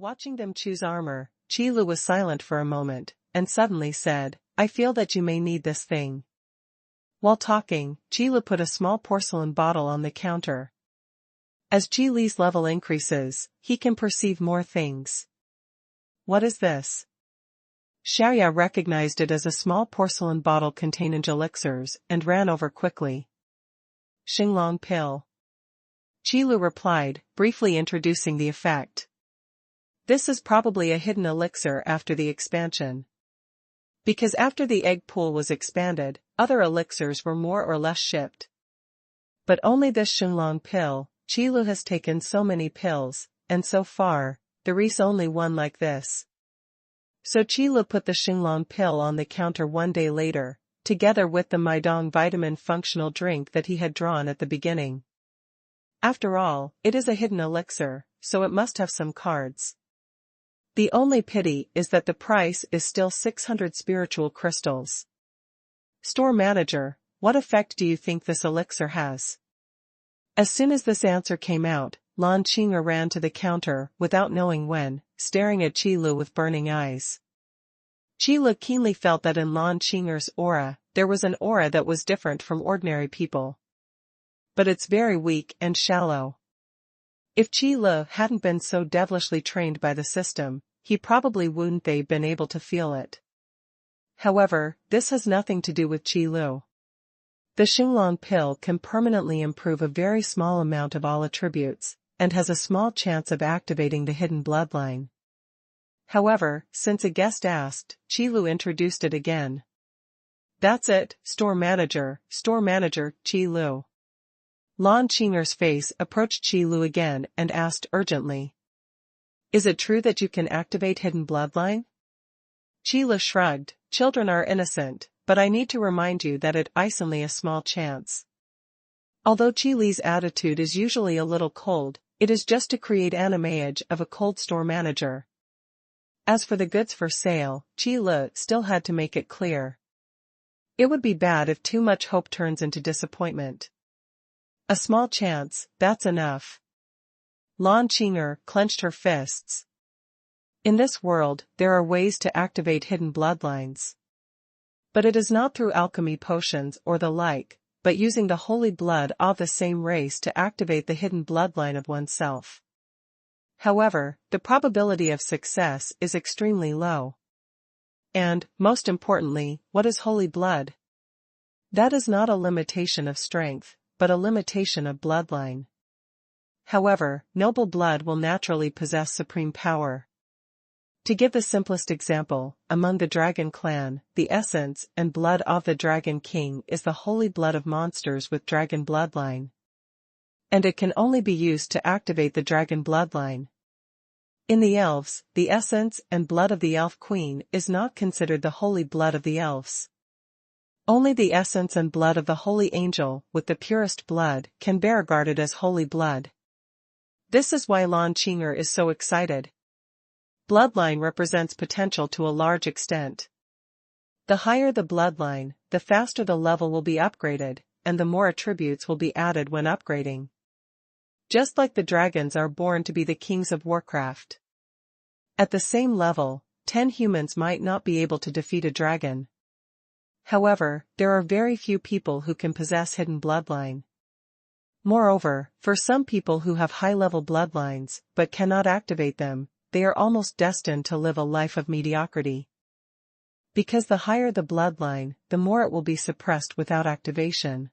Watching them choose armor, Qilu was silent for a moment, and suddenly said, "I feel that you may need this thing." While talking, Qilu put a small porcelain bottle on the counter. As Qilu's level increases, he can perceive more things. "What is this?" Xiaoya recognized it as a small porcelain bottle containing elixirs and ran over quickly. "Xinglong pill." Qilu replied, briefly introducing the effect. This is probably a hidden elixir after the expansion. Because after the egg pool was expanded, other elixirs were more or less shipped. But only this Xinglong pill. Qilu has taken so many pills, and so far, there is only one like this. So Qilu put the Xinglong pill on the counter one day later, together with the Maidong vitamin functional drink that he had drawn at the beginning. After all, it is a hidden elixir, so it must have some cards. The only pity is that the price is still 600 spiritual crystals. Store manager, what effect do you think this elixir has? As soon as this answer came out, Lan Qing'er ran to the counter without knowing when, staring at Qilu with burning eyes. Qilu keenly felt that in Lan Qing'er's aura, there was an aura that was different from ordinary people. But it's very weak and shallow. If Qilu hadn't been so devilishly trained by the system, he probably wouldn't have been able to feel it. However, this has nothing to do with Qilu. The Xinglong pill can permanently improve a very small amount of all attributes, and has a small chance of activating the hidden bloodline. However, since a guest asked, Qilu introduced it again. "That's it, store manager, Qilu." Lan Qing'er's face approached Qilu again and asked urgently. "Is it true that you can activate hidden bloodline?" Qilu shrugged, "Children are innocent, but I need to remind you that it is only a small chance." Although Qilu's attitude is usually a little cold, it is just to create an image of a cold store manager. As for the goods for sale, Qilu still had to make it clear. It would be bad if too much hope turns into disappointment. A small chance, that's enough. Lan Qing'er clenched her fists. In this world, there are ways to activate hidden bloodlines. But it is not through alchemy potions or the like, but using the holy blood of the same race to activate the hidden bloodline of oneself. However, the probability of success is extremely low. And, most importantly, what is holy blood? That is not a limitation of strength, but a limitation of bloodline. However, noble blood will naturally possess supreme power. To give the simplest example, among the Dragon clan, the essence and blood of the Dragon King is the holy blood of monsters with dragon bloodline. And it can only be used to activate the dragon bloodline. In the elves, the essence and blood of the elf queen is not considered the holy blood of the elves. Only the essence and blood of the holy angel with the purest blood can be regarded as holy blood. This is why Lan Qing'er is so excited. Bloodline represents potential to a large extent. The higher the bloodline, the faster the level will be upgraded, and the more attributes will be added when upgrading. Just like the dragons are born to be the kings of Warcraft. At the same level, 10 humans might not be able to defeat a dragon. However, there are very few people who can possess hidden bloodline. Moreover, for some people who have high-level bloodlines but cannot activate them, they are almost destined to live a life of mediocrity. Because the higher the bloodline, the more it will be suppressed without activation.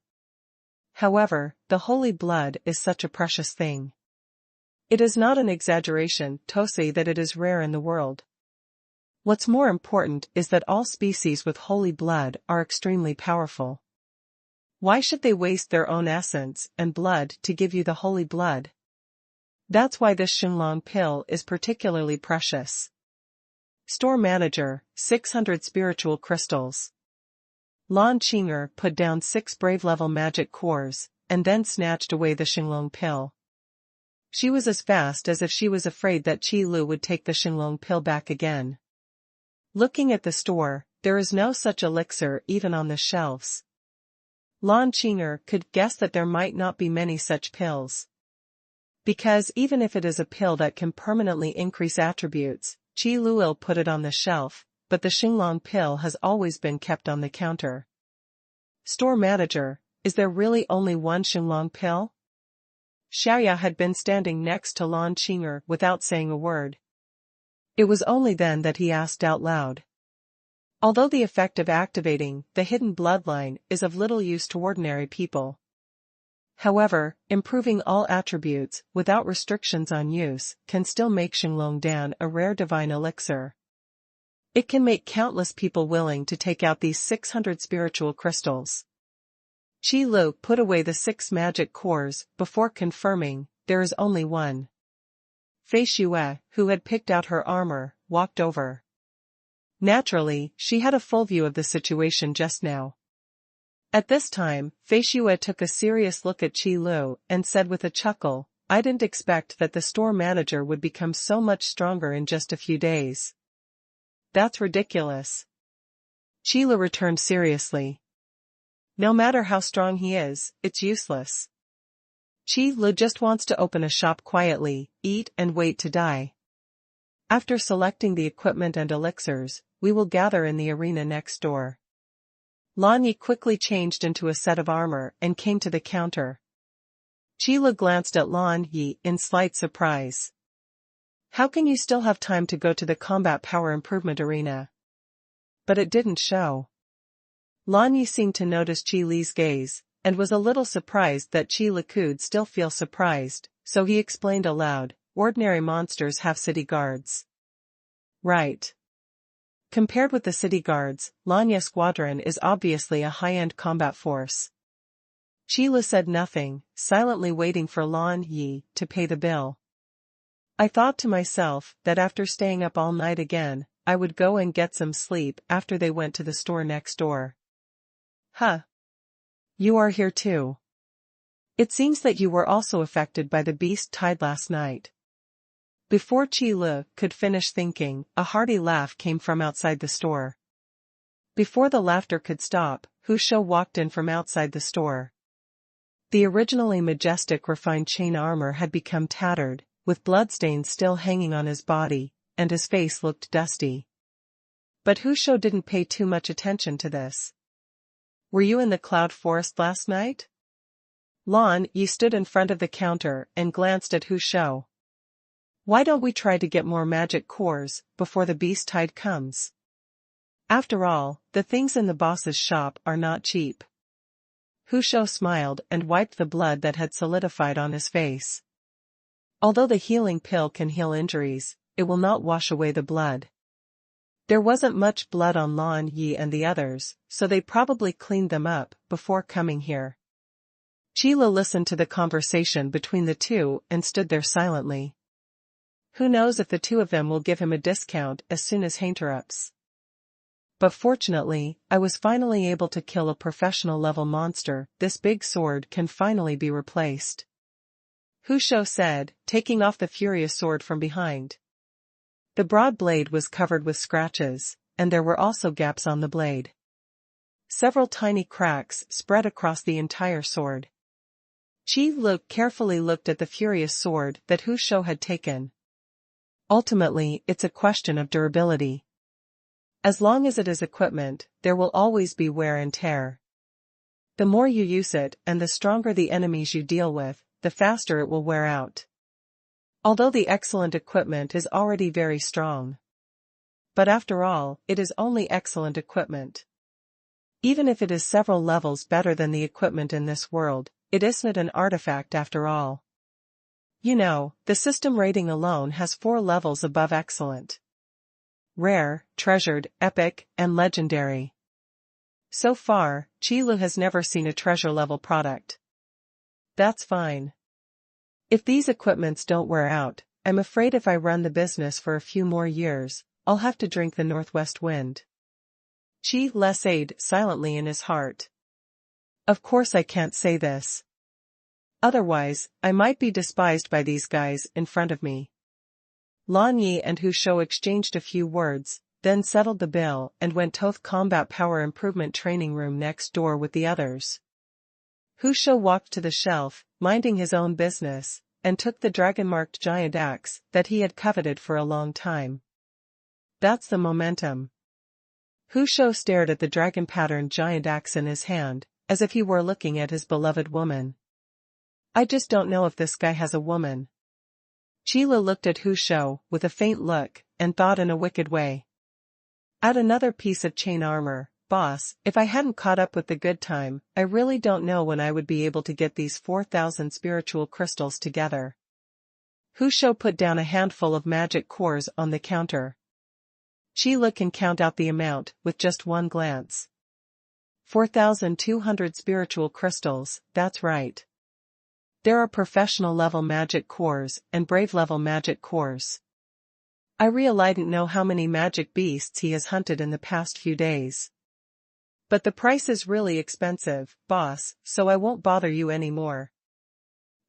However, the holy blood is such a precious thing. It is not an exaggeration to say that it is rare in the world. What's more important is that all species with holy blood are extremely powerful. Why should they waste their own essence and blood to give you the holy blood? That's why this Xinglong pill is particularly precious. Store manager, 600 spiritual crystals. Lan Qing'er put down 6 brave-level magic cores, and then snatched away the Xinglong pill. She was as fast as if she was afraid that Qilu would take the Xinglong pill back again. Looking at the store, there is no such elixir even on the shelves. Lan Qing'er could guess that there might not be many such pills. Because even if it is a pill that can permanently increase attributes, Qi Luil put it on the shelf, but the Xinglong pill has always been kept on the counter. Store manager, is there really only one Xinglong pill? Xiaoya had been standing next to Lan Qing'er without saying a word. It was only then that he asked out loud. Although the effect of activating the hidden bloodline is of little use to ordinary people. However, improving all attributes without restrictions on use can still make Xinglong Dan a rare divine elixir. It can make countless people willing to take out these 600 spiritual crystals. Qi Lu put away the 6 magic cores before confirming, there is only one. Fei Xue, who had picked out her armor, walked over. Naturally, she had a full view of the situation just now. At this time, Fei Xue took a serious look at Qi Lu and said with a chuckle, I didn't expect that the store manager would become so much stronger in just a few days. That's ridiculous. Qi Lu returned seriously. No matter how strong he is, it's useless. Qi Lu just wants to open a shop quietly, eat and wait to die. After selecting the equipment and elixirs, we will gather in the arena next door. Lan Yi quickly changed into a set of armor and came to the counter. Qi Lu glanced at Lan Yi in slight surprise. How can you still have time to go to the combat power improvement arena? But it didn't show. Lan Yi seemed to notice Qi Li's gaze, and was a little surprised that Qi Li could still feel surprised, so he explained aloud, ordinary monsters have city guards. Right. Compared with the city guards, Lanya Squadron is obviously a high-end combat force. Qi Lu said nothing, silently waiting for Lan Yi to pay the bill. I thought to myself that after staying up all night again, I would go and get some sleep after they went to the store next door. Huh. You are here too. It seems that you were also affected by the beast tide last night. Before Qi Lu could finish thinking, a hearty laugh came from outside the store. Before the laughter could stop, Hu Shou walked in from outside the store. The originally majestic refined chain armor had become tattered, with bloodstains still hanging on his body, and his face looked dusty. But Hu Shou didn't pay too much attention to this. Were you in the cloud forest last night? Lan Yi stood in front of the counter and glanced at Hu Shou. Why don't we try to get more magic cores before the beast tide comes? After all, the things in the boss's shop are not cheap. Hu Shou smiled and wiped the blood that had solidified on his face. Although the healing pill can heal injuries, it will not wash away the blood. There wasn't much blood on Lan Yi and the others, so they probably cleaned them up before coming here. Qi Lu listened to the conversation between the two and stood there silently. Who knows if the two of them will give him a discount as soon as he interrupts. But fortunately, I was finally able to kill a professional-level monster. This big sword can finally be replaced. Hu Shou said, taking off the furious sword from behind. The broad blade was covered with scratches, and there were also gaps on the blade. Several tiny cracks spread across the entire sword. Qi Lu carefully looked at the furious sword that Hu Shou had taken. Ultimately, it's a question of durability. As long as it is equipment, there will always be wear and tear. The more you use it and the stronger the enemies you deal with, the faster it will wear out. Although the excellent equipment is already very strong. But after all, it is only excellent equipment. Even if it is several levels better than the equipment in this world, it isn't an artifact after all. You know, the system rating alone has 4 levels above excellent. Rare, treasured, epic, and legendary. So far, Qi Lu has never seen a treasure-level product. That's fine. If these equipments don't wear out, I'm afraid if I run the business for a few more years, I'll have to drink the northwest wind. Qi Lu said silently in his heart. Of course I can't say this. Otherwise, I might be despised by these guys in front of me. Lan Yi and Hu Shou exchanged a few words, then settled the bill and went to the combat power improvement training room next door with the others. Hu Shou walked to the shelf, minding his own business, and took the dragon-marked giant axe that he had coveted for a long time. That's the momentum. Hu Shou stared at the dragon-patterned giant axe in his hand, as if he were looking at his beloved woman. I just don't know if this guy has a woman. Qila looked at Hu Shou with a faint look, and thought in a wicked way. Add another piece of chain armor, boss. If I hadn't caught up with the good time, I really don't know when I would be able to get these 4,000 spiritual crystals together. Hu Shou put down a handful of magic cores on the counter. Qila can count out the amount with just one glance. 4,200 spiritual crystals, that's right. There are professional-level magic cores and brave-level magic cores. I really didn't know how many magic beasts he has hunted in the past few days. But the price is really expensive, boss, so I won't bother you anymore.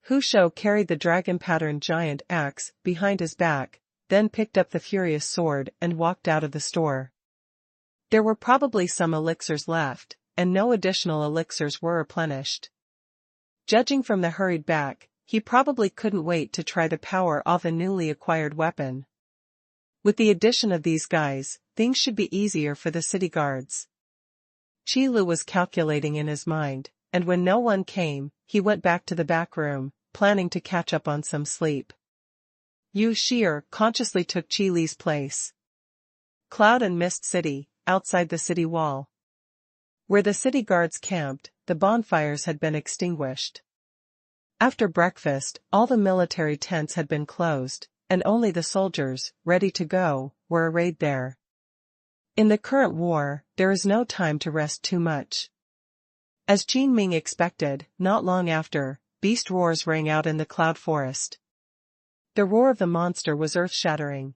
Hu Shou carried the dragon-patterned giant axe behind his back, then picked up the furious sword and walked out of the store. There were probably some elixirs left, and no additional elixirs were replenished. Judging from the hurried back, he probably couldn't wait to try the power of a newly acquired weapon. With the addition of these guys, things should be easier for the city guards. Qila was calculating in his mind, and when no one came, he went back to the back room, planning to catch up on some sleep. Yu Shi'er consciously took Qili's place. Cloud and Mist City, outside the city wall. Where the city guards camped, the bonfires had been extinguished. After breakfast, all the military tents had been closed, and only the soldiers, ready to go, were arrayed there. In the current war, there is no time to rest too much. As Qin Ming expected, not long after, beast roars rang out in the cloud forest. The roar of the monster was earth-shattering.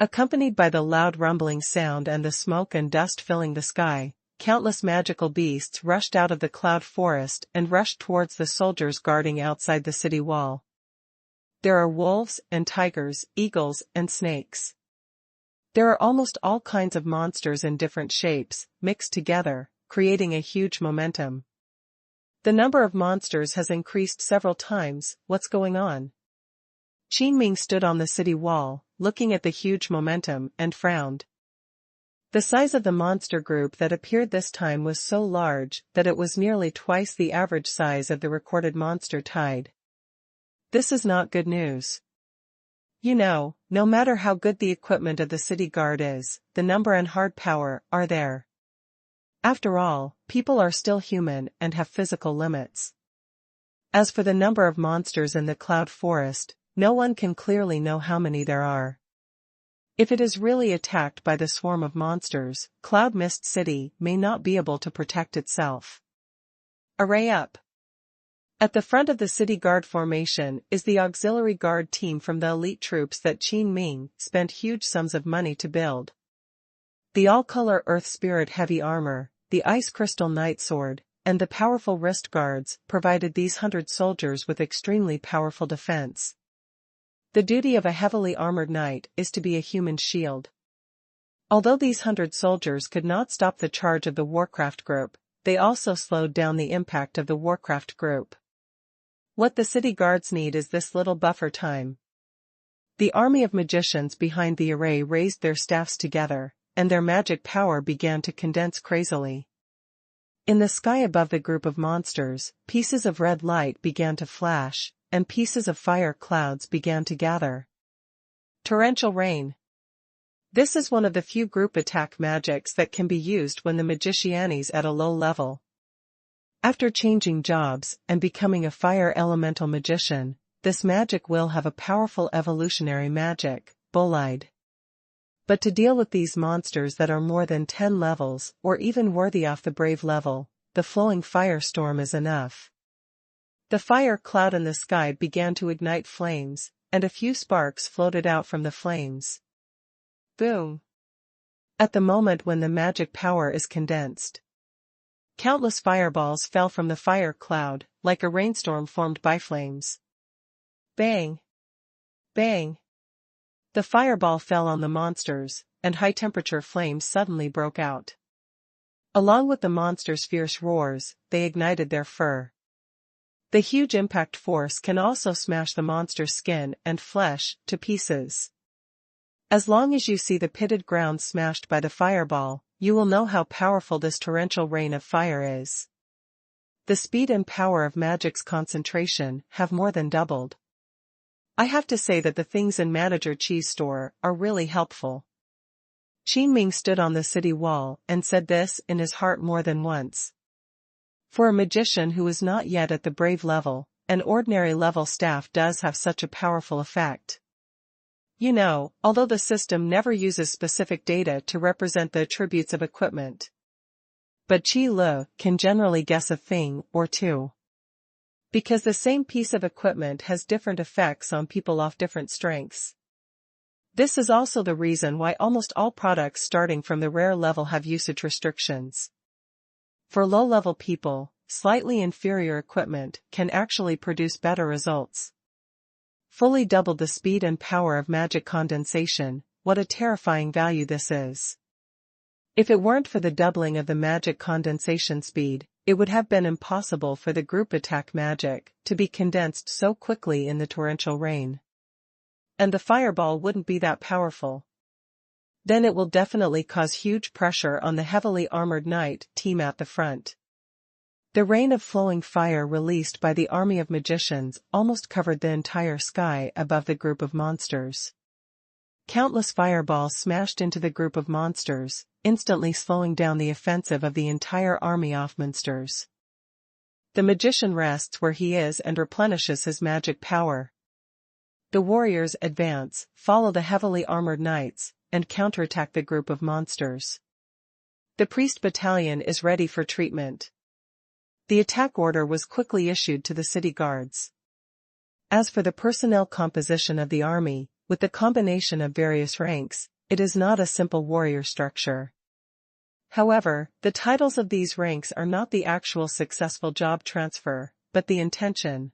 Accompanied by the loud rumbling sound and the smoke and dust filling the sky, countless magical beasts rushed out of the cloud forest and rushed towards the soldiers guarding outside the city wall. There are wolves and tigers, eagles and snakes. There are almost all kinds of monsters in different shapes, mixed together, creating a huge momentum. The number of monsters has increased several times. What's going on? Qin Ming stood on the city wall, looking at the huge momentum, and frowned. The size of the monster group that appeared this time was so large that it was nearly twice the average size of the recorded monster tide. This is not good news. You know, no matter how good the equipment of the city guard is, the number and hard power are there. After all, people are still human and have physical limits. As for the number of monsters in the cloud forest, no one can clearly know how many there are. If it is really attacked by the swarm of monsters, Cloud Mist City may not be able to protect itself. Array up. At the front of the city guard formation is the auxiliary guard team from the elite troops that Qin Ming spent huge sums of money to build. The all-color Earth Spirit heavy armor, the Ice Crystal Knight Sword, and the powerful wrist guards provided these 100 soldiers with extremely powerful defense. The duty of a heavily armored knight is to be a human shield. Although these 100 soldiers could not stop the charge of the Warcraft group, they also slowed down the impact of the Warcraft group. What the city guards need is this little buffer time. The army of magicians behind the array raised their staffs together, and their magic power began to condense crazily. In the sky above the group of monsters, pieces of red light began to flash, and pieces of fire clouds began to gather. Torrential rain. This is one of the few group attack magics that can be used when the magician is at a low level. After changing jobs and becoming a fire elemental magician, this magic will have a powerful evolutionary magic, Bolide. But to deal with these monsters that are more than 10 levels or even worthy of the brave level, the flowing firestorm is enough. The fire cloud in the sky began to ignite flames, and a few sparks floated out from the flames. Boom! At the moment when the magic power is condensed, countless fireballs fell from the fire cloud, like a rainstorm formed by flames. Bang! Bang! The fireball fell on the monsters, and high-temperature flames suddenly broke out. Along with the monsters' fierce roars, they ignited their fur. The huge impact force can also smash the monster's skin and flesh to pieces. As long as you see the pitted ground smashed by the fireball, you will know how powerful this torrential rain of fire is. The speed and power of magic's concentration have more than doubled. I have to say that the things in Manager Qi's store are really helpful. Qin Ming stood on the city wall and said this in his heart more than once. For a magician who is not yet at the brave level, an ordinary level staff does have such a powerful effect. You know, although the system never uses specific data to represent the attributes of equipment. But Qi Lu can generally guess a thing or two. Because the same piece of equipment has different effects on people of different strengths. This is also the reason why almost all products starting from the rare level have usage restrictions. For low-level people, slightly inferior equipment can actually produce better results. Fully double the speed and power of magic condensation, what a terrifying value this is. If it weren't for the doubling of the magic condensation speed, it would have been impossible for the group attack magic to be condensed so quickly in the torrential rain. And the fireball wouldn't be that powerful. Then it will definitely cause huge pressure on the heavily armored knight team at the front. The rain of flowing fire released by the army of magicians almost covered the entire sky above the group of monsters. Countless fireballs smashed into the group of monsters, instantly slowing down the offensive of the entire army of monsters. The magician rests where he is and replenishes his magic power. The warriors advance, follow the heavily armored knights, and counterattack the group of monsters. The priest battalion is ready for treatment. The attack order was quickly issued to the city guards. As for the personnel composition of the army, with the combination of various ranks, it is not a simple warrior structure. However, the titles of these ranks are not the actual successful job transfer, but the intention.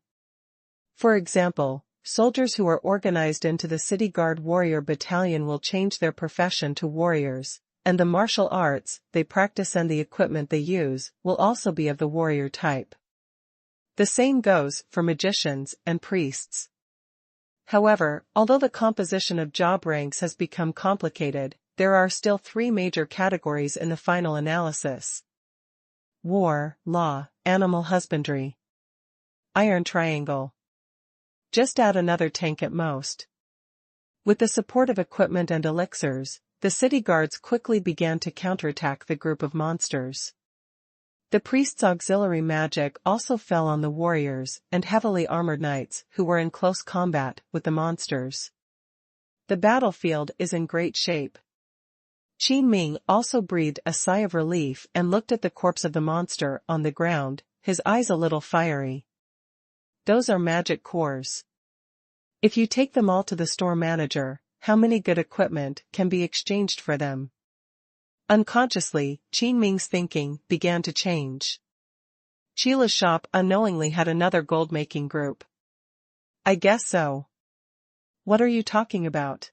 For example, soldiers who are organized into the City Guard Warrior Battalion will change their profession to warriors, and the martial arts they practice and the equipment they use will also be of the warrior type. The same goes for magicians and priests. However, although the composition of job ranks has become complicated, there are still three major categories in the final analysis: war, law, animal husbandry. Iron triangle. Just add another tank at most. With the support of equipment and elixirs, the city guards quickly began to counterattack the group of monsters. The priest's auxiliary magic also fell on the warriors and heavily armored knights who were in close combat with the monsters. The battlefield is in great shape. Qin Ming also breathed a sigh of relief and looked at the corpse of the monster on the ground, his eyes a little fiery. Those are magic cores. If you take them all to the store manager, how many good equipment can be exchanged for them? Unconsciously, Qin Ming's thinking began to change. Qila's shop unknowingly had another gold-making group. I guess so. What are you talking about?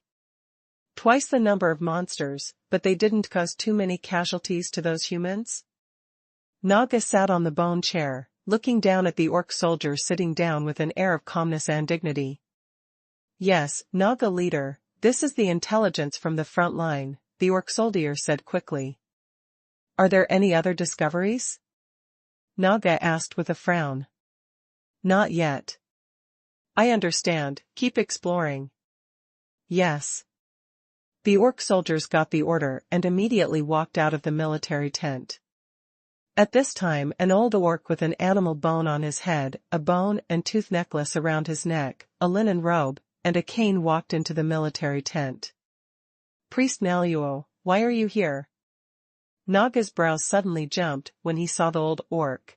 Twice the number of monsters, but they didn't cause too many casualties to those humans? Naga sat on the bone chair, looking down at the orc soldier sitting down with an air of calmness and dignity. Yes, Naga leader, this is the intelligence from the front line, the orc soldier said quickly. Are there any other discoveries? Naga asked with a frown. Not yet. I understand, keep exploring. Yes. The orc soldiers got the order and immediately walked out of the military tent. At this time an old orc with an animal bone on his head, a bone and tooth necklace around his neck, a linen robe, and a cane walked into the military tent. Priest Naluo, why are you here? Naga's brows suddenly jumped when he saw the old orc.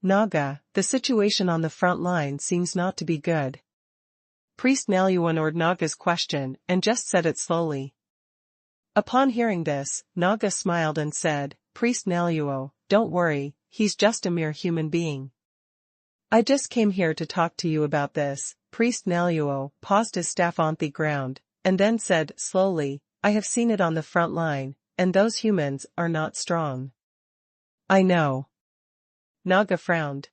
Naga, the situation on the front line seems not to be good. Priest Naluo ignored Naga's question and just said it slowly. Upon hearing this, Naga smiled and said, Priest Naluo, don't worry, he's just a mere human being. I just came here to talk to you about this. Priest Naluo paused his staff on the ground, and then said slowly, I have seen it on the front line, and those humans are not strong. I know. Naga frowned.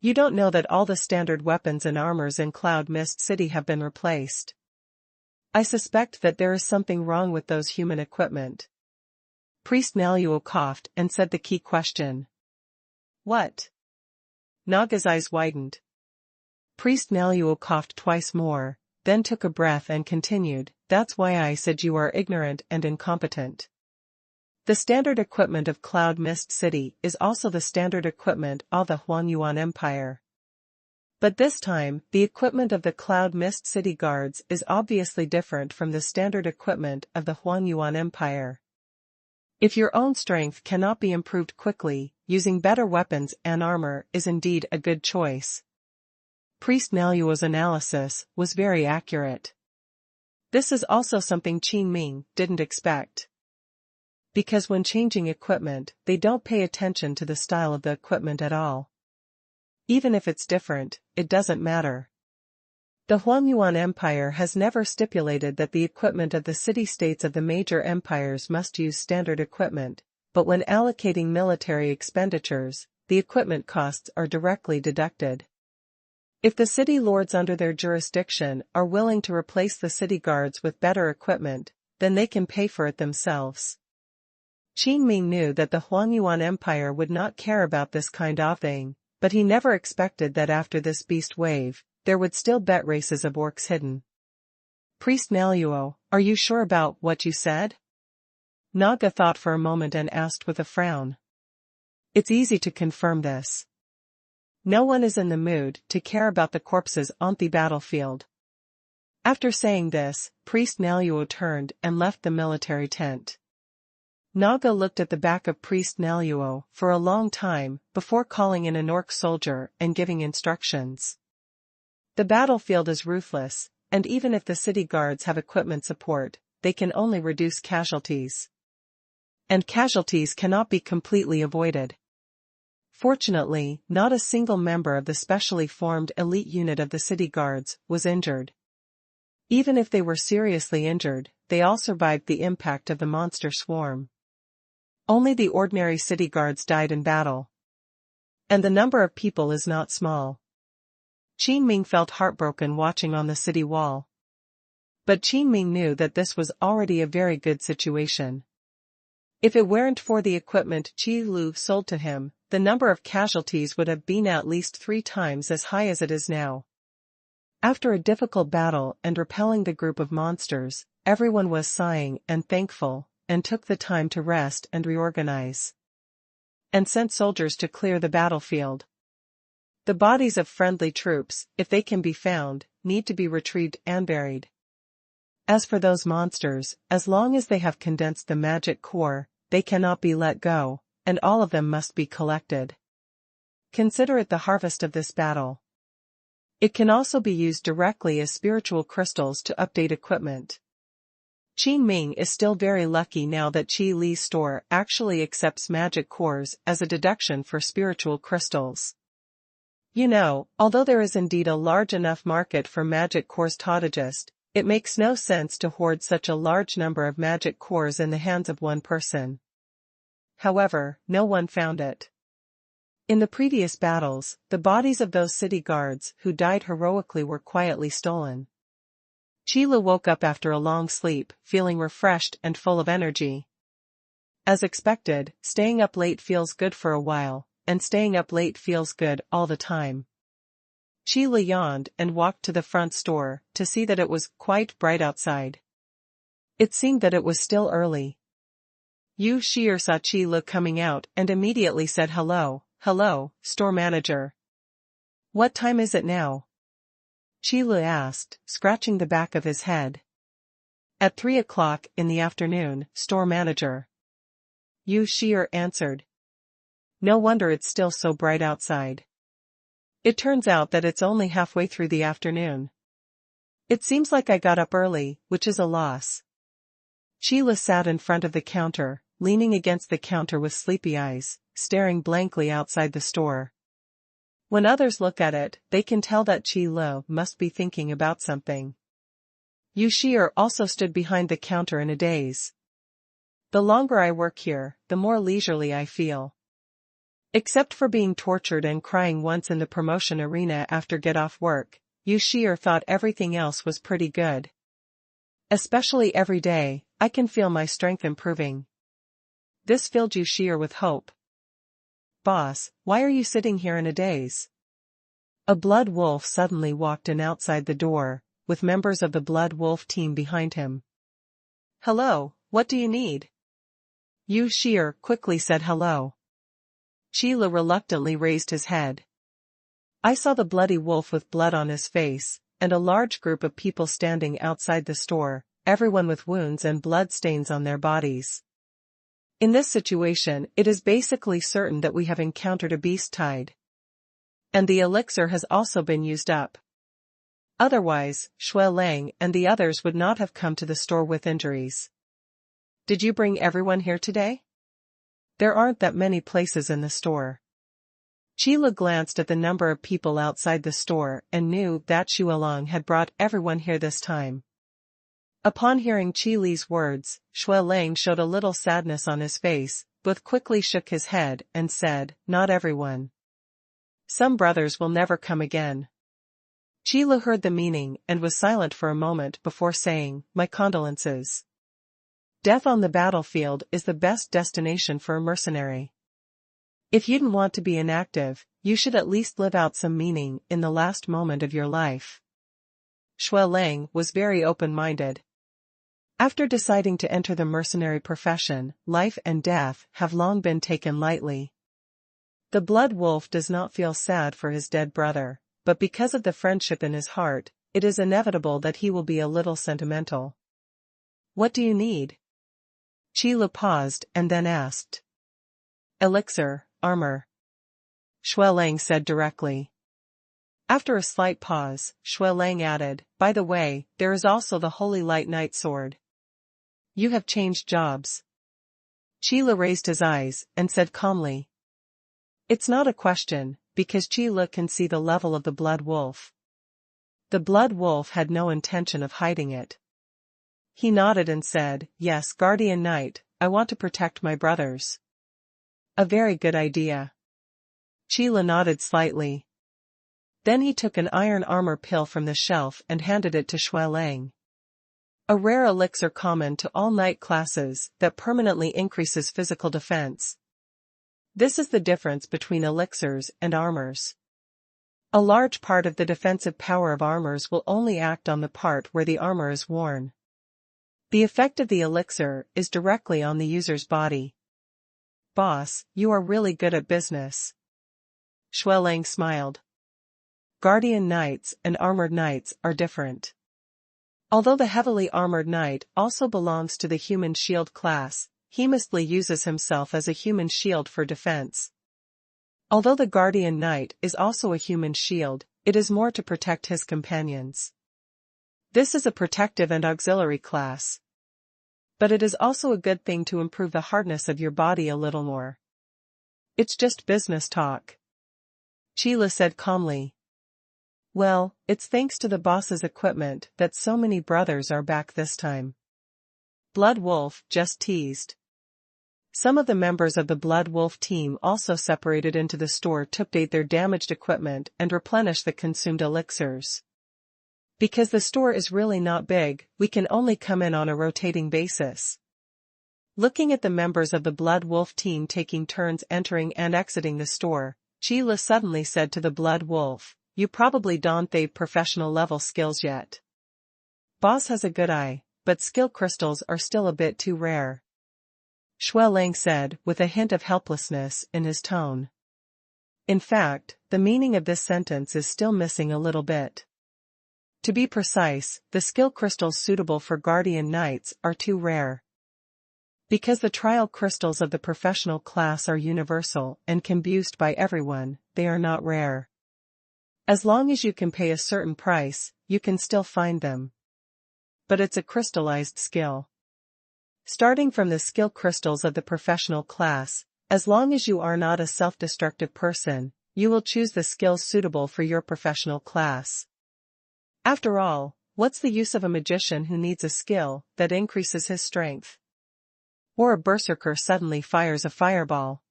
You don't know that all the standard weapons and armors in Cloud Mist City have been replaced. I suspect that there is something wrong with those human equipment. Priest Naluo coughed and said the key question. What? Naga's eyes widened. Priest Naluo coughed twice more, then took a breath and continued, that's why I said you are ignorant and incompetent. The standard equipment of Cloud Mist City is also the standard equipment of the Huanyuan Empire. But this time, the equipment of the Cloud Mist City guards is obviously different from the standard equipment of the Huanyuan Empire. If your own strength cannot be improved quickly, using better weapons and armor is indeed a good choice. Priest Naluo's analysis was very accurate. This is also something Qin Ming didn't expect. Because when changing equipment, they don't pay attention to the style of the equipment at all. Even if it's different, it doesn't matter. The Huanyuan Empire has never stipulated that the equipment of the city-states of the major empires must use standard equipment, but when allocating military expenditures, the equipment costs are directly deducted. If the city lords under their jurisdiction are willing to replace the city guards with better equipment, then they can pay for it themselves. Qin Ming knew that the Huanyuan Empire would not care about this kind of thing, but he never expected that after this beast wave, there would still bet races of orcs hidden. Priest Naluo, are you sure about what you said? Naga thought for a moment and asked with a frown. It's easy to confirm this. No one is in the mood to care about the corpses on the battlefield. After saying this, Priest Naluo turned and left the military tent. Naga looked at the back of Priest Naluo for a long time before calling in an orc soldier and giving instructions. The battlefield is ruthless, and even if the city guards have equipment support, they can only reduce casualties. And casualties cannot be completely avoided. Fortunately, not a single member of the specially formed elite unit of the city guards was injured. Even if they were seriously injured, they all survived the impact of the monster swarm. Only the ordinary city guards died in battle. And the number of people is not small. Qin Ming felt heartbroken watching on the city wall. But Qin Ming knew that this was already a very good situation. If it weren't for the equipment Qi Lu sold to him, the number of casualties would have been at least 3 times as high as it is now. After a difficult battle and repelling the group of monsters, everyone was sighing and thankful, and took the time to rest and reorganize. And sent soldiers to clear the battlefield. The bodies of friendly troops, if they can be found, need to be retrieved and buried. As for those monsters, as long as they have condensed the magic core, they cannot be let go, and all of them must be collected. Consider it the harvest of this battle. It can also be used directly as spiritual crystals to update equipment. Qin Ming is still very lucky now that Qi Li's store actually accepts magic cores as a deduction for spiritual crystals. You know, although there is indeed a large enough market for magic cores tautologist, it makes no sense to hoard such a large number of magic cores in the hands of one person. However, no one found it. In the previous battles, the bodies of those city guards who died heroically were quietly stolen. Qila woke up after a long sleep, feeling refreshed and full of energy. As expected, staying up late feels good for a while, and staying up late feels good all the time. Qila yawned and walked to the front store to see that it was quite bright outside. It seemed that it was still early. Yu Shier saw Qila coming out and immediately said hello, store manager. What time is it now? Qila asked, scratching the back of his head. At 3 o'clock in the afternoon, store manager. Yu Shier answered. No wonder it's still so bright outside. It turns out that it's only halfway through the afternoon. It seems like I got up early, which is a loss. Qila sat in front of the counter, leaning against the counter with sleepy eyes, staring blankly outside the store. When others look at it, they can tell that Qila must be thinking about something. Yu Shier also stood behind the counter in a daze. The longer I work here, the more leisurely I feel. Except for being tortured and crying once in the promotion arena after get-off work, Yu Shi'er thought everything else was pretty good. Especially every day, I can feel my strength improving. This filled Yu Shi'er with hope. Boss, why are you sitting here in a daze? A blood wolf suddenly walked in outside the door, with members of the blood wolf team behind him. Hello, what do you need? Yu Shi'er quickly said hello. Qila reluctantly raised his head. I saw the bloody wolf with blood on his face, and a large group of people standing outside the store, everyone with wounds and blood stains on their bodies. In this situation, it is basically certain that we have encountered a beast tide. And the elixir has also been used up. Otherwise, Shui Lang and the others would not have come to the store with injuries. Did you bring everyone here today? There aren't that many places in the store. Qila glanced at the number of people outside the store and knew that Shualong had brought everyone here this time. Upon hearing Qili's words, Shui Lang showed a little sadness on his face, but quickly shook his head and said, not everyone. Some brothers will never come again. Qila heard the meaning and was silent for a moment before saying, my condolences. Death on the battlefield is the best destination for a mercenary. If you didn't want to be inactive, you should at least live out some meaning in the last moment of your life. Shui Lang was very open-minded. After deciding to enter the mercenary profession, life and death have long been taken lightly. The blood wolf does not feel sad for his dead brother, but because of the friendship in his heart, it is inevitable that he will be a little sentimental. What do you need? Qila paused and then asked. Elixir, armor. Shui Lang said directly. After a slight pause, Shui Lang added, by the way, there is also the Holy Light Knight sword. You have changed jobs. Qila raised his eyes and said calmly. It's not a question, because Qila can see the level of the blood wolf. The blood wolf had no intention of hiding it. He nodded and said, yes, Guardian Knight, I want to protect my brothers. A very good idea. Qila nodded slightly. Then he took an iron armor pill from the shelf and handed it to Shui Lang. A rare elixir common to all knight classes that permanently increases physical defense. This is the difference between elixirs and armors. A large part of the defensive power of armors will only act on the part where the armor is worn. The effect of the elixir is directly on the user's body. Boss, you are really good at business. Shui Lang smiled. Guardian Knights and Armored Knights are different. Although the heavily armored knight also belongs to the human shield class, he mostly uses himself as a human shield for defense. Although the Guardian Knight is also a human shield, it is more to protect his companions. This is a protective and auxiliary class. But it is also a good thing to improve the hardness of your body a little more. It's just business talk. Qila said calmly. Well, it's thanks to the boss's equipment that so many brothers are back this time. Blood Wolf just teased. Some of the members of the Blood Wolf team also separated into the store to update their damaged equipment and replenish the consumed elixirs. Because the store is really not big, we can only come in on a rotating basis. Looking at the members of the Blood Wolf team taking turns entering and exiting the store, Qila suddenly said to the Blood Wolf, you probably don't have professional level skills yet. Boss has a good eye, but skill crystals are still a bit too rare. Shui Lang said with a hint of helplessness in his tone. In fact, the meaning of this sentence is still missing a little bit. To be precise, the skill crystals suitable for Guardian Knights are too rare. Because the trial crystals of the professional class are universal and can be used by everyone, they are not rare. As long as you can pay a certain price, you can still find them. But it's a crystallized skill. Starting from the skill crystals of the professional class, as long as you are not a self-destructive person, you will choose the skills suitable for your professional class. After all, what's the use of a magician who needs a skill that increases his strength? Or a berserker suddenly fires a fireball?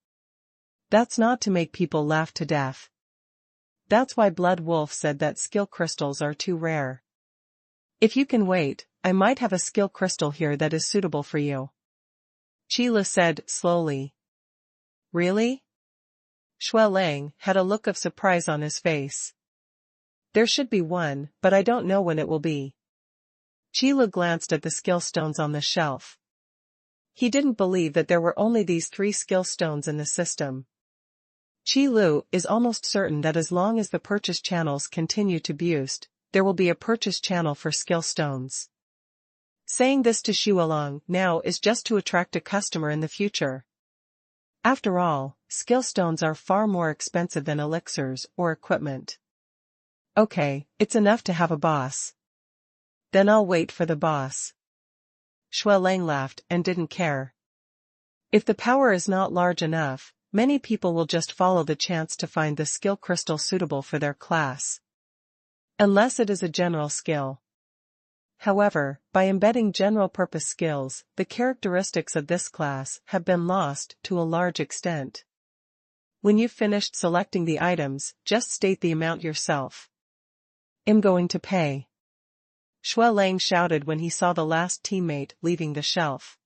That's not to make people laugh to death. That's why Blood Wolf said that skill crystals are too rare. If you can wait, I might have a skill crystal here that is suitable for you. Qi said slowly. Really? Shui Lang had a look of surprise on his face. There should be one, but I don't know when it will be. Qi glanced at the skill stones on the shelf. He didn't believe that there were only these 3 skill stones in the system. Qi is almost certain that as long as the purchase channels continue to boost, there will be a purchase channel for skill stones. Saying this to Shui Lang now is just to attract a customer in the future. After all, skill stones are far more expensive than elixirs or equipment. Okay, it's enough to have a boss. Then I'll wait for the boss. Shui Lang laughed and didn't care. If the power is not large enough, many people will just follow the chance to find the skill crystal suitable for their class. Unless it is a general skill. However, by embedding general-purpose skills, the characteristics of this class have been lost to a large extent. When you've finished selecting the items, just state the amount yourself. I'm going to pay. Shui Lang shouted when he saw the last teammate leaving the shelf.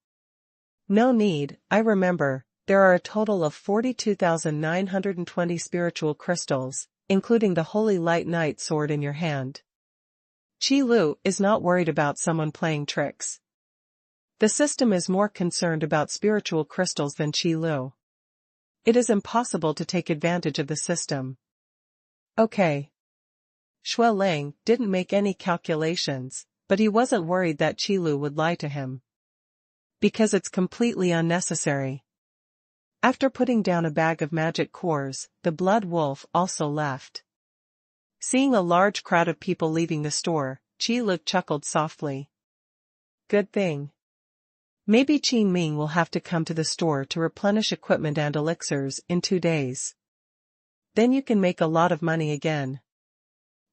No need, I remember, there are a total of 42,920 spiritual crystals, including the Holy Light Knight sword in your hand. Qi is not worried about someone playing tricks. The system is more concerned about spiritual crystals than Qi. It is impossible to take advantage of the system. Okay. Shui Lang didn't make any calculations, but he wasn't worried that Qi would lie to him. Because it's completely unnecessary. After putting down a bag of magic cores, the Blood Wolf also left. Seeing a large crowd of people leaving the store, Qi chuckled softly. Good thing. Maybe Qin Ming will have to come to the store to replenish equipment and elixirs in 2 days. Then you can make a lot of money again.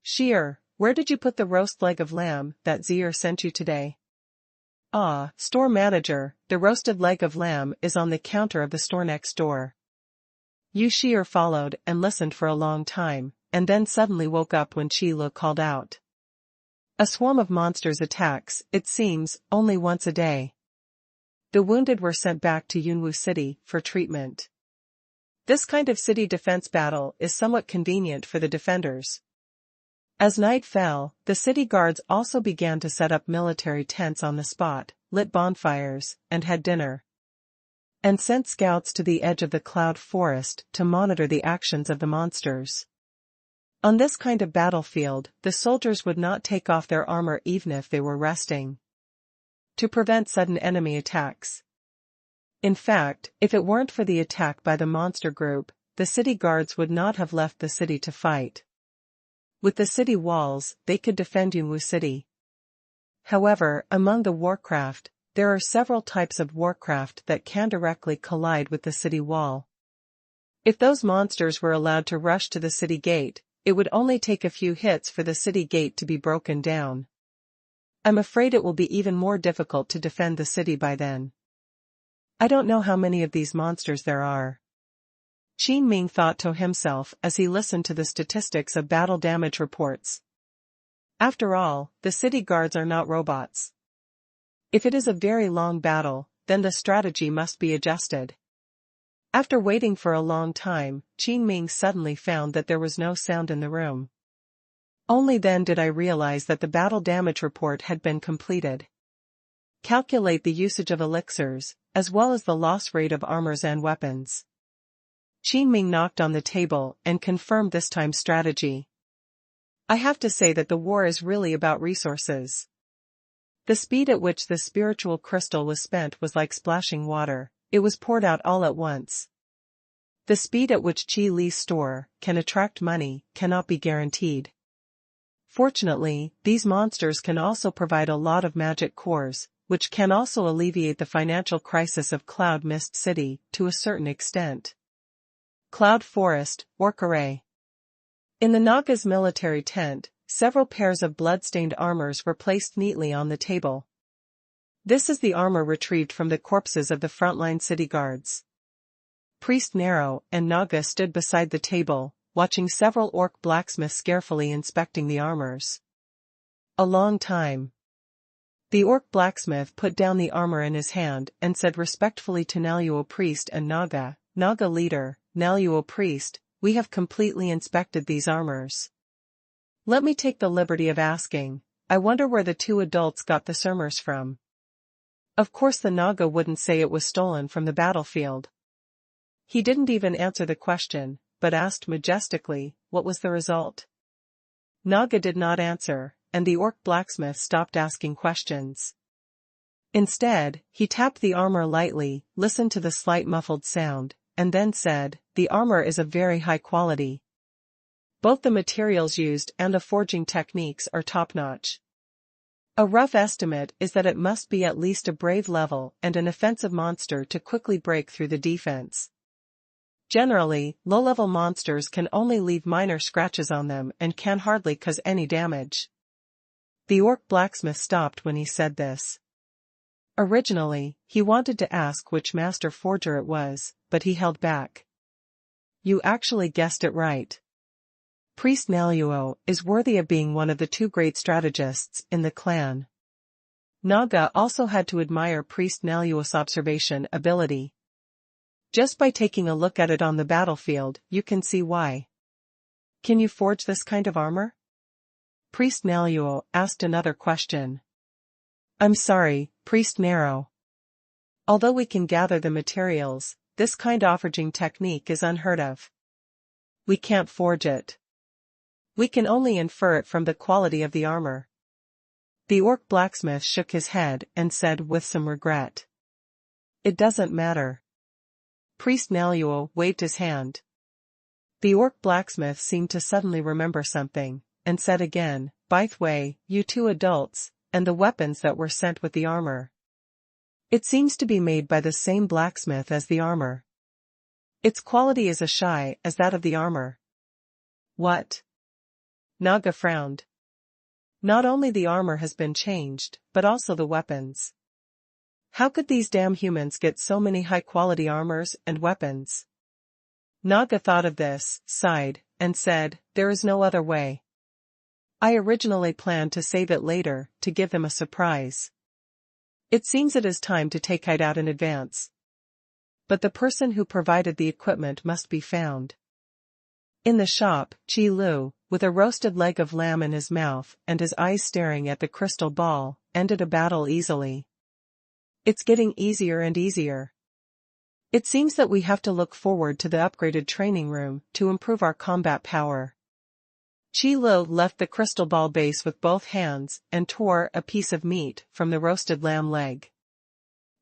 Sheer, where did you put the roast leg of lamb that Zier sent you today? Ah, store manager, the roasted leg of lamb is on the counter of the store next door. Yu Sheer followed and listened for a long time, and then suddenly woke up when Qi called out. A swarm of monsters attacks, it seems, only once a day. The wounded were sent back to Yunwu City for treatment. This kind of city defense battle is somewhat convenient for the defenders. As night fell, the city guards also began to set up military tents on the spot, lit bonfires, and had dinner. And sent scouts to the edge of the cloud forest to monitor the actions of the monsters. On this kind of battlefield, the soldiers would not take off their armor even if they were resting. To prevent sudden enemy attacks. In fact, if it weren't for the attack by the monster group, the city guards would not have left the city to fight. With the city walls, they could defend Yunwu City. However, among the warcraft, there are several types of warcraft that can directly collide with the city wall. If those monsters were allowed to rush to the city gate, it would only take a few hits for the city gate to be broken down. I'm afraid it will be even more difficult to defend the city by then. I don't know how many of these monsters there are. Qin Ming thought to himself as he listened to the statistics of battle damage reports. After all, the city guards are not robots. If it is a very long battle, then the strategy must be adjusted. After waiting for a long time, Qin Ming suddenly found that there was no sound in the room. Only then did I realize that the battle damage report had been completed. Calculate the usage of elixirs, as well as the loss rate of armors and weapons. Qin Ming knocked on the table and confirmed this time's strategy. I have to say that the war is really about resources. The speed at which the spiritual crystal was spent was like splashing water, it was poured out all at once. The speed at which Qi Li's store can attract money cannot be guaranteed. Fortunately, these monsters can also provide a lot of magic cores, which can also alleviate the financial crisis of Cloud Mist City to a certain extent. Cloud Forest, Orkare. In the Naga's military tent, several pairs of blood-stained armors were placed neatly on the table. This is the armor retrieved from the corpses of the frontline city guards. Priest Nero and Naga stood beside the table, watching several orc blacksmiths carefully inspecting the armors. A long time. The orc blacksmith put down the armor in his hand and said respectfully to Naluo priest and Naga leader, Naluo priest, we have completely inspected these armors. Let me take the liberty of asking, I wonder where the two adults got the armors from. Of course the Naga wouldn't say it was stolen from the battlefield. He didn't even answer the question, but asked majestically, what was the result? Naga did not answer, and the orc blacksmith stopped asking questions. Instead, he tapped the armor lightly, listened to the slight muffled sound, and then said, the armor is of very high quality. Both the materials used and the forging techniques are top-notch. A rough estimate is that it must be at least a brave level and an offensive monster to quickly break through the defense. Generally, low-level monsters can only leave minor scratches on them and can hardly cause any damage. The orc blacksmith stopped when he said this. Originally, he wanted to ask which master forger it was, but he held back. You actually guessed it right. Priest Naluo is worthy of being one of the two great strategists in the clan. Naga also had to admire Priest Naluo's observation ability. Just by taking a look at it on the battlefield, you can see why. Can you forge this kind of armor? Priest Naluo asked another question. I'm sorry, Priest Nero. Although we can gather the materials, this kind of forging technique is unheard of. We can't forge it. We can only infer it from the quality of the armor. The orc blacksmith shook his head and said with some regret. It doesn't matter. Priest Naluo waved his hand. The orc blacksmith seemed to suddenly remember something, and said again, by the way, you two adults, and the weapons that were sent with the armor. It seems to be made by the same blacksmith as the armor. Its quality is as high as that of the armor. What? Naga frowned. Not only the armor has been changed, but also the weapons. How could these damn humans get so many high-quality armors and weapons? Naga thought of this, sighed, and said, there is no other way. I originally planned to save it later, to give them a surprise. It seems it is time to take it out in advance. But the person who provided the equipment must be found. In the shop, Chi Lu, with a roasted leg of lamb in his mouth and his eyes staring at the crystal ball, ended a battle easily. It's getting easier and easier. It seems that we have to look forward to the upgraded training room to improve our combat power. Chi Lu left the crystal ball base with both hands and tore a piece of meat from the roasted lamb leg.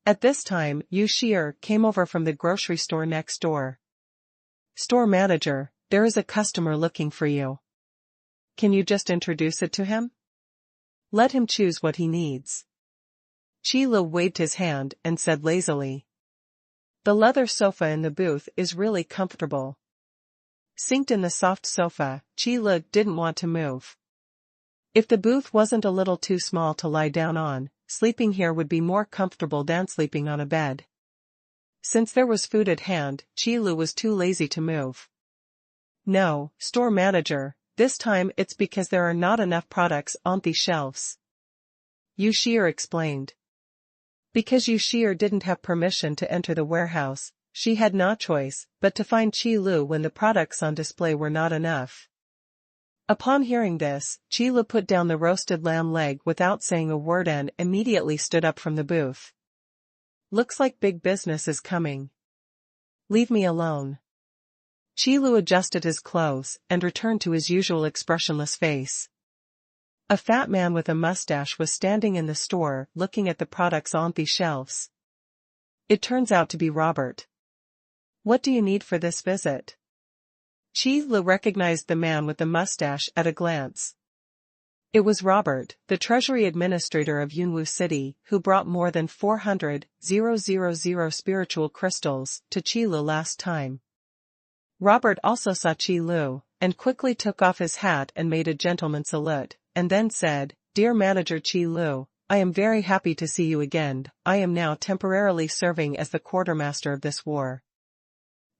At this time, Yu Shi'er came over from the grocery store next door. Store manager, there is a customer looking for you. Can you just introduce it to him? Let him choose what he needs. Chi Lu waved his hand and said lazily. The leather sofa in the booth is really comfortable. Sinked in the soft sofa, Chi Lu didn't want to move. If the booth wasn't a little too small to lie down on, sleeping here would be more comfortable than sleeping on a bed. Since there was food at hand, Chi Lu was too lazy to move. No, store manager, this time it's because there are not enough products on the shelves. Yu Shi'er explained. Because Yu Shi'er didn't have permission to enter the warehouse, she had no choice but to find Chi Lu when the products on display were not enough. Upon hearing this, Chi Lu put down the roasted lamb leg without saying a word and immediately stood up from the booth. Looks like big business is coming. Leave me alone. Chi Lu adjusted his clothes and returned to his usual expressionless face. A fat man with a mustache was standing in the store looking at the products on the shelves. It turns out to be Robert. What do you need for this visit? Chi Lu recognized the man with the mustache at a glance. It was Robert, the treasury administrator of Yunwu City, who brought more than 400,000 spiritual crystals to Chi Lu last time. Robert also saw Chi Lu, and quickly took off his hat and made a gentleman salute, and then said, Dear Manager Chi Lu, I am very happy to see you again. I am now temporarily serving as the quartermaster of this war.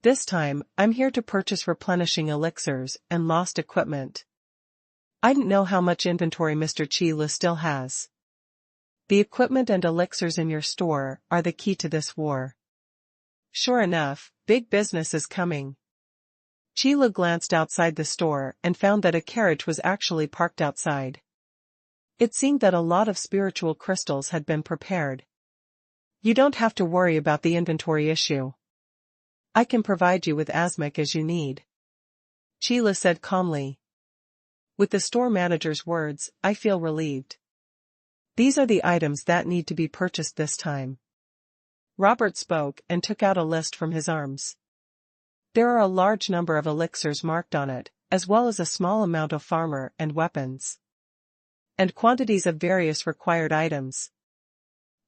This time, I'm here to purchase replenishing elixirs and lost equipment. I don't know how much inventory Mr. Qile still has. The equipment and elixirs in your store are the key to this war. Sure enough, big business is coming. Qile glanced outside the store and found that a carriage was actually parked outside. It seemed that a lot of spiritual crystals had been prepared. You don't have to worry about the inventory issue. I can provide you with as much as you need. Qile said calmly. With the store manager's words, I feel relieved. These are the items that need to be purchased this time. Robert spoke and took out a list from his arms. There are a large number of elixirs marked on it, as well as a small amount of farmer and weapons. And quantities of various required items.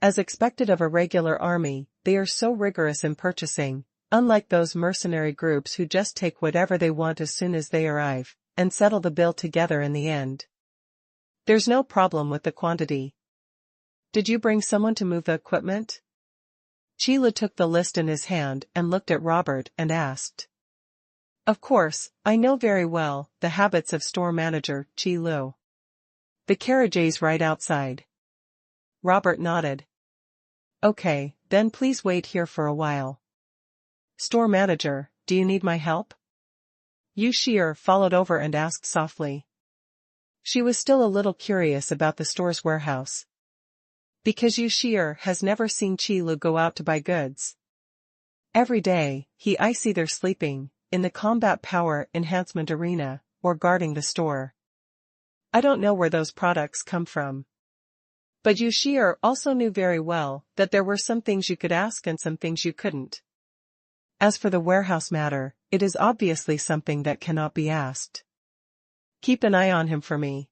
As expected of a regular army, they are so rigorous in purchasing, unlike those mercenary groups who just take whatever they want as soon as they arrive, and settle the bill together in the end. There's no problem with the quantity. Did you bring someone to move the equipment? Qile took the list in his hand and looked at Robert and asked. Of course, I know very well the habits of store manager Qile. The carriage is right outside. Robert nodded. Okay, then please wait here for a while. Store manager, do you need my help? Yu Shi'er followed over and asked softly. She was still a little curious about the store's warehouse. Because Yu Shi'er has never seen Qile go out to buy goods. Every day, he is either sleeping, in the combat power enhancement arena, or guarding the store. I don't know where those products come from. But Yu Shi'er also knew very well that there were some things you could ask and some things you couldn't. As for the warehouse matter, it is obviously something that cannot be asked. Keep an eye on him for me.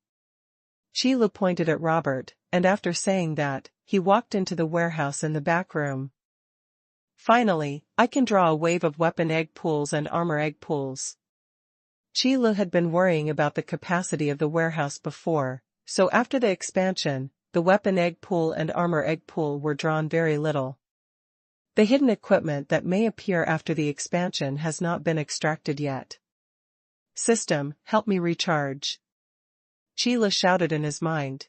Qile pointed at Robert, and after saying that, he walked into the warehouse in the back room. Finally, I can draw a wave of weapon egg pools and armor egg pools. Qile had been worrying about the capacity of the warehouse before, so after the expansion, the weapon egg pool and armor egg pool were drawn very little. The hidden equipment that may appear after the expansion has not been extracted yet. System, help me recharge. Qile shouted in his mind.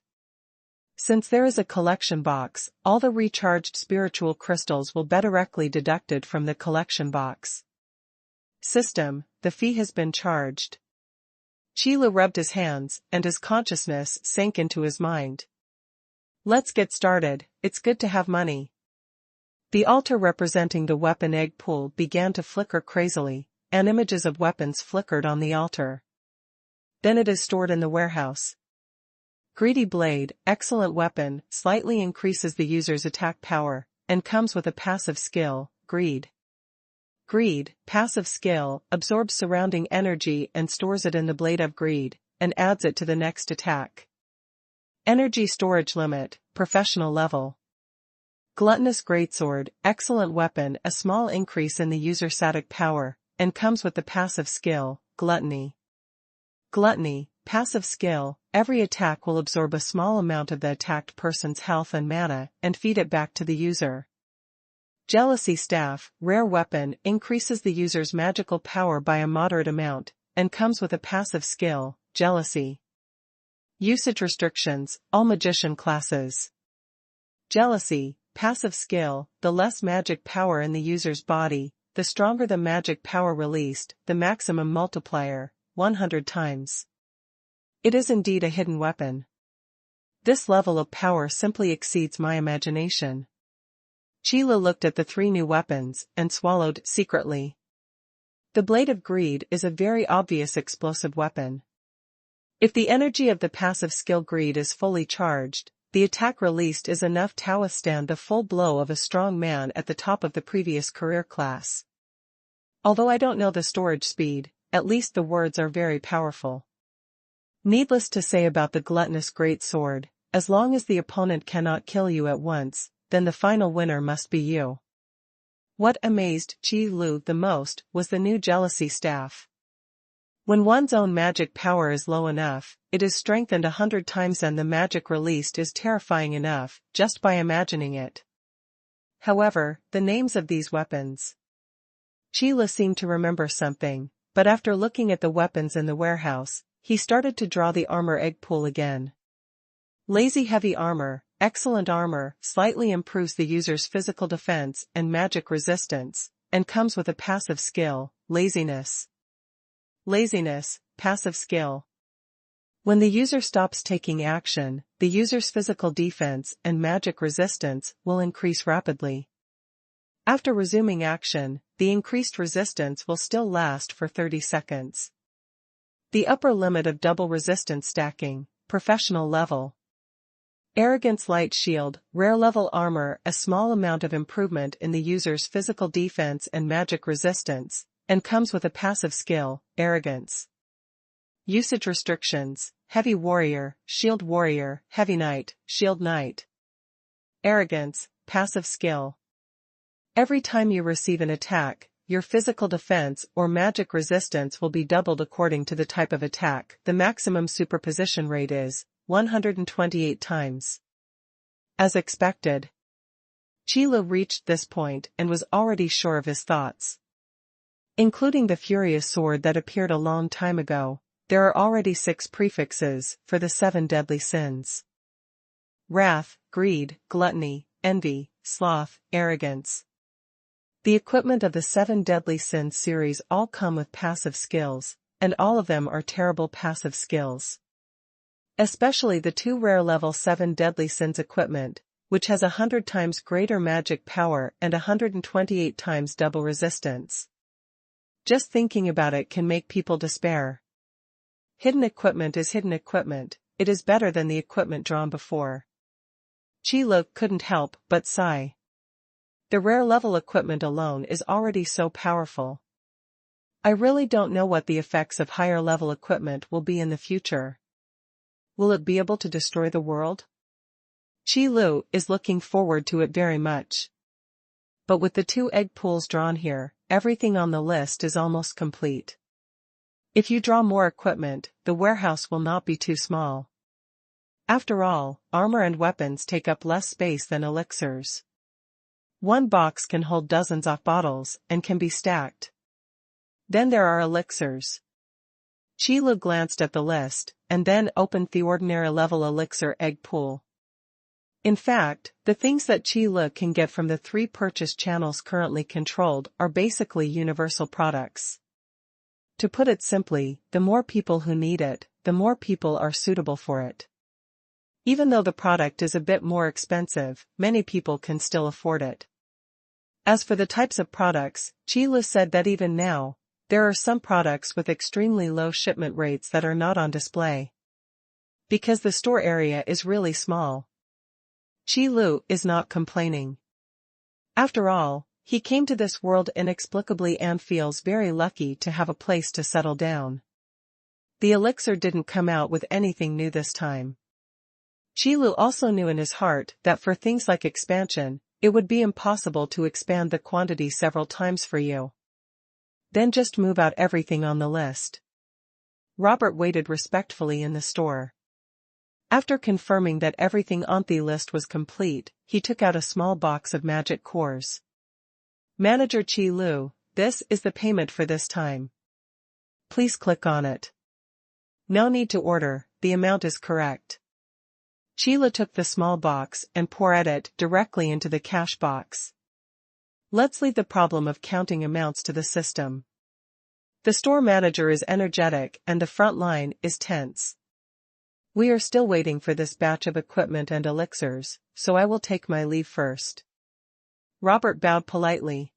Since there is a collection box, all the recharged spiritual crystals will be directly deducted from the collection box. System, the fee has been charged. Qile rubbed his hands, and his consciousness sank into his mind. Let's get started, it's good to have money. The altar representing the weapon egg pool began to flicker crazily, and images of weapons flickered on the altar. Then it is stored in the warehouse. Greedy Blade, excellent weapon, slightly increases the user's attack power, and comes with a passive skill, Greed. Greed, passive skill, absorbs surrounding energy and stores it in the Blade of Greed, and adds it to the next attack. Energy storage limit, professional level. Gluttonous Greatsword, excellent weapon, a small increase in the user's static power, and comes with the passive skill, Gluttony. Gluttony, passive skill, every attack will absorb a small amount of the attacked person's health and mana, and feed it back to the user. Jealousy Staff, rare weapon, increases the user's magical power by a moderate amount, and comes with a passive skill, Jealousy. Usage restrictions, all magician classes. Jealousy, passive skill, the less magic power in the user's body, the stronger the magic power released, the maximum multiplier, 100 times. It is indeed a hidden weapon. This level of power simply exceeds my imagination. Qile looked at the three new weapons and swallowed secretly. The Blade of Greed is a very obvious explosive weapon. If the energy of the passive skill Greed is fully charged, the attack released is enough to withstand the full blow of a strong man at the top of the previous career class. Although I don't know the storage speed, at least the words are very powerful. Needless to say about the Gluttonous Greatsword, as long as the opponent cannot kill you at once, then the final winner must be you. What amazed Qile the most was the new Jealousy Staff. When one's own magic power is low enough, it is strengthened 100 times, and the magic released is terrifying enough, just by imagining it. However, the names of these weapons. Chila seemed to remember something, but after looking at the weapons in the warehouse, he started to draw the armor egg pool again. Lazy heavy armor, excellent armor, slightly improves the user's physical defense and magic resistance, and comes with a passive skill, laziness. Laziness, passive skill. When the user stops taking action, the user's physical defense and magic resistance will increase rapidly. After resuming action, the increased resistance will still last for 30 seconds. The upper limit of double resistance stacking, professional level. Arrogance light shield, rare level armor, a small amount of improvement in the user's physical defense and magic resistance, and comes with a passive skill, arrogance. Usage restrictions, heavy warrior, shield warrior, heavy knight, shield knight. Arrogance, passive skill. Every time you receive an attack, your physical defense or magic resistance will be doubled according to the type of attack. The maximum superposition rate is 128 times. As expected, Chila reached this point and was already sure of his thoughts. Including the furious sword that appeared a long time ago, there are already 6 prefixes for the 7 deadly sins. Wrath, greed, gluttony, envy, sloth, arrogance. The equipment of the 7 deadly sins series all come with passive skills, and all of them are terrible passive skills. Especially the 2 rare level 7 deadly sins equipment, which has 100 times greater magic power and 128 times double resistance. Just thinking about it can make people despair. Hidden equipment is hidden equipment, it is better than the equipment drawn before. Chila couldn't help but sigh. The rare level equipment alone is already so powerful. I really don't know what the effects of higher level equipment will be in the future. Will it be able to destroy the world? Chi-Lu is looking forward to it very much. But with the 2 egg pools drawn here, everything on the list is almost complete. If you draw more equipment, the warehouse will not be too small. After all, armor and weapons take up less space than elixirs. 1 box can hold dozens of bottles and can be stacked. Then there are elixirs. Chila glanced at the list, and then opened the ordinary level elixir egg pool. In fact, the things that Chila can get from the 3 purchase channels currently controlled are basically universal products. To put it simply, the more people who need it, the more people are suitable for it. Even though the product is a bit more expensive, many people can still afford it. As for the types of products, Chila said that even now, there are some products with extremely low shipment rates that are not on display. Because the store area is really small. Chi-Lu is not complaining. After all, he came to this world inexplicably and feels very lucky to have a place to settle down. The elixir didn't come out with anything new this time. Chi-Lu also knew in his heart that for things like expansion, it would be impossible to expand the quantity several times for you. Then just move out everything on the list. Robert waited respectfully in the store. After confirming that everything on the list was complete, he took out a small box of magic cores. Manager Chi-Lu, this is the payment for this time. Please click on it. No need to order, the amount is correct. Chila took the small box and poured it directly into the cash box. Let's leave the problem of counting amounts to the system. The store manager is energetic and the front line is tense. We are still waiting for this batch of equipment and elixirs, so I will take my leave first. Robert bowed politely.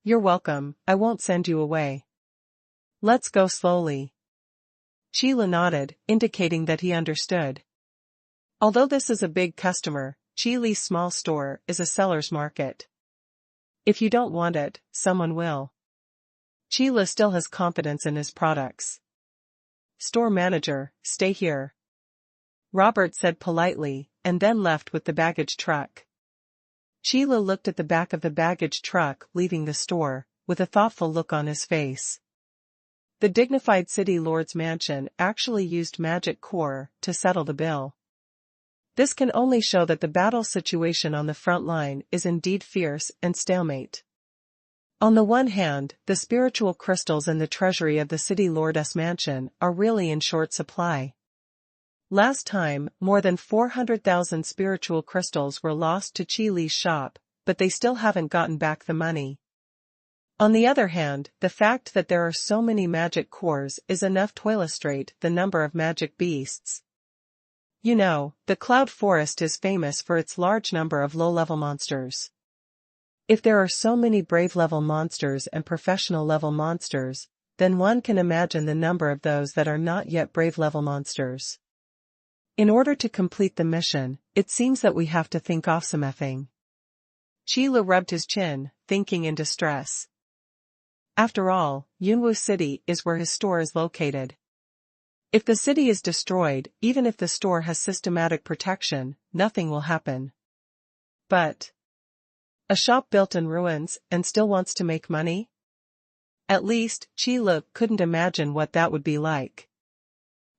You're welcome, I won't send you away. Let's go slowly. Chila nodded, indicating that he understood. Although this is a big customer, Chili's small store is a seller's market. If you don't want it, someone will. Chila still has confidence in his products. Store manager, stay here. Robert said politely, and then left with the baggage truck. Chila looked at the back of the baggage truck leaving the store, with a thoughtful look on his face. The dignified city lord's mansion actually used magic core to settle the bill. This can only show that the battle situation on the front line is indeed fierce and stalemate. On the one hand, the spiritual crystals in the treasury of the city lord's mansion are really in short supply. Last time, more than 400,000 spiritual crystals were lost to Qi Li's shop, but they still haven't gotten back the money. On the other hand, the fact that there are so many magic cores is enough to illustrate the number of magic beasts. You know, the Cloud Forest is famous for its large number of low-level monsters. If there are so many brave-level monsters and professional-level monsters, then one can imagine the number of those that are not yet brave-level monsters. In order to complete the mission, it seems that we have to think off something. Qi Li rubbed his chin, thinking in distress. After all, Yunwu City is where his store is located. If the city is destroyed, even if the store has systematic protection, nothing will happen. But a shop built in ruins and still wants to make money? At least, Qi Li couldn't imagine what that would be like.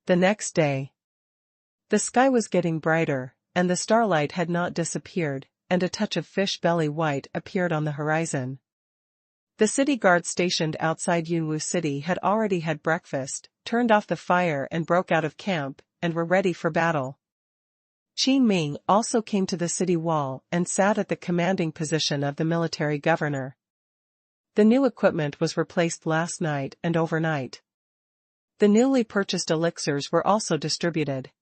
The next day, the sky was getting brighter, and the starlight had not disappeared, and a touch of fish belly white appeared on the horizon. The city guards stationed outside Yunwu City had already had breakfast, turned off the fire and broke out of camp, and were ready for battle. Qin Ming also came to the city wall and sat at the commanding position of the military governor. The new equipment was replaced last night and overnight. The newly purchased elixirs were also distributed.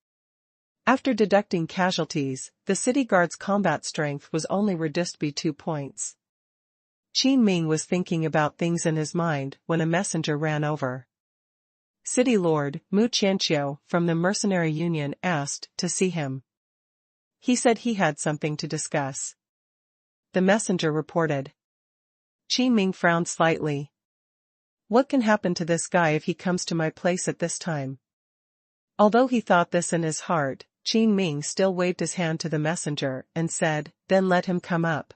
After deducting casualties, the city guard's combat strength was only reduced by 2 points. Qin Ming was thinking about things in his mind when a messenger ran over. City Lord Mu Qianqiu from the Mercenary Union asked to see him. He said he had something to discuss. The messenger reported. Qin Ming frowned slightly. What can happen to this guy if he comes to my place at this time? Although he thought this in his heart, Qin Ming still waved his hand to the messenger and said, "Then let him come up."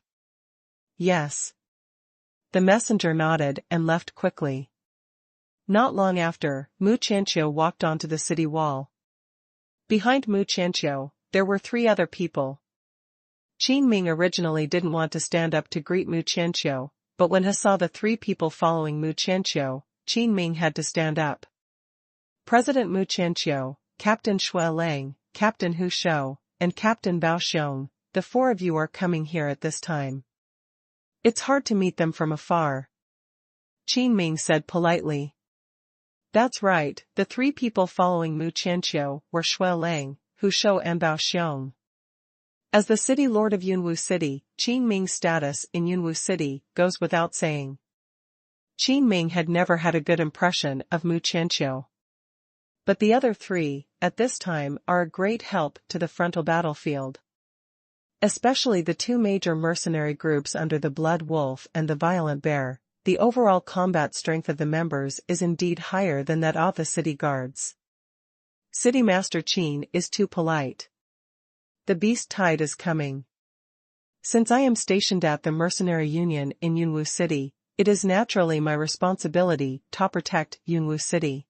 Yes. The messenger nodded and left quickly. Not long after, Mu Qianqiu walked onto the city wall. Behind Mu Qianqiu, there were 3 other people. Qin Ming originally didn't want to stand up to greet Mu Qianqiu, but when he saw the 3 people following Mu Qianqiu, Qin Ming had to stand up. President Mu Qianqiu, Captain Shui Lang, Captain Hu Shou, and Captain Bao Xiong, the 4 of you are coming here at this time. It's hard to meet them from afar. Qin Ming said politely. That's right, the 3 people following Mu Qianqiu were Shui Lang, Hu Shou and Bao Xiong. As the city lord of Yunwu City, Qin Ming's status in Yunwu City goes without saying. Qin Ming had never had a good impression of Mu Qianqiu. But the other 3, at this time, are a great help to the frontal battlefield. Especially the 2 major mercenary groups under the Blood Wolf and the Violent Bear. The overall combat strength of the members is indeed higher than that of the city guards. City Master Qin is too polite. The beast tide is coming. Since I am stationed at the Mercenary Union in Yunwu City, it is naturally my responsibility to protect Yunwu City.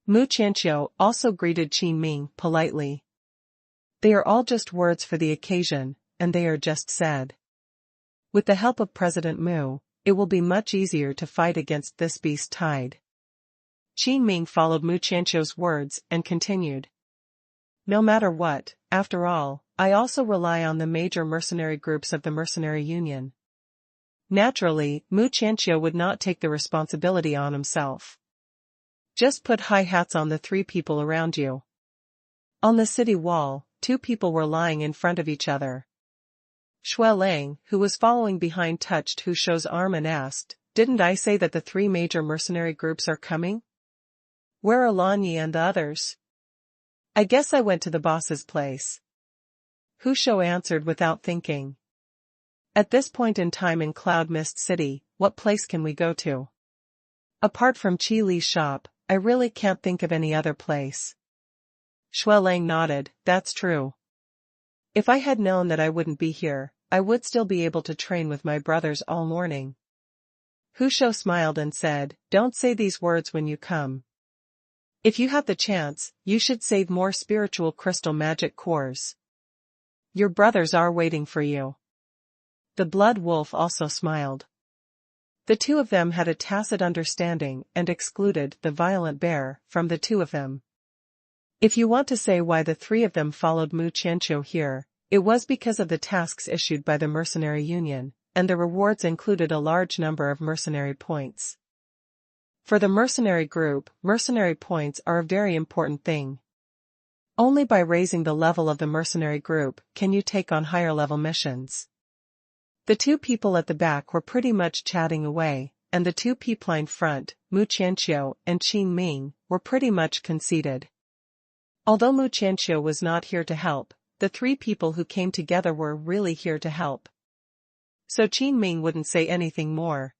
Mu Qianqiu also greeted Qin Ming politely. They are all just words for the occasion, and they are just said. With the help of President Mu, it will be much easier to fight against this beast tide. Qin Ming followed Mu Qianqiu's words and continued. No matter what, after all, I also rely on the major mercenary groups of the Mercenary Union. Naturally, Mu Qianqiu would not take the responsibility on himself. Just put high hats on the 3 people around you. On the city wall, 2 people were lying in front of each other. Shui Lang, who was following behind, touched Hu Shou's arm and asked, "Didn't I say that the 3 major mercenary groups are coming? Where are Lan Yi and the others?" "I guess I went to the boss's place." Hu Shou answered without thinking. At this point in time in Cloud Mist City, what place can we go to? Apart from Qi Li's shop, I really can't think of any other place. Shui Lang nodded, "That's true. If I had known that I wouldn't be here, I would still be able to train with my brothers all morning." Hu Shou smiled and said, "Don't say these words when you come. If you have the chance, you should save more spiritual crystal magic cores. Your brothers are waiting for you." The Blood Wolf also smiled. The two of them had a tacit understanding and excluded the violent bear from the two of them. If you want to say why the three of them followed Mu Qianqiu here, it was because of the tasks issued by the mercenary union, and the rewards included a large number of mercenary points. For the mercenary group, mercenary points are a very important thing. Only by raising the level of the mercenary group can you take on higher level missions. The two people at the back were pretty much chatting away, and the two people in front, Mu Qianqiu and Qin Ming, were pretty much conceited. Although Mu Qianqiu was not here to help, the three people who came together were really here to help. So Qin Ming wouldn't say anything more.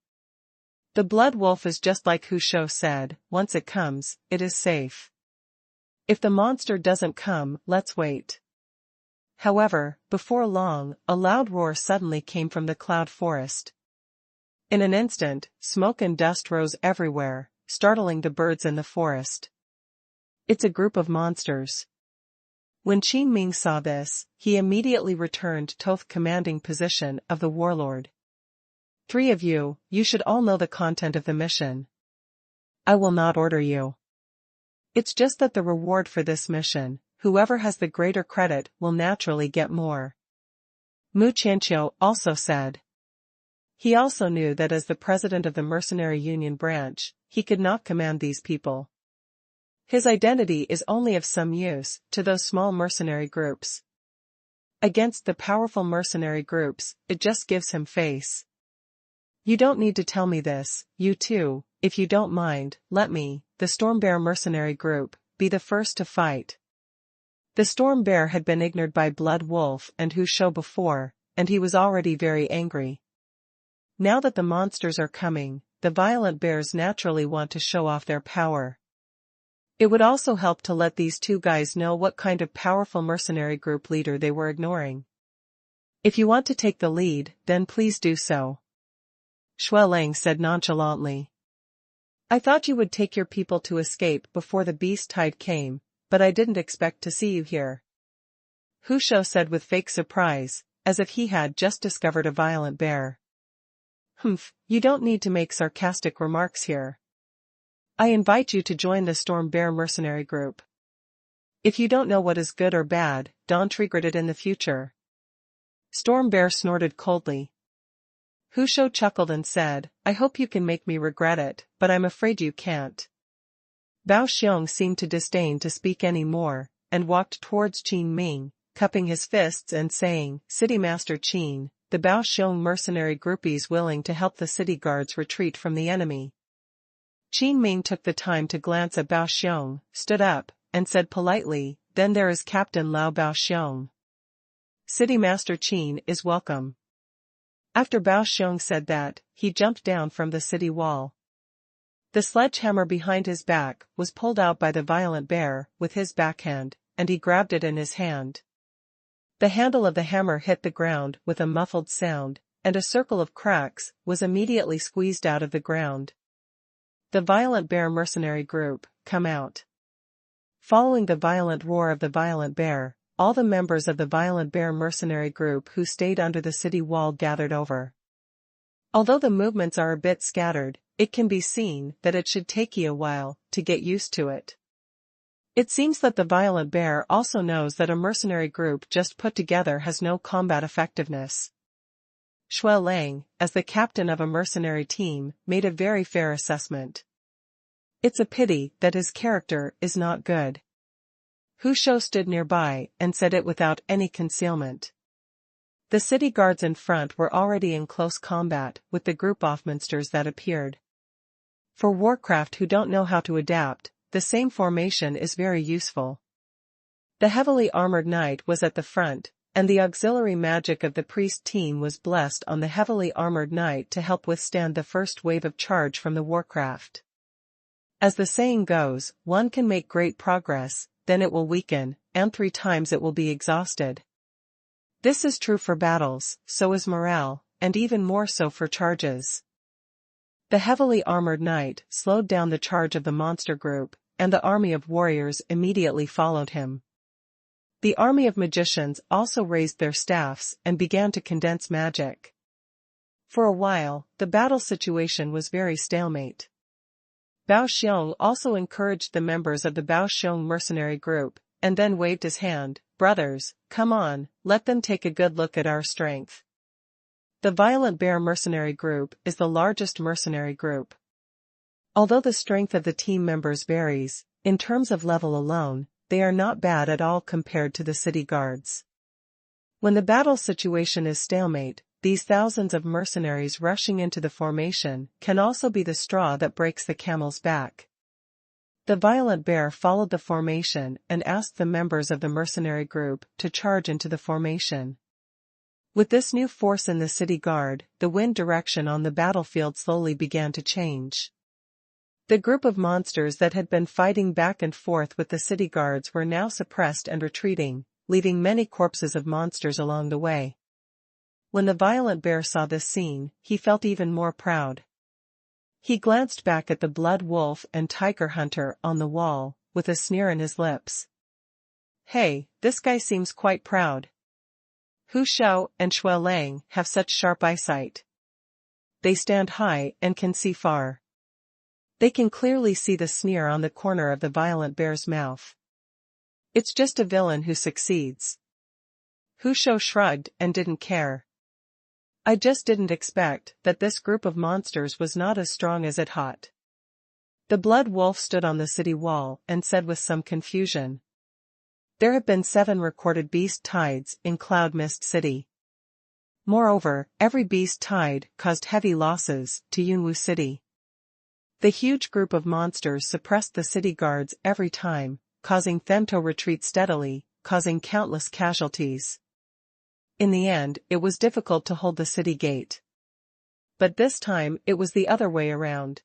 The blood wolf is just like Hu Shou said, once it comes, it is safe. If the monster doesn't come, let's wait. However, before long, a loud roar suddenly came from the cloud forest. In an instant, smoke and dust rose everywhere, startling the birds in the forest. It's a group of monsters. When Qin Ming saw this, he immediately returned to the commanding position of the warlord. Three of you, you should all know the content of the mission. I will not order you. It's just that the reward for this mission, whoever has the greater credit will naturally get more. Mu Qianqiu also said. He also knew that as the president of the mercenary union branch, he could not command these people. His identity is only of some use to those small mercenary groups. Against the powerful mercenary groups, it just gives him face. You don't need to tell me this, you two, if you don't mind, let me, the Storm Bear mercenary group, be the first to fight. The Storm Bear had been ignored by Blood Wolf and Hu Shou before, and he was already very angry. Now that the monsters are coming, the violent bears naturally want to show off their power. It would also help to let these two guys know what kind of powerful mercenary group leader they were ignoring. If you want to take the lead, then please do so. Shui Lang said nonchalantly. I thought you would take your people to escape before the beast tide came, but I didn't expect to see you here. Hu Shou said with fake surprise, as if he had just discovered a violent bear. Humph, you don't need to make sarcastic remarks here. I invite you to join the Storm Bear mercenary group. If you don't know what is good or bad, don't regret it in the future. Storm Bear snorted coldly. Hu Shou chuckled and said, I hope you can make me regret it, but I'm afraid you can't. Bao Xiong seemed to disdain to speak any more, and walked towards Qin Ming, cupping his fists and saying, City Master Qin, the Bao Xiong mercenary groupies willing to help the city guards retreat from the enemy. Qin Ming took the time to glance at Bao Xiong, stood up, and said politely, then there is Captain Lao Bao Xiong. City Master Qin is welcome. After Bao Xiong said that, he jumped down from the city wall. The sledgehammer behind his back was pulled out by the violent bear with his backhand, and he grabbed it in his hand. The handle of the hammer hit the ground with a muffled sound, and a circle of cracks was immediately squeezed out of the ground. The violent bear mercenary group, come out. Following the violent roar of the violent bear, all the members of the violent bear mercenary group who stayed under the city wall gathered over. Although the movements are a bit scattered, it can be seen that it should take you a while to get used to it. It seems that the violent bear also knows that a mercenary group just put together has no combat effectiveness. Shui Lang, as the captain of a mercenary team, made a very fair assessment. It's a pity that his character is not good. Hu Shou stood nearby and said it without any concealment. The city guards in front were already in close combat with the group of monsters that appeared. For Warcraft who don't know how to adapt, the same formation is very useful. The heavily armored knight was at the front, and the auxiliary magic of the priest team was blessed on the heavily armored knight to help withstand the first wave of charge from the Warcraft. As the saying goes, one can make great progress, then it will weaken, and 3 times it will be exhausted. This is true for battles, so is morale, and even more so for charges. The heavily armored knight slowed down the charge of the monster group, and the army of warriors immediately followed him. The army of magicians also raised their staffs and began to condense magic. For a while, the battle situation was very stalemate. Bao Xiong also encouraged the members of the Bao Xiong mercenary group, and then waved his hand. Brothers, come on, let them take a good look at our strength. The Violent Bear mercenary group is the largest mercenary group. Although the strength of the team members varies, in terms of level alone, they are not bad at all compared to the city guards. When the battle situation is stalemate, these thousands of mercenaries rushing into the formation can also be the straw that breaks the camel's back. The Violent Bear followed the formation and asked the members of the mercenary group to charge into the formation. With this new force in the city guard, the wind direction on the battlefield slowly began to change. The group of monsters that had been fighting back and forth with the city guards were now suppressed and retreating, leaving many corpses of monsters along the way. When the Violent Bear saw this scene, he felt even more proud. He glanced back at the blood wolf and tiger hunter on the wall, with a sneer in his lips. Hey, this guy seems quite proud. Hu Shao and Shui Lang have such sharp eyesight. They stand high and can see far. They can clearly see the sneer on the corner of the Violent Bear's mouth. It's just a villain who succeeds. Hu Shao shrugged and didn't care. I just didn't expect that this group of monsters was not as strong as it thought. The blood wolf stood on the city wall and said with some confusion. There have been 7 recorded beast tides in Cloud Mist City. Moreover, every beast tide caused heavy losses to Yunwu City. The huge group of monsters suppressed the city guards every time, causing them to retreat steadily, causing countless casualties. In the end, it was difficult to hold the city gate. But this time, it was the other way around.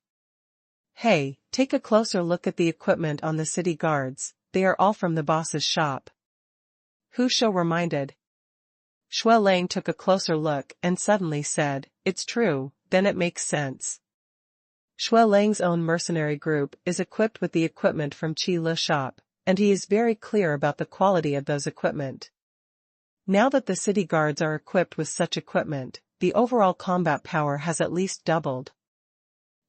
Hey, take a closer look at the equipment on the city guards, they are all from the boss's shop. Hu Shao reminded. Shui Lang took a closer look and suddenly said, it's true, then it makes sense. Shui Lang's own mercenary group is equipped with the equipment from Qi Le's shop, and he is very clear about the quality of those equipment. Now that the city guards are equipped with such equipment, the overall combat power has at least doubled.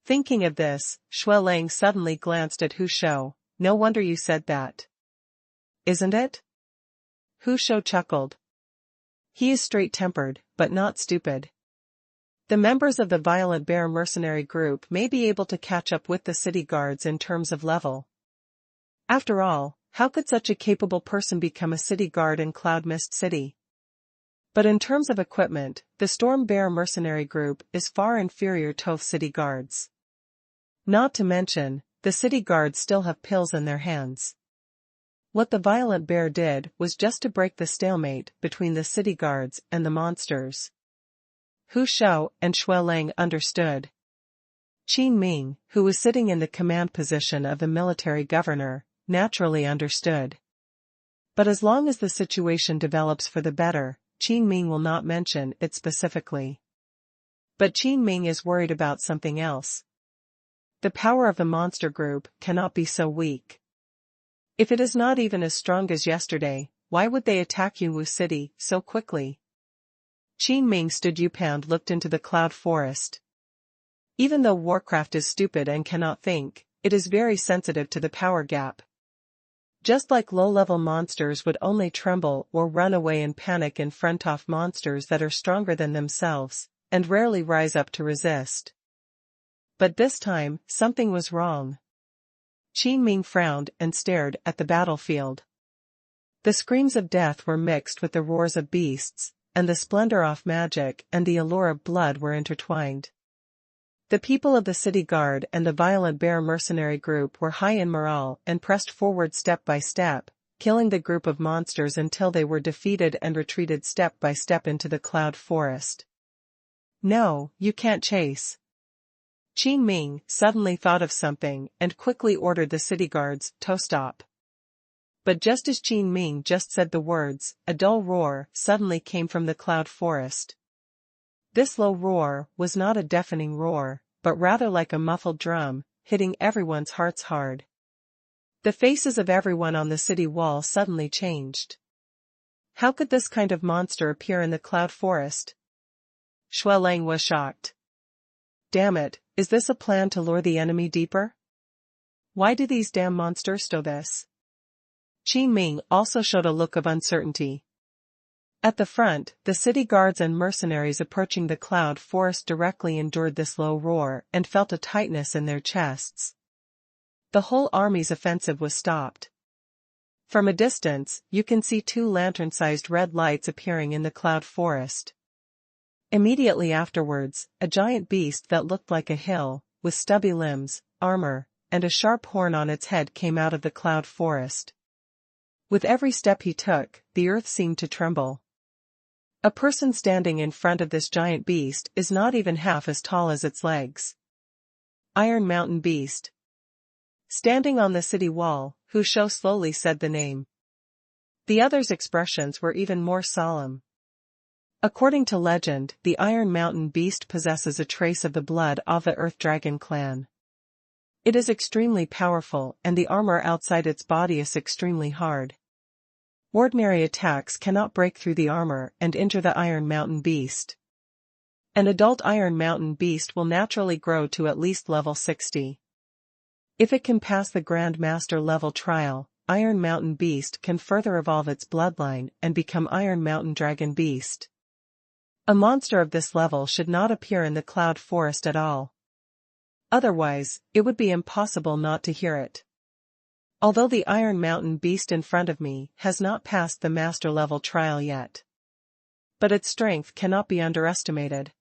Thinking of this, Shui Lang suddenly glanced at Hu Shao. No wonder you said that. Isn't it? Hu Shao chuckled. He is straight-tempered, but not stupid. The members of the Violent Bear mercenary group may be able to catch up with the city guards in terms of level. After all, how could such a capable person become a city guard in Cloud Mist City? But in terms of equipment, the Storm Bear mercenary group is far inferior to both city guards. Not to mention, the city guards still have pills in their hands. What the Violent Bear did was just to break the stalemate between the city guards and the monsters. Hu Shao and Shui Lang understood. Qin Ming, who was sitting in the command position of the military governor, naturally understood. But as long as the situation develops for the better, Qin Ming will not mention it specifically. But Qin Ming is worried about something else. The power of the monster group cannot be so weak. If it is not even as strong as yesterday, why would they attack Yunwu City so quickly? Qin Ming stood and looked into the cloud forest. Even though Warcraft is stupid and cannot think, it is very sensitive to the power gap. Just like low-level monsters would only tremble or run away in panic in front of monsters that are stronger than themselves, and rarely rise up to resist. But this time, something was wrong. Qin Ming frowned and stared at the battlefield. The screams of death were mixed with the roars of beasts, and the splendor of magic and the allure of blood were intertwined. The people of the city guard and the Violent Bear mercenary group were high in morale and pressed forward step by step, killing the group of monsters until they were defeated and retreated step by step into the cloud forest. No, you can't chase. Qin Ming suddenly thought of something and quickly ordered the city guards to stop. But just as Qin Ming just said the words, a dull roar suddenly came from the cloud forest. This low roar was not a deafening roar, but rather like a muffled drum, hitting everyone's hearts hard. The faces of everyone on the city wall suddenly changed. How could this kind of monster appear in the cloud forest? Shui Lang was shocked. Damn it, is this a plan to lure the enemy deeper? Why do these damn monsters do this? Qin Ming also showed a look of uncertainty. At the front, the city guards and mercenaries approaching the cloud forest directly endured this low roar and felt a tightness in their chests. The whole army's offensive was stopped. From a distance, you can see two lantern-sized red lights appearing in the cloud forest. Immediately afterwards, a giant beast that looked like a hill, with stubby limbs, armor, and a sharp horn on its head came out of the cloud forest. With every step he took, the earth seemed to tremble. A person standing in front of this giant beast is not even half as tall as its legs. Iron Mountain Beast. Standing on the city wall, Hu Shou slowly said the name. The others' expressions were even more solemn. According to legend, the Iron Mountain Beast possesses a trace of the blood of the Earth Dragon clan. It is extremely powerful and the armor outside its body is extremely hard. Ordinary attacks cannot break through the armor and injure the Iron Mountain Beast. An adult Iron Mountain Beast will naturally grow to at least level 60. If it can pass the Grand Master level trial, Iron Mountain Beast can further evolve its bloodline and become Iron Mountain Dragon Beast. A monster of this level should not appear in the cloud forest at all. Otherwise, it would be impossible not to hear it. Although the Iron Mountain Beast in front of me has not passed the Master level trial yet. But its strength cannot be underestimated.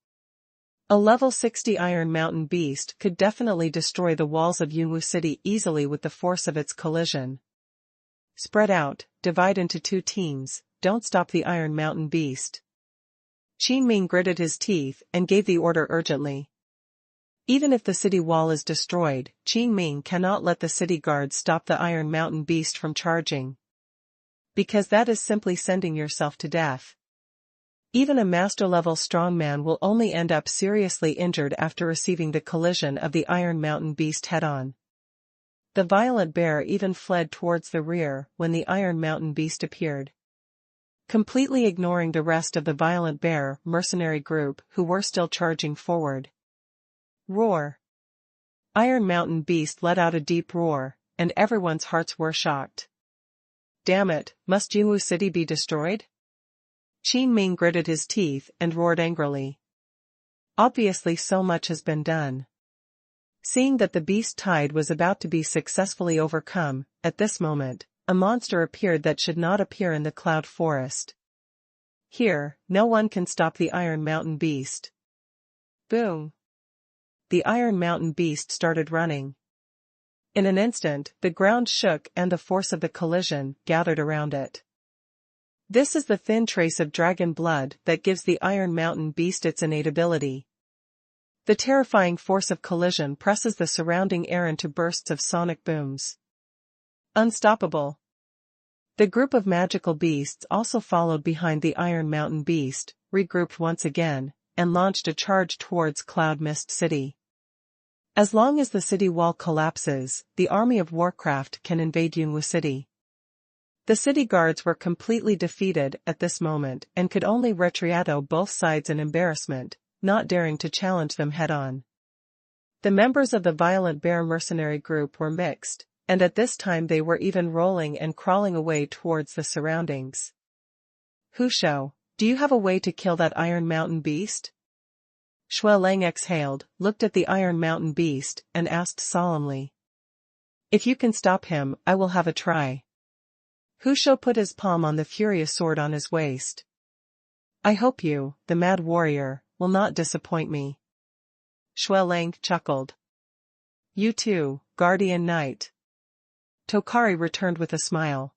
A level 60 Iron Mountain Beast could definitely destroy the walls of Yunwu City easily with the force of its collision. Spread out, divide into two teams, don't stop the Iron Mountain Beast. Qin Ming gritted his teeth and gave the order urgently. Even if the city wall is destroyed, Qin Ming cannot let the city guards stop the Iron Mountain Beast from charging. Because that is simply sending yourself to death. Even a master-level strongman will only end up seriously injured after receiving the collision of the Iron Mountain Beast head-on. The violent bear even fled towards the rear when the Iron Mountain Beast appeared. Completely ignoring the rest of the violent bear mercenary group who were still charging forward. Roar. Iron Mountain Beast let out a deep roar, and everyone's hearts were shocked. Damn it, must Yunwu City be destroyed? Qin Ming gritted his teeth and roared angrily. Obviously so much has been done. Seeing that the beast tide was about to be successfully overcome, at this moment, a monster appeared that should not appear in the cloud forest. Here, no one can stop the Iron Mountain Beast. Boom. The Iron Mountain Beast started running. In an instant, the ground shook and the force of the collision gathered around it. This is the thin trace of dragon blood that gives the Iron Mountain Beast its innate ability. The terrifying force of collision presses the surrounding air into bursts of sonic booms. Unstoppable. The group of magical beasts also followed behind the Iron Mountain Beast, regrouped once again, and launched a charge towards Cloud Mist City. As long as the city wall collapses, the army of Warcraft can invade Yunwu City. The city guards were completely defeated at this moment and could only retreat both sides in embarrassment, not daring to challenge them head-on. The members of the violent bear mercenary group were mixed, and at this time they were even rolling and crawling away towards the surroundings. Hu Shou, do you have a way to kill that Iron Mountain Beast? Shui Lang exhaled, looked at the Iron Mountain Beast, and asked solemnly. If you can stop him, I will have a try. Hu Shou put his palm on the furious sword on his waist. I hope you, the mad warrior, will not disappoint me. Shui Lang chuckled. You too, Guardian Knight. Tokari returned with a smile.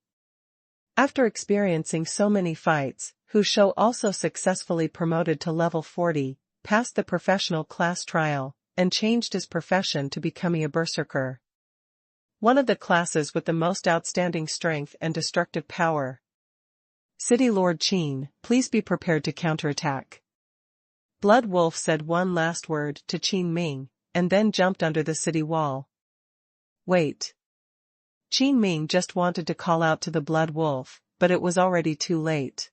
After experiencing so many fights, Hu Shou also successfully promoted to level 40, passed the professional class trial, and changed his profession to becoming a berserker. One of the classes with the most outstanding strength and destructive power. City Lord Qin, please be prepared to counterattack. Blood Wolf said one last word to Qin Ming, and then jumped under the city wall. Wait. Qin Ming just wanted to call out to the Blood Wolf, but it was already too late.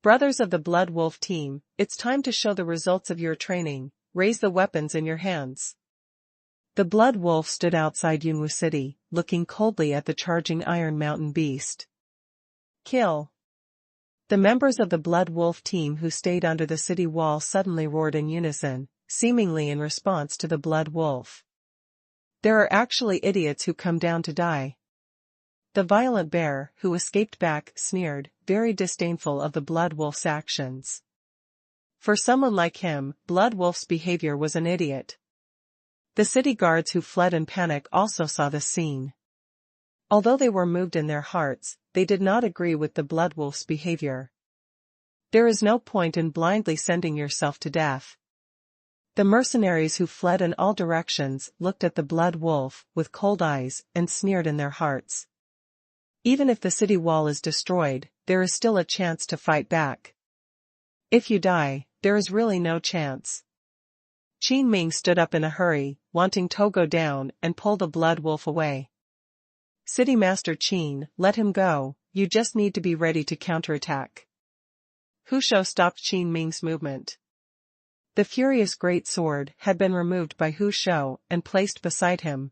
Brothers of the Blood Wolf team, it's time to show the results of your training. Raise the weapons in your hands. The Blood Wolf stood outside Yunwu City, looking coldly at the charging Iron Mountain beast. Kill! The members of the Blood Wolf team who stayed under the city wall suddenly roared in unison, seemingly in response to the Blood Wolf. There are actually idiots who come down to die. The violent bear, who escaped back, sneered, very disdainful of the Blood Wolf's actions. For someone like him, Blood Wolf's behavior was an idiot. The city guards who fled in panic also saw the scene. Although they were moved in their hearts, they did not agree with the Blood Wolf's behavior. There is no point in blindly sending yourself to death. The mercenaries who fled in all directions looked at the Blood Wolf with cold eyes and sneered in their hearts. Even if the city wall is destroyed, there is still a chance to fight back. If you die, there is really no chance. Qin Ming stood up in a hurry, wanting to go down and pull the Blood Wolf away. City Master Qin, let him go, you just need to be ready to counterattack. Hu Shou stopped Qin Ming's movement. The furious great sword had been removed by Hu Shou and placed beside him.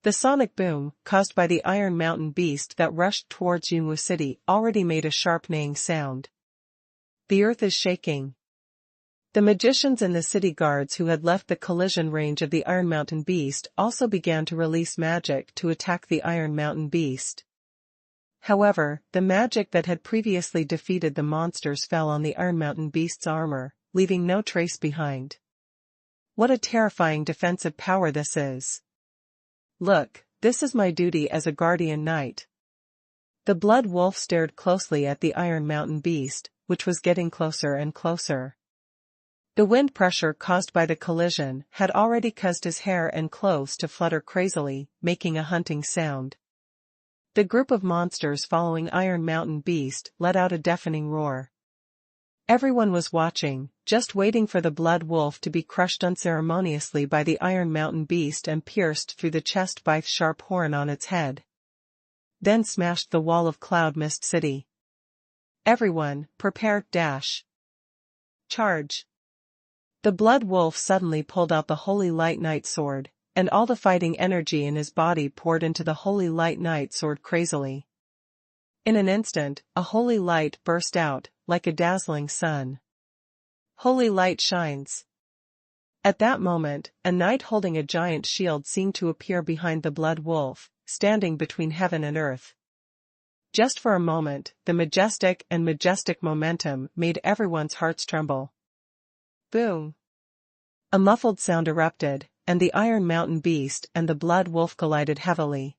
The sonic boom, caused by the Iron Mountain beast that rushed towards Yunwu City, already made a sharp neighing sound. The earth is shaking. The magicians and the city guards who had left the collision range of the Iron Mountain beast also began to release magic to attack the Iron Mountain beast. However, the magic that had previously defeated the monsters fell on the Iron Mountain beast's armor, leaving no trace behind. What a terrifying defensive power this is! Look, this is my duty as a guardian knight. The Blood Wolf stared closely at the Iron Mountain beast, which was getting closer and closer. The wind pressure caused by the collision had already caused his hair and clothes to flutter crazily, making a hunting sound. The group of monsters following Iron Mountain beast let out a deafening roar. Everyone was watching, just waiting for the Blood Wolf to be crushed unceremoniously by the Iron Mountain beast and pierced through the chest by the sharp horn on its head. Then smashed the wall of Cloud Mist City. Everyone, prepare, dash. Charge. The Blood Wolf suddenly pulled out the Holy Light Knight sword, and all the fighting energy in his body poured into the Holy Light Knight sword crazily. In an instant, a holy light burst out, like a dazzling sun. Holy light shines. At that moment, a knight holding a giant shield seemed to appear behind the Blood Wolf, standing between heaven and earth. Just for a moment, the majestic momentum made everyone's hearts tremble. Boom! A muffled sound erupted, and the Iron Mountain beast and the Blood Wolf collided heavily.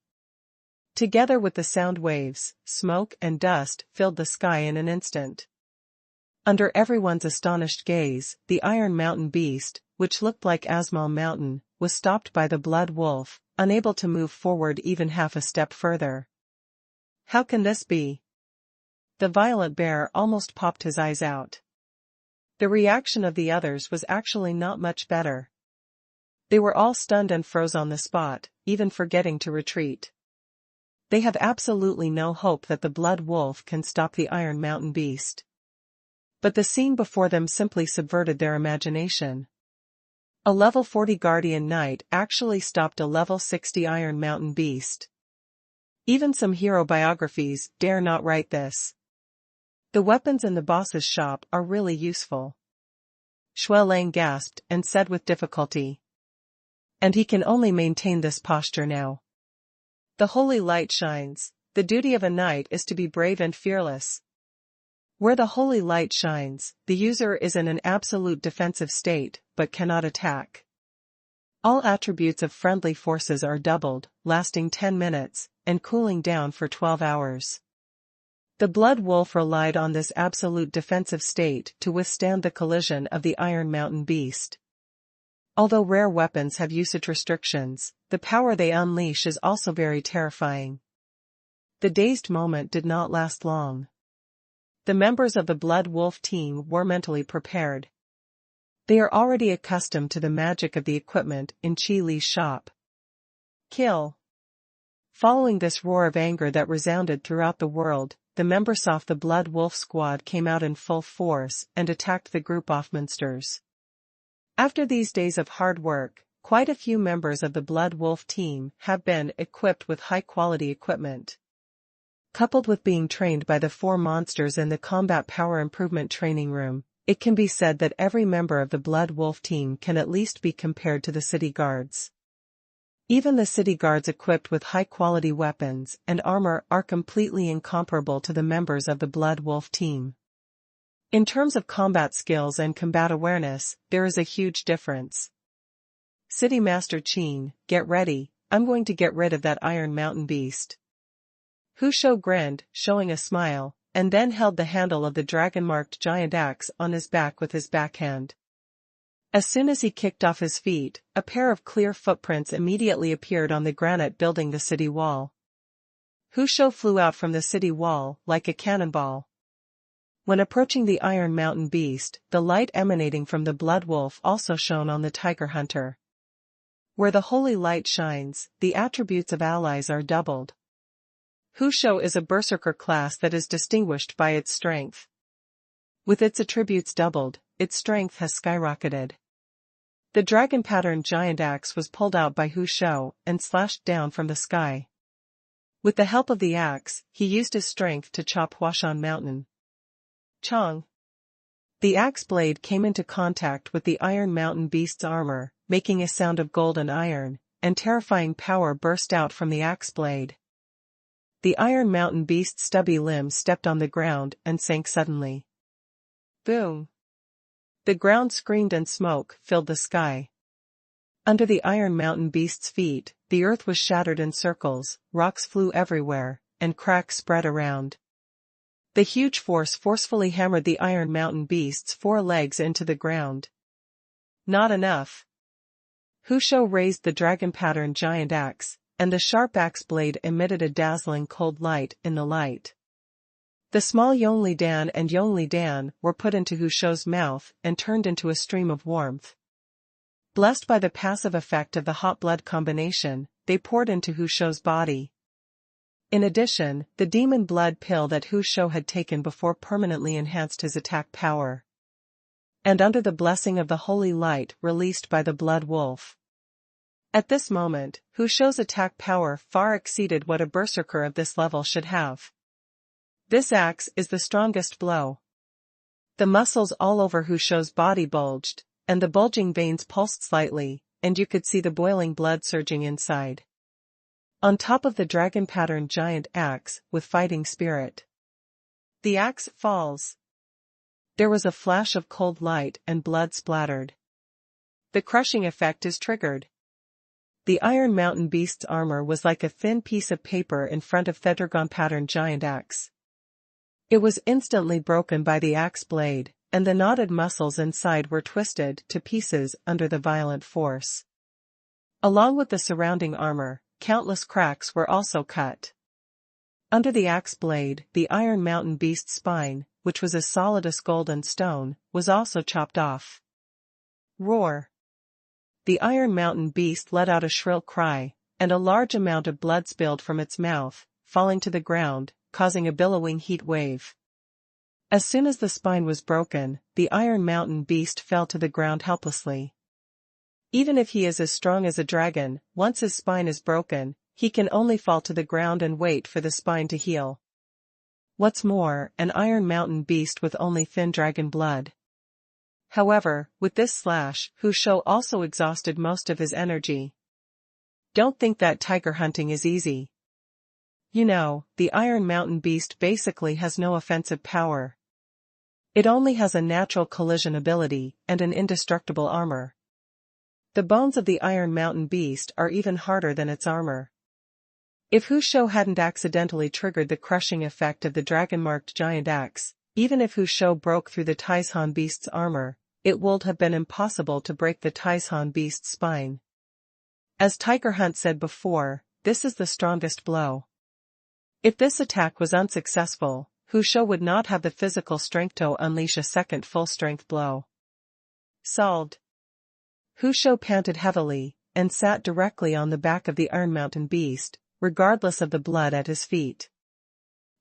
Together with the sound waves, smoke and dust filled the sky in an instant. Under everyone's astonished gaze, the Iron Mountain beast, which looked like Asmal Mountain, was stopped by the Blood Wolf, unable to move forward even half a step further. How can this be? The violent bear almost popped his eyes out. The reaction of the others was actually not much better. They were all stunned and froze on the spot, even forgetting to retreat. They have absolutely no hope that the Blood Wolf can stop the Iron Mountain beast. But the scene before them simply subverted their imagination. A level 40 Guardian Knight actually stopped a level 60 Iron Mountain beast. Even some hero biographies dare not write this. The weapons in the boss's shop are really useful. Shui Lang gasped and said with difficulty. And he can only maintain this posture now. The holy light shines. The duty of a knight is to be brave and fearless. Where the holy light shines, the user is in an absolute defensive state, but cannot attack. All attributes of friendly forces are doubled, lasting 10 minutes, and cooling down for 12 hours. The Blood Wolf relied on this absolute defensive state to withstand the collision of the Iron Mountain beast. Although rare weapons have usage restrictions, the power they unleash is also very terrifying. The dazed moment did not last long. The members of the Blood Wolf team were mentally prepared. They are already accustomed to the magic of the equipment in Qi Li's shop. Kill! Following this roar of anger that resounded throughout the world, the members of the Blood Wolf squad came out in full force and attacked the group of monsters. After these days of hard work, quite a few members of the Blood Wolf team have been equipped with high-quality equipment. Coupled with being trained by the 4 monsters in the Combat Power Improvement Training Room, it can be said that every member of the Blood Wolf team can at least be compared to the city guards. Even the city guards equipped with high-quality weapons and armor are completely incomparable to the members of the Blood Wolf team. In terms of combat skills and combat awareness, there is a huge difference. City Master Qin, get ready, I'm going to get rid of that Iron Mountain Beast. Hu Shou grinned, showing a smile, and then held the handle of the dragon-marked giant axe on his back with his backhand. As soon as he kicked off his feet, a pair of clear footprints immediately appeared on the granite building the city wall. Hu Shou flew out from the city wall like a cannonball. When approaching the Iron Mountain Beast, the light emanating from the Blood Wolf also shone on the Tiger Hunter. Where the holy light shines, the attributes of allies are doubled. Hu Shou is a berserker class that is distinguished by its strength. With its attributes doubled, its strength has skyrocketed. The dragon-patterned giant axe was pulled out by Hu Shou and slashed down from the sky. With the help of the axe, he used his strength to chop Huashan Mountain. Chong. The axe blade came into contact with the Iron Mountain Beast's armor, making a sound of gold and iron, and terrifying power burst out from the axe blade. The Iron Mountain Beast's stubby limbs stepped on the ground and sank suddenly. Boom! The ground screamed and smoke filled the sky. Under the Iron Mountain Beast's feet, the earth was shattered in circles, rocks flew everywhere, and cracks spread around. The huge force forcefully hammered the Iron Mountain Beast's 4 legs into the ground. Not enough. Hu Shou raised the dragon-patterned giant axe, and the sharp axe blade emitted a dazzling cold light in the light. The small Yongli Dan and Yongli Dan were put into Hu Shou's mouth and turned into a stream of warmth. Blessed by the passive effect of the hot blood combination, they poured into Hu Shou's body. In addition, the demon blood pill that Hu Shou had taken before permanently enhanced his attack power. And under the blessing of the holy light released by the Blood Wolf. At this moment, Hu Shou's attack power far exceeded what a berserker of this level should have. This axe is the strongest blow. The muscles all over Hu Shou's body bulged, and the bulging veins pulsed slightly, and you could see the boiling blood surging inside. On top of the dragon-patterned giant axe with fighting spirit. The axe falls. There was a flash of cold light and blood splattered. The crushing effect is triggered. The Iron Mountain Beast's armor was like a thin piece of paper in front of the dragon-patterned giant axe. It was instantly broken by the axe blade, and the knotted muscles inside were twisted to pieces under the violent force. Along with the surrounding armor, countless cracks were also cut. Under the axe blade, the Iron Mountain Beast's spine, which was as solid as gold and stone, was also chopped off. Roar! The Iron Mountain Beast let out a shrill cry, and a large amount of blood spilled from its mouth, falling to the ground, causing a billowing heat wave. As soon as the spine was broken, the Iron Mountain Beast fell to the ground helplessly. Even if he is as strong as a dragon, once his spine is broken, he can only fall to the ground and wait for the spine to heal. What's more, an Iron Mountain Beast with only thin dragon blood. However, with this slash, Hu Shou also exhausted most of his energy. Don't think that tiger hunting is easy. You know, the Iron Mountain Beast basically has no offensive power. It only has a natural collision ability and an indestructible armor. The bones of the Iron Mountain Beast are even harder than its armor. If Hu Shou hadn't accidentally triggered the crushing effect of the dragon-marked giant axe, even if Hu Shou broke through the Taishan Beast's armor, it would have been impossible to break the Taishan Beast's spine. As Tiger Hunt said before, this is the strongest blow. If this attack was unsuccessful, Hu Shou would not have the physical strength to unleash a second full-strength blow. Solved. Hu Shou panted heavily, and sat directly on the back of the Iron Mountain Beast, regardless of the blood at his feet.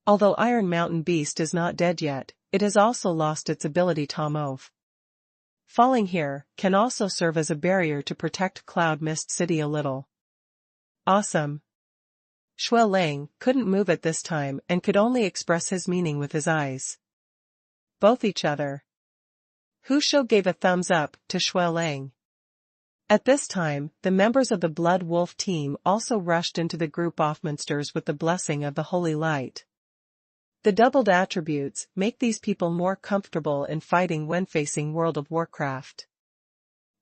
Although Iron Mountain Beast is not dead yet, it has also lost its ability to move. Falling here can also serve as a barrier to protect Cloud Mist City a little. Awesome. Shui Lang couldn't move at this time and could only express his meaning with his eyes. Both each other. Hu Shou gave a thumbs up to Shui Lang. At this time, the members of the Blood Wolf team also rushed into the group of monsters with the blessing of the Holy Light. The doubled attributes make these people more comfortable in fighting when facing World of Warcraft.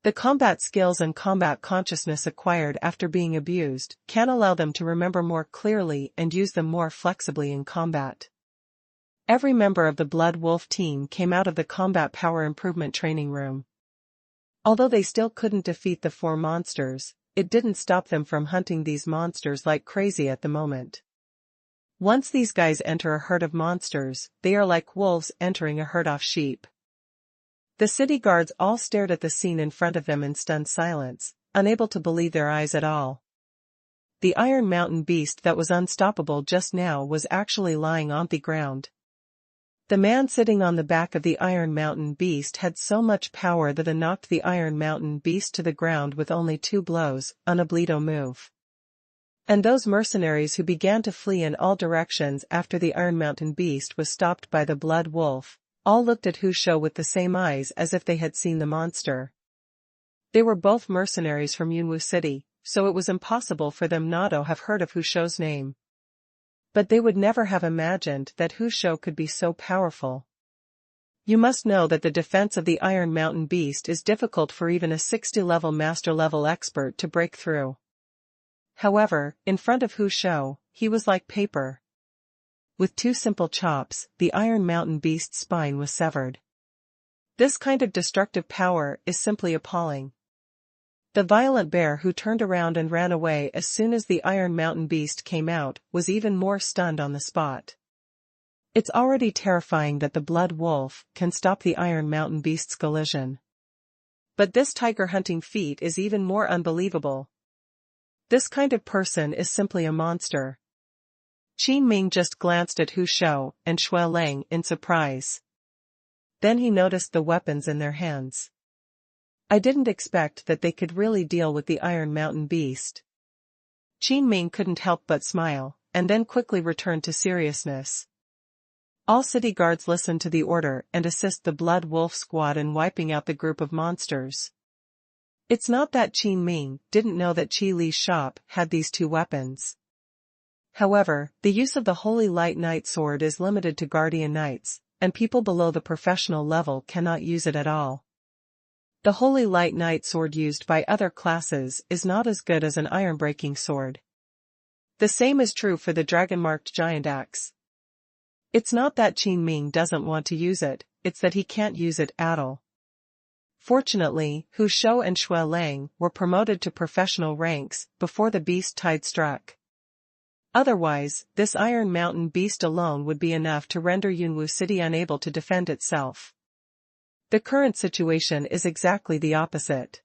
The combat skills and combat consciousness acquired after being abused can allow them to remember more clearly and use them more flexibly in combat. Every member of the Blood Wolf team came out of the combat power improvement training room. Although they still couldn't defeat the 4 monsters, it didn't stop them from hunting these monsters like crazy at the moment. Once these guys enter a herd of monsters, they are like wolves entering a herd of sheep. The city guards all stared at the scene in front of them in stunned silence, unable to believe their eyes at all. The Iron Mountain Beast that was unstoppable just now was actually lying on the ground. The man sitting on the back of the Iron Mountain Beast had so much power that he knocked the Iron Mountain Beast to the ground with only 2 blows, an oblito move. And those mercenaries who began to flee in all directions after the Iron Mountain Beast was stopped by the Blood Wolf, all looked at Hu Shou with the same eyes as if they had seen the monster. They were both mercenaries from Yunwu City, so it was impossible for them not to have heard of Hu Shou's name. But they would never have imagined that Hu Shou could be so powerful. You must know that the defense of the Iron Mountain Beast is difficult for even a 60-level master-level expert to break through. However, in front of Hu Shou, he was like paper. With 2 simple chops, the Iron Mountain Beast's spine was severed. This kind of destructive power is simply appalling. The violent bear who turned around and ran away as soon as the Iron Mountain Beast came out was even more stunned on the spot. It's already terrifying that the Blood Wolf can stop the Iron Mountain Beast's collision. But this tiger hunting feat is even more unbelievable. This kind of person is simply a monster. Qin Ming just glanced at Hu Shou and Shui Lang in surprise. Then he noticed the weapons in their hands. I didn't expect that they could really deal with the Iron Mountain Beast. Qin Ming couldn't help but smile, and then quickly returned to seriousness. All city guards listen to the order and assist the Blood Wolf squad in wiping out the group of monsters. It's not that Qin Ming didn't know that Qi Li's shop had these 2 weapons. However, the use of the Holy Light Knight Sword is limited to Guardian Knights, and people below the professional level cannot use it at all. The Holy Light Knight Sword used by other classes is not as good as an iron-breaking sword. The same is true for the dragon-marked giant axe. It's not that Qin Ming doesn't want to use it, it's that he can't use it at all. Fortunately, Hu Shou and Shui Lang were promoted to professional ranks before the beast tide struck. Otherwise, this Iron Mountain Beast alone would be enough to render Yunwu City unable to defend itself. The current situation is exactly the opposite.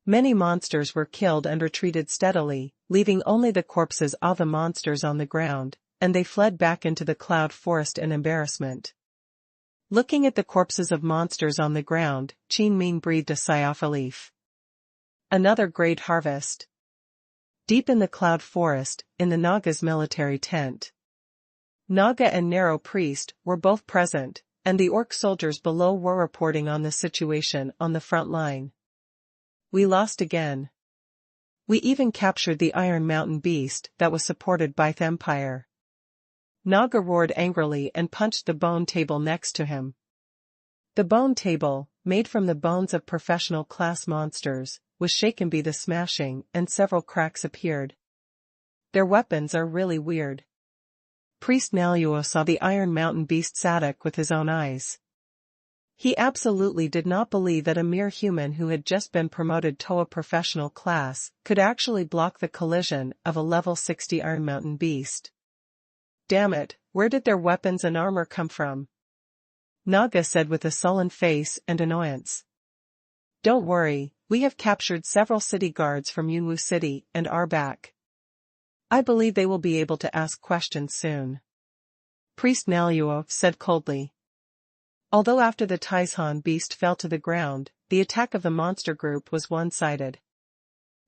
Many monsters were killed and retreated steadily, leaving only the corpses of the monsters on the ground, and they fled back into the cloud forest in embarrassment. Looking at the corpses of monsters on the ground, Qin Ming breathed a sigh of relief. Another great harvest. Deep in the cloud forest, in the Naga's military tent. Naga and Narrow Priest were both present, and the orc soldiers below were reporting on the situation on the front line. We lost again. We even captured the Iron Mountain Beast that was supported by the Empire. Naga roared angrily and punched the bone table next to him. The bone table, made from the bones of professional class monsters, was shaken by the smashing and several cracks appeared. Their weapons are really weird. Priest Naluo saw the Iron Mountain Beast Sadak with his own eyes. He absolutely did not believe that a mere human who had just been promoted to a professional class could actually block the collision of a level 60 Iron Mountain Beast. Damn it, where did their weapons and armor come from? Naga said with a sullen face and annoyance. Don't worry, we have captured several city guards from Yunwu City and are back. I believe they will be able to ask questions soon. Priest Naluo said coldly. Although after the Taishan beast fell to the ground, the attack of the monster group was one-sided.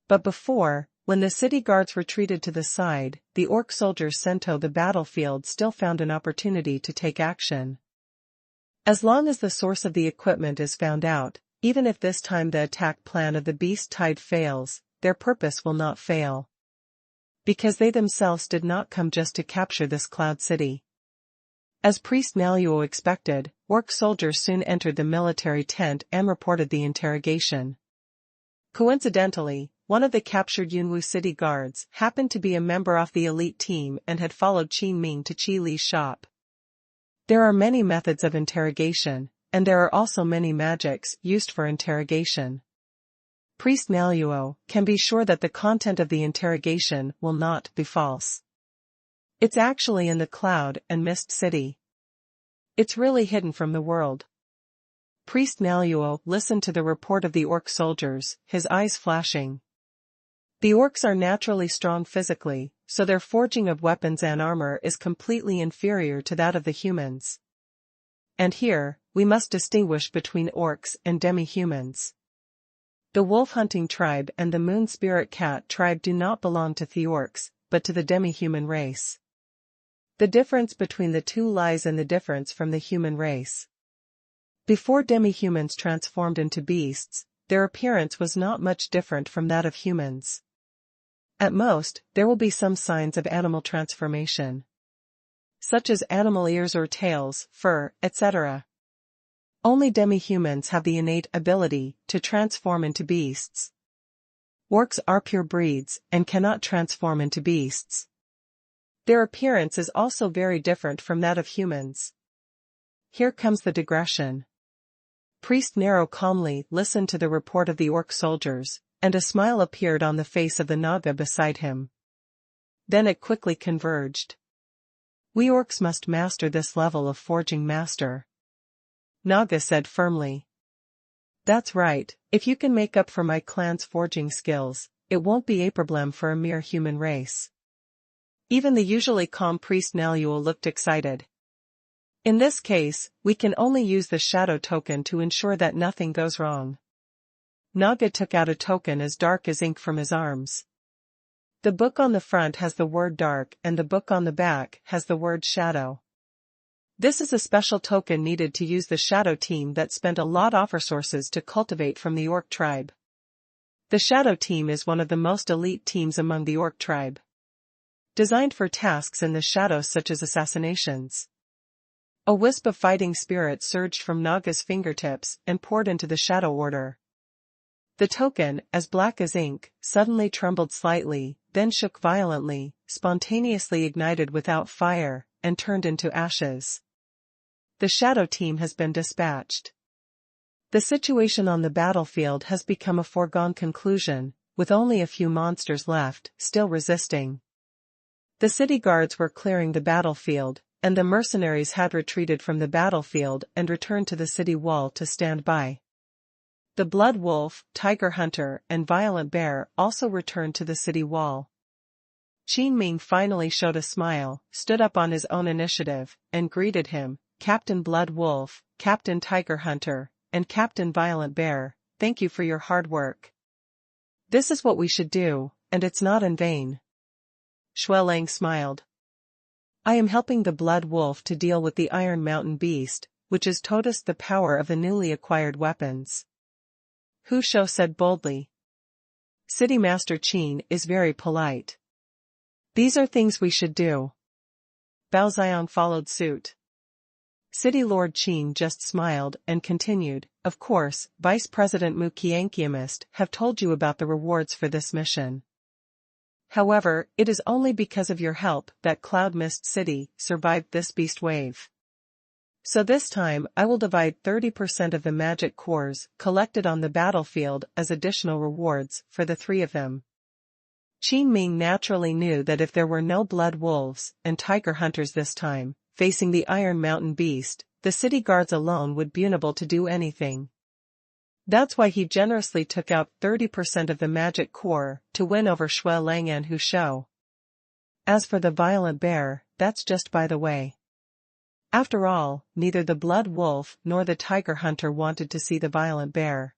But before, when the city guards retreated to the side, the orc soldiers sent to the battlefield still found an opportunity to take action. As long as the source of the equipment is found out, even if this time the attack plan of the beast tide fails, their purpose will not fail. Because they themselves did not come just to capture this cloud city. As Priest Naluo expected, orc soldiers soon entered the military tent and reported the interrogation. Coincidentally, one of the captured Yunwu city guards happened to be a member of the elite team and had followed Qin Ming to Qi Li's shop. There are many methods of interrogation, and there are also many magics used for interrogation. Priest Naluo can be sure that the content of the interrogation will not be false. It's actually in the Cloud and Mist City. It's really hidden from the world. Priest Naluo listened to the report of the orc soldiers, his eyes flashing. The orcs are naturally strong physically, so their forging of weapons and armor is completely inferior to that of the humans. And here, we must distinguish between orcs and demi-humans. The wolf-hunting tribe and the moon spirit cat tribe do not belong to the orcs, but to the demi-human race. The difference between the two lies in the difference from the human race. Before demi-humans transformed into beasts, their appearance was not much different from that of humans. At most, there will be some signs of animal transformation, such as animal ears or tails, fur, etc. Only demi-humans have the innate ability to transform into beasts. Orcs are pure breeds and cannot transform into beasts. Their appearance is also very different from that of humans. Here comes the digression. Priest Nero calmly listened to the report of the orc soldiers, and a smile appeared on the face of the Naga beside him. Then it quickly converged. We orcs must master this level of forging master. Naga said firmly. That's right, if you can make up for my clan's forging skills, it won't be a problem for a mere human race. Even the usually calm Priest Naluo looked excited. In this case, we can only use the shadow token to ensure that nothing goes wrong. Naga took out a token as dark as ink from his arms. The book on the front has the word dark and the book on the back has the word shadow. This is a special token needed to use the shadow team that spent a lot of resources to cultivate from the orc tribe. The shadow team is one of the most elite teams among the orc tribe. Designed for tasks in the shadows such as assassinations. A wisp of fighting spirit surged from Naga's fingertips and poured into the shadow order. The token, as black as ink, suddenly trembled slightly, then shook violently, spontaneously ignited without fire, and turned into ashes. The shadow team has been dispatched. The situation on the battlefield has become a foregone conclusion, with only a few monsters left, still resisting. The city guards were clearing the battlefield, and the mercenaries had retreated from the battlefield and returned to the city wall to stand by. The Blood Wolf, Tiger Hunter, and Violent Bear also returned to the city wall. Qin Ming finally showed a smile, stood up on his own initiative, and greeted him, Captain Blood Wolf, Captain Tiger Hunter, and Captain Violent Bear, thank you for your hard work. This is what we should do, and it's not in vain. Shui Lang smiled. I am helping the Blood Wolf to deal with the Iron Mountain Beast, which is totest the power of the newly acquired weapons. Hu Shou said boldly. City Master Qin is very polite. These are things we should do. Bao Xiang followed suit. City Lord Qin just smiled and continued, of course, Vice President Mu Qianqiamist have told you about the rewards for this mission. However, it is only because of your help that Cloud Mist City survived this beast wave. So this time I will divide 30% of the magic cores collected on the battlefield as additional rewards for the three of them. Qin Ming naturally knew that if there were no blood wolves and tiger hunters this time, facing the Iron Mountain Beast, the city guards alone would be unable to do anything. That's why he generously took out 30% of the magic core to win over Shui Lang and Hu Shou. As for the Violent Bear, that's just by the way. After all, neither the blood wolf nor the tiger hunter wanted to see the violent bear.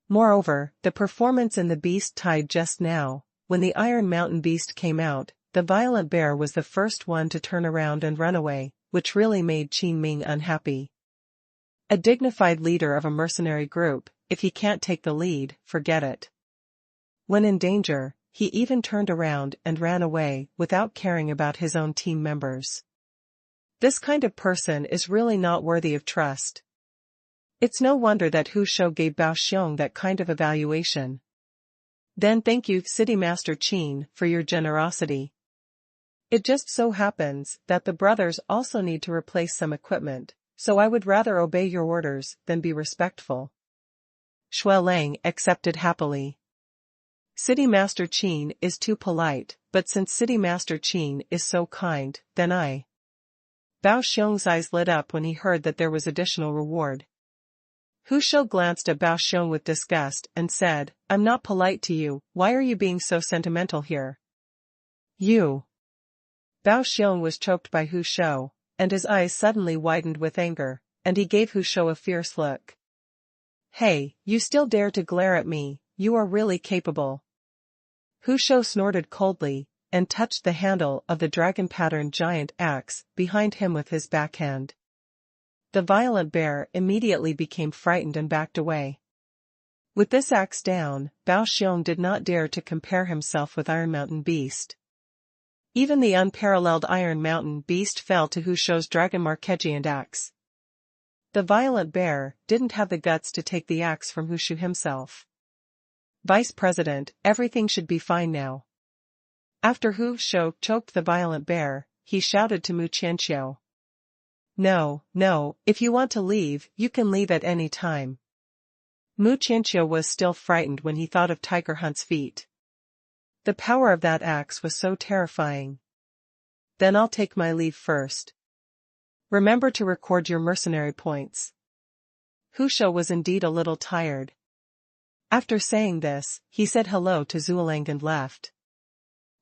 Moreover, the performance in the beast tide just now, when the Iron Mountain beast came out, the violent bear was the first one to turn around and run away, which really made Qin Ming unhappy. A dignified leader of a mercenary group, if he can't take the lead, forget it. When in danger, he even turned around and ran away without caring about his own team members. This kind of person is really not worthy of trust. It's no wonder that Hu Shou gave Bao Xiong that kind of evaluation. Then thank you, City Master Qin, for your generosity. It just so happens that the brothers also need to replace some equipment, so I would rather obey your orders than be respectful. Shui Lang accepted happily. City Master Qin is too polite, but since City Master Qin is so kind, then I. Bao Xiong's eyes lit up when he heard that there was additional reward. Hu Shou glanced at Bao Xiong with disgust and said, I'm not polite to you, why are you being so sentimental here? You. Bao Xiong was choked by Hu Shou, and his eyes suddenly widened with anger, and he gave Hu Shou a fierce look. Hey, you still dare to glare at me, you are really capable. Hu Shou snorted coldly, and touched the handle of the dragon-patterned giant axe behind him with his backhand. The violent bear immediately became frightened and backed away. With this axe down, Bao Xiong did not dare to compare himself with Iron Mountain Beast. Even the unparalleled Iron Mountain Beast fell to Hu Shou's dragon Marquegian axe. The violent bear didn't have the guts to take the axe from Hu Shou himself. Vice President, everything should be fine now. After Hu Shou choked the violent bear, he shouted to Mu Qianqiu. No, if you want to leave, you can leave at any time. Mu Qianqiu was still frightened when he thought of Tiger Hunt's feat. The power of that axe was so terrifying. Then I'll take my leave first. Remember to record your mercenary points. Hu Shou was indeed a little tired. After saying this, he said hello to Zuolang and left.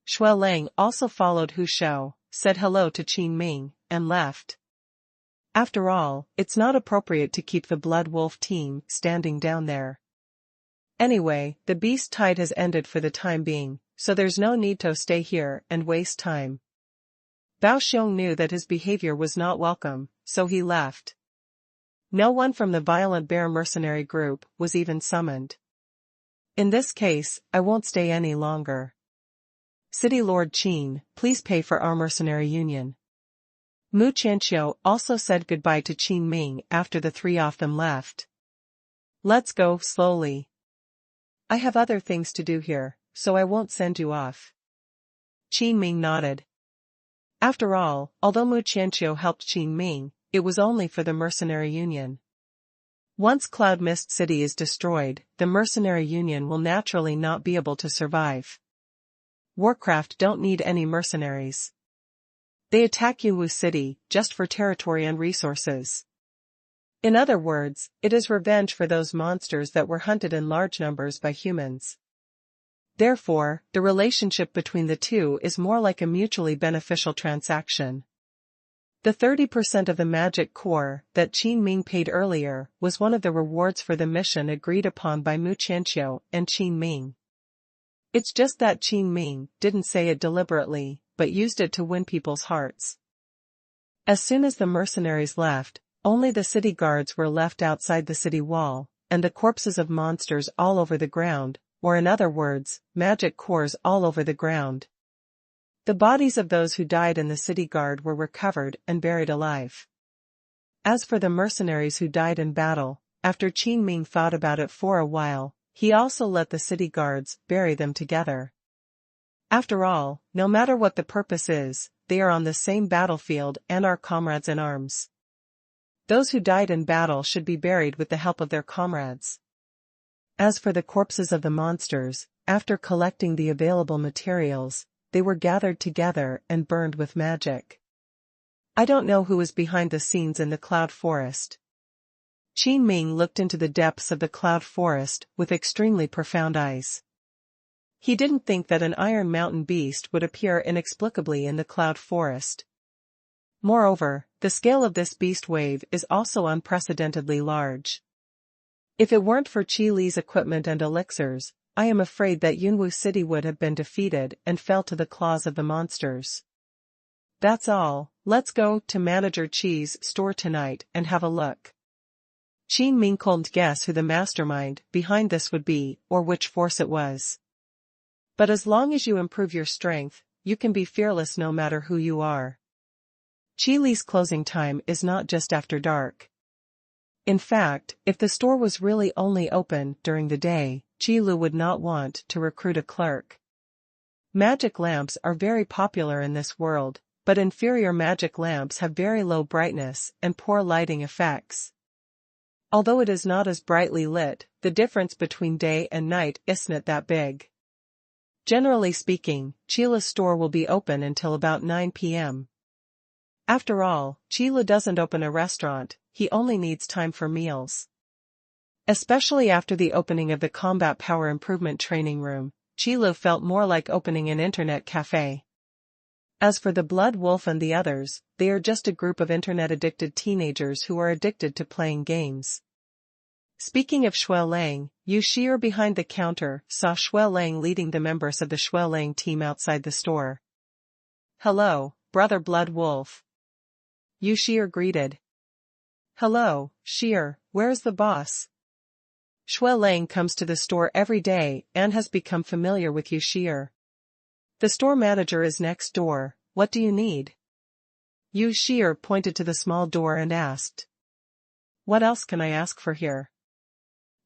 Shui Lang also followed Hu Shou, said hello to Qin Ming, and left. After all, it's not appropriate to keep the Blood Wolf team standing down there. Anyway, the beast tide has ended for the time being, so there's no need to stay here and waste time. Bao Xiong knew that his behavior was not welcome, so he left. No one from the violent bear mercenary group was even summoned. In this case, I won't stay any longer. City Lord Qin, please pay for our mercenary union. Mu Qianqiu also said goodbye to Qin Ming after the three of them left. Let's go slowly. I have other things to do here, so I won't send you off. Qin Ming nodded. After all, although Mu Qianqiu helped Qin Ming, it was only for the mercenary union. Once Cloud Mist City is destroyed, the mercenary union will naturally not be able to survive. Warcraft don't need any mercenaries. They attack Yuwu City just for territory and resources. In other words, it is revenge for those monsters that were hunted in large numbers by humans. Therefore, the relationship between the two is more like a mutually beneficial transaction. The 30% of the magic core that Qin Ming paid earlier was one of the rewards for the mission agreed upon by Mu Qianqiu and Qin Ming. It's just that Qin Ming didn't say it deliberately, but used it to win people's hearts. As soon as the mercenaries left, only the city guards were left outside the city wall, and the corpses of monsters all over the ground, or in other words, magic cores all over the ground. The bodies of those who died in the city guard were recovered and buried alive. As for the mercenaries who died in battle, after Qin Ming thought about it for a while, he also let the city guards bury them together. After all, no matter what the purpose is, they are on the same battlefield and are comrades in arms. Those who died in battle should be buried with the help of their comrades. As for the corpses of the monsters, after collecting the available materials, they were gathered together and burned with magic. I don't know who is behind the scenes in the Cloud Forest. Qin Ming looked into the depths of the Cloud Forest with extremely profound eyes. He didn't think that an Iron Mountain beast would appear inexplicably in the Cloud Forest. Moreover, the scale of this beast wave is also unprecedentedly large. If it weren't for Qi Li's equipment and elixirs, I am afraid that Yunwu City would have been defeated and fell to the claws of the monsters. That's all, let's go to Manager Qi's store tonight and have a look. Qin Ming couldn't guess who the mastermind behind this would be or which force it was. But as long as you improve your strength, you can be fearless no matter who you are. Qi Li's closing time is not just after dark. In fact, if the store was really only open during the day, Qi Lu would not want to recruit a clerk. Magic lamps are very popular in this world, but inferior magic lamps have very low brightness and poor lighting effects. Although it is not as brightly lit, the difference between day and night isn't that big. Generally speaking, Qi Lu's store will be open until about 9 p.m. After all, Qi Lu doesn't open a restaurant, he only needs time for meals. Especially after the opening of the Combat Power Improvement Training Room, Qi Lu felt more like opening an internet cafe. As for the Blood Wolf and the others, they are just a group of internet-addicted teenagers who are addicted to playing games. Speaking of Shui Lang, Yu Shi'er behind the counter saw Shui Lang leading the members of the Shui Lang team outside the store. "Hello, Brother Blood Wolf." Yu Shi'er greeted. "Hello, Shi'er, where's the boss?" Shui Lang comes to the store every day and has become familiar with Yu Shi'er. "The store manager is next door, what do you need?" Yu Shi'er pointed to the small door and asked. "What else can I ask for here?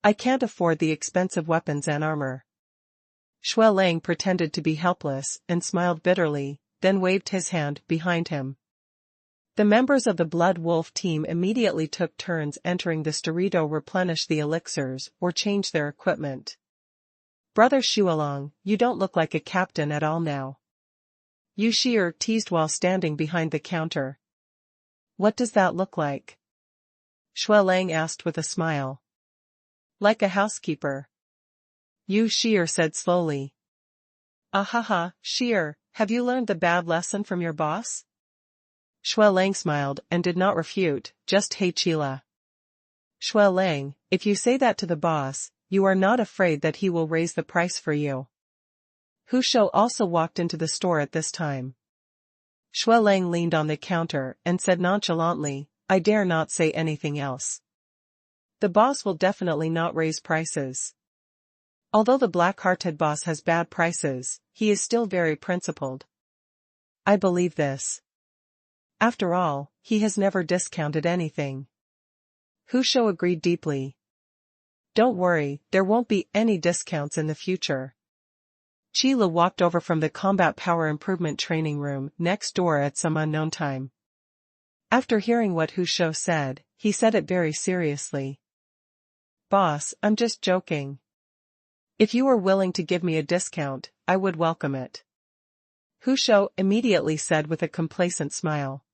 I can't afford the expensive weapons and armor." Shui Lang pretended to be helpless and smiled bitterly, then waved his hand behind him. The members of the Blood Wolf team immediately took turns entering the store to replenish the elixirs or change their equipment. "Brother Shualong, you don't look like a captain at all now." Yu Shi'er teased while standing behind the counter. "What does that look like?" Shui Lang asked with a smile. "Like a housekeeper," Yu Shi'er said slowly. "Ahaha, Shi'er, have you learned the bad lesson from your boss?" Shui Lang smiled and did not refute, just "Hey Chila." "Shui Lang, if you say that to the boss, you are not afraid that he will raise the price for you?" Hu Shou also walked into the store at this time. Shui Lang leaned on the counter and said nonchalantly, "I dare not say anything else. The boss will definitely not raise prices. Although the black-hearted boss has bad prices, he is still very principled. I believe this. After all, he has never discounted anything." Hu Shou agreed deeply. "Don't worry, there won't be any discounts in the future." Qi Lu walked over from the Combat Power Improvement Training Room next door at some unknown time. After hearing what Hu Shou said, he said it very seriously. "Boss, I'm just joking. If you were willing to give me a discount, I would welcome it." Hu Shou immediately said with a complacent smile.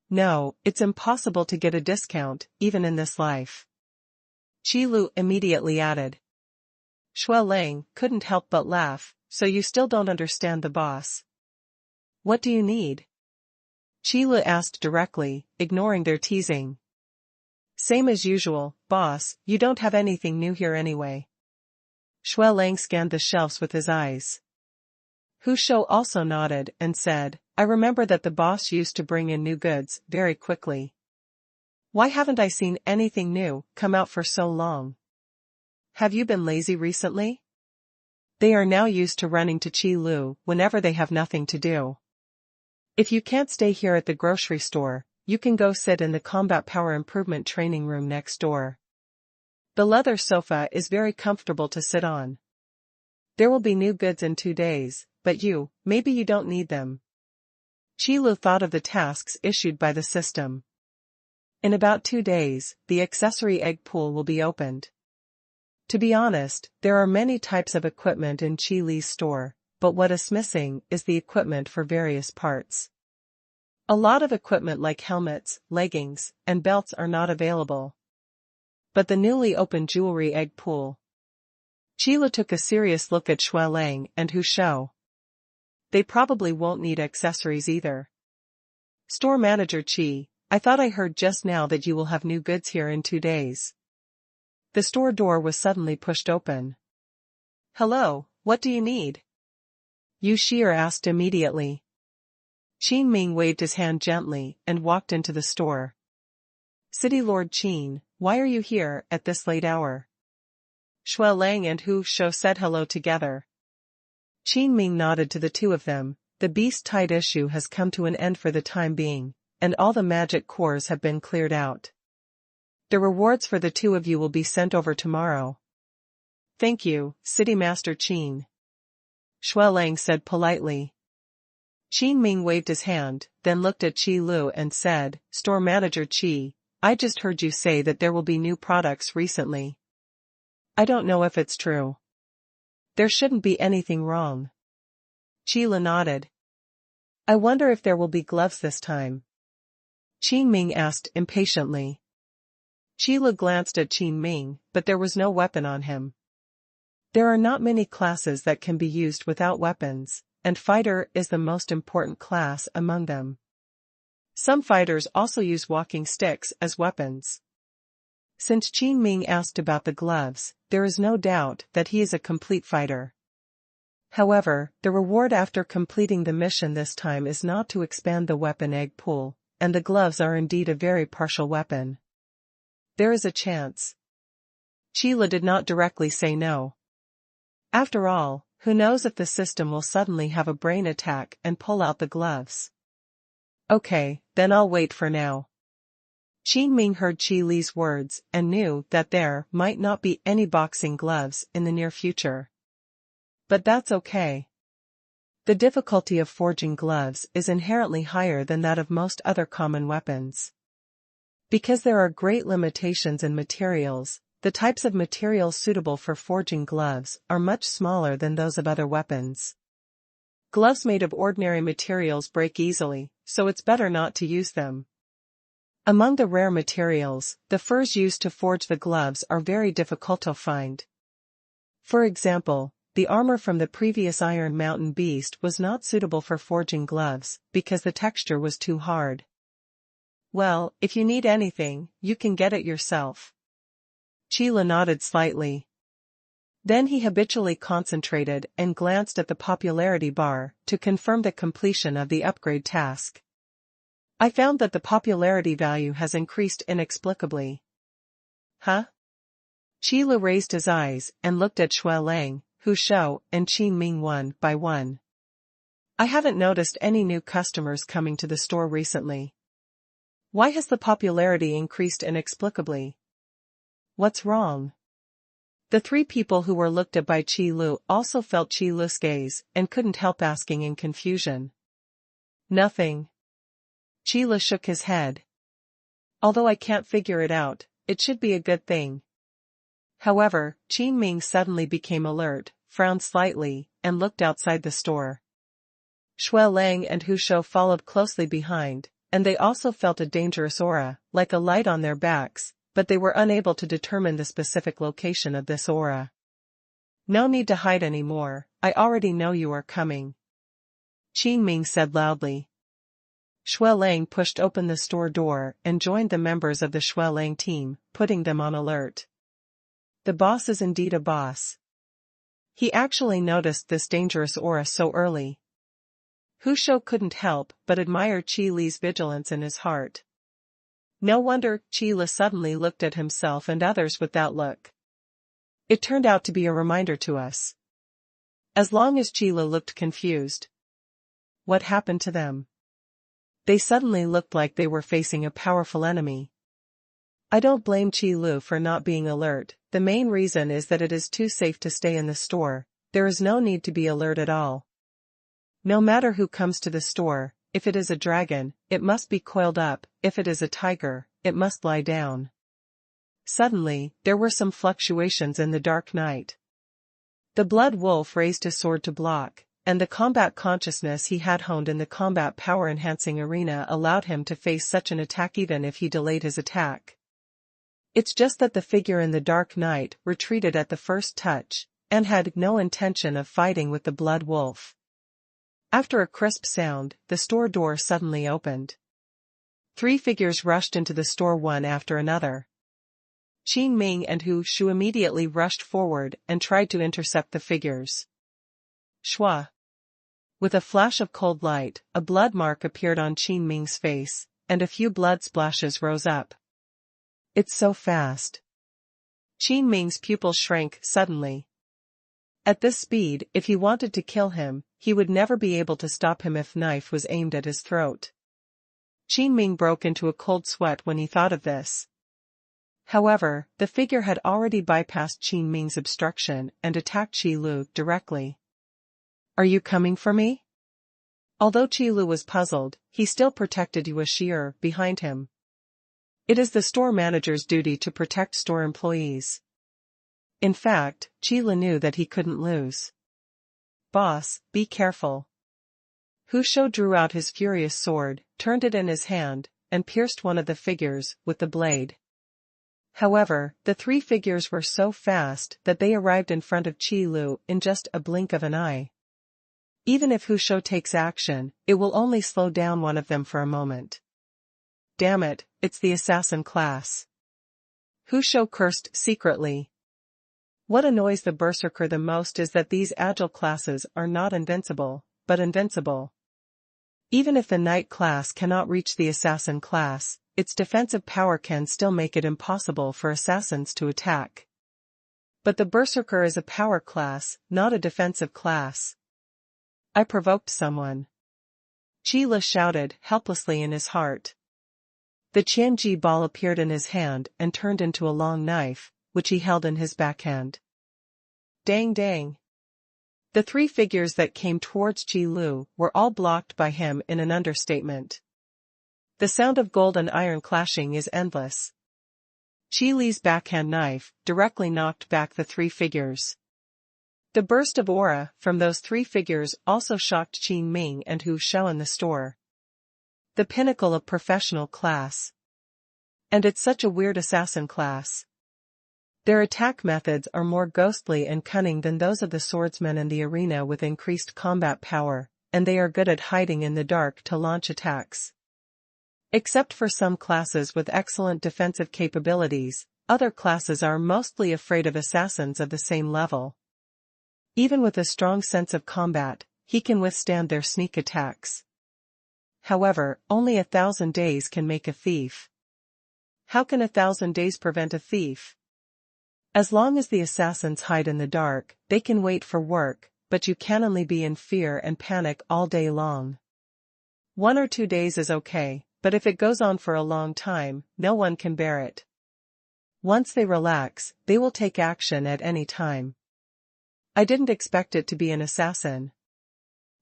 "No, it's impossible to get a discount, even in this life." Qi Lu immediately added. Shui Lang couldn't help but laugh, "So you still don't understand the boss? What do you need?" Qi Lu asked directly, ignoring their teasing. "Same as usual, boss, you don't have anything new here anyway." Shui Lang scanned the shelves with his eyes. Hu Shou also nodded and said, "I remember that the boss used to bring in new goods very quickly. Why haven't I seen anything new come out for so long? Have you been lazy recently?" They are now used to running to Qi Lu whenever they have nothing to do. "If you can't stay here at the grocery store, you can go sit in the Combat Power Improvement Training Room next door. The leather sofa is very comfortable to sit on. There will be new goods in 2 days, but maybe you don't need them." Qi Lu thought of the tasks issued by the system. In about 2 days, the accessory egg pool will be opened. To be honest, there are many types of equipment in Qi Li's store, but what is missing is the equipment for various parts. A lot of equipment like helmets, leggings, and belts are not available. But the newly opened jewelry egg pool. Qi Lu took a serious look at Shui Lang and Hu Shou. They probably won't need accessories either. Store manager Chi, I thought I heard just now that you will have new goods here in 2 days. The store door was suddenly pushed open. Hello, what do you need? Yu Shi'er asked immediately. Qin Ming waved his hand gently and walked into the store. City Lord Qin, why are you here at this late hour? Shuai Lang and Hu Shou said hello together. Qin Ming nodded to the two of them. The beast-tide issue has come to an end for the time being, and all the magic cores have been cleared out. The rewards for the two of you will be sent over tomorrow. Thank you, City Master Qin. Shuai Lang said politely. Qin Ming waved his hand, then looked at Qi Lu and said, Store Manager Qi, I just heard you say that there will be new products recently. I don't know if it's true. There shouldn't be anything wrong. Qi Lu nodded. I wonder if there will be gloves this time. Qin Ming asked impatiently. Qi Lu glanced at Qin Ming, but there was no weapon on him. There are not many classes that can be used without weapons, and fighter is the most important class among them. Some fighters also use walking sticks as weapons. Since Qin Ming asked about the gloves, there is no doubt that he is a complete fighter. However, the reward after completing the mission this time is not to expand the weapon egg pool, and the gloves are indeed a very partial weapon. There is a chance. Qi Lu did not directly say no. After all, who knows if the system will suddenly have a brain attack and pull out the gloves. Okay, then I'll wait for now. Qin Ming heard Qi Li's words and knew that there might not be any boxing gloves in the near future. But that's okay. The difficulty of forging gloves is inherently higher than that of most other common weapons. Because there are great limitations in materials, the types of materials suitable for forging gloves are much smaller than those of other weapons. Gloves made of ordinary materials break easily, so it's better not to use them. Among the rare materials, the furs used to forge the gloves are very difficult to find. For example, the armor from the previous Iron Mountain beast was not suitable for forging gloves, because the texture was too hard. Well, if you need anything, you can get it yourself. Qi Lu nodded slightly. Then he habitually concentrated and glanced at the popularity bar to confirm the completion of the upgrade task. I found that the popularity value has increased inexplicably. Huh? Qi Lu raised his eyes and looked at Shuai Lang, Hu Shou, and Qin Ming one by one. I haven't noticed any new customers coming to the store recently. Why has the popularity increased inexplicably? What's wrong? The three people who were looked at by Qi Lu also felt Qi Lu's gaze and couldn't help asking in confusion. Nothing. Qi Lu shook his head. Although I can't figure it out, it should be a good thing. However, Qin Ming suddenly became alert, frowned slightly, and looked outside the store. Shuai Lang and Hu Shou followed closely behind, and they also felt a dangerous aura, like a light on their backs, but they were unable to determine the specific location of this aura. No need to hide anymore, I already know you are coming. Qin Ming said loudly. Shuai Lang pushed open the store door and joined the members of the Shuai Lang team, putting them on alert. The boss is indeed a boss. He actually noticed this dangerous aura so early. Hu Shou couldn't help but admire Qi Li's vigilance in his heart. No wonder Qi Li suddenly looked at himself and others with that look. It turned out to be a reminder to us. As long as Qi Li looked confused. What happened to them? They suddenly looked like they were facing a powerful enemy. I don't blame Qi Lu for not being alert, the main reason is that it is too safe to stay in the store, there is no need to be alert at all. No matter who comes to the store, if it is a dragon, it must be coiled up, if it is a tiger, it must lie down. Suddenly, there were some fluctuations in the dark night. The blood wolf raised his sword to block, and the combat consciousness he had honed in the combat power-enhancing arena allowed him to face such an attack even if he delayed his attack. It's just that the figure in the dark night retreated at the first touch, and had no intention of fighting with the blood wolf. After a crisp sound, the store door suddenly opened. Three figures rushed into the store one after another. Qin Ming and Hu Shu immediately rushed forward and tried to intercept the figures. Shua. With a flash of cold light, a blood mark appeared on Qin Ming's face, and a few blood splashes rose up. It's so fast. Qin Ming's pupils shrank suddenly. At this speed, if he wanted to kill him, he would never be able to stop him if knife was aimed at his throat. Qin Ming broke into a cold sweat when he thought of this. However, the figure had already bypassed Qin Ming's obstruction and attacked Qi Lu directly. Are you coming for me? Although Qi Lu was puzzled, he still protected Yue Shi'er behind him. It is the store manager's duty to protect store employees. In fact, Qi Lu knew that he couldn't lose. Boss, be careful. Hu Shou drew out his furious sword, turned it in his hand, and pierced one of the figures with the blade. However, the three figures were so fast that they arrived in front of Qi Lu in just a blink of an eye. Even if Hu Shou takes action, it will only slow down one of them for a moment. Damn it, it's the assassin class. Hu Shou cursed secretly. What annoys the berserker the most is that these agile classes are not invincible, but invincible. Even if the knight class cannot reach the assassin class, its defensive power can still make it impossible for assassins to attack. But the berserker is a power class, not a defensive class. I provoked someone. Qi Lu shouted helplessly in his heart. The Qianji ball appeared in his hand and turned into a long knife, which he held in his backhand. Dang dang. The three figures that came towards Qi Lu were all blocked by him in an understatement. The sound of gold and iron clashing is endless. Qi Li's backhand knife directly knocked back the three figures. The burst of aura from those three figures also shocked Qin Ming and Hu Shou in the store. The pinnacle of professional class. And it's such a weird assassin class. Their attack methods are more ghostly and cunning than those of the swordsmen in the arena with increased combat power, and they are good at hiding in the dark to launch attacks. Except for some classes with excellent defensive capabilities, other classes are mostly afraid of assassins of the same level. Even with a strong sense of combat, he can withstand their sneak attacks. However, only 1,000 days can make a thief. How can 1,000 days prevent a thief? As long as the assassins hide in the dark, they can wait for work, but you can only be in fear and panic all day long. 1 or 2 days is okay, but if it goes on for a long time, no one can bear it. Once they relax, they will take action at any time. I didn't expect it to be an assassin.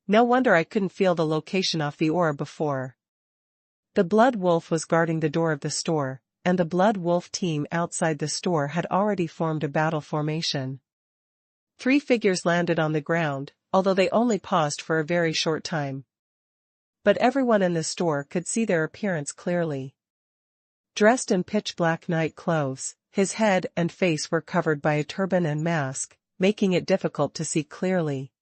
No wonder I couldn't feel the location off the aura before. The Blood Wolf was guarding the door of the store, and the Blood Wolf team outside the store had already formed a battle formation. 3 figures landed on the ground, although they only paused for a very short time. But everyone in the store could see their appearance clearly. Dressed in pitch-black night clothes, his head and face were covered by a turban and mask, making it difficult to see clearly.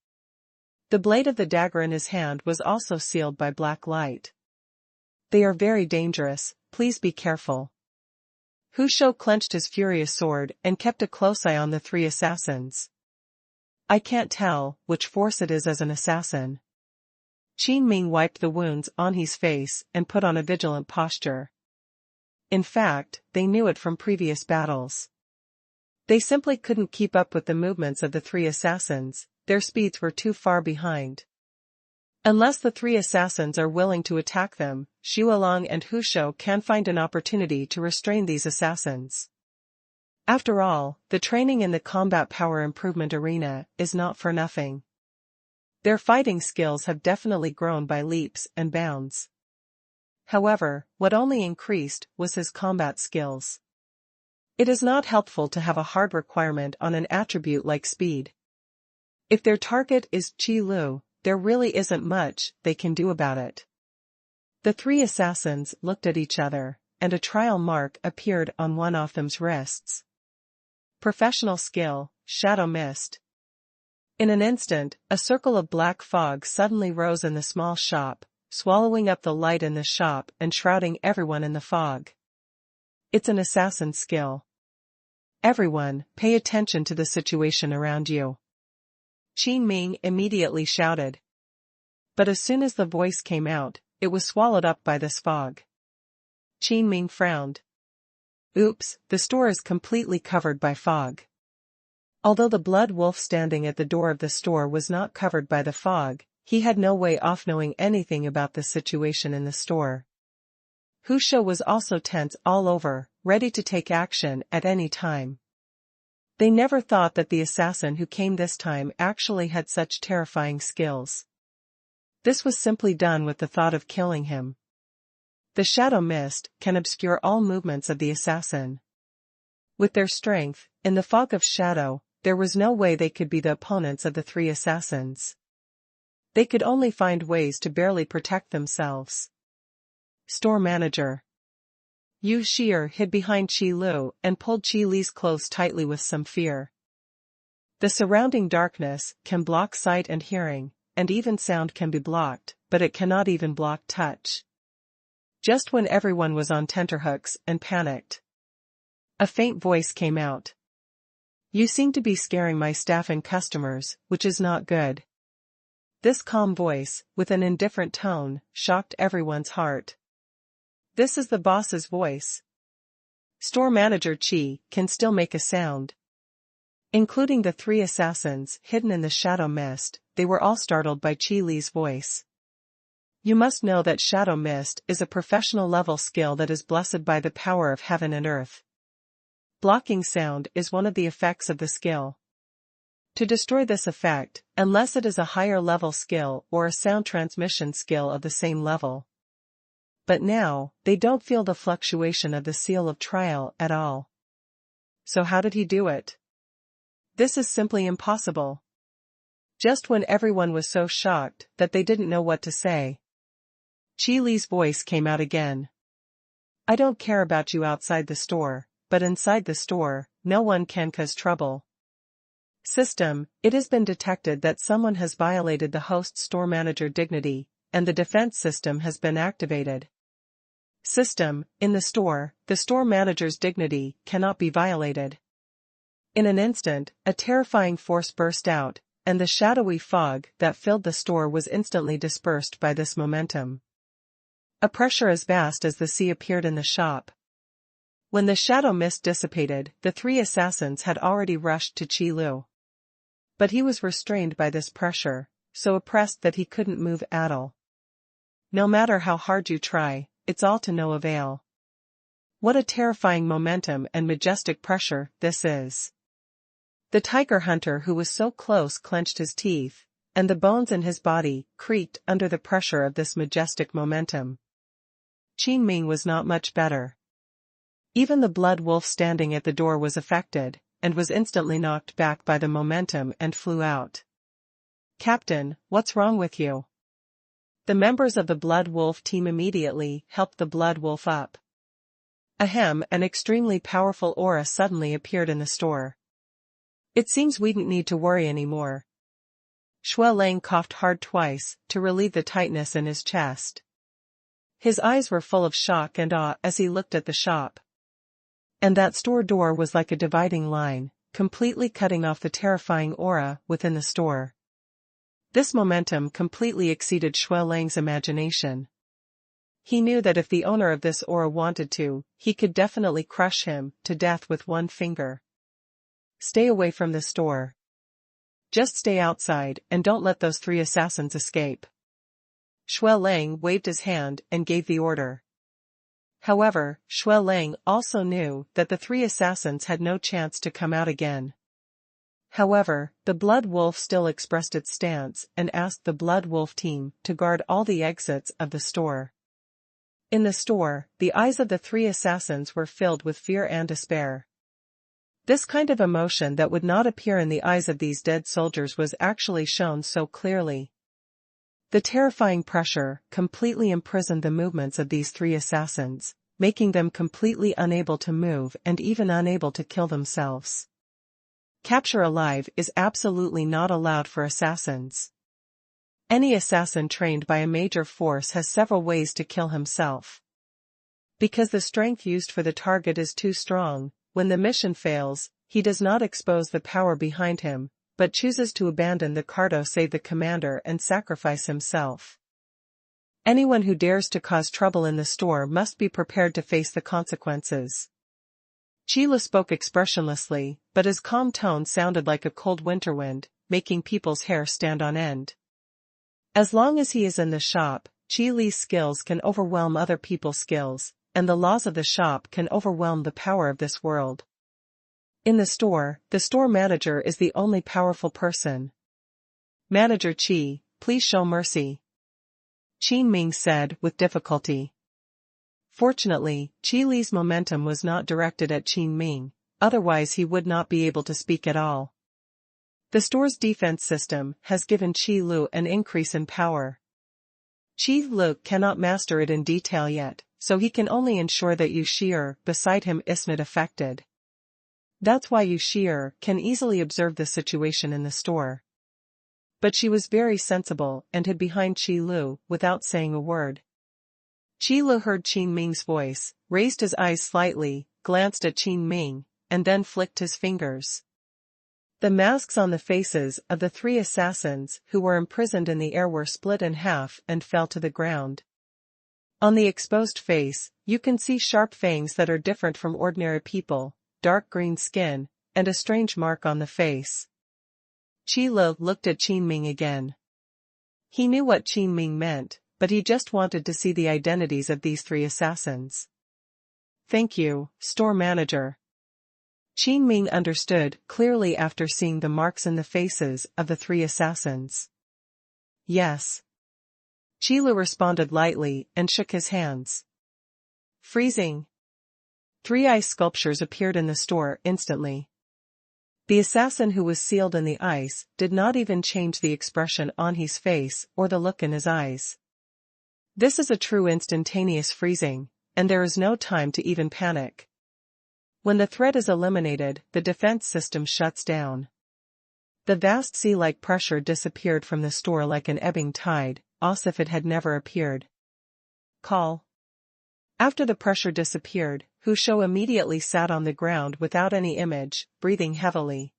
The blade of the dagger in his hand was also sealed by black light. They are very dangerous, please be careful. Hu Shou clenched his furious sword and kept a close eye on the 3 assassins. I can't tell which force it is as an assassin. Qin Ming wiped the wounds on his face and put on a vigilant posture. In fact, they knew it from previous battles. They simply couldn't keep up with the movements of the 3 assassins, their speeds were too far behind. Unless the 3 assassins are willing to attack them, Xu Long and Hu Shou can find an opportunity to restrain these assassins. After all, the training in the combat power improvement arena is not for nothing. Their fighting skills have definitely grown by leaps and bounds. However, what only increased was his combat skills. It is not helpful to have a hard requirement on an attribute like speed. If their target is Qi Lu, there really isn't much they can do about it. The 3 assassins looked at each other, and a trial mark appeared on one of them's wrists. Professional skill, Shadow Mist. In an instant, a circle of black fog suddenly rose in the small shop, swallowing up the light in the shop and shrouding everyone in the fog. It's an assassin's skill. Everyone, pay attention to the situation around you. Qin Ming immediately shouted. But as soon as the voice came out, it was swallowed up by this fog. Qin Ming frowned. Oops, the store is completely covered by fog. Although the blood wolf standing at the door of the store was not covered by the fog, he had no way of knowing anything about the situation in the store. Hu Shou was also tense all over, ready to take action at any time. They never thought that the assassin who came this time actually had such terrifying skills. This was simply done with the thought of killing him. The shadow mist can obscure all movements of the assassin. With their strength, in the fog of shadow, there was no way they could be the opponents of the three assassins. They could only find ways to barely protect themselves. Store manager Yu Shi'er hid behind Qi Lu and pulled Qi Li's clothes tightly with some fear. The surrounding darkness can block sight and hearing, and even sound can be blocked, but it cannot even block touch. Just when everyone was on tenterhooks and panicked, a faint voice came out. You seem to be scaring my staff and customers, which is not good. This calm voice, with an indifferent tone, shocked everyone's heart. This is the boss's voice. Store manager Qi can still make a sound. Including the three assassins hidden in the shadow mist, they were all startled by Qi Li's voice. You must know that shadow mist is a professional level skill that is blessed by the power of heaven and earth. Blocking sound is one of the effects of the skill. To destroy this effect, unless it is a higher level skill or a sound transmission skill of the same level. But now, they don't feel the fluctuation of the seal of trial at all. So how did he do it? This is simply impossible. Just when everyone was so shocked that they didn't know what to say, Qi Li's voice came out again. I don't care about you outside the store, but inside the store, no one can cause trouble. System, it has been detected that someone has violated the host store manager dignity, and the defense system has been activated. System, in the store manager's dignity cannot be violated. In an instant, a terrifying force burst out, and the shadowy fog that filled the store was instantly dispersed by this momentum. A pressure as vast as the sea appeared in the shop. When the shadow mist dissipated, the three assassins had already rushed to Qi Lu. But he was restrained by this pressure, so oppressed that he couldn't move at all. No matter how hard you try, it's all to no avail. What a terrifying momentum and majestic pressure this is. The tiger hunter who was so close clenched his teeth, and the bones in his body creaked under the pressure of this majestic momentum. Qin Ming was not much better. Even the blood wolf standing at the door was affected, and was instantly knocked back by the momentum and flew out. Captain, what's wrong with you? The members of the blood wolf team immediately helped the blood wolf up. Ahem, an extremely powerful aura suddenly appeared in the store. It seems we don't need to worry anymore. Shui Lang coughed hard twice, to relieve the tightness in his chest. His eyes were full of shock and awe as he looked at the shop. And that store door was like a dividing line, completely cutting off the terrifying aura within the store. This momentum completely exceeded Shui Lang's imagination. He knew that if the owner of this aura wanted to, he could definitely crush him to death with one finger. Stay away from the store. Just stay outside and don't let those three assassins escape. Shui Lang waved his hand and gave the order. However, Shui Lang also knew that the three assassins had no chance to come out again. However, the Blood Wolf still expressed its stance and asked the Blood Wolf team to guard all the exits of the store. In the store, the eyes of the three assassins were filled with fear and despair. This kind of emotion that would not appear in the eyes of these dead soldiers was actually shown so clearly. The terrifying pressure completely imprisoned the movements of these three assassins, making them completely unable to move and even unable to kill themselves. Capture alive is absolutely not allowed for assassins. Any assassin trained by a major force has several ways to kill himself. Because the strength used for the target is too strong, when the mission fails, he does not expose the power behind him, but chooses to abandon the carto save the commander and sacrifice himself. Anyone who dares to cause trouble in the store must be prepared to face the consequences. Chila spoke expressionlessly, but his calm tone sounded like a cold winter wind, making people's hair stand on end. As long as he is in the shop, Chi Li's skills can overwhelm other people's skills, and the laws of the shop can overwhelm the power of this world. In the store manager is the only powerful person. Manager Chi, please show mercy. Qin Ming said with difficulty. Fortunately, Chi Li's momentum was not directed at Qin Ming, otherwise he would not be able to speak at all. The store's defense system has given Qi Lu an increase in power. Qi Lu cannot master it in detail yet, so he can only ensure that Yu Shi'er beside him isn't affected. That's why Yu Shi'er can easily observe the situation in the store. But she was very sensible and hid behind Qi Lu without saying a word. Qi Lu heard Qin Ming's voice, raised his eyes slightly, glanced at Qin Ming, and then flicked his fingers. The masks on the faces of the 3 assassins who were imprisoned in the air were split in half and fell to the ground. On the exposed face, you can see sharp fangs that are different from ordinary people, dark green skin, and a strange mark on the face. Qi Lu looked at Qin Ming again. He knew what Qin Ming meant, but he just wanted to see the identities of these 3 assassins. Thank you, store manager. Qin Ming understood clearly after seeing the marks in the faces of the 3 assassins. Yes. Qi Lu responded lightly and shook his hands. Freezing. 3 ice sculptures appeared in the store instantly. The assassin who was sealed in the ice did not even change the expression on his face or the look in his eyes. This is a true instantaneous freezing, and there is no time to even panic. When the threat is eliminated, the defense system shuts down. The vast sea-like pressure disappeared from the store like an ebbing tide, as if it had never appeared. Call. After the pressure disappeared, Hu Shou immediately sat on the ground without any image, breathing heavily.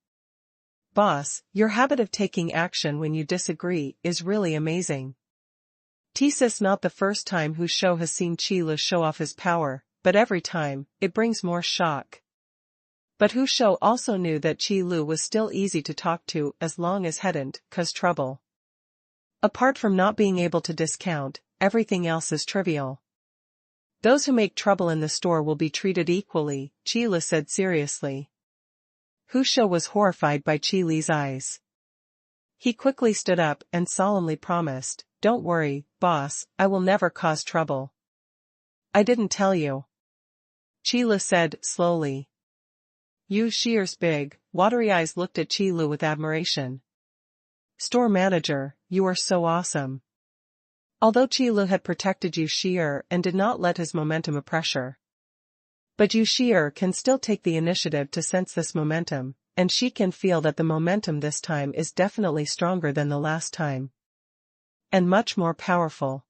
Boss, your habit of taking action when you disagree is really amazing. This not the first time Hu Shou has seen Qi Lu show off his power, but every time, it brings more shock. But Hu Shou also knew that Qi Lu was still easy to talk to as long as hadn't caused trouble. Apart from not being able to discount, everything else is trivial. Those who make trouble in the store will be treated equally, Qi Lu said seriously. Hu Shou was horrified by Qi Li's eyes. He quickly stood up and solemnly promised, "Don't worry, boss, I will never cause trouble." "I didn't tell you." Qi Lu said slowly. Yu Shi'er's big, watery eyes looked at Qi Lu with admiration. "Store manager, you are so awesome." Although Qi Lu had protected Yu Shi'er and did not let his momentum pressure. But Yu Shi'er can still take the initiative to sense this momentum, and she can feel that the momentum this time is definitely stronger than the last time. And much more powerful.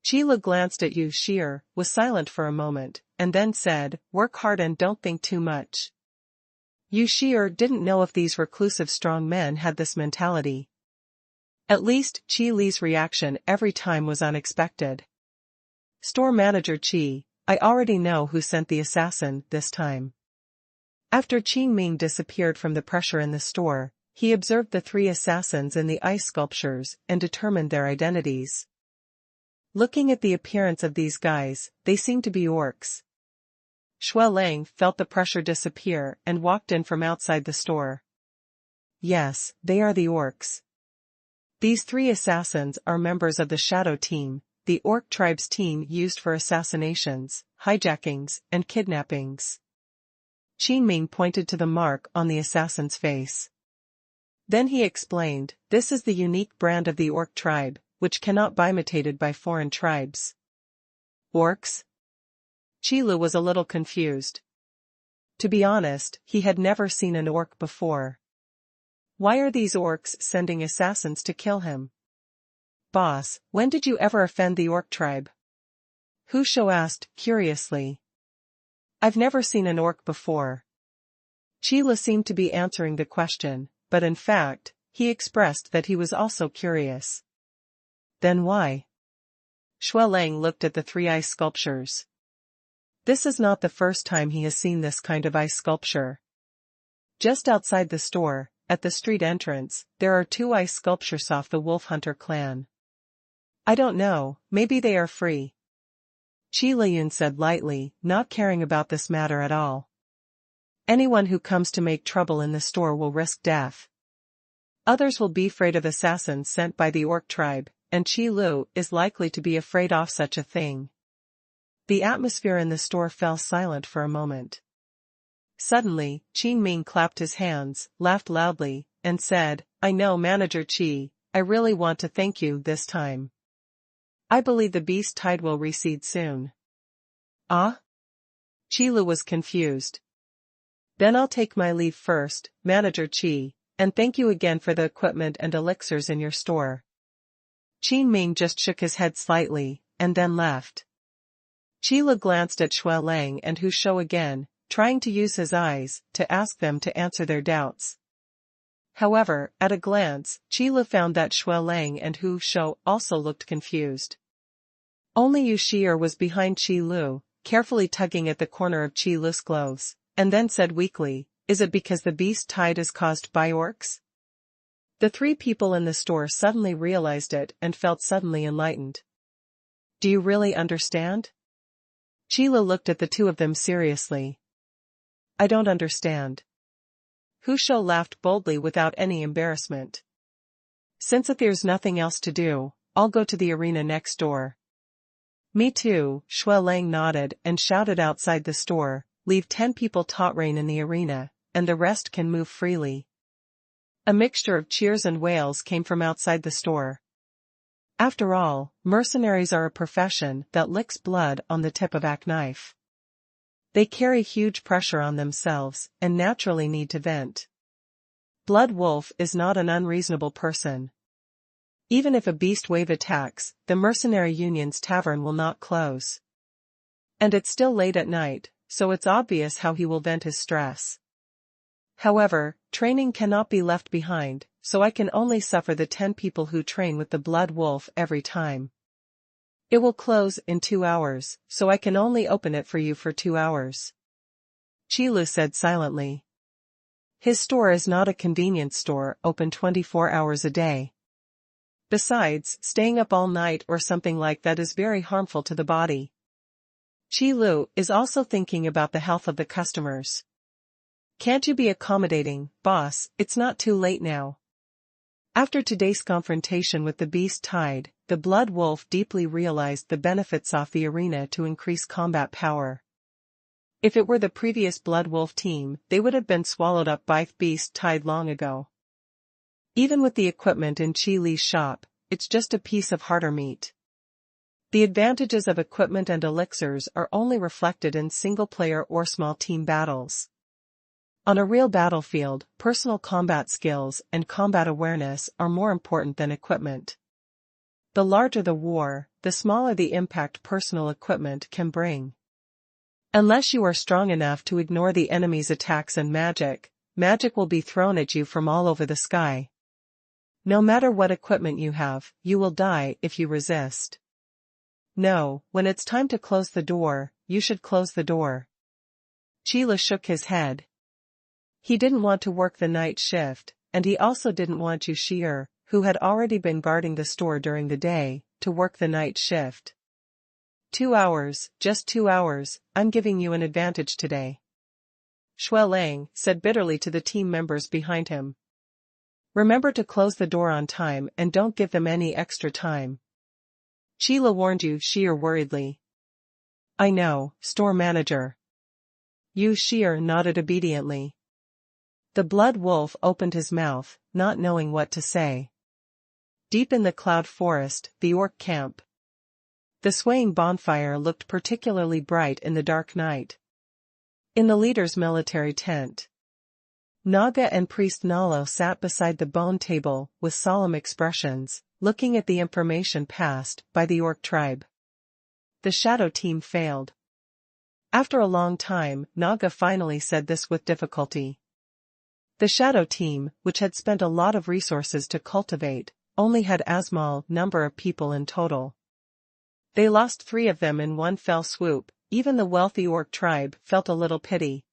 Qi Lu glanced at Yu Shi'er, was silent for a moment, and then said, "Work hard and don't think too much." Yu Shi'er didn't know if these reclusive strong men had this mentality. At least, Qi Li's reaction every time was unexpected. Store manager Qi, I already know who sent the assassin this time. After Qin Ming disappeared from the pressure in the store, he observed the 3 assassins in the ice sculptures and determined their identities. Looking at the appearance of these guys, they seemed to be orcs. Xue Lang felt the pressure disappear and walked in from outside the store. Yes, they are the orcs. These 3 assassins are members of the Shadow Team, the orc tribe's team used for assassinations, hijackings, and kidnappings. Qin Ming pointed to the mark on the assassin's face. Then he explained, this is the unique brand of the orc tribe, which cannot be imitated by foreign tribes. Orcs? Qi Lu was a little confused. To be honest, he had never seen an orc before. Why are these orcs sending assassins to kill him? Boss, when did you ever offend the orc tribe? Hu Shou asked, curiously. I've never seen an orc before. Qile seemed to be answering the question, but in fact, he expressed that he was also curious. Then why? Shui Lang looked at the 3 ice sculptures. This is not the first time he has seen this kind of ice sculpture. Just outside the store, at the street entrance, there are 2 ice sculptures of the Wolf Hunter clan. I don't know, maybe they are free. Qi Liyun said lightly, not caring about this matter at all. Anyone who comes to make trouble in the store will risk death. Others will be afraid of assassins sent by the orc tribe, and Qi Lu is likely to be afraid of such a thing. The atmosphere in the store fell silent for a moment. Suddenly, Qin Ming clapped his hands, laughed loudly, and said, I know Manager Qi, I really want to thank you this time. I believe the beast tide will recede soon. Ah? Qi Lu was confused. Then I'll take my leave first, Manager Qi, and thank you again for the equipment and elixirs in your store. Qin Ming just shook his head slightly, and then left. Qi Lu glanced at Shui Lang and Hu Shou again, trying to use his eyes to ask them to answer their doubts. However, at a glance, Qi Lu found that Shui Lang and Hu Shou also looked confused. Only Yu Shi'er was behind Qi Lu, carefully tugging at the corner of Qi Lu's clothes, and then said weakly, Is it because the beast tide is caused by orcs? The 3 people in the store suddenly realized it and felt suddenly enlightened. Do you really understand? Qi Lu looked at the 2 of them seriously. I don't understand. Hu Shou laughed boldly without any embarrassment. Since there's nothing else to do, I'll go to the arena next door. Me too, Shui Lang nodded and shouted outside the store, leave 10 people taut rein in the arena, and the rest can move freely. A mixture of cheers and wails came from outside the store. After all, mercenaries are a profession that licks blood on the tip of a knife. They carry huge pressure on themselves and naturally need to vent. Blood Wolf is not an unreasonable person. Even if a beast wave attacks, the mercenary union's tavern will not close. And it's still late at night, so it's obvious how he will vent his stress. However, training cannot be left behind, so I can only suffer the 10 people who train with the Blood Wolf every time. It will close in 2 hours, so I can only open it for you for 2 hours. Qi Lu said silently. His store is not a convenience store open 24 hours a day. Besides, staying up all night or something like that is very harmful to the body. Qi Lu is also thinking about the health of the customers. Can't you be accommodating, boss? It's not too late now. After today's confrontation with the beast tide, the Blood Wolf deeply realized the benefits of the arena to increase combat power. If it were the previous Blood Wolf team, they would have been swallowed up by beast tide long ago. Even with the equipment in Qi Li's shop, it's just a piece of harder meat. The advantages of equipment and elixirs are only reflected in single-player or small team battles. On a real battlefield, personal combat skills and combat awareness are more important than equipment. The larger the war, the smaller the impact personal equipment can bring. Unless you are strong enough to ignore the enemy's attacks and magic will be thrown at you from all over the sky. No matter what equipment you have, you will die if you resist. No, when it's time to close the door, you should close the door. Qi Lu shook his head. He didn't want to work the night shift, and he also didn't want Yu Shi'er, who had already been guarding the store during the day, to work the night shift. 2 hours, just 2 hours, I'm giving you an advantage today. Shui Lang said bitterly to the team members behind him. Remember to close the door on time and don't give them any extra time. Qi Lu warned Yu Shi'er worriedly. I know, store manager. Yu Shi'er nodded obediently. The Blood Wolf opened his mouth, not knowing what to say. Deep in the cloud forest, the orc camp. The swaying bonfire looked particularly bright in the dark night. In the leader's military tent, Naga and Priest Nalo sat beside the bone table with solemn expressions, looking at the information passed by the orc tribe. The shadow team failed. After a long time, Naga finally said this with difficulty. The shadow team, which had spent a lot of resources to cultivate, only had a small number of people in total. They lost 3 of them in one fell swoop. Even the wealthy orc tribe felt a little pity.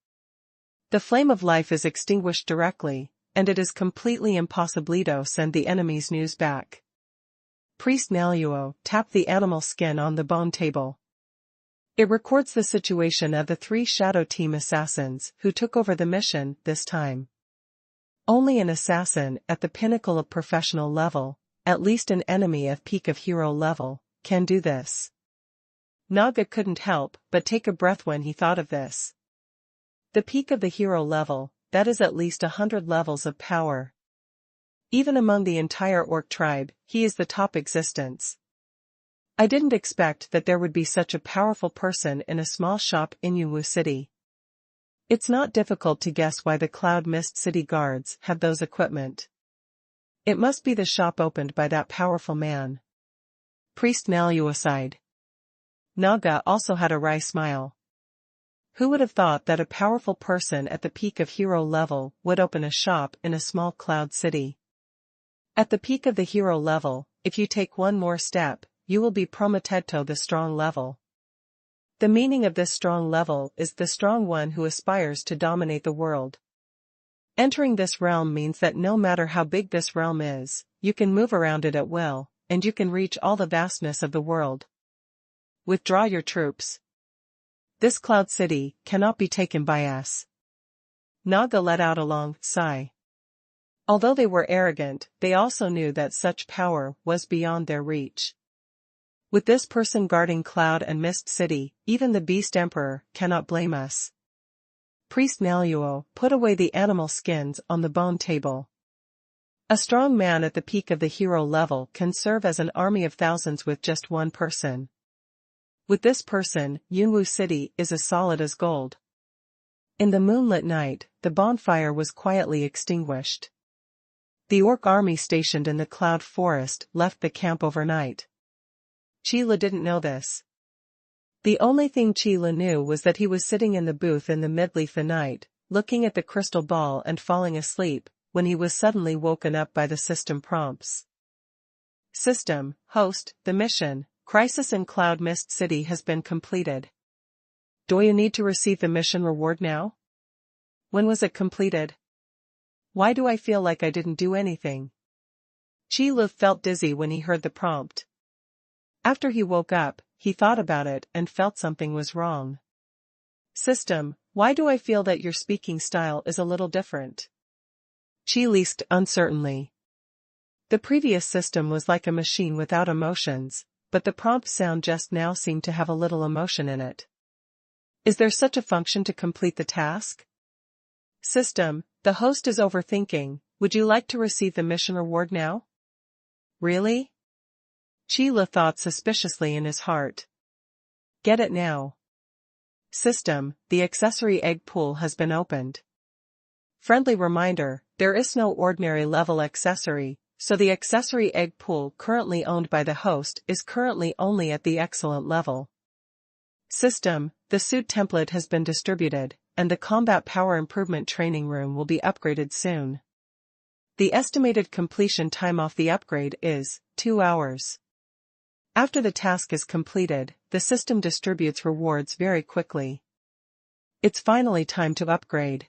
The flame of life is extinguished directly, and it is completely impossible to send the enemy's news back. Priest Naluo tapped the animal skin on the bone table. It records the situation of the 3 shadow team assassins who took over the mission this time. Only an assassin at the pinnacle of professional level, at least an enemy at peak of hero level, can do this. Naga couldn't help but take a breath when he thought of this. The peak of the hero level, that is at least 100 levels of power. Even among the entire orc tribe, he is the top existence. I didn't expect that there would be such a powerful person in a small shop in Yunwu City. It's not difficult to guess why the Cloud Mist City guards have those equipment. It must be the shop opened by that powerful man. Priest Naluo sighed. Naga also had a wry smile. Who would have thought that a powerful person at the peak of hero level would open a shop in a small cloud city? At the peak of the hero level, if you take one more step, you will be promoted to the strong level. The meaning of this strong level is the strong one who aspires to dominate the world. Entering this realm means that no matter how big this realm is, you can move around it at will, and you can reach all the vastness of the world. Withdraw your troops. This cloud city cannot be taken by us. Naga let out a long sigh. Although they were arrogant, they also knew that such power was beyond their reach. With this person guarding Cloud and Mist City, even the Beast Emperor cannot blame us. Priest Naluo put away the animal skins on the bone table. A strong man at the peak of the hero level can serve as an army of thousands with just one person. With this person, Yunwu City is as solid as gold. In the moonlit night, the bonfire was quietly extinguished. The orc army stationed in the cloud forest left the camp overnight. Chila didn't know this. The only thing Chila knew was that he was sitting in the booth in the middle of the night, looking at the crystal ball and falling asleep, when he was suddenly woken up by the system prompts. System, host, the mission, Crisis in Cloud Mist City has been completed. Do you need to receive the mission reward now? When was it completed? Why do I feel like I didn't do anything? Chila felt dizzy when he heard the prompt. After he woke up, he thought about it and felt something was wrong. System, why do I feel that your speaking style is a little different? Chi lisped uncertainly. The previous system was like a machine without emotions, but the prompt sound just now seemed to have a little emotion in it. Is there such a function to complete the task? System, the host is overthinking. Would you like to receive the mission reward now? Really? Chila thought suspiciously in his heart. Get it now. System, the accessory egg pool has been opened. Friendly reminder, there is no ordinary level accessory, so the accessory egg pool currently owned by the host is currently only at the excellent level. System, the suit template has been distributed, and the combat power improvement training room will be upgraded soon. The estimated completion time of the upgrade is 2 hours. After the task is completed, the system distributes rewards very quickly. It's finally time to upgrade.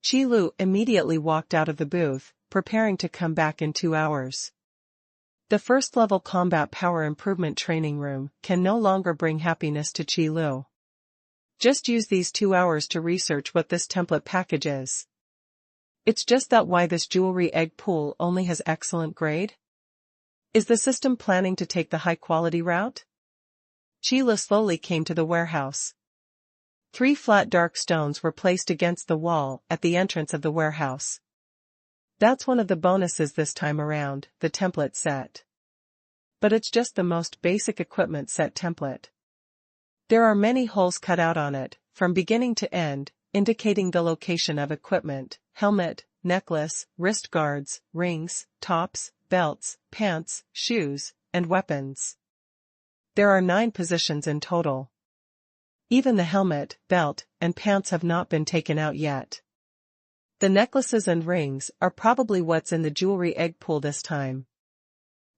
Chi Lu immediately walked out of the booth, preparing to come back in 2 hours. The first level combat power improvement training room can no longer bring happiness to Chi Lu. Just use these 2 hours to research what this template package is. It's just that why this jewelry egg pool only has excellent grade? Is the system planning to take the high-quality route? Chila slowly came to the warehouse. 3 flat dark stones were placed against the wall at the entrance of the warehouse. That's one of the bonuses this time around, the template set. But it's just the most basic equipment set template. There are many holes cut out on it, from beginning to end, indicating the location of equipment, helmet, necklace, wrist guards, rings, tops, belts, pants, shoes, and weapons. There are 9 positions in total. Even the helmet, belt, and pants have not been taken out yet. The necklaces and rings are probably what's in the jewelry egg pool this time.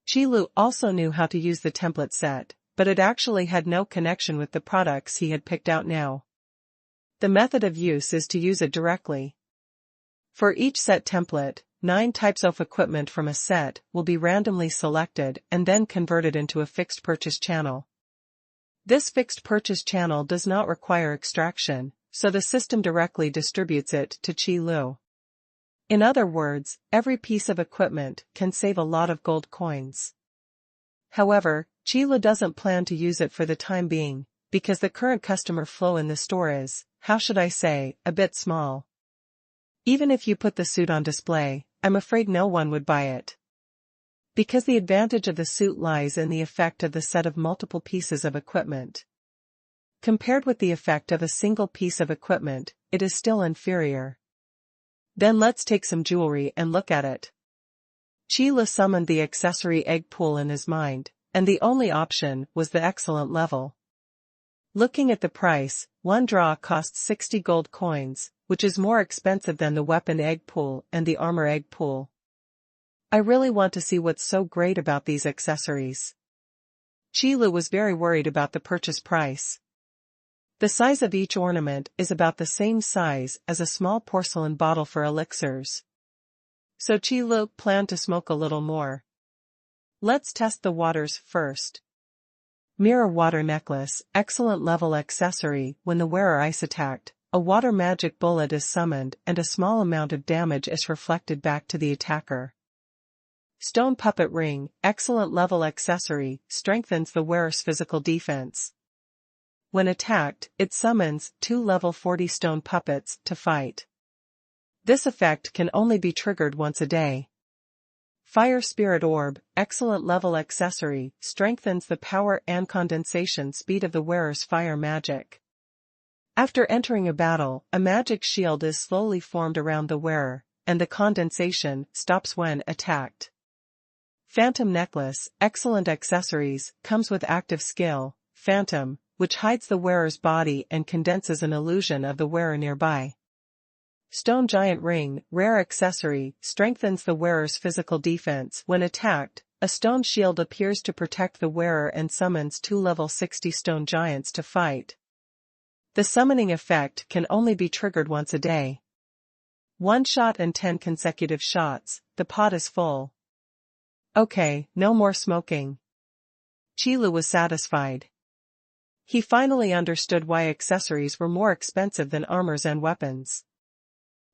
Qilu also knew how to use the template set, but it actually had no connection with the products he had picked out now. The method of use is to use it directly. For each set template, 9 types of equipment from a set will be randomly selected and then converted into a fixed purchase channel. This fixed purchase channel does not require extraction, so the system directly distributes it to Qilu. In other words, every piece of equipment can save a lot of gold coins. However, Qilu doesn't plan to use it for the time being, because the current customer flow in the store is, how should I say, a bit small. Even if you put the suit on display, I'm afraid no one would buy it. Because the advantage of the suit lies in the effect of the set of multiple pieces of equipment. Compared with the effect of a single piece of equipment, it is still inferior. Then let's take some jewelry and look at it. Qilu summoned the accessory egg pool in his mind, and the only option was the excellent level. Looking at the price, one draw costs 60 gold coins, which is more expensive than the weapon egg pool and the armor egg pool. I really want to see what's so great about these accessories. Qilu was very worried about the purchase price. The size of each ornament is about the same size as a small porcelain bottle for elixirs. So Qilu planned to smoke a little more. Let's test the waters first. Mirror water necklace, excellent level accessory. When the wearer ice attacked, a water magic bullet is summoned and a small amount of damage is reflected back to the attacker. Stone puppet ring, excellent level accessory, strengthens the wearer's physical defense. When attacked, it summons 2 level 40 stone puppets to fight. This effect can only be triggered once a day. Fire spirit orb, excellent level accessory, strengthens the power and condensation speed of the wearer's fire magic. After entering a battle, a magic shield is slowly formed around the wearer, and the condensation stops when attacked. Phantom necklace, excellent accessories, comes with active skill, phantom, which hides the wearer's body and condenses an illusion of the wearer nearby. Stone giant ring, rare accessory, strengthens the wearer's physical defense. When attacked, a stone shield appears to protect the wearer and summons 2 level 60 stone giants to fight. The summoning effect can only be triggered once a day. 1 shot and 10 consecutive shots, the pot is full. Okay, no more smoking. Qilu was satisfied. He finally understood why accessories were more expensive than armors and weapons.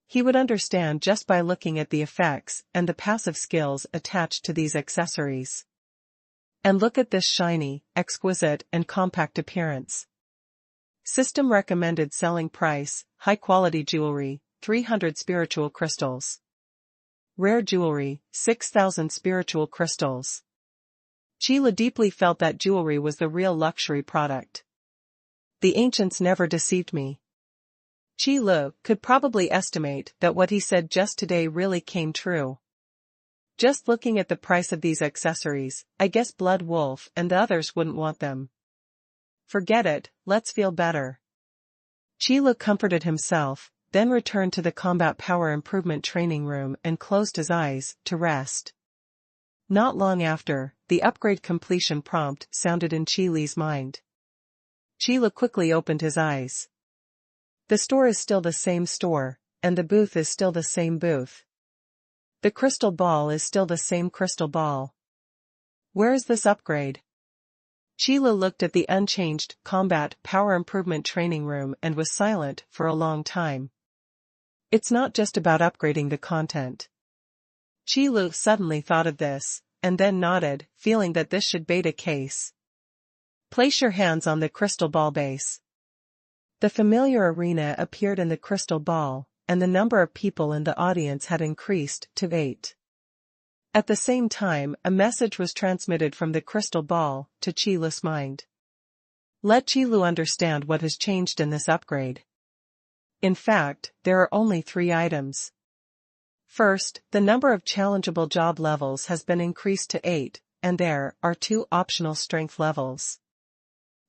He would understand just by looking at the effects and the passive skills attached to these accessories. And look at this shiny, exquisite, and compact appearance. System recommended selling price, high-quality jewelry, 300 spiritual crystals. Rare jewelry, 6,000 spiritual crystals. Qilu deeply felt that jewelry was the real luxury product. The ancients never deceived me. Qilu could probably estimate that what he said just today really came true. Just looking at the price of these accessories, I guess Blood Wolf and the others wouldn't want them. Forget it, let's feel better. Qilu comforted himself, then returned to the combat power improvement training room and closed his eyes to rest. Not long after, the upgrade completion prompt sounded in Qilu's mind. Qilu quickly opened his eyes. The store is still the same store, and the booth is still the same booth. The crystal ball is still the same crystal ball. Where is this upgrade? Qilu looked at the unchanged combat power improvement training room and was silent for a long time. It's not just about upgrading the content. Qilu suddenly thought of this, and then nodded, feeling that this should bait a case. Place your hands on the crystal ball base. The familiar arena appeared in the crystal ball, and the number of people in the audience had increased to 8. At the same time, a message was transmitted from the crystal ball to Qilu's mind. Let Qilu understand what has changed in this upgrade. In fact, there are only 3 items. First, the number of challengeable job levels has been increased to 8, and there are 2 optional strength levels.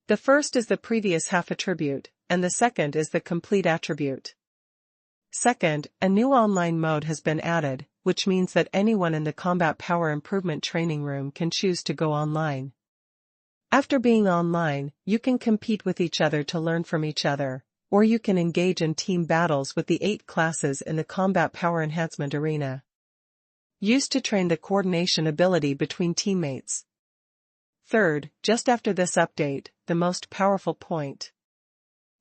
The first is the previous half attribute, and the second is the complete attribute. Second, a new online mode has been added, which means that anyone in the Combat Power Improvement Training Room can choose to go online. After being online, you can compete with each other to learn from each other, or you can engage in team battles with the 8 classes in the Combat Power Enhancement Arena. Used to train the coordination ability between teammates. Third, just after this update, the most powerful point.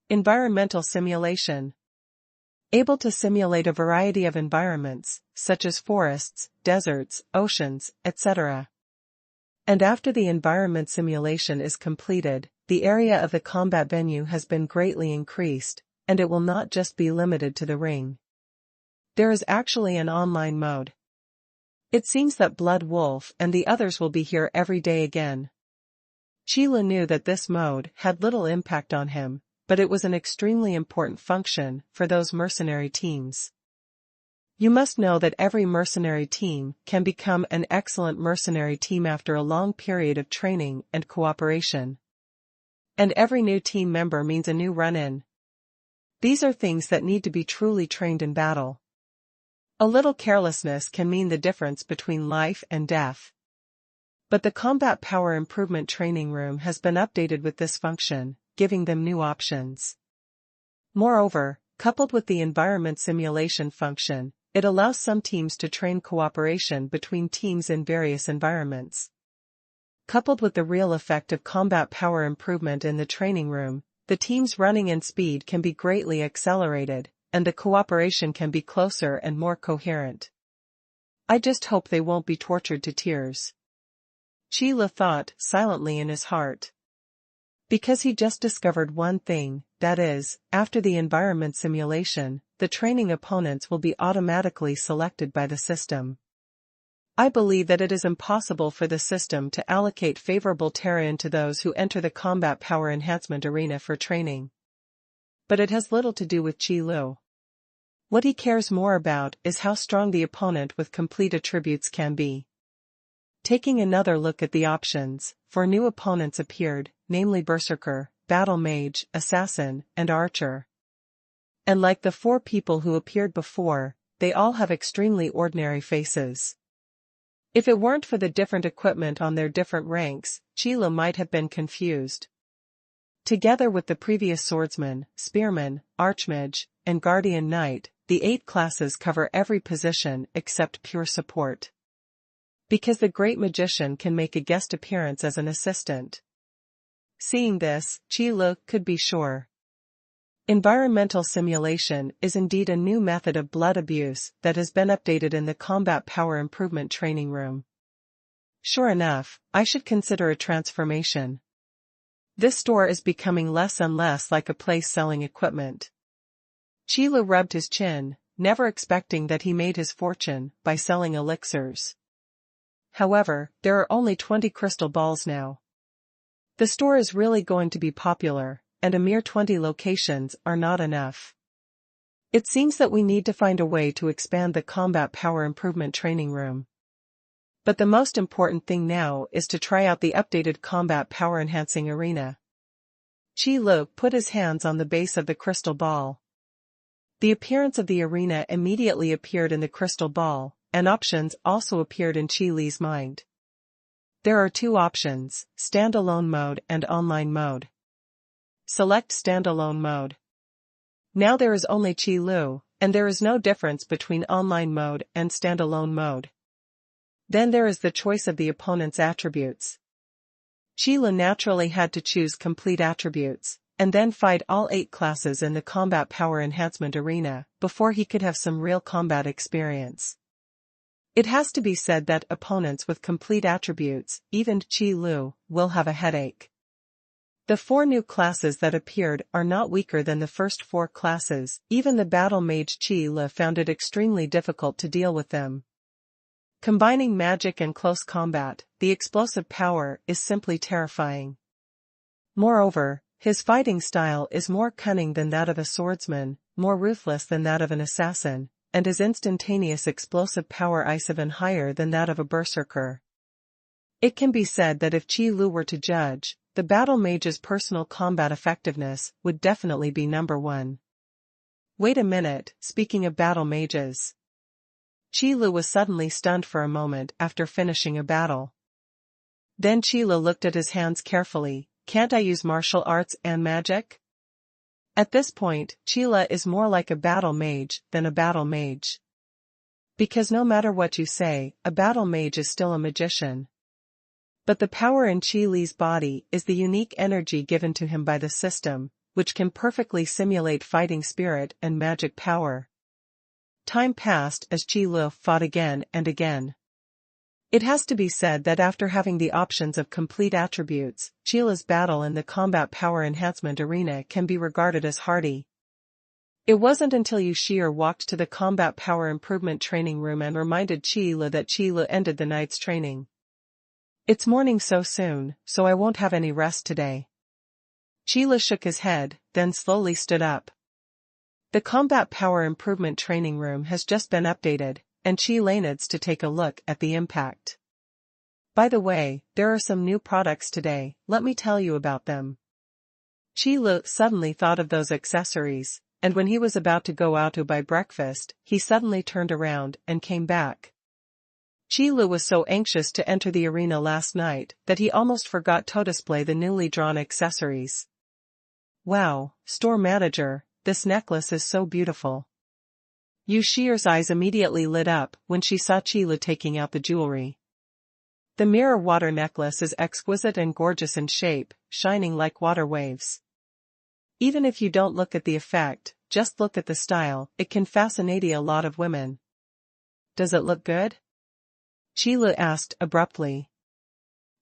Environmental simulation. Able to simulate a variety of environments, such as forests, deserts, oceans, etc. And after the environment simulation is completed, the area of the combat venue has been greatly increased, and it will not just be limited to the ring. There is actually an online mode. It seems that Blood Wolf and the others will be here every day again. Qile knew that this mode had little impact on him, but it was an extremely important function for those mercenary teams. You must know that every mercenary team can become an excellent mercenary team after a long period of training and cooperation. And every new team member means a new run-in. These are things that need to be truly trained in battle. A little carelessness can mean the difference between life and death. But the Combat Power Improvement Training Room has been updated with this function, giving them new options. Moreover, coupled with the environment simulation function, it allows some teams to train cooperation between teams in various environments. Coupled with the real effect of combat power improvement in the training room, the team's running and speed can be greatly accelerated, and the cooperation can be closer and more coherent. I just hope they won't be tortured to tears. Qile thought silently in his heart. Because he just discovered one thing, that is, after the environment simulation, the training opponents will be automatically selected by the system. I believe that it is impossible for the system to allocate favorable terrain to those who enter the combat power enhancement arena for training. But it has little to do with Qile. What he cares more about is how strong the opponent with complete attributes can be. Taking another look at the options, 4 new opponents appeared, namely Berserker, Battle Mage, Assassin, and Archer. And like the 4 people who appeared before, they all have extremely ordinary faces. If it weren't for the different equipment on their different ranks, Qile might have been confused. Together with the previous Swordsman, Spearman, Archmage, and Guardian Knight, the 8 classes cover every position except pure support. Because the Great Magician can make a guest appearance as an assistant. Seeing this, Qile could be sure. Environmental simulation is indeed a new method of blood abuse that has been updated in the Combat Power Improvement Training Room. Sure enough, I should consider a transformation. This store is becoming less and less like a place selling equipment. Qile rubbed his chin, never expecting that he made his fortune by selling elixirs. However, there are only 20 crystal balls now. The store is really going to be popular, and a mere 20 locations are not enough. It seems that we need to find a way to expand the Combat Power Improvement Training Room. But the most important thing now is to try out the updated Combat Power Enhancing Arena. Qile put his hands on the base of the crystal ball. The appearance of the arena immediately appeared in the crystal ball, and options also appeared in Qile's mind. There are 2 options, standalone mode and online mode. Select standalone mode. Now there is only Qile, and there is no difference between online mode and standalone mode. Then there is the choice of the opponent's attributes. Qile naturally had to choose complete attributes, and then fight all 8 classes in the Combat Power Enhancement Arena, before he could have some real combat experience. It has to be said that opponents with complete attributes, even Qile, will have a headache. The 4 new classes that appeared are not weaker than the first 4 classes, even the Battle Mage Qile found it extremely difficult to deal with them. Combining magic and close combat, the explosive power is simply terrifying. Moreover, his fighting style is more cunning than that of a swordsman, more ruthless than that of an assassin, and his instantaneous explosive power is even higher than that of a berserker. It can be said that if Qi Lu were to judge, the battle mage's personal combat effectiveness would definitely be number one. Wait a minute, speaking of battle mages. Qi Lu was suddenly stunned for a moment after finishing a battle. Then Qi Lu looked at his hands carefully. Can't I use martial arts and magic? At this point, Qi Lu is more like a battle mage than a battle mage. Because no matter what you say, a battle mage is still a magician. But the power in Qi Lu's body is the unique energy given to him by the system, which can perfectly simulate fighting spirit and magic power. Time passed as Qi Lu fought again and again. It has to be said that after having the options of complete attributes, Qi Lu's battle in the combat power enhancement arena can be regarded as hardy. It wasn't until Yu Shi'er walked to the combat power improvement training room and reminded Qi Lu that Qi Lu ended the night's training. It's morning so soon, so I won't have any rest today. Qi Lu shook his head, then slowly stood up. The combat power improvement training room has just been updated, and Qi Lu needs to take a look at the impact. By the way, there are some new products today, let me tell you about them. Qi Lu suddenly thought of those accessories, and when he was about to go out to buy breakfast, he suddenly turned around and came back. Qi Lu was so anxious to enter the arena last night that he almost forgot to display the newly drawn accessories. Wow, store manager, this necklace is so beautiful. Yu Shi'er's eyes immediately lit up when she saw Qi Lu taking out the jewelry. The mirror water necklace is exquisite and gorgeous in shape, shining like water waves. Even if you don't look at the effect, just look at the style, it can fascinate a lot of women. Does it look good? Qi Lu asked abruptly.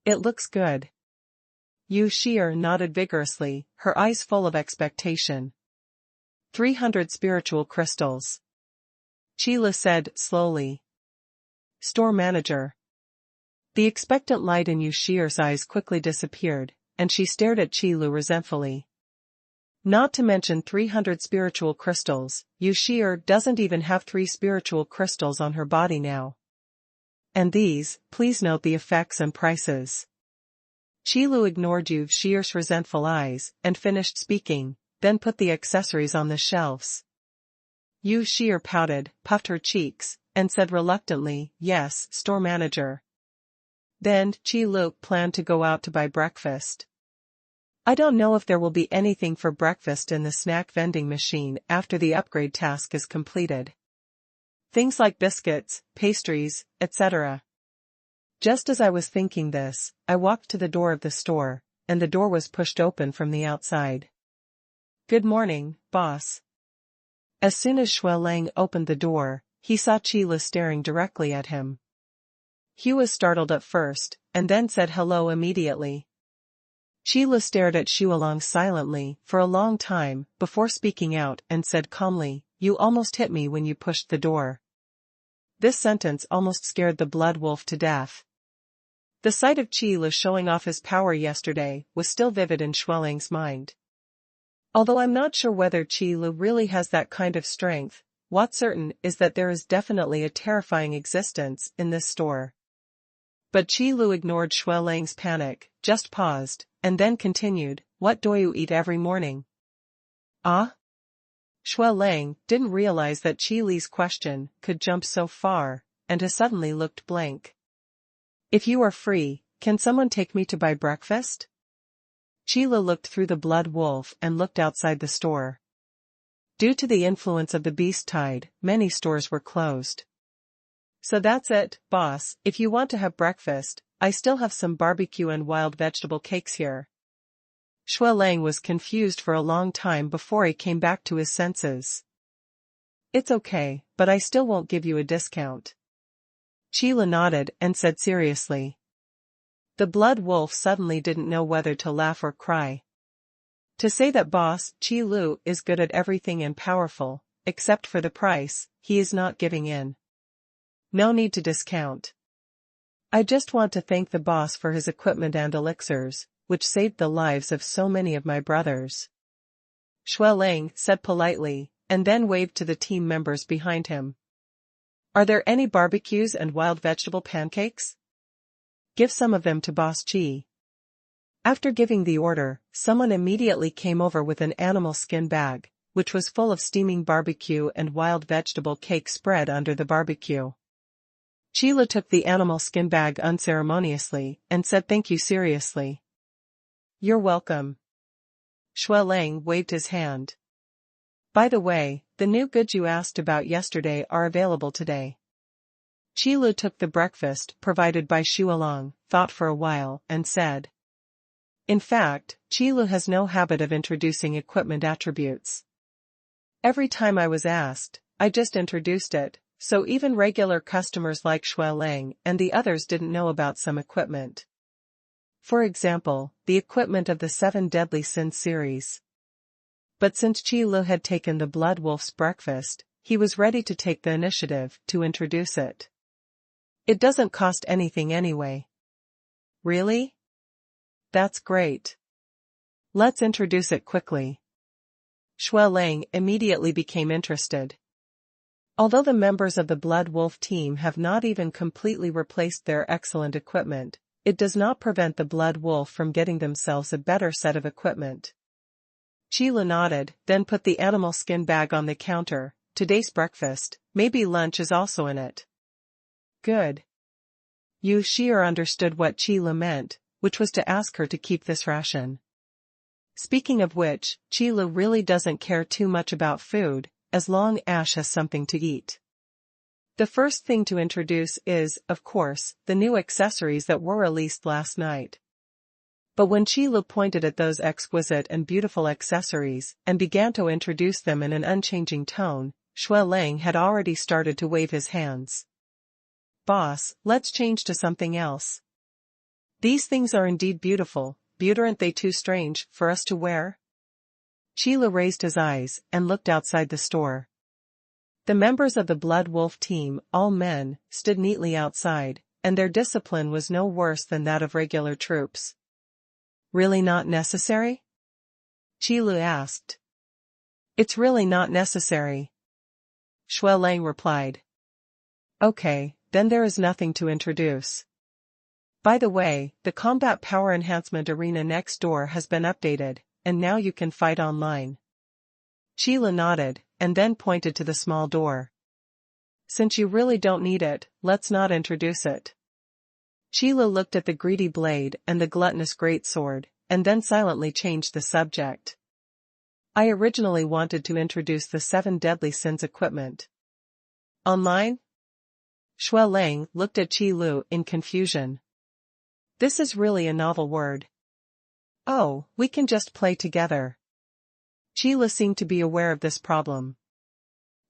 It looks good. Yu Shi'er nodded vigorously, her eyes full of expectation. 300 spiritual crystals. Qi Lu said slowly. Store manager. The expectant light in Yu Shi'er's eyes quickly disappeared, and she stared at Qi Lu resentfully. Not to mention 300 spiritual crystals, Yu Shi'er doesn't even have 3 spiritual crystals on her body now. And these, please note the effects and prices. Qi Lu ignored Yu Shi'er's resentful eyes and finished speaking, then put the accessories on the shelves. Yu Shi'er pouted, puffed her cheeks, and said reluctantly, yes, store manager. Then, Qi Lu planned to go out to buy breakfast. I don't know if there will be anything for breakfast in the snack vending machine after the upgrade task is completed. Things like biscuits, pastries, etc. Just as I was thinking this, I walked to the door of the store, and the door was pushed open from the outside. Good morning, boss. As soon as Shui Lang opened the door, he saw Qi Lu staring directly at him. He was startled at first, and then said hello immediately. Qi Lu stared at Shui Lang silently for a long time before speaking out and said calmly, you almost hit me when you pushed the door. This sentence almost scared the blood wolf to death. The sight of Qi Lu showing off his power yesterday was still vivid in Shui Lang's mind. Although I'm not sure whether Qi Lu really has that kind of strength, what's certain is that there is definitely a terrifying existence in this store. But Qi Lu ignored Shui Lang's panic, just paused, and then continued, what do you eat every morning? Ah? Shui Lang didn't realize that Qi Lu's question could jump so far, and he suddenly looked blank. If you are free, can someone take me to buy breakfast? Qi Lu looked through the blood wolf and looked outside the store. Due to the influence of the beast tide, many stores were closed. So that's it, boss, if you want to have breakfast, I still have some barbecue and wild vegetable cakes here. Shui Lang was confused for a long time before he came back to his senses. It's okay, but I still won't give you a discount. Qi Lu nodded and said seriously. The blood wolf suddenly didn't know whether to laugh or cry. To say that boss Qi Lu is good at everything and powerful, except for the price, he is not giving in. No need to discount. I just want to thank the boss for his equipment and elixirs, which saved the lives of so many of my brothers. Shui Lang said politely, and then waved to the team members behind him. Are there any barbecues and wild vegetable pancakes? Give some of them to Boss Chi. After giving the order, someone immediately came over with an animal skin bag, which was full of steaming barbecue and wild vegetable cake spread under the barbecue. Sheila took the animal skin bag unceremoniously and said thank you seriously. You're welcome. Shui Lang waved his hand. By the way, the new goods you asked about yesterday are available today. Qilu took the breakfast provided by Xu Along, thought for a while, and said. In fact, Qilu has no habit of introducing equipment attributes. Every time I was asked, I just introduced it, so even regular customers like Shui Lang and the others didn't know about some equipment. For example, the equipment of the 7 Deadly Sins series. But since Qilu had taken the Blood Wolf's breakfast, he was ready to take the initiative to introduce it. It doesn't cost anything anyway. Really? That's great. Let's introduce it quickly. Shui Lang immediately became interested. Although the members of the Blood Wolf team have not even completely replaced their excellent equipment, it does not prevent the Blood Wolf from getting themselves a better set of equipment. Qilu nodded, then put the animal skin bag on the counter. Today's breakfast, maybe lunch is also in it. Good. Yu Shi'er understood what Qilu meant, which was to ask her to keep this ration. Speaking of which, Qilu really doesn't care too much about food, as long as has something to eat. The first thing to introduce is, of course, the new accessories that were released last night. But when Qilu pointed at those exquisite and beautiful accessories and began to introduce them in an unchanging tone, Shui Lang had already started to wave his hands. Boss, let's change to something else. These things are indeed beautiful, but aren't they too strange for us to wear? Qilu raised his eyes and looked outside the store. The members of the Blood Wolf team, all men, stood neatly outside, and their discipline was no worse than that of regular troops. Really not necessary? Qilu asked. It's really not necessary. Shui Lang replied. Okay, then there is nothing to introduce. By the way, the Combat Power Enhancement Arena next door has been updated, and now you can fight online. Qilu nodded, and then pointed to the small door. Since you really don't need it, let's not introduce it. Qilu looked at the greedy blade and the gluttonous greatsword, and then silently changed the subject. I originally wanted to introduce the 7 Deadly Sins equipment. Online? Shui Lang looked at Qilu in confusion. This is really a novel word. Oh, we can just play together. Qilu seemed to be aware of this problem.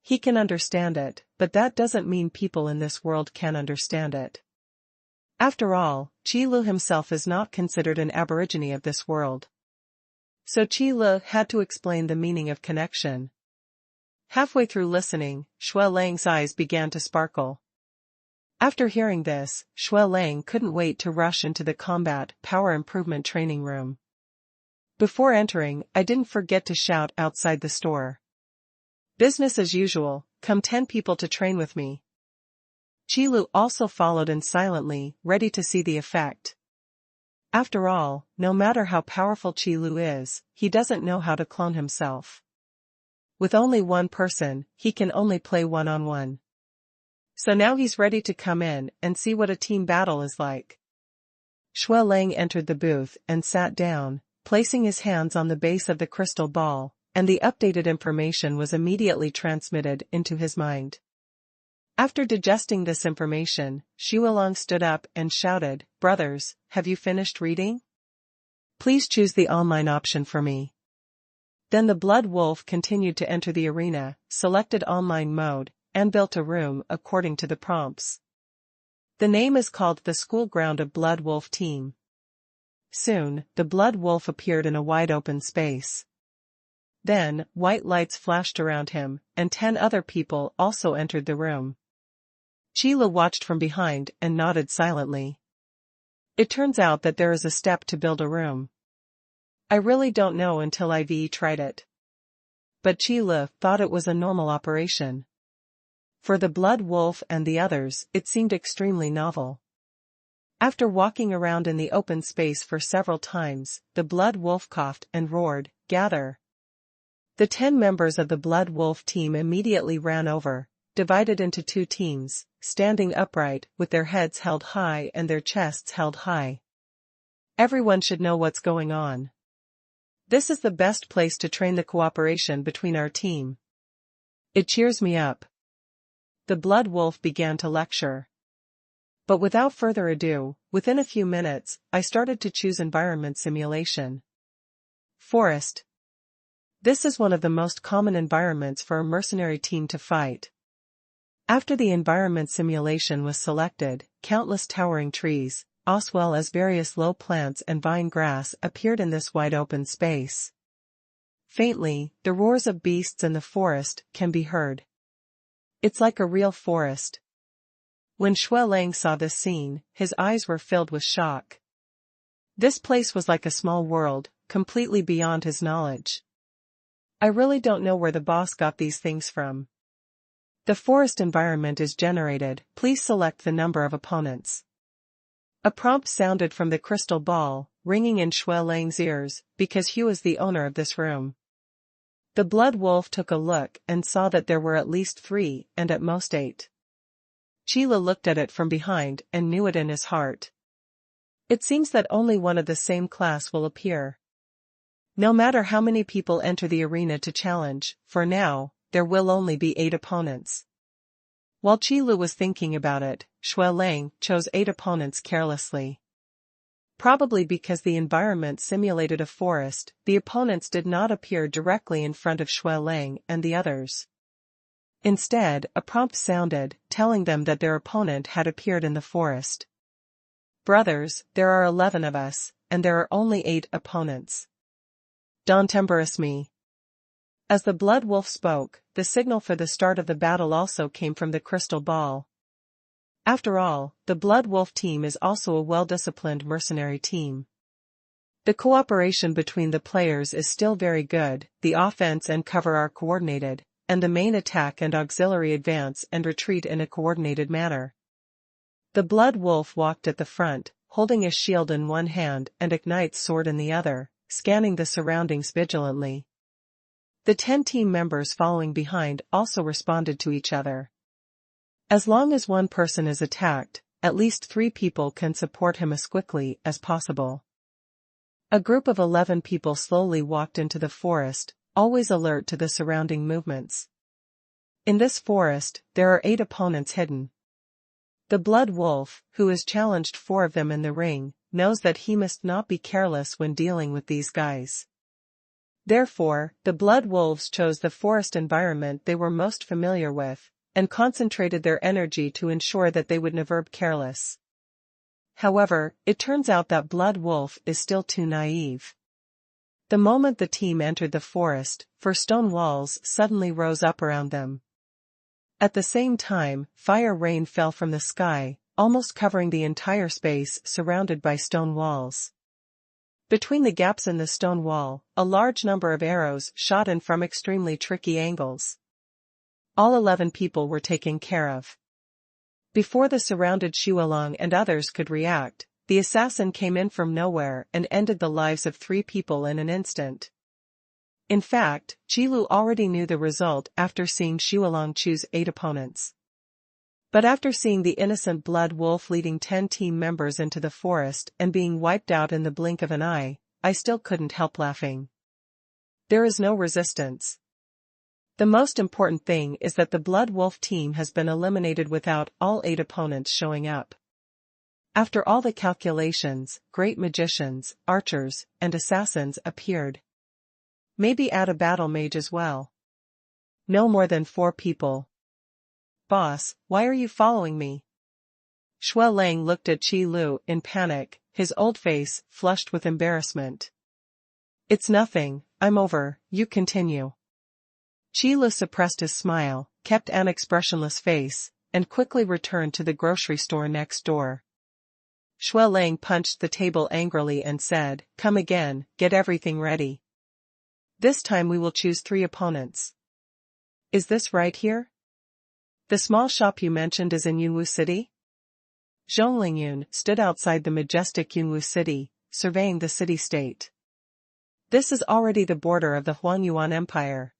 He can understand it, but that doesn't mean people in this world can understand it. After all, Qilu himself is not considered an aborigine of this world. So Qilu had to explain the meaning of connection. Halfway through listening, Shui Lang's eyes began to sparkle. After hearing this, Shui Lang couldn't wait to rush into the Combat Power Improvement training room. Before entering, I didn't forget to shout outside the store. Business as usual, come 10 people to train with me. Qilu also followed in silently, ready to see the effect. After all, no matter how powerful Qilu is, he doesn't know how to clone himself. With only one person, he can only play one-on-one. So now he's ready to come in and see what a team battle is like. Shui Lang entered the booth and sat down, placing his hands on the base of the crystal ball, and the updated information was immediately transmitted into his mind. After digesting this information, Xu Along stood up and shouted, Brothers, have you finished reading? Please choose the online option for me. Then the Blood Wolf continued to enter the arena, selected online mode, and built a room according to the prompts. The name is called the School Ground of Blood Wolf Team. Soon, the Blood Wolf appeared in a wide open space. Then, white lights flashed around him, and 10 other people also entered the room. Qilu watched from behind and nodded silently. It turns out that there is a step to build a room. I really don't know until I've tried it. but Qile thought it was a normal operation. For the Blood Wolf and the others, it seemed extremely novel. After walking around in the open space for several times, the Blood Wolf coughed and roared, "Gather!" The 10 members of the Blood Wolf team immediately ran over, divided into 2 teams, standing upright, with their heads held high and their chests held high. Everyone should know what's going on. This is the best place to train the cooperation between our team. It cheers me up. The Blood Wolf began to lecture. But without further ado, within a few minutes, I started to choose environment simulation. Forest. This is one of the most common environments for a mercenary team to fight. After the environment simulation was selected, countless towering trees, as well as various low plants and vine grass appeared in this wide open space. Faintly, the roars of beasts in the forest can be heard. It's like a real forest. When Shui Lang saw this scene, his eyes were filled with shock. This place was like a small world, completely beyond his knowledge. I really don't know where the boss got these things from. The forest environment is generated. Please select the number of opponents. A prompt sounded from the crystal ball, ringing in Shui Lang's ears, because he was the owner of this room. The Blood Wolf took a look and saw that there were at least 3, and at most 8. Qile looked at it from behind and knew it in his heart. It seems that only one of the same class will appear. No matter how many people enter the arena to challenge, for now, there will only be 8 opponents. While Qile was thinking about it, Shui Lang chose 8 opponents carelessly. Probably because the environment simulated a forest, the opponents did not appear directly in front of Shui Lang and the others. Instead, a prompt sounded, telling them that their opponent had appeared in the forest. Brothers, there are 11 of us, and there are only 8 opponents. Don't embarrass me. As the Blood Wolf spoke, the signal for the start of the battle also came from the crystal ball. After all, the Blood Wolf team is also a well-disciplined mercenary team. The cooperation between the players is still very good, the offense and cover are coordinated, and the main attack and auxiliary advance and retreat in a coordinated manner. The Blood Wolf walked at the front, holding a shield in one hand and Ignite's sword in the other, scanning the surroundings vigilantly. The 10 team members following behind also responded to each other. As long as one person is attacked, at least 3 people can support him as quickly as possible. A group of 11 people slowly walked into the forest, always alert to the surrounding movements. In this forest, there are 8 opponents hidden. The Blood Wolf, who has challenged 4 of them in the ring, knows that he must not be careless when dealing with these guys. Therefore, the Blood Wolves chose the forest environment they were most familiar with, and concentrated their energy to ensure that they would never be careless. However, it turns out that Blood Wolf is still too naive. The moment the team entered the forest, 4 stone walls suddenly rose up around them. At the same time, fire rain fell from the sky, almost covering the entire space surrounded by stone walls. Between the gaps in the stone wall, a large number of arrows shot in from extremely tricky angles. All 11 people were taken care of. Before the surrounded Shualong and others could react, the assassin came in from nowhere and ended the lives of 3 people in an instant. In fact, Qile already knew the result after seeing Shualong choose 8 opponents. But after seeing the innocent Blood Wolf leading 10 team members into the forest and being wiped out in the blink of an eye, I still couldn't help laughing. There is no resistance. The most important thing is that the Blood Wolf team has been eliminated without all 8 opponents showing up. After all the calculations, great magicians, archers, and assassins appeared. Maybe add a battle mage as well. No more than 4 people. Boss, why are you following me? Shui Lang looked at Qile in panic, his old face flushed with embarrassment. It's nothing, I'm over, you continue. Qile suppressed his smile, kept an expressionless face, and quickly returned to the grocery store next door. Shui Lang punched the table angrily and said, "Come again, get everything ready." This time we will choose 3 opponents. Is this right here? The small shop you mentioned is in Yunwu City? Zhong Lingyun stood outside the majestic Yunwu City, surveying the city-state. This is already the border of the Huangyuan Empire.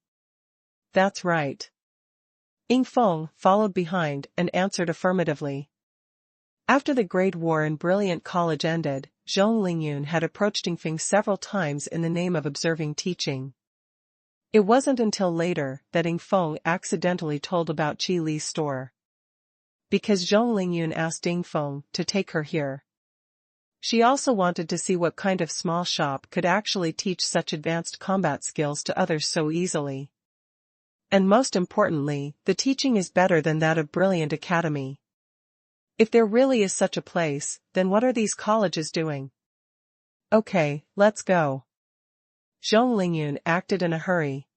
That's right. Ying Feng followed behind and answered affirmatively. After the Great War and brilliant college ended, Zhong Lingyun had approached Ying Feng several times in the name of observing teaching. It wasn't until later that Ying Feng accidentally told about Qi Li's store. Because Zhong Lingyun asked Ying Feng to take her here. She also wanted to see what kind of small shop could actually teach such advanced combat skills to others so easily. And most importantly, the teaching is better than that of Brilliant Academy. If there really is such a place, then what are these colleges doing? Okay, let's go. Zhong Lingyun acted in a hurry.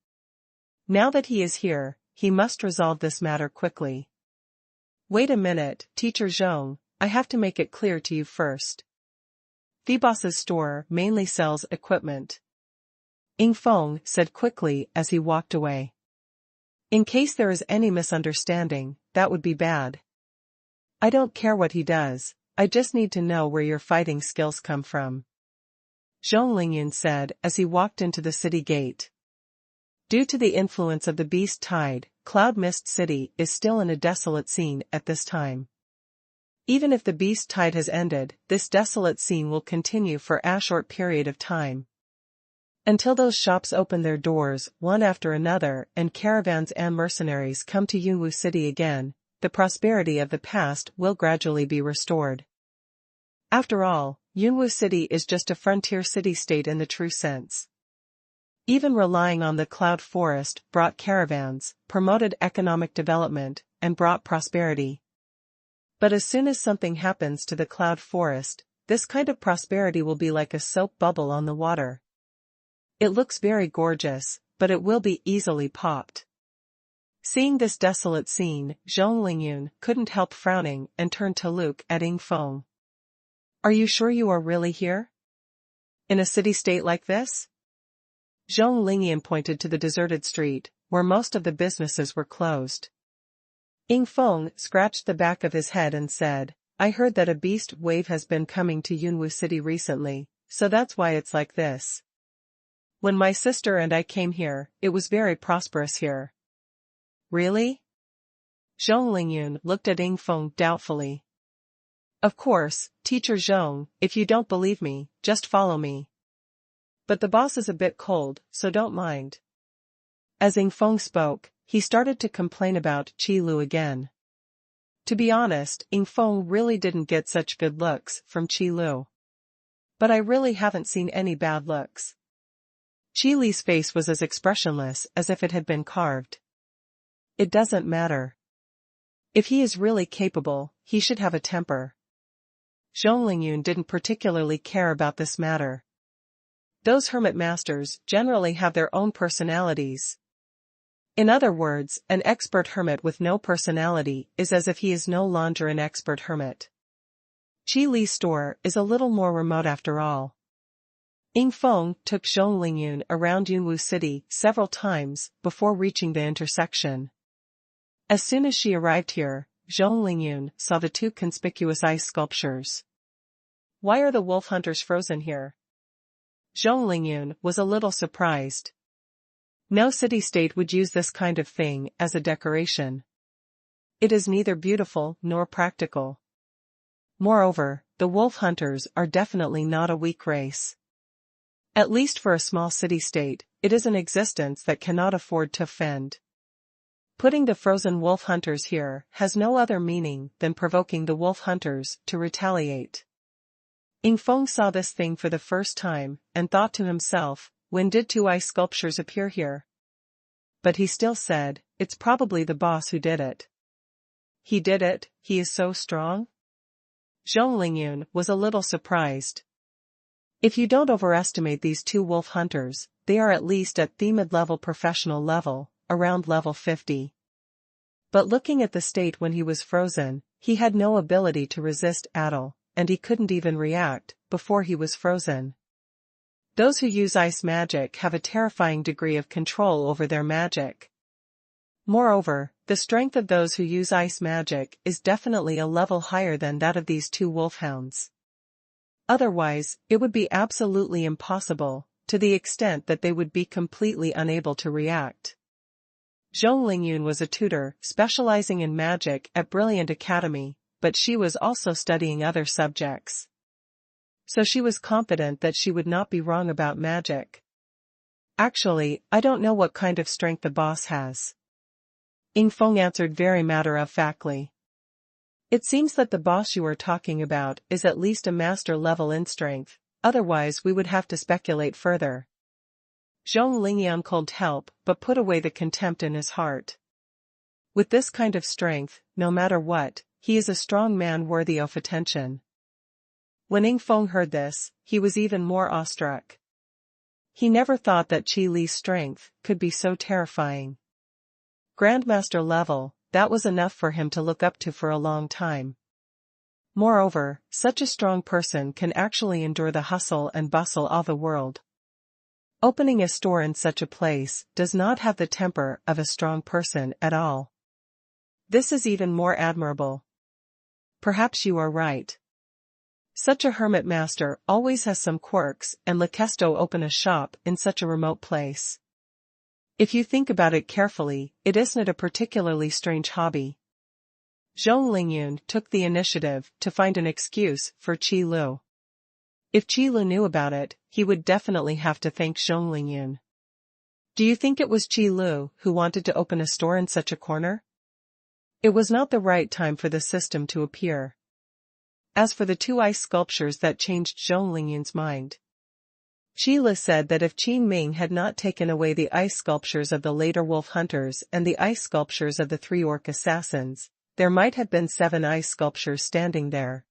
Now that he is here, he must resolve this matter quickly. Wait a minute, Teacher Zhong, I have to make it clear to you first. The boss's store mainly sells equipment. Ying Feng said quickly as he walked away. In case there is any misunderstanding, that would be bad. I don't care what he does, I just need to know where your fighting skills come from. Zhong Lingyun said as he walked into the city gate. Due to the influence of the beast tide, Cloud Mist City is still in a desolate scene at this time. Even if the beast tide has ended, this desolate scene will continue for a short period of time. Until those shops open their doors one after another and caravans and mercenaries come to Yunwu City again, the prosperity of the past will gradually be restored. After all, Yunwu City is just a frontier city-state in the true sense. Even relying on the cloud forest brought caravans, promoted economic development, and brought prosperity. But as soon as something happens to the cloud forest, this kind of prosperity will be like a soap bubble on the water. It looks very gorgeous, but it will be easily popped. Seeing this desolate scene, Zhong Lingyun couldn't help frowning and turned to look at Ying Feng. Are you sure you are really here? In a city-state like this? Zhong Lingyun pointed to the deserted street, where most of the businesses were closed. Ying Feng scratched the back of his head and said, I heard that a beast wave has been coming to Yunwu City recently, so that's why it's like this. When my sister and I came here, it was very prosperous here. Really? Zhong Lingyun looked at Ying Feng doubtfully. Of course, Teacher Zhong, if you don't believe me, just follow me. But the boss is a bit cold, so don't mind. As Ying Feng spoke, he started to complain about Qi Lu again. To be honest, Ying Feng really didn't get such good looks from Qi Lu. But I really haven't seen any bad looks. Qi Li's face was as expressionless as if it had been carved. It doesn't matter. If he is really capable, he should have a temper. Zhong Lingyun didn't particularly care about this matter. Those hermit masters generally have their own personalities. In other words, an expert hermit with no personality is as if he is no longer an expert hermit. Qi Li's store is a little more remote after all. Ying Feng took Zhong Lingyun around Yunwu City several times before reaching the intersection. As soon as she arrived here, Zhong Lingyun saw the 2 conspicuous ice sculptures. Why are the wolf hunters frozen here? Zhong Lingyun was a little surprised. No city-state would use this kind of thing as a decoration. It is neither beautiful nor practical. Moreover, the wolf hunters are definitely not a weak race. At least for a small city-state, it is an existence that cannot afford to offend. Putting the frozen wolf hunters here has no other meaning than provoking the wolf hunters to retaliate. Ying Feng saw this thing for the first time and thought to himself, when did 2 ice sculptures appear here? But he still said, it's probably the boss who did it. He did it, he is so strong? Zhong Lingyun was a little surprised. If you don't overestimate these 2 wolf hunters, they are at least at the mid-level professional level, around level 50. But looking at the state when he was frozen, he had no ability to resist at all, and he couldn't even react before he was frozen. Those who use ice magic have a terrifying degree of control over their magic. Moreover, the strength of those who use ice magic is definitely a level higher than that of these two wolfhounds. Otherwise, it would be absolutely impossible, to the extent that they would be completely unable to react. Zhong Lingyun was a tutor specializing in magic at Brilliant Academy, but she was also studying other subjects. So she was confident that she would not be wrong about magic. Actually, I don't know what kind of strength the boss has. Ying Feng answered very matter-of-factly. It seems that the boss you are talking about is at least a master level in strength, otherwise we would have to speculate further. Zhong Lingyun couldn't help but put away the contempt in his heart. With this kind of strength, no matter what, he is a strong man worthy of attention. When Ying Feng heard this, he was even more awestruck. He never thought that Qi Li's strength could be so terrifying. Grandmaster level, that was enough for him to look up to for a long time. Moreover, such a strong person can actually endure the hustle and bustle of the world. Opening a store in such a place does not have the temper of a strong person at all. This is even more admirable. Perhaps you are right. Such a hermit master always has some quirks, and Lakesto open a shop in such a remote place. If you think about it carefully, it isn't a particularly strange hobby. Zhong Lingyun took the initiative to find an excuse for Qi Lu. If Qi Lu knew about it, he would definitely have to thank Zhong Lingyun. Do you think it was Qi Lu who wanted to open a store in such a corner? It was not the right time for the system to appear. As for the two ice sculptures that changed Zhong Lingyun's mind. Qi Lu said that if Qin Ming had not taken away the ice sculptures of the later wolf hunters and the ice sculptures of the three orc assassins, there might have been 7 ice sculptures standing there.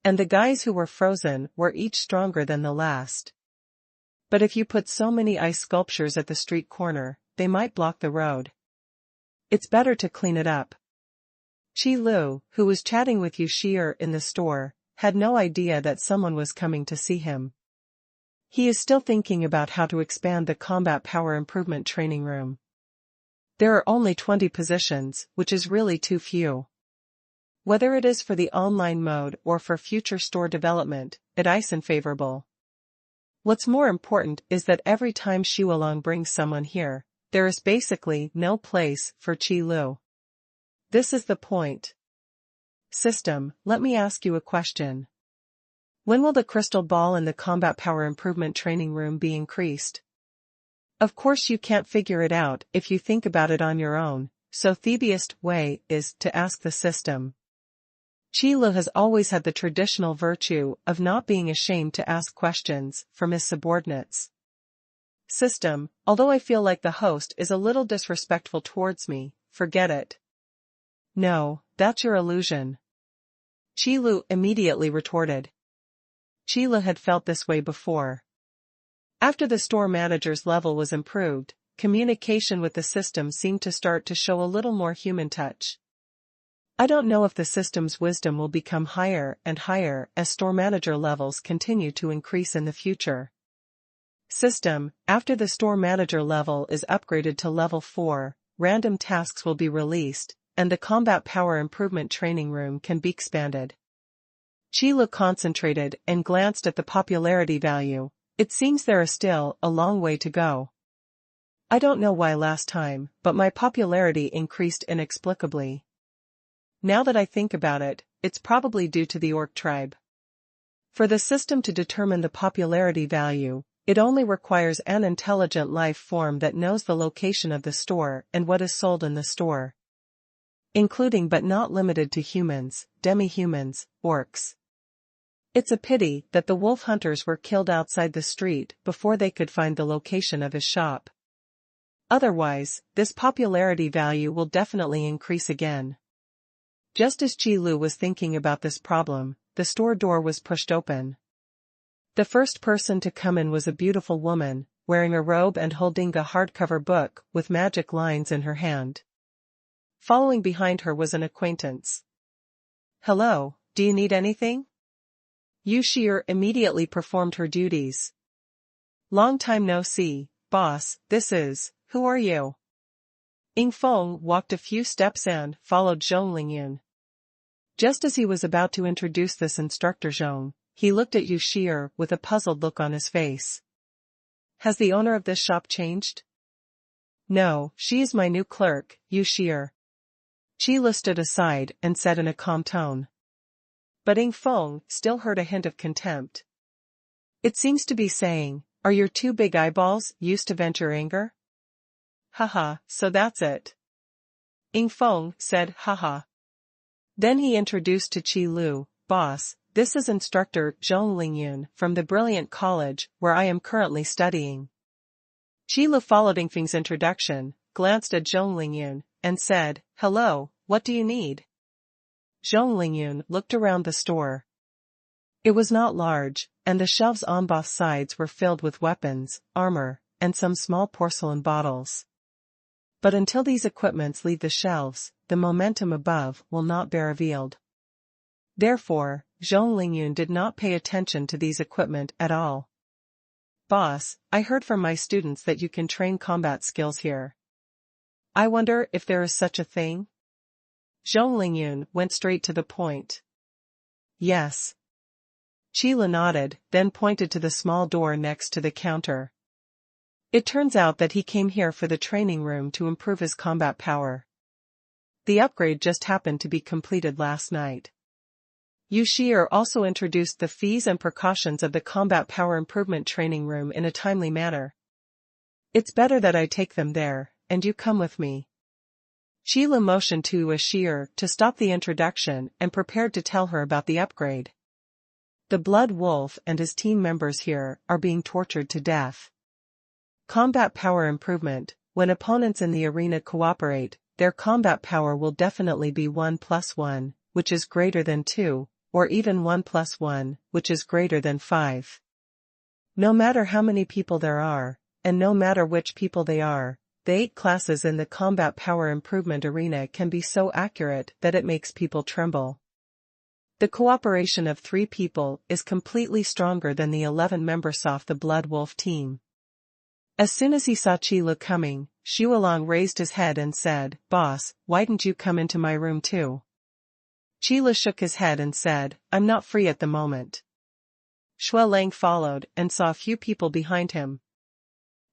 And the guys who were frozen were each stronger than the last. But if you put so many ice sculptures at the street corner, they might block the road. It's better to clean it up. Qi Lu, who was chatting with Yu Shi'er in the store, had no idea that someone was coming to see him. He is still thinking about how to expand the combat power improvement training room. There are only 20 positions, which is really too few. Whether it is for the online mode or for future store development, it isn't favorable. What's more important is that every time Shualong brings someone here, there is basically no place for Qi Lu. This is the point. System, let me ask you a question. When will the crystal ball in the combat power improvement training room be increased? Of course you can't figure it out if you think about it on your own, so the easiest way is to ask the system. Qi Lu has always had the traditional virtue of not being ashamed to ask questions from his subordinates. System, although I feel like the host is a little disrespectful towards me, forget it. No, that's your illusion. Qi Lu immediately retorted. Qi Lu had felt this way before. After the store manager's level was improved, communication with the system seemed to start to show a little more human touch. I don't know if the system's wisdom will become higher and higher as store manager levels continue to increase in the future. System, after the store manager level is upgraded to level 4, random tasks will be released, and the combat power improvement training room can be expanded. Qi Lu concentrated and glanced at the popularity value. It seems there is still a long way to go. I don't know why last time, but my popularity increased inexplicably. Now that I think about it, it's probably due to the orc tribe. For the system to determine the popularity value, it only requires an intelligent life form that knows the location of the store and what is sold in the store. Including but not limited to humans, demi-humans, orcs. It's a pity that the wolf hunters were killed outside the street before they could find the location of his shop. Otherwise, this popularity value will definitely increase again. Just as Qi Lu was thinking about this problem, the store door was pushed open. The first person to come in was a beautiful woman, wearing a robe and holding a hardcover book with magic lines in her hand. Following behind her was an acquaintance. Hello, do you need anything? Yu Shi'er immediately performed her duties. Long time no see, boss, who are you? Ying Feng walked a few steps and followed Zhong Lingyun. Just as he was about to introduce this instructor Zhong, he looked at Yu Shi'er with a puzzled look on his face. Has the owner of this shop changed? No, she is my new clerk, Yu Shi'er. Qile stood aside and said in a calm tone. But Ying Feng still heard a hint of contempt. It seems to be saying, are your two big eyeballs used to vent your anger? Haha, so that's it. Ying Feng said haha. Then he introduced to Qi Lu, boss, this is instructor Zhong Lingyun from the brilliant college where I am currently studying. Qi Lu followed Ying Feng's introduction, glanced at Zhong Lingyun, and said, hello, what do you need? Zhong Lingyun looked around the store. It was not large, and the shelves on both sides were filled with weapons, armor, and some small porcelain bottles. But until these equipments leave the shelves, the momentum above will not be revealed. Therefore, Zhong Lingyun did not pay attention to these equipment at all. Boss, I heard from my students that you can train combat skills here. I wonder if there is such a thing? Zhong Lingyun went straight to the point. Yes. Qile nodded, then pointed to the small door next to the counter. It turns out that he came here for the training room to improve his combat power. The upgrade just happened to be completed last night. Yu Shi'er also introduced the fees and precautions of the combat power improvement training room in a timely manner. It's better that I take them there, and you come with me. Qile motioned to Yu Shi'er to stop the introduction and prepared to tell her about the upgrade. The Blood Wolf and his team members here are being tortured to death. Combat power improvement, when opponents in the arena cooperate, their combat power will definitely be 1+1, which is greater than 2, or even 1+1, which is greater than 5. No matter how many people there are, and no matter which people they are, the 8 classes in the combat power improvement arena can be so accurate that it makes people tremble. The cooperation of 3 people is completely stronger than the 11 members of the Blood Wolf team. As soon as he saw Qile coming, Shualong raised his head and said, Boss, why didn't you come into my room too? Qile shook his head and said, I'm not free at the moment. Shualang followed and saw a few people behind him.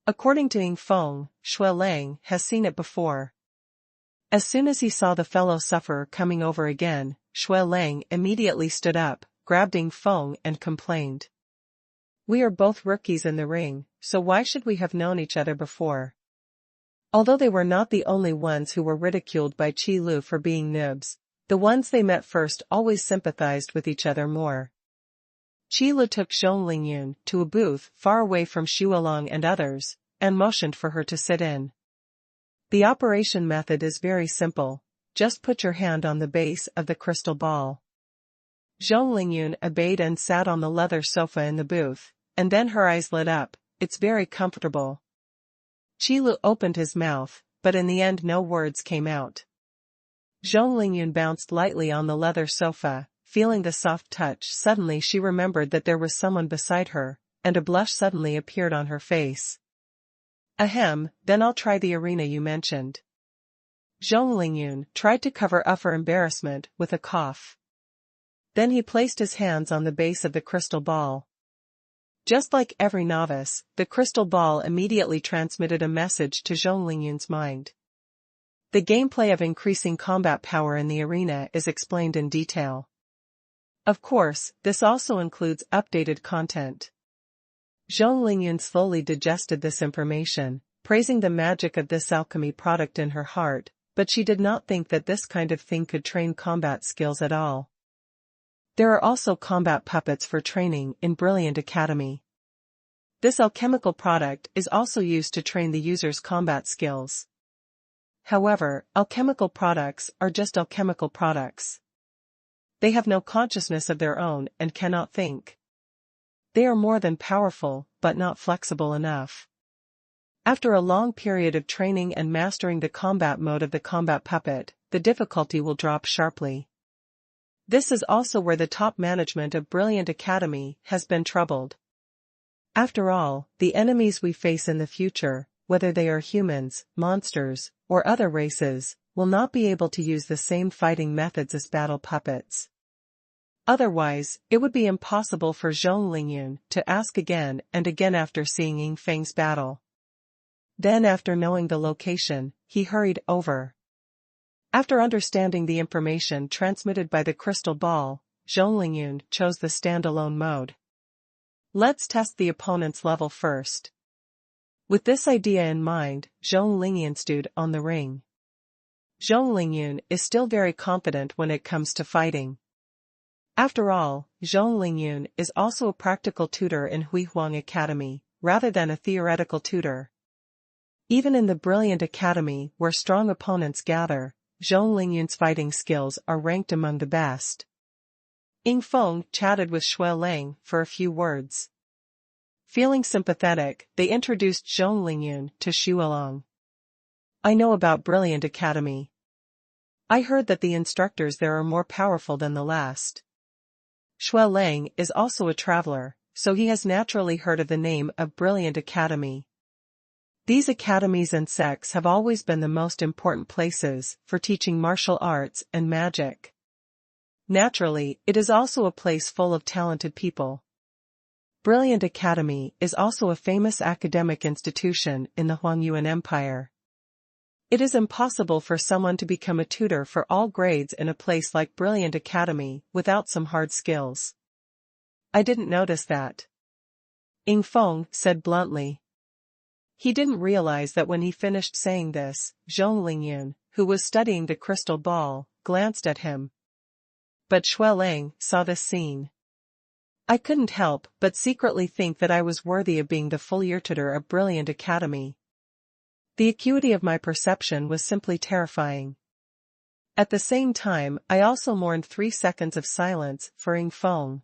According to Ying Feng, Shualang has seen it before. As soon as he saw the fellow sufferer coming over again, Shualang immediately stood up, grabbed Ying Feng and complained. We are both rookies in the ring, so why should we have known each other before? Although they were not the only ones who were ridiculed by Qi Lu for being noobs, the ones they met first always sympathized with each other more. Qi Lu took Zhong Lingyun to a booth far away from Shualong and others, and motioned for her to sit in. The operation method is very simple, just put your hand on the base of the crystal ball. Zhong Lingyun obeyed and sat on the leather sofa in the booth, and then her eyes lit up. It's very comfortable. Qi Lu opened his mouth, but in the end no words came out. Zhong Lingyun bounced lightly on the leather sofa, feeling the soft touch. Suddenly she remembered that there was someone beside her, and a blush suddenly appeared on her face. Ahem, then I'll try the arena you mentioned. Zhong Lingyun tried to cover up her embarrassment with a cough. Then he placed his hands on the base of the crystal ball. Just like every novice, the crystal ball immediately transmitted a message to Zhong Lingyun's mind. The gameplay of increasing combat power in the arena is explained in detail. Of course, this also includes updated content. Zhong Lingyun slowly digested this information, praising the magic of this alchemy product in her heart, but she did not think that this kind of thing could train combat skills at all. There are also combat puppets for training in Brilliant Academy. This alchemical product is also used to train the user's combat skills. However, alchemical products are just alchemical products. They have no consciousness of their own and cannot think. They are more than powerful, but not flexible enough. After a long period of training and mastering the combat mode of the combat puppet, the difficulty will drop sharply. This is also where the top management of Brilliant Academy has been troubled. After all, the enemies we face in the future, whether they are humans, monsters, or other races, will not be able to use the same fighting methods as battle puppets. Otherwise, it would be impossible for Zhong Lingyun to ask again and again after seeing Ying Feng's battle. Then after knowing the location, he hurried over. After understanding the information transmitted by the crystal ball, Zhong Lingyun chose the standalone mode. Let's test the opponent's level first. With this idea in mind, Zhong Lingyun stood on the ring. Zhong Lingyun is still very confident when it comes to fighting. After all, Zhong Lingyun is also a practical tutor in Hui Huang Academy, rather than a theoretical tutor. Even in the brilliant academy where strong opponents gather, Zhong Lingyun's fighting skills are ranked among the best. Ying Feng chatted with Xue Lang for a few words. Feeling sympathetic, they introduced Zhong Lingyun to Xue Lang. I know about Brilliant Academy. I heard that the instructors there are more powerful than the last. Xue Lang is also a traveler, so he has naturally heard of the name of Brilliant Academy. These academies and sects have always been the most important places for teaching martial arts and magic. Naturally, it is also a place full of talented people. Brilliant Academy is also a famous academic institution in the Huangyuan Empire. It is impossible for someone to become a tutor for all grades in a place like Brilliant Academy without some hard skills. I didn't notice that. Ying Feng said bluntly. He didn't realize that when he finished saying this, Zhong Lingyun, who was studying the crystal ball, glanced at him. But Xue Lang saw this scene. I couldn't help but secretly think that I was worthy of being the full-year tutor of Brilliant Academy. The acuity of my perception was simply terrifying. At the same time, I also mourned 3 seconds of silence for Ying Feng.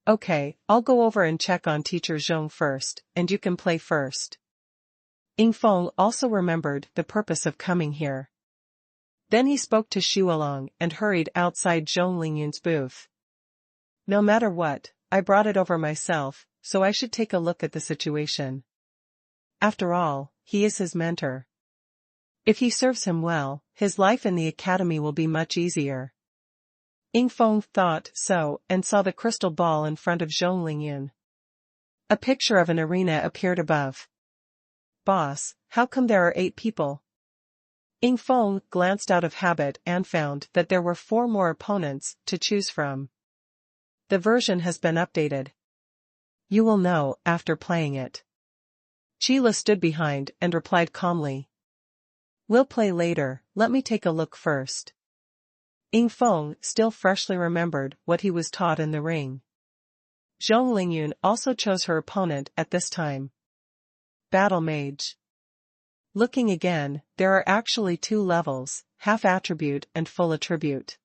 Okay, I'll go over and check on Teacher Zhong first, and you can play first. Ying Feng also remembered the purpose of coming here. Then he spoke to Xue Lang and hurried outside Zhong Lingyun's booth. No matter what, I brought it over myself, so I should take a look at the situation. After all, he is his mentor. If he serves him well, his life in the academy will be much easier. Ying Feng thought so and saw the crystal ball in front of Zhong Lingyun. A picture of an arena appeared above. Boss, how come there are 8 people? Ying Feng glanced out of habit and found that there were 4 more opponents to choose from. The version has been updated. You will know after playing it. Qila stood behind and replied calmly. We'll play later, let me take a look first. Ying Feng still freshly remembered what he was taught in the ring. Zhong Lingyun also chose her opponent at this time. Battle Mage. Looking again, there are actually 2 levels, half attribute and full attribute.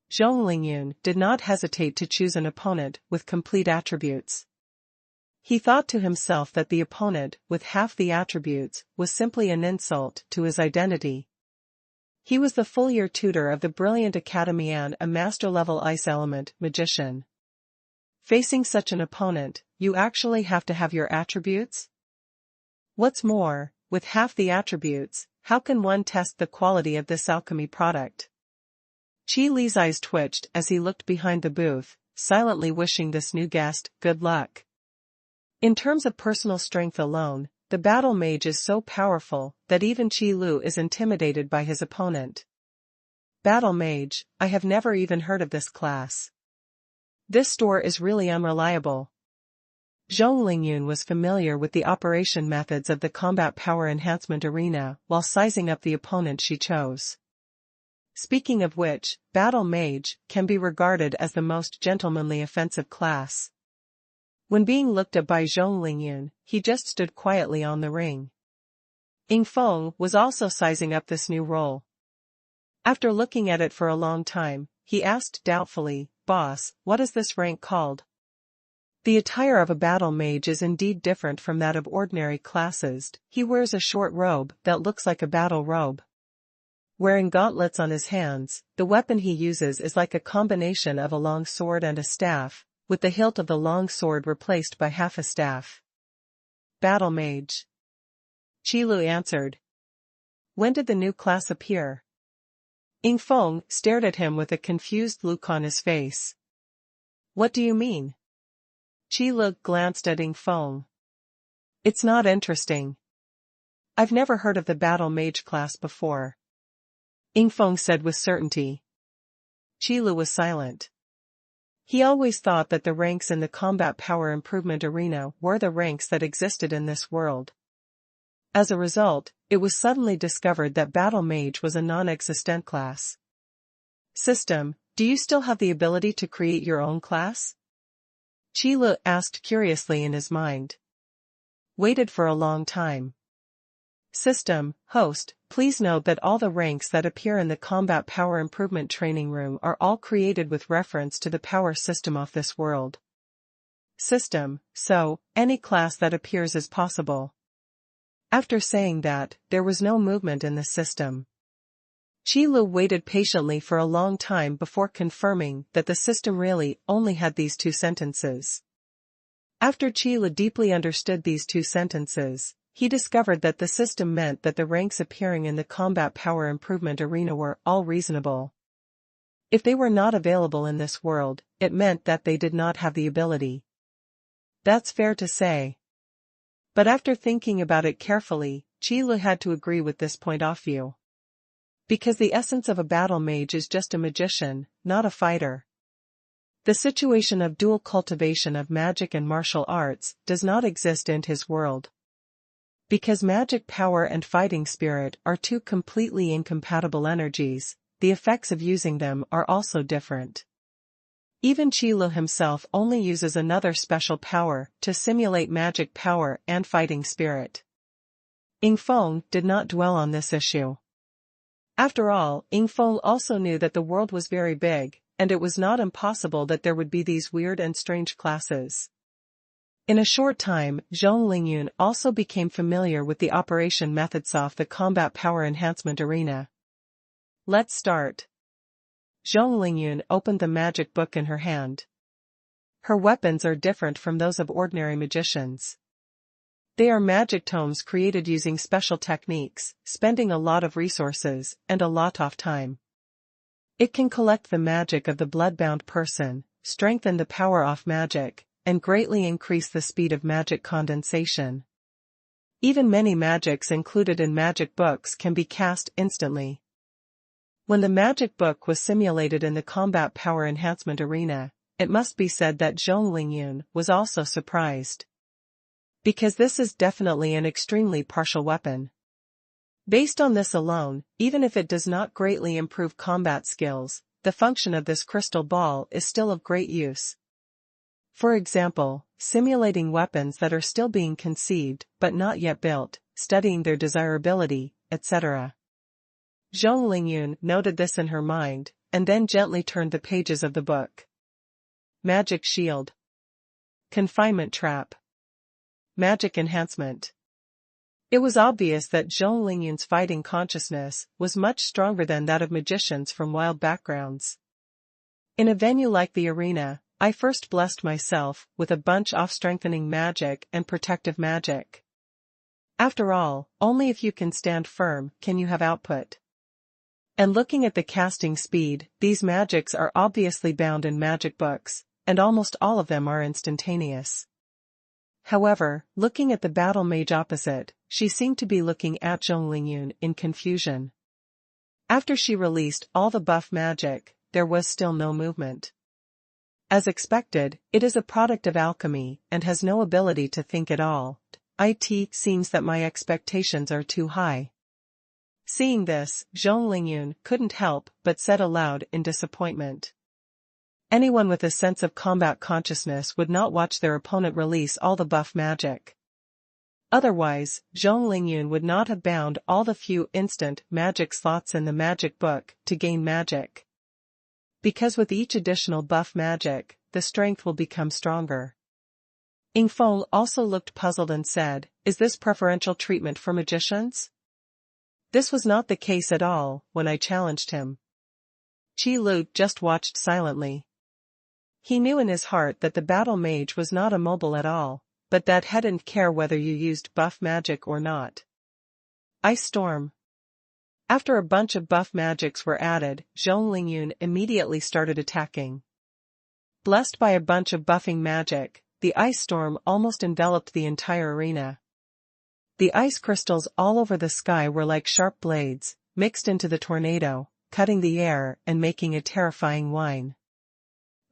Zhong Lingyun did not hesitate to choose an opponent with complete attributes. He thought to himself that the opponent with half the attributes was simply an insult to his identity. He was the full-year tutor of the Brilliant Academy and a master-level ice element magician. Facing such an opponent, you actually have to have your attributes? What's more, with half the attributes, how can one test the quality of this alchemy product? Qi Li's eyes twitched as he looked behind the booth, silently wishing this new guest good luck. In terms of personal strength alone, the battle mage is so powerful that even Qi Lu is intimidated by his opponent. Battle mage, I have never even heard of this class. This store is really unreliable. Zhong Lingyun was familiar with the operation methods of the combat power enhancement arena while sizing up the opponent she chose. Speaking of which, Battle Mage can be regarded as the most gentlemanly offensive class. When being looked at by Zhong Lingyun, he just stood quietly on the ring. Ying Feng was also sizing up this new role. After looking at it for a long time, he asked doubtfully, "Boss, what is this rank called?" The attire of a battle mage is indeed different from that of ordinary classes. He wears a short robe that looks like a battle robe. Wearing gauntlets on his hands, the weapon he uses is like a combination of a long sword and a staff, with the hilt of the long sword replaced by half a staff. Battle Mage. Qilu answered. When did the new class appear? Yingfeng stared at him with a confused look on his face. What do you mean? Qilu glanced at Yingfeng. It's not interesting. I've never heard of the Battle Mage class before. Yingfeng said with certainty. Qilu was silent. He always thought that the ranks in the combat power improvement arena were the ranks that existed in this world. As a result, it was suddenly discovered that Battle Mage was a non-existent class. System, do you still have the ability to create your own class? Qilu asked curiously in his mind. Waited for a long time. System, host, please note that all the ranks that appear in the combat power improvement training room are all created with reference to the power system of this world. System, so, any class that appears is possible. After saying that, there was no movement in the system. Qilu waited patiently for a long time before confirming that the system really only had these two sentences. After Qilu deeply understood these two sentences, he discovered that the system meant that the ranks appearing in the combat power improvement arena were all reasonable. If they were not available in this world, it meant that they did not have the ability. That's fair to say. But after thinking about it carefully, Qilu had to agree with this point of view. Because the essence of a battle mage is just a magician, not a fighter. The situation of dual cultivation of magic and martial arts does not exist in his world. Because magic power and fighting spirit are two completely incompatible energies, the effects of using them are also different. Even Qilu himself only uses another special power to simulate magic power and fighting spirit. Yingfeng did not dwell on this issue. After all, Yingfeng also knew that the world was very big, and it was not impossible that there would be these weird and strange classes. In a short time, Zhong Lingyun also became familiar with the operation methods of the combat power enhancement arena. Let's start. Zhong Lingyun opened the magic book in her hand. Her weapons are different from those of ordinary magicians. They are magic tomes created using special techniques, spending a lot of resources and a lot of time. It can collect the magic of the bloodbound person, strengthen the power of magic, and greatly increase the speed of magic condensation. Even many magics included in magic books can be cast instantly. When the magic book was simulated in the combat power enhancement arena, it must be said that Zhong Lingyun was also surprised. Because this is definitely an extremely partial weapon. Based on this alone, even if it does not greatly improve combat skills, the function of this crystal ball is still of great use. For example, simulating weapons that are still being conceived but not yet built, studying their desirability, etc. Zhong Lingyun noted this in her mind, and then gently turned the pages of the book. Magic shield. Confinement trap. Magic enhancement. It was obvious that Zhong Lingyun's fighting consciousness was much stronger than that of magicians from wild backgrounds. In a venue like the arena, I first blessed myself with a bunch of strengthening magic and protective magic. After all, only if you can stand firm can you have output. And looking at the casting speed, these magics are obviously bound in magic books, and almost all of them are instantaneous. However, looking at the battle mage opposite, she seemed to be looking at Zhong Lingyun in confusion. After she released all the buff magic, there was still no movement. As expected, it is a product of alchemy and has no ability to think at all. It seems that my expectations are too high. Seeing this, Zhong Lingyun couldn't help but said aloud in disappointment. Anyone with a sense of combat consciousness would not watch their opponent release all the buff magic. Otherwise, Zhong Lingyun would not have bound all the few instant magic slots in the magic book to gain magic. Because with each additional buff magic, the strength will become stronger. Yingfeng also looked puzzled and said, "Is this preferential treatment for magicians?" This was not the case at all when I challenged him. Qilu just watched silently. He knew in his heart that the battle mage was not immobile at all, but that he didn't care whether you used buff magic or not. Ice Storm. After a bunch of buff magics were added, Zhong Lingyun immediately started attacking. Blessed by a bunch of buffing magic, the ice storm almost enveloped the entire arena. The ice crystals all over the sky were like sharp blades, mixed into the tornado, cutting the air and making a terrifying whine.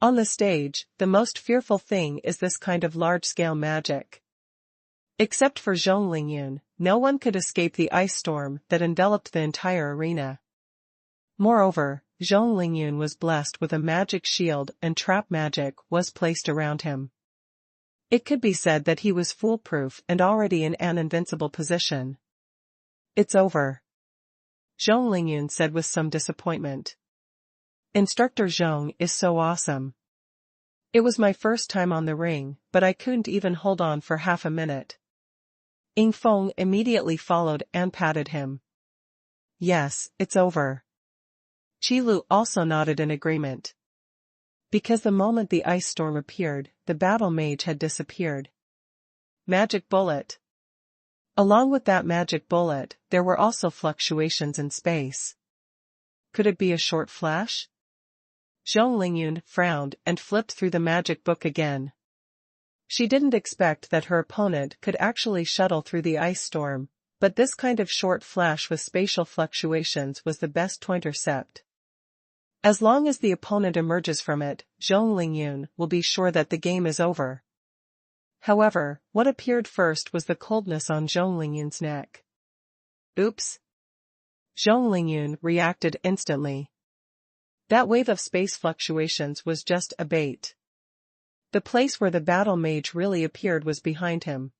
On the stage, the most fearful thing is this kind of large-scale magic. Except for Zhong Lingyun, no one could escape the ice storm that enveloped the entire arena. Moreover, Zhong Lingyun was blessed with a magic shield and trap magic was placed around him. It could be said that he was foolproof and already in an invincible position. It's over, Zhong Lingyun said with some disappointment. Instructor Zhong is so awesome. It was my first time on the ring, but I couldn't even hold on for half a minute. Ying Feng immediately followed and patted him. Yes, it's over. Qilu also nodded in agreement. Because the moment the ice storm appeared, the battle mage had disappeared. Magic bullet. Along with that magic bullet, there were also fluctuations in space. Could it be a short flash? Zhong Lingyun frowned and flipped through the magic book again. She didn't expect that her opponent could actually shuttle through the ice storm, but this kind of short flash with spatial fluctuations was the best to intercept. As long as the opponent emerges from it, Zhong Lingyun will be sure that the game is over. However, what appeared first was the coldness on Zhong Lingyun's neck. Oops! Zhong Lingyun reacted instantly. That wave of space fluctuations was just a bait. The place where the battle mage really appeared was behind him.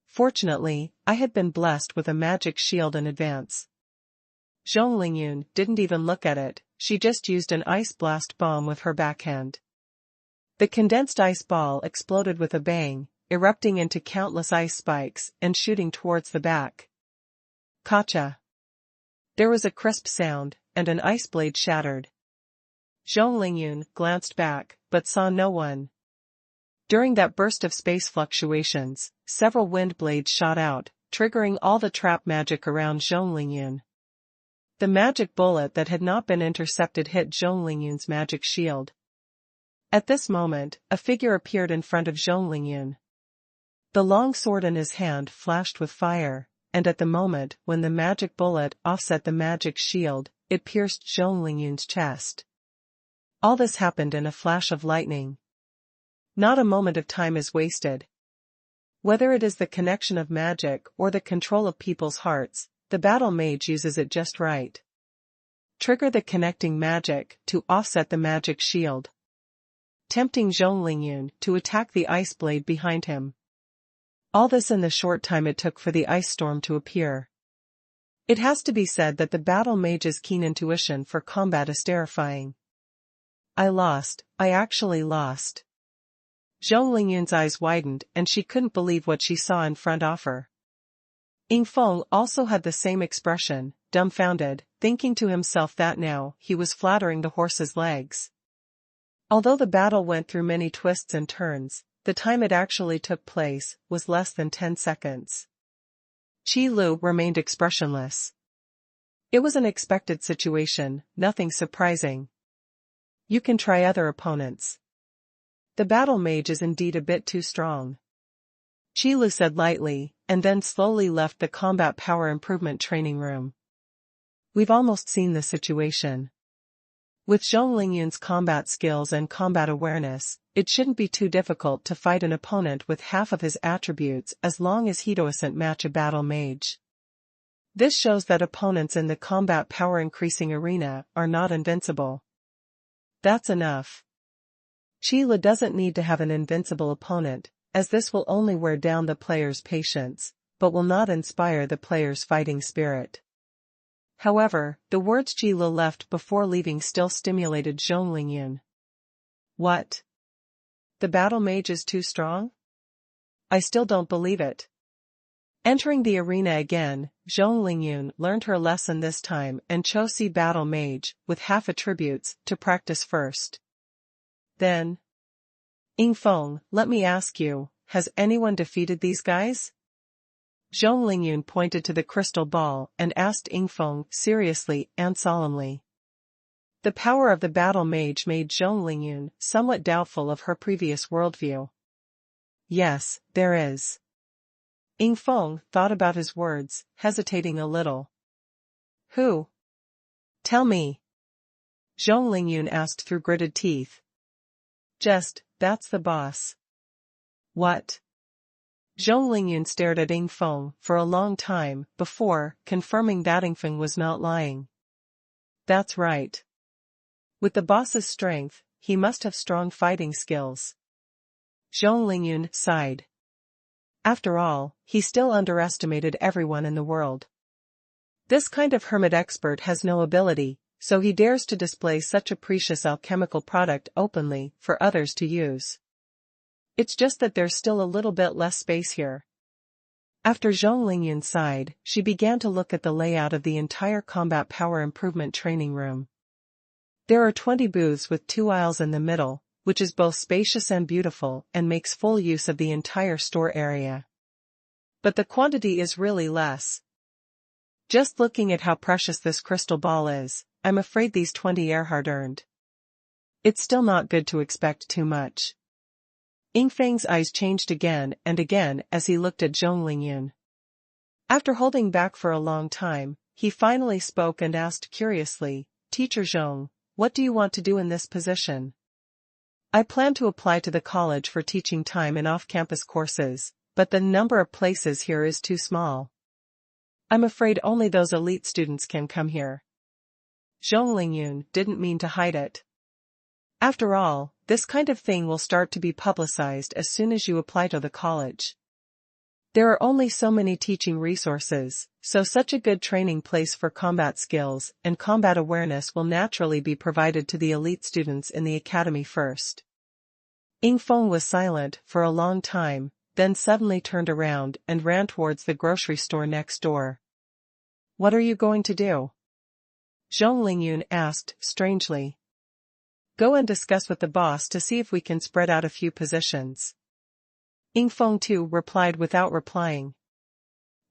Fortunately, I had been blessed with a magic shield in advance. Zhong Lingyun didn't even look at it, she just used an ice blast bomb with her backhand. The condensed ice ball exploded with a bang, erupting into countless ice spikes and shooting towards the back. Gotcha! There was a crisp sound, and an ice blade shattered. Zhong Lingyun glanced back, but saw no one. During that burst of space fluctuations, several wind blades shot out, triggering all the trap magic around Zhong Lingyun. The magic bullet that had not been intercepted hit Zhong Lingyun's magic shield. At this moment, a figure appeared in front of Zhong Lingyun. The long sword in his hand flashed with fire, and at the moment when the magic bullet offset the magic shield, it pierced Zhong Lingyun's chest. All this happened in a flash of lightning. Not a moment of time is wasted. Whether it is the connection of magic or the control of people's hearts, the battle mage uses it just right. Trigger the connecting magic to offset the magic shield, tempting Zhong Lingyun to attack the ice blade behind him. All this in the short time it took for the ice storm to appear. It has to be said that the battle mage's keen intuition for combat is terrifying. I actually lost. Zhong Lingyun's eyes widened and she couldn't believe what she saw in front of her. Ying Feng also had the same expression, dumbfounded, thinking to himself that now he was flattering the horse's legs. Although the battle went through many twists and turns, the time it actually took place was less than 10 seconds. Qilu remained expressionless. It was an expected situation, nothing surprising. You can try other opponents. The battle mage is indeed a bit too strong, Qilu said lightly, and then slowly left the combat power improvement training room. We've almost seen the situation. With Zhong Lingyun's combat skills and combat awareness, it shouldn't be too difficult to fight an opponent with half of his attributes as long as he doesn't match a battle mage. This shows that opponents in the combat power increasing arena are not invincible. That's enough. Qilu doesn't need to have an invincible opponent, as this will only wear down the player's patience, but will not inspire the player's fighting spirit. However, the words Qilu left before leaving still stimulated Zhong Lingyun. What? The battle mage is too strong? I still don't believe it. Entering the arena again, Zhong Lingyun learned her lesson this time and chose the battle mage, with half attributes, to practice first. then. Yingfeng, let me ask you, has anyone defeated these guys? Zhong Lingyun pointed to the crystal ball and asked Yingfeng seriously and solemnly. The power of the battle mage made Zhong Lingyun somewhat doubtful of her previous worldview. Yes, there is. Yingfeng thought about his words, hesitating a little. Who? Tell me. Zhong Lingyun asked through gritted teeth. That's the boss. What? Zhong Lingyun stared at Yingfeng for a long time before confirming that Yingfeng was not lying. That's right. With the boss's strength, he must have strong fighting skills. Zhong Lingyun sighed. After all, he still underestimated everyone in the world. This kind of hermit expert has no ability, so he dares to display such a precious alchemical product openly for others to use. It's just that there's still a little bit less space here. After Zhong Lingyun sighed, she began to look at the layout of the entire combat power improvement training room. There are 20 booths with 2 aisles in the middle, which is both spacious and beautiful and makes full use of the entire store area. But the quantity is really less. Just looking at how precious this crystal ball is, I'm afraid these 20 are hard-earned. It's still not good to expect too much. Yingfeng's eyes changed again and again as he looked at Zhong Lingyun. After holding back for a long time, he finally spoke and asked curiously, Teacher Zhong, what do you want to do in this position? I plan to apply to the college for teaching time in off-campus courses, but the number of places here is too small. I'm afraid only those elite students can come here. Zhong Lingyun didn't mean to hide it. After all, this kind of thing will start to be publicized as soon as you apply to the college. There are only so many teaching resources, so such a good training place for combat skills and combat awareness will naturally be provided to the elite students in the academy first. Yingfeng was silent for a long time, then suddenly turned around and ran towards the grocery store next door. What are you going to do? Zhong Lingyun asked, strangely. Go and discuss with the boss to see if we can spread out a few positions. Yingfeng too replied without replying.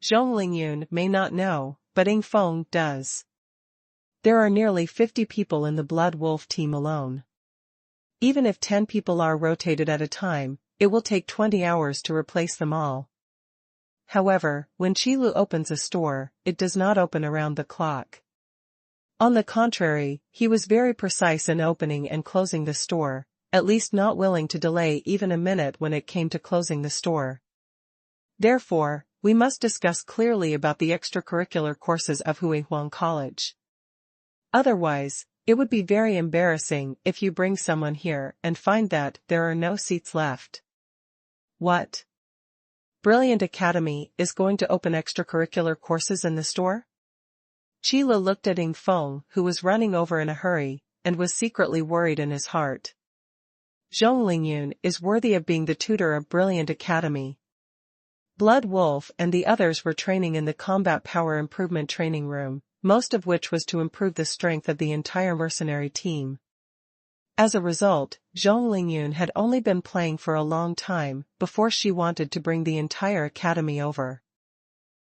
Zhong Lingyun may not know, but Yingfeng does. There are nearly 50 people in the Blood Wolf team alone. Even if 10 people are rotated at a time, it will take 20 hours to replace them all. However, when Qilu opens a store, it does not open around the clock. On the contrary, he was very precise in opening and closing the store, at least not willing to delay even a minute when it came to closing the store. Therefore, we must discuss clearly about the extracurricular courses of Huihuang College. Otherwise, it would be very embarrassing if you bring someone here and find that there are no seats left. What? Brilliant Academy is going to open extracurricular courses in the store? Qila looked at Yingfeng, who was running over in a hurry, and was secretly worried in his heart. Zhong Lingyun is worthy of being the tutor of Brilliant Academy. Blood Wolf and the others were training in the Combat Power Improvement Training Room, most of which was to improve the strength of the entire mercenary team. As a result, Zhong Lingyun had only been playing for a long time before she wanted to bring the entire academy over.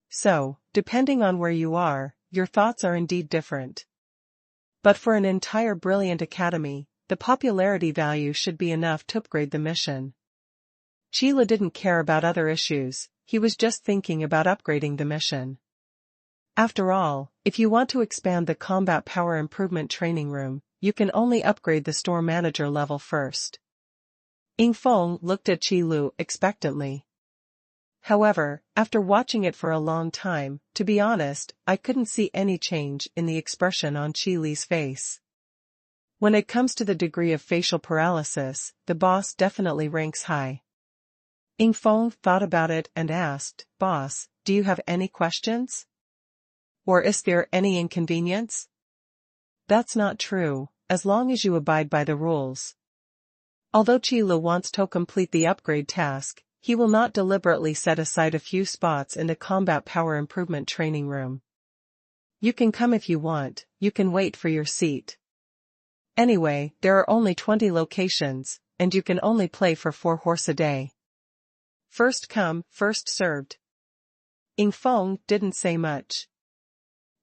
So, depending on where you are, your thoughts are indeed different. But for an entire Brilliant Academy, the popularity value should be enough to upgrade the mission. Qila didn't care about other issues, he was just thinking about upgrading the mission. After all, if you want to expand the Combat Power Improvement Training Room, you can only upgrade the store manager level first. Yingfeng looked at Qilu expectantly. However, after watching it for a long time, to be honest, I couldn't see any change in the expression on Qili's face. When it comes to the degree of facial paralysis, the boss definitely ranks high. Yingfeng thought about it and asked, Boss, do you have any questions? Or is there any inconvenience? That's not true, as long as you abide by the rules. Although Qilu wants to complete the upgrade task, he will not deliberately set aside a few spots in the Combat Power Improvement Training Room. You can come if you want, you can wait for your seat. Anyway, there are only 20 locations, and you can only play for 4 horse a day. First come, first served. Ing Feng didn't say much.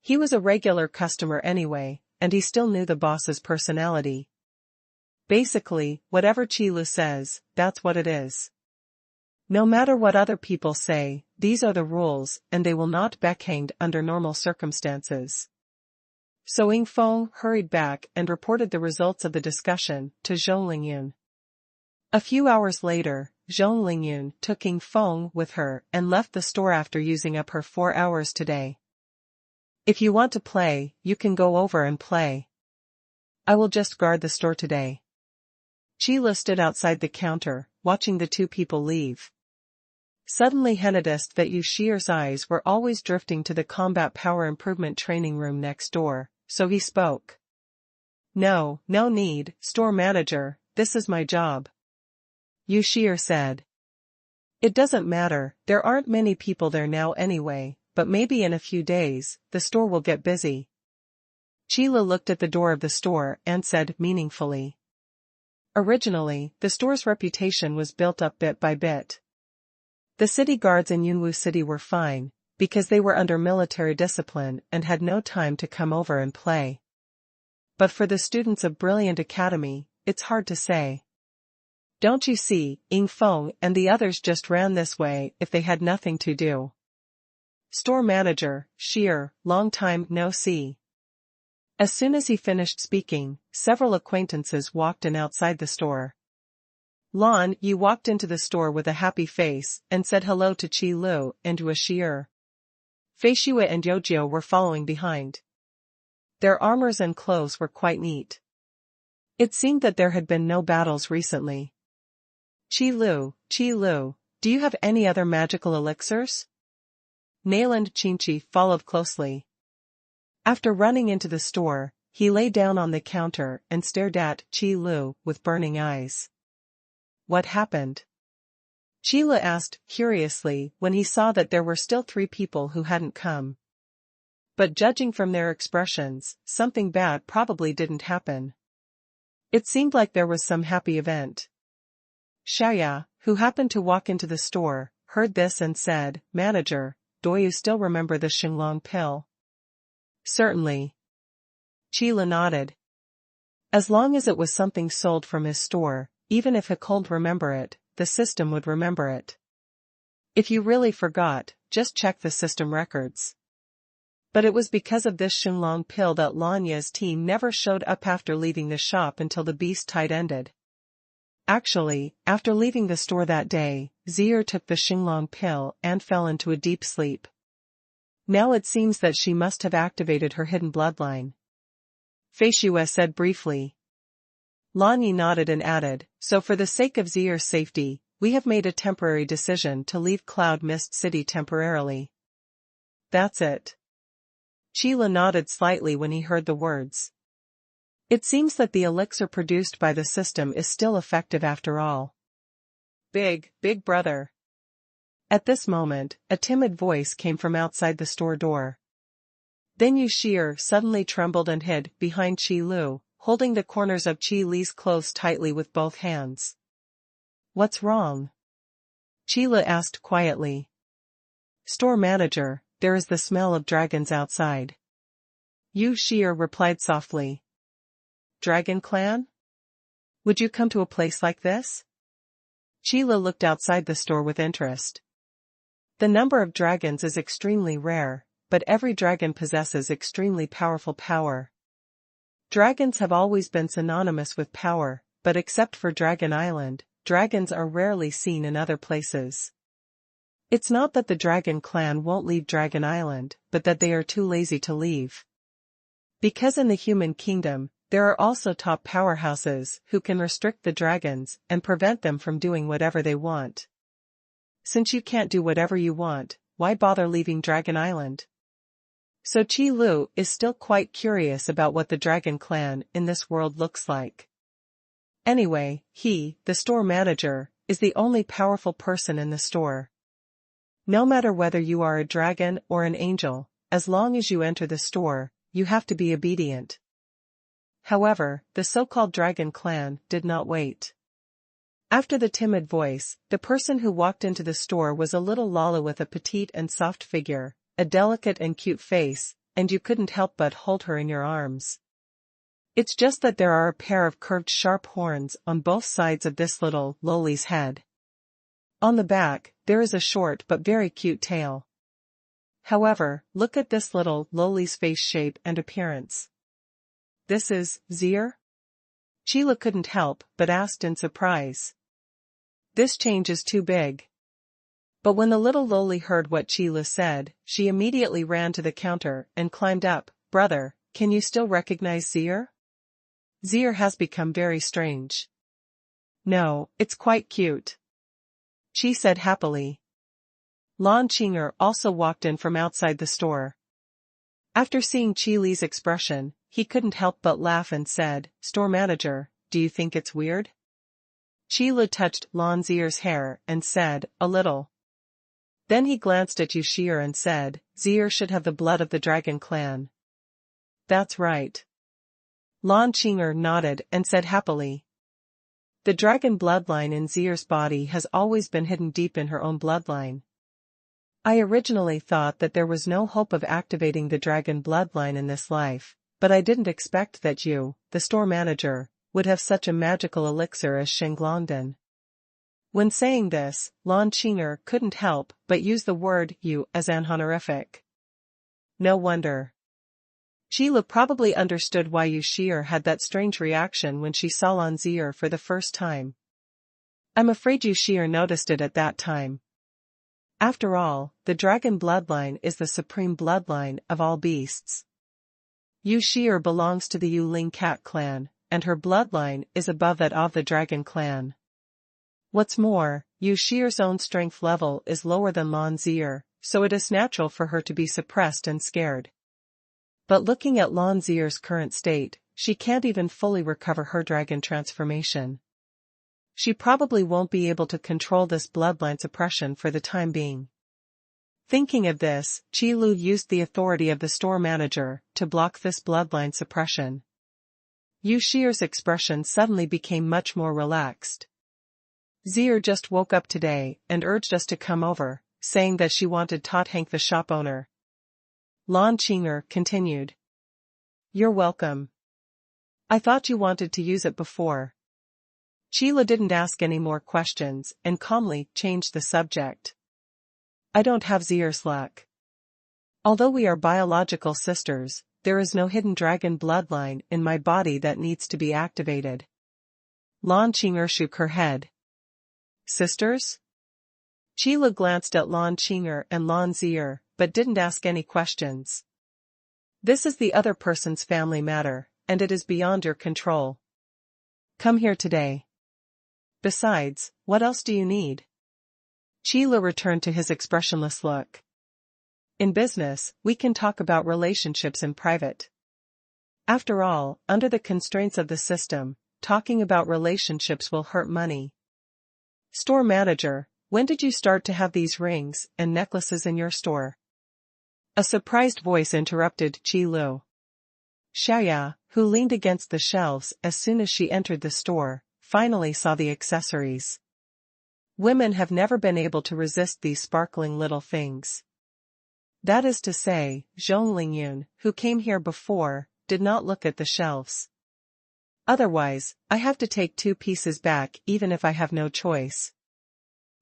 He was a regular customer anyway, and he still knew the boss's personality. Basically, whatever Qilu says, that's what it is. No matter what other people say, these are the rules and they will not be hanged under normal circumstances. So Ing Feng hurried back and reported the results of the discussion to Zhong Lingyun. A few hours later, Zhong Lingyun took Ing Feng with her and left the store after using up her 4 hours today. If you want to play, you can go over and play. I will just guard the store today. Qilu stood outside the counter, watching the 2 people leave. Suddenly he noticed that Yu Shier's eyes were always drifting to the combat power improvement training room next door, so he spoke. No need, store manager, this is my job. Yu Shier said. It doesn't matter, there aren't many people there now anyway, but maybe in a few days, the store will get busy. Qilu looked at the door of the store and said meaningfully. Originally, the store's reputation was built up bit by bit. The city guards in Yunwu City were fine, because they were under military discipline and had no time to come over and play. But for the students of Brilliant Academy, it's hard to say. Don't you see, Ing Feng and the others just ran this way if they had nothing to do. Store manager, Shier, long time no see. As soon as he finished speaking, several acquaintances walked in outside the store. Lan Yu walked into the store with a happy face and said hello to Qilu and Yu Shier. Fei Shue and Yojio were following behind. Their armors and clothes were quite neat. It seemed that there had been no battles recently. Qilu, do you have any other magical elixirs? Mainland Qinchi followed closely. After running into the store, he lay down on the counter and stared at Qilu with burning eyes. What happened? Qilu asked curiously when he saw that there were still 3 people who hadn't come. But judging from their expressions, something bad probably didn't happen. It seemed like there was some happy event. Xiaoya, who happened to walk into the store, heard this and said, Manager, do you still remember the Xinglong pill? Certainly. Qilu nodded. As long as it was something sold from his store, even if he couldn't remember it, the system would remember it. If you really forgot, just check the system records. But it was because of this Xinglong pill that Lanya's team never showed up after leaving the shop until the beast tide ended. Actually, after leaving the store that day, Zier took the Xinglong pill and fell into a deep sleep. Now it seems that she must have activated her hidden bloodline. Fei Shue said briefly. Lan Yi nodded and added, so for the sake of Zier's safety, we have made a temporary decision to leave Cloud Mist City temporarily. That's it. Qilu nodded slightly when he heard the words. It seems that the elixir produced by the system is still effective after all. Big brother. At this moment, a timid voice came from outside the store door. Then Yu Shier suddenly trembled and hid behind Qilu, holding the corners of Li's clothes tightly with both hands. What's wrong? Qilu asked quietly. Store manager, there is the smell of dragons outside. Yu Shier replied softly. Dragon clan? Would you come to a place like this? Qilu looked outside the store with interest. The number of dragons is extremely rare, but every dragon possesses extremely powerful power. Dragons have always been synonymous with power, but except for Dragon Island, dragons are rarely seen in other places. It's not that the Dragon Clan won't leave Dragon Island, but that they are too lazy to leave. Because in the human kingdom, there are also top powerhouses who can restrict the dragons and prevent them from doing whatever they want. Since you can't do whatever you want, why bother leaving Dragon Island? So Qilu is still quite curious about what the Dragon Clan in this world looks like. Anyway, he, the store manager, is the only powerful person in the store. No matter whether you are a dragon or an angel, as long as you enter the store, you have to be obedient. However, the so-called dragon clan did not wait. After the timid voice, the person who walked into the store was a little Lala with a petite and soft figure, a delicate and cute face, and you couldn't help but hold her in your arms. It's just that there are a pair of curved sharp horns on both sides of this little loli's head. On the back, there is a short but very cute tail. However, look at this little loli's face shape and appearance. This is Zier? Sheila couldn't help but asked in surprise. This change is too big. But when the little loli heard what Sheila said, she immediately ran to the counter and climbed up. Brother, can you still recognize Zier? Zier has become very strange. No, it's quite cute, she said happily. Lan Qinger also walked in from outside the store. After seeing Qi Li's expression, he couldn't help but laugh and said, "Store manager, do you think it's weird?" Qi Li touched Lan Zier's hair and said, "A little." Then he glanced at Yu Shier and said, "Zier should have the blood of the dragon clan." That's right. Lan Qinger nodded and said happily. The dragon bloodline in Zier's body has always been hidden deep in her own bloodline. I originally thought that there was no hope of activating the dragon bloodline in this life, but I didn't expect that you, the store manager, would have such a magical elixir as Shenglongdan. When saying this, Lan Qinger couldn't help but use the word you as an honorific. No wonder. Sheila probably understood why Yu Shier had that strange reaction when she saw Lan Zier for the first time. I'm afraid Yu Shier noticed it at that time. After all, the dragon bloodline is the supreme bloodline of all beasts. Yu Shier belongs to the Yu Ling cat clan, and her bloodline is above that of the dragon clan. What's more, Yu Shier's own strength level is lower than Lan Zier, so it is natural for her to be suppressed and scared. But looking at Lan Zier's current state, she can't even fully recover her dragon transformation. She probably won't be able to control this bloodline suppression for the time being. Thinking of this, Qi Lu used the authority of the store manager to block this bloodline suppression. Yu Shier's expression suddenly became much more relaxed. Zier just woke up today and urged us to come over, saying that she wanted Tot Hank the shop owner. Lan Qinger continued. You're welcome. I thought you wanted to use it before. Sheila didn't ask any more questions and calmly changed the subject. I don't have Zier's luck. Although we are biological sisters, there is no hidden dragon bloodline in my body that needs to be activated. Lan Qinger shook her head. Sisters? Sheila glanced at Lan Qinger and Lan Zier, but didn't ask any questions. This is the other person's family matter, and it is beyond your control. Come here today. Besides, what else do you need? Sheila returned to his expressionless look. In business, we can talk about relationships in private. After all, under the constraints of the system, talking about relationships will hurt money. Store manager, when did you start to have these rings and necklaces in your store? A surprised voice interrupted Qi Lu. Xiaoya, who leaned against the shelves as soon as she entered the store, finally saw the accessories. Women have never been able to resist these sparkling little things. That is to say, Zhong Lingyun, who came here before, did not look at the shelves. Otherwise, I have to take 2 pieces back even if I have no choice.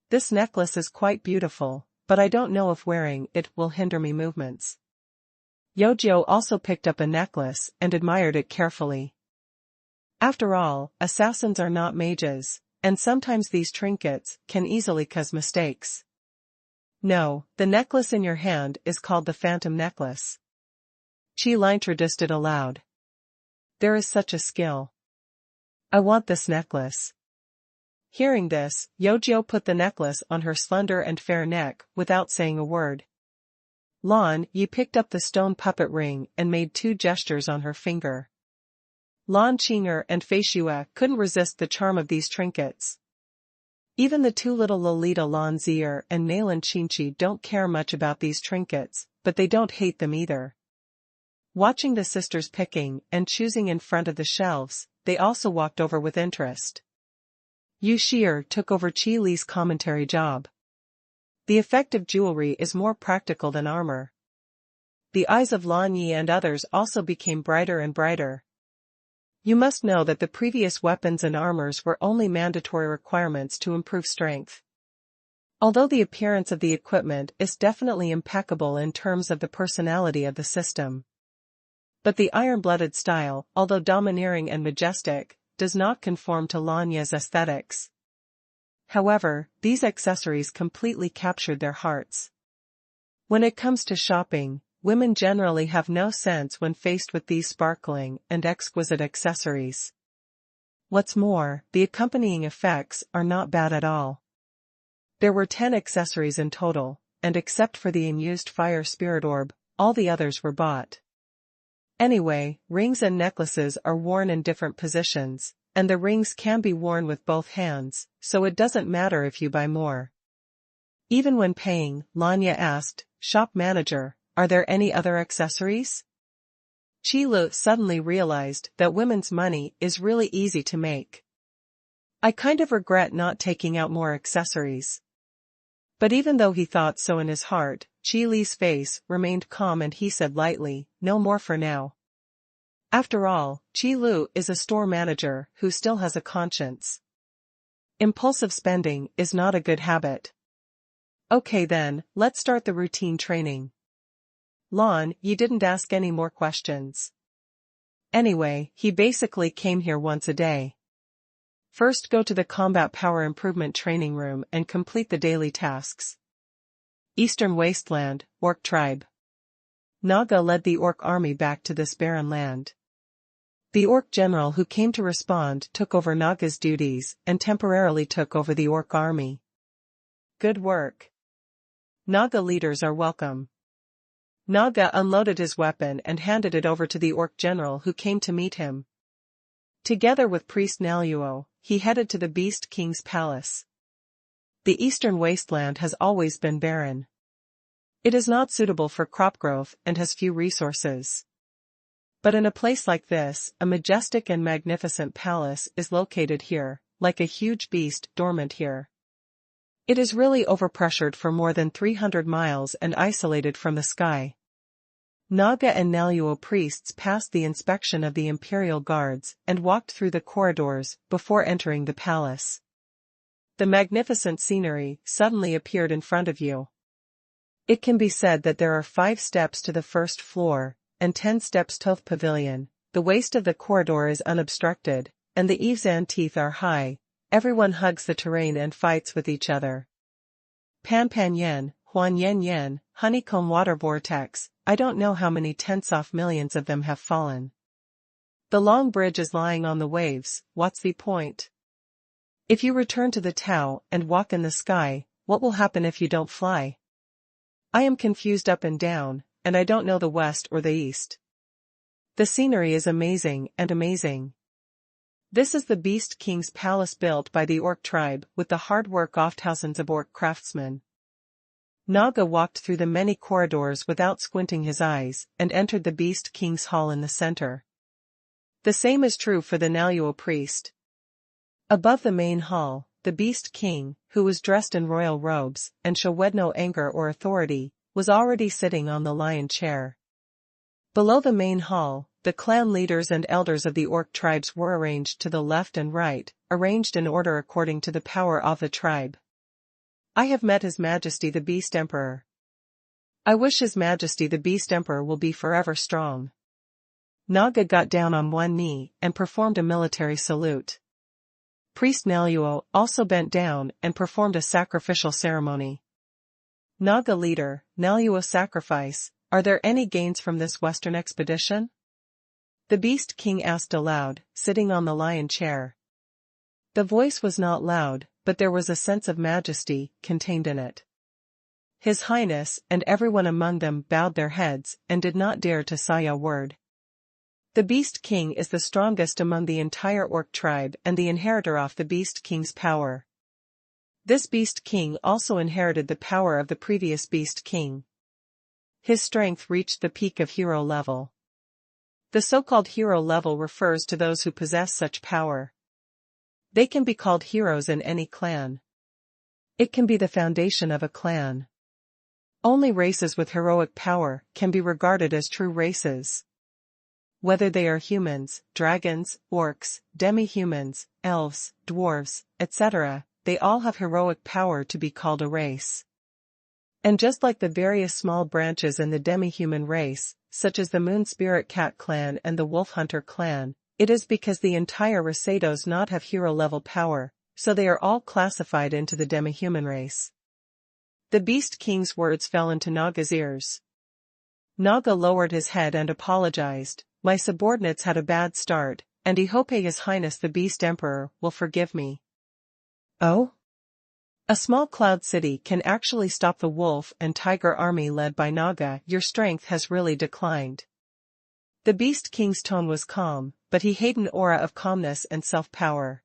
This necklace is quite beautiful, but I don't know if wearing it will hinder me movements. Yojiao also picked up a necklace and admired it carefully. After all, assassins are not mages, and sometimes these trinkets can easily cause mistakes. No, the necklace in your hand is called the Phantom Necklace. Qi Li introduced it aloud. There is such a skill. I want this necklace. Hearing this, Yojiao put the necklace on her slender and fair neck without saying a word. Lan Yi picked up the stone puppet ring and made 2 gestures on her finger. Lan Qinger and Fei Shue couldn't resist the charm of these trinkets. Even the 2 little Lolita Lan Zier and Nailan Qinqi don't care much about these trinkets, but they don't hate them either. Watching the sisters picking and choosing in front of the shelves, they also walked over with interest. Yu Shi'er took over Qi Li's commentary job. The effective jewelry is more practical than armor. The eyes of Lan Yi and others also became brighter and brighter. You must know that the previous weapons and armors were only mandatory requirements to improve strength. Although the appearance of the equipment is definitely impeccable in terms of the personality of the system. But the iron-blooded style, although domineering and majestic, does not conform to Lan Yi's aesthetics. However, these accessories completely captured their hearts. When it comes to shopping, women generally have no sense when faced with these sparkling and exquisite accessories. What's more, the accompanying effects are not bad at all. There were 10 accessories in total, and except for the unused fire spirit orb, all the others were bought. Anyway, rings and necklaces are worn in different positions, and the rings can be worn with both hands, so it doesn't matter if you buy more. Even when paying, Lanya asked, "Shop manager, are there any other accessories?" Qi Lu suddenly realized that women's money is really easy to make. "I kind of regret not taking out more accessories." But even though he thought so in his heart, Qi Li's face remained calm and he said lightly, "No more for now." After all, Qi Lu is a store manager who still has a conscience. Impulsive spending is not a good habit. "Okay then, let's start the routine training." Lan, you didn't ask any more questions. Anyway, he basically came here once a day. First go to the combat power improvement training room and complete the daily tasks. Eastern Wasteland, Orc Tribe. Naga led the Orc army back to this barren land. The Orc general who came to respond took over Naga's duties and temporarily took over the Orc army. Good work. Naga leaders are welcome. Naga unloaded his weapon and handed it over to the Orc general who came to meet him. Together with Priest Naluo, he headed to the Beast King's palace. The eastern wasteland has always been barren. It is not suitable for crop growth and has few resources. But in a place like this, a majestic and magnificent palace is located here, like a huge beast dormant here. It is really overpressured for more than 300 miles and isolated from the sky. Naga and Naluo priests passed the inspection of the imperial guards and walked through the corridors before entering the palace. The magnificent scenery suddenly appeared in front of you. It can be said that there are 5 steps to the first floor, and 10 steps to the pavilion. The waist of the corridor is unobstructed, and the eaves and teeth are high. Everyone hugs the terrain and fights with each other. Pan Pan Yen, Huan Yen Yen, honeycomb water vortex, I don't know how many tenths off millions of them have fallen. The long bridge is lying on the waves, what's the point? If you return to the Tao and walk in the sky, what will happen if you don't fly? I am confused up and down, and I don't know the west or the east. The scenery is amazing and amazing. This is the Beast King's palace built by the Orc tribe with the hard work of thousands of Orc craftsmen. Naga walked through the many corridors without squinting his eyes and entered the Beast King's hall in the center. The same is true for the Naluo priest. Above the main hall, the Beast King, who was dressed in royal robes and showed no anger or authority, was already sitting on the lion chair. Below the main hall, the clan leaders and elders of the Orc tribes were arranged to the left and right, arranged in order according to the power of the tribe. I have met His Majesty the Beast Emperor. I wish His Majesty the Beast Emperor will be forever strong. Naga got down on one knee and performed a military salute. Priest Naluo also bent down and performed a sacrificial ceremony. Naga leader, Naluo sacrifice, are there any gains from this western expedition? The Beast King asked aloud, sitting on the lion chair. The voice was not loud, but there was a sense of majesty contained in it. His Highness and everyone among them bowed their heads and did not dare to say a word. The Beast King is the strongest among the entire Orc tribe and the inheritor of the Beast King's power. This Beast King also inherited the power of the previous Beast King. His strength reached the peak of hero level. The so-called hero level refers to those who possess such power. They can be called heroes in any clan. It can be the foundation of a clan. Only races with heroic power can be regarded as true races. Whether they are humans, dragons, orcs, demi-humans, elves, dwarves, etc., they all have heroic power to be called a race. And just like the various small branches in the demi-human race, such as the Moon Spirit Cat clan and the Wolf Hunter clan, it is because the entire race does not have hero-level power, so they are all classified into the demi-human race. The Beast King's words fell into Naga's ears. Naga lowered his head and apologized. My subordinates had a bad start, and I hope His Highness the Beast Emperor will forgive me. Oh? A small cloud city can actually stop the wolf and tiger army led by Naga. Your strength has really declined. The Beast King's tone was calm, but he had an aura of calmness and self-power.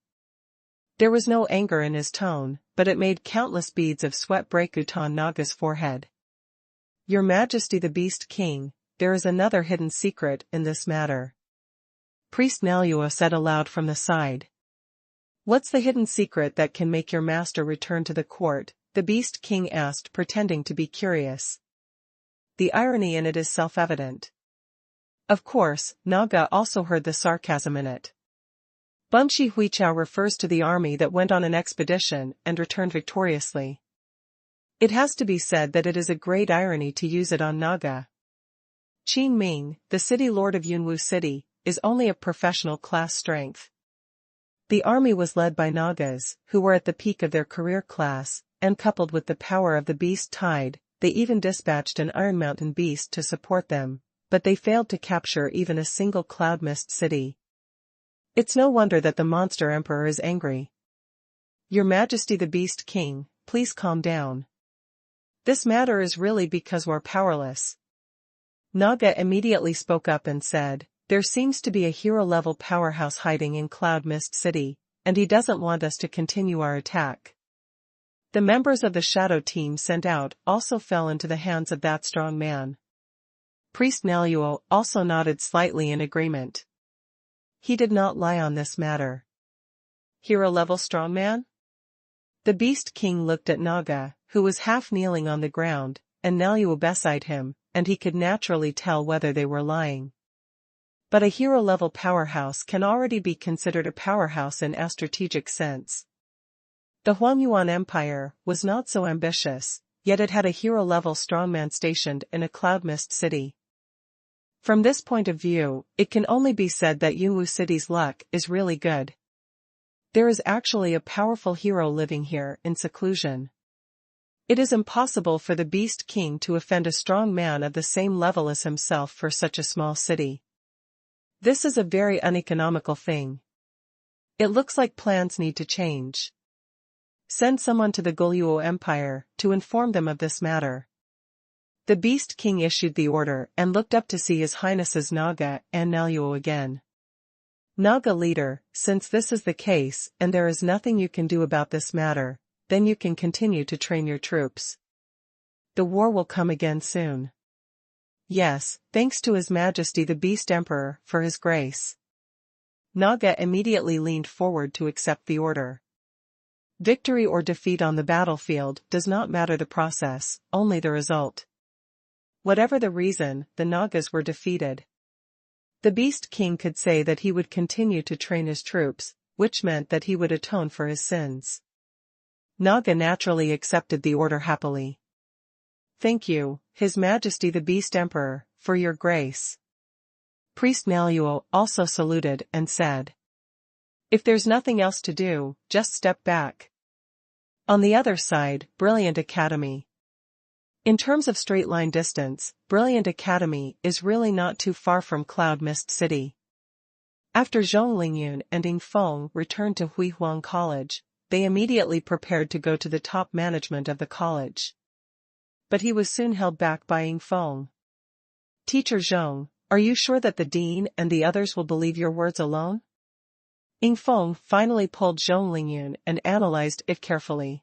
There was no anger in his tone, but it made countless beads of sweat break out on Naga's forehead. Your Majesty the Beast King, there is another hidden secret in this matter. Priest Naluo said aloud from the side. What's the hidden secret that can make your master return to the court? The Beast King asked, pretending to be curious. The irony in it is self-evident. Of course, Naga also heard the sarcasm in it. Bungshi Huichao refers to the army that went on an expedition and returned victoriously. It has to be said that it is a great irony to use it on Naga. Qin Ming, the city lord of Yunwu City, is only a professional class strength. The army was led by Nagas, who were at the peak of their career class, and coupled with the power of the beast tide, they even dispatched an Iron Mountain beast to support them, but they failed to capture even a single cloud mist city. It's no wonder that the monster emperor is angry. Your Majesty the Beast King, please calm down. This matter is really because we're powerless. Naga immediately spoke up and said, there seems to be a hero-level powerhouse hiding in Cloud Mist City, and he doesn't want us to continue our attack. The members of the shadow team sent out also fell into the hands of that strong man. Priest Naluo also nodded slightly in agreement. He did not lie on this matter. Hero-level strongman? The Beast King looked at Naga, who was half kneeling on the ground, and Naluo beside him, and he could naturally tell whether they were lying. But a hero-level powerhouse can already be considered a powerhouse in a strategic sense. The Huangyuan Empire was not so ambitious, yet it had a hero-level strongman stationed in a cloud mist city. From this point of view, it can only be said that Yunwu City's luck is really good. There is actually a powerful hero living here in seclusion. It is impossible for the Beast King to offend a strong man of the same level as himself for such a small city. This is a very uneconomical thing. It looks like plans need to change. Send someone to the Goryeo Empire to inform them of this matter. The Beast King issued the order and looked up to see His Highness's Naga and Naluo again. Naga leader, since this is the case and there is nothing you can do about this matter, then you can continue to train your troops. The war will come again soon. Yes, thanks to His Majesty the Beast Emperor for his grace. Naga immediately leaned forward to accept the order. Victory or defeat on the battlefield does not matter the process, only the result. Whatever the reason, the Nagas were defeated. The Beast King could say that he would continue to train his troops, which meant that he would atone for his sins. Naga naturally accepted the order happily. Thank you, His Majesty the Beast Emperor, for your grace. Priest Naluo also saluted and said, if there's nothing else to do, just step back. On the other side, Brilliant Academy. In terms of straight-line distance, Brilliant Academy is really not too far from Cloud Mist City. After Zhong Lingyun and Ying Feng returned to Huihuang College, they immediately prepared to go to the top management of the college. But he was soon held back by Ying Feng. Teacher Zhong, are you sure that the dean and the others will believe your words alone? Ying Feng finally pulled Zhong Lingyun and analyzed it carefully.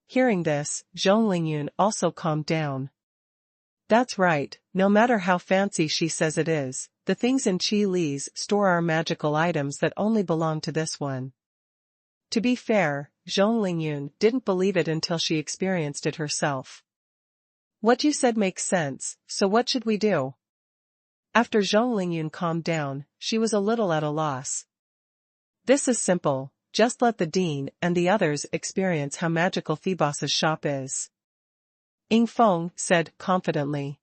Hearing this, Zhong Lingyun also calmed down. That's right, no matter how fancy she says it is, the things in Qi Li's store are magical items that only belong to this one. To be fair, Zhong Lingyun didn't believe it until she experienced it herself. What you said makes sense, so what should we do? After Zhong Lingyun calmed down, she was a little at a loss. This is simple, just let the dean and the others experience how magical Phoebos's shop is. Ying Feng said confidently.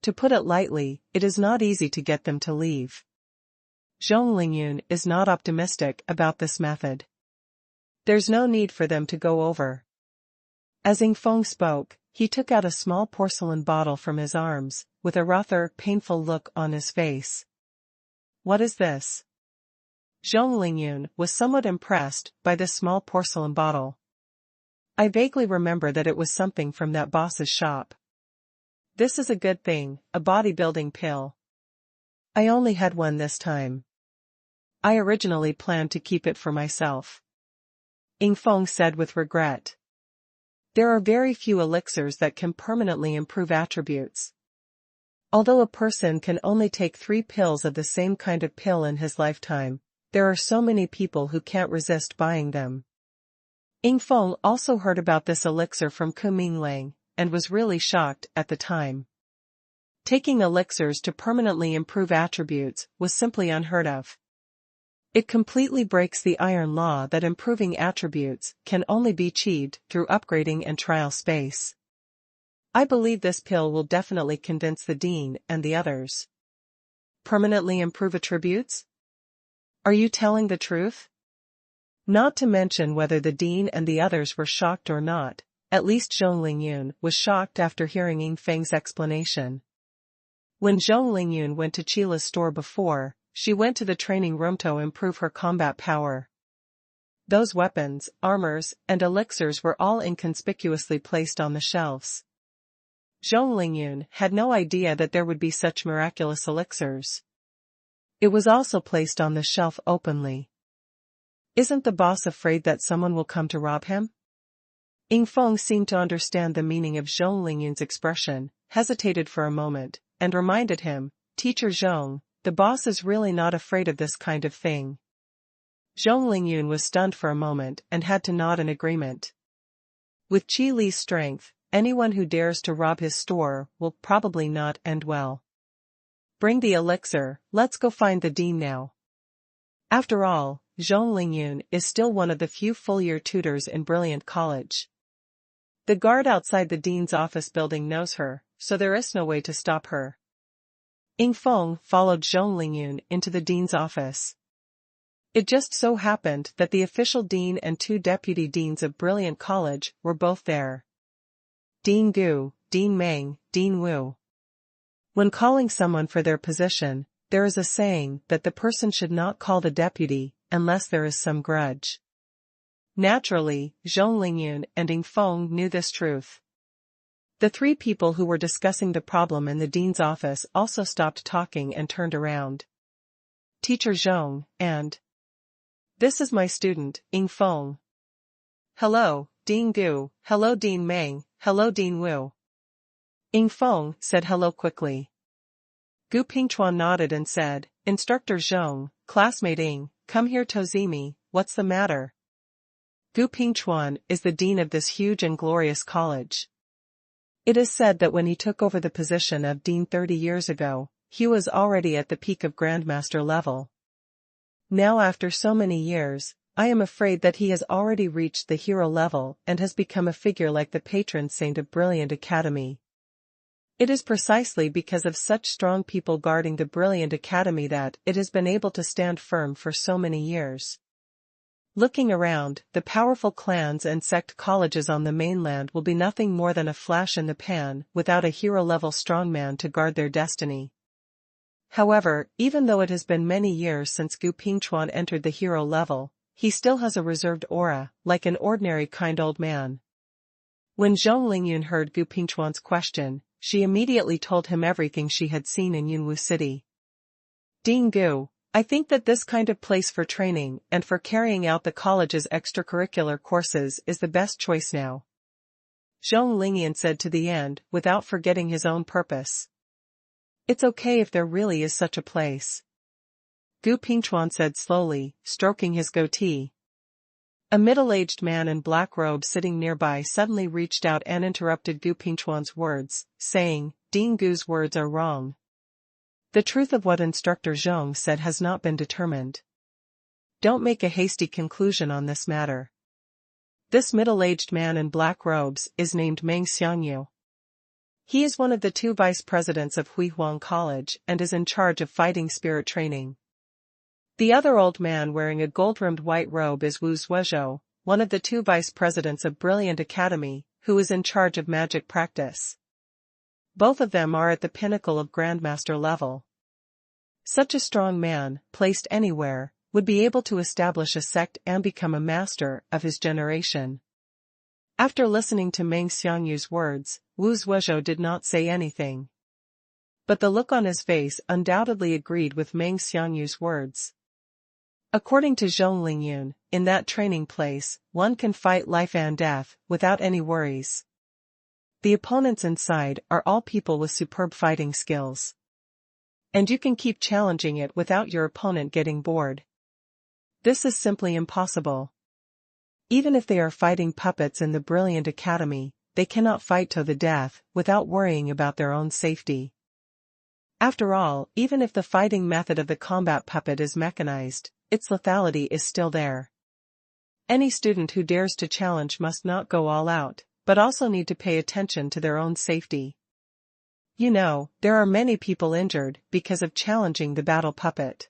To put it lightly, it is not easy to get them to leave. Zhong Lingyun is not optimistic about this method. There's no need for them to go over. As Ying Feng spoke, he took out a small porcelain bottle from his arms, with a rather painful look on his face. What is this? Zhong Lingyun was somewhat impressed by this small porcelain bottle. I vaguely remember that it was something from that boss's shop. This is a good thing, a bodybuilding pill. I only had one this time. I originally planned to keep it for myself. Ying Feng said with regret. There are very few elixirs that can permanently improve attributes. Although a person can only take 3 pills of the same kind of pill in his lifetime, there are so many people who can't resist buying them. Ying Feng also heard about this elixir from Kuming Lang, and was really shocked at the time. Taking elixirs to permanently improve attributes was simply unheard of. It completely breaks the iron law that improving attributes can only be achieved through upgrading and trial space. I believe this pill will definitely convince the dean and the others. Permanently improve attributes? Are you telling the truth? Not to mention whether the dean and the others were shocked or not, at least Zhong Lingyun was shocked after hearing Ying Feng's explanation. When Zhong Lingyun went to Qila's store before, she went to the training room to improve her combat power. Those weapons, armors, and elixirs were all inconspicuously placed on the shelves. Zhong Lingyun had no idea that there would be such miraculous elixirs. It was also placed on the shelf openly. Isn't the boss afraid that someone will come to rob him? Ying Feng seemed to understand the meaning of Zhong Lingyun's expression, hesitated for a moment, and reminded him, Teacher Zhong, the boss is really not afraid of this kind of thing. Zhong Lingyun was stunned for a moment and had to nod in agreement. With Qi Li's strength, anyone who dares to rob his store will probably not end well. Bring the elixir, let's go find the dean now. After all, Zhong Lingyun is still one of the few full-year tutors in Brilliant College. The guard outside the dean's office building knows her, so there is no way to stop her. Ying Feng followed Zhong Lingyun into the dean's office. It just so happened that the official dean and 2 deputy deans of Brilliant College were both there. Dean Gu, Dean Meng, Dean Wu. When calling someone for their position, there is a saying that the person should not call the deputy unless there is some grudge. Naturally, Zhong Lingyun and Ying Feng knew this truth. The 3 people who were discussing the problem in the dean's office also stopped talking and turned around. Teacher Zhong, and this is my student, Ying Feng. Hello, Dean Gu, hello Dean Meng, hello Dean Wu. Ying Feng said hello quickly. Gu Pingchuan nodded and said, Instructor Zhong, classmate Ying, come here Tozimi, what's the matter? Gu Pingchuan is the dean of this huge and glorious college. It is said that when he took over the position of dean 30 years ago, he was already at the peak of grandmaster level. Now after so many years, I am afraid that he has already reached the hero level and has become a figure like the patron saint of Brilliant Academy. It is precisely because of such strong people guarding the Brilliant Academy that it has been able to stand firm for so many years. Looking around, the powerful clans and sect colleges on the mainland will be nothing more than a flash in the pan without a hero-level strongman to guard their destiny. However, even though it has been many years since Gu Pingchuan entered the hero level, he still has a reserved aura, like an ordinary kind old man. When Zhong Lingyun heard Gu Pingchuan's question, she immediately told him everything she had seen in Yunwu City. Dean Gu, I think that this kind of place for training and for carrying out the college's extracurricular courses is the best choice now. Zhong Lingyan said to the end, without forgetting his own purpose. It's okay if there really is such a place. Gu Pingchuan said slowly, stroking his goatee. A middle-aged man in black robe sitting nearby suddenly reached out and interrupted Gu Pingchuan's words, saying, Dean Gu's words are wrong. The truth of what Instructor Zhong said has not been determined. Don't make a hasty conclusion on this matter. This middle-aged man in black robes is named Meng Xiangyu. He is one of the 2 vice presidents of Huihuang College and is in charge of fighting spirit training. The other old man wearing a gold-rimmed white robe is Wu Zuozhou, one of the 2 vice presidents of Brilliant Academy, who is in charge of magic practice. Both of them are at the pinnacle of Grandmaster level. Such a strong man, placed anywhere, would be able to establish a sect and become a master of his generation. After listening to Meng Xiangyu's words, Wu Zuozhou did not say anything. But the look on his face undoubtedly agreed with Meng Xiangyu's words. According to Zhong Lingyun, in that training place, one can fight life and death without any worries. The opponents inside are all people with superb fighting skills. And you can keep challenging it without your opponent getting bored. This is simply impossible. Even if they are fighting puppets in the Brilliant Academy, they cannot fight to the death without worrying about their own safety. After all, even if the fighting method of the combat puppet is mechanized, its lethality is still there. Any student who dares to challenge must not go all out, but also need to pay attention to their own safety. You know, there are many people injured because of challenging the battle puppet.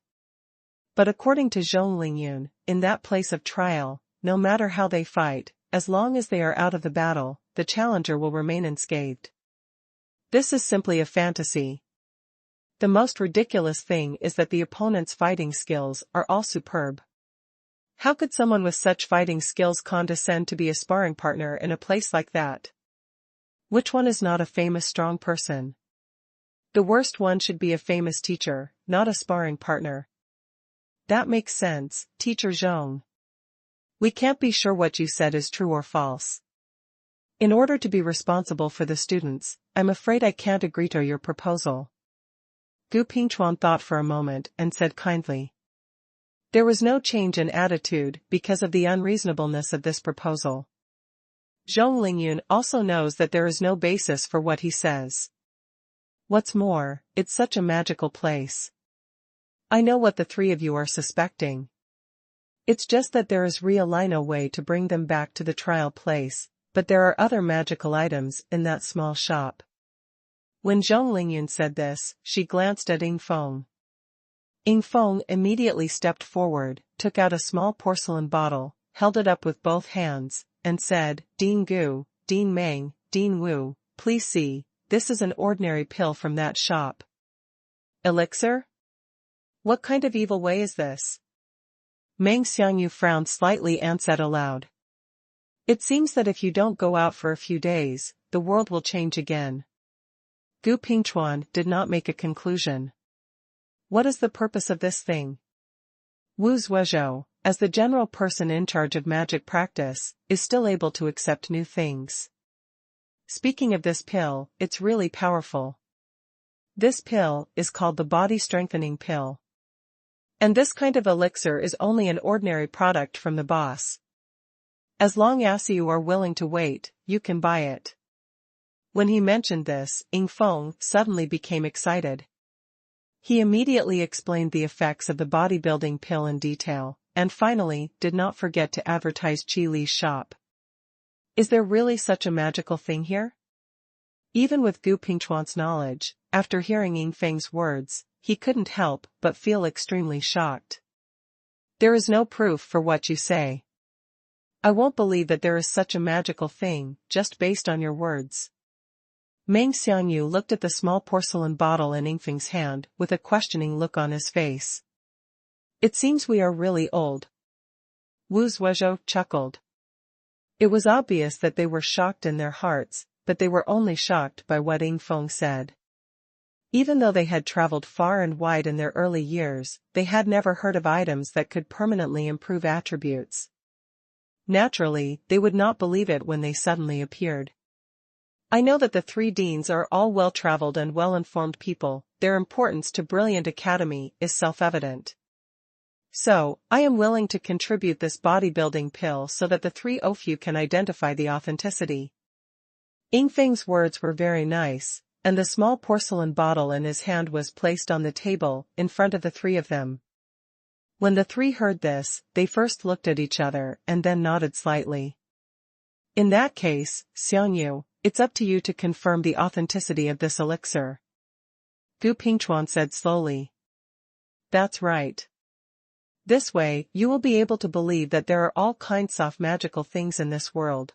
But according to Zhong Lingyun, in that place of trial, no matter how they fight, as long as they are out of the battle, the challenger will remain unscathed. This is simply a fantasy. The most ridiculous thing is that the opponent's fighting skills are all superb. How could someone with such fighting skills condescend to be a sparring partner in a place like that? Which one is not a famous strong person? The worst one should be a famous teacher, not a sparring partner. That makes sense, Teacher Zhong. We can't be sure what you said is true or false. In order to be responsible for the students, I'm afraid I can't agree to your proposal. Gu Pingchuan thought for a moment and said kindly. There was no change in attitude because of the unreasonableness of this proposal. Zhong Lingyun also knows that there is no basis for what he says. What's more, it's such a magical place. I know what the 3 of you are suspecting. It's just that there is really no way to bring them back to the trial place, but there are other magical items in that small shop. When Zhong Lingyun said this, she glanced at Ying Feng. Ying Feng immediately stepped forward, took out a small porcelain bottle, held it up with both hands, and said, Dean Gu, Dean Meng, Dean Wu, please see, this is an ordinary pill from that shop. Elixir? What kind of evil way is this? Meng Xiangyu frowned slightly and said aloud. It seems that if you don't go out for a few days, the world will change again. Gu Pingchuan did not make a conclusion. What is the purpose of this thing? Wu Zuozhou, as the general person in charge of magic practice, is still able to accept new things. Speaking of this pill, it's really powerful. This pill is called the body strengthening pill. And this kind of elixir is only an ordinary product from the boss. As long as you are willing to wait, you can buy it. When he mentioned this, Ying Feng suddenly became excited. He immediately explained the effects of the bodybuilding pill in detail, and finally did not forget to advertise Qi Li's shop. Is there really such a magical thing here? Even with Gu Pingchuan's knowledge, after hearing Ying Feng's words, he couldn't help but feel extremely shocked. There is no proof for what you say. I won't believe that there is such a magical thing, just based on your words. Meng Xiangyu looked at the small porcelain bottle in Ying Feng's hand with a questioning look on his face. It seems we are really old. Wu Zuozhou chuckled. It was obvious that they were shocked in their hearts, but they were only shocked by what Ying Feng said. Even though they had traveled far and wide in their early years, they had never heard of items that could permanently improve attributes. Naturally, they would not believe it when they suddenly appeared. I know that the three deans are all well-traveled and well-informed people. Their importance to Brilliant Academy is self-evident. So, I am willing to contribute this bodybuilding pill so that the three of you can identify the authenticity. Yingfeng's words were very nice, and the small porcelain bottle in his hand was placed on the table, in front of the three of them. When the three heard this, they first looked at each other and then nodded slightly. In that case, Xiangyu, it's up to you to confirm the authenticity of this elixir. Gu Pingchuan said slowly. That's right. This way, you will be able to believe that there are all kinds of magical things in this world.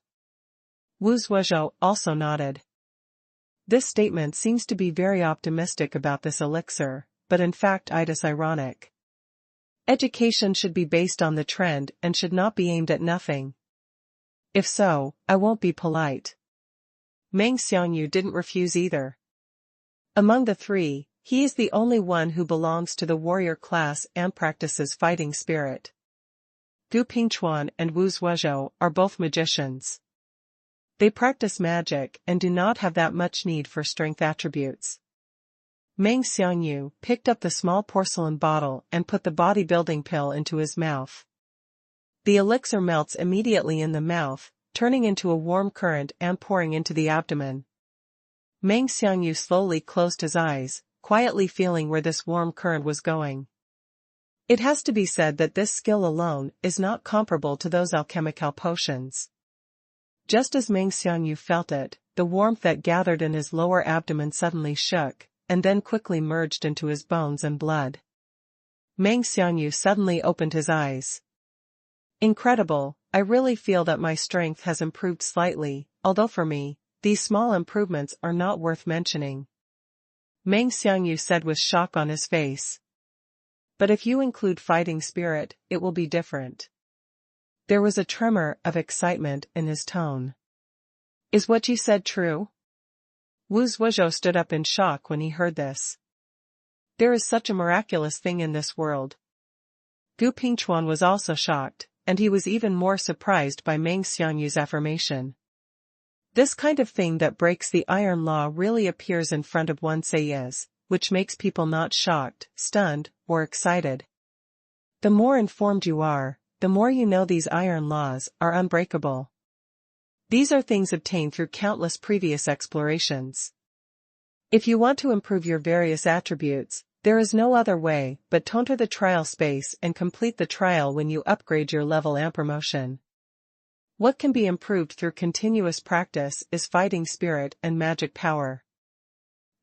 Wu Zuozhou also nodded. This statement seems to be very optimistic about this elixir, but in fact it is ironic. Education should be based on the trend and should not be aimed at nothing. If so, I won't be polite. Meng Xiangyu didn't refuse either. Among the three, he is the only one who belongs to the warrior class and practices fighting spirit. Gu Pingchuan and Wu Zuozhou are both magicians. They practice magic and do not have that much need for strength attributes. Meng Xiangyu picked up the small porcelain bottle and put the bodybuilding pill into his mouth. The elixir melts immediately in the mouth, turning into a warm current and pouring into the abdomen. Meng Xiangyu slowly closed his eyes, quietly feeling where this warm current was going. It has to be said that this skill alone is not comparable to those alchemical potions. Just as Meng Xiangyu felt it, the warmth that gathered in his lower abdomen suddenly shook, and then quickly merged into his bones and blood. Meng Xiangyu suddenly opened his eyes. Incredible, I really feel that my strength has improved slightly, although for me, these small improvements are not worth mentioning. Meng Xiangyu said with shock on his face. But if you include fighting spirit, it will be different. There was a tremor of excitement in his tone. Is what you said true? Wu Zuozhou stood up in shock when he heard this. There is such a miraculous thing in this world. Gu Pingchuan was also shocked, and he was even more surprised by Meng Xiangyu's affirmation. This kind of thing that breaks the iron law really appears in front of one says, which makes people not shocked, stunned, or excited. The more informed you are, the more you know these iron laws are unbreakable. These are things obtained through countless previous explorations. If you want to improve your various attributes, there is no other way but to enter the trial space and complete the trial when you upgrade your level and promotion. What can be improved through continuous practice is fighting spirit and magic power.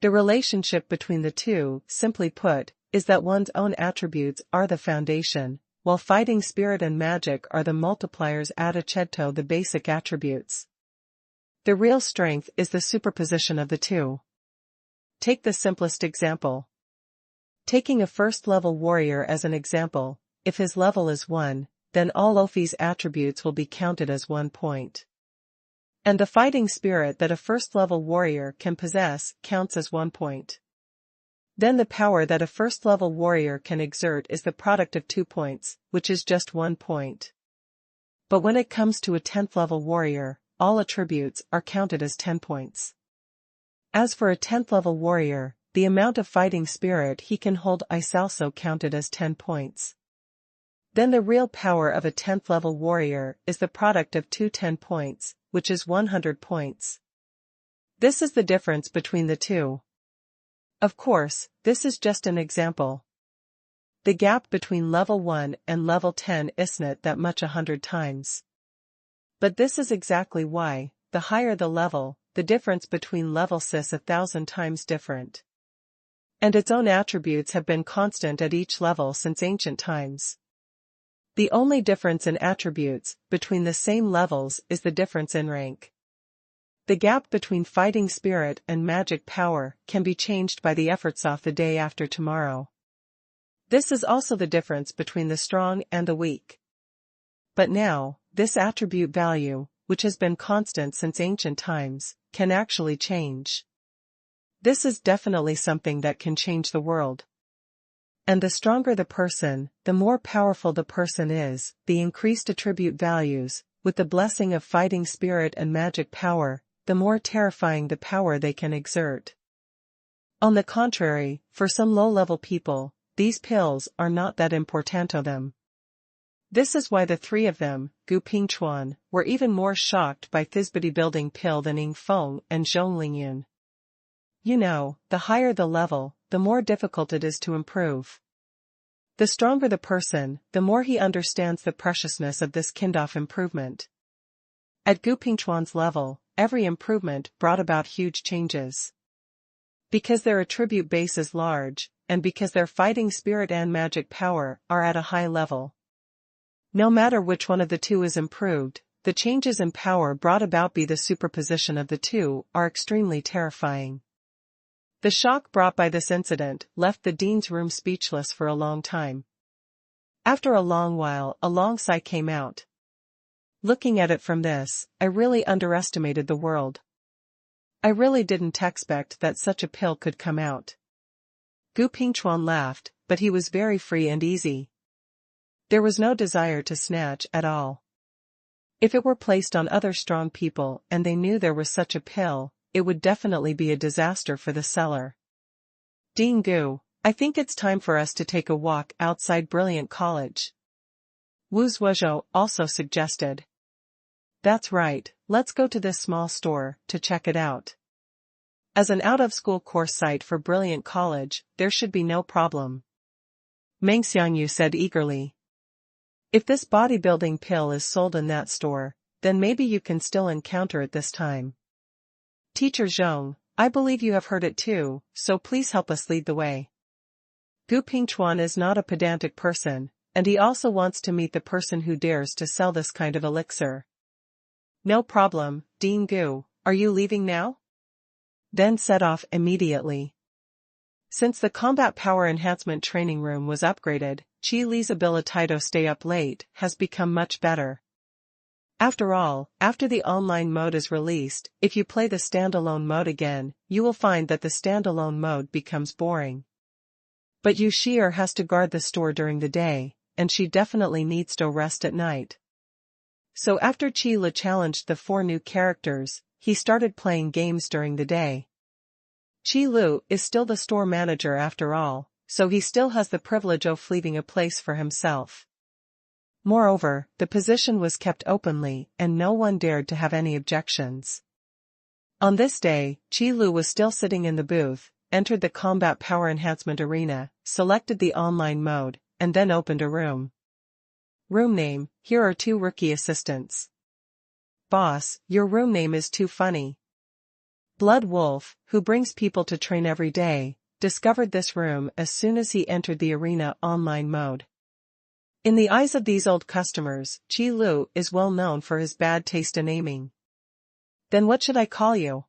The relationship between the two, simply put, is that one's own attributes are the foundation, while fighting spirit and magic are the multipliers to the basic attributes. The real strength is the superposition of the two. Take the simplest example. Taking a first-level warrior as an example, if his level is 1, then all Ofi's attributes will be counted as 1 point. And the fighting spirit that a first-level warrior can possess counts as 1 point. Then the power that a first-level warrior can exert is the product of 2 points, which is just 1 point. But when it comes to a 10th-level warrior, all attributes are counted as 10 points. As for a 10th-level warrior, the amount of fighting spirit he can hold is also counted as 10 points. Then the real power of a 10th-level warrior is the product of 2 10 points, which is 100 points. This is the difference between the two. Of course, this is just an example. The gap between level 1 and level 10 isn't that much 100 times. But this is exactly why, the higher the level, the difference between levels is 1,000 times different. And its own attributes have been constant at each level since ancient times. The only difference in attributes between the same levels is the difference in rank. The gap between fighting spirit and magic power can be changed by the efforts of the day after tomorrow. This is also the difference between the strong and the weak. But now, this attribute value, which has been constant since ancient times, can actually change. This is definitely something that can change the world. And the stronger the person, the more powerful the person is, the increased attribute values, with the blessing of fighting spirit and magic power, the more terrifying the power they can exert. On the contrary, for some low-level people, these pills are not that importante to them. This is why the three of them, Gu Pingchuan, were even more shocked by this bodybuilding pill than Ying Feng and Zhong Lingyun. You know, the higher the level, the more difficult it is to improve. The stronger the person, the more he understands the preciousness of this kind of improvement. At Gu Pingchuan's level, every improvement brought about huge changes. Because their attribute base is large, and because their fighting spirit and magic power are at a high level. No matter which one of the two is improved, the changes in power brought about by the superposition of the two are extremely terrifying. The shock brought by this incident left the dean's room speechless for a long time. After a long while, a long sigh came out. Looking at it from this, I really underestimated the world. I really didn't expect that such a pill could come out. Gu Pingchuan laughed, but he was very free and easy. There was no desire to snatch at all. If it were placed on other strong people and they knew there was such a pill, it would definitely be a disaster for the seller. Dean Gu, I think it's time for us to take a walk outside Brilliant College. Wu Zhuozhou also suggested. That's right, let's go to this small store to check it out. As an out-of-school course site for Brilliant College, there should be no problem. Meng Xiangyu said eagerly. If this bodybuilding pill is sold in that store, then maybe you can still encounter it this time. Teacher Zhong, I believe you have heard it too, so please help us lead the way. Gu Pingchuan is not a pedantic person, and he also wants to meet the person who dares to sell this kind of elixir. No problem, Dean Gu, are you leaving now? Then set off immediately. Since the combat power enhancement training room was upgraded, Qi Li's ability to stay up late has become much better. After all, after the online mode is released, if you play the standalone mode again, you will find that the standalone mode becomes boring. But Yu Shi'er has to guard the store during the day, and she definitely needs to rest at night. So after Qi Li challenged the 4 new characters, he started playing games during the day. Qi Lu is still the store manager after all, so he still has the privilege of leaving a place for himself. Moreover, the position was kept openly and no one dared to have any objections. On this day, Qi Lu was still sitting in the booth, entered the combat power enhancement arena, selected the online mode, and then opened a room. Room name, here are 2 rookie assistants. Boss, your room name is too funny. Blood Wolf, who brings people to train every day, discovered this room as soon as he entered the arena online mode. In the eyes of these old customers, Qi Lu is well known for his bad taste in aiming. Then what should I call you?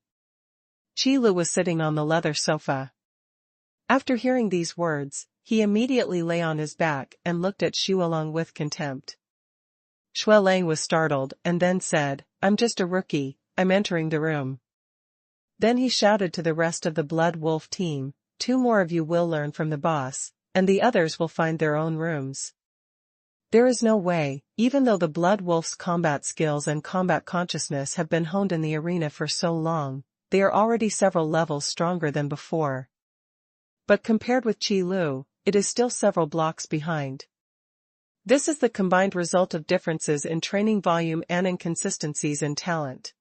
Qi Lu was sitting on the leather sofa. After hearing these words, he immediately lay on his back and looked at Shualong with contempt. Shualong was startled and then said, I'm just a rookie, I'm entering the room. Then he shouted to the rest of the Blood Wolf team, 2 more of you will learn from the boss, and the others will find their own rooms. There is no way, even though the Blood Wolf's combat skills and combat consciousness have been honed in the arena for so long, they are already several levels stronger than before. But compared with Qi Lu, it is still several blocks behind. This is the combined result of differences in training volume and inconsistencies in talent.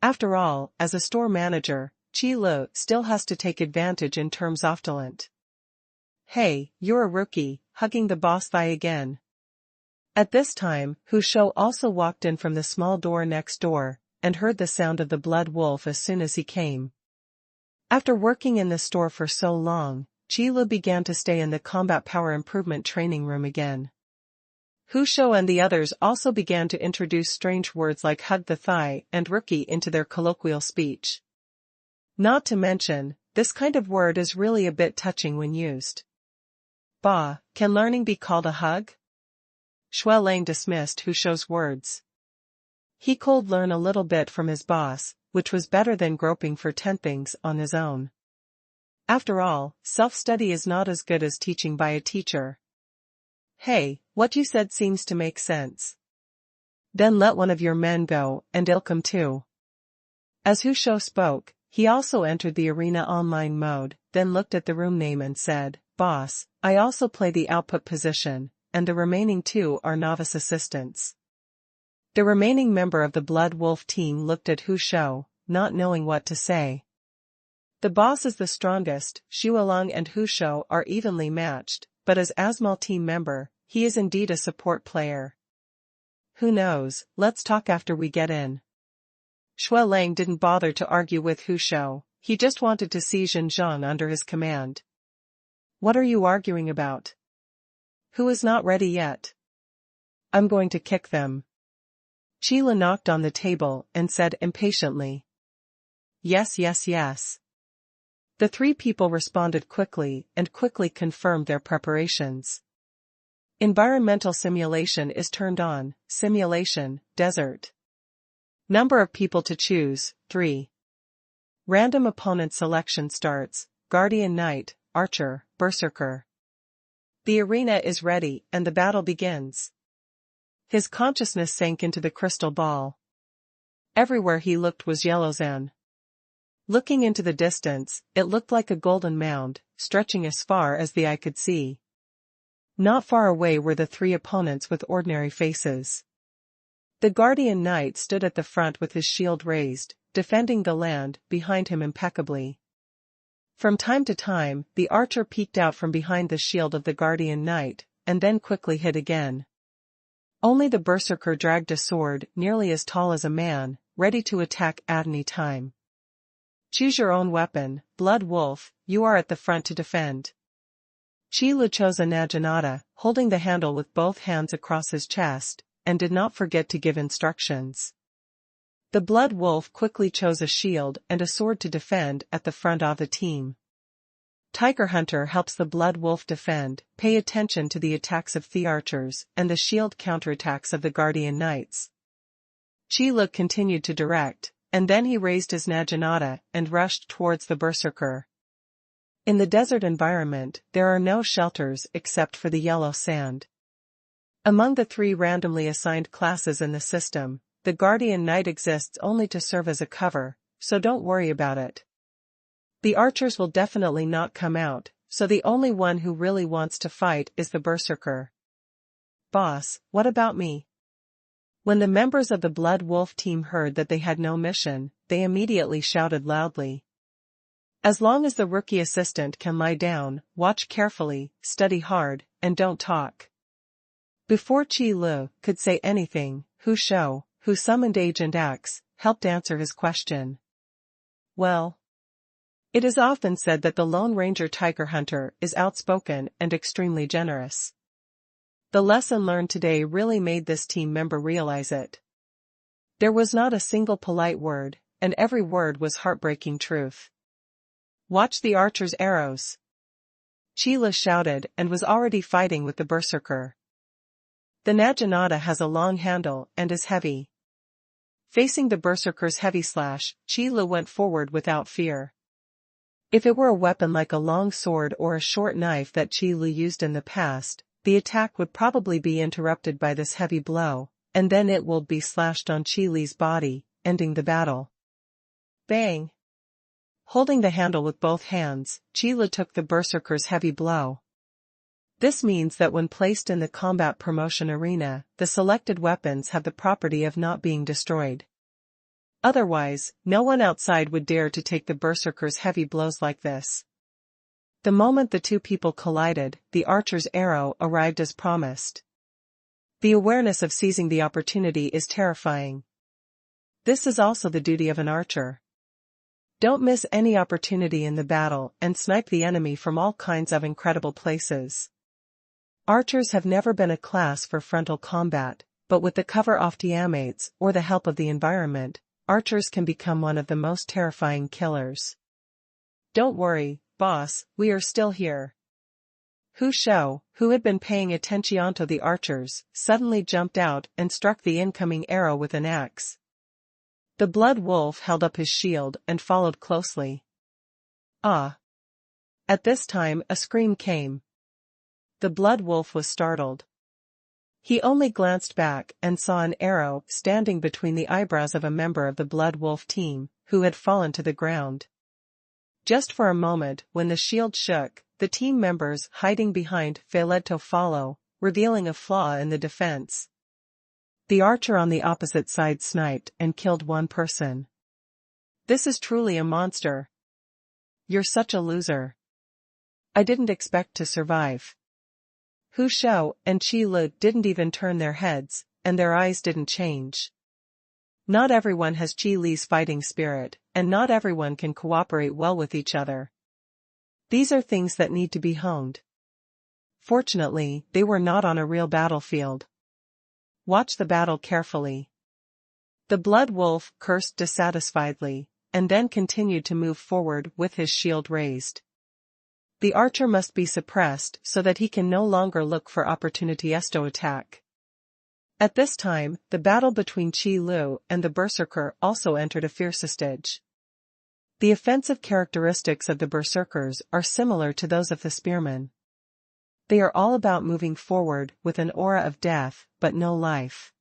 After all, as a store manager, Qi Lu still has to take advantage in terms of talent. Hey, you're a rookie, hugging the boss thigh again. At this time, Hu Shou also walked in from the small door next door, and heard the sound of the Blood Wolf as soon as he came. After working in the store for so long, Qi Lu began to stay in the combat power improvement training room again. Hu Shou and the others also began to introduce strange words like hug the thigh and rookie into their colloquial speech. Not to mention, this kind of word is really a bit touching when used. Bah, can learning be called a hug? Shualong dismissed Hu Shou's words. He could learn a little bit from his boss, which was better than groping for 10 things on his own. After all, self-study is not as good as teaching by a teacher. Hey, what you said seems to make sense. Then let one of your men go, and I'll come too. As Hu Shou spoke, he also entered the arena online mode, then looked at the room name and said, "Boss, I also play the output position, and the remaining two are novice assistants." The remaining member of the Blood Wolf team looked at Hu Shou, not knowing what to say. The boss is the strongest, Shualong and Hu Shou are evenly matched, but as Asmal team member, he is indeed a support player. Who knows, let's talk after we get in. Shualang didn't bother to argue with Hu Shou, he just wanted to see Xinjiang under his command. What are you arguing about? Who is not ready yet? I'm going to kick them. Qila knocked on the table and said impatiently. Yes, yes, yes. The three people responded quickly and quickly confirmed their preparations. Environmental simulation is turned on, simulation, desert. Number of people to choose, 3. Random opponent selection starts, Guardian Knight, Archer, Berserker. The arena is ready and the battle begins. His consciousness sank into the crystal ball. Everywhere he looked was Yellowzan. Looking into the distance, it looked like a golden mound, stretching as far as the eye could see. Not far away were the three opponents with ordinary faces. The Guardian Knight stood at the front with his shield raised, defending the land behind him impeccably. From time to time, the archer peeked out from behind the shield of the Guardian Knight, and then quickly hid again. Only the Berserker dragged a sword nearly as tall as a man, ready to attack at any time. Choose your own weapon, Blood Wolf, you are at the front to defend. Qila chose a Naginata, holding the handle with both hands across his chest, and did not forget to give instructions. The Blood Wolf quickly chose a shield and a sword to defend at the front of the team. Tiger Hunter helps the Blood Wolf defend, pay attention to the attacks of the archers and the shield counterattacks of the Guardian Knights. Qila continued to direct, and then he raised his Naginata and rushed towards the Berserker. In the desert environment, there are no shelters except for the yellow sand. Among the three randomly assigned classes in the system, the Guardian Knight exists only to serve as a cover, so don't worry about it. The archers will definitely not come out, so the only one who really wants to fight is the Berserker. Boss, what about me? When the members of the Blood Wolf team heard that they had no mission, they immediately shouted loudly. As long as the rookie assistant can lie down, watch carefully, study hard, and don't talk. Before Qila could say anything, Hu Shou, who summoned Agent X, helped answer his question. Well, it is often said that the Lone Ranger Tiger Hunter is outspoken and extremely generous. The lesson learned today really made this team member realize it. There was not a single polite word, and every word was heartbreaking truth. Watch the archer's arrows. Qila shouted and was already fighting with the Berserker. The Naginata has a long handle and is heavy. Facing the Berserker's heavy slash, Qila went forward without fear. If it were a weapon like a long sword or a short knife that Qila used in the past, the attack would probably be interrupted by this heavy blow, and then it will be slashed on Qila's body, ending the battle. Bang! Holding the handle with both hands, Qila took the Berserker's heavy blow. This means that when placed in the combat promotion arena, the selected weapons have the property of not being destroyed. Otherwise, no one outside would dare to take the Berserker's heavy blows like this. The moment the two people collided, the archer's arrow arrived as promised. The awareness of seizing the opportunity is terrifying. This is also the duty of an archer. Don't miss any opportunity in the battle and snipe the enemy from all kinds of incredible places. Archers have never been a class for frontal combat, but with the cover of teammates or the help of the environment, archers can become one of the most terrifying killers. Don't worry, boss, we are still here. Hu Shou, who had been paying attention to the archers, suddenly jumped out and struck the incoming arrow with an axe. The Blood Wolf held up his shield and followed closely. Ah! At this time a scream came. The Blood Wolf was startled. He only glanced back and saw an arrow standing between the eyebrows of a member of the Blood Wolf team, who had fallen to the ground. Just for a moment, when the shield shook, the team members hiding behind failed to follow, revealing a flaw in the defense. The archer on the opposite side sniped and killed one person. This is truly a monster. You're such a loser. I didn't expect to survive. Hu Shao and Qi Lu didn't even turn their heads, and their eyes didn't change. Not everyone has Qi Li's fighting spirit, and not everyone can cooperate well with each other. These are things that need to be honed. Fortunately, they were not on a real battlefield. Watch the battle carefully. The Blood Wolf cursed dissatisfiedly, and then continued to move forward with his shield raised. The archer must be suppressed so that he can no longer look for opportunities to attack. At this time, the battle between Qi Lu and the Berserker also entered a fierce stage. The offensive characteristics of the Berserkers are similar to those of the Spearmen. They are all about moving forward with an aura of death, but no life.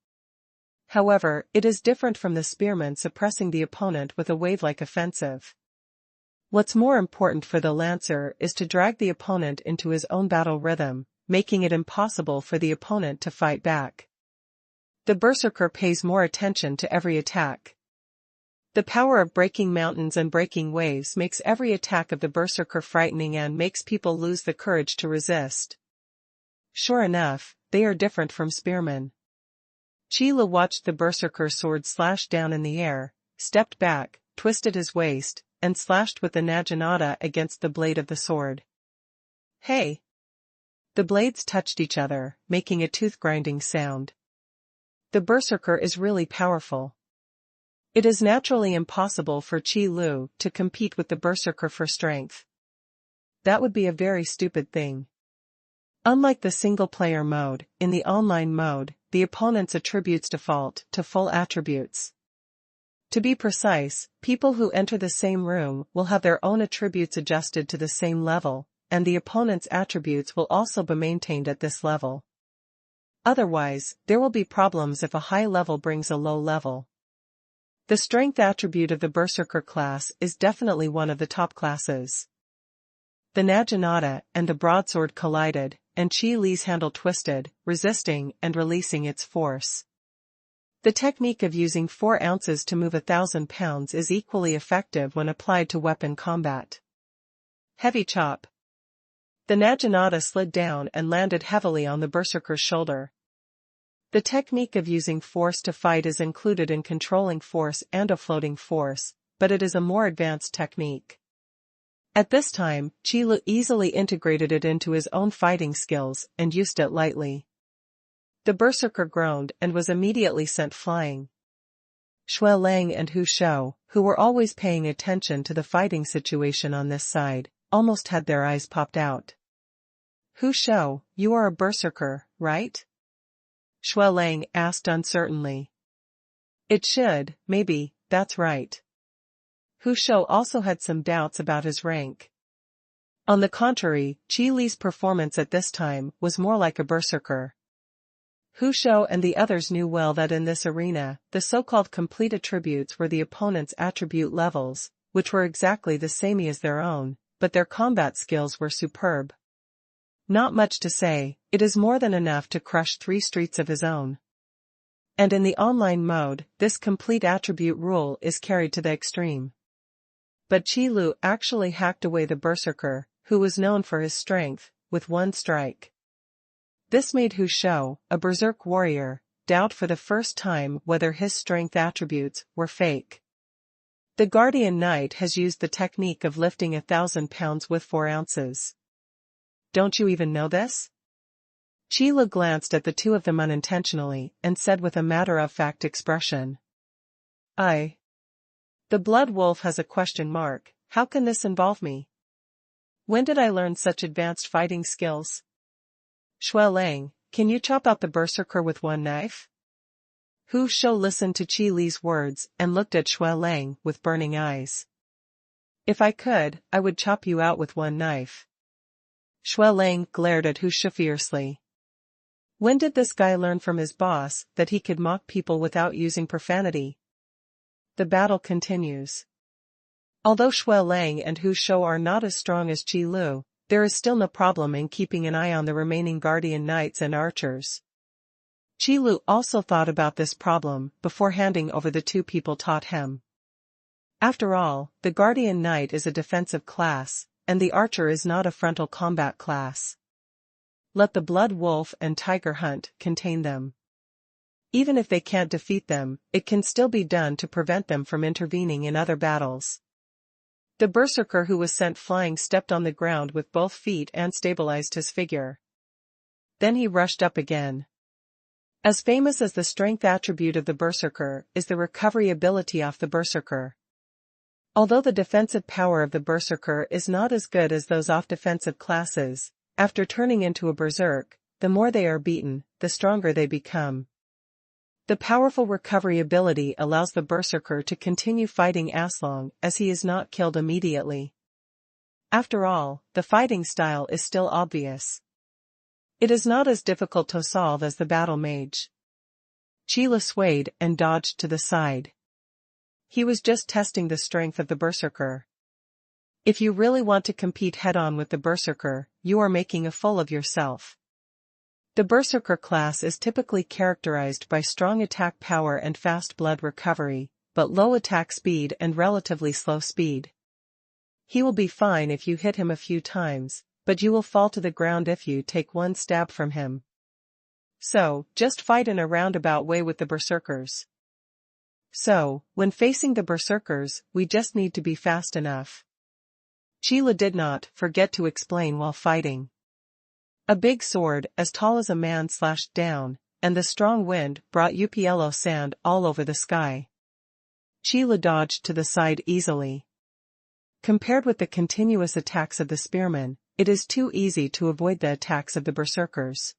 However, it is different from the Spearmen suppressing the opponent with a wave-like offensive. What's more important for the Lancer is to drag the opponent into his own battle rhythm, making it impossible for the opponent to fight back. The Berserker pays more attention to every attack. The power of breaking mountains and breaking waves makes every attack of the Berserker frightening and makes people lose the courage to resist. Sure enough, they are different from Spearmen. Qi Lu watched the Berserker's sword slash down in the air, stepped back, twisted his waist, and slashed with the naginata against the blade of the sword. Hey! The blades touched each other, making a tooth-grinding sound. The Berserker is really powerful. It is naturally impossible for Qi Lu to compete with the Berserker for strength. That would be a very stupid thing. Unlike the single-player mode, in the online mode, the opponent's attributes default to full attributes. To be precise, people who enter the same room will have their own attributes adjusted to the same level, and the opponent's attributes will also be maintained at this level. Otherwise, there will be problems if a high level brings a low level. The strength attribute of the Berserker class is definitely one of the top classes. The naginata and the broadsword collided, and Qi Li's handle twisted, resisting and releasing its force. The technique of using 4 ounces to move 1,000 pounds is equally effective when applied to weapon combat. Heavy chop. The naginata slid down and landed heavily on the Berserker's shoulder. The technique of using force to fight is included in controlling force and a floating force, but it is a more advanced technique. At this time, Qi Lu easily integrated it into his own fighting skills and used it lightly. The Berserker groaned and was immediately sent flying. Shui Lang and Hu Shao, who were always paying attention to the fighting situation on this side, almost had their eyes popped out. Hu Shao, you are a Berserker, right? Shui Lang asked uncertainly. It should, maybe, that's right. Hu Shao also had some doubts about his rank. On the contrary, Qi Li's performance at this time was more like a Berserker. Hu Shao and the others knew well that in this arena, the so-called complete attributes were the opponent's attribute levels, which were exactly the same as their own, but their combat skills were superb. Not much to say, it is more than enough to crush 3 streets of his own. And in the online mode, this complete attribute rule is carried to the extreme. But Qi Lu actually hacked away the Berserker, who was known for his strength, with 1 strike. This made Hu Shao, a Berserk warrior, doubt for the first time whether his strength attributes were fake. The Guardian Knight has used the technique of lifting 1,000 pounds with 4 ounces. Don't you even know this? Qi Lu glanced at the two of them unintentionally and said with a matter-of-fact expression. The Blood Wolf has a question mark. How can this involve me? When did I learn such advanced fighting skills? Shui Lang, can you chop out the Berserker with 1 knife? Hu Shao listened to Qi Li's words and looked at Shui Lang with burning eyes. If I could, I would chop you out with 1 knife. Shui Lang glared at Hu Shao fiercely. When did this guy learn from his boss that he could mock people without using profanity? The battle continues. Although Shui Lang and Hu Shou are not as strong as Qi Lu, there is still no problem in keeping an eye on the remaining guardian knights and archers. Qi Lu also thought about this problem before handing over the two people taught him. After all, the guardian knight is a defensive class, and the archer is not a frontal combat class. Let the blood wolf and tiger hunt contain them. Even if they can't defeat them, it can still be done to prevent them from intervening in other battles. The berserker who was sent flying stepped on the ground with both feet and stabilized his figure. Then he rushed up again. As famous as the strength attribute of the berserker is the recovery ability of the berserker. Although the defensive power of the berserker is not as good as those off-defensive classes, after turning into a berserk, the more they are beaten, the stronger they become. The powerful recovery ability allows the berserker to continue fighting as long as he is not killed immediately. After all, the fighting style is still obvious. It is not as difficult to solve as the battle mage. Qi Lu swayed and dodged to the side. He was just testing the strength of the berserker. If you really want to compete head-on with the berserker, you are making a fool of yourself. The berserker class is typically characterized by strong attack power and fast blood recovery, but low attack speed and relatively slow speed. He will be fine if you hit him a few times, but you will fall to the ground if you take one stab from him. So, just fight in a roundabout way with the berserkers. So, when facing the berserkers, we just need to be fast enough. Qi Lu did not forget to explain while fighting. A big sword as tall as a man slashed down, and the strong wind brought yellow sand all over the sky. Qi Lu dodged to the side easily. Compared with the continuous attacks of the spearmen, it is too easy to avoid the attacks of the berserkers.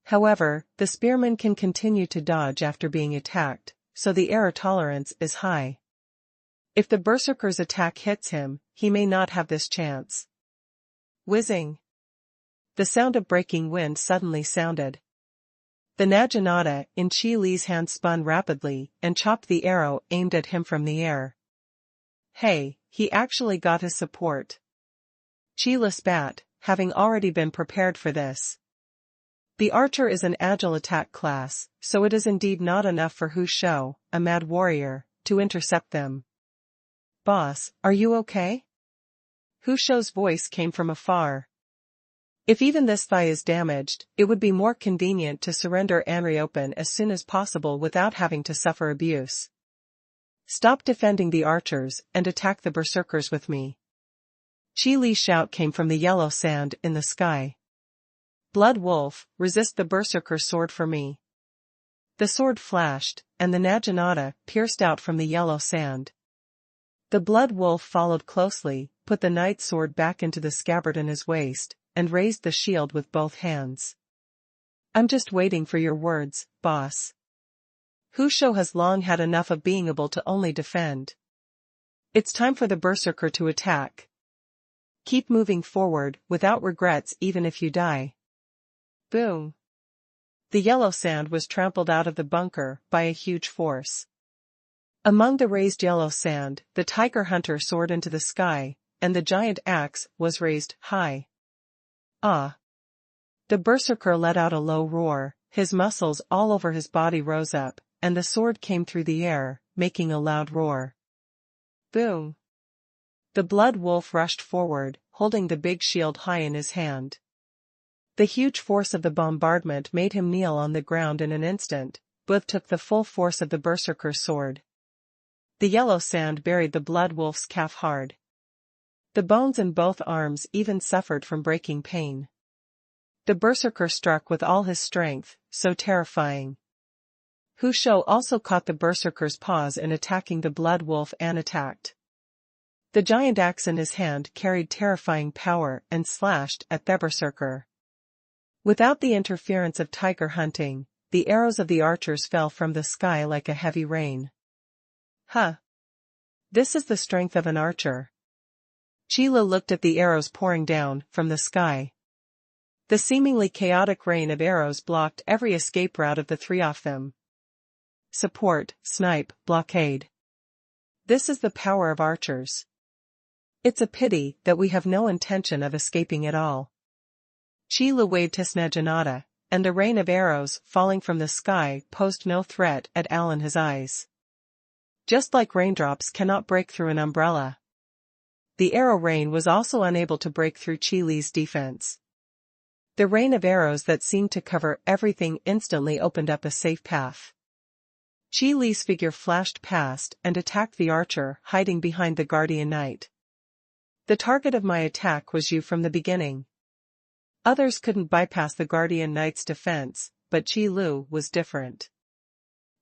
However, the spearman can continue to dodge after being attacked, so the error tolerance is high. If the berserker's attack hits him, he may not have this chance. Whizzing. The sound of breaking wind suddenly sounded. The naginata in Qi Li's hand spun rapidly and chopped the arrow aimed at him from the air. Hey, he actually got his support. Qi Lu spat, having already been prepared for this. The archer is an agile attack class, so it is indeed not enough for Hu Shou, a mad warrior, to intercept them. Boss, are you okay? Hu Shou's voice came from afar. If even this thigh is damaged, it would be more convenient to surrender and reopen as soon as possible without having to suffer abuse. Stop defending the archers and attack the berserkers with me. Qi Li's shout came from the yellow sand in the sky. Blood wolf, resist the berserker's sword for me. The sword flashed, and the naginata pierced out from the yellow sand. The blood wolf followed closely, put the knight's sword back into the scabbard in his waist, and raised the shield with both hands. I'm just waiting for your words, boss. Hu Shou has long had enough of being able to only defend. It's time for the berserker to attack. Keep moving forward, without regrets even if you die. Boom. The yellow sand was trampled out of the bunker by a huge force. Among the raised yellow sand, the tiger hunter soared into the sky, and the giant axe was raised high. Ah! The berserker let out a low roar, his muscles all over his body rose up, and the sword came through the air, making a loud roar. Boom! The blood wolf rushed forward, holding the big shield high in his hand. The huge force of the bombardment made him kneel on the ground in an instant, but took the full force of the berserker's sword. The yellow sand buried the blood wolf's calf hard. The bones in both arms even suffered from breaking pain. The berserker struck with all his strength, so terrifying. Hu Shou also caught the berserker's paws in attacking the blood wolf and attacked. The giant axe in his hand carried terrifying power and slashed at the berserker. Without the interference of tiger hunting, the arrows of the archers fell from the sky like a heavy rain. Huh! This is the strength of an archer. Qi Lu looked at the arrows pouring down from the sky. The seemingly chaotic rain of arrows blocked every escape route of the three of them. Support, snipe, blockade. This is the power of archers. It's a pity that we have no intention of escaping at all. Qi Lu waved his naginata, and a rain of arrows falling from the sky posed no threat at Alan his eyes. Just like raindrops cannot break through an umbrella. The arrow rain was also unable to break through Qi Li's defense. The rain of arrows that seemed to cover everything instantly opened up a safe path. Qi Li's figure flashed past and attacked the archer hiding behind the guardian knight. The target of my attack was you from the beginning. Others couldn't bypass the guardian knight's defense, but Qi Lu was different.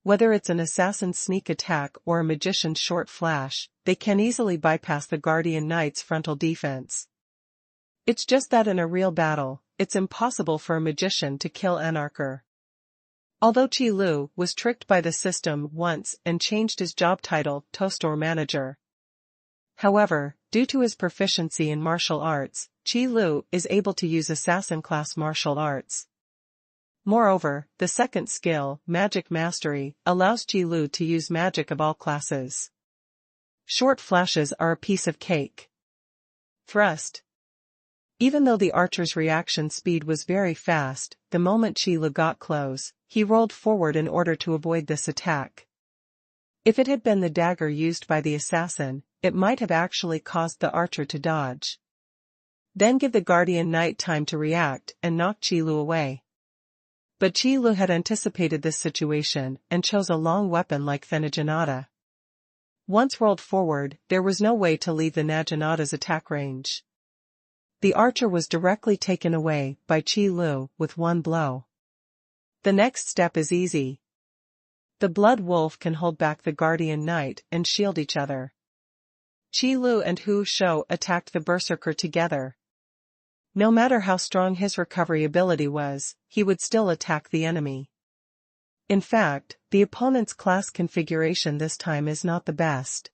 Whether it's an assassin's sneak attack or a magician's short flash, they can easily bypass the guardian knight's frontal defense. It's just that in a real battle, it's impossible for a magician to kill an archer. Although Qi Lu was tricked by the system once and changed his job title to store manager. However, due to his proficiency in martial arts, Qi Lu is able to use assassin-class martial arts. Moreover, the second skill, magic mastery, allows Qi Lu to use magic of all classes. Short flashes are a piece of cake. Thrust. Even though the archer's reaction speed was very fast, the moment Qi Lu got close, he rolled forward in order to avoid this attack. If it had been the dagger used by the assassin, it might have actually caused the archer to dodge. Then give the guardian knight time to react and knock Qi Lu away. But Qi Lu had anticipated this situation and chose a long weapon like the naginata. Once rolled forward, there was no way to leave the naginata's attack range. The archer was directly taken away by Qi Lu with one blow. The next step is easy. The blood wolf can hold back the guardian knight and shield each other. Qi Lu and Hu Shou attacked the berserker together. No matter how strong his recovery ability was, he would still attack the enemy. In fact, the opponent's class configuration this time is not the best.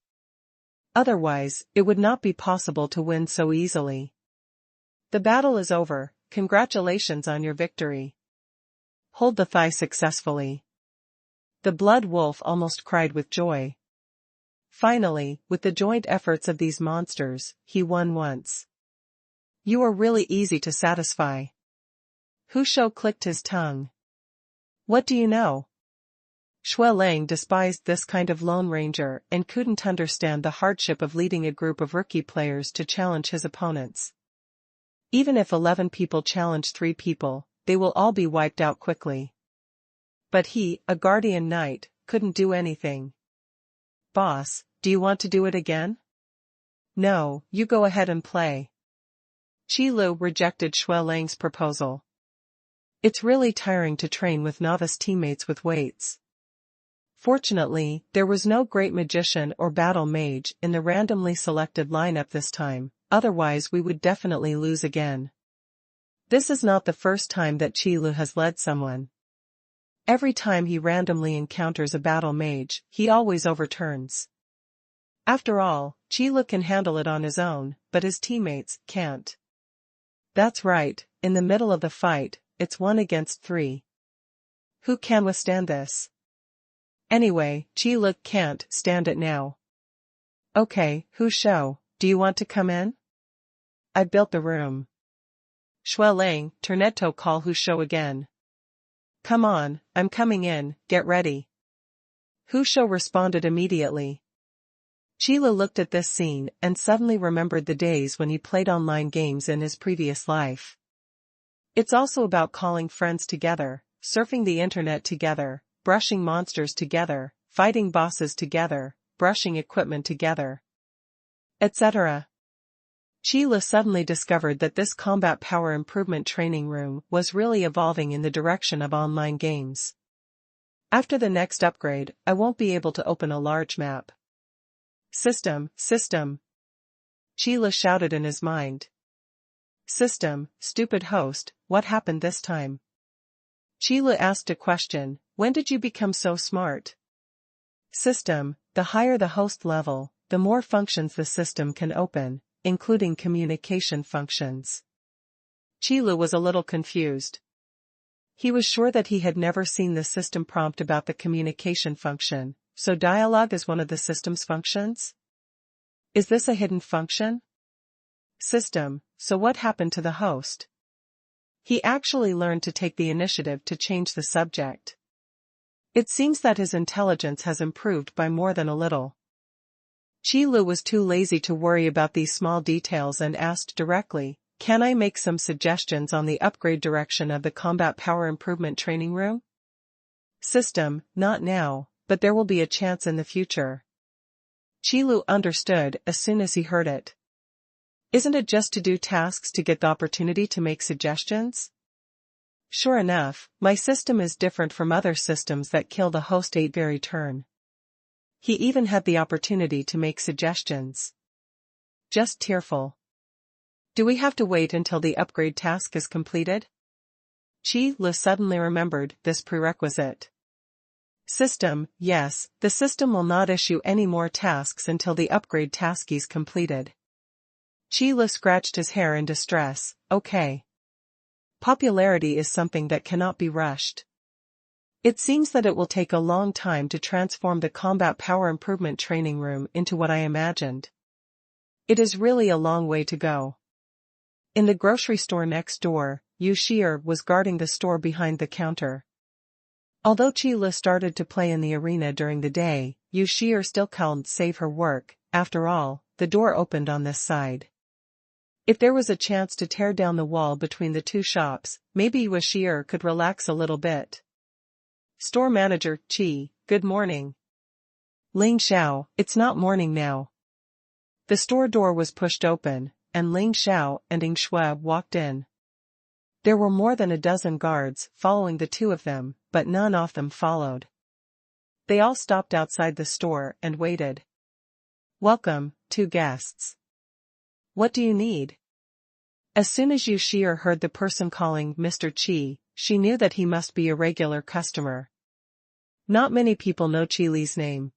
Otherwise, it would not be possible to win so easily. The battle is over, congratulations on your victory. Hold the thigh successfully. The blood wolf almost cried with joy. Finally, with the joint efforts of these monsters, he won once. You are really easy to satisfy. Hu Shou clicked his tongue. What do you know? Xue Lang despised this kind of Lone Ranger and couldn't understand the hardship of leading a group of rookie players to challenge his opponents. Even if 11 people challenge 3 people, they will all be wiped out quickly. But he, a guardian knight, couldn't do anything. Boss, do you want to do it again? No, you go ahead and play. Qi Lu rejected Xue Lang's proposal. It's really tiring to train with novice teammates with weights. Fortunately, there was no great magician or battle mage in the randomly selected lineup this time, otherwise we would definitely lose again. This is not the first time that Qi Lu has led someone. Every time he randomly encounters a battle mage, he always overturns. After all, Qi Lu can handle it on his own, but his teammates can't. That's right, in the middle of the fight, it's 1 against 3. Who can withstand this? Anyway, Qi Lu can't stand it now. Okay, Hu Shou, do you want to come in? I built the room. Xue Lang, Tornetto, call Hu Shou again. Come on, I'm coming in, get ready. Hu Shou responded immediately. Qi Lu looked at this scene and suddenly remembered the days when he played online games in his previous life. It's also about calling friends together, surfing the internet together, brushing monsters together, fighting bosses together, brushing equipment together, etc. Qi Lu suddenly discovered that this combat power improvement training room was really evolving in the direction of online games. After the next upgrade, I won't be able to open a large map. System. Qi Lu shouted in his mind. System, stupid host, what happened this time? Qi Lu asked a question, when did you become so smart? System, the higher the host level, the more functions the system can open, including communication functions. Qilu was a little confused. He was sure that he had never seen the system prompt about the communication function, so dialogue is one of the system's functions? Is this a hidden function? System, so what happened to the host? He actually learned to take the initiative to change the subject. It seems that his intelligence has improved by more than a little. Qilu was too lazy to worry about these small details and asked directly, "Can I make some suggestions on the upgrade direction of the combat power improvement training room?" System, not now, but there will be a chance in the future. Qilu understood as soon as he heard it. Isn't it just to do tasks to get the opportunity to make suggestions? Sure enough, my system is different from other systems that kill the host at very turn. He even had the opportunity to make suggestions. Just tearful. Do we have to wait until the upgrade task is completed? Qilu suddenly remembered this prerequisite. System, yes, the system will not issue any more tasks until the upgrade task is completed. Qilu scratched his hair in distress. Okay. Popularity is something that cannot be rushed. It seems that it will take a long time to transform the combat power improvement training room into what I imagined. It is really a long way to go. In the grocery store next door, Yu Shi'er was guarding the store behind the counter. Although Qilu started to play in the arena during the day, Yu Shi'er still can't save her work. After all, the door opened on this side. If there was a chance to tear down the wall between the two shops, maybe Yu Shi'er could relax a little bit. Store manager, Qi, good morning. Ling Xiao, it's not morning now. The store door was pushed open, and Ling Xiao and Ying Shui walked in. There were more than a dozen guards following the two of them, but none of them followed. They all stopped outside the store and waited. Welcome, two guests. What do you need? As soon as Yu Shi'er heard the person calling Mr. Qi, she knew that he must be a regular customer. Not many people know Qilu's name.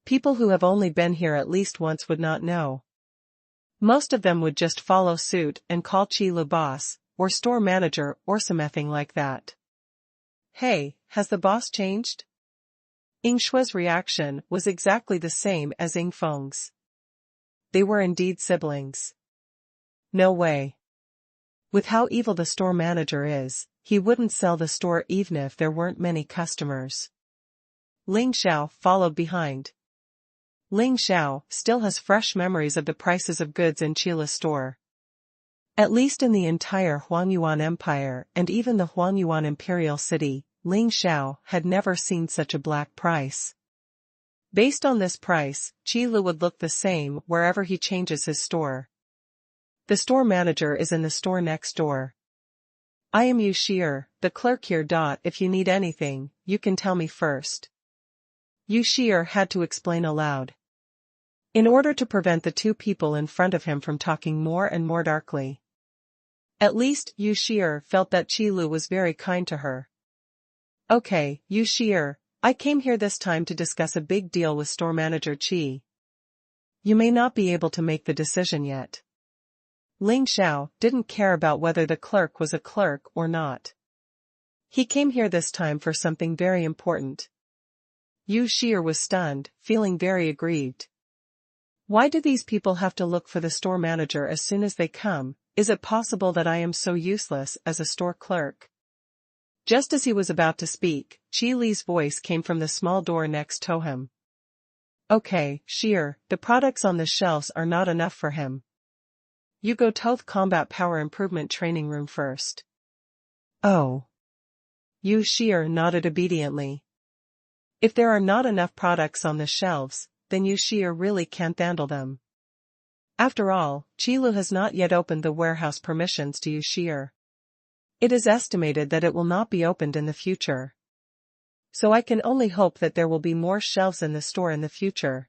People who have only been here at least once would not know. Most of them would just follow suit and call Qilu boss, or store manager or something like that. Hey, has the boss changed? Ying Shui's reaction was exactly the same as Ying Feng's. They were indeed siblings. No way. With how evil the store manager is, he wouldn't sell the store even if there weren't many customers. Ling Xiao followed behind. Ling Xiao still has fresh memories of the prices of goods in Qilu's store. At least in the entire Huangyuan Empire and even the Huangyuan Imperial City, Ling Xiao had never seen such a black price. Based on this price, Qilu would look the same wherever he changes his store. The store manager is in the store next door. I am Yu Shi'er, the clerk here. If you need anything, you can tell me first. Yu Shi'er had to explain aloud. In order to prevent the two people in front of him from talking more and more darkly. At least, Yu Shi'er felt that Qilu was very kind to her. Okay, Yu Shi'er, I came here this time to discuss a big deal with store manager Qi. You may not be able to make the decision yet. Ling Xiao didn't care about whether the clerk was a clerk or not. He came here this time for something very important. Yu Shi'er was stunned, feeling very aggrieved. Why do these people have to look for the store manager as soon as they come? Is it possible that I am so useless as a store clerk? Just as he was about to speak, Qi Li's voice came from the small door next to him. Okay, Shi'er, the products on the shelves are not enough for him. You go to the combat power improvement training room first. Oh. Yu Shi'er nodded obediently. If there are not enough products on the shelves, then Yu Shi'er really can't handle them. After all, Qilu has not yet opened the warehouse permissions to Yu Shi'er. It is estimated that it will not be opened in the future. So I can only hope that there will be more shelves in the store in the future.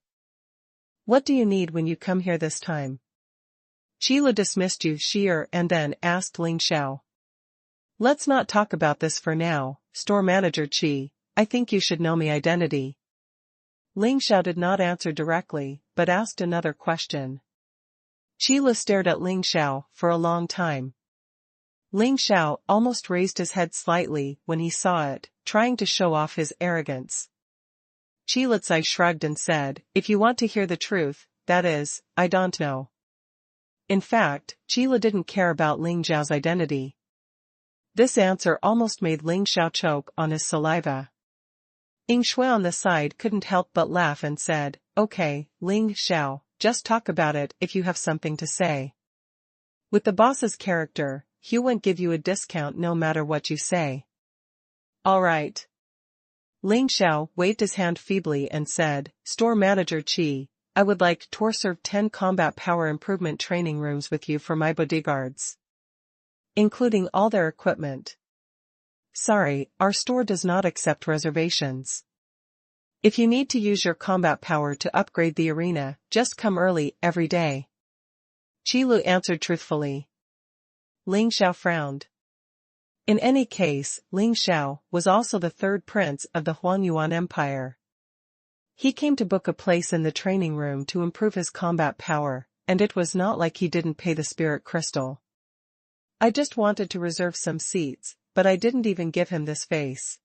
What do you need when you come here this time? Qilu dismissed Yu Shi'er and then asked Ling Xiao. Let's not talk about this for now, store manager Qi, I think you should know my identity. Ling Xiao did not answer directly, but asked another question. Qilu stared at Ling Xiao for a long time. Ling Xiao almost raised his head slightly when he saw it, trying to show off his arrogance. Qilizai shrugged and said, "If you want to hear the truth, that is, I don't know." In fact, Qila didn't care about Ling Xiao's identity. This answer almost made Ling Xiao choke on his saliva. Ying Shui on the side couldn't help but laugh and said, "Okay, Ling Xiao, just talk about it if you have something to say. With the boss's character, he won't give you a discount no matter what you say." "All right." Ling Xiao waved his hand feebly and said, "Store manager Qi, I would like to reserve 10 combat power improvement training rooms with you for my bodyguards, including all their equipment. Sorry, our store does not accept reservations. If you need to use your combat power to upgrade the arena, just come early every day." Qilu answered truthfully. Ling Xiao frowned. In any case, Ling Xiao was also the third prince of the Huangyuan Empire. He came to book a place in the training room to improve his combat power, and it was not like he didn't pay the spirit crystal. "I just wanted to reserve some seats, but I didn't even give him this face."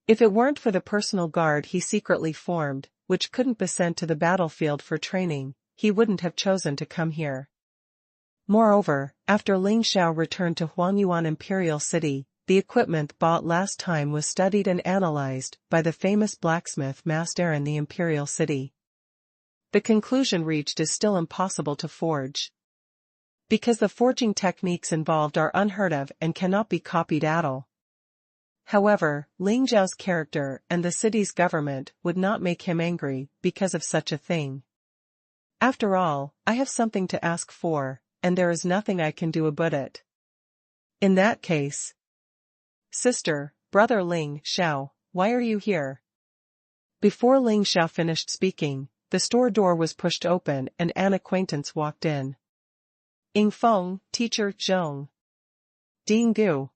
If it weren't for the personal guard he secretly formed, which couldn't be sent to the battlefield for training, he wouldn't have chosen to come here. Moreover, after Ling Xiao returned to Huangyuan Imperial City, the equipment bought last time was studied and analyzed by the famous blacksmith master in the Imperial City. The conclusion reached is still impossible to forge, because the forging techniques involved are unheard of and cannot be copied at all. However, Ling Xiao's character and the city's government would not make him angry because of such a thing. "After all, I have something to ask for, and there is nothing I can do about it." "In that case, sister, brother Ling Xiao, why are you here?" Before Ling Xiao finished speaking, the store door was pushed open and an acquaintance walked in. "Ying Feng, teacher Zhong. Dean Gu.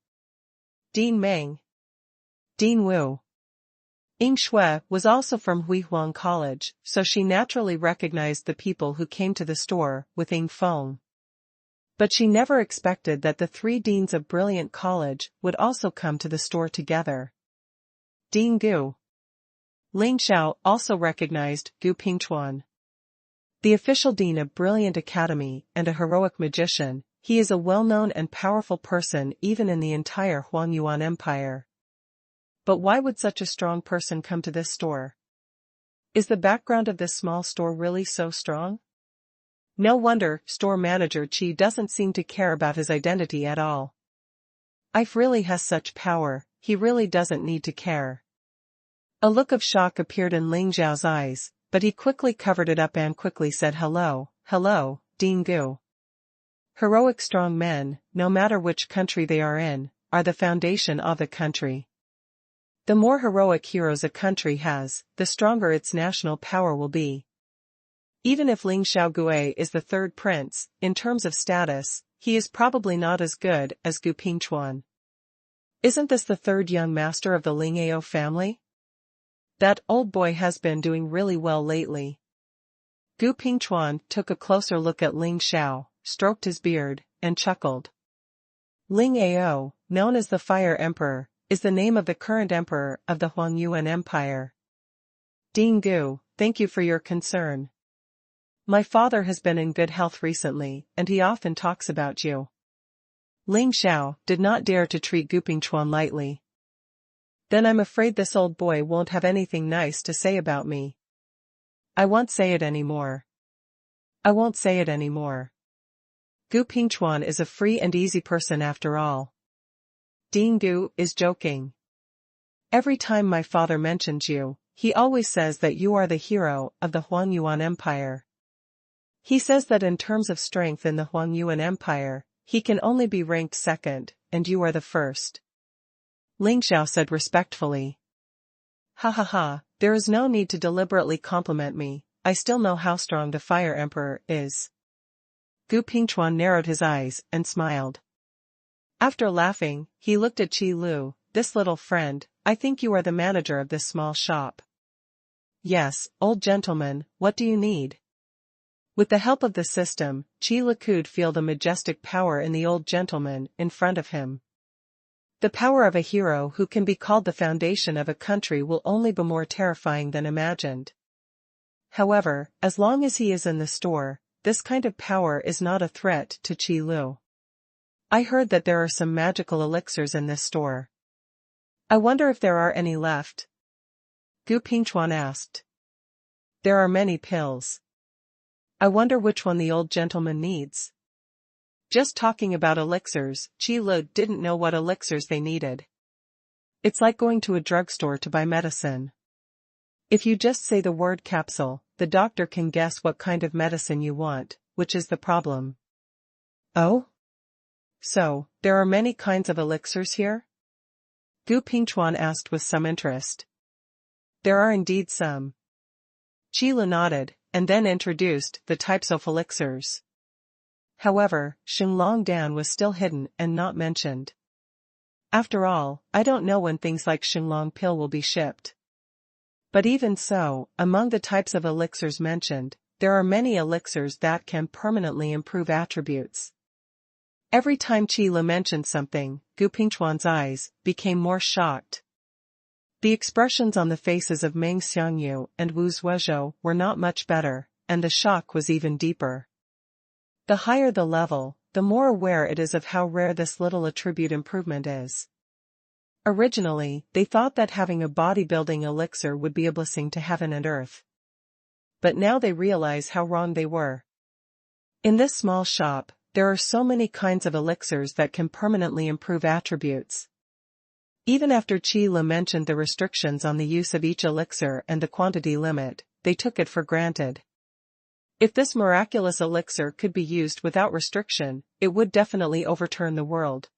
Dean Meng. Dean Wu." Ying Shui was also from Huihuang College, so she naturally recognized the people who came to the store with Ying Feng. But she never expected that the 3 deans of Brilliant College would also come to the store together. Dean Gu. Ling Xiao also recognized Gu Pingchuan, the official dean of Brilliant Academy and a heroic magician. He is a well-known and powerful person even in the entire Huangyuan Empire. But why would such a strong person come to this store? Is the background of this small store really so strong? No wonder store manager Qi doesn't seem to care about his identity at all. If really has such power, he really doesn't need to care. A look of shock appeared in Ling Xiao's eyes, but he quickly covered it up and quickly said, "Hello, Dean Gu. Heroic strong men, no matter which country they are in, are the foundation of the country. The more heroic heroes a country has, the stronger its national power will be. Even if Ling Xiaogui is the third prince, in terms of status, he is probably not as good as Gu Pingchuan. Isn't this the third young master of the Ling Ao family? That old boy has been doing really well lately." Gu Pingchuan took a closer look at Ling Xiao, stroked his beard, and chuckled. Ling Ao, known as the Fire Emperor, is the name of the current emperor of the Huangyuan Empire. "Dean Gu, thank you for your concern. My father has been in good health recently, and he often talks about you." Ling Xiao did not dare to treat Gu Pingchuan lightly. "Then I'm afraid this old boy won't have anything nice to say about me. I won't say it anymore. I won't say it anymore. Gu Pingchuan is a free and easy person after all. Dean Gu is joking. Every time my father mentions you, he always says that you are the hero of the Huangyuan Empire. He says that in terms of strength in the Huangyuan Empire, he can only be ranked second, and you are the first." Ling Xiao said respectfully. "Ha ha ha, there is no need to deliberately compliment me, I still know how strong the Fire Emperor is." Gu Pingchuan narrowed his eyes and smiled. After laughing, he looked at Qi Lu. "This little friend, I think you are the manager of this small shop." "Yes, old gentleman, what do you need?" With the help of the system, Qi could feel the majestic power in the old gentleman in front of him. The power of a hero who can be called the foundation of a country will only be more terrifying than imagined. However, as long as he is in the store, this kind of power is not a threat to Qi. I heard that there are some magical elixirs in this store. I wonder if there are any left? Gu Pingchuan asked. There are many pills. I wonder which one the old gentleman needs. Just talking about elixirs, Qi didn't know what elixirs they needed. It's like going to a drugstore to buy medicine. If you just say the word capsule, the doctor can guess what kind of medicine you want, which is the problem. Oh? So, there are many kinds of elixirs here? Gu Pingchuan asked with some interest. There are indeed some. Qi nodded, and then introduced the types of elixirs. However, Xinglong Dan was still hidden and not mentioned. After all, I don't know when things like Xinglong pill will be shipped. But even so, among the types of elixirs mentioned, there are many elixirs that can permanently improve attributes. Every time Qi mentioned something, Gu Pingchuan's eyes became more shocked. The expressions on the faces of Meng Xiangyu and Wu Zuozhou were not much better, and the shock was even deeper. The higher the level, the more aware it is of how rare this little attribute improvement is. Originally, they thought that having a bodybuilding elixir would be a blessing to heaven and earth. But now they realize how wrong they were. In this small shop, there are so many kinds of elixirs that can permanently improve attributes. Even after Qi mentioned the restrictions on the use of each elixir and the quantity limit, they took it for granted. If this miraculous elixir could be used without restriction, it would definitely overturn the world.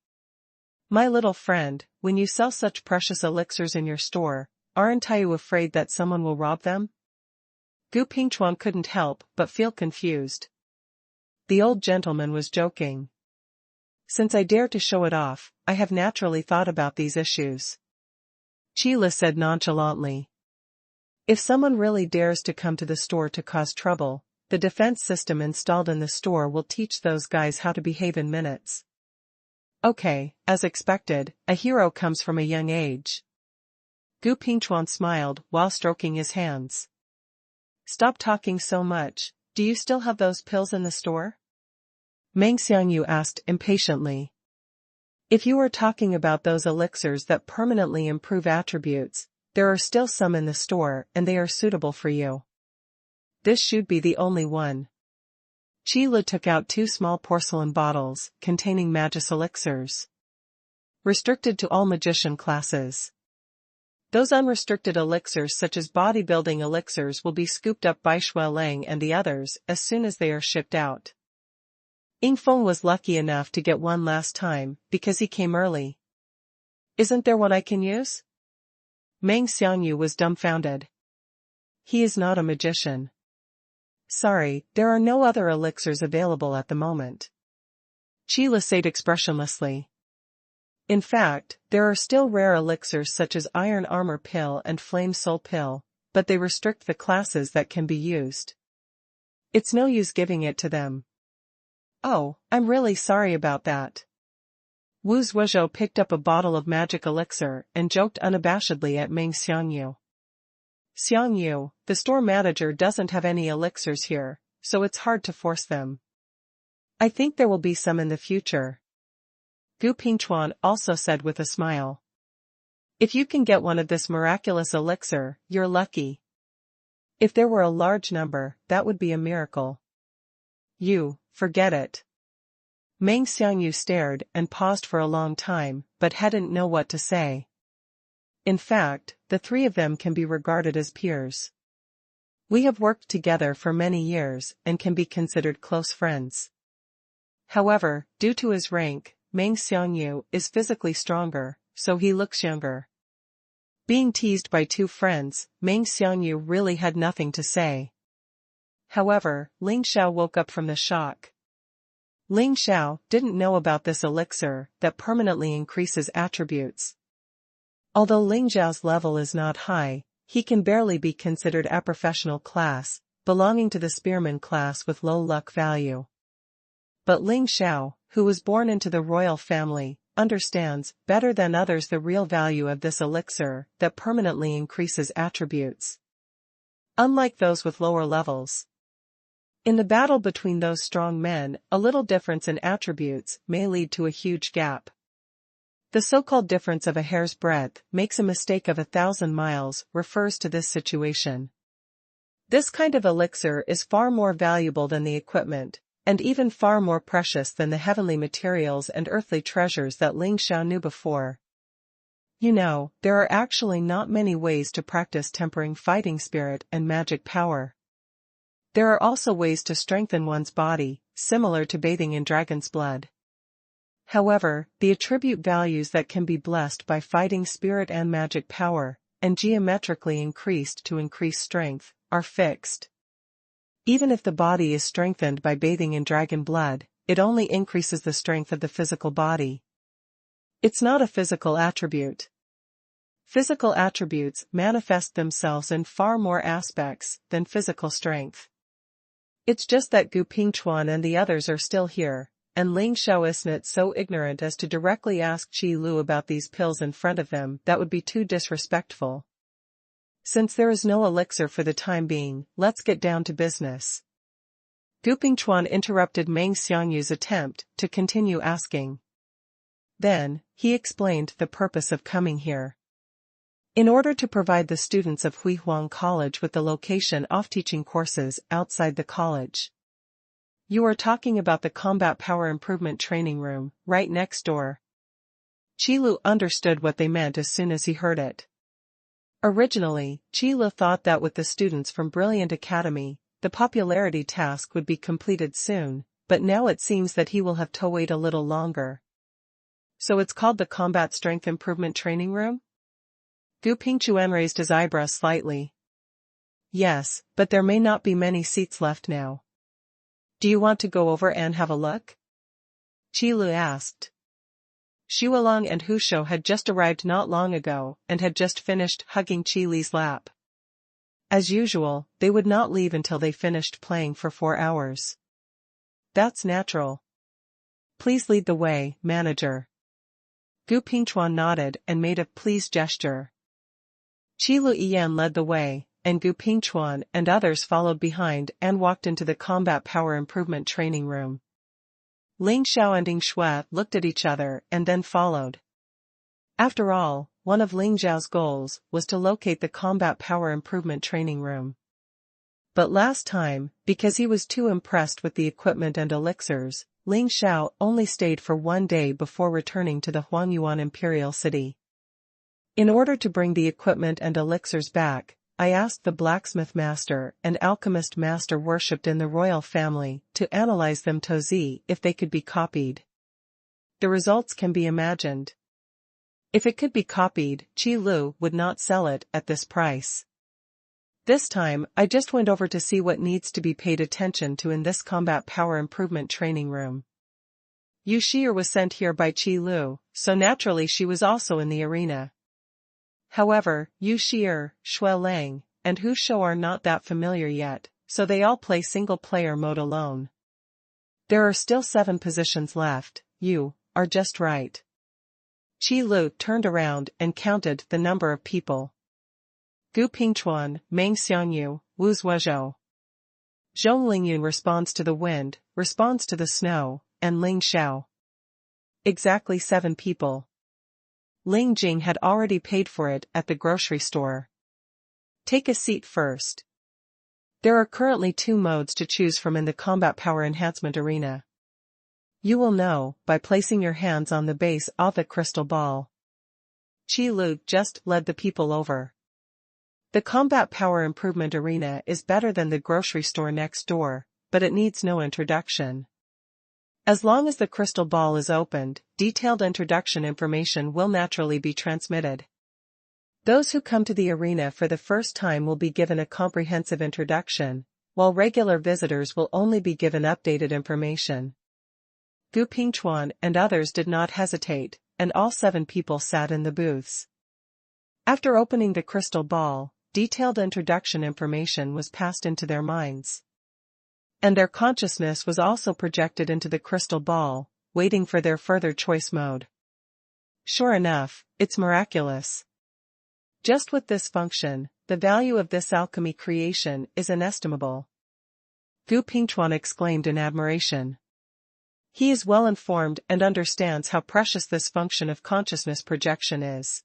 My little friend, when you sell such precious elixirs in your store, aren't you afraid that someone will rob them? Gu Pingchuan couldn't help but feel confused. The old gentleman was joking. Since I dare to show it off, I have naturally thought about these issues. Qi said nonchalantly. If someone really dares to come to the store to cause trouble, the defense system installed in the store will teach those guys how to behave in minutes. Okay, as expected, a hero comes from a young age. Gu Pingchuan smiled while stroking his hands. Stop talking so much, do you still have those pills in the store? Meng Xiangyu asked impatiently. If you are talking about those elixirs that permanently improve attributes, there are still some in the store and they are suitable for you. This should be the only one. Qi took out 2 small porcelain bottles containing Magus elixirs. Restricted to all magician classes. Those unrestricted elixirs such as bodybuilding elixirs will be scooped up by Xuelang and the others as soon as they are shipped out. Yingfeng was lucky enough to get one last time because he came early. Isn't there what I can use? Meng Xiangyu was dumbfounded. He is not a magician. Sorry, there are no other elixirs available at the moment. Qi said expressionlessly. In fact, there are still rare elixirs such as Iron Armor Pill and Flame Soul Pill, but they restrict the classes that can be used. It's no use giving it to them. Oh, I'm really sorry about that. Wu Zuozhou picked up a bottle of magic elixir and joked unabashedly at Meng Xiangyu. Xiangyu, the store manager doesn't have any elixirs here, so it's hard to force them. I think there will be some in the future. Gu Pingchuan also said with a smile. If you can get one of this miraculous elixir, you're lucky. If there were a large number, that would be a miracle. Forget it. Meng Xiangyu stared and paused for a long time, but hadn't know what to say. In fact, the 3 of them can be regarded as peers. We have worked together for many years and can be considered close friends. However, due to his rank, Meng Xiangyu is physically stronger, so he looks younger. Being teased by 2 friends, Meng Xiangyu really had nothing to say. However, Ling Xiao woke up from the shock. Ling Xiao didn't know about this elixir that permanently increases attributes. Although Ling Xiao's level is not high, he can barely be considered a professional class, belonging to the spearman class with low luck value. But Ling Xiao, who was born into the royal family, understands better than others the real value of this elixir that permanently increases attributes. Unlike those with lower levels. In the battle between those strong men, a little difference in attributes may lead to a huge gap. The so-called difference of a hair's breadth makes a mistake of 1,000 miles refers to this situation. This kind of elixir is far more valuable than the equipment, and even far more precious than the heavenly materials and earthly treasures that Ling Xiao knew before. You know, there are actually not many ways to practice tempering fighting spirit and magic power. There are also ways to strengthen one's body, similar to bathing in dragon's blood. However, the attribute values that can be blessed by fighting spirit and magic power, and geometrically increased to increase strength, are fixed. Even if the body is strengthened by bathing in dragon blood, it only increases the strength of the physical body. It's not a physical attribute. Physical attributes manifest themselves in far more aspects than physical strength. It's just that Gu Pingchuan and the others are still here, and Ling Xiao isn't so ignorant as to directly ask Qi Lu about these pills in front of them. That would be too disrespectful. Since there is no elixir for the time being, let's get down to business. Gu Pingchuan interrupted Meng Xiangyu's attempt to continue asking. Then, he explained the purpose of coming here. In order to provide the students of Huihuang College with the location of teaching courses outside the college. You are talking about the combat power improvement training room, right next door. Qi Lu understood what they meant as soon as he heard it. Originally, Qi Lu thought that with the students from Brilliant Academy, the popularity task would be completed soon, but now it seems that he will have to wait a little longer. So it's called the Combat Strength Improvement Training Room? Gu Pingchuan raised his eyebrows slightly. Yes, but there may not be many seats left now. Do you want to go over and have a look? Qi Lu asked. Shualong and Hu Shou had just arrived not long ago and had just finished hugging Qi Li's lap. As usual, they would not leave until they finished playing for 4 hours. That's natural. Please lead the way, manager. Gu Pingchuan nodded and made a please gesture. Qi Lu Yan led the way, and Gu Pingchuan and others followed behind and walked into the combat power improvement training room. Ling Xiao and Ying Shui looked at each other and then followed. After all, one of Ling Xiao's goals was to locate the combat power improvement training room. But last time, because he was too impressed with the equipment and elixirs, Ling Xiao only stayed for 1 day before returning to the Huangyuan Imperial City. In order to bring the equipment and elixirs back, I asked the blacksmith master and alchemist master worshipped in the royal family to analyze them to see if they could be copied. The results can be imagined. If it could be copied, Qi Lu would not sell it at this price. This time, I just went over to see what needs to be paid attention to in this combat power improvement training room. Yu Shi'er was sent here by Qi Lu, so naturally she was also in the arena. However, Yu Shi'er, Shui Lang, and Hu Shou are not that familiar yet, so they all play single-player mode alone. There are still 7 positions left. You are just right. Qi Lu turned around and counted the number of people. Gu Pingchuan, Meng Xiangyu, Wu Zuozhou. Zhong Lingyun responds to the wind, responds to the snow, and Ling Xiao. Exactly 7 people. Ling Jing had already paid for it at the grocery store. Take a seat first. There are currently 2 modes to choose from in the combat power enhancement arena. You will know by placing your hands on the base of the crystal ball. Qi Lu just led the people over. The combat power improvement arena is better than the grocery store next door, but it needs no introduction. As long as the crystal ball is opened, detailed introduction information will naturally be transmitted. Those who come to the arena for the first time will be given a comprehensive introduction, while regular visitors will only be given updated information. Gu Pingchuan and others did not hesitate, and all 7 people sat in the booths. After opening the crystal ball, detailed introduction information was passed into their minds. And their consciousness was also projected into the crystal ball, waiting for their further choice mode. Sure enough, it's miraculous. Just with this function, the value of this alchemy creation is inestimable. Gu Pingchuan exclaimed in admiration. He is well informed and understands how precious this function of consciousness projection is.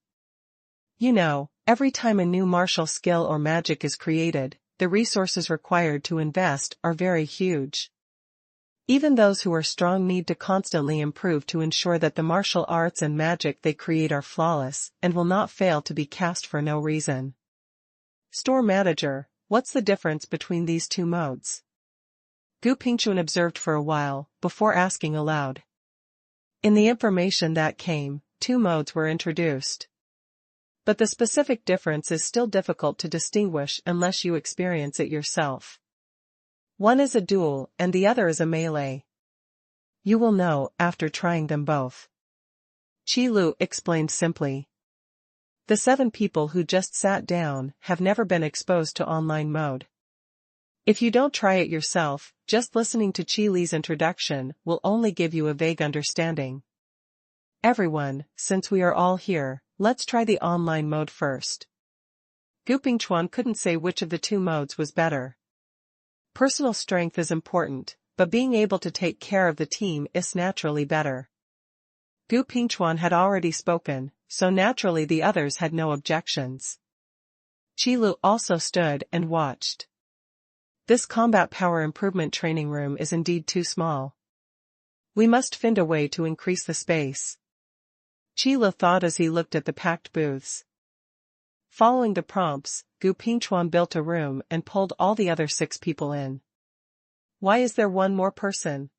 You know, every time a new martial skill or magic is created, the resources required to invest are very huge. Even those who are strong need to constantly improve to ensure that the martial arts and magic they create are flawless and will not fail to be cast for no reason. Store manager, what's the difference between these two modes? Gu Pingchuan observed for a while, before asking aloud. In the information that came, 2 modes were introduced. But the specific difference is still difficult to distinguish unless you experience it yourself. One is a duel and the other is a melee. You will know after trying them both. Qi Lu explained simply. The 7 people who just sat down have never been exposed to online mode. If you don't try it yourself, just listening to Qi Li's introduction will only give you a vague understanding. Everyone, since we are all here, let's try the online mode first. Gu Pingchuan couldn't say which of the 2 modes was better. Personal strength is important, but being able to take care of the team is naturally better. Gu Pingchuan had already spoken, so naturally the others had no objections. Qi Lu also stood and watched. This combat power improvement training room is indeed too small. We must find a way to increase the space. Qi Lu thought as he looked at the packed booths. Following the prompts, Gu Pingchuan built a room and pulled all the other 6 people in. Why is there one more person?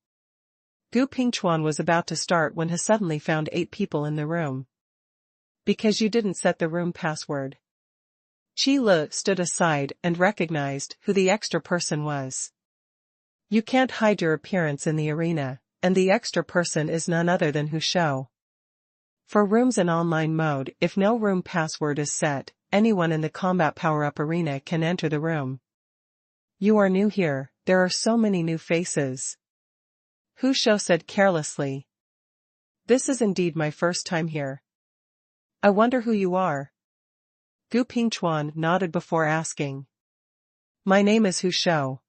Gu Pingchuan was about to start when he suddenly found 8 people in the room. Because you didn't set the room password. Qi Lu stood aside and recognized who the extra person was. You can't hide your appearance in the arena, and the extra person is none other than Hu Shou. For rooms in online mode, if no room password is set, anyone in the combat power-up arena can enter the room. You are new here, there are so many new faces. Hu Shou said carelessly. This is indeed my first time here. I wonder who you are. Gu Pingchuan nodded before asking. My name is Hu Shou.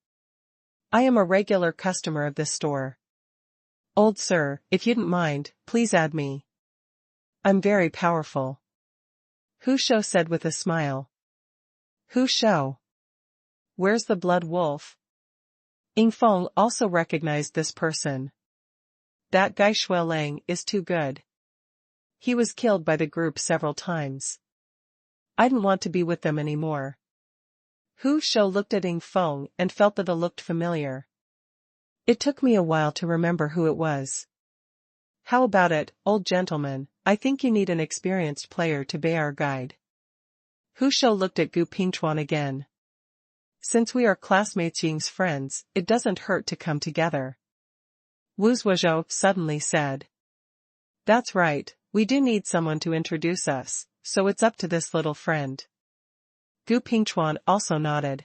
I am a regular customer of this store. Old sir, if you don't mind, please add me. I'm very powerful. Hu Shou said with a smile. Hu Shou. Where's the blood wolf? Ying Feng also recognized this person. That guy Shui Lang is too good. He was killed by the group several times. I didn't want to be with them anymore. Hu Shou looked at Ying Feng and felt that it looked familiar. It took me a while to remember who it was. How about it, old gentleman, I think you need an experienced player to be our guide. Hu Shou looked at Gu Pingchuan again. Since we are classmates Ying's friends, it doesn't hurt to come together. Wu Zuozhou suddenly said. That's right, we do need someone to introduce us, so it's up to this little friend. Gu Pingchuan also nodded.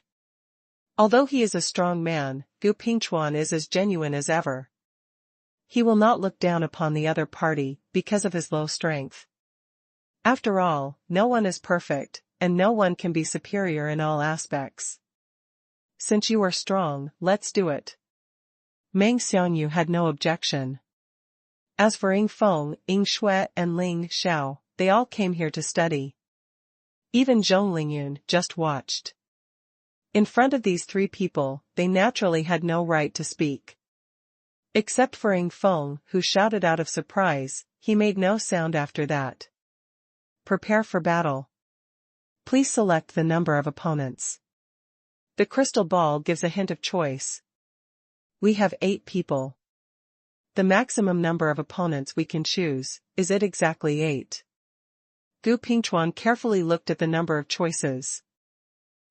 Although he is a strong man, Gu Pingchuan is as genuine as ever. He will not look down upon the other party because of his low strength. After all, no one is perfect, and no one can be superior in all aspects. Since you are strong, let's do it. Meng Xiangyu had no objection. As for Ying Feng, Ying Shui and Ling Xiao, they all came here to study. Even Zhong Lingyun just watched. In front of these 3 people, they naturally had no right to speak. Except for Ying Feng, who shouted out of surprise, he made no sound after that. Prepare for battle. Please select the number of opponents. The crystal ball gives a hint of choice. We have 8 people. The maximum number of opponents we can choose, is it exactly 8? Gu Pingchuan carefully looked at the number of choices.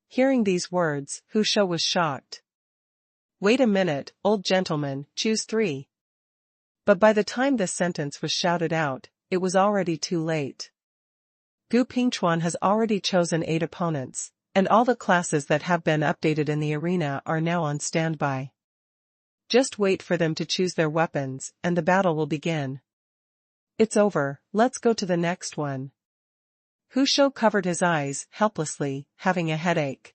Hearing these words, Hu Shou was shocked. Wait a minute, old gentleman, choose 3. But by the time this sentence was shouted out, it was already too late. Gu Pingchuan has already chosen 8 opponents, and all the classes that have been updated in the arena are now on standby. Just wait for them to choose their weapons, and the battle will begin. It's over, let's go to the next one. Hu Shou covered his eyes, helplessly, having a headache.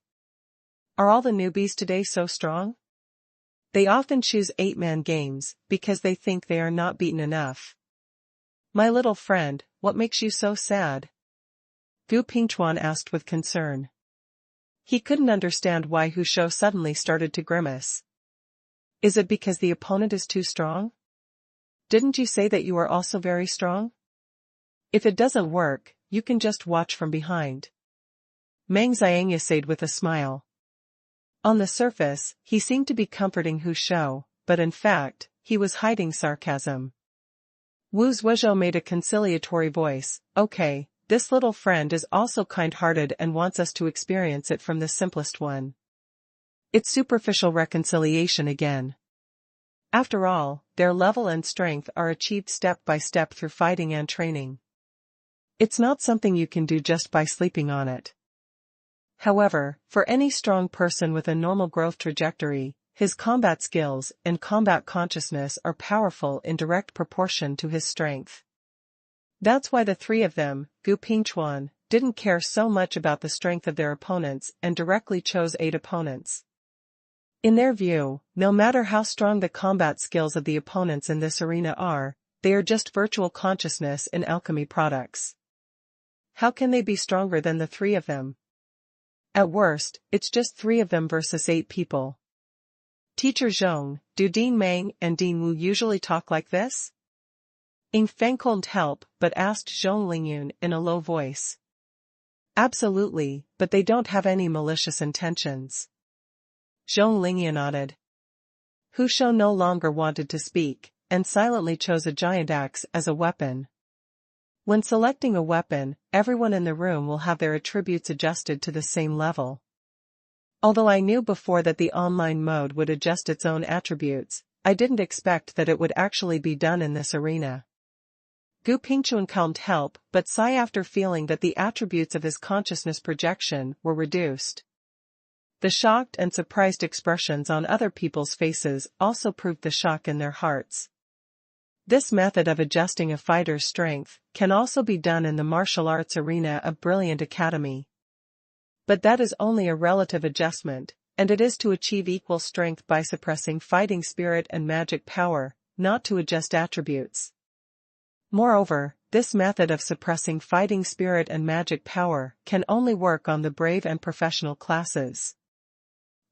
Are all the newbies today so strong? They often choose 8-man games, because they think they are not beaten enough. My little friend, what makes you so sad? Gu Pingchuan asked with concern. He couldn't understand why Hu Shou suddenly started to grimace. Is it because the opponent is too strong? Didn't you say that you are also very strong? If it doesn't work, you can just watch from behind. Meng Xiang said with a smile. On the surface, he seemed to be comforting Hu Shou, but in fact, he was hiding sarcasm. Wu Zhuozhou made a conciliatory voice. Okay, this little friend is also kind-hearted and wants us to experience it from the simplest one. It's superficial reconciliation again. After all, their level and strength are achieved step by step through fighting and training. It's not something you can do just by sleeping on it. However, for any strong person with a normal growth trajectory, his combat skills and combat consciousness are powerful in direct proportion to his strength. That's why the three of them, Gu Pingchuan, didn't care so much about the strength of their opponents and directly chose 8 opponents. In their view, no matter how strong the combat skills of the opponents in this arena are, they are just virtual consciousness and alchemy products. How can they be stronger than the 3 of them? At worst, it's just 3 of them versus 8 people. Teacher Zhong, do Dean Meng and Dean Wu usually talk like this? Ying Feng couldn't help but asked Zhong Lingyun in a low voice. Absolutely, but they don't have any malicious intentions. Zhong Lingyun nodded. Hu Shou no longer wanted to speak, and silently chose a giant axe as a weapon. When selecting a weapon, everyone in the room will have their attributes adjusted to the same level. Although I knew before that the online mode would adjust its own attributes, I didn't expect that it would actually be done in this arena. Gu Pingchuan couldn't help but sigh after feeling that the attributes of his consciousness projection were reduced. The shocked and surprised expressions on other people's faces also proved the shock in their hearts. This method of adjusting a fighter's strength can also be done in the martial arts arena of Brilliant Academy. But that is only a relative adjustment, and it is to achieve equal strength by suppressing fighting spirit and magic power, not to adjust attributes. Moreover, this method of suppressing fighting spirit and magic power can only work on the brave and professional classes.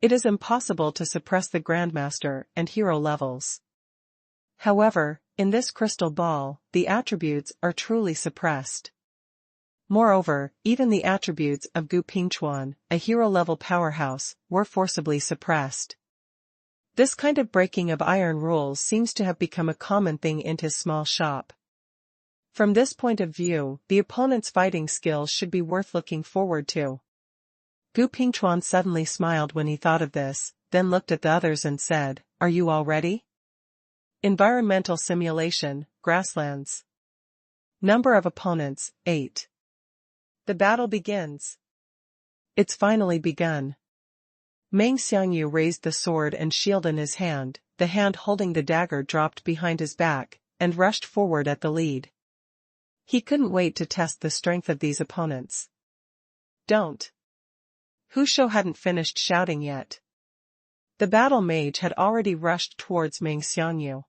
It is impossible to suppress the Grandmaster and Hero levels. However, in this crystal ball, the attributes are truly suppressed. Moreover, even the attributes of Gu Pingchuan, a hero-level powerhouse, were forcibly suppressed. This kind of breaking of iron rules seems to have become a common thing in his small shop. From this point of view, the opponent's fighting skills should be worth looking forward to. Gu Pingchuan suddenly smiled when he thought of this, then looked at the others and said, "Are you all ready?" Environmental simulation, grasslands. Number of opponents, 8. The battle begins. It's finally begun. Meng Xiangyu raised the sword and shield in his hand, the hand holding the dagger dropped behind his back, and rushed forward at the lead. He couldn't wait to test the strength of these opponents. Don't. Hu Shou hadn't finished shouting yet. The battle mage had already rushed towards Meng Xiangyu.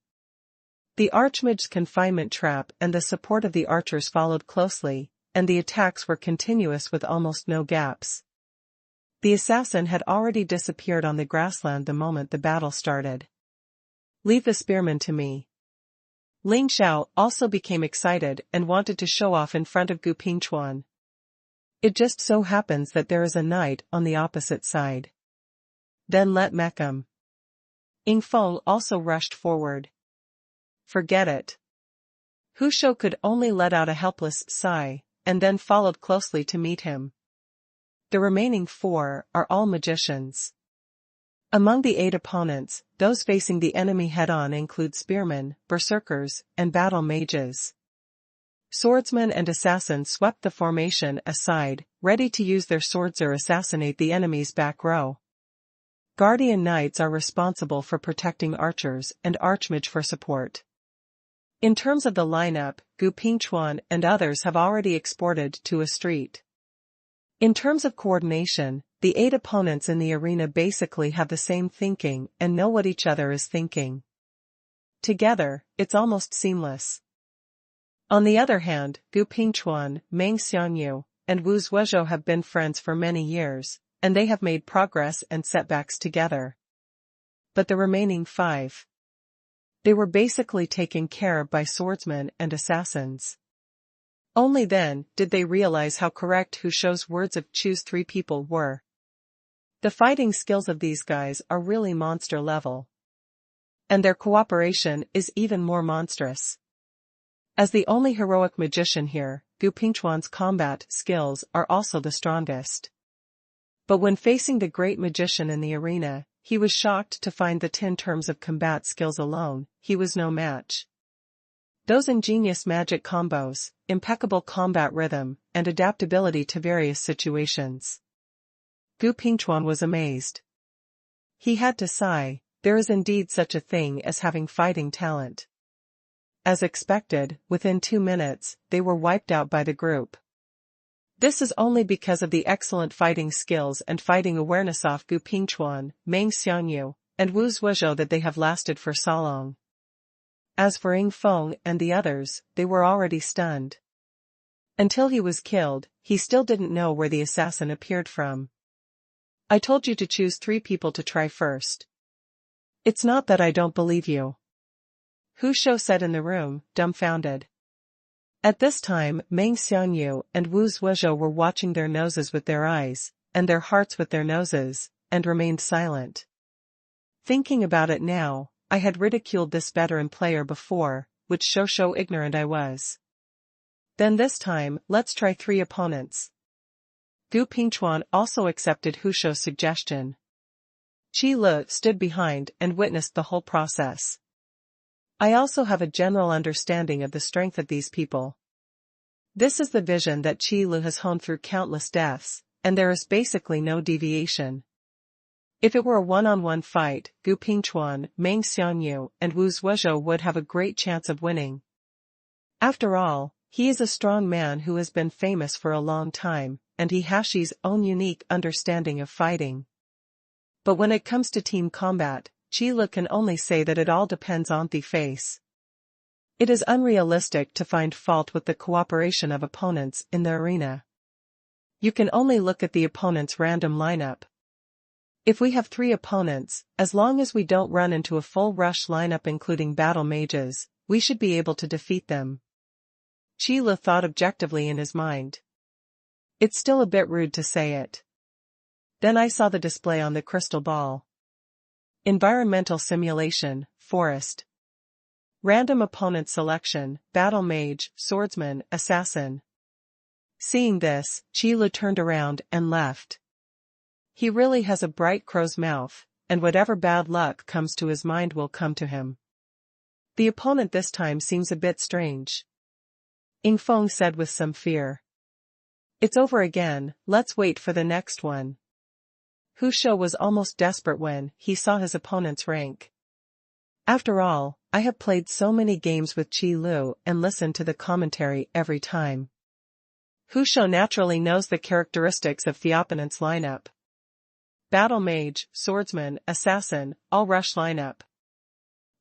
The archmage's confinement trap and the support of the archers followed closely, and the attacks were continuous with almost no gaps. The assassin had already disappeared on the grassland the moment the battle started. Leave the spearmen to me. Ling Xiao also became excited and wanted to show off in front of Gu Pingchuan. It just so happens that there is a knight on the opposite side. Then let Mecham. Ying Feng also rushed forward. Forget it. Hu Shou could only let out a helpless sigh, and then followed closely to meet him. The remaining 4 are all magicians. Among the 8 opponents, those facing the enemy head-on include spearmen, berserkers, and battle mages. Swordsmen and assassins swept the formation aside, ready to use their swords or assassinate the enemy's back row. Guardian knights are responsible for protecting archers and archmage for support. In terms of the lineup, Gu Pingchuan and others have already exported to a street. In terms of coordination, the 8 opponents in the arena basically have the same thinking and know what each other is thinking. Together, it's almost seamless. On the other hand, Gu Pingchuan, Meng Xiangyu, and Wu Zhuozhou have been friends for many years, and they have made progress and setbacks together. But the remaining 5. They were basically taken care of by swordsmen and assassins. Only then did they realize how correct Hu Shou's words of choose 3 people were. The fighting skills of these guys are really monster level. And their cooperation is even more monstrous. As the only heroic magician here, Gu Pingchuan's combat skills are also the strongest. But when facing the great magician in the arena, he was shocked to find that in terms of combat skills alone, he was no match. Those ingenious magic combos, impeccable combat rhythm, and adaptability to various situations. Gu Pingchuan was amazed. He had to sigh, there is indeed such a thing as having fighting talent. As expected, within 2 minutes, they were wiped out by the group. This is only because of the excellent fighting skills and fighting awareness of Gu Pingchuan, Meng Xiangyu, and Wu Zhuozhou that they have lasted for so long. As for Ying Feng and the others, they were already stunned. Until he was killed, he still didn't know where the assassin appeared from. I told you to choose 3 people to try first. It's not that I don't believe you. Hu Shou said in the room, dumbfounded. At this time, Meng Xiangyu and Wu Zhuozhou were watching their noses with their eyes, and their hearts with their noses, and remained silent. Thinking about it now, I had ridiculed this veteran player before, which shows how ignorant I was. Then this time, let's try 3 opponents. Gu Pingchuan also accepted Hu Shou's suggestion. Qi Le stood behind and witnessed the whole process. I also have a general understanding of the strength of these people. This is the vision that Qi Le has honed through countless deaths, and there is basically no deviation. If it were a one-on-one fight, Gu Pingchuan, Meng Xiangyu, and Wu Zhuozhou would have a great chance of winning. After all, he is a strong man who has been famous for a long time, and he has his own unique understanding of fighting. But when it comes to team combat, Qi Le can only say that it all depends on the face. It is unrealistic to find fault with the cooperation of opponents in the arena. You can only look at the opponent's random lineup. If we have 3 opponents, as long as we don't run into a full rush lineup including battle mages, we should be able to defeat them. Qi Le thought objectively in his mind. It's still a bit rude to say it. Then I saw the display on the crystal ball. Environmental simulation, forest. Random opponent selection, battle mage, swordsman, assassin. Seeing this, Qi Le turned around and left. He really has a bright crow's mouth, and whatever bad luck comes to his mind will come to him. The opponent this time seems a bit strange. Ying Feng said with some fear. It's over again, let's wait for the next one. Hu Shou was almost desperate when he saw his opponent's rank. After all, I have played so many games with Qi Lu and listened to the commentary every time. Hu Shou naturally knows the characteristics of the opponent's lineup. Battle mage, swordsman, assassin, all rush lineup.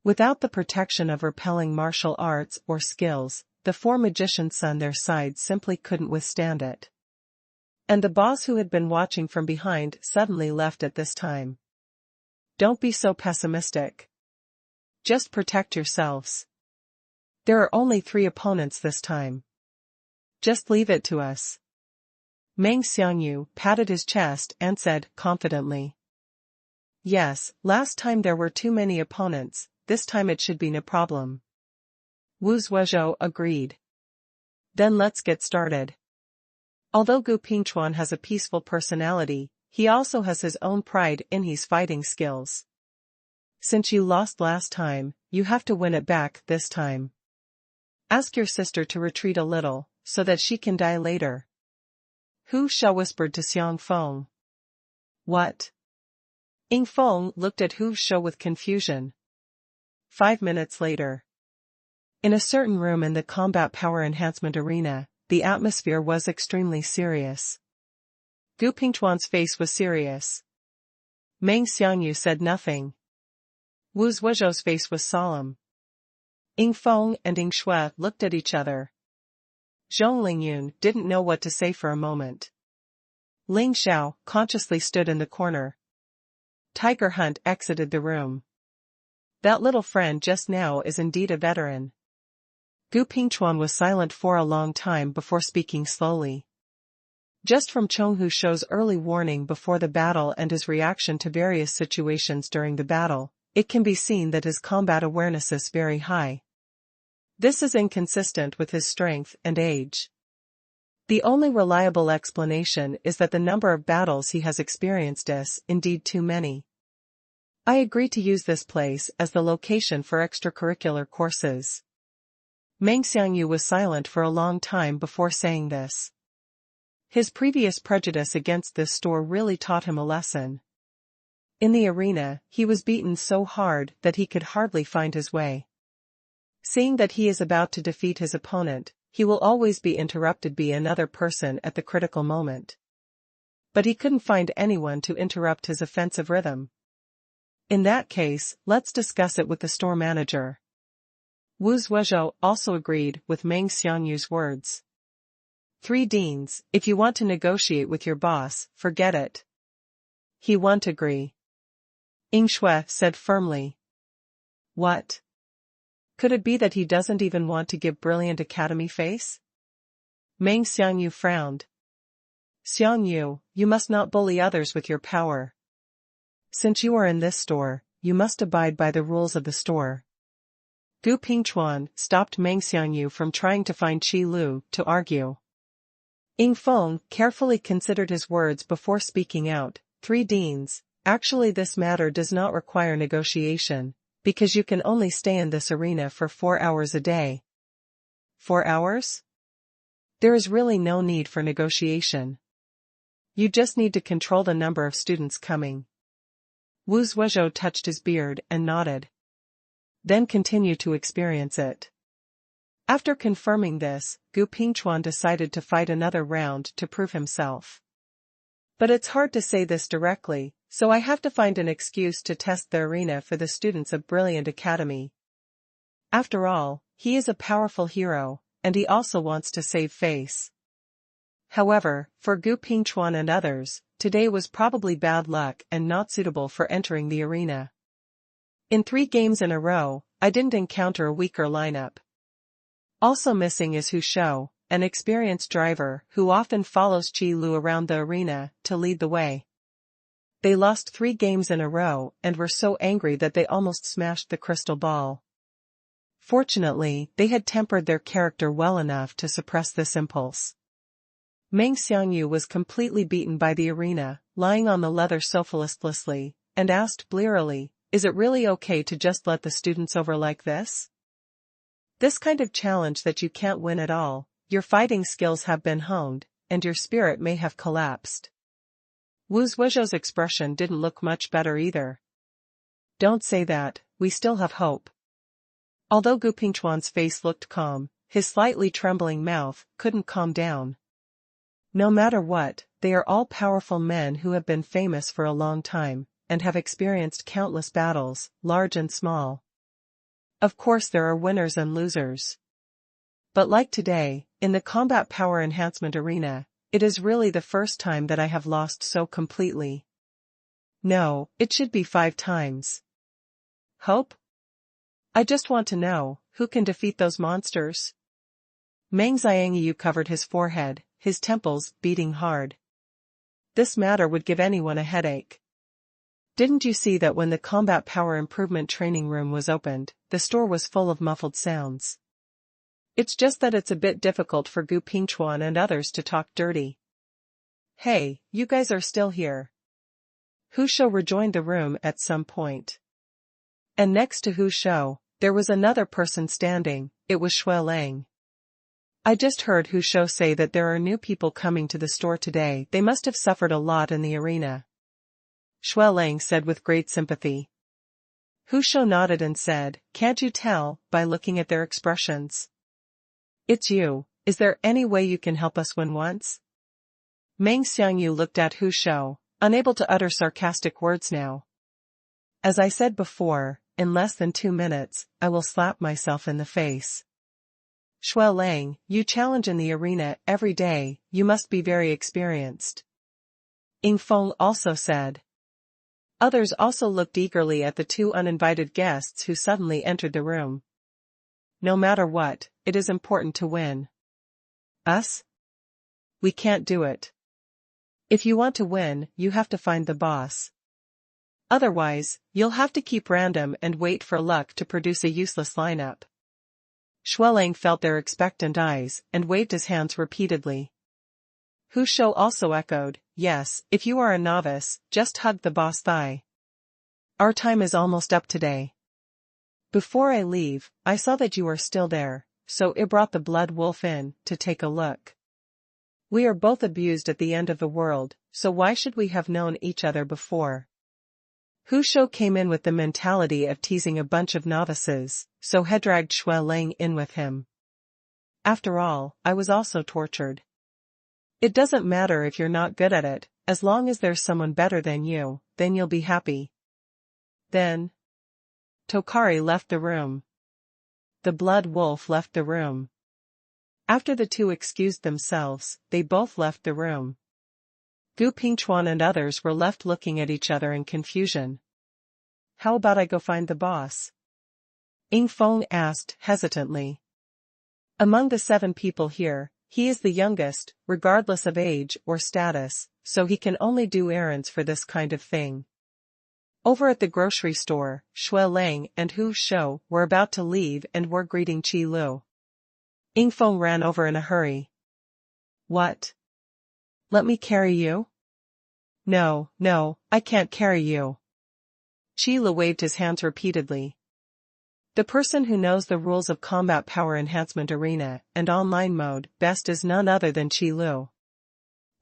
Without the protection of repelling martial arts or skills, the 4 magicians on their side simply couldn't withstand it. And the boss who had been watching from behind suddenly left at this time. Don't be so pessimistic. Just protect yourselves. There are only 3 opponents this time. Just leave it to us. Meng Xiangyu patted his chest and said confidently. Yes, last time there were too many opponents, this time it should be no problem. Wu Zhuozhou agreed. Then let's get started. Although Gu Pingchuan has a peaceful personality, he also has his own pride in his fighting skills. Since you lost last time, you have to win it back this time. Ask your sister to retreat a little, so that she can die later. Hu Shao whispered to Xiang Feng. What? Ying Feng looked at Hu Shao with confusion. 5 minutes later. In a certain room in the combat power enhancement arena, the atmosphere was extremely serious. Gu Pingchuan's face was serious. Meng Xiangyu said nothing. Wu Zhuozhou's face was solemn. Ying Feng and Ying Shui looked at each other. Zhong Lingyun didn't know what to say for a moment. Ling Xiao consciously stood in the corner. Tiger Hunt exited the room. That little friend just now is indeed a veteran. Gu Pingchuan was silent for a long time before speaking slowly. Just from Chonghu Shou's early warning before the battle and his reaction to various situations during the battle, it can be seen that his combat awareness is very high. This is inconsistent with his strength and age. The only reliable explanation is that the number of battles he has experienced is indeed too many. I agree to use this place as the location for extracurricular courses. Meng Xiangyu was silent for a long time before saying this. His previous prejudice against this store really taught him a lesson. In the arena, he was beaten so hard that he could hardly find his way. Seeing that he is about to defeat his opponent, he will always be interrupted by another person at the critical moment. But he couldn't find anyone to interrupt his offensive rhythm. In that case, let's discuss it with the store manager. Wu Zhuozhou also agreed with Meng Xiangyu's words. 3 deans, if you want to negotiate with your boss, forget it. He won't agree. Ying Shui said firmly. What? Could it be that he doesn't even want to give Brilliant Academy face? Meng Xiangyu frowned. Xiangyu, you must not bully others with your power. Since you are in this store, you must abide by the rules of the store. Gu Pingchuan stopped Meng Xiangyu from trying to find Qi Lu to argue. Ying Feng carefully considered his words before speaking out. 3 deans, actually this matter does not require negotiation, because you can only stay in this arena for 4 hours a day. 4 hours? There is really no need for negotiation. You just need to control the number of students coming. Wu Zhuozhou touched his beard and nodded. Then continue to experience it. After confirming this, Gu Pingchuan decided to fight another round to prove himself. But it's hard to say this directly, so I have to find an excuse to test the arena for the students of Brilliant Academy. After all, he is a powerful hero, and he also wants to save face. However, for Gu Pingchuan and others, today was probably bad luck and not suitable for entering the arena. In 3 games in a row, I didn't encounter a weaker lineup. Also missing is Hu Shao, an experienced driver who often follows Qi Lu around the arena to lead the way. They lost 3 games in a row and were so angry that they almost smashed the crystal ball. Fortunately, they had tempered their character well enough to suppress this impulse. Meng Xiangyu was completely beaten by the arena, lying on the leather sofa listlessly, and asked blearily, is it really okay to just let the students over like this? This kind of challenge that you can't win at all, your fighting skills have been honed, and your spirit may have collapsed. Wu Zhuozhou's expression didn't look much better either. Don't say that, we still have hope. Although Gu Pingchuan's face looked calm, his slightly trembling mouth couldn't calm down. No matter what, they are all powerful men who have been famous for a long time, and have experienced countless battles, large and small. Of course there are winners and losers. But like today, in the combat power enhancement arena, it is really the first time that I have lost so completely. No, it should be 5 times. Hope? I just want to know, who can defeat those monsters? Meng Xiangyu covered his forehead, his temples beating hard. This matter would give anyone a headache. Didn't you see that when the combat power improvement training room was opened, the store was full of muffled sounds? It's just that it's a bit difficult for Gu Pingchuan and others to talk dirty. Hey, you guys are still here. Hu Shao rejoined the room at some point. And next to Hu Shao, there was another person standing, it was Shui Lang. I just heard Hu Shou say that there are new people coming to the store today. They must have suffered a lot in the arena. Shui Lang said with great sympathy. Hu Shou nodded and said, can't you tell, by looking at their expressions? It's you. Is there any way you can help us win once? Meng Xiangyu looked at Hu Shou, unable to utter sarcastic words now. As I said before, in less than 2 minutes, I will slap myself in the face. Shui Lang, you challenge in the arena every day, you must be very experienced. Ying Feng also said. Others also looked eagerly at the 2 uninvited guests who suddenly entered the room. No matter what, it is important to win. Us? We can't do it. If you want to win, you have to find the boss. Otherwise, you'll have to keep random and wait for luck to produce a useless lineup. Shui Lang felt their expectant eyes and waved his hands repeatedly. Hu Shou also echoed, yes, if you are a novice, just hug the boss thigh. Our time is almost up today. Before I leave, I saw that you are still there, so I brought the blood wolf in to take a look. We are both abused at the end of the world, so why should we have known each other before? Hu Shou came in with the mentality of teasing a bunch of novices, so he dragged Shui Lang in with him. After all, I was also tortured. It doesn't matter if you're not good at it, as long as there's someone better than you, then you'll be happy. Then Tokari left the room. The blood wolf left the room. After the 2 excused themselves, they both left the room. Gu Pingchuan and others were left looking at each other in confusion. How about I go find the boss? Ying Feng asked hesitantly. Among the 7 people here, he is the youngest, regardless of age or status, so he can only do errands for this kind of thing. Over at the grocery store, Shui Lang and Hu Shou were about to leave and were greeting Qi Lu. Ying Feng ran over in a hurry. What? Let me carry you? No, I can't carry you. Qi Lu waved his hands repeatedly. The person who knows the rules of combat power enhancement arena and online mode best is none other than Qi Lu.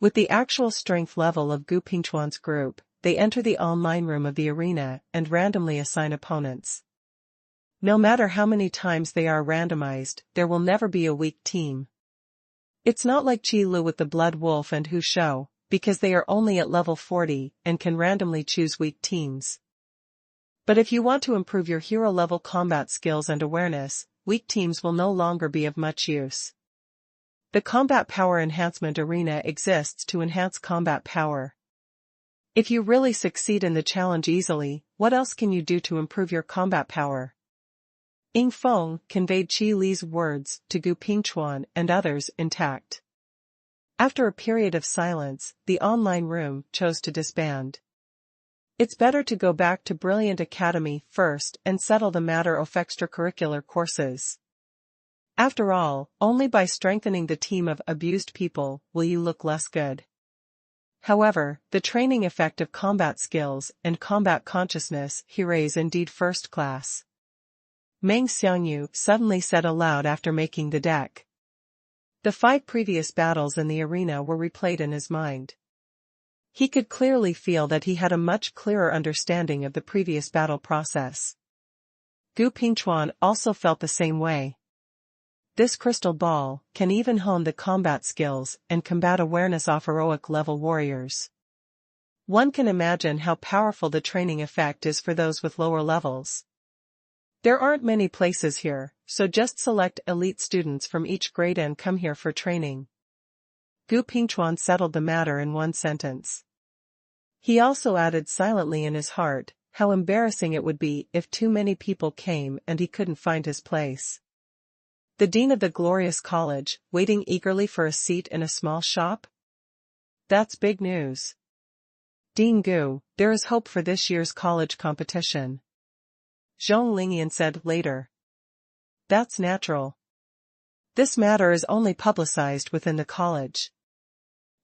With the actual strength level of Gu Pingchuan's group, they enter the online room of the arena and randomly assign opponents. No matter how many times they are randomized, there will never be a weak team. It's not like Qi Lu with the Blood Wolf and Hu Shou, because they are only at level 40 and can randomly choose weak teams. But if you want to improve your hero-level combat skills and awareness, weak teams will no longer be of much use. The Combat Power Enhancement Arena exists to enhance combat power. If you really succeed in the challenge easily, what else can you do to improve your combat power? Ying Feng conveyed Qi Li's words to Gu Pingchuan and others intact. After a period of silence, the online room chose to disband. It's better to go back to Brilliant Academy first and settle the matter of extracurricular courses. After all, only by strengthening the team of abused people will you look less good. However, the training effect of combat skills and combat consciousness here is indeed first class. Meng Xiangyu suddenly said aloud after making the deck. The 5 previous battles in the arena were replayed in his mind. He could clearly feel that he had a much clearer understanding of the previous battle process. Gu Pingchuan also felt the same way. This crystal ball can even hone the combat skills and combat awareness of heroic level warriors. One can imagine how powerful the training effect is for those with lower levels. There aren't many places here, so just select elite students from each grade and come here for training. Gu Pingchuan settled the matter in one sentence. He also added silently in his heart, how embarrassing it would be if too many people came and he couldn't find his place. The dean of the glorious college, waiting eagerly for a seat in a small shop? That's big news. Dean Gu, there is hope for this year's college competition. Zhong Lingyan said later. That's natural. This matter is only publicized within the college.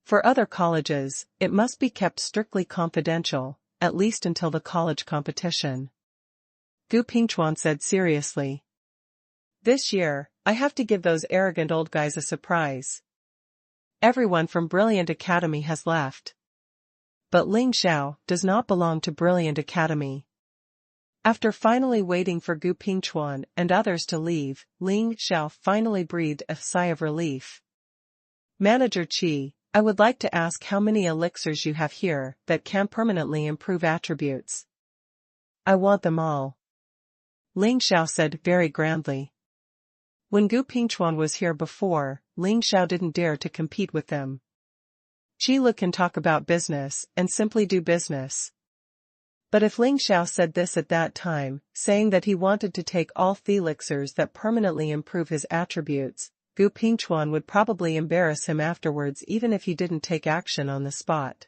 For other colleges, it must be kept strictly confidential, at least until the college competition. Gu Pingchuan said seriously. This year, I have to give those arrogant old guys a surprise. Everyone from Brilliant Academy has left. But Ling Xiao does not belong to Brilliant Academy. After finally waiting for Gu Pingchuan and others to leave, Ling Xiao finally breathed a sigh of relief. Manager Qi, I would like to ask how many elixirs you have here that can permanently improve attributes. I want them all. Ling Xiao said very grandly. When Gu Pingchuan was here before, Ling Xiao didn't dare to compete with them. Qi can talk about business and simply do business. But if Ling Xiao said this at that time, saying that he wanted to take all the elixirs that permanently improve his attributes, Gu Pingchuan would probably embarrass him afterwards even if he didn't take action on the spot.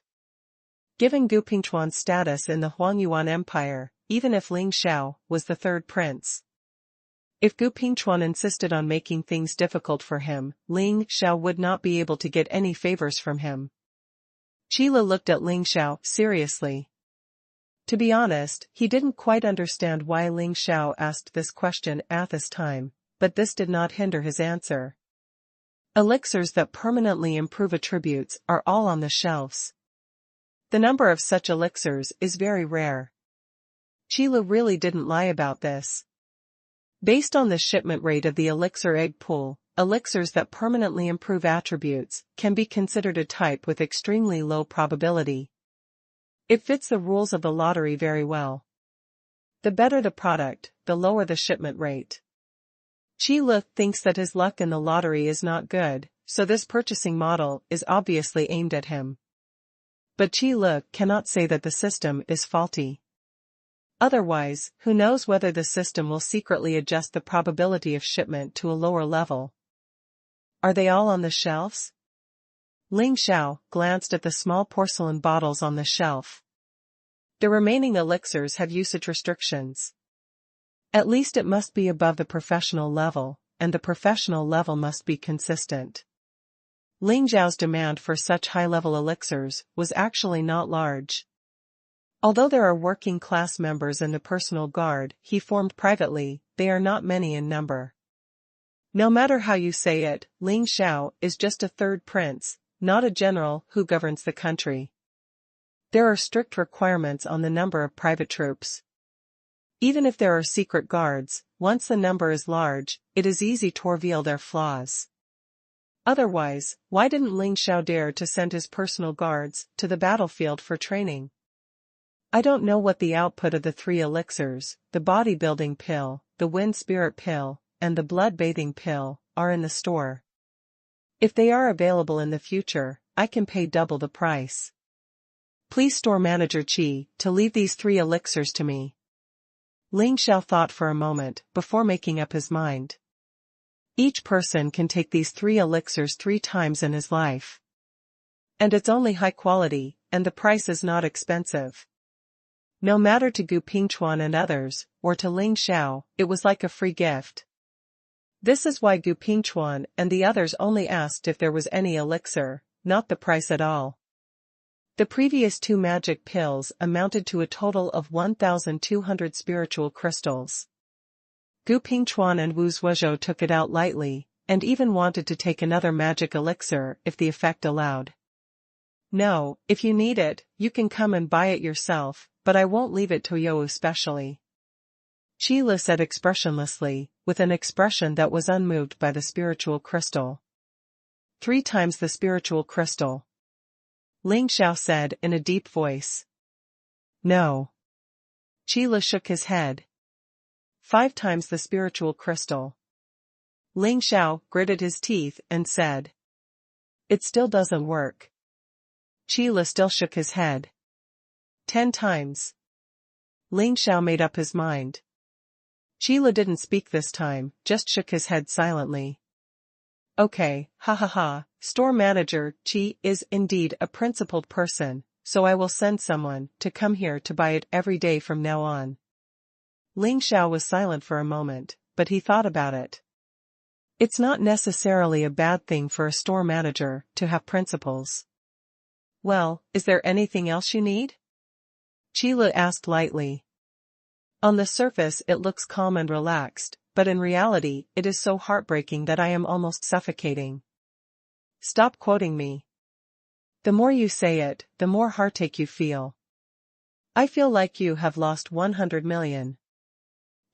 Given Gu Pingchuan's status in the Huangyuan Empire, even if Ling Xiao was the third prince. If Gu Pingchuan insisted on making things difficult for him, Ling Xiao would not be able to get any favors from him. Qi looked at Ling Xiao seriously. To be honest, he didn't quite understand why Ling Xiao asked this question at this time, but this did not hinder his answer. Elixirs that permanently improve attributes are all on the shelves. The number of such elixirs is very rare. Qi really didn't lie about this. Based on the shipment rate of the elixir egg pool, elixirs that permanently improve attributes can be considered a type with extremely low probability. It fits the rules of the lottery very well. The better the product, the lower the shipment rate. Qi thinks that his luck in the lottery is not good, so this purchasing model is obviously aimed at him. But Qi cannot say that the system is faulty. Otherwise, who knows whether the system will secretly adjust the probability of shipment to a lower level. Are they all on the shelves? Ling Xiao glanced at the small porcelain bottles on the shelf. The remaining elixirs have usage restrictions. At least it must be above the professional level, and the professional level must be consistent. Ling Xiao's demand for such high-level elixirs was actually not large. Although there are working-class members in the personal guard he formed privately, they are not many in number. No matter how you say it, Ling Xiao is just a third prince, not a general who governs the country. There are strict requirements on the number of private troops. Even if there are secret guards, once the number is large, it is easy to reveal their flaws. Otherwise, why didn't Ling Xiao dare to send his personal guards to the battlefield for training? I don't know what the output of the 3 elixirs, the bodybuilding pill, the wind spirit pill, and the blood bathing pill, are in the store. If they are available in the future, I can pay double the price. Please store manager Qi to leave these 3 elixirs to me. Ling Xiao thought for a moment before making up his mind. Each person can take these 3 elixirs 3 times in his life. And it's only high quality, and the price is not expensive. No matter to Gu Pingchuan and others, or to Ling Xiao, it was like a free gift. This is why Gu Pingchuan and the others only asked if there was any elixir, not the price at all. The previous 2 magic pills amounted to a total of 1,200 spiritual crystals. Gu Pingchuan and Wu Zhuozhou took it out lightly, and even wanted to take another magic elixir if the effect allowed. No, if you need it, you can come and buy it yourself, but I won't leave it to you especially. Qi said expressionlessly, with an expression that was unmoved by the spiritual crystal. 3 times the spiritual crystal. Ling Xiao said in a deep voice. No. Qi shook his head. 5 times the spiritual crystal. Ling Xiao gritted his teeth and said. It still doesn't work. Qi still shook his head. 10 times. Ling Xiao made up his mind. Qi didn't speak this time, just shook his head silently. Okay, ha ha ha, store manager Qi is indeed a principled person, so I will send someone to come here to buy it every day from now on. Ling Xiao was silent for a moment, but he thought about it. It's not necessarily a bad thing for a store manager to have principles. Well, is there anything else you need? Qi asked lightly. On the surface it looks calm and relaxed, but in reality it is so heartbreaking that I am almost suffocating. Stop quoting me. The more you say it, the more heartache you feel. I feel like you have lost 100 million.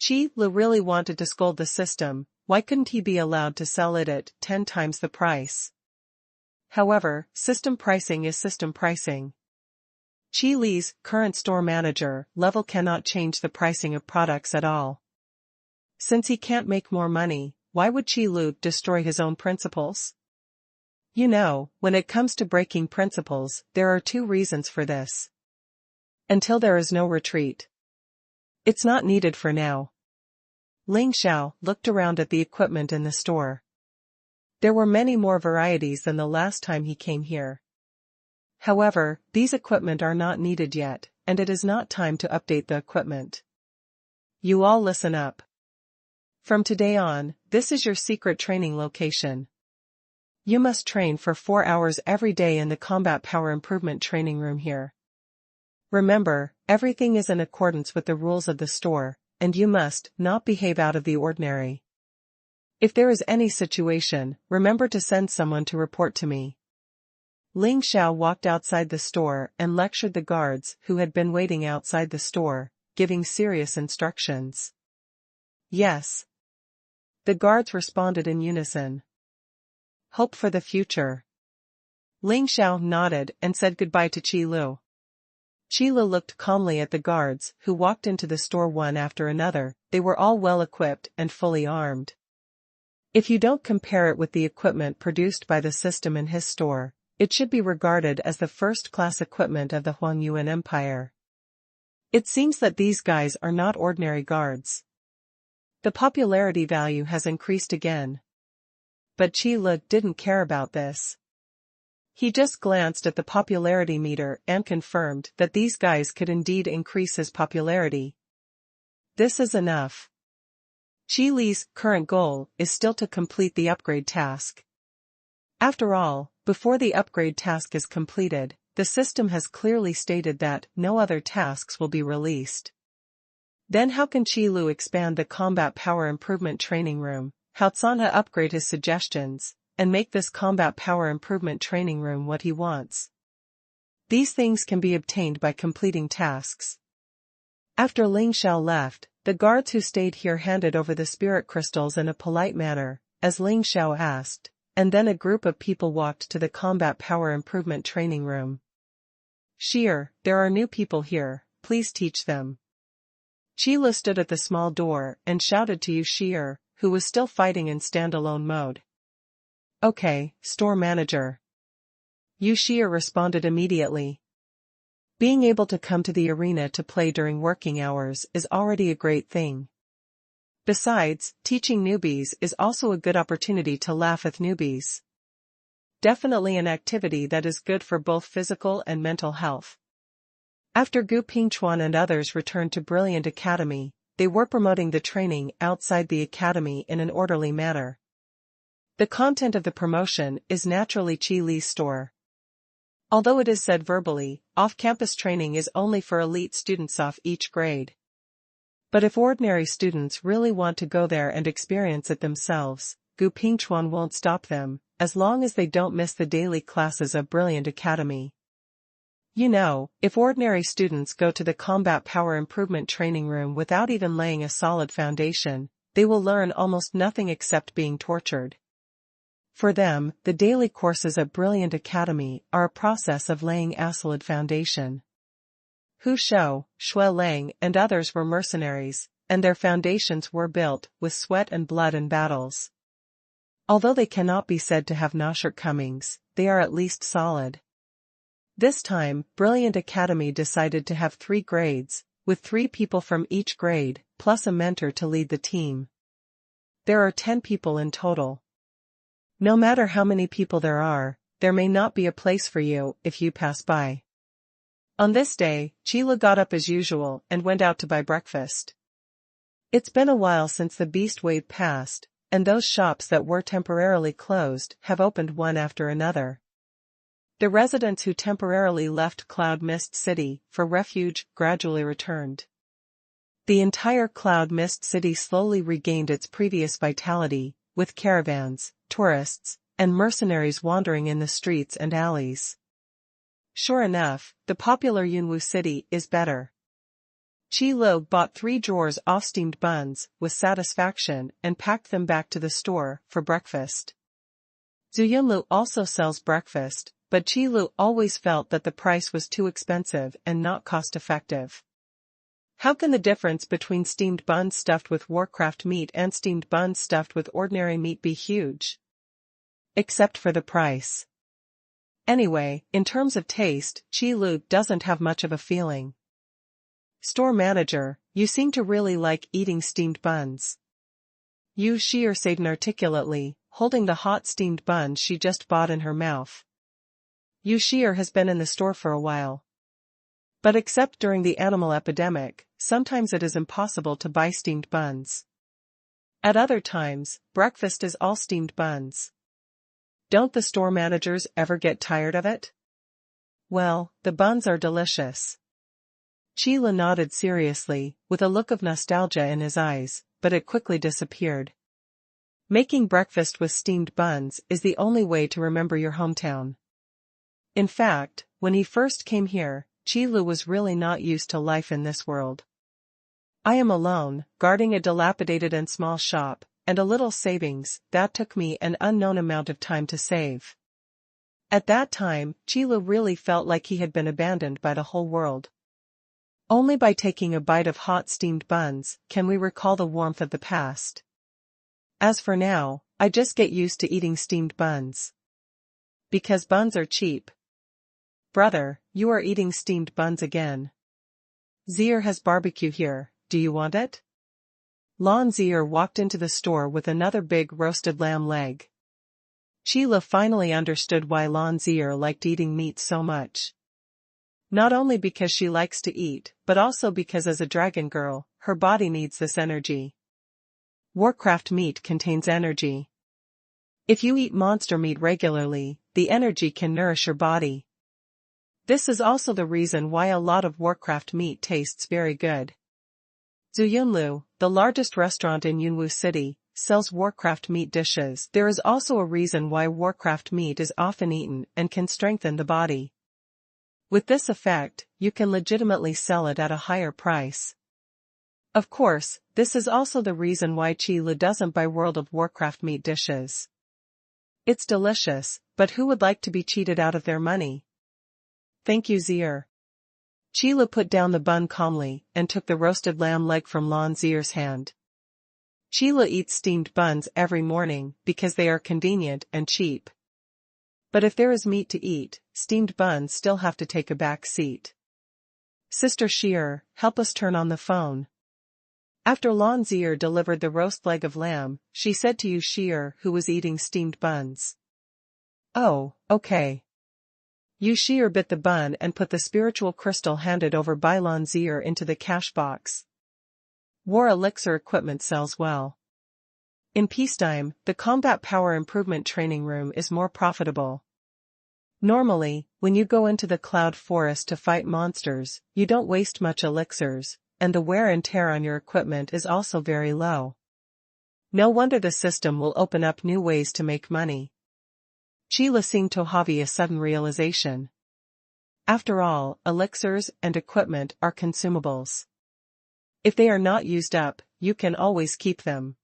Qi Lu really wanted to scold the system. Why couldn't he be allowed to sell it at 10 times the price? However, system pricing is system pricing. Qi Li's current store manager level cannot change the pricing of products at all. Since he can't make more money, why would Qi Lu destroy his own principles? You know, when it comes to breaking principles, there are two reasons for this. Until there is no retreat. It's not needed for now. Ling Xiao looked around at the equipment in the store. There were many more varieties than the last time he came here. However, these equipment are not needed yet, and it is not time to update the equipment. You all listen up. From today on, this is your secret training location. You must train for 4 hours every day in the Combat Power Improvement training room here. Remember, everything is in accordance with the rules of the store, and you must not behave out of the ordinary. If there is any situation, remember to send someone to report to me. Ling Xiao walked outside the store and lectured the guards who had been waiting outside the store, giving serious instructions. Yes. The guards responded in unison. Hope for the future. Ling Xiao nodded and said goodbye to Qi Lu. Qi Lu looked calmly at the guards who walked into the store one after another. They were all well equipped and fully armed. If you don't compare it with the equipment produced by the system in his store, it should be regarded as the first-class equipment of the Huangyuan Empire. It seems that these guys are not ordinary guards. The popularity value has increased again. But Qi Lu didn't care about this. He just glanced at the popularity meter and confirmed that these guys could indeed increase his popularity. This is enough. Qi Li's current goal is still to complete the upgrade task. After all, before the upgrade task is completed, the system has clearly stated that no other tasks will be released. Then how can Qi Lu expand the Combat Power Improvement training room, how Tsana upgrade his suggestions, and make this Combat Power Improvement training room what he wants? These things can be obtained by completing tasks. After Ling Xiao left, the guards who stayed here handed over the spirit crystals in a polite manner, as Ling Xiao asked, and then a group of people walked to the Combat Power Improvement training room. Sheer, there are new people here, please teach them. Qi Lu stood at the small door and shouted to Yu Sheer, who was still fighting in standalone mode. Okay, store manager. Yu Sheer responded immediately. Being able to come to the arena to play during working hours is already a great thing. Besides, teaching newbies is also a good opportunity to laugh with newbies. Definitely an activity that is good for both physical and mental health. After Gu Pingchuan and others returned to Brilliant Academy, they were promoting the training outside the academy in an orderly manner. The content of the promotion is naturally Qi Li's store. Although it is said verbally, off-campus training is only for elite students of each grade. But if ordinary students really want to go there and experience it themselves, Gu Pingchuan won't stop them, as long as they don't miss the daily classes of Brilliant Academy. You know, if ordinary students go to the Combat Power Improvement training room without even laying a solid foundation, they will learn almost nothing except being tortured. For them, the daily courses at Brilliant Academy are a process of laying a solid foundation. Hu Shou, Shui Lang and others were mercenaries, and their foundations were built with sweat and blood in battles. Although they cannot be said to have no shortcomings, they are at least solid. This time, Brilliant Academy decided to have 3 grades, with 3 people from each grade, plus a mentor to lead the team. There are 10 people in total. No matter how many people there may not be a place for you if you pass by. On this day, Qi Lu got up as usual and went out to buy breakfast. It's been a while since the beast wave passed, and those shops that were temporarily closed have opened one after another. The residents who temporarily left Cloud Mist City for refuge gradually returned. The entire cloud mist city slowly regained its previous vitality, with caravans, tourists, and mercenaries wandering in the streets and alleys. Sure enough, the popular Yunwu city is better. Qi Lo bought 3 drawers of steamed buns with satisfaction and packed them back to the store for breakfast. Zuyunlu also sells breakfast, but Qi Lo always felt that the price was too expensive and not cost-effective. How can the difference between steamed buns stuffed with Warcraft meat and steamed buns stuffed with ordinary meat be huge? Except for the price. Anyway, in terms of taste, Qi Lo doesn't have much of a feeling. Store manager, you seem to really like eating steamed buns. Yu Shi'er said inarticulately, holding the hot steamed buns she just bought in her mouth. Yu Shi'er has been in the store for a while. But except during the animal epidemic, sometimes it is impossible to buy steamed buns. At other times, breakfast is all steamed buns. Don't the store managers ever get tired of it? Well, the buns are delicious. Qi Lo nodded seriously, with a look of nostalgia in his eyes, but it quickly disappeared. Making breakfast with steamed buns is the only way to remember your hometown. In fact, when he first came here, Qi Lo was really not used to life in this world. I am alone, guarding a dilapidated and small shop, and a little savings that took me an unknown amount of time to save. At that time, Qi Lo really felt like he had been abandoned by the whole world. Only by taking a bite of hot steamed buns can we recall the warmth of the past. As for now, I just get used to eating steamed buns. Because buns are cheap. Brother, you are eating steamed buns again. Zier has barbecue here, do you want it? Lan Zier walked into the store with another big roasted lamb leg. Qi Lo finally understood why Lan Zier liked eating meat so much. Not only because she likes to eat, but also because as a dragon girl, her body needs this energy. Warcraft meat contains energy. If you eat monster meat regularly, the energy can nourish your body. This is also the reason why a lot of Warcraft meat tastes very good. Zuyunlu, the largest restaurant in Yunwu City, sells Warcraft meat dishes. There is also a reason why Warcraft meat is often eaten and can strengthen the body. With this effect, you can legitimately sell it at a higher price. Of course, this is also the reason why Qi Lo doesn't buy World of Warcraft meat dishes. It's delicious, but who would like to be cheated out of their money? Thank you, Zier. Qi Lo put down the bun calmly and took the roasted lamb leg from Lan Zier's hand. Qi Lo eats steamed buns every morning because they are convenient and cheap. But if there is meat to eat, steamed buns still have to take a back seat. Sister Shi'er, help us turn on the phone. After Lan Zier delivered the roast leg of lamb, she said to Yu Shi'er, who was eating steamed buns. Oh, okay. Yu Shi'er bit the bun and put the spiritual crystal handed over by Lan Zier into the cash box. War elixir equipment sells well. In peacetime, the combat power improvement training room is more profitable. Normally, when you go into the cloud forest to fight monsters, you don't waste much elixirs, and the wear and tear on your equipment is also very low. No wonder the system will open up new ways to make money. Qi Lo seemed to have a sudden realization. After all, elixirs and equipment are consumables. If they are not used up, you can always keep them.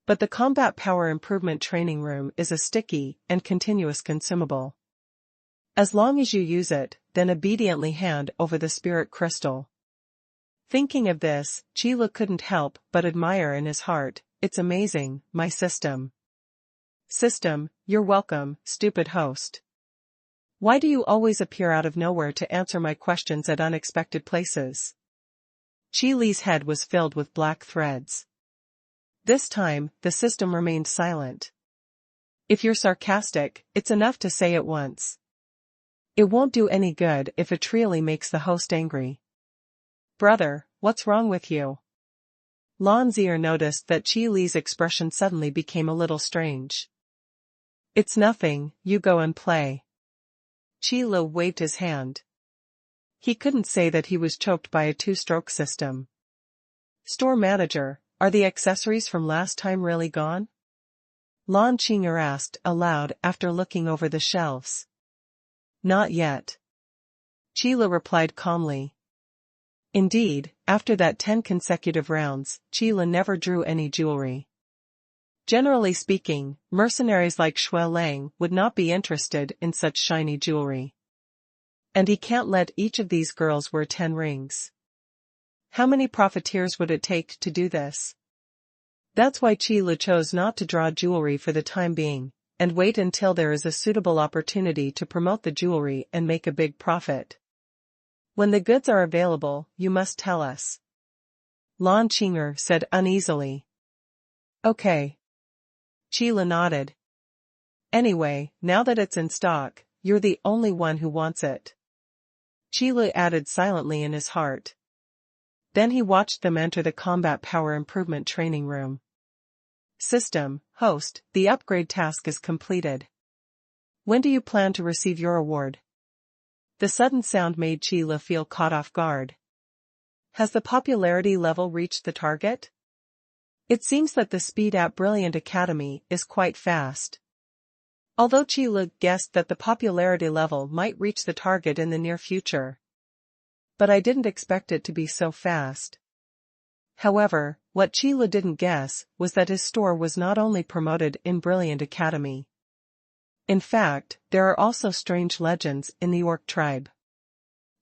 But the combat power improvement training room is a sticky and continuous consumable. As long as you use it, then obediently hand over the spirit crystal. Thinking of this, Qi Lo couldn't help but admire in his heart, it's amazing, my system. System, you're welcome, stupid host. Why do you always appear out of nowhere to answer my questions at unexpected places? Qi Li's head was filled with black threads. This time, the system remained silent. If you're sarcastic, it's enough to say it once. It won't do any good if it really makes the host angry. Brother, what's wrong with you? Lan Zier noticed that Qi Li's expression suddenly became a little strange. It's nothing, you go and play. Qi Lo waved his hand. He couldn't say that he was choked by a two-stroke system. Store manager, are the accessories from last time really gone? Lan Qing'er asked aloud after looking over the shelves. Not yet. Qile replied calmly. Indeed, after that 10 consecutive rounds, Qile never drew any jewelry. Generally speaking, mercenaries like Shui Lang would not be interested in such shiny jewelry. And he can't let each of these girls wear 10 rings. How many profiteers would it take to do this? That's why Qile chose not to draw jewelry for the time being, and wait until there is a suitable opportunity to promote the jewelry and make a big profit. When the goods are available, you must tell us. Lan Qing'er said uneasily. Okay. Qile nodded. Anyway, now that it's in stock, you're the only one who wants it. Qile added silently in his heart. Then he watched them enter the combat power improvement training room. System, host, the upgrade task is completed. When do you plan to receive your award? The sudden sound made Qile feel caught off guard. Has the popularity level reached the target? It seems that the speed at Brilliant Academy is quite fast. Although Qile guessed that the popularity level might reach the target in the near future. But I didn't expect it to be so fast. However, what Qile didn't guess was that his store was not only promoted in Brilliant Academy. In fact, there are also strange legends in the Orc tribe.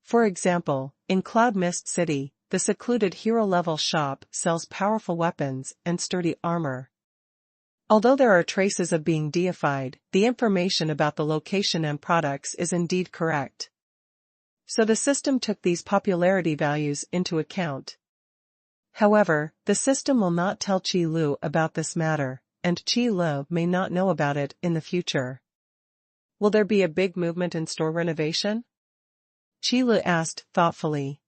For example, in Cloud Mist City, the secluded hero-level shop sells powerful weapons and sturdy armor. Although there are traces of being deified, the information about the location and products is indeed correct. So the system took these popularity values into account. However, the system will not tell Qi Lu about this matter, and Qi Lu may not know about it in the future. Will there be a big movement in store renovation? Qi Lu asked thoughtfully.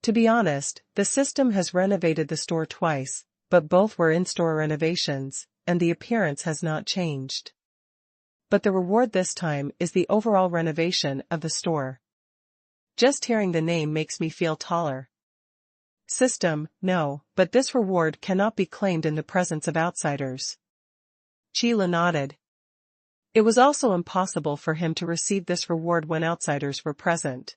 To be honest, the system has renovated the store twice, but both were in-store renovations, and the appearance has not changed. But the reward this time is the overall renovation of the store. Just hearing the name makes me feel taller. System, no, but this reward cannot be claimed in the presence of outsiders. Qile nodded. It was also impossible for him to receive this reward when outsiders were present.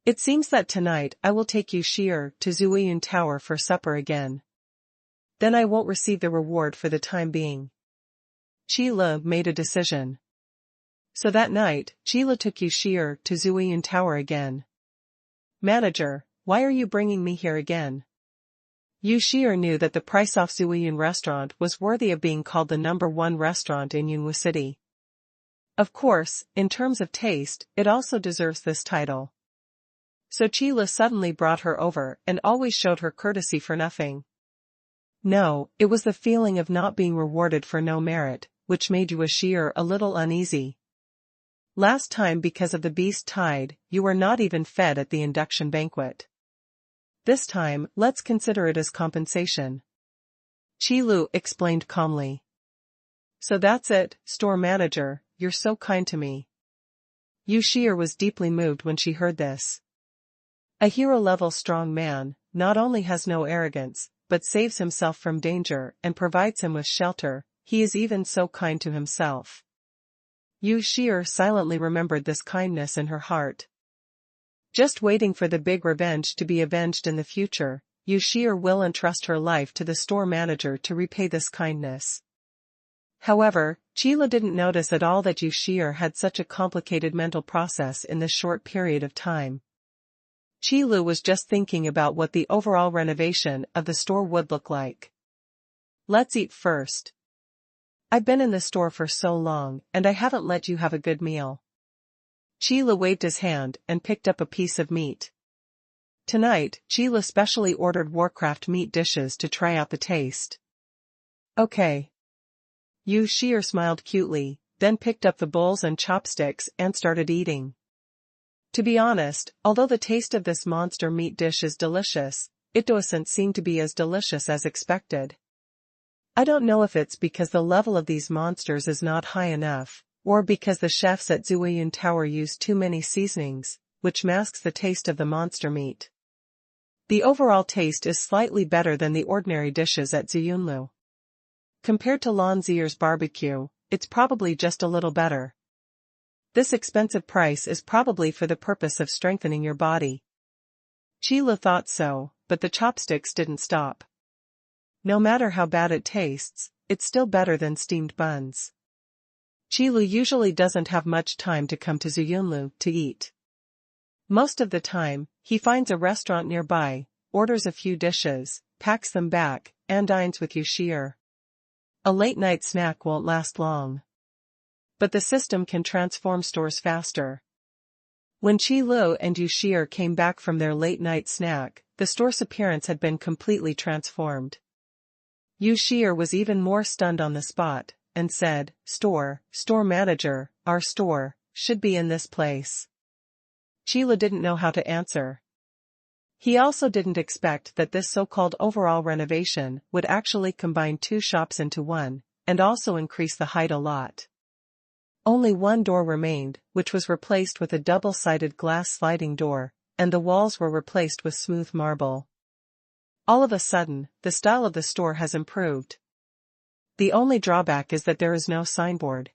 It seems that tonight I will take you Shi'er to Zuiyun Tower for supper again. Then I won't receive the reward for the time being. Qile made a decision. So that night, Qile took you Shi'er to Zuiyun Tower again. Manager, why are you bringing me here again? Yu Shi'er knew that the price-off Zuiyun restaurant was worthy of being called the #1 restaurant in Yunwu City. Of course, in terms of taste, it also deserves this title. So Qile suddenly brought her over and always showed her courtesy for nothing. No, it was the feeling of not being rewarded for no merit, which made Yu Shi'er a little uneasy. Last time because of the beast tide, you were not even fed at the induction banquet. This time, let's consider it as compensation. Qi Lu explained calmly. So that's it, store manager, you're so kind to me. Yu Shi'er was deeply moved when she heard this. A hero-level strong man, not only has no arrogance, but saves himself from danger and provides him with shelter, he is even so kind to himself. Yu Shi'er silently remembered this kindness in her heart. Just waiting for the big revenge to be avenged in the future, Yu Shi'er will entrust her life to the store manager to repay this kindness. However, Qile didn't notice at all that Yu Shi'er had such a complicated mental process in this short period of time. Qi Lu was just thinking about what the overall renovation of the store would look like. Let's eat first. I've been in the store for so long, and I haven't let you have a good meal. Qile waved his hand and picked up a piece of meat. Tonight, Qile specially ordered Warcraft meat dishes to try out the taste. Okay. Yu Shi'er smiled cutely, then picked up the bowls and chopsticks and started eating. To be honest, although the taste of this monster meat dish is delicious, it doesn't seem to be as delicious as expected. I don't know if it's because the level of these monsters is not high enough, or because the chefs at Zuiyun Tower use too many seasonings, which masks the taste of the monster meat. The overall taste is slightly better than the ordinary dishes at Ziyunlu. Compared to Lan Ziyer's barbecue, it's probably just a little better. This expensive price is probably for the purpose of strengthening your body. Qile thought so, but the chopsticks didn't stop. No matter how bad it tastes, it's still better than steamed buns. Qile usually doesn't have much time to come to Ziyunlu to eat. Most of the time, he finds a restaurant nearby, orders a few dishes, packs them back, and dines with Yushir. A late-night snack won't last long. But the system can transform stores faster. When Qile and Yushir came back from their late-night snack, the store's appearance had been completely transformed. Yushir was even more stunned on the spot, and said, Store manager, our store should be in this place." Qile didn't know how to answer. He also didn't expect that this so-called overall renovation would actually combine two shops into one, and also increase the height a lot. Only one door remained, which was replaced with a double-sided glass sliding door, and the walls were replaced with smooth marble. All of a sudden, the style of the store has improved. The only drawback is that there is no signboard.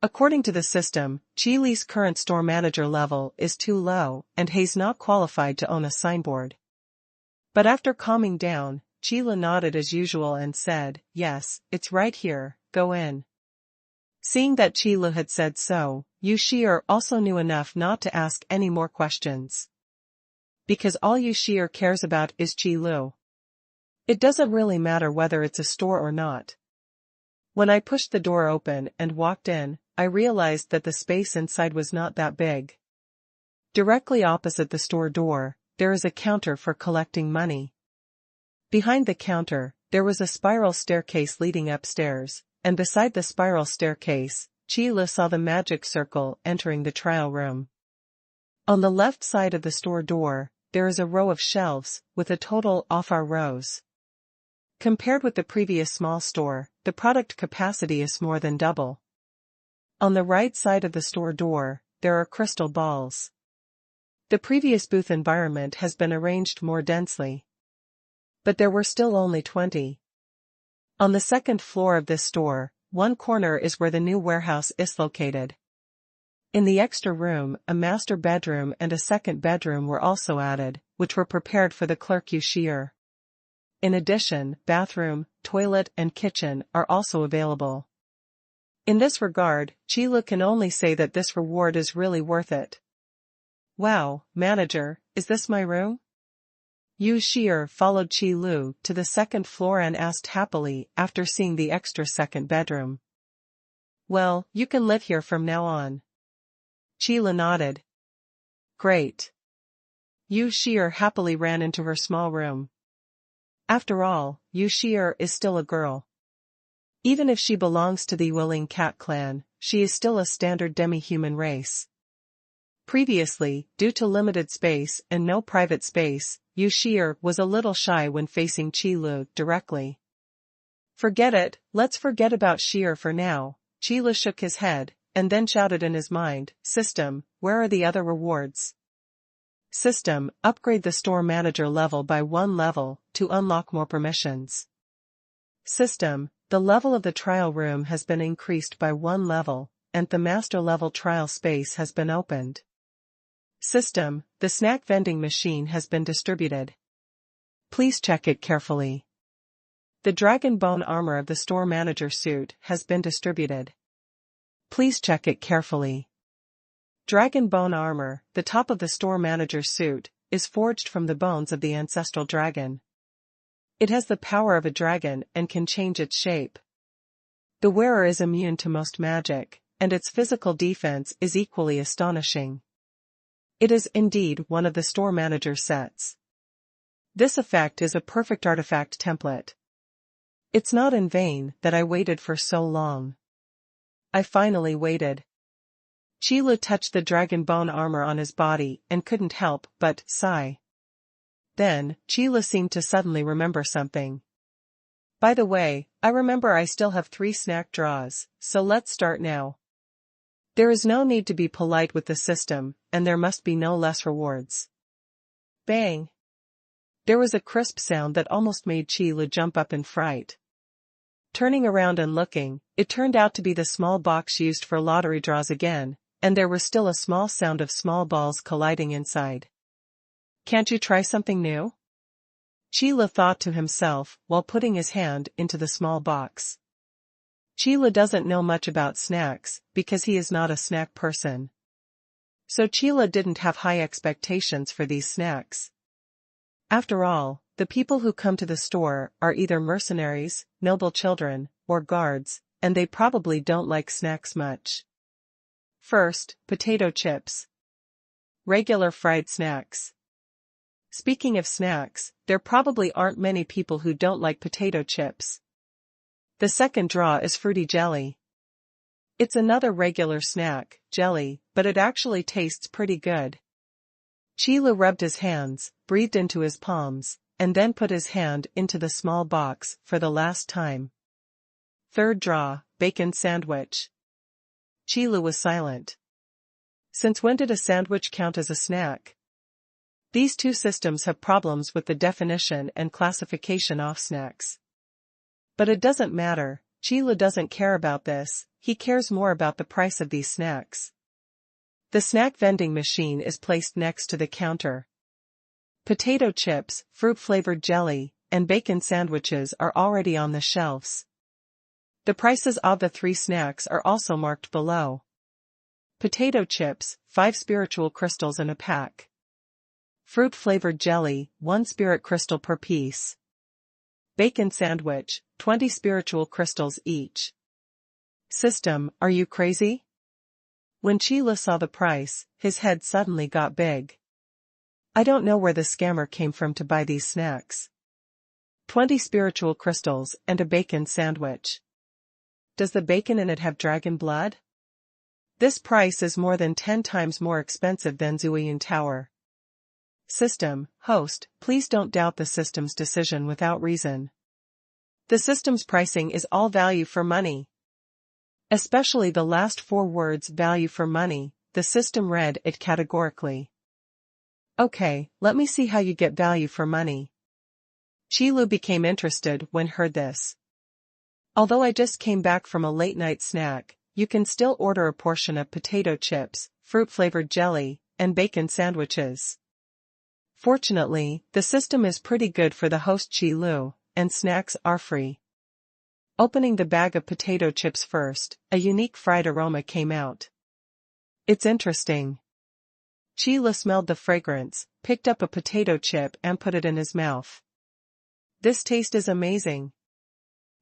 According to the system, Qile's current store manager level is too low, and he's not qualified to own a signboard. But after calming down, Qile nodded as usual and said, "Yes, it's right here, go in." Seeing that Qile had said so, Yushir also knew enough not to ask any more questions. Because all Yushir cares about is Qile. It doesn't really matter whether it's a store or not. When I pushed the door open and walked in, I realized that the space inside was not that big. Directly opposite the store door, there is a counter for collecting money. Behind the counter, there was a spiral staircase leading upstairs, and beside the spiral staircase, Qile saw the magic circle entering the trial room. On the left side of the store door, there is a row of shelves, with a total of 4 rows. Compared with the previous small store, the product capacity is more than double. On the right side of the store door, there are crystal balls. The previous booth environment has been arranged more densely. But there were still only 20. On the second floor of this store, one corner is where the new warehouse is located. In the extra room, a master bedroom and a second bedroom were also added, which were prepared for the clerk Yushir. In addition, bathroom, toilet and kitchen are also available. In this regard, Qile can only say that this reward is really worth it. "Wow, manager, is this my room?" Yushir followed Qile to the second floor and asked happily after seeing the extra second bedroom. "Well, you can live here from now on." Qile nodded. "Great." Yushir happily ran into her small room. After all, Yushir is still a girl. Even if she belongs to the Willing Cat clan, she is still a standard demi-human race. Previously, due to limited space and no private space, Yushir was a little shy when facing Qile directly. "Forget it, let's forget about Shir for now." Qile shook his head, and then shouted in his mind, "System, where are the other rewards?" System, upgrade the store manager level by 1 level, to unlock more permissions. System, the level of the trial room has been increased by 1 level, and the master level trial space has been opened. System, the snack vending machine has been distributed. Please check it carefully. The dragon bone armor of the store manager suit has been distributed. Please check it carefully. Dragon bone armor, the top of the store manager suit, is forged from the bones of the ancestral dragon. It has the power of a dragon and can change its shape. The wearer is immune to most magic, and its physical defense is equally astonishing. It is indeed one of the store manager sets. This effect is a perfect artifact template. It's not in vain that I waited for so long. I finally waited. Qile touched the dragon bone armor on his body and couldn't help but sigh. Then, Qile seemed to suddenly remember something. "By the way, I remember I still have 3 snack draws, so let's start now. There is no need to be polite with the system, and there must be no less rewards." Bang! There was a crisp sound that almost made Chi-Lu jump up in fright. Turning around and looking, it turned out to be the small box used for lottery draws again, and there was still a small sound of small balls colliding inside. Can't you try something new? Chi-Lu thought to himself while putting his hand into the small box. Chi-Lu doesn't know much about snacks because he is not a snack person. So Chi-Lu didn't have high expectations for these snacks. After all, the people who come to the store are either mercenaries, noble children, or guards, and they probably don't like snacks much. First, potato chips. Regular fried snacks. Speaking of snacks, there probably aren't many people who don't like potato chips. The second draw is fruity jelly. It's another regular snack, jelly, but it actually tastes pretty good. Chi-Lu rubbed his hands, breathed into his palms, and then put his hand into the small box for the last time. Third draw, bacon sandwich. Chi-Lu was silent. Since when did a sandwich count as a snack? These two systems have problems with the definition and classification of snacks. But it doesn't matter, Chi-Lu doesn't care about this, he cares more about the price of these snacks. The snack vending machine is placed next to the counter. Potato chips, fruit-flavored jelly, and bacon sandwiches are already on the shelves. The prices of the three snacks are also marked below. Potato chips, 5 spiritual crystals in a pack. Fruit-flavored jelly, 1 spirit crystal per piece. Bacon sandwich, 20 spiritual crystals each. System, are you crazy? When Chi-Lu saw the price, his head suddenly got big. I don't know where the scammer came from to buy these snacks. 20 spiritual crystals and a bacon sandwich. Does the bacon in it have dragon blood? This price is more than 10 times more expensive than Zuiyin Tower. System, host, please don't doubt the system's decision without reason. The system's pricing is all value for money. Especially the last 4 words value for money, the system read it categorically. Okay, let me see how you get value for money. Chi-Lu became interested when heard this. Although I just came back from a late-night snack, you can still order a portion of potato chips, fruit-flavored jelly, and bacon sandwiches. Fortunately, the system is pretty good for the host Chi-Lu, and snacks are free. Opening the bag of potato chips first, a unique fried aroma came out. It's interesting. Chi-Lu smelled the fragrance, picked up a potato chip and put it in his mouth. This taste is amazing.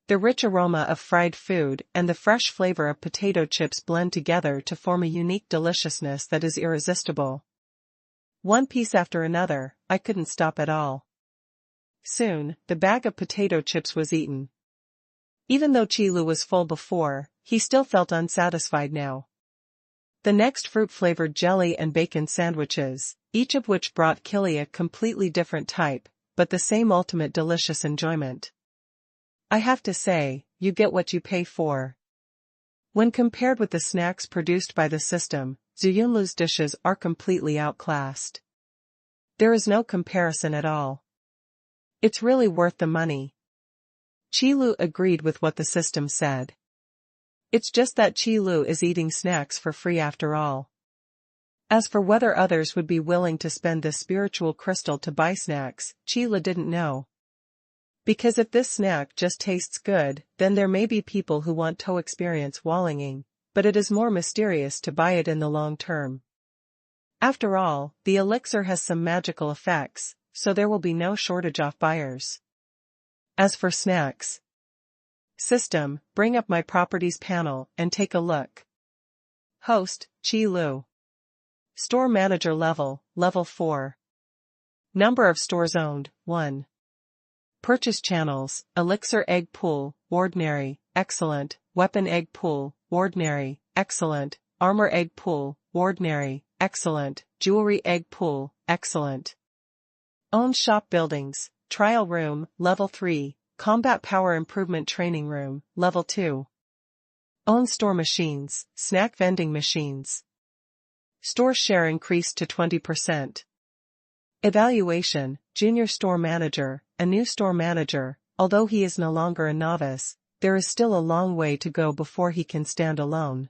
The rich aroma of fried food and the fresh flavor of potato chips blend together to form a unique deliciousness that is irresistible. One piece after another, I couldn't stop at all. Soon, the bag of potato chips was eaten. Even though Chi-Lu was full before, he still felt unsatisfied now. The next fruit-flavored jelly and bacon sandwiches, each of which brought Killy a completely different type, but the same ultimate delicious enjoyment. I have to say, you get what you pay for. When compared with the snacks produced by the system, Zuyunlu's dishes are completely outclassed. There is no comparison at all. It's really worth the money. Chi-Lu agreed with what the system said. It's just that Chi-Lu is eating snacks for free after all. As for whether others would be willing to spend this spiritual crystal to buy snacks, Chi-Lu didn't know. Because if this snack just tastes good, then there may be people who want to experience wallowing, but it is more mysterious to buy it in the long term. After all, the elixir has some magical effects, so there will be no shortage of buyers. As for snacks. System, bring up my properties panel and take a look. Host, Chi-Lu. Store manager level, level 4. Number of stores owned, 1. Purchase channels, elixir egg pool, ordinary, excellent, weapon egg pool, ordinary, excellent, armor egg pool, ordinary, excellent, jewelry egg pool, excellent. Owned shop buildings, trial room, level 3, combat power improvement training room, level 2. Owned store machines, snack vending machines. Store share increased to 20%. Evaluation, junior store manager, a new store manager. Although he is no longer a novice, there is still a long way to go before he can stand alone.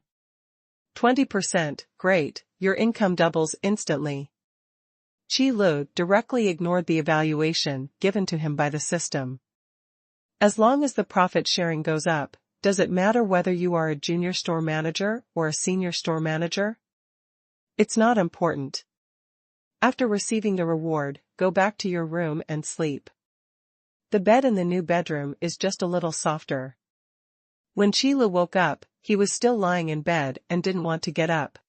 20%, great, your income doubles instantly. Qi Lu directly ignored the evaluation given to him by the system. As long as the profit sharing goes up, does it matter whether you are a junior store manager or a senior store manager? It's not important. After receiving the reward, go back to your room and sleep. The bed in the new bedroom is just a little softer. When Qi Lu woke up, he was still lying in bed and didn't want to get up.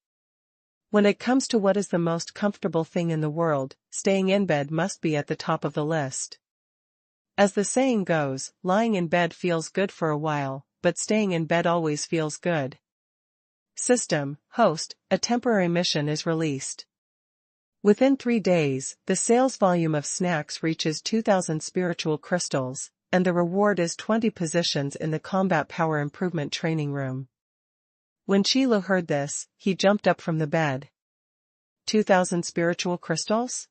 When it comes to what is the most comfortable thing in the world, staying in bed must be at the top of the list. As the saying goes, lying in bed feels good for a while, but staying in bed always feels good. System, host, a temporary mission is released. Within 3 days, the sales volume of snacks reaches 2,000 spiritual crystals, and the reward is 20 positions in the combat power improvement training room. When Qi Lu heard this, he jumped up from the bed. 2,000 spiritual crystals?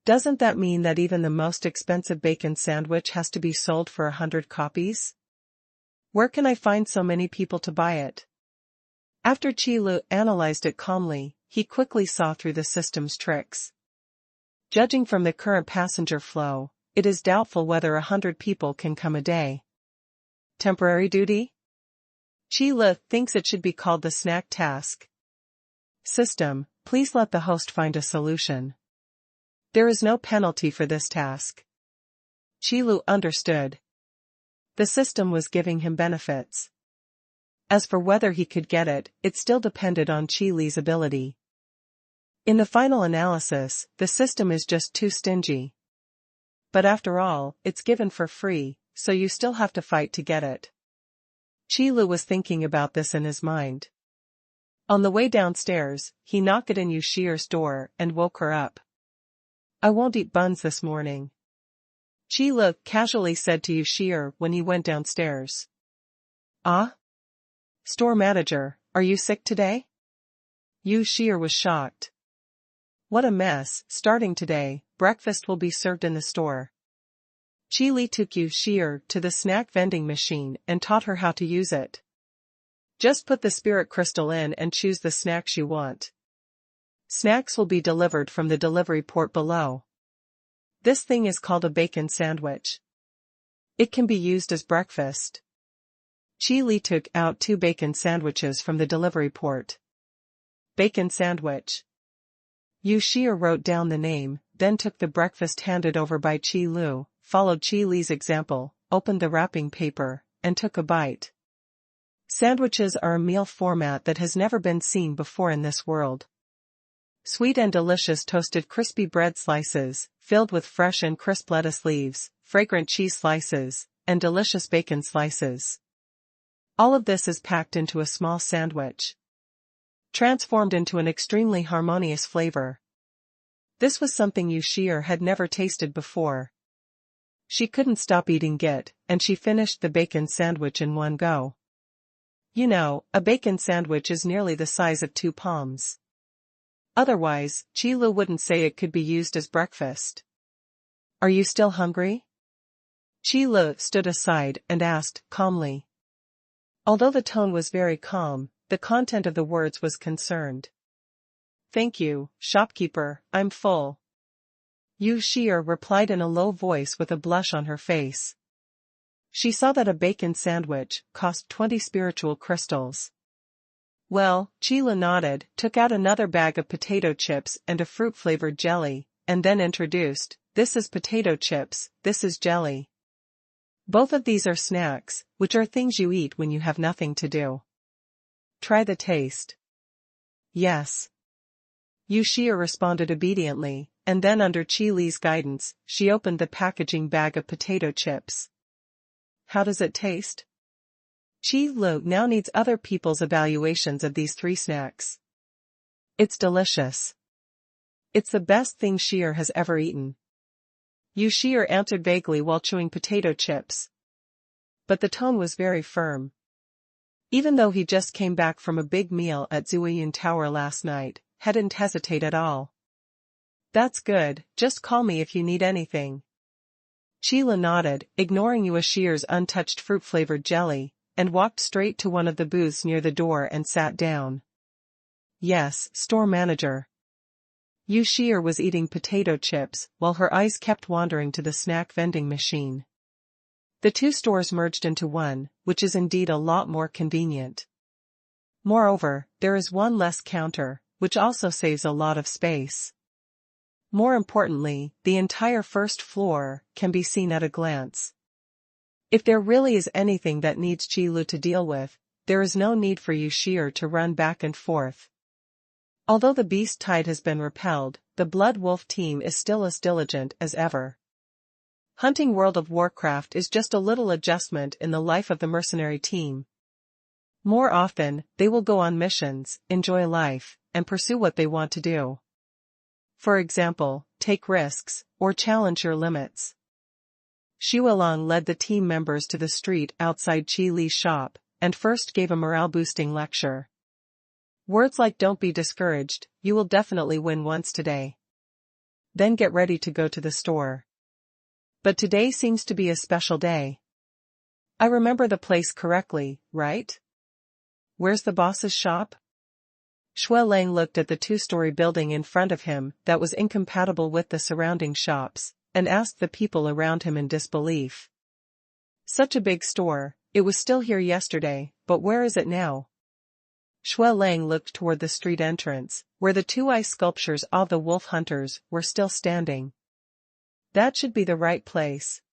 Doesn't that mean that even the most expensive bacon sandwich has to be sold for 100 copies? Where can I find so many people to buy it? After Qi Lu analyzed it calmly, he quickly saw through the system's tricks. Judging from the current passenger flow, it is doubtful whether 100 people can come a day. Temporary duty? Qi Lu thinks it should be called the snack task. System, please let the host find a solution. There is no penalty for this task. Qi Lu understood. The system was giving him benefits. As for whether he could get it, it still depended on Qi Li's ability. In the final analysis, the system is just too stingy. But after all, it's given for free, so you still have to fight to get it. Qi Lu was thinking about this in his mind. On the way downstairs, he knocked at Yu Shi'er's door and woke her up. I won't eat buns this morning, Qi Lu casually said to Yu Shi'er when he went downstairs. Ah? Store manager, are you sick today? Yu Shi'er was shocked. What a mess, starting today, breakfast will be served in the store. Qi Li took Yu Shi'er to the snack vending machine and taught her how to use it. Just put the spirit crystal in and choose the snacks you want. Snacks will be delivered from the delivery port below. This thing is called a bacon sandwich. It can be used as breakfast. Qi Li took out 2 bacon sandwiches from the delivery port. Bacon sandwich. Yu Shi'er wrote down the name, then took the breakfast handed over by Qi Lu, followed Qi Li's example, opened the wrapping paper, and took a bite. Sandwiches are a meal format that has never been seen before in this world. Sweet and delicious toasted crispy bread slices, filled with fresh and crisp lettuce leaves, fragrant cheese slices, and delicious bacon slices. All of this is packed into a small sandwich, transformed into an extremely harmonious flavor. This was something Yu Shi'er had never tasted before. She couldn't stop eating it, and she finished the bacon sandwich in one go. You know, a bacon sandwich is nearly the size of 2 palms. Otherwise, Qi Lu wouldn't say it could be used as breakfast. Are you still hungry? Qi Lu stood aside and asked, calmly. Although the tone was very calm, the content of the words was concerned. Thank you, shopkeeper, I'm full. Yu Shi'er replied in a low voice with a blush on her face. She saw that a bacon sandwich cost 20 spiritual crystals. Well, Qi Lu nodded, took out another bag of potato chips and a fruit-flavored jelly, and then introduced, this is potato chips, this is jelly. Both of these are snacks, which are things you eat when you have nothing to do. Try the taste. Yes. Yu Shi'er responded obediently, and then under Qi Li's guidance, she opened the packaging bag of potato chips. How does it taste? Qi Lu now needs other people's evaluations of these 3 snacks. It's delicious. It's the best thing Shi'er has ever eaten. Yu Shi'er answered vaguely while chewing potato chips. But the tone was very firm. Even though he just came back from a big meal at Zuiyun Tower last night, hadn't hesitated at all. That's good, just call me if you need anything. Sheila nodded, ignoring Yuashir's untouched fruit-flavored jelly, and walked straight to one of the booths near the door and sat down. Yes, store manager. Yuashir was eating potato chips, while her eyes kept wandering to the snack vending machine. The two stores merged into one, which is indeed a lot more convenient. Moreover, there is one less counter, which also saves a lot of space. More importantly, the entire first floor can be seen at a glance. If there really is anything that needs Qilu to deal with, there is no need for Yuashir to run back and forth. Although the beast tide has been repelled, the Blood Wolf team is still as diligent as ever. Hunting World of Warcraft is just a little adjustment in the life of the mercenary team. More often, they will go on missions, enjoy life, and pursue what they want to do. For example, take risks, or challenge your limits. Shualong led the team members to the street outside Qi Li's shop, and first gave a morale-boosting lecture. Words like "don't be discouraged, you will definitely win once today. Then get ready to go to the store. But today seems to be a special day. I remember the place correctly, right? Where's the boss's shop?" Shualong looked at the two-story building in front of him that was incompatible with the surrounding shops, and asked the people around him in disbelief. Such a big store, it was still here yesterday, but where is it now? Shualong looked toward the street entrance, where the two ice sculptures of the wolf hunters were still standing. That should be the right place.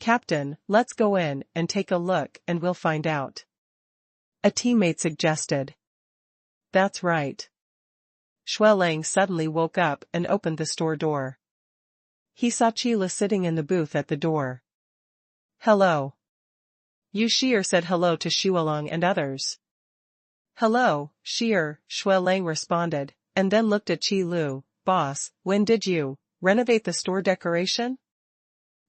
Captain, let's go in and take a look and we'll find out. A teammate suggested. That's right. Shualong suddenly woke up and opened the store door. He saw Qila sitting in the booth at the door. Hello. Yuashir said hello to Shualong and others. Hello, Shir, Shualong responded, and then looked at Qilu. Boss, when did you renovate the store decoration?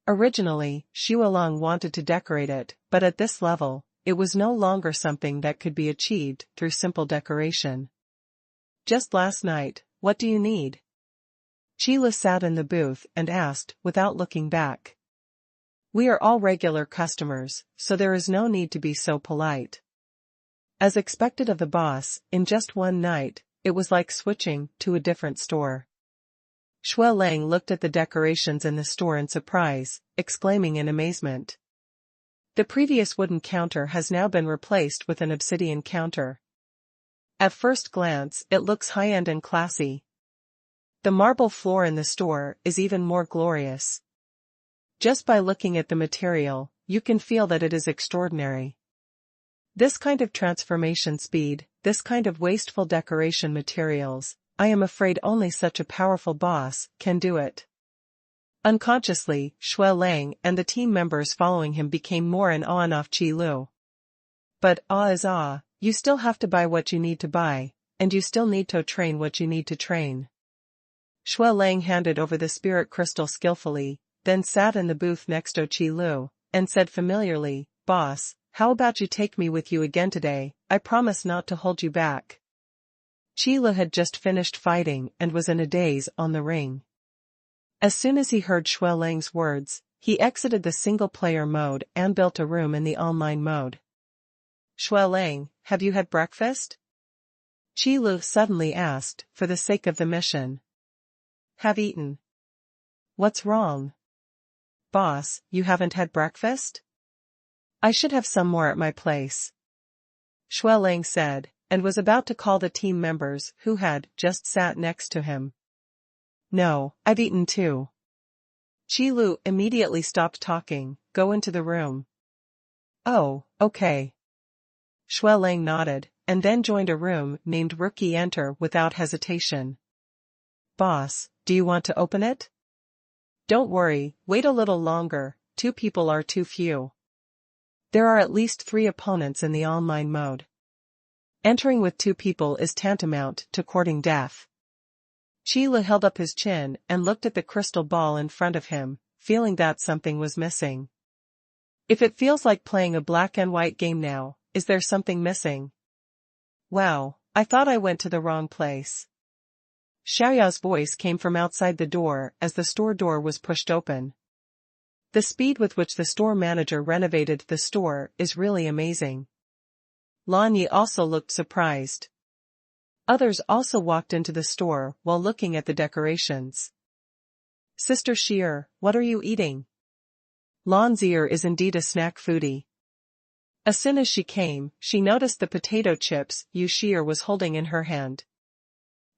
Originally, Shualong wanted to decorate it, but at this level, it was no longer something that could be achieved through simple decoration. Just last night, what do you need? Qila sat in the booth and asked, without looking back. We are all regular customers, so there is no need to be so polite. As expected of the boss, in just one night, it was like switching to a different store. Shualong looked at the decorations in the store in surprise, exclaiming in amazement. The previous wooden counter has now been replaced with an obsidian counter. At first glance, it looks high-end and classy. The marble floor in the store is even more glorious. Just by looking at the material, you can feel that it is extraordinary. This kind of transformation speed, this kind of wasteful decoration materials, I am afraid only such a powerful boss can do it. Unconsciously, Shualong and the team members following him became more in awe of Qilu. But awe is awe, you still have to buy what you need to buy, and you still need to train what you need to train. Shualong handed over the spirit crystal skillfully, then sat in the booth next to Qilu, and said familiarly, Boss, how about you take me with you again today? I promise not to hold you back. Qilu had just finished fighting and was in a daze on the ring. As soon as he heard Shualong's words, he exited the single-player mode and built a room in the online mode. Shualong, have you had breakfast? Qilu suddenly asked, for the sake of the mission. Have eaten. What's wrong? Boss, you haven't had breakfast? I should have some more at my place. Shualong said, and was about to call the team members who had just sat next to him. No, I've eaten too. Qilu immediately stopped talking, go into the room. Oh, okay. Shualong nodded, and then joined a room named Rookie Enter without hesitation. Boss, do you want to open it? Don't worry, wait a little longer, 2 people are too few. There are at least 3 opponents in the online mode. Entering with 2 people is tantamount to courting death. Qilu held up his chin and looked at the crystal ball in front of him, feeling that something was missing. If it feels like playing a black and white game now, is there something missing? Wow, I thought I went to the wrong place. Xiaoyao's voice came from outside the door as the store door was pushed open. The speed with which the store manager renovated the store is really amazing. Lan Yi also looked surprised. Others also walked into the store while looking at the decorations. Sister Sheer, what are you eating? Lan Zier is indeed a snack foodie. As soon as she came, she noticed the potato chips Yu Sheer was holding in her hand.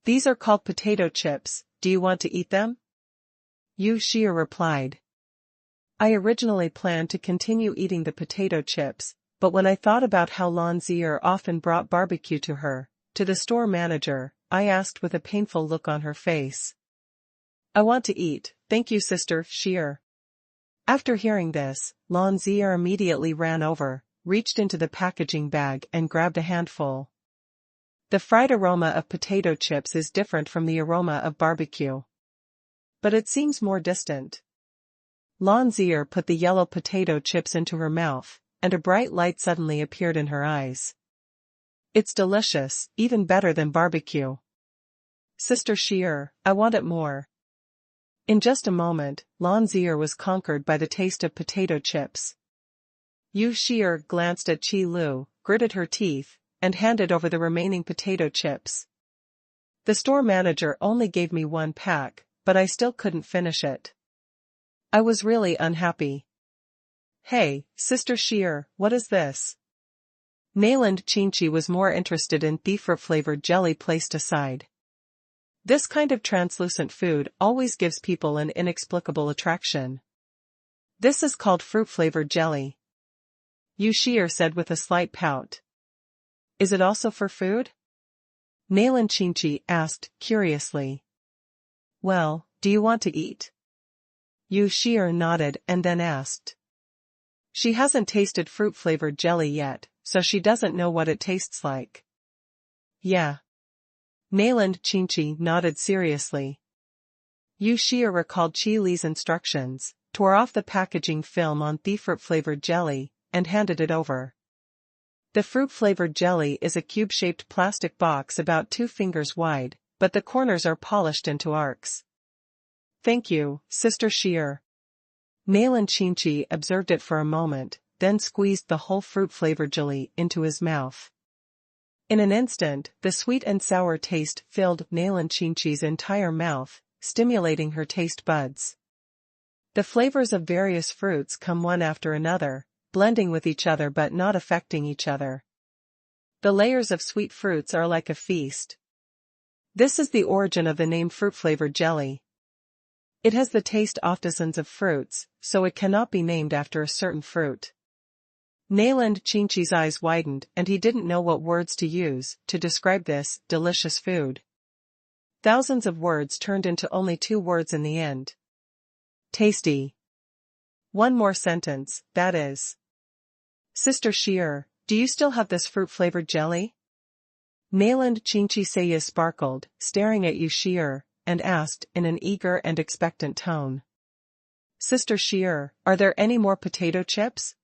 These are called potato chips, do you want to eat them? Yu Sheer replied. I originally planned to continue eating the potato chips, but when I thought about how Lan Zier often brought barbecue to her, to the store manager, I asked with a painful look on her face. I want to eat, thank you Sister Sheer. After hearing this, Lan Zier immediately ran over, reached into the packaging bag and grabbed a handful. The fried aroma of potato chips is different from the aroma of barbecue. But it seems more distant. Lan Zier put the yellow potato chips into her mouth, and a bright light suddenly appeared in her eyes. It's delicious, even better than barbecue. Sister Sheer, I want it more. In just a moment, Lan Zier was conquered by the taste of potato chips. Yu Sheer glanced at Qi Lu, gritted her teeth, and handed over the remaining potato chips. The store manager only gave me one pack, but I still couldn't finish it. I was really unhappy. Hey, Sister Sheer, what is this? Mainland Qinchi was more interested in the fruit-flavored jelly placed aside. This kind of translucent food always gives people an inexplicable attraction. This is called fruit-flavored jelly. Yu Sheer said with a slight pout. Is it also for food? Mainland Qinchi asked, curiously. Well, do you want to eat? Yu Sheer nodded and then asked. She hasn't tasted fruit-flavored jelly yet, so she doesn't know what it tastes like. Yeah. Mainland Qinchi nodded seriously. Yu Sheer recalled Qi Li's instructions, tore off the packaging film on the fruit-flavored jelly, and handed it over. The fruit-flavored jelly is a cube-shaped plastic box about 2 fingers wide, but the corners are polished into arcs. Thank you, Sister Sheer. Mainland Qinchi observed it for a moment, then squeezed the whole fruit-flavored jelly into his mouth. In an instant, the sweet and sour taste filled Mainland Qinchi's entire mouth, stimulating her taste buds. The flavors of various fruits come one after another, blending with each other but not affecting each other. The layers of sweet fruits are like a feast. This is the origin of the name fruit-flavored jelly. It has the taste of dozens of fruits, so it cannot be named after a certain fruit. Mainland Qinchi's eyes widened and he didn't know what words to use to describe this delicious food. Thousands of words turned into only 2 words in the end. Tasty. One more sentence, that is. Sister Sheer, do you still have this fruit-flavored jelly? Mainland Qinchi Seiya sparkled, staring at Yu Sheer, and asked in an eager and expectant tone. Sister Sheer, are there any more potato chips?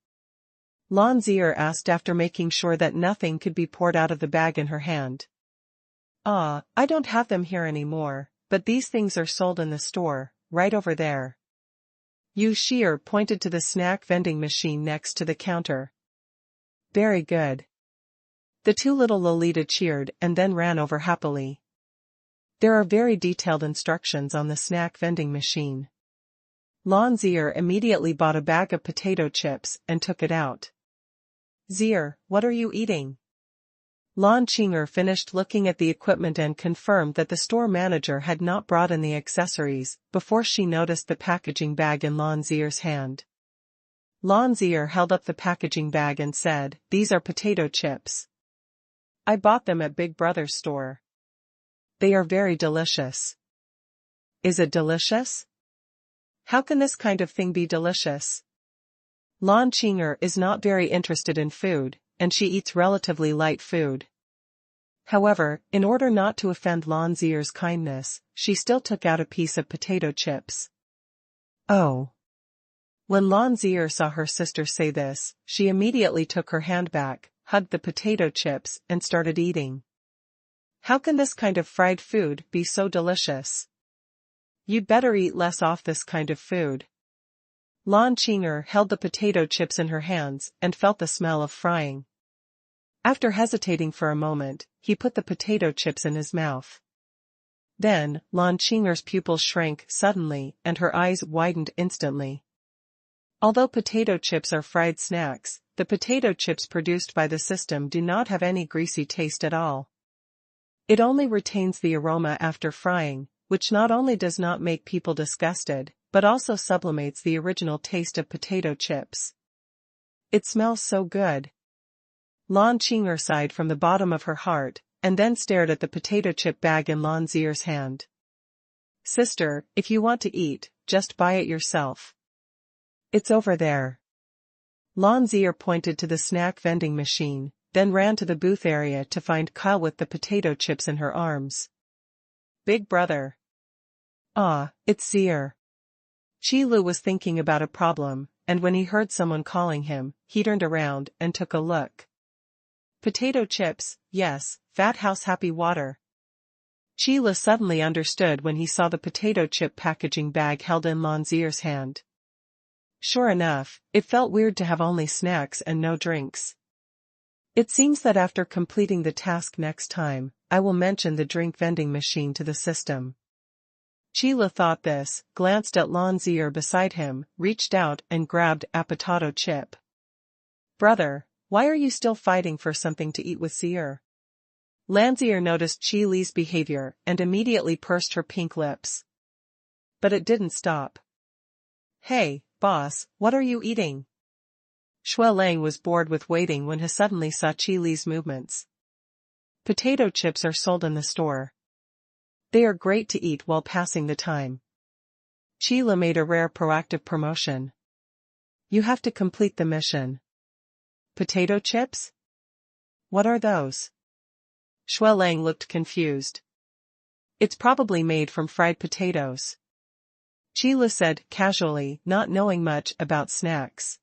Lan Zier asked after making sure that nothing could be poured out of the bag in her hand. I don't have them here anymore, but these things are sold in the store, right over there. Yu Sheer pointed to the snack vending machine next to the counter. Very good. The 2 little Lolita cheered and then ran over happily. There are very detailed instructions on the snack vending machine. Lan Zier immediately bought a bag of potato chips and took it out. Zier, what are you eating? Lan Qinger finished looking at the equipment and confirmed that the store manager had not brought in the accessories before she noticed the packaging bag in Lan Zier's hand. Lan Zier held up the packaging bag and said, These are potato chips. I bought them at Big Brother's store. They are very delicious. Is it delicious? How can this kind of thing be delicious? Lan Qinger is not very interested in food, and she eats relatively light food. However, in order not to offend Lan Zier's kindness, she still took out a piece of potato chips. Oh. When Lan Zier saw her sister say this, she immediately took her hand back, hugged the potato chips, and started eating. How can this kind of fried food be so delicious? You'd better eat less off this kind of food. Lan Qing'er held the potato chips in her hands and felt the smell of frying. After hesitating for a moment, he put the potato chips in his mouth. Then, Lan Qing'er's pupils shrank suddenly and her eyes widened instantly. Although potato chips are fried snacks, the potato chips produced by the system do not have any greasy taste at all. It only retains the aroma after frying, which not only does not make people disgusted, but also sublimates the original taste of potato chips. It smells so good. Lan Qing'er sighed from the bottom of her heart, and then stared at the potato chip bag in Lan Zier's hand. Sister, if you want to eat, just buy it yourself. It's over there. Lan Zier pointed to the snack vending machine, then ran to the booth area to find Kyle with the potato chips in her arms. Big brother. Ah, it's Zier. Qi Lu was thinking about a problem, and when he heard someone calling him, he turned around and took a look. Potato chips, yes, Fat House Happy Water. Qi Lu suddenly understood when he saw the potato chip packaging bag held in Lan Zier's hand. Sure enough, it felt weird to have only snacks and no drinks. It seems that after completing the task next time, I will mention the drink vending machine to the system. Qi Lu thought this, glanced at Lan Zier beside him, reached out and grabbed a potato chip. Brother, why are you still fighting for something to eat with Zier? Lan Zier noticed Qi Li's behavior and immediately pursed her pink lips. But it didn't stop. Hey, boss, what are you eating? Shui Lang was bored with waiting when he suddenly saw Qi Li's movements. Potato chips are sold in the store. They are great to eat while passing the time. Qi Li made a rare proactive promotion. You have to complete the mission. Potato chips? What are those? Shui Lang looked confused. It's probably made from fried potatoes. Qi Li said casually, not knowing much about snacks.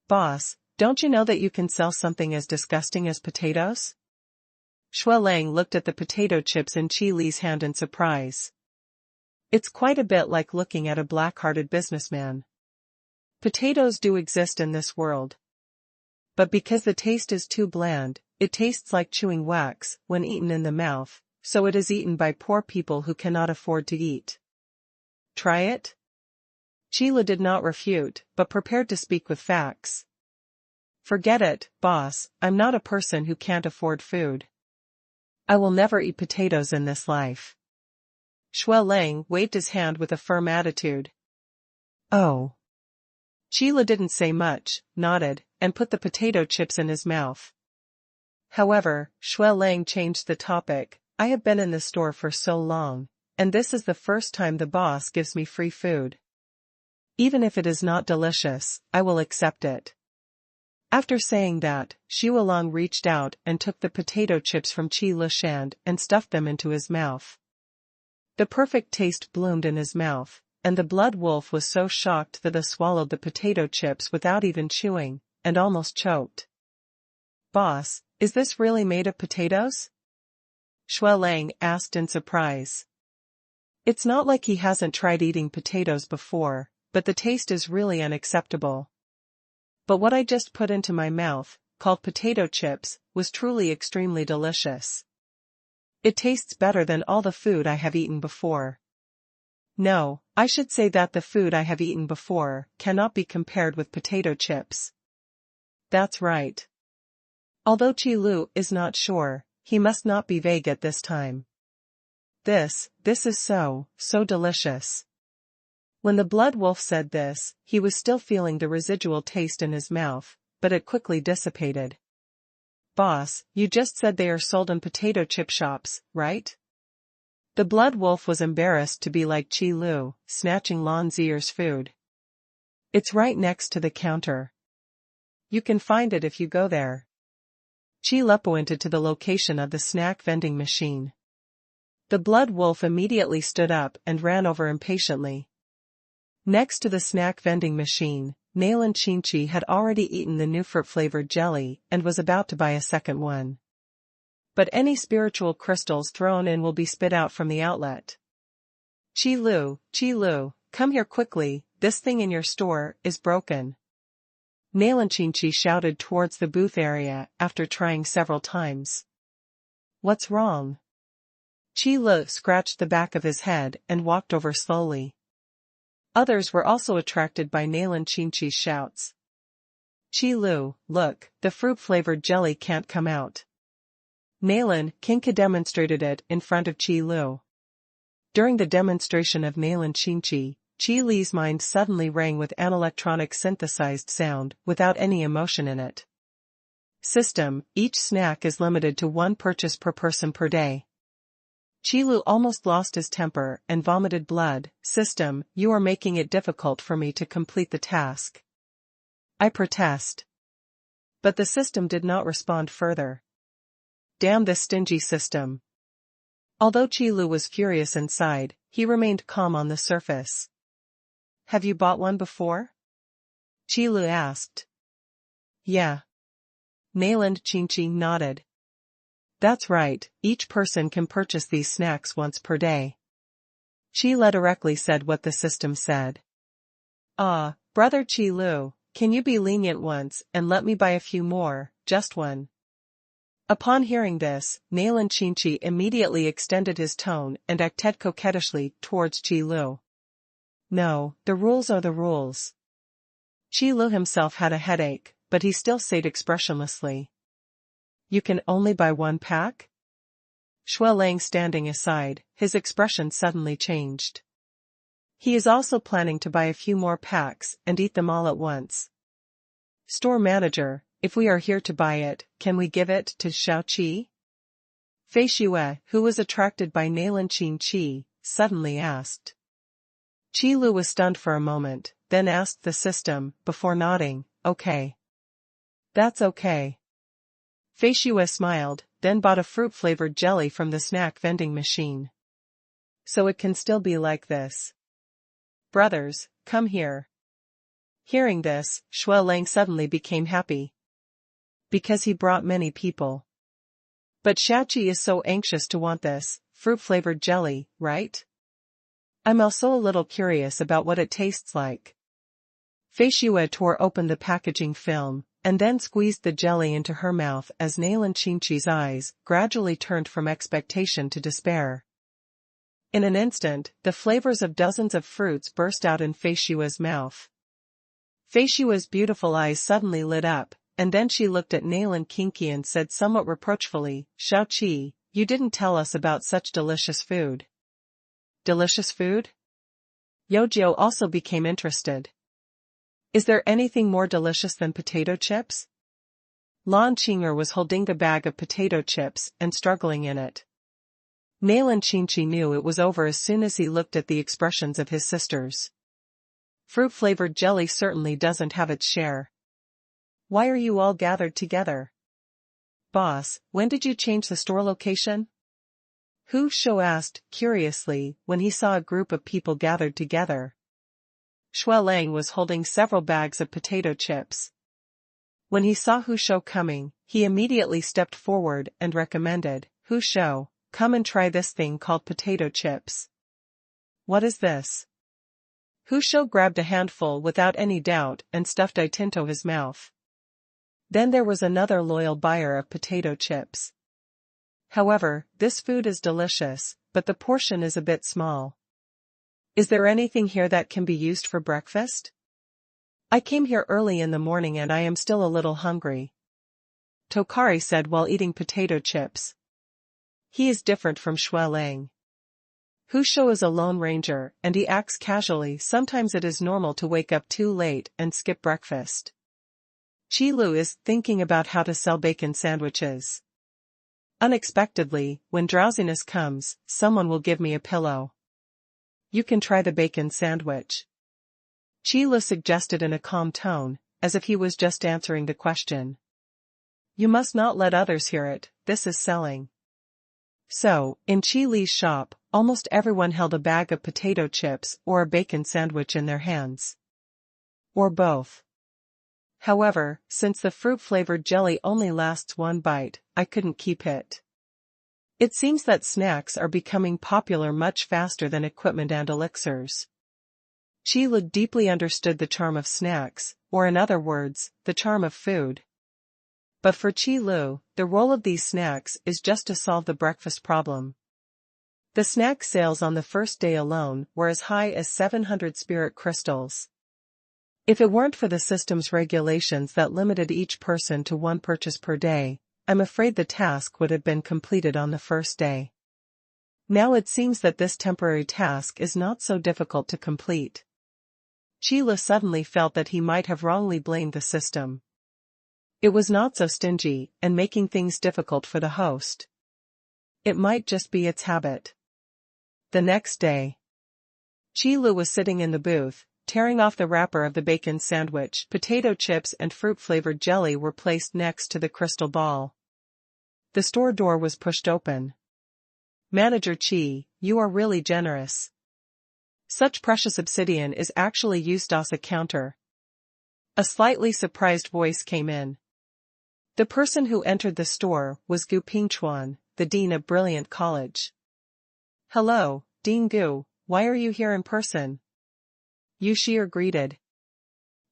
Boss, don't you know that you can sell something as disgusting as potatoes? Shui Lang looked at the potato chips in Qi Li's hand in surprise. It's quite a bit like looking at a black-hearted businessman. Potatoes do exist in this world. But because the taste is too bland, it tastes like chewing wax when eaten in the mouth, so it is eaten by poor people who cannot afford to eat. Try it? Qi Li did not refute, but prepared to speak with facts. Forget it, boss, I'm not a person who can't afford food. I will never eat potatoes in this life. Shui Lang waved his hand with a firm attitude. Oh. Qi Li didn't say much, nodded, and put the potato chips in his mouth. However, Shui Lang changed the topic. I have been in the store for so long, and this is the first time the boss gives me free food. Even if it is not delicious, I will accept it. After saying that, Xu Long reached out and took the potato chips from Qi Li's hand and stuffed them into his mouth. The perfect taste bloomed in his mouth, and the blood wolf was so shocked that he swallowed the potato chips without even chewing, and almost choked. Boss, is this really made of potatoes? Shui Lang asked in surprise. It's not like he hasn't tried eating potatoes before, but the taste is really unacceptable. But what I just put into my mouth, called potato chips, was truly extremely delicious. It tastes better than all the food I have eaten before. No, I should say that the food I have eaten before cannot be compared with potato chips. That's right. Although Qi Lu is not sure, he must not be vague at this time. This is so delicious. When the blood wolf said this, he was still feeling the residual taste in his mouth, but it quickly dissipated. Boss, you just said they are sold in potato chip shops, right? The blood wolf was embarrassed to be like Qi Lu, snatching Lan Zier's food. It's right next to the counter. You can find it if you go there. Qi Lu pointed to the location of the snack vending machine. The blood wolf immediately stood up and ran over impatiently. Next to the snack vending machine, Nailan Qingqi had already eaten the new fruit-flavored jelly and was about to buy a second one. But any spiritual crystals thrown in will be spit out from the outlet. Qi Lu, come here quickly, this thing in your store is broken. Nalanqinqi shouted towards the booth area after trying several times. What's wrong? Qi Lu scratched the back of his head and walked over slowly. Others were also attracted by Nalanqinqi's shouts. Qi Lu, look, the fruit-flavored jelly can't come out. Nalanqinqi demonstrated it in front of Qi Lu. During the demonstration of Nalanqinqi, Qi Li's mind suddenly rang with an electronic synthesized sound without any emotion in it. System, each snack is limited to 1 purchase per person per day. Qi Lu almost lost his temper and vomited blood. System, you are making it difficult for me to complete the task. I protest. But the system did not respond further. Damn this stingy system. Although Qi Lu was furious inside, he remained calm on the surface. Have you bought one before? Qi Lu asked. Yeah. Nalanqinqi nodded. That's right, each person can purchase these snacks once per day. Qi Lu directly said what the system said. Ah, brother Qi Lu, can you be lenient once and let me buy a few more, just one? Upon hearing this, Nalanqinqi immediately extended his tone and acted coquettishly towards Qi Lu. No, the rules are the rules. Qi Lu himself had a headache, but he still said expressionlessly. You can only buy 1 pack? Shui Lang standing aside, his expression suddenly changed. He is also planning to buy a few more packs and eat them all at once. Store manager, if we are here to buy it, can we give it to Shao Qi? Fei Xue, who was attracted by Nalanqinqi, suddenly asked. Qi Lu was stunned for a moment, then asked the system, before nodding, okay. That's okay. Fei Xue smiled, then bought a fruit-flavored jelly from the snack vending machine. So it can still be like this. Brothers, come here. Hearing this, Shui Lang suddenly became happy. Because he brought many people. But Shaoqi is so anxious to want this fruit-flavored jelly, right? I'm also a little curious about what it tastes like. Fei Xue tore open the packaging film, and then squeezed the jelly into her mouth as Nalanqinqi's eyes gradually turned from expectation to despair. In an instant, the flavors of dozens of fruits burst out in Fei Xue's mouth. Fei Xue's beautiful eyes suddenly lit up, and then she looked at Nalanqinqi and said somewhat reproachfully, Shao Qi, you didn't tell us about such delicious food. Delicious food? Yojiao also became interested. Is there anything more delicious than potato chips? Lan Qing'er was holding the bag of potato chips and struggling in it. Nalanqinqi knew it was over as soon as he looked at the expressions of his sisters. Fruit-flavored jelly certainly doesn't have its share. Why are you all gathered together? Boss, when did you change the store location? Hu Shou asked, curiously, when he saw a group of people gathered together. Shui Lang was holding several bags of potato chips. When he saw Hu Shou coming, he immediately stepped forward and recommended, Hu Shou, come and try this thing called potato chips. What is this? Hu Shou grabbed a handful without any doubt and stuffed it into his mouth. Then there was another loyal buyer of potato chips. However, this food is delicious, but the portion is a bit small. Is there anything here that can be used for breakfast? I came here early in the morning and I am still a little hungry. Tokari said while eating potato chips. He is different from Shui Lang. Hu Shou is a lone ranger and he acts casually. Sometimes it is normal to wake up too late and skip breakfast. Qi Lu is thinking about how to sell bacon sandwiches. Unexpectedly, when drowsiness comes, someone will give me a pillow. You can try the bacon sandwich. Qi Lu suggested in a calm tone, as if he was just answering the question. You must not let others hear it, this is selling. So, in Qi Li's shop, almost everyone held a bag of potato chips or a bacon sandwich in their hands. Or both. However, since the fruit-flavored jelly only lasts one bite, I couldn't keep it. It seems that snacks are becoming popular much faster than equipment and elixirs. Qi Lu deeply understood the charm of snacks, or in other words, the charm of food. But for Qi Lu, the role of these snacks is just to solve the breakfast problem. The snack sales on the first day alone were as high as 700 spirit crystals. If it weren't for the system's regulations that limited each person to one purchase per day, I'm afraid the task would have been completed on the first day. Now it seems that this temporary task is not so difficult to complete. Qi Lu suddenly felt that he might have wrongly blamed the system. It was not so stingy and making things difficult for the host. It might just be its habit. The next day, Qi Lu was sitting in the booth, tearing off the wrapper of the bacon sandwich. Potato chips and fruit-flavored jelly were placed next to the crystal ball. The store door was pushed open. "Manager Qi, you are really generous. Such precious obsidian is actually used as a counter." A slightly surprised voice came in. The person who entered the store was Gu Pingchuan, the dean of Brilliant College. "Hello, Dean Gu, why are you here in person?" Yu Shi'er greeted.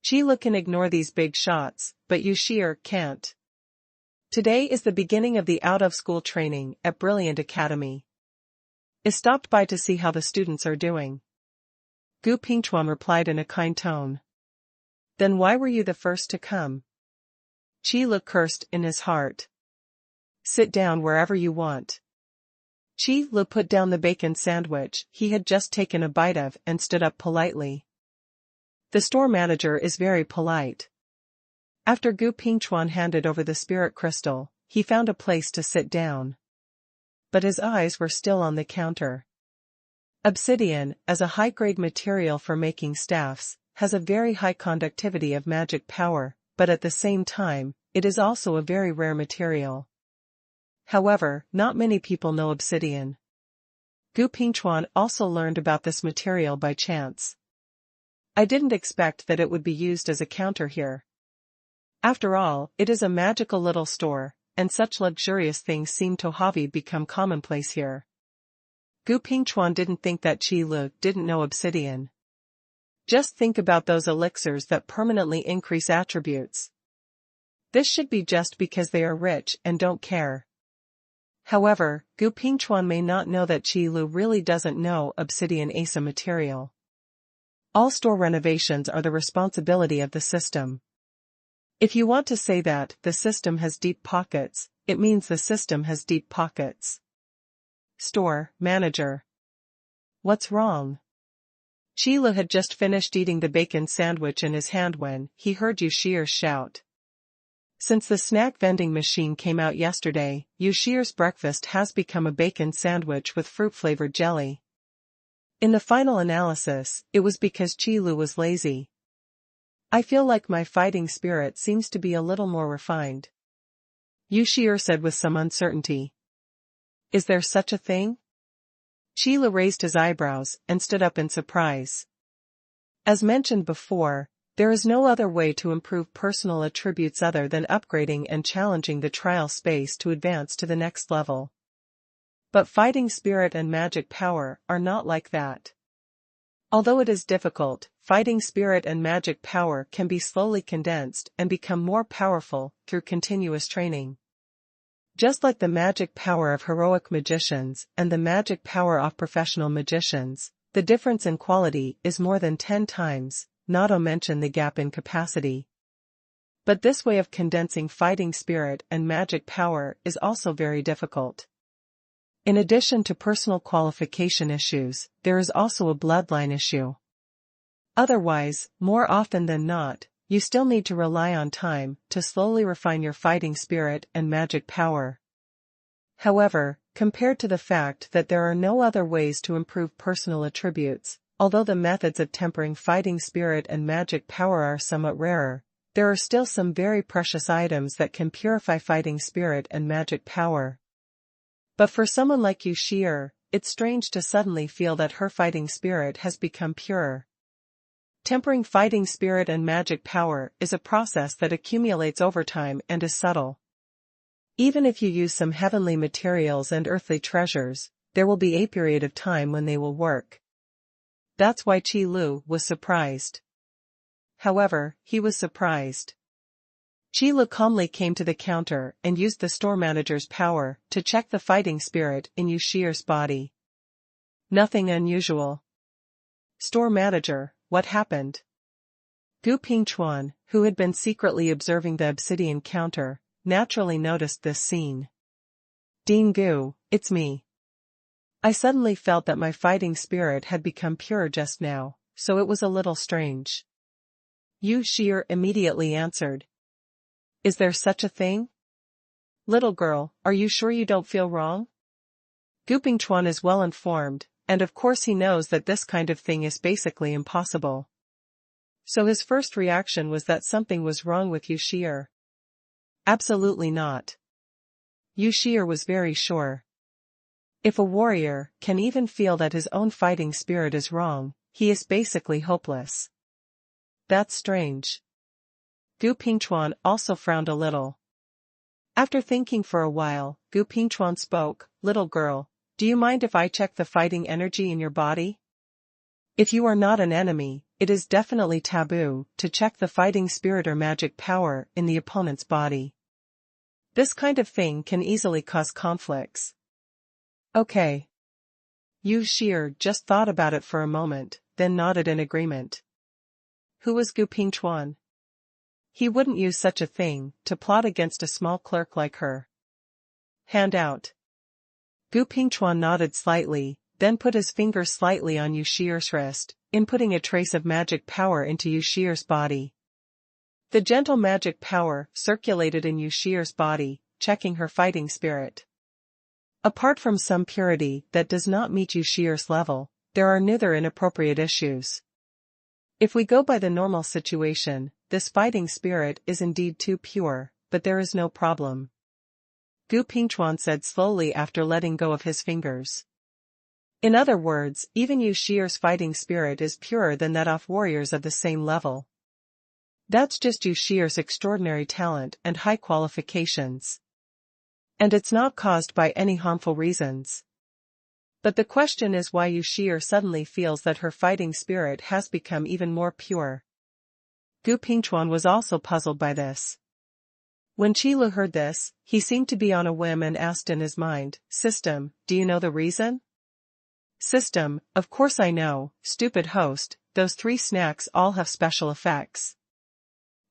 Qi Lu can ignore these big shots, but Yu Shi'er can't. Today is the beginning of the out-of-school training at Brilliant Academy. I stopped by to see how the students are doing. Gu Pingchuan replied in a kind tone. "Then why were you the first to come?" Qi Lu cursed in his heart. "Sit down wherever you want." Qi Lu put down the bacon sandwich he had just taken a bite of and stood up politely. The store manager is very polite. After Gu Pingchuan handed over the spirit crystal, he found a place to sit down. But his eyes were still on the counter. Obsidian, as a high-grade material for making staffs, has a very high conductivity of magic power, but at the same time, it is also a very rare material. However, not many people know obsidian. Gu Pingchuan also learned about this material by chance. "I didn't expect that it would be used as a counter here. After all, it is a magical little store, and such luxurious things seem to have become commonplace here." Gu Pingchuan didn't think that Qi Lu didn't know obsidian. Just think about those elixirs that permanently increase attributes. This should be just because they are rich and don't care. However, Gu Pingchuan may not know that Qi Lu really doesn't know obsidian as a material. All store renovations are the responsibility of the system. If you want to say that the system has deep pockets, it means the system has deep pockets. Store manager. What's wrong? Qi Lu had just finished eating the bacon sandwich in his hand when he heard Yu Shi'er shout. Since the snack vending machine came out yesterday, Yu Shi'er's breakfast has become a bacon sandwich with fruit-flavored jelly. In the final analysis, it was because Qi Lu was lazy. "I feel like my fighting spirit seems to be a little more refined," Yu Shi'er said with some uncertainty. "Is there such a thing?" Qi Lu raised his eyebrows and stood up in surprise. As mentioned before, there is no other way to improve personal attributes other than upgrading and challenging the trial space to advance to the next level. But fighting spirit and magic power are not like that. Although it is difficult, fighting spirit and magic power can be slowly condensed and become more powerful through continuous training. Just like the magic power of heroic magicians and the magic power of professional magicians, the difference in quality is more than 10 times, not to mention the gap in capacity. But this way of condensing fighting spirit and magic power is also very difficult. In addition to personal qualification issues, there is also a bloodline issue. Otherwise, more often than not, you still need to rely on time to slowly refine your fighting spirit and magic power. However, compared to the fact that there are no other ways to improve personal attributes, although the methods of tempering fighting spirit and magic power are somewhat rarer, there are still some very precious items that can purify fighting spirit and magic power. But for someone like Yu Shi'er, it's strange to suddenly feel that her fighting spirit has become pure. Tempering fighting spirit and magic power is a process that accumulates over time and is subtle. Even if you use some heavenly materials and earthly treasures, there will be a period of time when they will work. That's why Qi Lu was surprised. However, he was surprised. Qi Lu calmly came to the counter and used the store manager's power to check the fighting spirit in Yu Shi'er's body. Nothing unusual. Store manager, what happened? Gu Pingchuan, who had been secretly observing the obsidian counter, naturally noticed this scene. Ding Gu, it's me. I suddenly felt that my fighting spirit had become pure just now, so it was a little strange. Yu Shi'er immediately answered. Is there such a thing? Little girl, are you sure you don't feel wrong? Gu Pingchuan is well informed, and of course he knows that this kind of thing is basically impossible. So his first reaction was that something was wrong with Yu Shi'er. Absolutely not. Yu Shi'er was very sure. If a warrior can even feel that his own fighting spirit is wrong, he is basically hopeless. That's strange. Gu Pingchuan also frowned a little. After thinking for a while, Gu Pingchuan spoke, little girl, do you mind if I check the fighting energy in your body? If you are not an enemy, it is definitely taboo to check the fighting spirit or magic power in the opponent's body. This kind of thing can easily cause conflicts. Okay. Yu Shi'er just thought about it for a moment, then nodded in agreement. Who was Gu Pingchuan? He wouldn't use such a thing to plot against a small clerk like her. Hand out. Gu Pingchuan nodded slightly, then put his finger slightly on Yu Shi'er's wrist, inputting a trace of magic power into Yu Shi'er's body. The gentle magic power circulated in Yu Shi'er's body, checking her fighting spirit. Apart from some purity that does not meet Yu Shi'er's level, there are neither inappropriate issues. If we go by the normal situation, this fighting spirit is indeed too pure, but there is no problem. Gu Pingchuan said slowly after letting go of his fingers. In other words, even Yu Shi'er's fighting spirit is purer than that of warriors of the same level. That's just Yu Shi'er's extraordinary talent and high qualifications. And it's not caused by any harmful reasons. But the question is why Yu Shi'er suddenly feels that her fighting spirit has become even more pure. Gu Pingchuan was also puzzled by this. When Qi Lu heard this, he seemed to be on a whim and asked in his mind, System, do you know the reason? System, of course I know, stupid host, those 3 snacks all have special effects.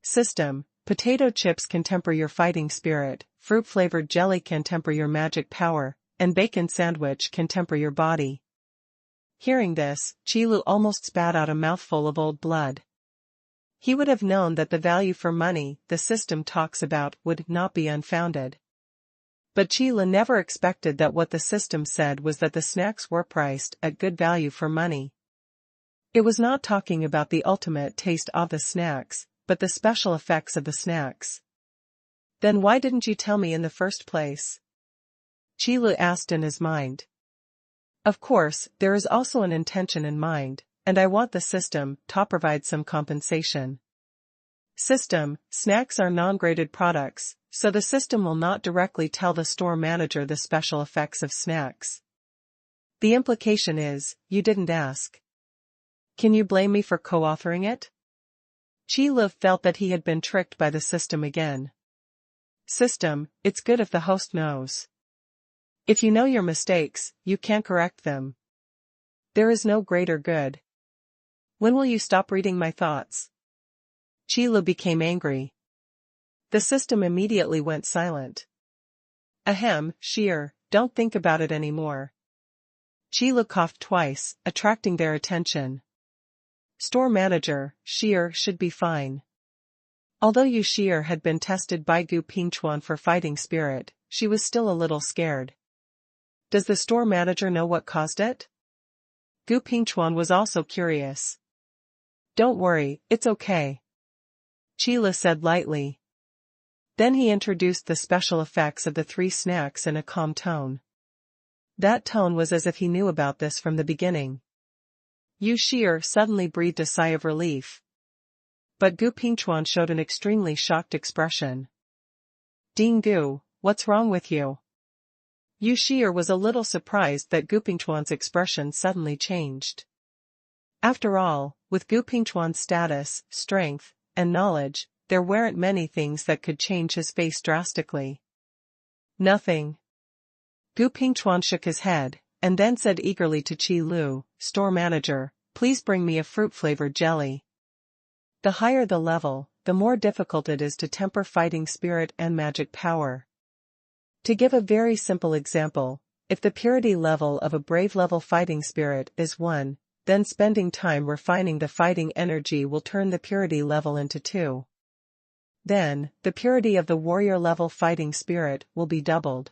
System, potato chips can temper your fighting spirit, fruit-flavored jelly can temper your magic power, and bacon sandwich can temper your body. Hearing this, Qi Lu almost spat out a mouthful of old blood. He would have known that the value for money the system talks about would not be unfounded. But Qi Lu never expected that what the system said was that the snacks were priced at good value for money. It was not talking about the ultimate taste of the snacks, but the special effects of the snacks. Then why didn't you tell me in the first place? Qi Lu asked in his mind. Of course, there is also an intention in mind, and I want the system to provide some compensation. System, snacks are non-graded products, so the system will not directly tell the store manager the special effects of snacks. The implication is, you didn't ask. Can you blame me for co-authoring it? Qi Lu felt that he had been tricked by the system again. System, it's good if the host knows. If you know your mistakes, you can't correct them. There is no greater good. When will you stop reading my thoughts? Qi Lu became angry. The system immediately went silent. Ahem, Shi'er, don't think about it anymore. Qi Lu coughed twice, attracting their attention. Store manager, Shi'er should be fine. Although Yu Shi'er had been tested by Gu Pingchuan for fighting spirit, she was still a little scared. Does the store manager know what caused it? Gu Pingchuan was also curious. Don't worry, it's okay. Qi Lu said lightly. Then he introduced the special effects of the 3 snacks in a calm tone. That tone was as if he knew about this from the beginning. Yu Shi'er suddenly breathed a sigh of relief. But Gu Pingchuan showed an extremely shocked expression. Ding Gu, what's wrong with you? Yu Shi'er was a little surprised that Gu Pingchuan's expression suddenly changed. After all, with Gu Pingchuan's status, strength, and knowledge, there weren't many things that could change his face drastically. Nothing. Gu Pingchuan shook his head, and then said eagerly to Qi Lu, store manager, please bring me a fruit-flavored jelly. The higher the level, the more difficult it is to temper fighting spirit and magic power. To give a very simple example, if the purity level of a brave level fighting spirit is 1, then spending time refining the fighting energy will turn the purity level into 2. Then, the purity of the warrior level fighting spirit will be doubled.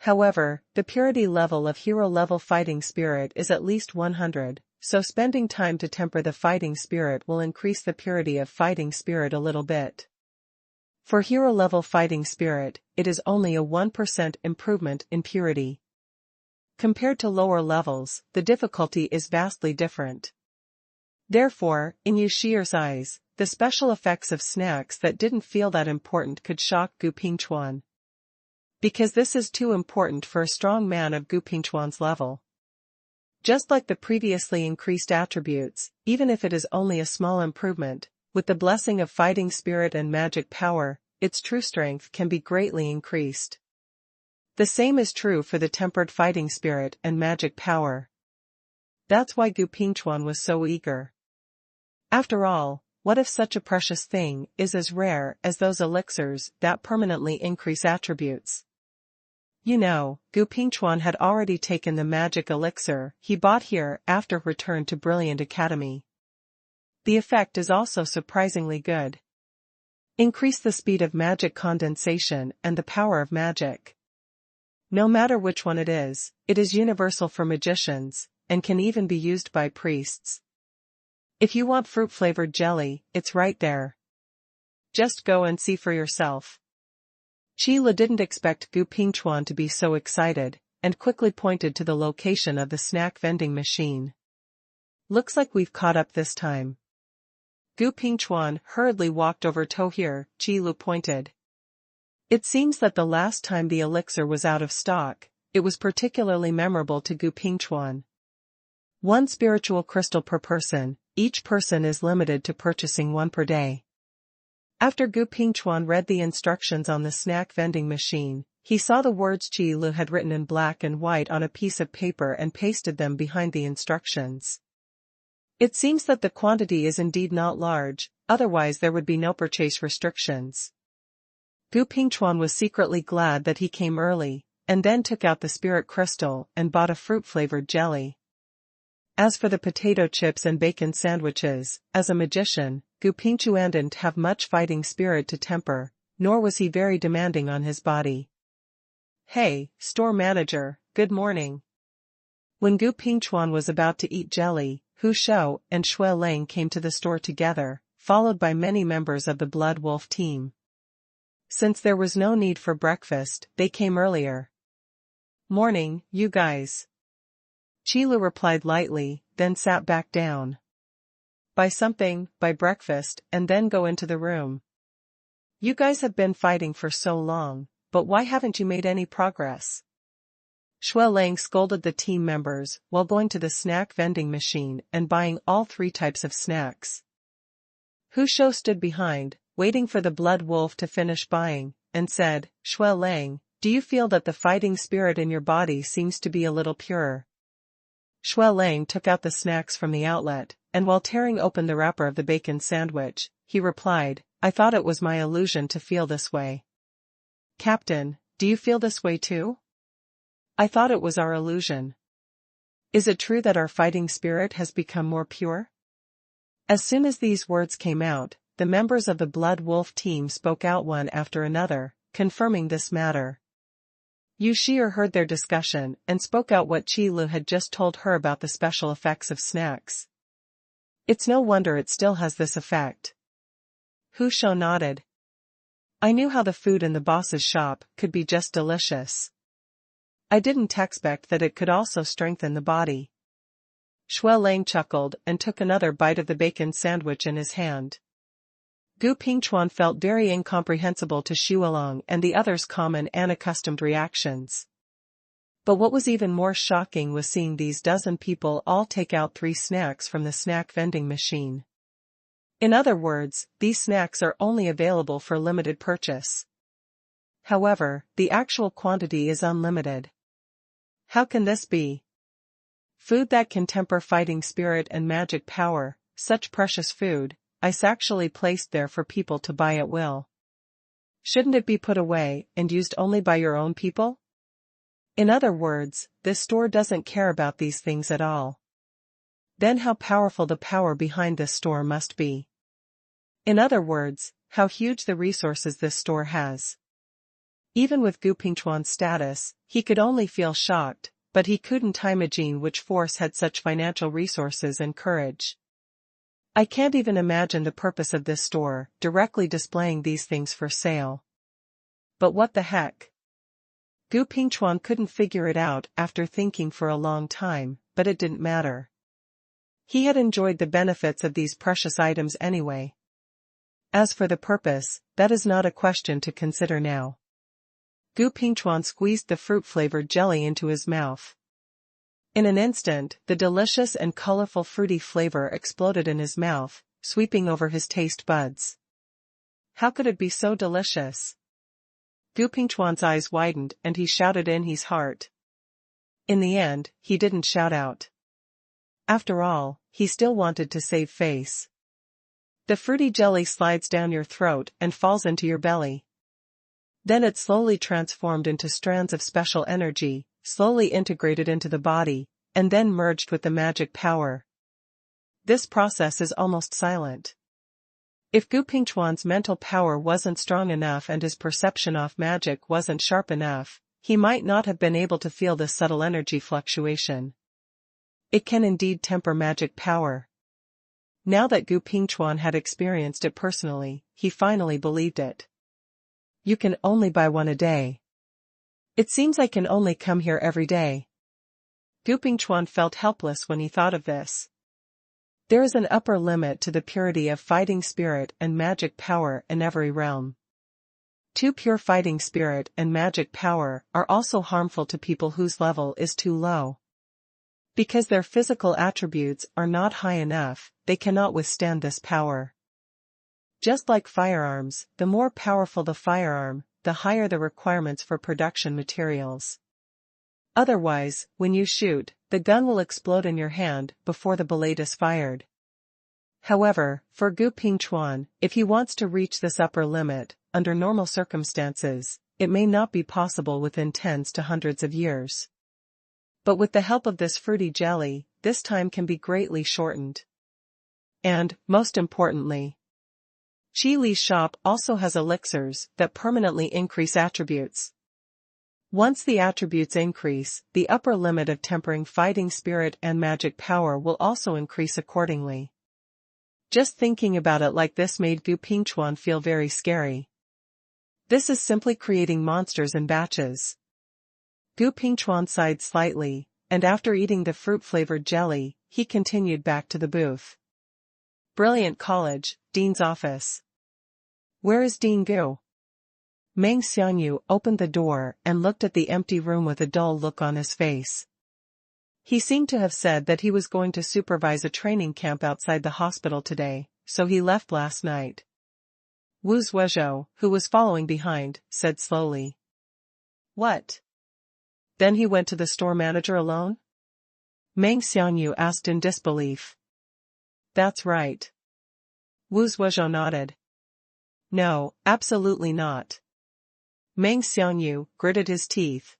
However, the purity level of hero level fighting spirit is at least 100, so spending time to temper the fighting spirit will increase the purity of fighting spirit a little bit. For hero level fighting spirit, it is only a 1% improvement in purity. Compared to lower levels, the difficulty is vastly different. Therefore, in Yu Shi'er's eyes, the special effects of snacks that didn't feel that important could shock Gu Pingchuan. Because this is too important for a strong man of Gu Pingchuan's level. Just like the previously increased attributes, even if it is only a small improvement, with the blessing of fighting spirit and magic power, its true strength can be greatly increased. The same is true for the tempered fighting spirit and magic power. That's why Gu Pingchuan was so eager. After all, what if such a precious thing is as rare as those elixirs that permanently increase attributes? You know, Gu Pingchuan had already taken the magic elixir he bought here after return to Brilliant Academy. The effect is also surprisingly good. Increase the speed of magic condensation and the power of magic. No matter which one it is universal for magicians, and can even be used by priests. If you want fruit-flavored jelly, it's right there. Just go and see for yourself. Qi Lu didn't expect Gu Pingchuan to be so excited, and quickly pointed to the location of the snack vending machine. Looks like we've caught up this time. Gu Pingchuan hurriedly walked over to here, Qi Lu pointed. It seems that the last time the elixir was out of stock, it was particularly memorable to Gu Pingchuan. 1 spiritual crystal per person, each person is limited to purchasing 1 per day. After Gu Pingchuan read the instructions on the snack vending machine, he saw the words Qi Lu had written in black and white on a piece of paper and pasted them behind the instructions. It seems that the quantity is indeed not large, otherwise there would be no purchase restrictions. Gu Pingchuan was secretly glad that he came early, and then took out the spirit crystal and bought a fruit-flavored jelly. As for the potato chips and bacon sandwiches, as a magician, Gu Pingchuan didn't have much fighting spirit to temper, nor was he very demanding on his body. Hey, store manager, good morning. When Gu Pingchuan was about to eat jelly, Hu Shou and Shui Lang came to the store together, followed by many members of the Blood Wolf team. Since there was no need for breakfast, they came earlier. Morning, you guys. Qi Lu replied lightly, then sat back down. Buy something, buy breakfast, and then go into the room. You guys have been fighting for so long, but why haven't you made any progress? Shui Lang scolded the team members while going to the snack vending machine and buying all 3 types of snacks. Hu Shou stood behind, waiting for the Blood Wolf to finish buying, and said, Shui Lang, do you feel that the fighting spirit in your body seems to be a little purer? Shui Lang took out the snacks from the outlet, and while tearing open the wrapper of the bacon sandwich, he replied, I thought it was my illusion to feel this way. Captain, do you feel this way too? I thought it was our illusion. Is it true that our fighting spirit has become more pure? As soon as these words came out, the members of the Blood Wolf team spoke out one after another, confirming this matter. Yu Shi'er heard their discussion and spoke out what Qi Lu had just told her about the special effects of snacks. It's no wonder it still has this effect. Hu Shou nodded. I knew how the food in the boss's shop could be just delicious. I didn't expect that it could also strengthen the body. Shui Lang chuckled and took another bite of the bacon sandwich in his hand. Gu Pingchuan felt very incomprehensible to Xu Along and the others' common and accustomed reactions. But what was even more shocking was seeing these dozen people all take out 3 snacks from the snack vending machine. In other words, these snacks are only available for limited purchase. However, the actual quantity is unlimited. How can this be? Food that can temper fighting spirit and magic power, such precious food, is actually placed there for people to buy at will. Shouldn't it be put away and used only by your own people? In other words, this store doesn't care about these things at all. Then how powerful the power behind this store must be. In other words, how huge the resources this store has. Even with Gu Pingchuan's status, he could only feel shocked, but he couldn't imagine which force had such financial resources and courage. I can't even imagine the purpose of this store, directly displaying these things for sale. But what the heck? Gu Pingchuan couldn't figure it out after thinking for a long time, but it didn't matter. He had enjoyed the benefits of these precious items anyway. As for the purpose, that is not a question to consider now. Gu Pingchuan squeezed the fruit-flavored jelly into his mouth. In an instant, the delicious and colorful fruity flavor exploded in his mouth, sweeping over his taste buds. How could it be so delicious? Gu Pingchuan's eyes widened and he shouted in his heart. In the end, he didn't shout out. After all, he still wanted to save face. The fruity jelly slides down your throat and falls into your belly. Then it slowly transformed into strands of special energy, slowly integrated into the body, and then merged with the magic power. This process is almost silent. If Gu Pingchuan's mental power wasn't strong enough and his perception of magic wasn't sharp enough, he might not have been able to feel this subtle energy fluctuation. It can indeed temper magic power. Now that Gu Pingchuan had experienced it personally, he finally believed it. You can only buy 1 a day. It seems I can only come here every day. Gu Pingchuan felt helpless when he thought of this. There is an upper limit to the purity of fighting spirit and magic power in every realm. Too pure fighting spirit and magic power are also harmful to people whose level is too low. Because their physical attributes are not high enough, they cannot withstand this power. Just like firearms, the more powerful the firearm, the higher the requirements for production materials. Otherwise, when you shoot, the gun will explode in your hand before the bullet is fired. However, for Gu Pingchuan, if he wants to reach this upper limit, under normal circumstances, it may not be possible within tens to hundreds of years. But with the help of this fruity jelly, this time can be greatly shortened. And, most importantly, Qi Li's shop also has elixirs that permanently increase attributes. Once the attributes increase, the upper limit of tempering fighting spirit and magic power will also increase accordingly. Just thinking about it like this made Gu Pingchuan feel very scary. This is simply creating monsters in batches. Gu Pingchuan sighed slightly, and after eating the fruit-flavored jelly, he continued back to the booth. Brilliant College, Dean's office. Where is Dean Gu? Meng Xiangyu opened the door and looked at the empty room with a dull look on his face. He seemed to have said that he was going to supervise a training camp outside the hospital today, so he left last night. Wu Zhuozhou, who was following behind, said slowly. What? Then he went to the store manager alone? Meng Xiangyu asked in disbelief. That's right. Wu Zhuozhou nodded. No, absolutely not. Meng Xiangyu gritted his teeth.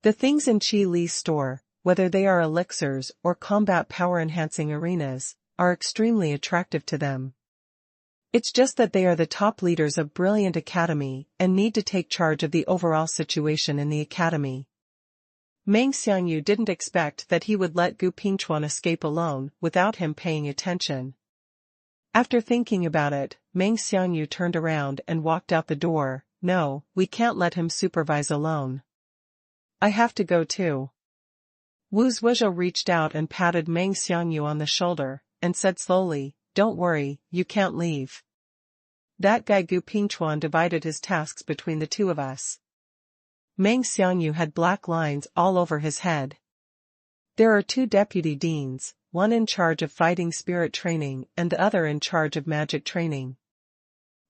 The things in Qi Li's store, whether they are elixirs or combat power-enhancing arenas, are extremely attractive to them. It's just that they are the top leaders of Brilliant Academy and need to take charge of the overall situation in the academy. Meng Xiangyu didn't expect that he would let Gu Pingchuan escape alone without him paying attention. After thinking about it, Meng Xiangyu turned around and walked out the door. No, we can't let him supervise alone. I have to go too. Wu Zhuozhou reached out and patted Meng Xiangyu on the shoulder, and said slowly, Don't worry, you can't leave. That guy Gu Pingchuan divided his tasks between the two of us. Meng Xiangyu had black lines all over his head. There are 2 deputy deans, one in charge of fighting spirit training and the other in charge of magic training.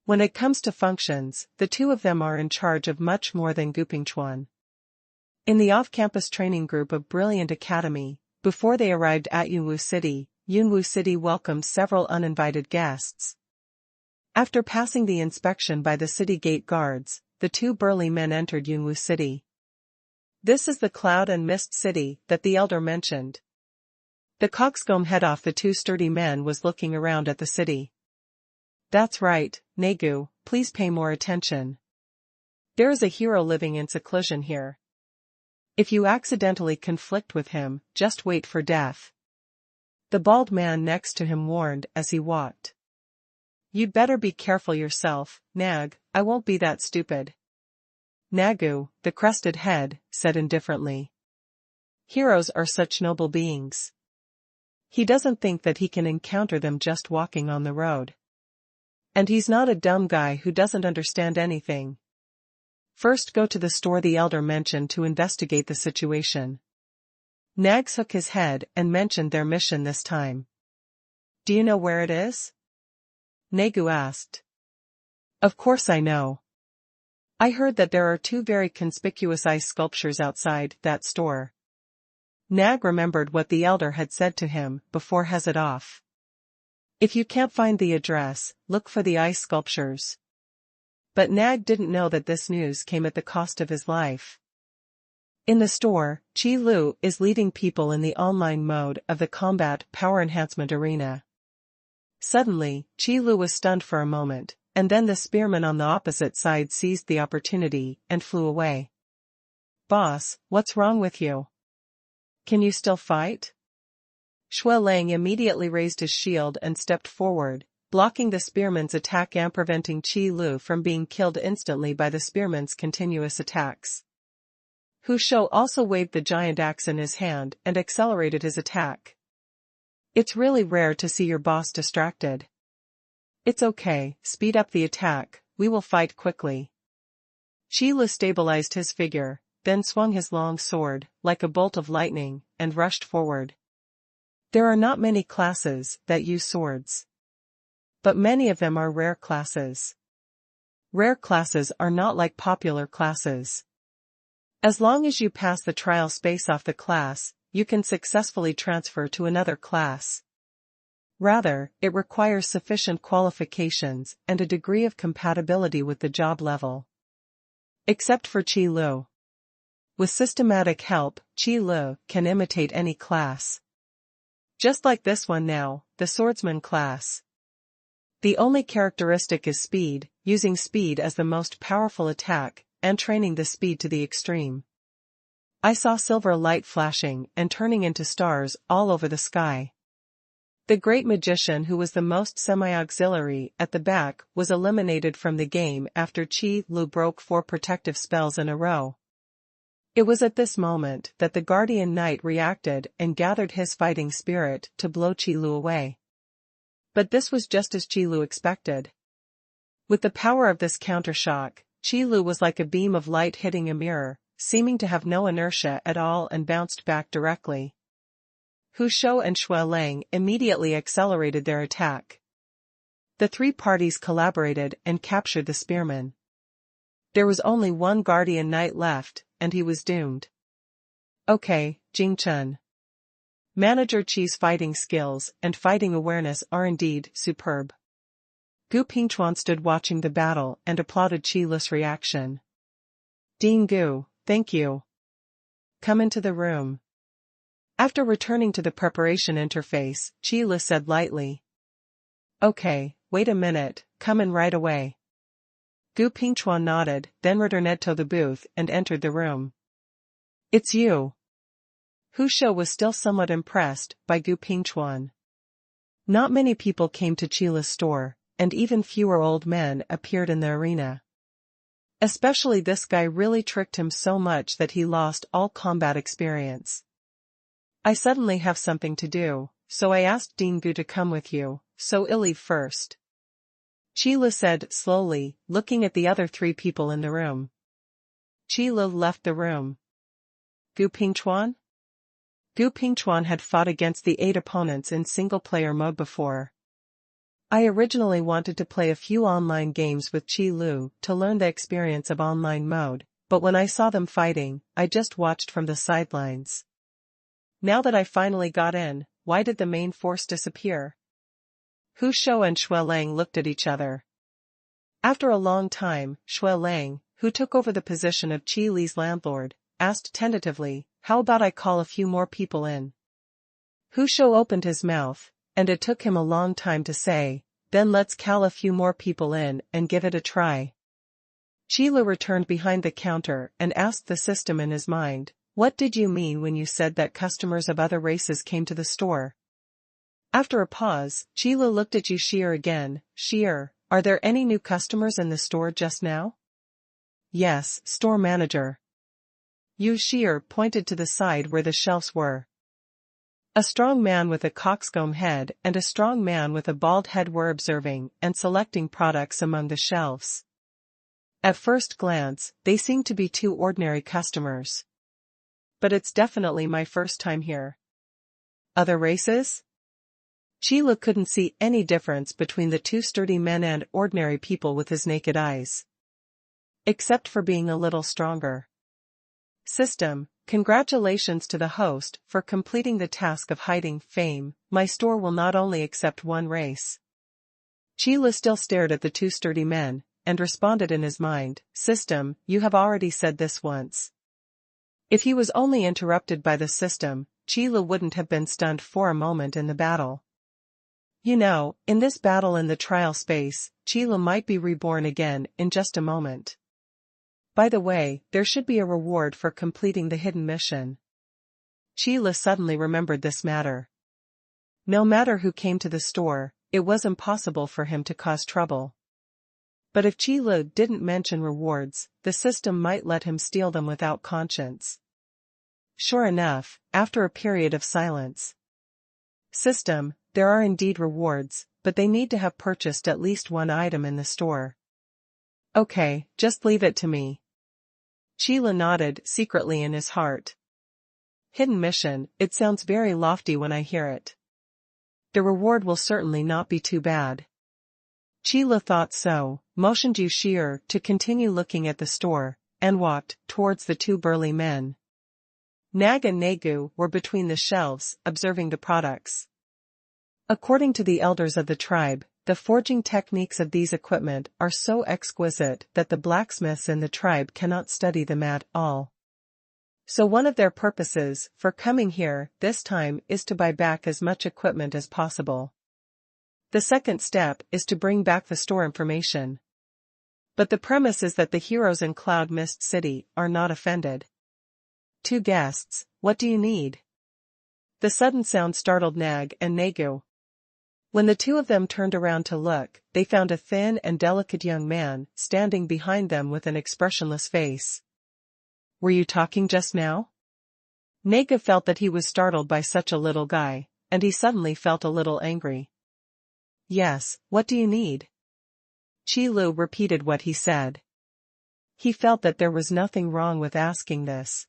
When it comes to functions, the 2 of them are in charge of much more than Gu Pingchuan. In the off-campus training group of Brilliant Academy, before they arrived at Yunwu City welcomed several uninvited guests. After passing the inspection by the city gate guards, the 2 burly men entered Yunwu City. This is the cloud and mist city that the elder mentioned. The coxcomb head off the 2 sturdy men was looking around at the city. That's right, Negu, please pay more attention. There is a hero living in seclusion here. If you accidentally conflict with him, just wait for death. The bald man next to him warned as he walked. You'd better be careful yourself, Nag, I won't be that stupid. Nagu, the crested head, said indifferently. Heroes are such noble beings. He doesn't think that he can encounter them just walking on the road. And he's not a dumb guy who doesn't understand anything. First go to the store the elder mentioned to investigate the situation. Nag shook his head and mentioned their mission this time. Do you know where it is? Nagu asked. Of course I know. I heard that there are 2 very conspicuous ice sculptures outside that store. Nag remembered what the elder had said to him before headed off. If you can't find the address, look for the ice sculptures. But Nag didn't know that this news came at the cost of his life. In the store, Qi Lu is leading people in the online mode of the combat power enhancement arena. Suddenly, Qi Lu was stunned for a moment, and then the spearman on the opposite side seized the opportunity and flew away. Boss, what's wrong with you? Can you still fight? Shui Lang immediately raised his shield and stepped forward, blocking the spearman's attack and preventing Qi Lu from being killed instantly by the spearman's continuous attacks. Hu Shou also waved the giant axe in his hand and accelerated his attack. It's really rare to see your boss distracted. It's okay, speed up the attack, we will fight quickly. Qi Lu stabilized his figure, then swung his long sword, like a bolt of lightning, and rushed forward. There are not many classes that use swords. But many of them are rare classes. Rare classes are not like popular classes. As long as you pass the trial space off the class, you can successfully transfer to another class. Rather, it requires sufficient qualifications and a degree of compatibility with the job level. Except for Qi Lu. With systematic help, Qi Lu can imitate any class. Just like this one now, the swordsman class. The only characteristic is speed, using speed as the most powerful attack, and training the speed to the extreme. I saw silver light flashing and turning into stars all over the sky. The great magician who was the most semi-auxiliary at the back was eliminated from the game after Qi Lu broke 4 protective spells in a row. It was at this moment that the guardian knight reacted and gathered his fighting spirit to blow Qi Lu away. But this was just as Qi Lu expected. With the power of this countershock, Qi Lu was like a beam of light hitting a mirror, seeming to have no inertia at all and bounced back directly. Hu Shou and Shui Lang immediately accelerated their attack. The 3 parties collaborated and captured the spearman. There was only one guardian knight left, and he was doomed. Okay, Jing Chen. Manager Qi's fighting skills and fighting awareness are indeed superb. Gu Pingchuan stood watching the battle and applauded Qi Lu's reaction. Ding Gu, thank you. Come into the room. After returning to the preparation interface, Qi Lu said lightly. Okay, wait a minute, come in right away. Gu Pingchuan nodded, then returned to the booth and entered the room. It's you. Hu Shou was still somewhat impressed by Gu Pingchuan. Not many people came to Qi Lu's store, and even fewer old men appeared in the arena. Especially this guy really tricked him so much that he lost all combat experience. I suddenly have something to do, so I asked Dean Gu to come with you, so I'll leave first. Chila said slowly, looking at the other 3 people in the room. Chila left the room. Gu Pingchuan? Gu Pingchuan had fought against the 8 opponents in single-player mode before. I originally wanted to play a few online games with Qi Lu to learn the experience of online mode, but when I saw them fighting, I just watched from the sidelines. Now that I finally got in, why did the main force disappear? Hu Shou and Xue Lang looked at each other. After a long time, Xue Lang, who took over the position of Qi Li's landlord, asked tentatively, "How about I call a few more people in?" Hu Shou opened his mouth, and it took him a long time to say, "Then let's call a few more people in and give it a try." Qi Li returned behind the counter and asked the system in his mind, "What did you mean when you said that customers of other races came to the store?" After a pause, Qi Li looked at Yu Shi'er again. "Shi'er, are there any new customers in the store just now?" "Yes, store manager." Yu Shi'er pointed to the side where the shelves were. A strong man with a coxcomb head and a strong man with a bald head were observing and selecting products among the shelves. At first glance, they seemed to be 2 ordinary customers. But it's definitely my first time here. Other races? Chila couldn't see any difference between the 2 sturdy men and ordinary people with his naked eyes. Except for being a little stronger. System, congratulations to the host for completing the task of hiding fame. My store will not only accept 1 race. Chila still stared at the 2 sturdy men, and responded in his mind, "System, you have already said this once." If he was only interrupted by the system, Chila wouldn't have been stunned for a moment in the battle. You know, in this battle in the trial space, Chila might be reborn again in just a moment. By the way, there should be a reward for completing the hidden mission. Chila suddenly remembered this matter. No matter who came to the store, it was impossible for him to cause trouble. But if Chila didn't mention rewards, the system might let him steal them without conscience. Sure enough, after a period of silence. System, there are indeed rewards, but they need to have purchased at least 1 item in the store. Okay, just leave it to me. Chila nodded secretly in his heart. Hidden mission, it sounds very lofty when I hear it. The reward will certainly not be too bad. Chila thought so, motioned Yu Shi'er to continue looking at the store, and walked towards the 2 burly men. Nag and Nagu were between the shelves, observing the products. According to the elders of the tribe, the forging techniques of these equipment are so exquisite that the blacksmiths in the tribe cannot study them at all. So one of their purposes for coming here this time is to buy back as much equipment as possible. The second step is to bring back the store information. But the premise is that the heroes in Cloud Mist City are not offended. 2 guests, what do you need? The sudden sound startled Nag and Nagu. When the 2 of them turned around to look, they found a thin and delicate young man standing behind them with an expressionless face. Were you talking just now? Naga felt that he was startled by such a little guy, and he suddenly felt a little angry. Yes, what do you need? Qi Lu repeated what he said. He felt that there was nothing wrong with asking this.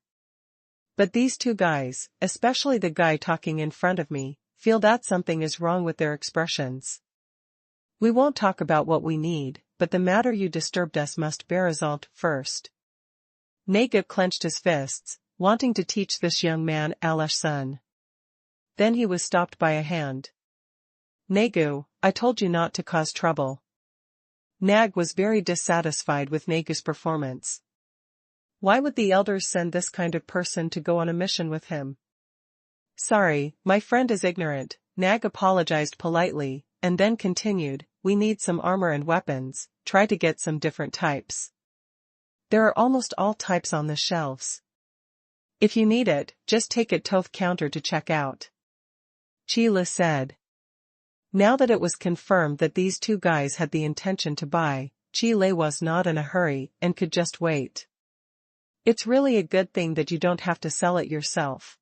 But these 2 guys, especially the guy talking in front of me, feel that something is wrong with their expressions. We won't talk about what we need, but the matter you disturbed us must be resolved first. Naga clenched his fists, wanting to teach this young man Alash Sun. Then he was stopped by a hand. Nagu, I told you not to cause trouble. Nag was very dissatisfied with Nagu's performance. Why would the elders send this kind of person to go on a mission with him? Sorry, my friend is ignorant, Nag apologized politely, and then continued, we need some armor and weapons, try to get some different types. There are almost all types on the shelves. If you need it, just take it to the counter to check out. Chila said. Now that it was confirmed that these 2 guys had the intention to buy, Chile was not in a hurry and could just wait. It's really a good thing that you don't have to sell it yourself.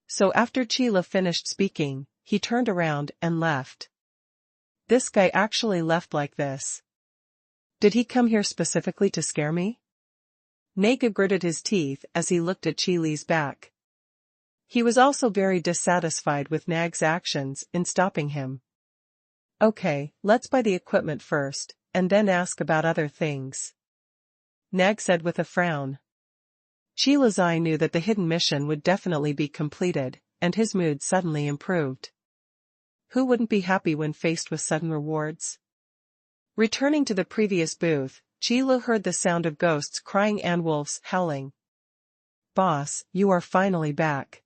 So after Chila finished speaking, he turned around and left. This guy actually left like this. Did he come here specifically to scare me? Naga gritted his teeth as he looked at Chi Li's back. He was also very dissatisfied with Nag's actions in stopping him. Okay, let's buy the equipment first, and then ask about other things, Nag said with a frown. Chi Li's eye knew that the hidden mission would definitely be completed, and his mood suddenly improved. Who wouldn't be happy when faced with sudden rewards? Returning to the previous booth, Chi Li heard the sound of ghosts crying and wolves howling. Boss, you are finally back.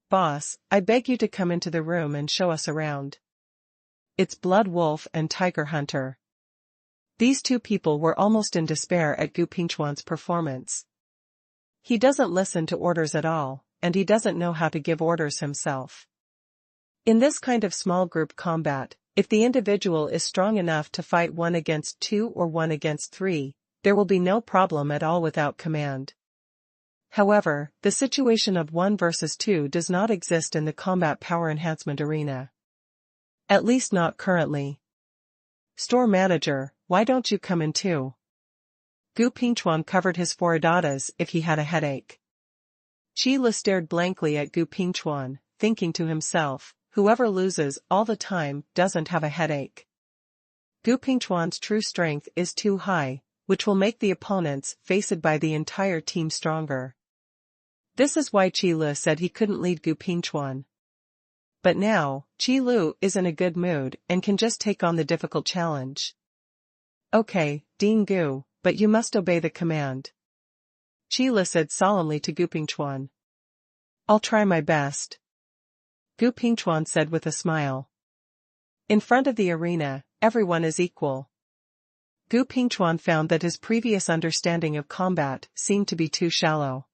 Boss, I beg you to come into the room and show us around. It's Blood Wolf and Tiger Hunter. These two people were almost in despair at Gu Pingchuan's performance. He doesn't listen to orders at all, and he doesn't know how to give orders himself. In this kind of small group combat, if the individual is strong enough to fight 1 against 2 or 1 against 3, there will be no problem at all without command. However, the situation of 1 versus 2 does not exist in the combat power enhancement arena. At least not currently. Store manager, why don't you come in too? Gu Pingchuan covered his forehead as if he had a headache. Chi Li stared blankly at Gu Pingchuan, thinking to himself, whoever loses all the time doesn't have a headache. Gu Pingchuan's true strength is too high, which will make the opponents faced by the entire team stronger. This is why Chi Li said he couldn't lead Gu Pingchuan. But now, Chi Li is in a good mood and can just take on the difficult challenge. Okay, Dean Gu, but you must obey the command, Chi Li said solemnly to Gu Pingchuan. I'll try my best, Gu Pingchuan said with a smile. In front of the arena, everyone is equal. Gu Pingchuan found that his previous understanding of combat seemed to be too shallow.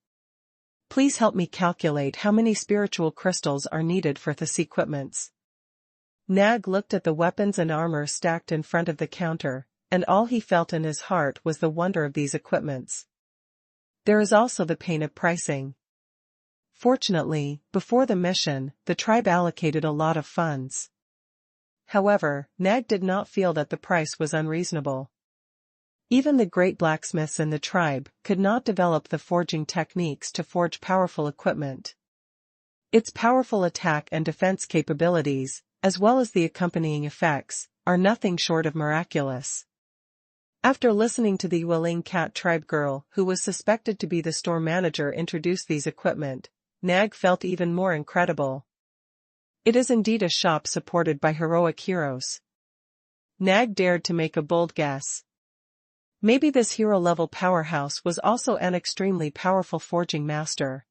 Please help me calculate how many spiritual crystals are needed for this equipments. Nag looked at the weapons and armor stacked in front of the counter, and all he felt in his heart was the wonder of these equipments. There is also the pain of pricing. Fortunately, before the mission, the tribe allocated a lot of funds. However, Nag did not feel that the price was unreasonable. Even the great blacksmiths in the tribe could not develop the forging techniques to forge powerful equipment. Its powerful attack and defense capabilities, as well as the accompanying effects, are nothing short of miraculous. After listening to the Yueling Cat tribe girl who was suspected to be the store manager introduce these equipment, Nag felt even more incredible. It is indeed a shop supported by heroic heroes. Nag dared to make a bold guess. Maybe this hero-level powerhouse was also an extremely powerful forging master.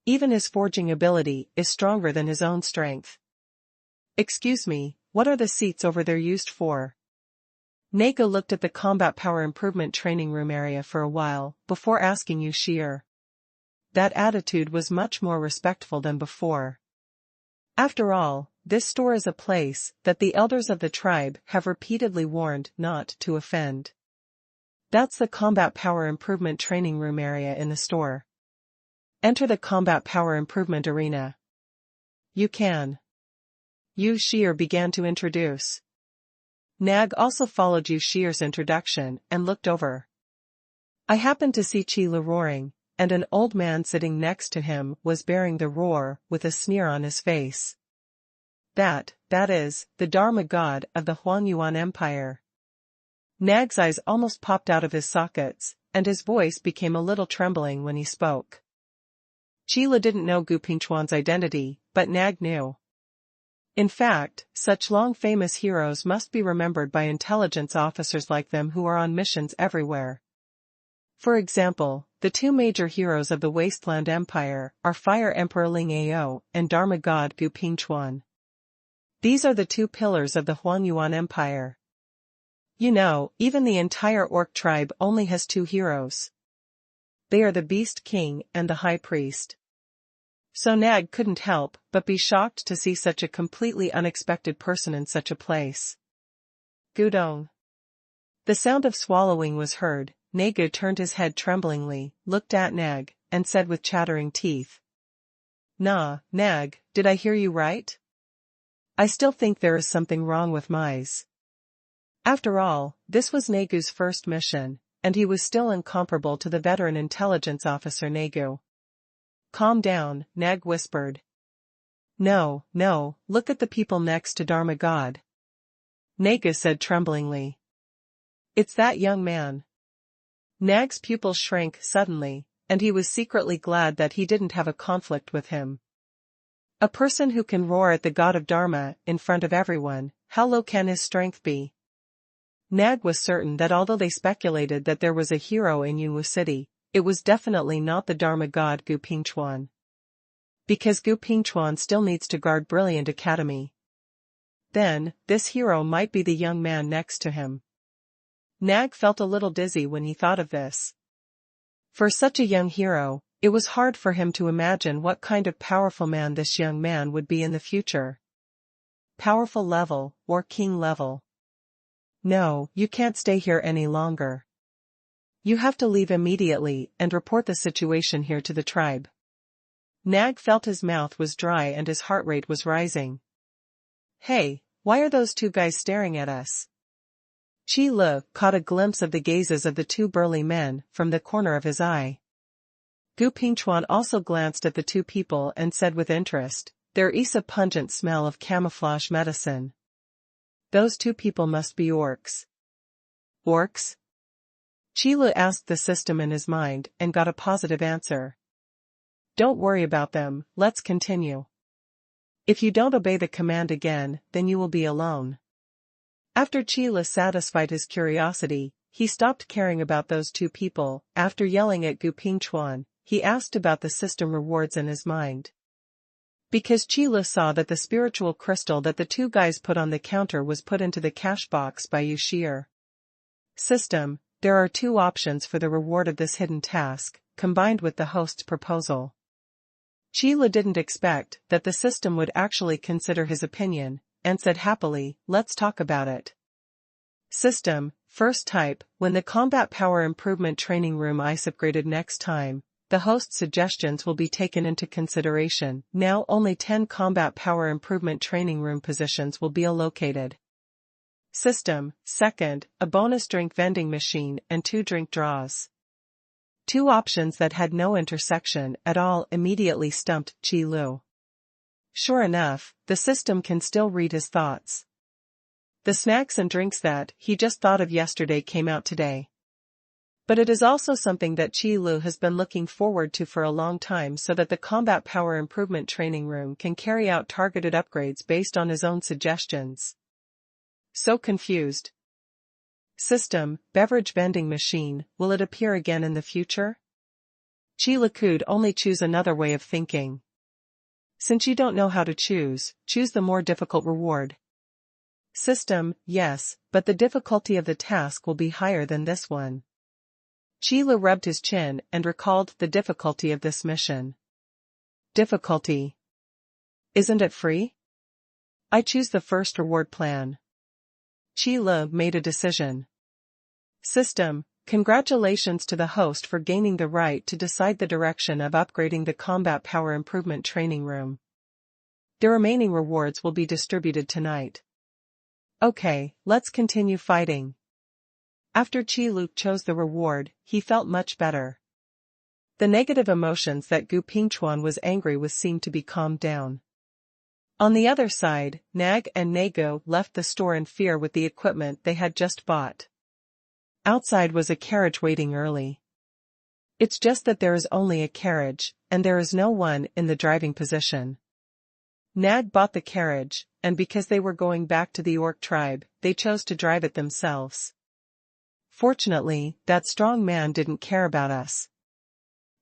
Even his forging ability is stronger than his own strength. Excuse me, what are the seats over there used for? Naga looked at the combat power improvement training room area for a while, before asking Yu Shi'er. That attitude was much more respectful than before. After all, this store is a place that the elders of the tribe have repeatedly warned not to offend. That's the combat power improvement training room area in the store. Enter the combat power improvement arena. You can. Yu Shi'er began to introduce. Nag also followed Yu Shi'er's introduction and looked over. I happened to see Chi Li roaring, and an old man sitting next to him was bearing the roar with a sneer on his face. That is, the Dharma god of the Huangyuan Empire. Nag's eyes almost popped out of his sockets, and his voice became a little trembling when he spoke. Chi Li didn't know Gu Pingchuan's identity, but Nag knew. In fact, such long famous heroes must be remembered by intelligence officers like them who are on missions everywhere. For example, the two major heroes of the Wasteland Empire are Fire Emperor Ling Ao and Dharma God Gu Pingchuan. These are the two pillars of the Huangyuan Empire. You know, even the entire Orc tribe only has two heroes. They are the Beast King and the High Priest. So Nag couldn't help but be shocked to see such a completely unexpected person in such a place. Gudong. The sound of swallowing was heard. Nagu turned his head tremblingly, looked at Nag, and said with chattering teeth. Nah, Nag, did I hear you right? I still think there is something wrong with Mize. After all, this was Negu's first mission, and he was still incomparable to the veteran intelligence officer Negu. Calm down, Nag whispered. No, look at the people next to Dharma God. Negu said tremblingly. It's that young man. Nag's pupils shrank suddenly, and he was secretly glad that he didn't have a conflict with him. A person who can roar at the god of Dharma in front of everyone, how low can his strength be? Nag was certain that although they speculated that there was a hero in Yunwu City, it was definitely not the Dharma god Gu Pingchuan. Because Gu Pingchuan still needs to guard Brilliant Academy. Then, this hero might be the young man next to him. Nag felt a little dizzy when he thought of this. For such a young hero, it was hard for him to imagine what kind of powerful man this young man would be in the future. Powerful level, or king level. No, you can't stay here any longer. You have to leave immediately and report the situation here to the tribe. Nag felt his mouth was dry and his heart rate was rising. Hey, why are those two guys staring at us? Chi Le caught a glimpse of the gazes of the two burly men from the corner of his eye. Gu Pingchuan also glanced at the two people and said with interest, there is a pungent smell of camouflage medicine. Those two people must be orcs. Orcs? Chi Le asked the system in his mind and got a positive answer. Don't worry about them, let's continue. If you don't obey the command again, then you will be alone. After Chi Le satisfied his curiosity, he stopped caring about those two people. After yelling at Gu Pingchuan, he asked about the system rewards in his mind. Because Chi Le saw that the spiritual crystal that the two guys put on the counter was put into the cash box by Yu Shi'er. System, there are two options for the reward of this hidden task, combined with the host's proposal. Chi Le didn't expect that the system would actually consider his opinion, and said happily, let's talk about it. System, first type, when the combat power improvement training room is upgraded next time, the host's suggestions will be taken into consideration. Now only 10 combat power improvement training room positions will be allocated. System, second, a bonus drink vending machine and 2 drink draws. Two options that had no intersection at all immediately stumped Chi Lu. Sure enough, the system can still read his thoughts. The snacks and drinks that he just thought of yesterday came out today. But it is also something that Chi Lu has been looking forward to for a long time so that the combat power improvement training room can carry out targeted upgrades based on his own suggestions. So confused. System, beverage vending machine, will it appear again in the future? Chi Le could only choose another way of thinking. Since you don't know how to choose the more difficult reward. System, yes, but the difficulty of the task will be higher than this one. Chi Le rubbed his chin and recalled the difficulty of this mission. Difficulty. Isn't it free? I choose the first reward plan. Chi Le made a decision. System, congratulations to the host for gaining the right to decide the direction of upgrading the combat power improvement training room. The remaining rewards will be distributed tonight. Okay, let's continue fighting. After Chi Lu chose the reward, he felt much better. The negative emotions that Gu Pingchuan was angry with seemed to be calmed down. On the other side, Nag and Negu left the store in fear with the equipment they had just bought. Outside was a carriage waiting early. It's just that there is only a carriage, and there is no one in the driving position. Nag bought the carriage, and because they were going back to the orc tribe, they chose to drive it themselves. Fortunately, that strong man didn't care about us.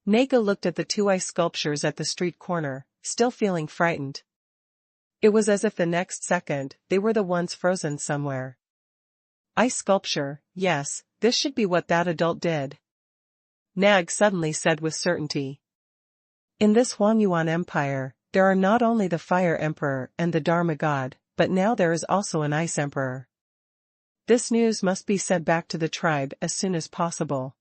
Negu looked at the two ice sculptures at the street corner, still feeling frightened. It was as if the next second, they were the ones frozen somewhere. Ice sculpture, yes, this should be what that adult did. Nag suddenly said with certainty. In this Huangyuan Empire, there are not only the Fire Emperor and the Dharma God, but now there is also an Ice Emperor. This news must be sent back to the tribe as soon as possible.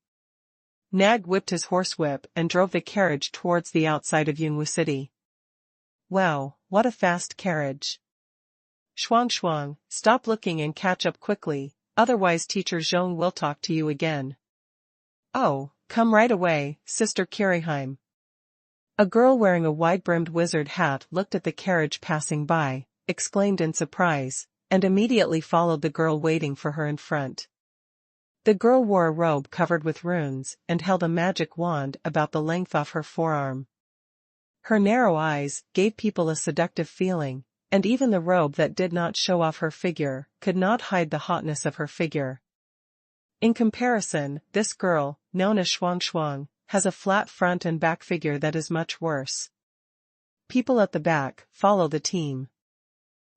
Nag whipped his horsewhip and drove the carriage towards the outside of Yunwu City. Wow, what a fast carriage. Shuang, stop looking and catch up quickly, otherwise Teacher Zhong will talk to you again. Oh, come right away, Sister Kiriheim. A girl wearing a wide-brimmed wizard hat looked at the carriage passing by, exclaimed in surprise, and immediately followed the girl waiting for her in front. The girl wore a robe covered with runes and held a magic wand about the length of her forearm. Her narrow eyes gave people a seductive feeling, and even the robe that did not show off her figure could not hide the hotness of her figure. In comparison, this girl, known as Shuang, has a flat front and back figure that is much worse. People at the back follow the team.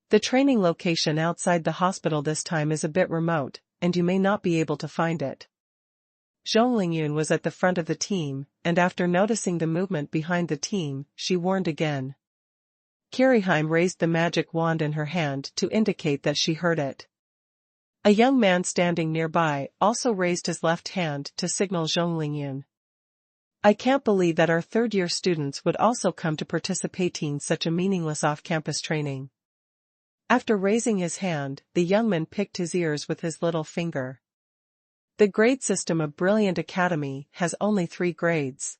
The training location outside the hospital this time is a bit remote, and you may not be able to find it. Zhong Lingyun was at the front of the team, and after noticing the movement behind the team, she warned again. Kiriheim raised the magic wand in her hand to indicate that she heard it. A young man standing nearby also raised his left hand to signal Zhong Lingyun. I can't believe that our third-year students would also come to participate in such a meaningless off-campus training. After raising his hand, the young man picked his ears with his little finger. The grade system of Brilliant Academy has only 3 grades.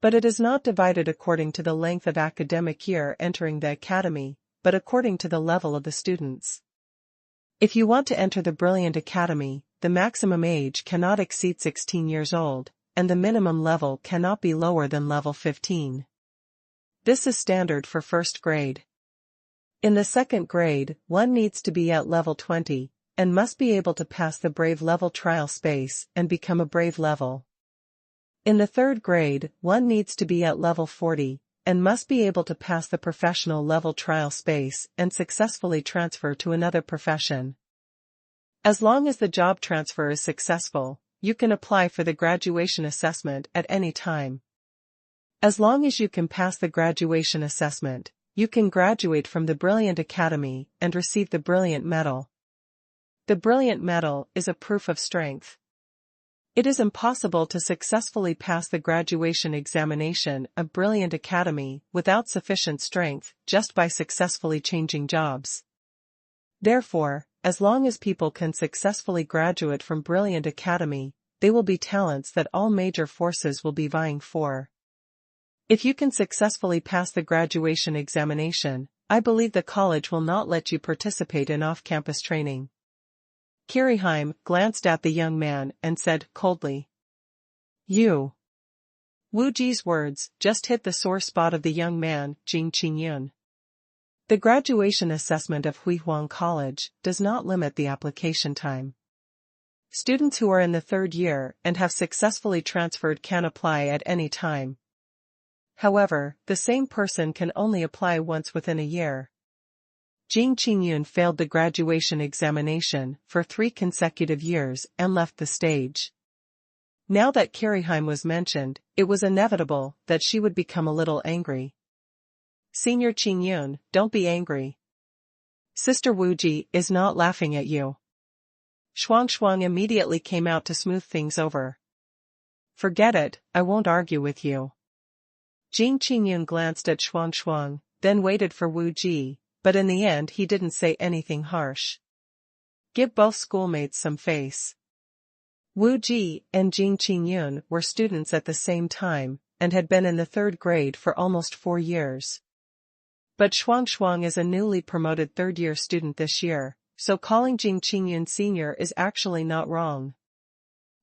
But it is not divided according to the length of academic year entering the academy, but according to the level of the students. If you want to enter the Brilliant Academy, the maximum age cannot exceed 16 years old, and the minimum level cannot be lower than level 15. This is standard for first grade. In the second grade, one needs to be at level 20, and must be able to pass the Brave level trial space and become a Brave level. In the third grade, one needs to be at level 40, and must be able to pass the professional level trial space and successfully transfer to another profession. As long as the job transfer is successful, you can apply for the graduation assessment at any time. As long as you can pass the graduation assessment, you can graduate from the Brilliant Academy and receive the Brilliant Medal. The Brilliant Medal is a proof of strength. It is impossible to successfully pass the graduation examination of Brilliant Academy without sufficient strength just by successfully changing jobs. Therefore, as long as people can successfully graduate from Brilliant Academy, they will be talents that all major forces will be vying for. If you can successfully pass the graduation examination, I believe the college will not let you participate in off-campus training. Kiriheim glanced at the young man and said coldly, "You." Wu Ji's words just hit the sore spot of the young man, Jing Qingyun. The graduation assessment of Huihuang College does not limit the application time. Students who are in the third year and have successfully transferred can apply at any time. However, the same person can only apply once within a year. Jing Qingyun failed the graduation examination for 3 consecutive years and left the stage. Now that Kiriheim was mentioned, it was inevitable that she would become a little angry. Senior Qingyun, don't be angry. Sister Wu Ji is not laughing at you. Shuang immediately came out to smooth things over. Forget it, I won't argue with you. Jing Qingyun glanced at Shuang, then waited for Wu Ji, but in the end he didn't say anything harsh. Give both schoolmates some face. Wu Ji and Jing Qingyun were students at the same time, and had been in the third grade for almost 4 years. But Shuang is a newly promoted third-year student this year, so calling Jing Qingyun senior is actually not wrong.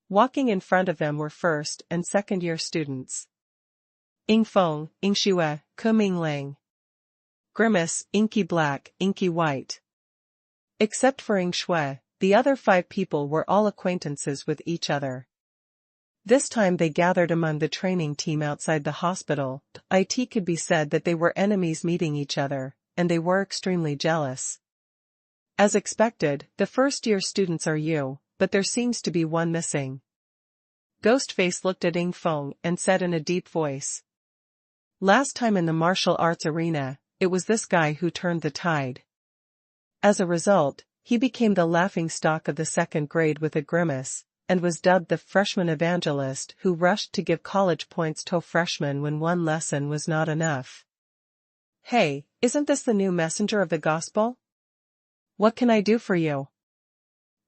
Walking in front of them were first and second-year students. Ying Feng, Ying Xue, Kuming Lang. Grimace, inky black, inky white. Except for Ying Xue, the other 5 people were all acquaintances with each other. This time they gathered among the training team outside the hospital. It could be said that they were enemies meeting each other, and they were extremely jealous. As expected, the first-year students are you, but there seems to be one missing. Ghostface looked at Ying Feng and said in a deep voice. Last time in the martial arts arena, it was this guy who turned the tide. As a result, he became the laughingstock of the second grade with a grimace, and was dubbed the freshman evangelist who rushed to give college points to freshmen when one lesson was not enough. Hey, isn't this the new messenger of the gospel? What can I do for you?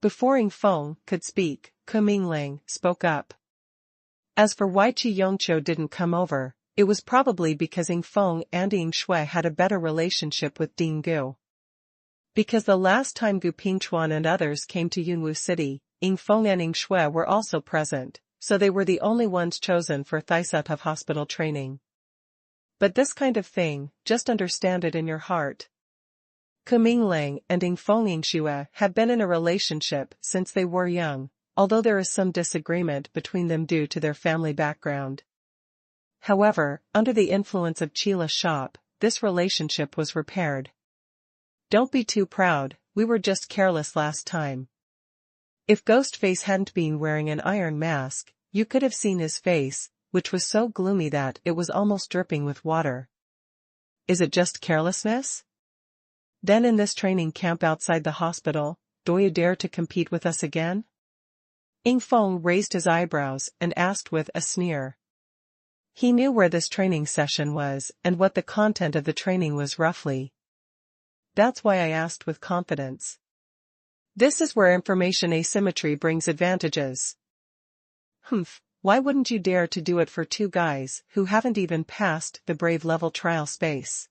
Before Ying Feng could speak, Ke Mingling spoke up. As for why Qi Yongqiu didn't come over, it was probably because Ying Feng and Ying Shui had a better relationship with Ding Gu. Because the last time Gu Pingchuan and others came to Yunwu City, Ying Feng and Ying Shui were also present, so they were the only ones chosen for Thaisatov hospital training. But this kind of thing, just understand it in your heart. Ke Mingling and Ying Feng Ying Shui have been in a relationship since they were young, although there is some disagreement between them due to their family background. However, under the influence of Qila's shop, this relationship was repaired. Don't be too proud, we were just careless last time. If Ghostface hadn't been wearing an iron mask, you could have seen his face, which was so gloomy that it was almost dripping with water. Is it just carelessness? Then in this training camp outside the hospital, do you dare to compete with us again? Ying Feng raised his eyebrows and asked with a sneer. He knew where this training session was and what the content of the training was roughly. That's why I asked with confidence. This is where information asymmetry brings advantages. Why wouldn't you dare to do it for two guys who haven't even passed the brave level trial space?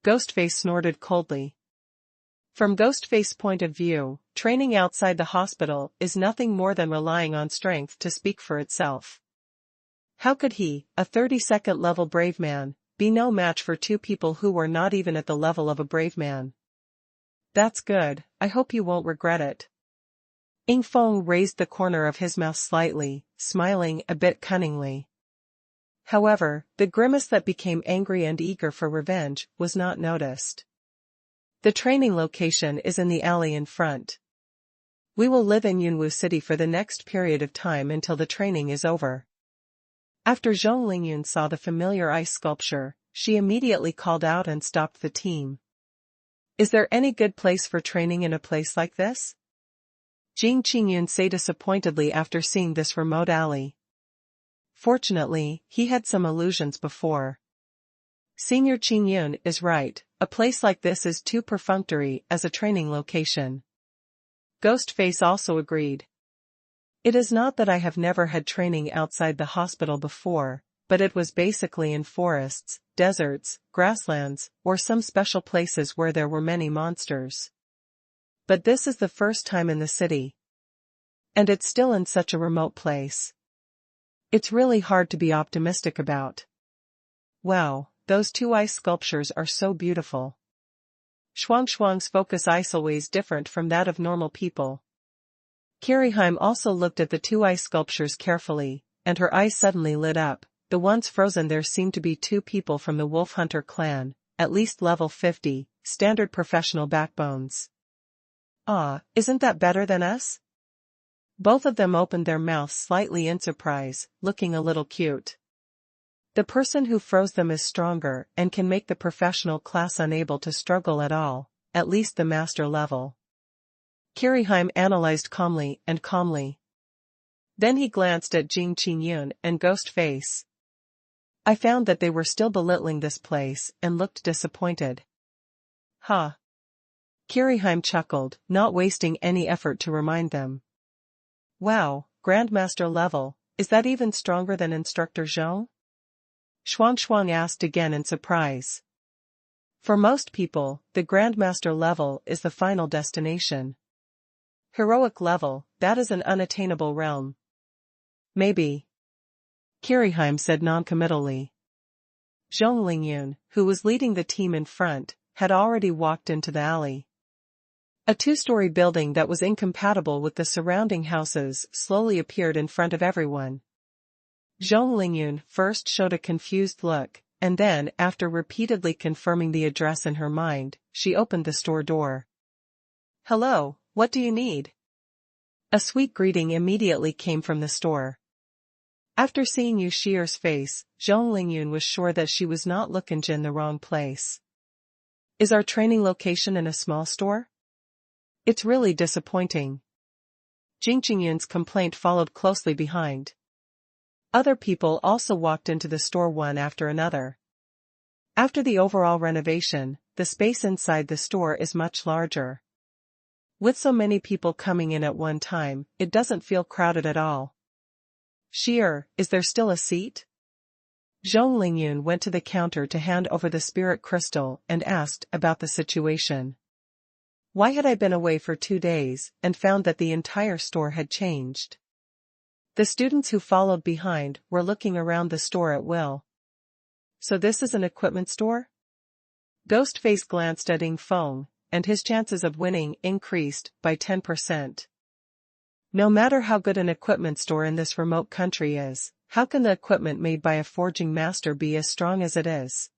Ghostface snorted coldly. From Ghostface's point of view, training outside the hospital is nothing more than relying on strength to speak for itself. How could he, a 32nd level brave man, be no match for two people who were not even at the level of a brave man? That's good, I hope you won't regret it. Ying Feng raised the corner of his mouth slightly, smiling a bit cunningly. However, the grimace that became angry and eager for revenge was not noticed. The training location is in the alley in front. We will live in Yunwu City for the next period of time until the training is over. After Zhong Lingyun saw the familiar ice sculpture, she immediately called out and stopped the team. Is there any good place for training in a place like this? Jing Qingyun said disappointedly after seeing this remote alley. Fortunately, he had some illusions before. Senior Qingyun is right, a place like this is too perfunctory as a training location. Ghostface also agreed. It is not that I have never had training outside the hospital before, but it was basically in forests, deserts, grasslands, or some special places where there were many monsters. But this is the first time in the city. And it's still in such a remote place. It's really hard to be optimistic about. Wow, those two ice sculptures are so beautiful. Shuang's focus is always different from that of normal people. Kiriheim also looked at the two ice sculptures carefully, and her eyes suddenly lit up. The ones frozen there seemed to be two people from the Wolf Hunter clan, at least level 50, standard professional backbones. Isn't that better than us? Both of them opened their mouths slightly in surprise, looking a little cute. The person who froze them is stronger and can make the professional class unable to struggle at all, at least the master level. Kiriheim analyzed calmly. Then he glanced at Jing Qingyun and Ghostface. I found that they were still belittling this place and looked disappointed. Kiriheim chuckled, not wasting any effort to remind them. Wow, Grandmaster level, is that even stronger than Instructor Zhong? Shuang asked again in surprise. For most people, the Grandmaster level is the final destination. Heroic level, that is an unattainable realm. Maybe. Kiriheim said noncommittally. Zhong Lingyun, who was leading the team in front, had already walked into the alley. A two-story building that was incompatible with the surrounding houses slowly appeared in front of everyone. Zhong Lingyun first showed a confused look, and then, after repeatedly confirming the address in her mind, she opened the store door. Hello, what do you need? A sweet greeting immediately came from the store. After seeing Yu Shier's face, Zhong Lingyun was sure that she was not looking in the wrong place. Is our training location in a small store? It's really disappointing. Jing Qingyun's complaint followed closely behind. Other people also walked into the store one after another. After the overall renovation, the space inside the store is much larger. With so many people coming in at one time, it doesn't feel crowded at all. Sheer, is there still a seat? Zhong Lingyun went to the counter to hand over the spirit crystal and asked about the situation. Why had I been away for 2 days and found that the entire store had changed? The students who followed behind were looking around the store at will. So this is an equipment store? Ghostface glanced at Ying Feng, and his chances of winning increased by 10%. No matter how good an equipment store in this remote country is, how can the equipment made by a forging master be as strong as it is?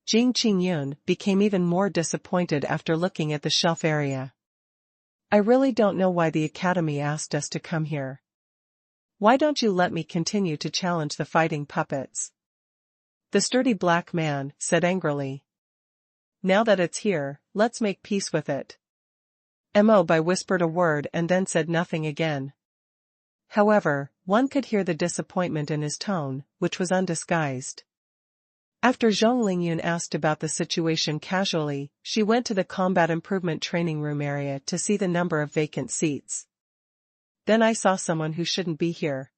Jing Qingyun became even more disappointed after looking at the shelf area. I really don't know why the academy asked us to come here. Why don't you let me continue to challenge the fighting puppets? The sturdy black man said angrily. Now that it's here, let's make peace with it. Mo Bai whispered a word and then said nothing again. However, one could hear the disappointment in his tone, which was undisguised. After Zhong Lingyun asked about the situation casually, she went to the combat improvement training room area to see the number of vacant seats. Then I saw someone who shouldn't be here.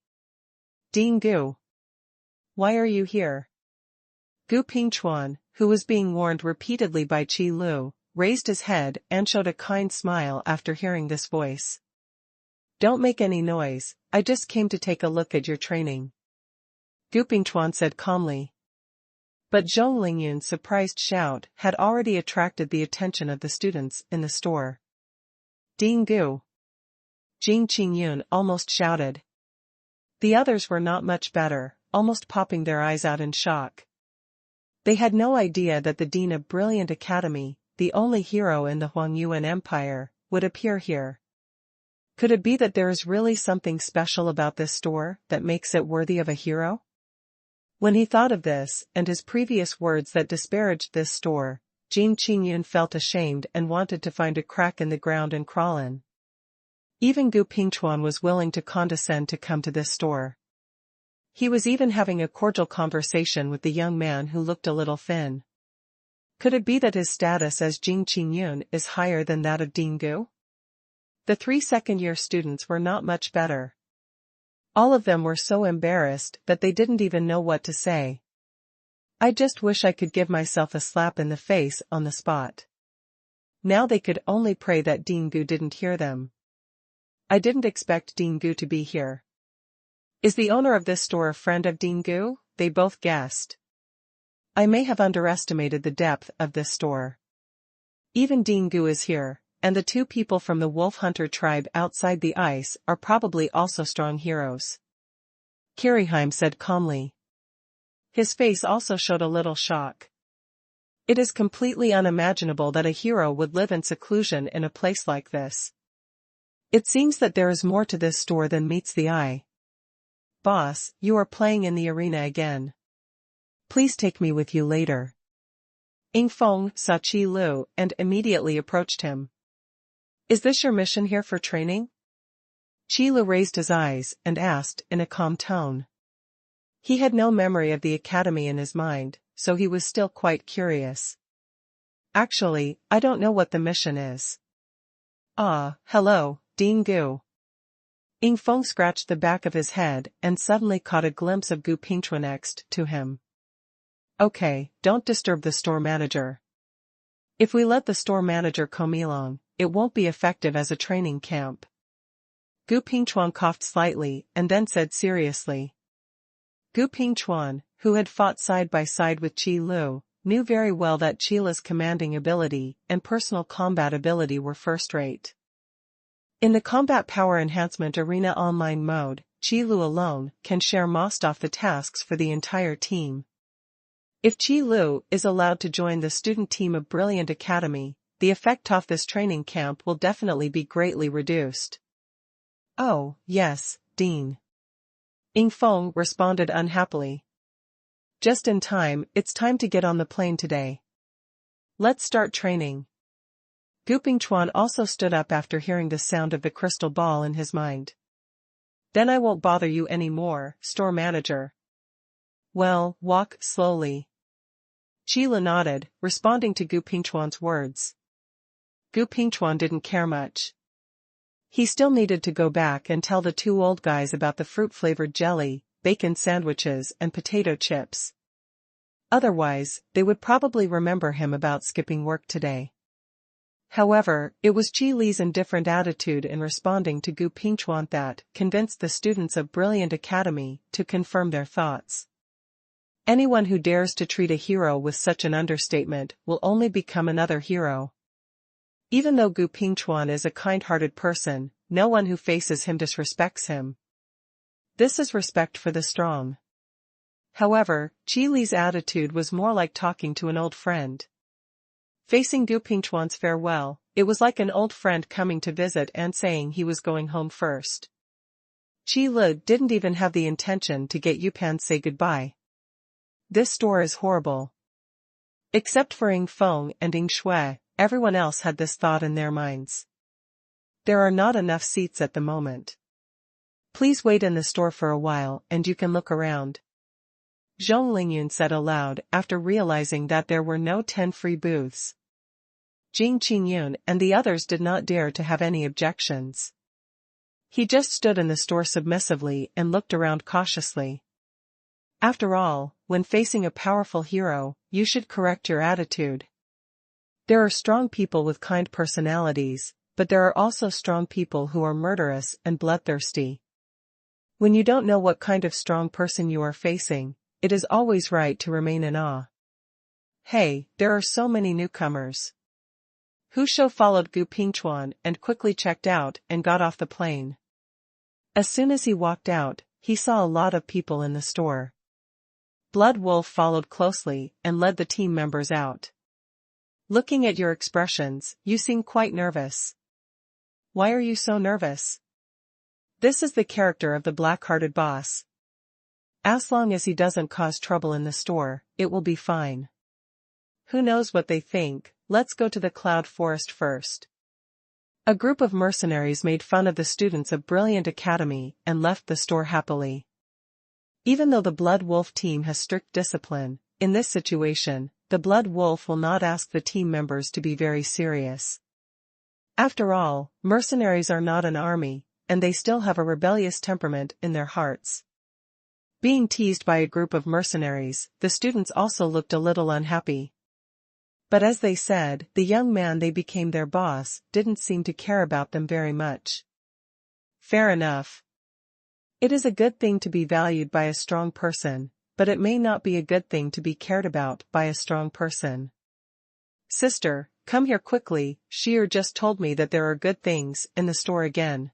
Ding Gu. Why are you here? Gu Pingchuan, who was being warned repeatedly by Qi Lu, raised his head and showed a kind smile after hearing this voice. Don't make any noise, I just came to take a look at your training. Gu Pingchuan said calmly. But Zhong Lingyun's surprised shout had already attracted the attention of the students in the store. Ding Gu. Jing Qingyun almost shouted. The others were not much better, almost popping their eyes out in shock. They had no idea that the Dean of Brilliant Academy, the only hero in the Huangyuan Empire, would appear here. Could it be that there is really something special about this store that makes it worthy of a hero? When he thought of this, and his previous words that disparaged this store, Jing Qingyun felt ashamed and wanted to find a crack in the ground and crawl in. Even Gu Pingchuan was willing to condescend to come to this store. He was even having a cordial conversation with the young man who looked a little thin. Could it be that his status as Jing Qingyun is higher than that of Ding Gu? The 3 second-year students were not much better. All of them were so embarrassed that they didn't even know what to say. I just wish I could give myself a slap in the face on the spot. Now they could only pray that Ding Gu didn't hear them. I didn't expect Ding Gu to be here. Is the owner of this store a friend of Ding Gu? They both guessed. I may have underestimated the depth of this store. Even Ding Gu is here, and the 2 people from the wolf hunter tribe outside the ice are probably also strong heroes. Kiriheim said calmly. His face also showed a little shock. It is completely unimaginable that a hero would live in seclusion in a place like this. It seems that there is more to this store than meets the eye. Boss, you are playing in the arena again. Please take me with you later. Ying Feng saw Qi Lu and immediately approached him. Is this your mission here for training? Qi Lu raised his eyes and asked in a calm tone. He had no memory of the academy in his mind, so he was still quite curious. Actually, I don't know what the mission is. Ah, hello, Ding Gu. Ying Feng scratched the back of his head and suddenly caught a glimpse of Gu Pingchuan next to him. Okay, don't disturb the store manager. If we let the store manager come along, it won't be effective as a training camp. Gu Pingchuan coughed slightly and then said seriously. Gu Pingchuan, who had fought side by side with Qi Lu, knew very well that Qila's commanding ability and personal combat ability were first-rate. In the Combat Power Enhancement Arena Online mode, Qi Lu alone can share most of the tasks for the entire team. If Qi Lu is allowed to join the student team of Brilliant Academy, the effect of this training camp will definitely be greatly reduced. Oh, yes, Dean. Ying Feng responded unhappily. Just in time, it's time to get on the plane today. Let's start training. Gu Pingchuan also stood up after hearing the sound of the crystal ball in his mind. Then I won't bother you anymore, store manager. Well, walk slowly. Qi Lu nodded, responding to Gu Pingchuan's words. Gu Pingchuan didn't care much. He still needed to go back and tell the two old guys about the fruit-flavored jelly, bacon sandwiches and potato chips. Otherwise, they would probably remember him about skipping work today. However, it was Qi Li's indifferent attitude in responding to Gu Pingchuan that convinced the students of Brilliant Academy to confirm their thoughts. Anyone who dares to treat a hero with such an understatement will only become another hero. Even though Gu Pingchuan is a kind-hearted person, no one who faces him disrespects him. This is respect for the strong. However, Qi Li's attitude was more like talking to an old friend. Facing Gu Pingchuan's farewell, it was like an old friend coming to visit and saying he was going home first. Qi Li didn't even have the intention to get Yupan to say goodbye. This store is horrible. Except for Ying Feng and Ying Shui, everyone else had this thought in their minds. There are not enough seats at the moment. Please wait in the store for a while and you can look around. Zhong Lingyun said aloud after realizing that there were no 10 free booths. Jing Qingyun and the others did not dare to have any objections. He just stood in the store submissively and looked around cautiously. After all, when facing a powerful hero, you should correct your attitude. There are strong people with kind personalities, but there are also strong people who are murderous and bloodthirsty. When you don't know what kind of strong person you are facing, it is always right to remain in awe. Hey, there are so many newcomers. Hu Shou followed Gu Pingchuan and quickly checked out and got off the plane. As soon as he walked out, he saw a lot of people in the store. Blood Wolf followed closely and led the team members out. Looking at your expressions, you seem quite nervous. Why are you so nervous? This is the character of the black-hearted boss. As long as he doesn't cause trouble in the store, it will be fine. Who knows what they think? Let's go to the Cloud Forest first. A group of mercenaries made fun of the students of Brilliant Academy and left the store happily. Even though the Blood Wolf team has strict discipline, in this situation, the Blood Wolf will not ask the team members to be very serious. After all, mercenaries are not an army, and they still have a rebellious temperament in their hearts. Being teased by a group of mercenaries, the students also looked a little unhappy. But as they said, the young man they became their boss didn't seem to care about them very much. Fair enough. It is a good thing to be valued by a strong person, but it may not be a good thing to be cared about by a strong person. Sister, come here quickly, Shi'er just told me that there are good things in the store again.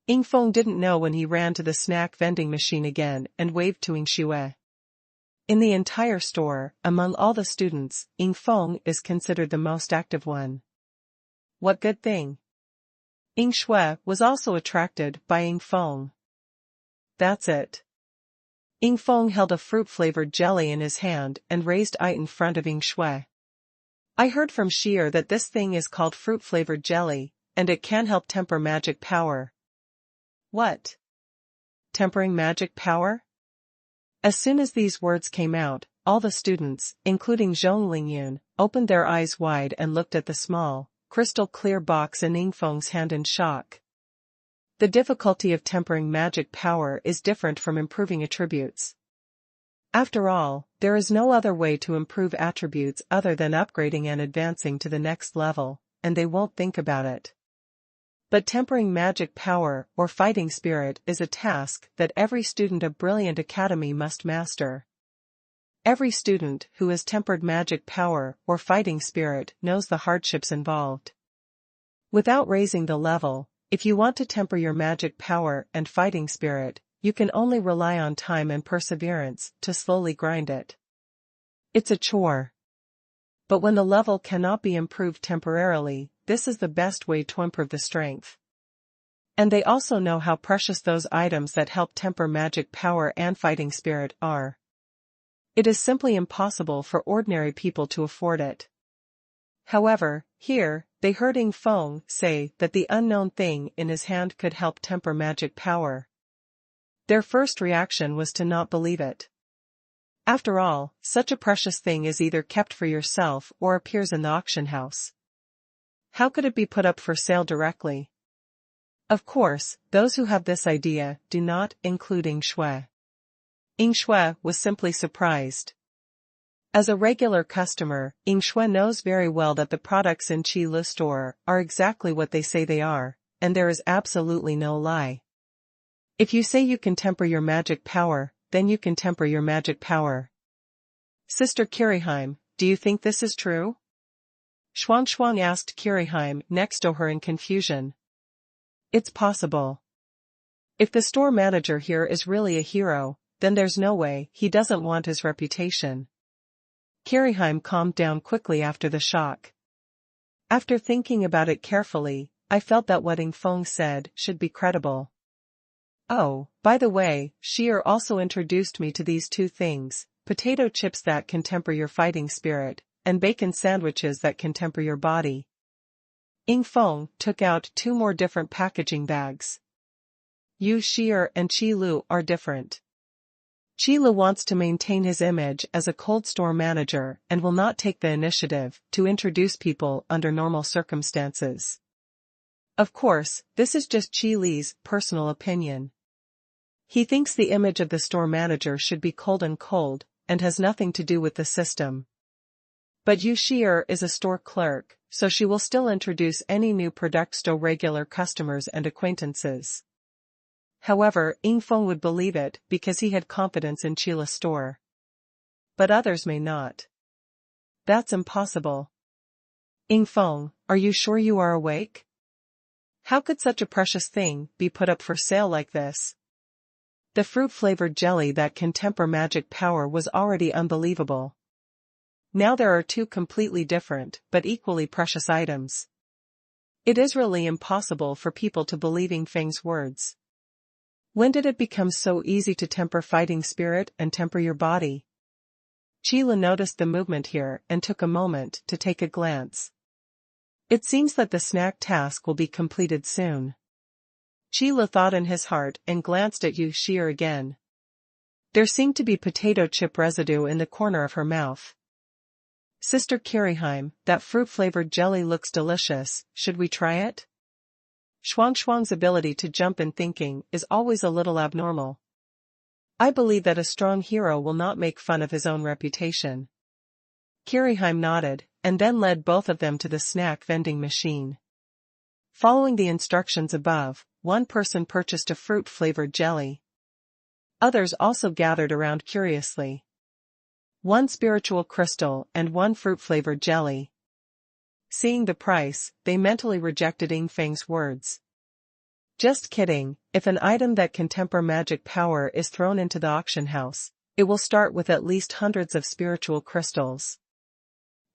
Ying Feng didn't know when he ran to the snack vending machine again and waved to Ying Shui. In the entire store, among all the students, Ying Feng is considered the most active one. What good thing? Ying Shui was also attracted by Ying Feng. That's it. Ying Feng held a fruit-flavored jelly in his hand and raised it in front of Ying Shui. I heard from Shi'er that this thing is called fruit-flavored jelly, and it can help temper magic power. What? Tempering magic power? As soon as these words came out, all the students, including Zhong Lingyun, opened their eyes wide and looked at the small, crystal-clear box in Ying Feng's hand in shock. The difficulty of tempering magic power is different from improving attributes. After all, there is no other way to improve attributes other than upgrading and advancing to the next level, and they won't think about it. But tempering magic power or fighting spirit is a task that every student of Brilliant Academy must master. Every student who has tempered magic power or fighting spirit knows the hardships involved. Without raising the level, if you want to temper your magic power and fighting spirit, you can only rely on time and perseverance to slowly grind it. It's a chore. But when the level cannot be improved temporarily, this is the best way to improve the strength. And they also know how precious those items that help temper magic power and fighting spirit are. It is simply impossible for ordinary people to afford it. However, here, they heard Ying Feng say that the unknown thing in his hand could help temper magic power. Their first reaction was to not believe it. After all, such a precious thing is either kept for yourself or appears in the auction house. How could it be put up for sale directly? Of course, those who have this idea do not include Ying Shui. Ying Shui was simply surprised. As a regular customer, Ying Shui knows very well that the products in Qi Lu store are exactly what they say they are, and there is absolutely no lie. If you say you can temper your magic power, then you can temper your magic power. Sister Kiriheim, do you think this is true? Shuang asked Kiriheim next to her in confusion. It's possible. If the store manager here is really a hero, then there's no way he doesn't want his reputation. Kiriheim calmed down quickly after the shock. After thinking about it carefully, I felt that what Ying Feng said should be credible. Oh, by the way, Shi'er also introduced me to these two things, potato chips that can temper your fighting spirit, and bacon sandwiches that can temper your body. Ying Feng took out 2 more different packaging bags. Yu Shi'er and Qi Lu are different. Qi Lu wants to maintain his image as a cold store manager and will not take the initiative to introduce people under normal circumstances. Of course, this is just Qi Li's personal opinion. He thinks the image of the store manager should be cold and has nothing to do with the system. But Yu Shi'er is a store clerk, so she will still introduce any new products to regular customers and acquaintances. However, Ying Feng would believe it because he had confidence in Qila's store. But others may not. That's impossible. Ying Feng, are you sure you are awake? How could such a precious thing be put up for sale like this? The fruit-flavored jelly that can temper magic power was already unbelievable. Now there are 2 completely different but equally precious items. It is really impossible for people to believe Ying Feng's words. When did it become so easy to temper fighting spirit and temper your body? Qila noticed the movement here and took a moment to take a glance. It seems that the snack task will be completed soon. Qila thought in his heart and glanced at Yu Shi'er again. There seemed to be potato chip residue in the corner of her mouth. Sister Kiriheim, that fruit-flavored jelly looks delicious, should we try it? Shuang's ability to jump in thinking is always a little abnormal. I believe that a strong hero will not make fun of his own reputation. Kiriheim nodded, and then led both of them to the snack vending machine. Following the instructions above, one person purchased a fruit-flavored jelly. Others also gathered around curiously. 1 spiritual crystal and 1 fruit-flavored jelly. Seeing the price, they mentally rejected Ying Feng's words. Just kidding, if an item that can temper magic power is thrown into the auction house, it will start with at least hundreds of spiritual crystals.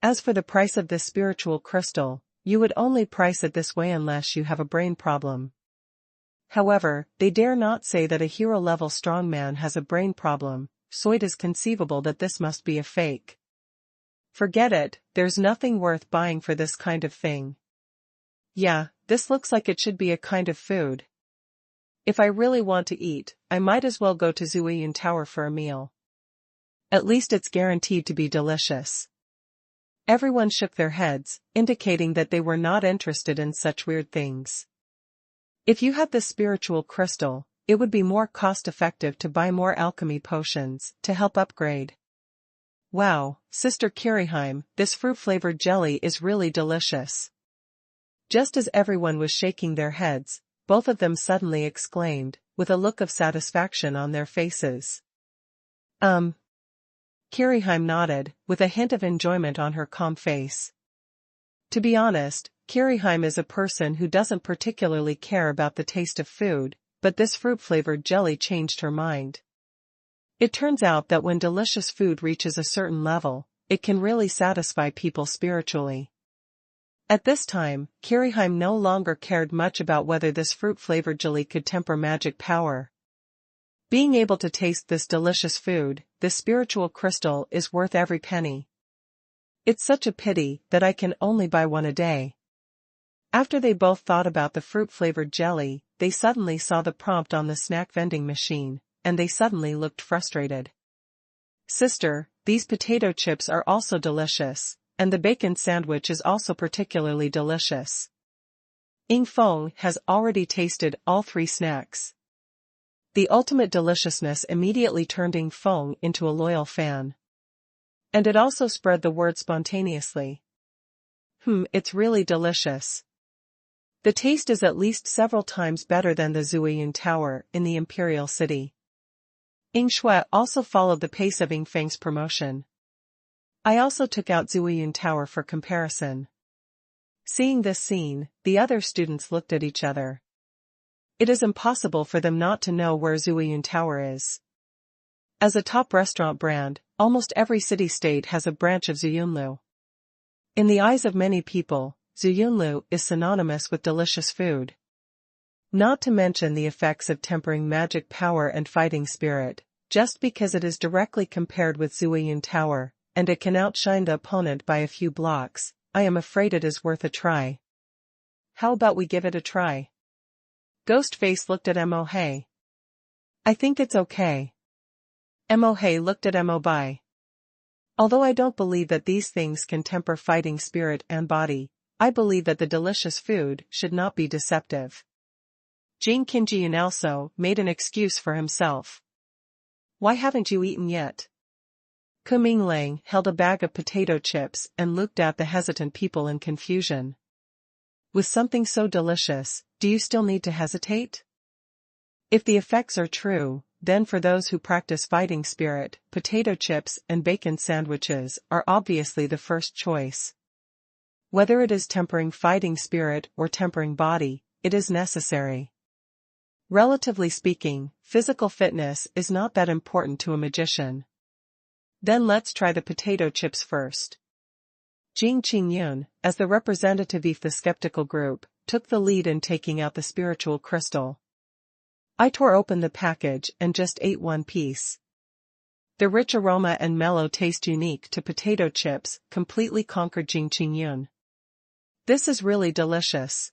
As for the price of this spiritual crystal, you would only price it this way unless you have a brain problem. However, they dare not say that a hero-level strongman has a brain problem, so it is conceivable that this must be a fake. Forget it, there's nothing worth buying for this kind of thing. Yeah, this looks like it should be a kind of food. If I really want to eat, I might as well go to Zuiyun Tower for a meal. At least it's guaranteed to be delicious. Everyone shook their heads, indicating that they were not interested in such weird things. If you had this spiritual crystal, it would be more cost-effective to buy more alchemy potions to help upgrade. Wow, Sister Kiriheim, this fruit-flavored jelly is really delicious. Just as everyone was shaking their heads, both of them suddenly exclaimed, with a look of satisfaction on their faces. Kiriheim nodded, with a hint of enjoyment on her calm face. To be honest, Kiriheim is a person who doesn't particularly care about the taste of food, but this fruit-flavored jelly changed her mind. It turns out that when delicious food reaches a certain level, it can really satisfy people spiritually. At this time, Kiriheim no longer cared much about whether this fruit-flavored jelly could temper magic power. Being able to taste this delicious food, this spiritual crystal is worth every penny. It's such a pity that I can only buy 1 a day. After they both thought about the fruit-flavored jelly, they suddenly saw the prompt on the snack vending machine, and they suddenly looked frustrated. Sister, these potato chips are also delicious, and the bacon sandwich is also particularly delicious. Ying Feng has already tasted all three snacks. The ultimate deliciousness immediately turned Ying Feng into a loyal fan. And it also spread the word spontaneously. It's really delicious. The taste is at least several times better than the Zhuiyun Tower in the Imperial City. Ying Shui also followed the pace of Ying Feng's promotion. I also took out Zhuiyun Tower for comparison. Seeing this scene, the other students looked at each other. It is impossible for them not to know where Zhuiyun Tower is. As a top restaurant brand, almost every city-state has a branch of Zhuiyunlu. In the eyes of many people, Zhuiyunlu is synonymous with delicious food. Not to mention the effects of tempering magic power and fighting spirit, just because it is directly compared with Zhuiyun Tower, and it can outshine the opponent by a few blocks, I am afraid it is worth a try. How about we give it a try? Ghostface looked at Mo He. I think it's okay. Mo He looked at Mo Bai. Although I don't believe that these things can temper fighting spirit and body, I believe that the delicious food should not be deceptive. Jing Qinjian also made an excuse for himself. Why haven't you eaten yet? Ku Minglang held a bag of potato chips and looked at the hesitant people in confusion. With something so delicious, do you still need to hesitate? If the effects are true, then for those who practice fighting spirit, potato chips and bacon sandwiches are obviously the first choice. Whether it is tempering fighting spirit or tempering body, it is necessary. Relatively speaking, physical fitness is not that important to a magician. Then let's try the potato chips first. Jing Qingyun, as the representative of the skeptical group, took the lead in taking out the spiritual crystal. I tore open the package and just ate one piece. The rich aroma and mellow taste unique to potato chips completely conquered Jing Qingyun. This is really delicious.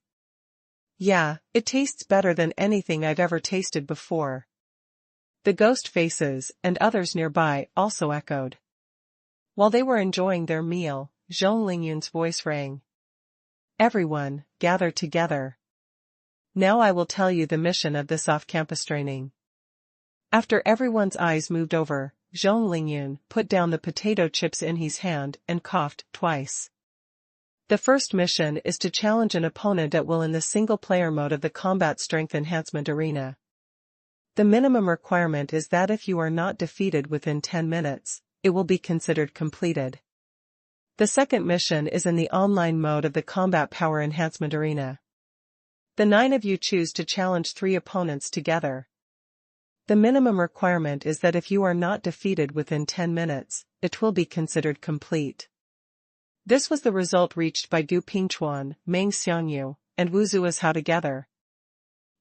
Yeah, it tastes better than anything I've ever tasted before. The ghost faces and others nearby also echoed. While they were enjoying their meal, Zhong Lingyun's voice rang. Everyone, gather together. Now I will tell you the mission of this off-campus training. After everyone's eyes moved over, Zhong Lingyun put down the potato chips in his hand and coughed twice. The first mission is to challenge an opponent at will in the single-player mode of the Combat Strength Enhancement Arena. The minimum requirement is that if you are not defeated within 10 minutes, it will be considered completed. The second mission is in the online mode of the Combat Power Enhancement Arena. The 9 of you choose to challenge 3 opponents together. The minimum requirement is that if you are not defeated within 10 minutes, it will be considered complete. This was the result reached by Gu Pingchuan, Meng Xiangyu, and Wu Zuozhao together.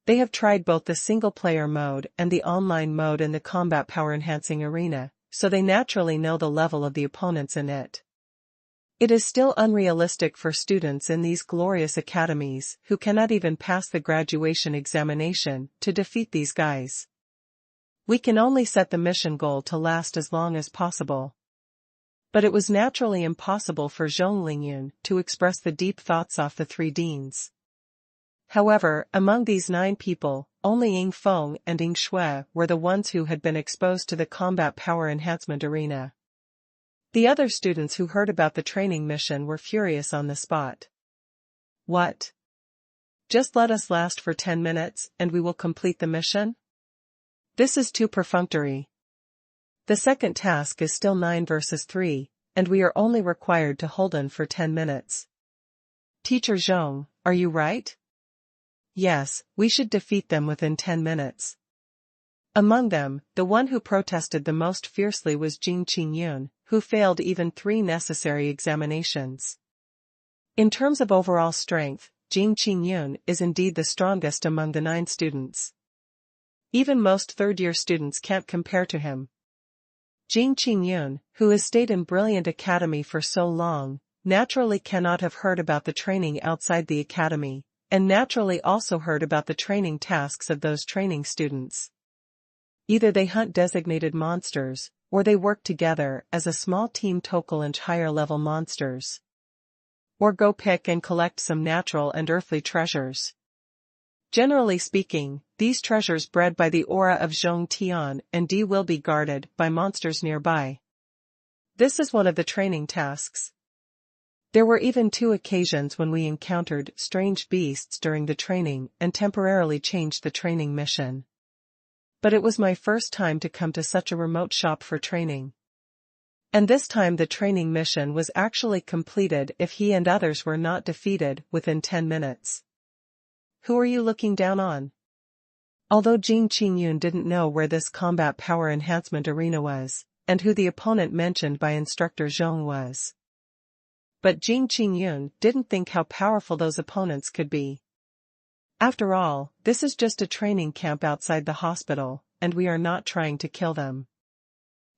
They have tried both the single-player mode and the online mode in the Combat Power Enhancing Arena, so they naturally know the level of the opponents in it. It is still unrealistic for students in these glorious academies who cannot even pass the graduation examination to defeat these guys. We can only set the mission goal to last as long as possible. But it was naturally impossible for Zhong Lingyun to express the deep thoughts of the 3 deans. However, among these 9 people, only Ying Feng and Ying Shui were the ones who had been exposed to the Combat Power Enhancement Arena. The other students who heard about the training mission were furious on the spot. What? Just let us last for 10 minutes and we will complete the mission? This is too perfunctory. The second task is still 9 versus 3, and we are only required to hold on for 10 minutes. Teacher Zhong, are you right? Yes, we should defeat them within 10 minutes. Among them, the one who protested the most fiercely was Jing Qingyun, who failed even 3 necessary examinations. In terms of overall strength, Jing Qingyun is indeed the strongest among the 9 students. Even most third-year students can't compare to him. Jing Qingyun, who has stayed in Brilliant Academy for so long, naturally cannot have heard about the training outside the academy, and naturally also heard about the training tasks of those training students. Either they hunt designated monsters, or they work together as a small team to challenge higher-level monsters. Or go pick and collect some natural and earthly treasures. Generally speaking, these treasures bred by the aura of Zhong Tian and Di will be guarded by monsters nearby. This is one of the training tasks. There were even 2 occasions when we encountered strange beasts during the training and temporarily changed the training mission. But it was my first time to come to such a remote shop for training. And this time the training mission was actually completed if he and others were not defeated within 10 minutes. Who are you looking down on? Although Jing Qingyun didn't know where this combat power enhancement arena was, and who the opponent mentioned by instructor Zhong was. But Jing Qingyun didn't think how powerful those opponents could be. After all, this is just a training camp outside the hospital, and we are not trying to kill them.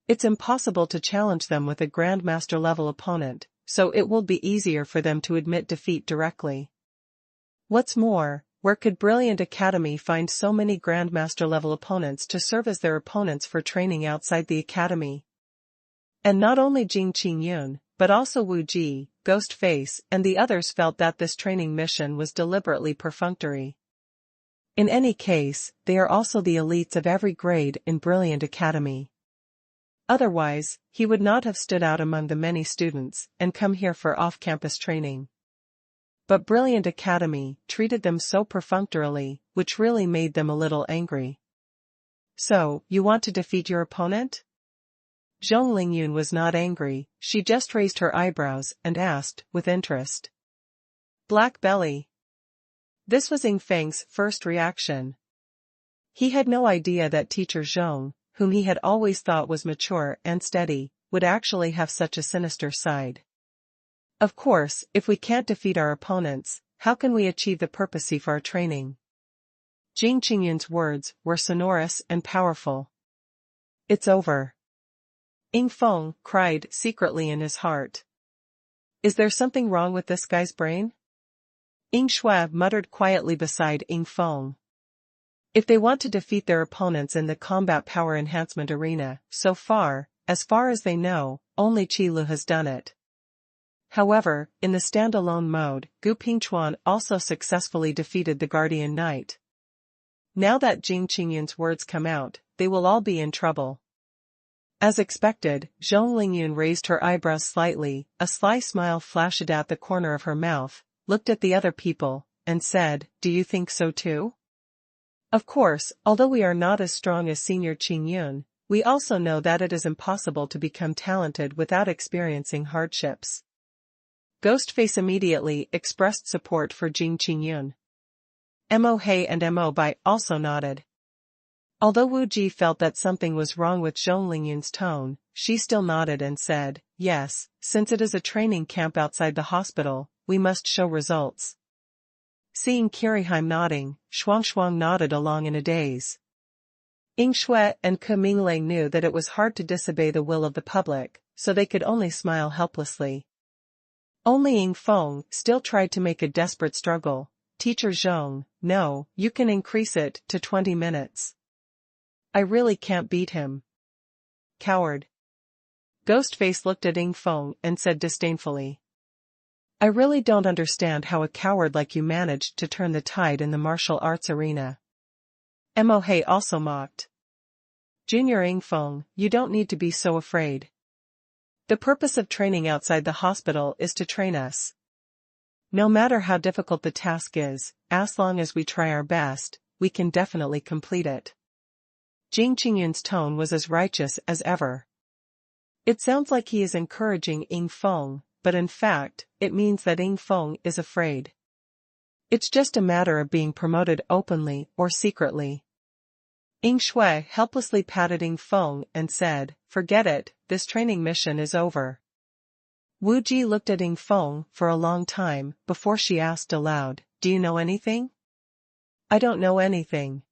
It's impossible to challenge them with a Grandmaster-level opponent, so it will be easier for them to admit defeat directly. What's more, where could Brilliant Academy find so many Grandmaster-level opponents to serve as their opponents for training outside the academy? And not only Jing Qingyun, but also Wu Ji, Ghostface, and the others felt that this training mission was deliberately perfunctory. In any case, they are also the elites of every grade in Brilliant Academy. Otherwise, he would not have stood out among the many students and come here for off-campus training. But Brilliant Academy treated them so perfunctorily, which really made them a little angry. So, you want to defeat your opponent? Zhong Lingyun was not angry, she just raised her eyebrows and asked, with interest. Black belly. This was Ying Feng's first reaction. He had no idea that teacher Zhong, whom he had always thought was mature and steady, would actually have such a sinister side. Of course, if we can't defeat our opponents, how can we achieve the purpose of our training? Jing Qingyun's words were sonorous and powerful. It's over. Ying Feng cried secretly in his heart. Is there something wrong with this guy's brain? Ying Shui muttered quietly beside Ying Feng. If they want to defeat their opponents in the combat power enhancement arena, so far as they know, only Qilu has done it. However, in the standalone mode, Gu Pingchuan also successfully defeated the Guardian Knight. Now that Jing Qingyun's words come out, they will all be in trouble. As expected, Zhong Lingyun raised her eyebrows slightly, a sly smile flashed at the corner of her mouth, looked at the other people, and said, Do you think so too? Of course, although we are not as strong as Senior Qingyun, we also know that it is impossible to become talented without experiencing hardships. Ghostface immediately expressed support for Jing Qingyun. Mo He and Mo Bai also nodded. Although Wu Ji felt that something was wrong with Zhong Lingyun's tone, she still nodded and said, Yes, since it is a training camp outside the hospital, we must show results. Seeing Kiriheim nodding, Shuang nodded along in a daze. Ying Shui and Ke Minglang knew that it was hard to disobey the will of the public, so they could only smile helplessly. Only Ying Feng still tried to make a desperate struggle. Teacher Zhong, no, you can increase it to 20 minutes. I really can't beat him. Coward. Ghostface looked at Ying Feng and said disdainfully. I really don't understand how a coward like you managed to turn the tide in the martial arts arena. Mo He also mocked. Junior Ying Feng, you don't need to be so afraid. The purpose of training outside the hospital is to train us. No matter how difficult the task is, as long as we try our best, we can definitely complete it. Jing Qingyun's tone was as righteous as ever. It sounds like he is encouraging Ying Feng, but in fact, it means that Ying Feng is afraid. It's just a matter of being promoted openly or secretly. Ying Shui helplessly patted Ying Feng and said, Forget it, this training mission is over. Wu Ji looked at Ying Feng for a long time before she asked aloud, Do you know anything? I don't know anything.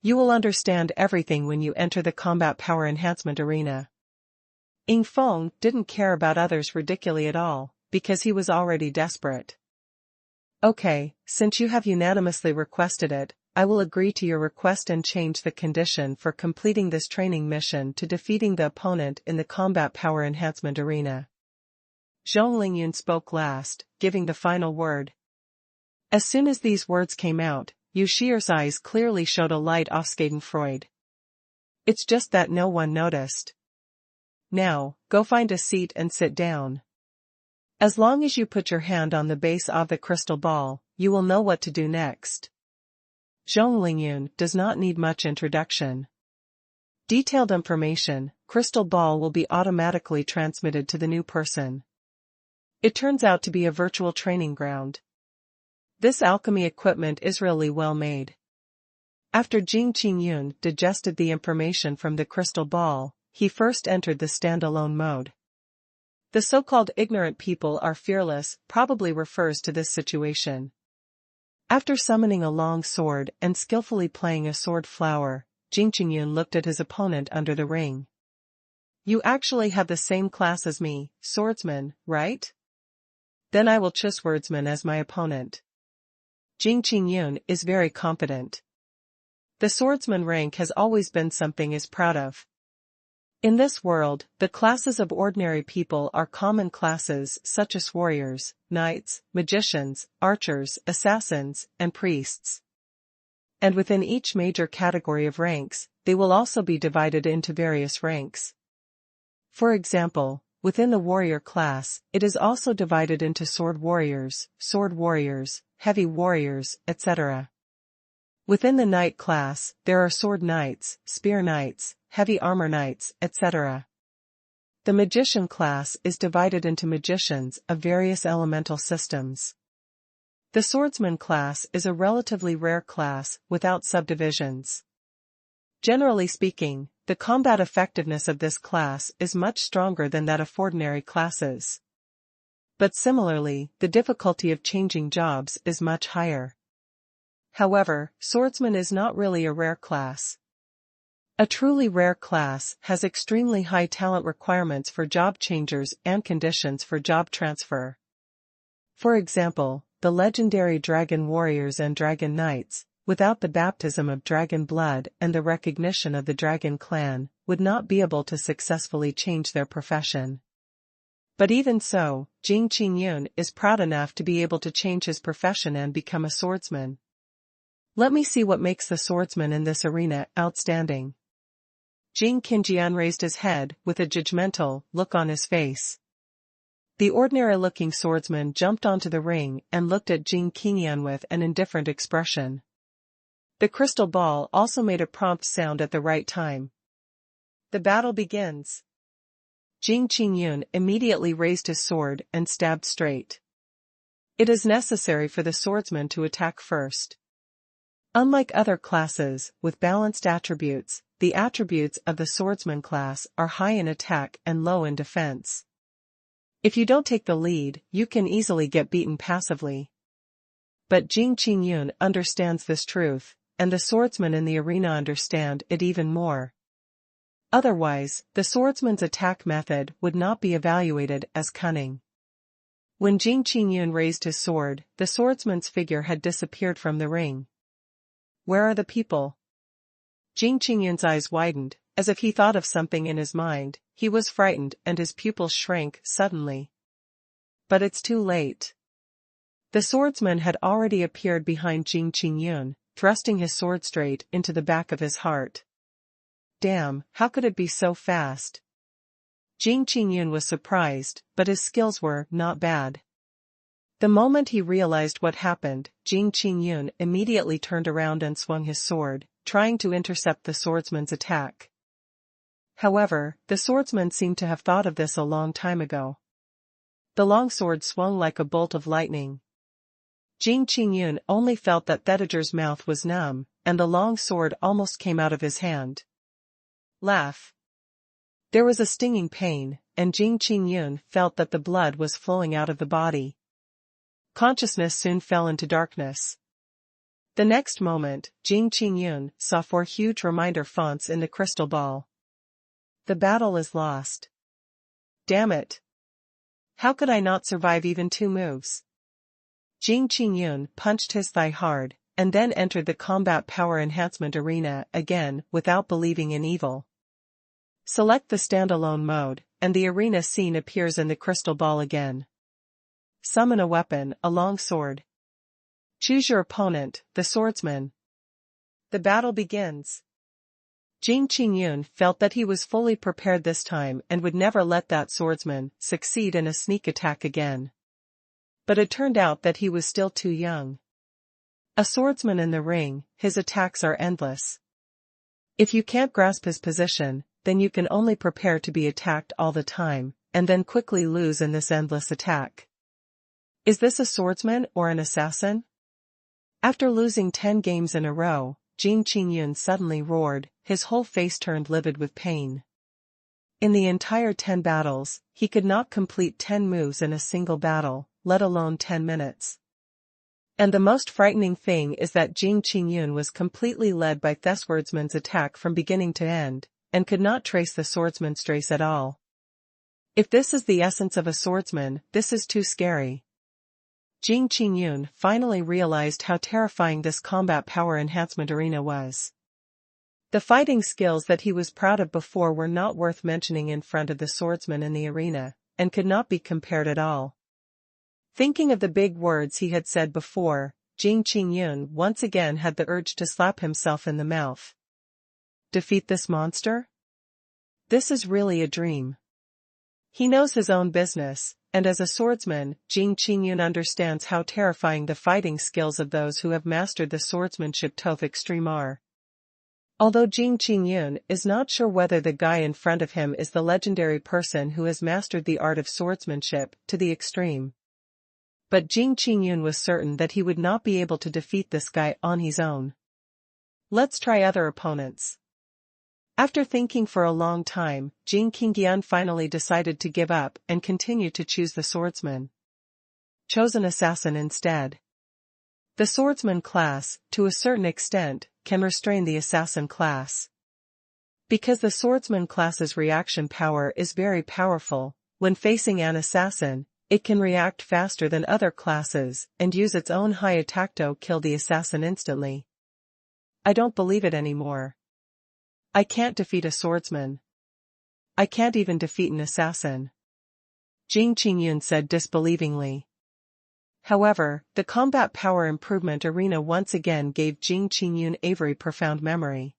You will understand everything when you enter the combat power enhancement arena. Ying Feng didn't care about others ridiculously at all, because he was already desperate. Okay, since you have unanimously requested it, I will agree to your request and change the condition for completing this training mission to defeating the opponent in the combat power enhancement arena. Zhong Lingyun spoke last, giving the final word. As soon as these words came out, Yu Shier's eyes clearly showed a light of schadenfreude. It's just that no one noticed. Now, go find a seat and sit down. As long as you put your hand on the base of the crystal ball, you will know what to do next. Zhong Lingyun does not need much introduction. Detailed information, crystal ball will be automatically transmitted to the new person. It turns out to be a virtual training ground. This alchemy equipment is really well made. After Jing Qingyun digested the information from the crystal ball, he first entered the standalone mode. The so-called ignorant people are fearless probably refers to this situation. After summoning a long sword and skillfully playing a sword flower, Jing Qingyun looked at his opponent under the ring. You actually have the same class as me, swordsman, right? Then I will choose swordsman as my opponent. Jing Qingyun is very confident. The swordsman rank has always been something he is proud of. In this world, the classes of ordinary people are common classes such as warriors, knights, magicians, archers, assassins, and priests. And within each major category of ranks, they will also be divided into various ranks. For example, within the warrior class, it is also divided into sword warriors, heavy warriors, etc. Within the knight class, there are sword knights, spear knights, heavy armor knights, etc. The magician class is divided into magicians of various elemental systems. The swordsman class is a relatively rare class without subdivisions. Generally speaking, the combat effectiveness of this class is much stronger than that of ordinary classes. But similarly, the difficulty of changing jobs is much higher. However, swordsman is not really a rare class. A truly rare class has extremely high talent requirements for job changers and conditions for job transfer. For example, the legendary dragon warriors and dragon knights, without the baptism of dragon blood and the recognition of the dragon clan, would not be able to successfully change their profession. But even so, Jing Qingyun is proud enough to be able to change his profession and become a swordsman. Let me see what makes the swordsman in this arena outstanding. Jing Qingyun raised his head with a judgmental look on his face. The ordinary-looking swordsman jumped onto the ring and looked at Jing Qingyun with an indifferent expression. The crystal ball also made a prompt sound at the right time. The battle begins. Jing Qingyun immediately raised his sword and stabbed straight. It is necessary for the swordsman to attack first. Unlike other classes with balanced attributes, the attributes of the swordsman class are high in attack and low in defense. If you don't take the lead, you can easily get beaten passively. But Jing Qingyun understands this truth, and the swordsmen in the arena understand it even more. Otherwise, the swordsman's attack method would not be evaluated as cunning. When Jing Qingyun raised his sword, the swordsman's figure had disappeared from the ring. Where are the people? Jing Qingyun's eyes widened, as if he thought of something in his mind. He was frightened and his pupils shrank suddenly. But it's too late. The swordsman had already appeared behind Jing Qingyun, thrusting his sword straight into the back of his heart. Damn, how could it be so fast? Jing Qingyun was surprised, but his skills were not bad. The moment he realized what happened, Jing Qingyun immediately turned around and swung his sword, trying to intercept the swordsman's attack. However, the swordsman seemed to have thought of this a long time ago. The long sword swung like a bolt of lightning. Jing Qingyun only felt that Thetager's mouth was numb, and the long sword almost came out of his hand. Laugh. There was a stinging pain, and Jing Qingyun felt that the blood was flowing out of the body. Consciousness soon fell into darkness. The next moment, Jing Qingyun saw 4 huge reminder fonts in the crystal ball. The battle is lost. Damn it. How could I not survive even 2 moves? Jing Qingyun punched his thigh hard, and then entered the combat power enhancement arena again without believing in evil. Select the standalone mode, and the arena scene appears in the crystal ball again. Summon a weapon, a long sword. Choose your opponent, the swordsman. The battle begins. Jing Qingyun felt that he was fully prepared this time and would never let that swordsman succeed in a sneak attack again. But it turned out that he was still too young. A swordsman in the ring, his attacks are endless. If you can't grasp his position, then you can only prepare to be attacked all the time, and then quickly lose in this endless attack. Is this a swordsman or an assassin? After losing 10 games in a row, Jing Qingyun suddenly roared, his whole face turned livid with pain. In the entire 10 battles, he could not complete 10 moves in a single battle, let alone 10 minutes. And the most frightening thing is that Jing Qingyun was completely led by the swordsman's attack from beginning to end, and could not trace the swordsman's trace at all. If this is the essence of a swordsman, this is too scary. Jing Qingyun finally realized how terrifying this combat power enhancement arena was. The fighting skills that he was proud of before were not worth mentioning in front of the swordsman in the arena, and could not be compared at all. Thinking of the big words he had said before, Jing Qingyun once again had the urge to slap himself in the mouth. Defeat this monster? This is really a dream. He knows his own business, and as a swordsman, Jing Qingyun understands how terrifying the fighting skills of those who have mastered the swordsmanship to the extreme are. Although Jing Qingyun is not sure whether the guy in front of him is the legendary person who has mastered the art of swordsmanship to the extreme. But Jing Qingyun was certain that he would not be able to defeat this guy on his own. Let's try other opponents. After thinking for a long time, Jing Qingyun finally decided to give up and continue to choose the swordsman. Chose an assassin instead. The swordsman class, to a certain extent, can restrain the assassin class. Because the swordsman class's reaction power is very powerful, when facing an assassin, it can react faster than other classes and use its own high attack to kill the assassin instantly. I don't believe it anymore. I can't defeat a swordsman. I can't even defeat an assassin. Jing Qingyun said disbelievingly. However, the combat power improvement arena once again gave Jing Qingyun a very profound memory.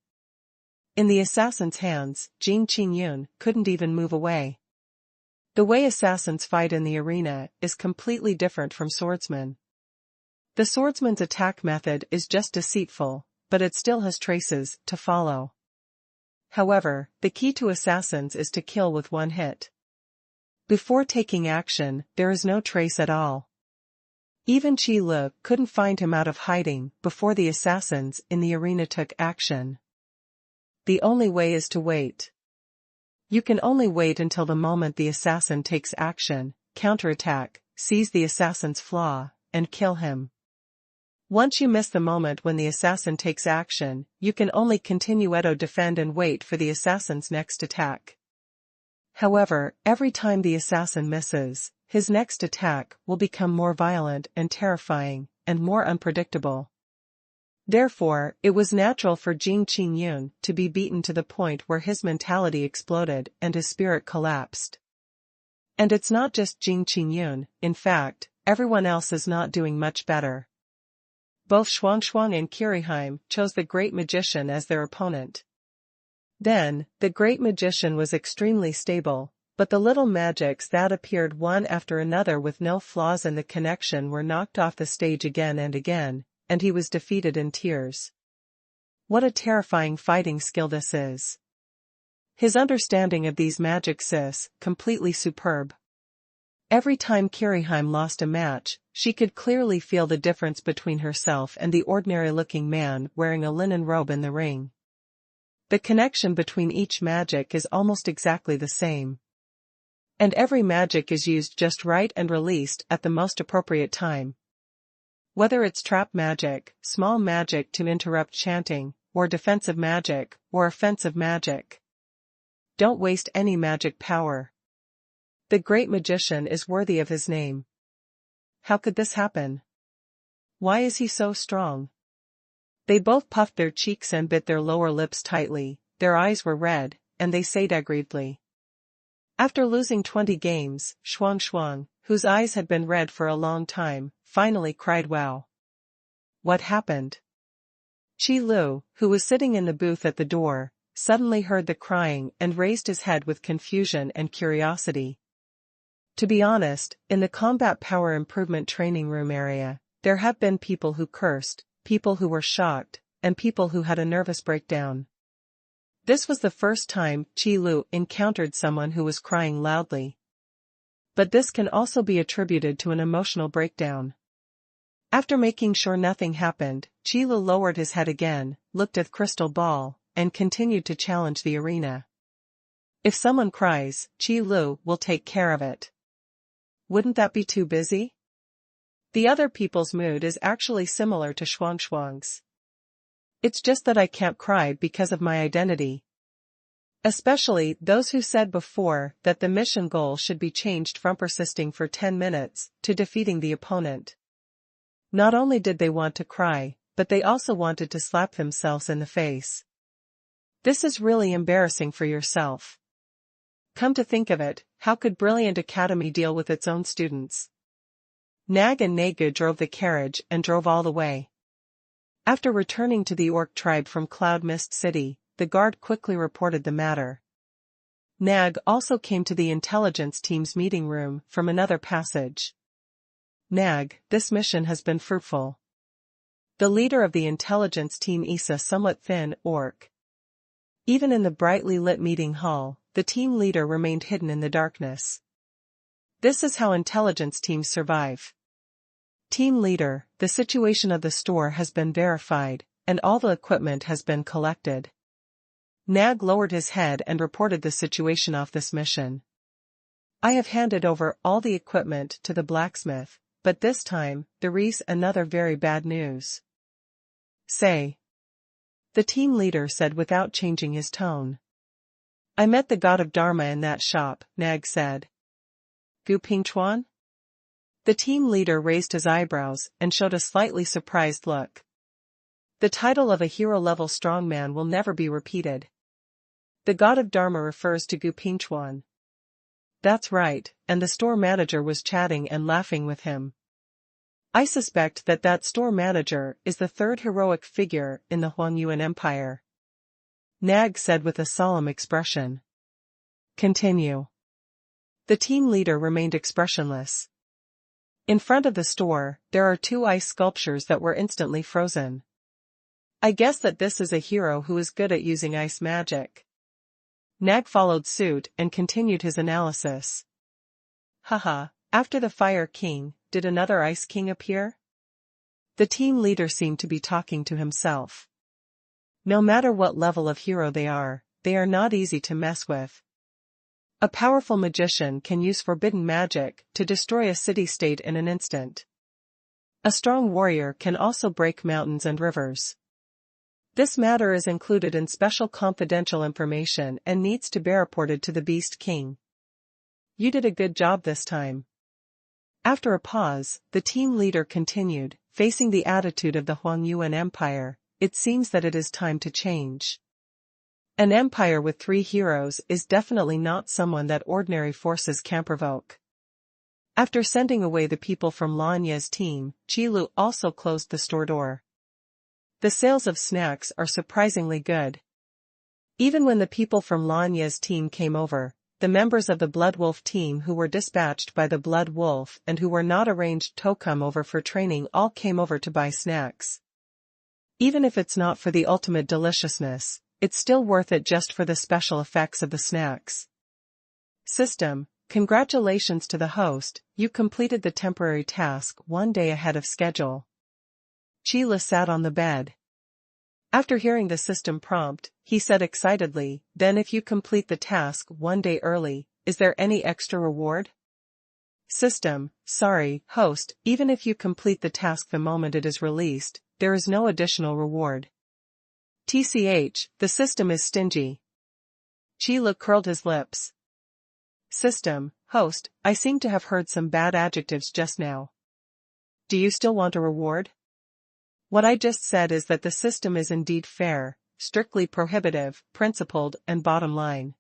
In the assassin's hands, Jing Qingyun couldn't even move away. The way assassins fight in the arena is completely different from swordsmen. The swordsman's attack method is just deceitful, but it still has traces to follow. However, the key to assassins is to kill with one hit. Before taking action, there is no trace at all. Even Qi Lu couldn't find him out of hiding before the assassins in the arena took action. The only way is to wait. You can only wait until the moment the assassin takes action, counterattack, seize the assassin's flaw, and kill him. Once you miss the moment when the assassin takes action, you can only continue to defend and wait for the assassin's next attack. However, every time the assassin misses, his next attack will become more violent and terrifying, and more unpredictable. Therefore, it was natural for Jing Qingyun to be beaten to the point where his mentality exploded and his spirit collapsed. And it's not just Jing Qingyun, in fact, everyone else is not doing much better. Both Shuang and Qiriheim chose the Great Magician as their opponent. Then, the Great Magician was extremely stable, but the little magics that appeared one after another with no flaws in the connection were knocked off the stage again and again, and he was defeated in tears. What a terrifying fighting skill this is. His understanding of these magics is completely superb. Every time Qiriheim lost a match, she could clearly feel the difference between herself and the ordinary-looking man wearing a linen robe in the ring. The connection between each magic is almost exactly the same. And every magic is used just right and released at the most appropriate time. Whether it's trap magic, small magic to interrupt chanting, or defensive magic, or offensive magic. Don't waste any magic power. The Great Magician is worthy of his name. How could this happen? Why is he so strong? They both puffed their cheeks and bit their lower lips tightly, their eyes were red, and they said aggrievedly. After losing 20 games, Shuang, whose eyes had been red for a long time, finally cried wow. What happened? Qi Lu, who was sitting in the booth at the door, suddenly heard the crying and raised his head with confusion and curiosity. To be honest, in the combat power improvement training room area, there have been people who cursed, people who were shocked, and people who had a nervous breakdown. This was the first time Qi Lu encountered someone who was crying loudly. But this can also be attributed to an emotional breakdown. After making sure nothing happened, Qi Lu lowered his head again, looked at the crystal ball, and continued to challenge the arena. If someone cries, Qi Lu will take care of it. Wouldn't that be too busy? The other people's mood is actually similar to Shuang's. It's just that I can't cry because of my identity. Especially those who said before that the mission goal should be changed from persisting for 10 minutes to defeating the opponent. Not only did they want to cry, but they also wanted to slap themselves in the face. This is really embarrassing for yourself. Come to think of it, how could Brilliant Academy deal with its own students? Nag and Negu drove the carriage and drove all the way. After returning to the Orc tribe from Cloud Mist City, the guard quickly reported the matter. Nag also came to the intelligence team's meeting room from another passage. Nag, this mission has been fruitful. The leader of the intelligence team is a somewhat thin orc. Even in the brightly lit meeting hall, the team leader remained hidden in the darkness. This is how intelligence teams survive. Team leader, the situation of the store has been verified, and all the equipment has been collected. Nag lowered his head and reported the situation of this mission. I have handed over all the equipment to the blacksmith, but this time, there is another very bad news. Say. The team leader said without changing his tone. I met the god of Dharma in that shop, Nag said. Gu Pingchuan? The team leader raised his eyebrows and showed a slightly surprised look. The title of a hero-level strongman will never be repeated. The god of Dharma refers to Gu Pingchuan. That's right, and the store manager was chatting and laughing with him. I suspect that that store manager is the third heroic figure in the Huangyuan Empire. Nag said with a solemn expression. Continue. The team leader remained expressionless. In front of the store, there are 2 ice sculptures that were instantly frozen. I guess that this is a hero who is good at using ice magic. Nag followed suit and continued his analysis. Haha, after the Fire King, did another Ice King appear? The team leader seemed to be talking to himself. No matter what level of hero they are not easy to mess with. A powerful magician can use forbidden magic to destroy a city-state in an instant. A strong warrior can also break mountains and rivers. This matter is included in special confidential information and needs to be reported to the Beast King. You did a good job this time. After a pause, the team leader continued, facing the attitude of the Huangyuan Empire, it seems that it is time to change. An empire with 3 heroes is definitely not someone that ordinary forces can provoke. After sending away the people from Lanya's team, Qi Lu also closed the store door. The sales of snacks are surprisingly good. Even when the people from Lanya's team came over, the members of the Blood Wolf team who were dispatched by the Blood Wolf and who were not arranged to come over for training all came over to buy snacks. Even if it's not for the ultimate deliciousness, it's still worth it just for the special effects of the snacks. System, congratulations to the host, you completed the temporary task 1 day ahead of schedule. Qi Lu sat on the bed. After hearing the system prompt, he said excitedly, then if you complete the task 1 day early, is there any extra reward? System, sorry, host, even if you complete the task the moment it is released, there is no additional reward. TCH, the system is stingy. Qi Lu curled his lips. System, host, I seem to have heard some bad adjectives just now. Do you still want a reward? What I just said is that the system is indeed fair, strictly prohibitive, principled, and bottom line.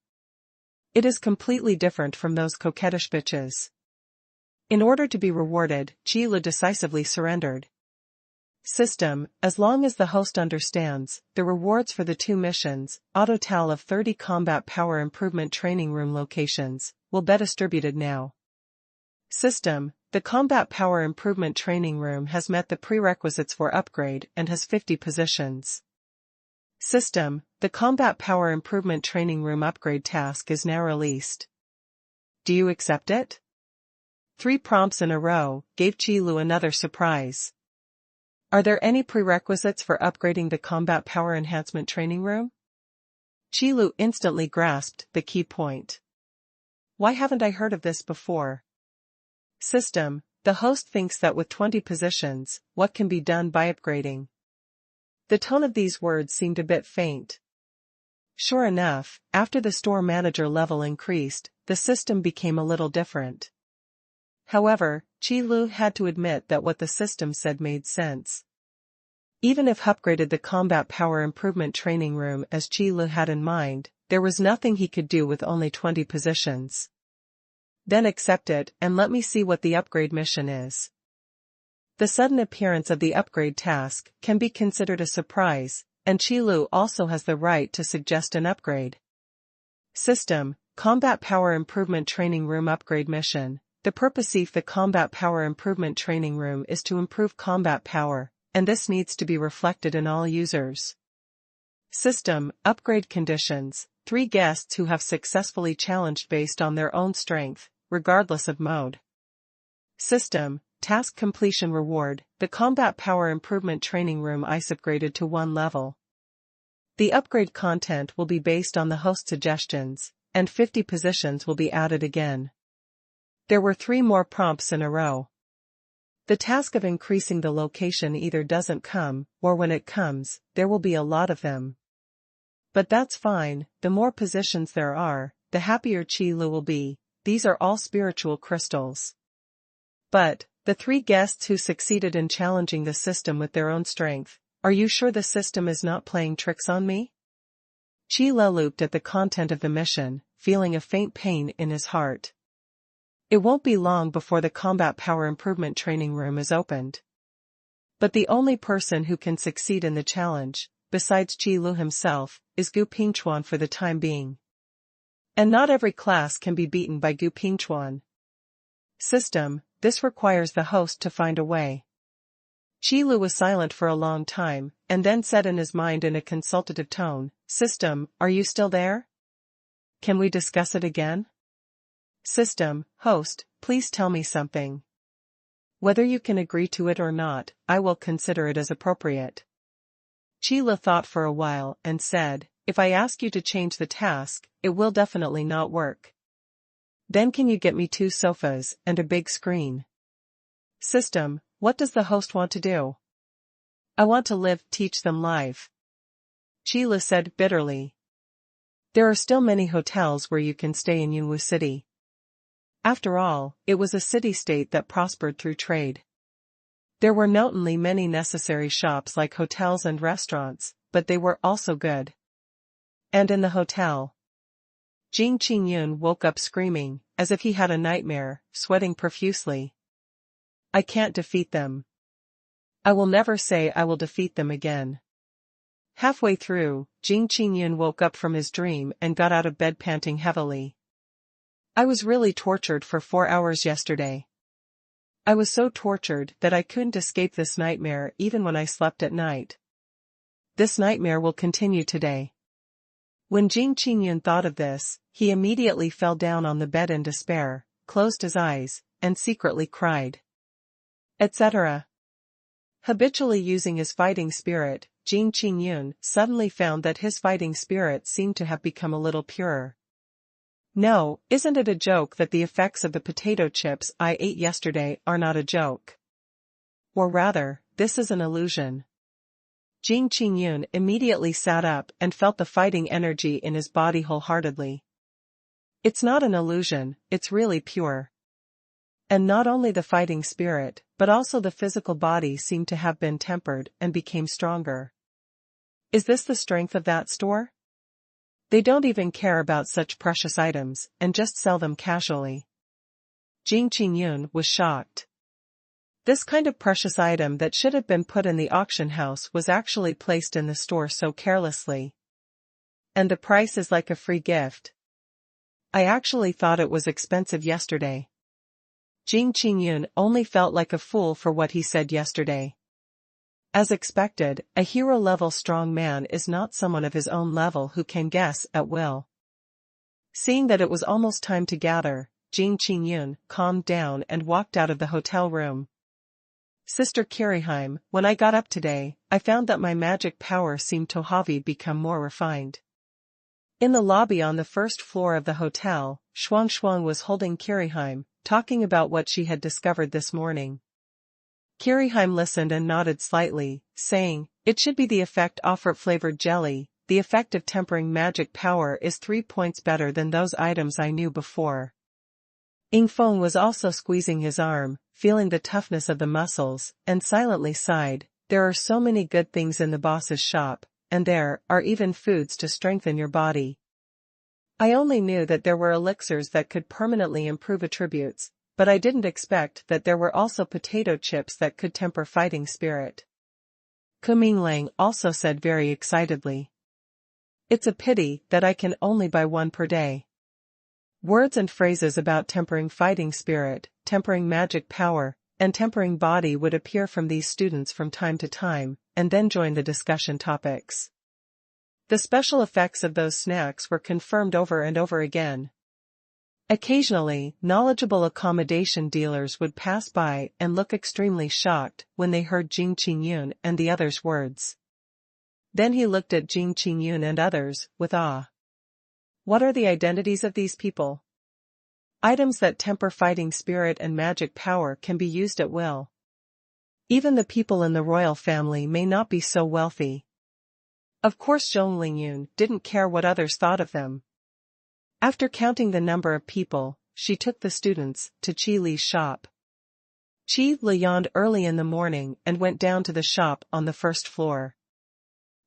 It is completely different from those coquettish bitches. In order to be rewarded, Qilu decisively surrendered. System, as long as the host understands, the rewards for the 2 missions, a total of 30 combat power improvement training room locations, will be distributed now. System, the combat power improvement training room has met the prerequisites for upgrade and has 50 positions. System, the combat power improvement training room upgrade task is now released. Do you accept it? 3 prompts in a row gave Qilu another surprise. Are there any prerequisites for upgrading the combat power enhancement training room? Qilu instantly grasped the key point. Why haven't I heard of this before? System, the host thinks that with 20 positions, what can be done by upgrading? The tone of these words seemed a bit faint. Sure enough, after the store manager level increased, the system became a little different. However, Qilu had to admit that what the system said made sense. Even if upgraded the combat power improvement training room as Qilu had in mind, there was nothing he could do with only 20 positions. Then accept it and let me see what the upgrade mission is. The sudden appearance of the upgrade task can be considered a surprise, and Qilu also has the right to suggest an upgrade. System, combat power improvement training room upgrade mission. The purpose of the combat power improvement training room is to improve combat power, and this needs to be reflected in all users. System, upgrade conditions, 3 guests who have successfully challenged based on their own strength, regardless of mode. System, task completion reward, the combat power improvement training room is upgraded to 1 level. The upgrade content will be based on the host suggestions, and 50 positions will be added again. There were 3 more prompts in a row. The task of increasing the location either doesn't come, or when it comes, there will be a lot of them. But that's fine, the more positions there are, the happier Qilu will be. These are all spiritual crystals. But, the 3 guests who succeeded in challenging the system with their own strength, are you sure the system is not playing tricks on me? Qilu looked at the content of the mission, feeling a faint pain in his heart. It won't be long before the combat power improvement training room is opened. But the only person who can succeed in the challenge, besides Qilu himself, is Gu Pingchuan for the time being. And not every class can be beaten by Gu Pingchuan. System, this requires the host to find a way. Qilu was silent for a long time, and then said in his mind in a consultative tone, System, are you still there? Can we discuss it again? System, host, please tell me something. Whether you can agree to it or not, I will consider it as appropriate. Qilu thought for a while and said, if I ask you to change the task, it will definitely not work. Then can you get me 2 sofas and a big screen? System, what does the host want to do? I want to teach them live. Qilu said bitterly. There are still many hotels where you can stay in Yunwu City. After all, it was a city-state that prospered through trade. There were not only many necessary shops like hotels and restaurants, but they were also good. And in the hotel, Jing Qingyun woke up screaming, as if he had a nightmare, sweating profusely. I can't defeat them. I will never say I will defeat them again. Halfway through, Jing Qingyun woke up from his dream and got out of bed panting heavily. I was really tortured for 4 hours yesterday. I was so tortured that I couldn't escape this nightmare even when I slept at night. This nightmare will continue today. When Jing Qingyun thought of this, he immediately fell down on the bed in despair, closed his eyes, and secretly cried. Etc. Habitually using his fighting spirit, Jing Qingyun suddenly found that his fighting spirit seemed to have become a little purer. No, isn't it a joke that the effects of the potato chips I ate yesterday are not a joke? Or rather, this is an illusion. Jing Qingyun immediately sat up and felt the fighting energy in his body wholeheartedly. It's not an illusion, it's really pure. And not only the fighting spirit, but also the physical body seemed to have been tempered and became stronger. Is this the strength of that store? They don't even care about such precious items, and just sell them casually. Jing Qingyun was shocked. This kind of precious item that should have been put in the auction house was actually placed in the store so carelessly. And the price is like a free gift. I actually thought it was expensive yesterday. Jing Qingyun only felt like a fool for what he said yesterday. As expected, a hero-level strong man is not someone of his own level who can guess at will. Seeing that it was almost time to gather, Jing Qingyun calmed down and walked out of the hotel room. Sister Kiriheim, when I got up today, I found that my magic power seemed to have become more refined. In the lobby on the first floor of the hotel, Shuang was holding Kiriheim, talking about what she had discovered this morning. Kiriheim listened and nodded slightly, saying, "It should be the effect of fruit-flavored jelly. The effect of tempering magic power is 3 points better than those items I knew before." Yingfeng was also squeezing his arm, feeling the toughness of the muscles, and silently sighed. There are so many good things in the boss's shop, and there are even foods to strengthen your body. I only knew that there were elixirs that could permanently improve attributes, but I didn't expect that there were also potato chips that could temper fighting spirit. Kuminglang also said very excitedly. It's a pity that I can only buy one per day. Words and phrases about tempering fighting spirit, tempering magic power, and tempering body would appear from these students from time to time, and then join the discussion topics. The special effects of those snacks were confirmed over and over again. Occasionally, knowledgeable accommodation dealers would pass by and look extremely shocked when they heard Jing Qingyun and the others' words. Then he looked at Jing Qingyun and others, with awe. What are the identities of these people? Items that temper fighting spirit and magic power can be used at will. Even the people in the royal family may not be so wealthy. Of course Zhong Lingyun didn't care what others thought of them. After counting the number of people, she took the students to Qi Li's shop. Qi Li yawned early in the morning and went down to the shop on the first floor.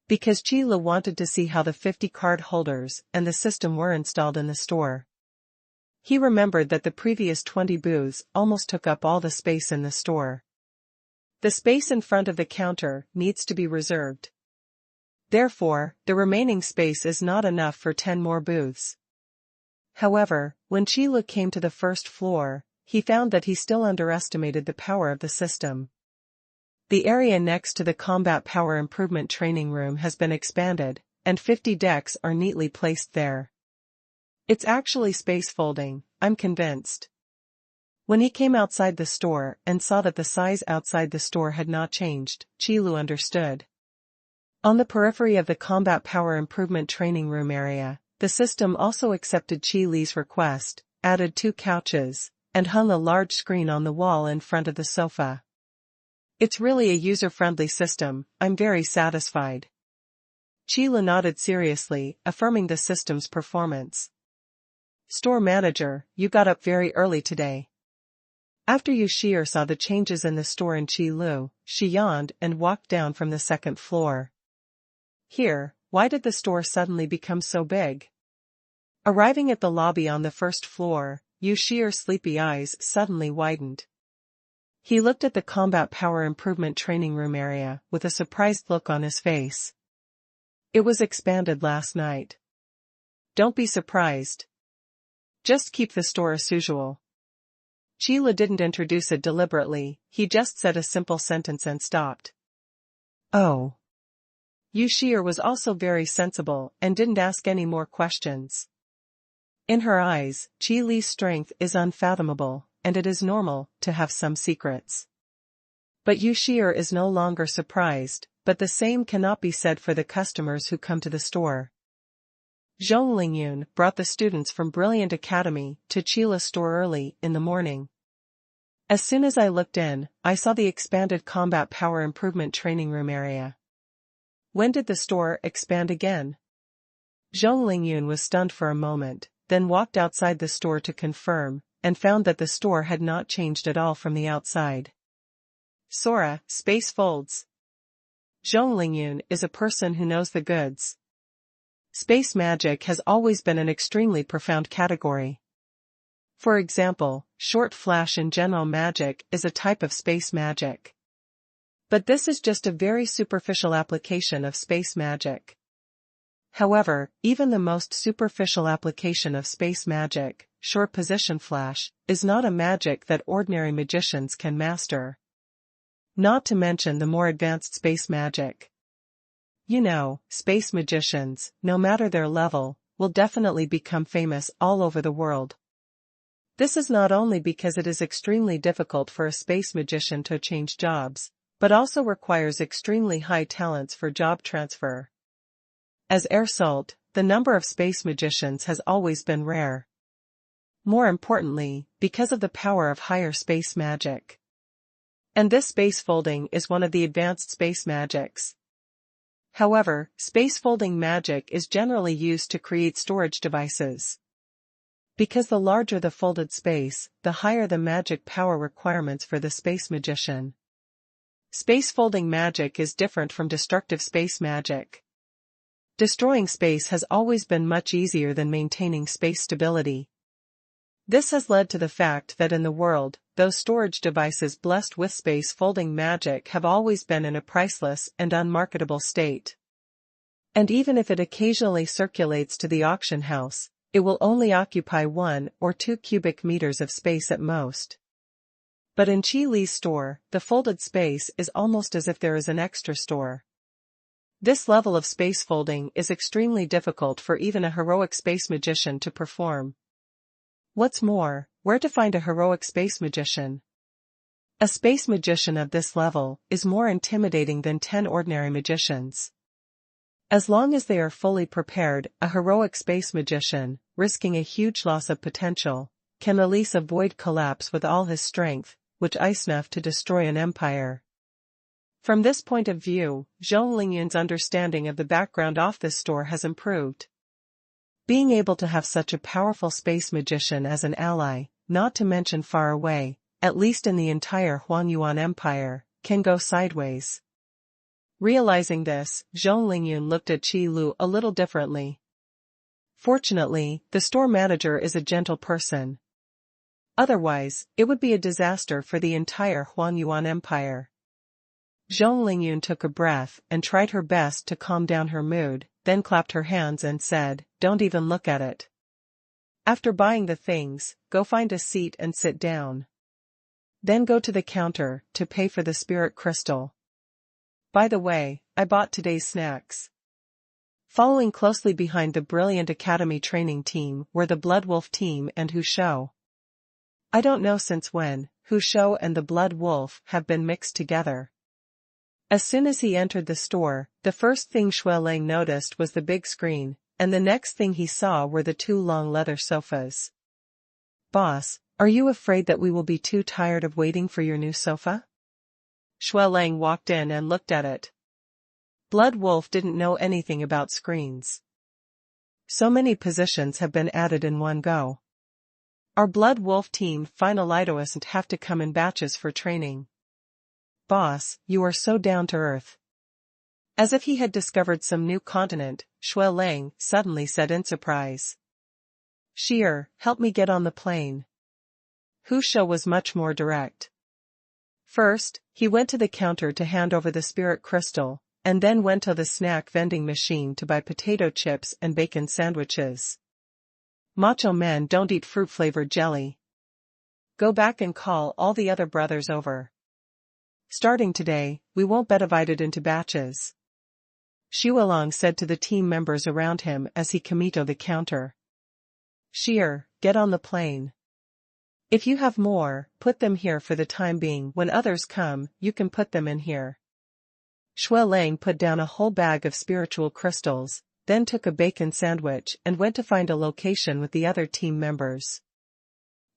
Because Qi Li wanted to see how the 50 card holders and the system were installed in the store. He remembered that the previous 20 booths almost took up all the space in the store. The space in front of the counter needs to be reserved. Therefore, the remaining space is not enough for 10 more booths. However, when Qi Li came to the first floor, he found that he still underestimated the power of the system. The area next to the Combat Power Improvement Training Room has been expanded, and 50 decks are neatly placed there. It's actually space folding, I'm convinced. When he came outside the store and saw that the size outside the store had not changed, Qi Li understood. On the periphery of the Combat Power Improvement Training Room area, the system also accepted Qi Li's request, added 2 couches, and hung a large screen on the wall in front of the sofa. It's really a user-friendly system, I'm very satisfied. Qi Li nodded seriously, affirming the system's performance. Store manager, you got up very early today. After Yu Shi'er saw the changes in the store in Qi Lu, she yawned and walked down from the second floor. Here, why did the store suddenly become so big? Arriving at the lobby on the first floor, Yu Shi'er's sleepy eyes suddenly widened. He looked at the Combat Power Improvement Training Room area with a surprised look on his face. It was expanded last night. Don't be surprised. Just keep the store as usual. Qi Li didn't introduce it deliberately, he just said a simple sentence and stopped. Oh. Yu Shi'er was also very sensible and didn't ask any more questions. In her eyes, Qi Li's strength is unfathomable, and it is normal to have some secrets. But Yu Shi'er is no longer surprised, but the same cannot be said for the customers who come to the store. Zhong Lingyun brought the students from Brilliant Academy to Qi Li's store early in the morning. As soon as I looked in, I saw the expanded Combat Power Improvement Training Room area. When did the store expand again? Zhong Lingyun was stunned for a moment, then walked outside the store to confirm, and found that the store had not changed at all from the outside. Sora, space folds. Zhong Lingyun is a person who knows the goods. Space magic has always been an extremely profound category. For example, short flash in general magic is a type of space magic. But this is just a very superficial application of space magic. However, even the most superficial application of space magic, short position flash, is not a magic that ordinary magicians can master. Not to mention the more advanced space magic. You know, space magicians, no matter their level, will definitely become famous all over the world. This is not only because it is extremely difficult for a space magician to change jobs, but also requires extremely high talents for job transfer. As a result, the number of space magicians has always been rare. More importantly, because of the power of higher space magic. And this space folding is one of the advanced space magics. However, space folding magic is generally used to create storage devices. Because the larger the folded space, the higher the magic power requirements for the space magician. Space folding magic is different from destructive space magic. Destroying space has always been much easier than maintaining space stability. This has led to the fact that in the world, those storage devices blessed with space folding magic have always been in a priceless and unmarketable state. And even if it occasionally circulates to the auction house, it will only occupy 1 or 2 cubic meters of space at most. But in Qi Li's store, the folded space is almost as if there is an extra store. This level of space folding is extremely difficult for even a heroic space magician to perform. What's more, where to find a heroic space magician? A space magician of this level is more intimidating than 10 ordinary magicians. As long as they are fully prepared, a heroic space magician, risking a huge loss of potential, can at least avoid collapse with all his strength, which is enough to destroy an empire. From this point of view, Zhong Lingyun's understanding of the background of this store has improved. Being able to have such a powerful space magician as an ally, not to mention far away, at least in the entire Huangyuan Empire, can go sideways. Realizing this, Zhong Lingyun looked at Qi Lu a little differently. Fortunately, the store manager is a gentle person. Otherwise, it would be a disaster for the entire Huangyuan Empire. Zhong Lingyun took a breath and tried her best to calm down her mood, then clapped her hands and said, "Don't even look at it. After buying the things, go find a seat and sit down. Then go to the counter to pay for the spirit crystal. By the way, I bought today's snacks." Following closely behind the brilliant academy training team were the Blood Wolf team and Hu Shou. I don't know since when, Hu Shou and the Blood Wolf have been mixed together. As soon as he entered the store, the first thing Xueleng noticed was the big screen, and the next thing he saw were the 2 long leather sofas. "Boss, are you afraid that we will be too tired of waiting for your new sofa?" Xueleng walked in and looked at it. Blood Wolf didn't know anything about screens. So many positions have been added in one go. Our Blood Wolf team finalists have to come in batches for training. "Boss, you are so down to earth." As if he had discovered some new continent, Xueleng suddenly said in surprise. "Sheer, help me get on the plane." Hu Shou was much more direct. First, he went to the counter to hand over the spirit crystal, and then went to the snack vending machine to buy potato chips and bacon sandwiches. Macho men don't eat fruit-flavored jelly. Go back and call all the other brothers over. Starting today, we won't be divided into batches. Xuelong said to the team members around him as he comito the counter. "Sheer, get on the plane. If you have more, put them here for the time being. When others come, you can put them in here." Xueleng put down a whole bag of spiritual crystals, then took a bacon sandwich and went to find a location with the other team members.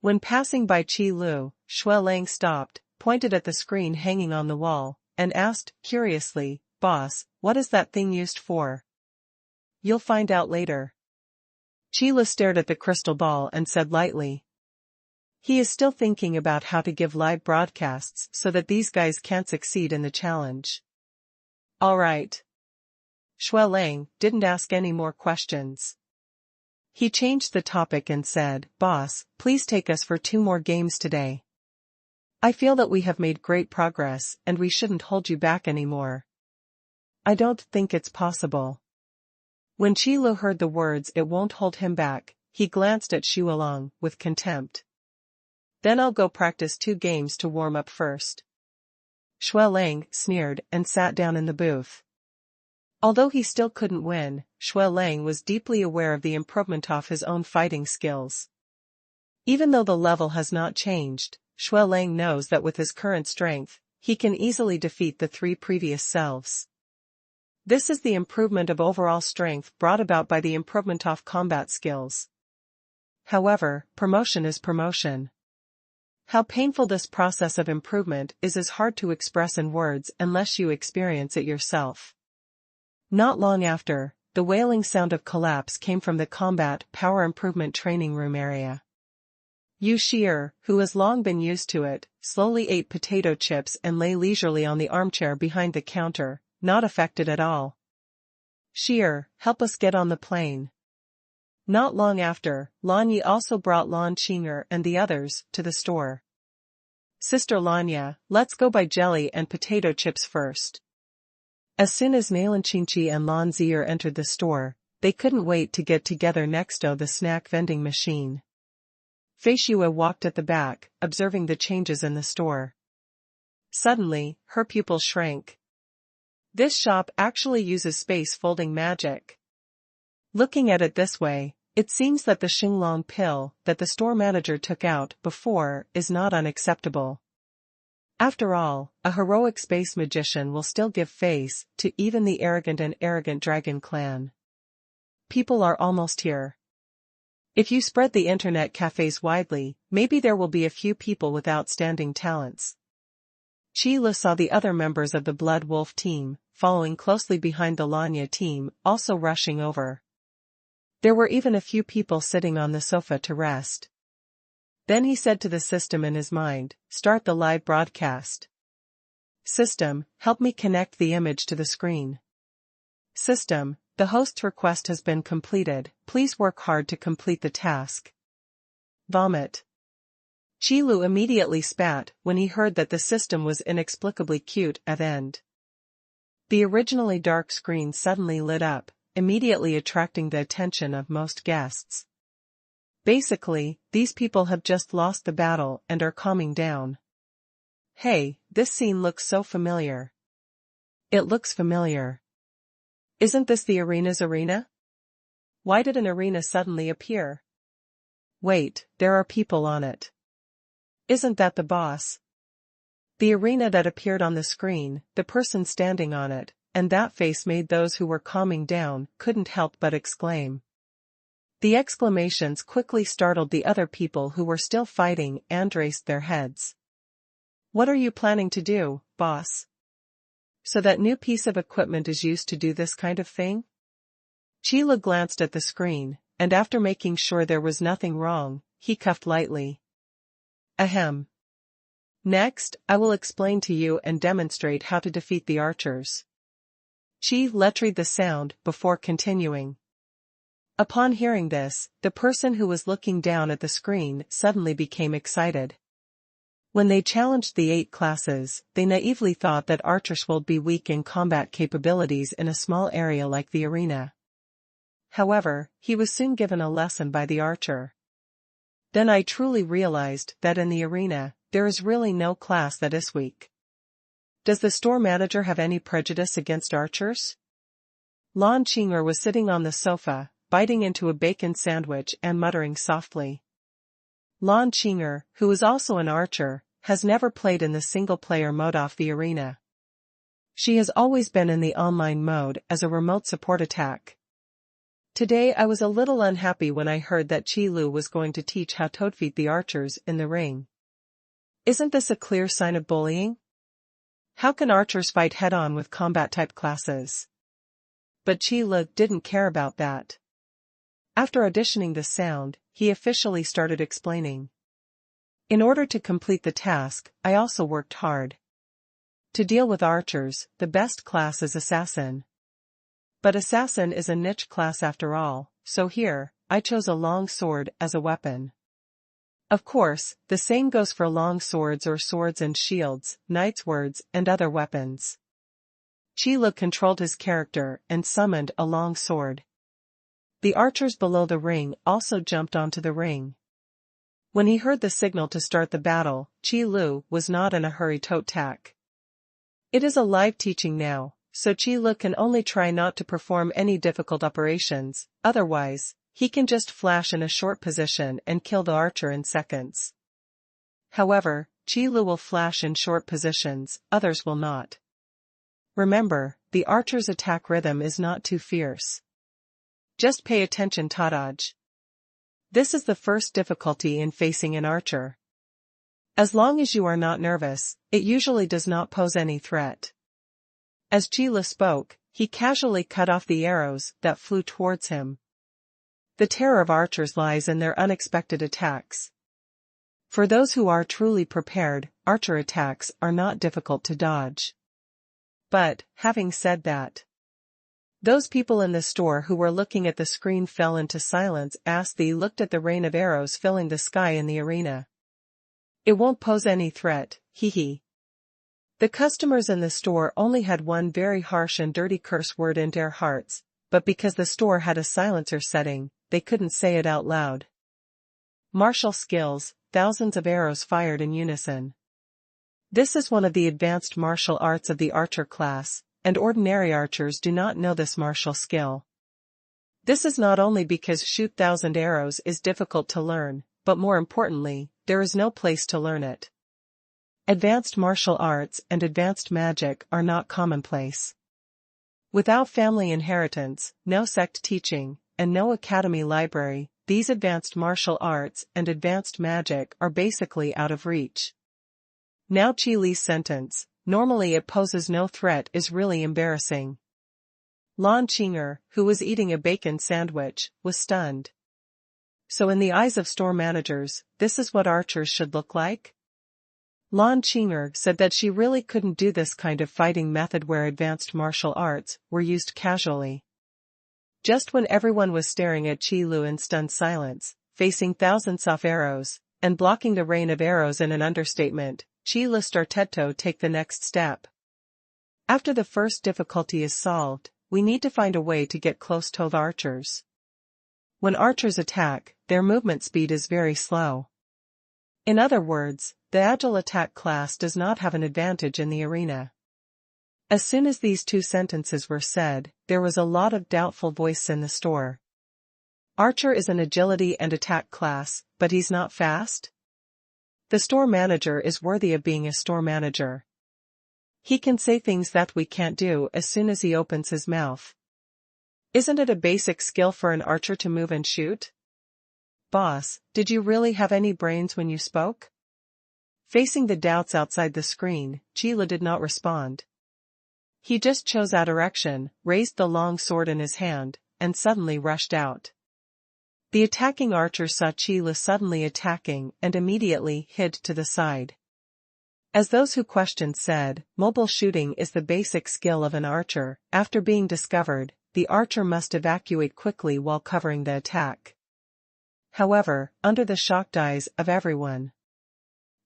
When passing by Qi Lu, Xueleng stopped, pointed at the screen hanging on the wall, and asked, curiously, "Boss, what is that thing used for?" "You'll find out later." Qi Lu stared at the crystal ball and said lightly, He is still thinking about how to give live broadcasts so that these guys can't succeed in the challenge. Alright. Shui Lang didn't ask any more questions. He changed the topic and said, "Boss, please take us for 2 more games today. I feel that we have made great progress and we shouldn't hold you back anymore." "I don't think it's possible." When Qilu heard the words "it won't hold him back," he glanced at Xu Long with contempt. "Then I'll go practice 2 games to warm up first." Shui Lang sneered and sat down in the booth. Although he still couldn't win, Shui Lang was deeply aware of the improvement of his own fighting skills. Even though the level has not changed, Shui Lang knows that with his current strength, he can easily defeat the 3 previous selves. This is the improvement of overall strength brought about by the improvement of combat skills. However, promotion is promotion. How painful this process of improvement is hard to express in words unless you experience it yourself. Not long after, the wailing sound of collapse came from the combat power improvement training room area. Yu Shi'er, who has long been used to it, slowly ate potato chips and lay leisurely on the armchair behind the counter, not affected at all. "Shi'er, help us get on the plane." Not long after, Lan Yi also brought Lan Qing'er and the others to the store. "Sister Lanya, let's go buy jelly and potato chips first." As soon as Nailan Qingqi and Lan Zi'er entered the store, they couldn't wait to get together next to the snack vending machine. Fei Shue walked at the back, observing the changes in the store. Suddenly, her pupil shrank. This shop actually uses space folding magic. Looking at it this way, it seems that the Xinglong pill that the store manager took out before is not unacceptable. After all, a heroic space magician will still give face to even the arrogant and arrogant dragon clan. People are almost here. If you spread the internet cafes widely, maybe there will be a few people with outstanding talents. Qi saw the other members of the Blood Wolf team, following closely behind the Lanya team, also rushing over. There were even a few people sitting on the sofa to rest. Then he said to the system in his mind, "Start the live broadcast." "System, help me connect the image to the screen." "System, the host's request has been completed, please work hard to complete the task." Vomit. Qilu immediately spat when he heard that the system was inexplicably cute at end. The originally dark screen suddenly lit up, immediately attracting the attention of most guests. Basically, these people have just lost the battle and are calming down. "Hey, this scene looks so familiar." It looks familiar. Isn't this the arena's arena? Why did an arena suddenly appear? Wait, there are people on it. Isn't that the boss? The arena that appeared on the screen, the person standing on it, and that face made those who were calming down couldn't help but exclaim. The exclamations quickly startled the other people who were still fighting and raised their heads. "What are you planning to do, boss? So that new piece of equipment is used to do this kind of thing?" Qila glanced at the screen, and after making sure there was nothing wrong, he coughed lightly. "Ahem. Next, I will explain to you and demonstrate how to defeat the archers." Qi lettered the sound before continuing. Upon hearing this, the person who was looking down at the screen suddenly became excited. When they challenged the 8 classes, they naively thought that archers would be weak in combat capabilities in a small area like the arena. However, he was soon given a lesson by the archer. Then I truly realized that in the arena, there is really no class that is weak. Does the store manager have any prejudice against archers? Lan Qing'er was sitting on the sofa, biting into a bacon sandwich and muttering softly. Lan Qing'er, who is also an archer, has never played in the single-player mode of the arena. She has always been in the online mode as a remote support attack. Today I was a little unhappy when I heard that Qi Lu was going to teach how to defeat the archers in the ring. Isn't this a clear sign of bullying? How can archers fight head-on with combat-type classes? But Qi Lu didn't care about that. After auditioning the sound, he officially started explaining. In order to complete the task, I also worked hard. To deal with archers, the best class is assassin. But assassin is a niche class after all, so here, I chose a long sword as a weapon. Of course, the same goes for long swords or swords and shields, knightswords, and other weapons. Qi Lu controlled his character and summoned a long sword. The archers below the ring also jumped onto the ring. When he heard the signal to start the battle, Qi Lu was not in a hurry to attack. It is a live teaching now, so Qi Lu can only try not to perform any difficult operations, otherwise, he can just flash in a short position and kill the archer in seconds. However, Qi Lu will flash in short positions, others will not. Remember, the archer's attack rhythm is not too fierce. Just pay attention to dodge. This is the first difficulty in facing an archer. As long as you are not nervous, it usually does not pose any threat. As Qi Lu spoke, he casually cut off the arrows that flew towards him. The terror of archers lies in their unexpected attacks. For those who are truly prepared, archer attacks are not difficult to dodge. But, having said that, those people in the store who were looking at the screen fell into silence as they looked at the rain of arrows filling the sky in the arena. It won't pose any threat, hee. The customers in the store only had one very harsh and dirty curse word in their hearts, but because the store had a silencer setting, they couldn't say it out loud. Martial skills, thousands of arrows fired in unison. This is one of the advanced martial arts of the archer class, and ordinary archers do not know this martial skill. This is not only because shoot 1,000 arrows is difficult to learn, but more importantly, there is no place to learn it. Advanced martial arts and advanced magic are not commonplace. Without family inheritance, no sect teaching, and no academy library, these advanced martial arts and advanced magic are basically out of reach. Now Qi Li's sentence, normally it poses no threat, is really embarrassing. Lan Qinger, who was eating a bacon sandwich, was stunned. So in the eyes of store managers, this is what archers should look like? Lan Qinger said that she really couldn't do this kind of fighting method where advanced martial arts were used casually. Just when everyone was staring at Qi Lu in stunned silence, facing thousands of arrows, and blocking the rain of arrows in an understatement, Qi Lu started to take the next step. After the first difficulty is solved, we need to find a way to get close to the archers. When archers attack, their movement speed is very slow. In other words, the agile attack class does not have an advantage in the arena. As soon as these two sentences were said, there was a lot of doubtful voices in the store. Archer is an agility and attack class, but he's not fast? The store manager is worthy of being a store manager. He can say things that we can't do as soon as he opens his mouth. Isn't it a basic skill for an archer to move and shoot? Boss, did you really have any brains when you spoke? Facing the doubts outside the screen, Qi Lu did not respond. He just chose a direction, raised the long sword in his hand, and suddenly rushed out. The attacking archer saw Qi Lu suddenly attacking and immediately hid to the side. As those who questioned said, mobile shooting is the basic skill of an archer. After being discovered, the archer must evacuate quickly while covering the attack. However, under the shocked eyes of everyone,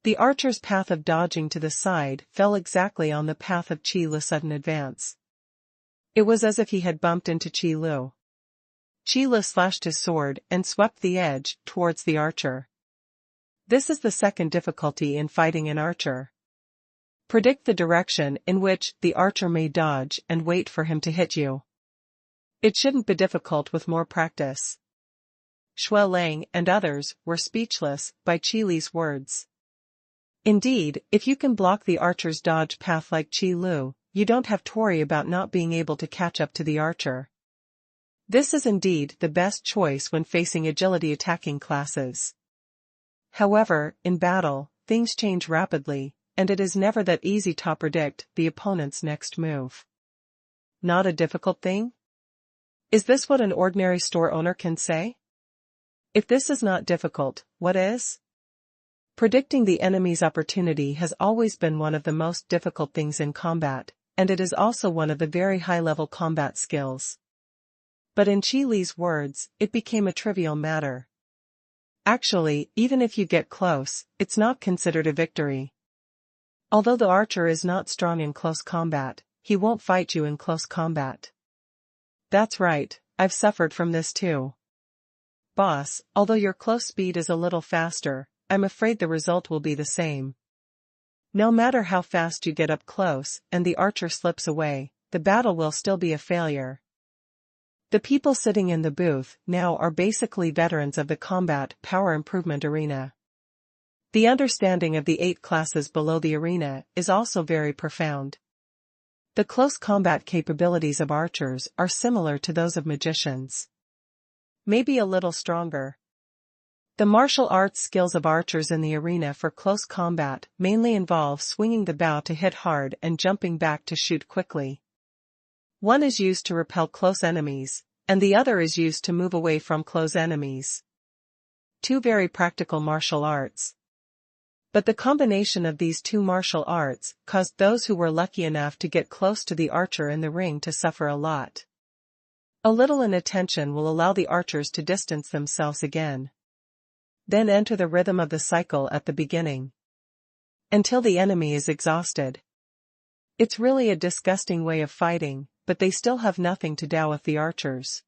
the archer's path of dodging to the side fell exactly on the path of Qi Lu's sudden advance. It was as if he had bumped into Qi Lu. Qi Lu slashed his sword and swept the edge towards the archer. This is the second difficulty in fighting an archer. Predict the direction in which the archer may dodge and wait for him to hit you. It shouldn't be difficult with more practice. Shui Lang and others were speechless by Qi Li's words. Indeed, if you can block the archer's dodge path like Qi Lu, you don't have to worry about not being able to catch up to the archer. This is indeed the best choice when facing agility attacking classes. However, in battle, things change rapidly, and it is never that easy to predict the opponent's next move. Not a difficult thing? Is this what an ordinary store owner can say? If this is not difficult, what is? Predicting the enemy's opportunity has always been one of the most difficult things in combat, and it is also one of the very high-level combat skills. But in Qi Li's words, it became a trivial matter. Actually, even if you get close, it's not considered a victory. Although the archer is not strong in close combat, he won't fight you in close combat. That's right, I've suffered from this too. Boss, although your close speed is a little faster, I'm afraid the result will be the same. No matter how fast you get up close and the archer slips away, the battle will still be a failure. The people sitting in the booth now are basically veterans of the combat power improvement arena. The understanding of the 8 classes below the arena is also very profound. The close combat capabilities of archers are similar to those of magicians. Maybe a little stronger. The martial arts skills of archers in the arena for close combat mainly involve swinging the bow to hit hard and jumping back to shoot quickly. One is used to repel close enemies, and the other is used to move away from close enemies. 2 very practical martial arts. But the combination of these 2 martial arts caused those who were lucky enough to get close to the archer in the ring to suffer a lot. A little inattention will allow the archers to distance themselves again. Then enter the rhythm of the cycle at the beginning. Until the enemy is exhausted. It's really a disgusting way of fighting, but they still have nothing to do with the archers.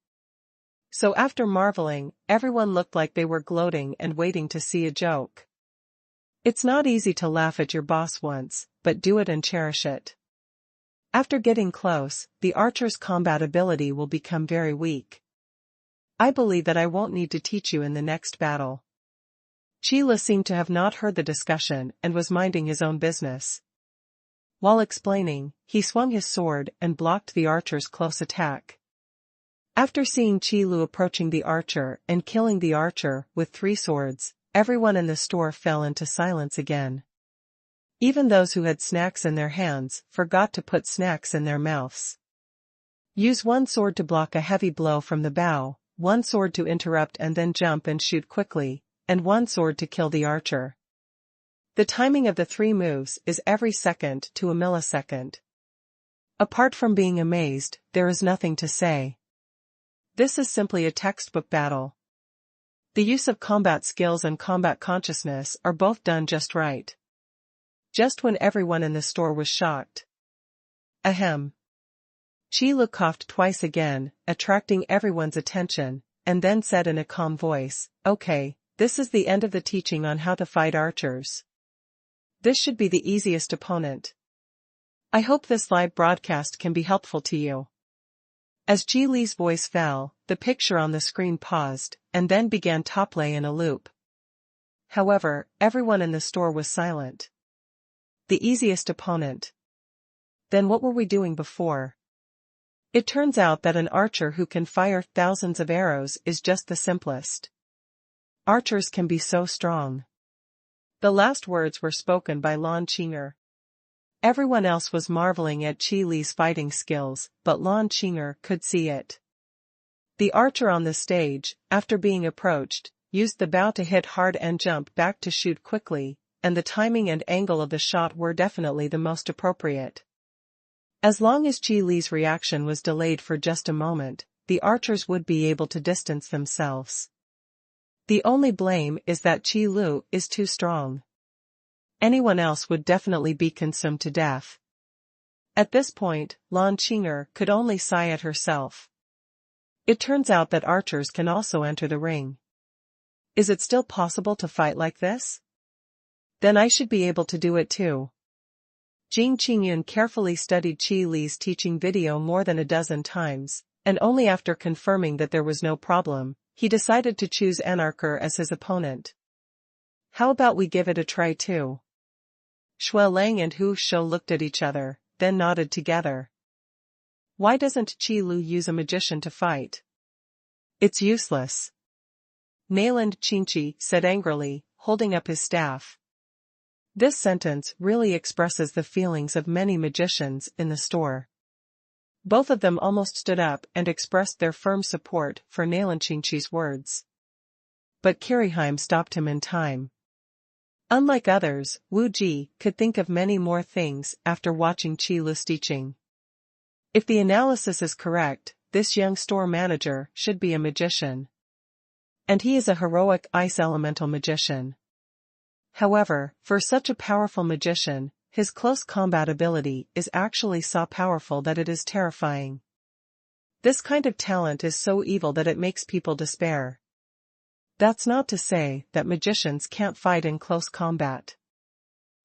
So after marveling, everyone looked like they were gloating and waiting to see a joke. It's not easy to laugh at your boss once, but do it and cherish it. After getting close, the archer's combat ability will become very weak. I believe that I won't need to teach you in the next battle. Qi Li seemed to have not heard the discussion and was minding his own business. While explaining, he swung his sword and blocked the archer's close attack. After seeing Qi Li approaching the archer and killing the archer with 3 swords, everyone in the store fell into silence again. Even those who had snacks in their hands forgot to put snacks in their mouths. Use 1 sword to block a heavy blow from the bow, 1 sword to interrupt and then jump and shoot quickly, and 1 sword to kill the archer. The timing of the 3 moves is every second to a millisecond. Apart from being amazed, there is nothing to say. This is simply a textbook battle. The use of combat skills and combat consciousness are both done just right. Just when everyone in the store was shocked. Ahem. Qi Li coughed twice again, attracting everyone's attention, and then said in a calm voice, "Okay. This is the end of the teaching on how to fight archers. This should be the easiest opponent. I hope this live broadcast can be helpful to you." As Qi Li's voice fell, the picture on the screen paused, and then began to play in a loop. However, everyone in the store was silent. The easiest opponent. Then what were we doing before? It turns out that an archer who can fire thousands of arrows is just the simplest. Archers can be so strong. The last words were spoken by Lan Qing'er. Everyone else was marveling at Qi Li's fighting skills, but Lan Qing'er could see it. The archer on the stage, after being approached, used the bow to hit hard and jump back to shoot quickly, and the timing and angle of the shot were definitely the most appropriate. As long as Qi Li's reaction was delayed for just a moment, the archers would be able to distance themselves. The only blame is that Qi Li is too strong. Anyone else would definitely be consumed to death. At this point, Lan Qing'er could only sigh at herself. It turns out that archers can also enter the ring. Is it still possible to fight like this? Then I should be able to do it too. Jing Qingyun carefully studied Qi Li's teaching video more than a dozen times, and only after confirming that there was no problem, he decided to choose Anarcher as his opponent. How about we give it a try too? Shui Lang and Hu Shou looked at each other, then nodded together. Why doesn't Qi Li use a magician to fight? It's useless. Mainland Qingqi said angrily, holding up his staff. This sentence really expresses the feelings of many magicians in the store. Both of them almost stood up and expressed their firm support for Mainland Qingqi's words. But Kiriheim stopped him in time. Unlike others, Wu Ji could think of many more things after watching Qi Lu's teaching. If the analysis is correct, this young store manager should be a magician. And he is a heroic ice elemental magician. However, for such a powerful magician, his close combat ability is actually so powerful that it is terrifying. This kind of talent is so evil that it makes people despair. That's not to say that magicians can't fight in close combat.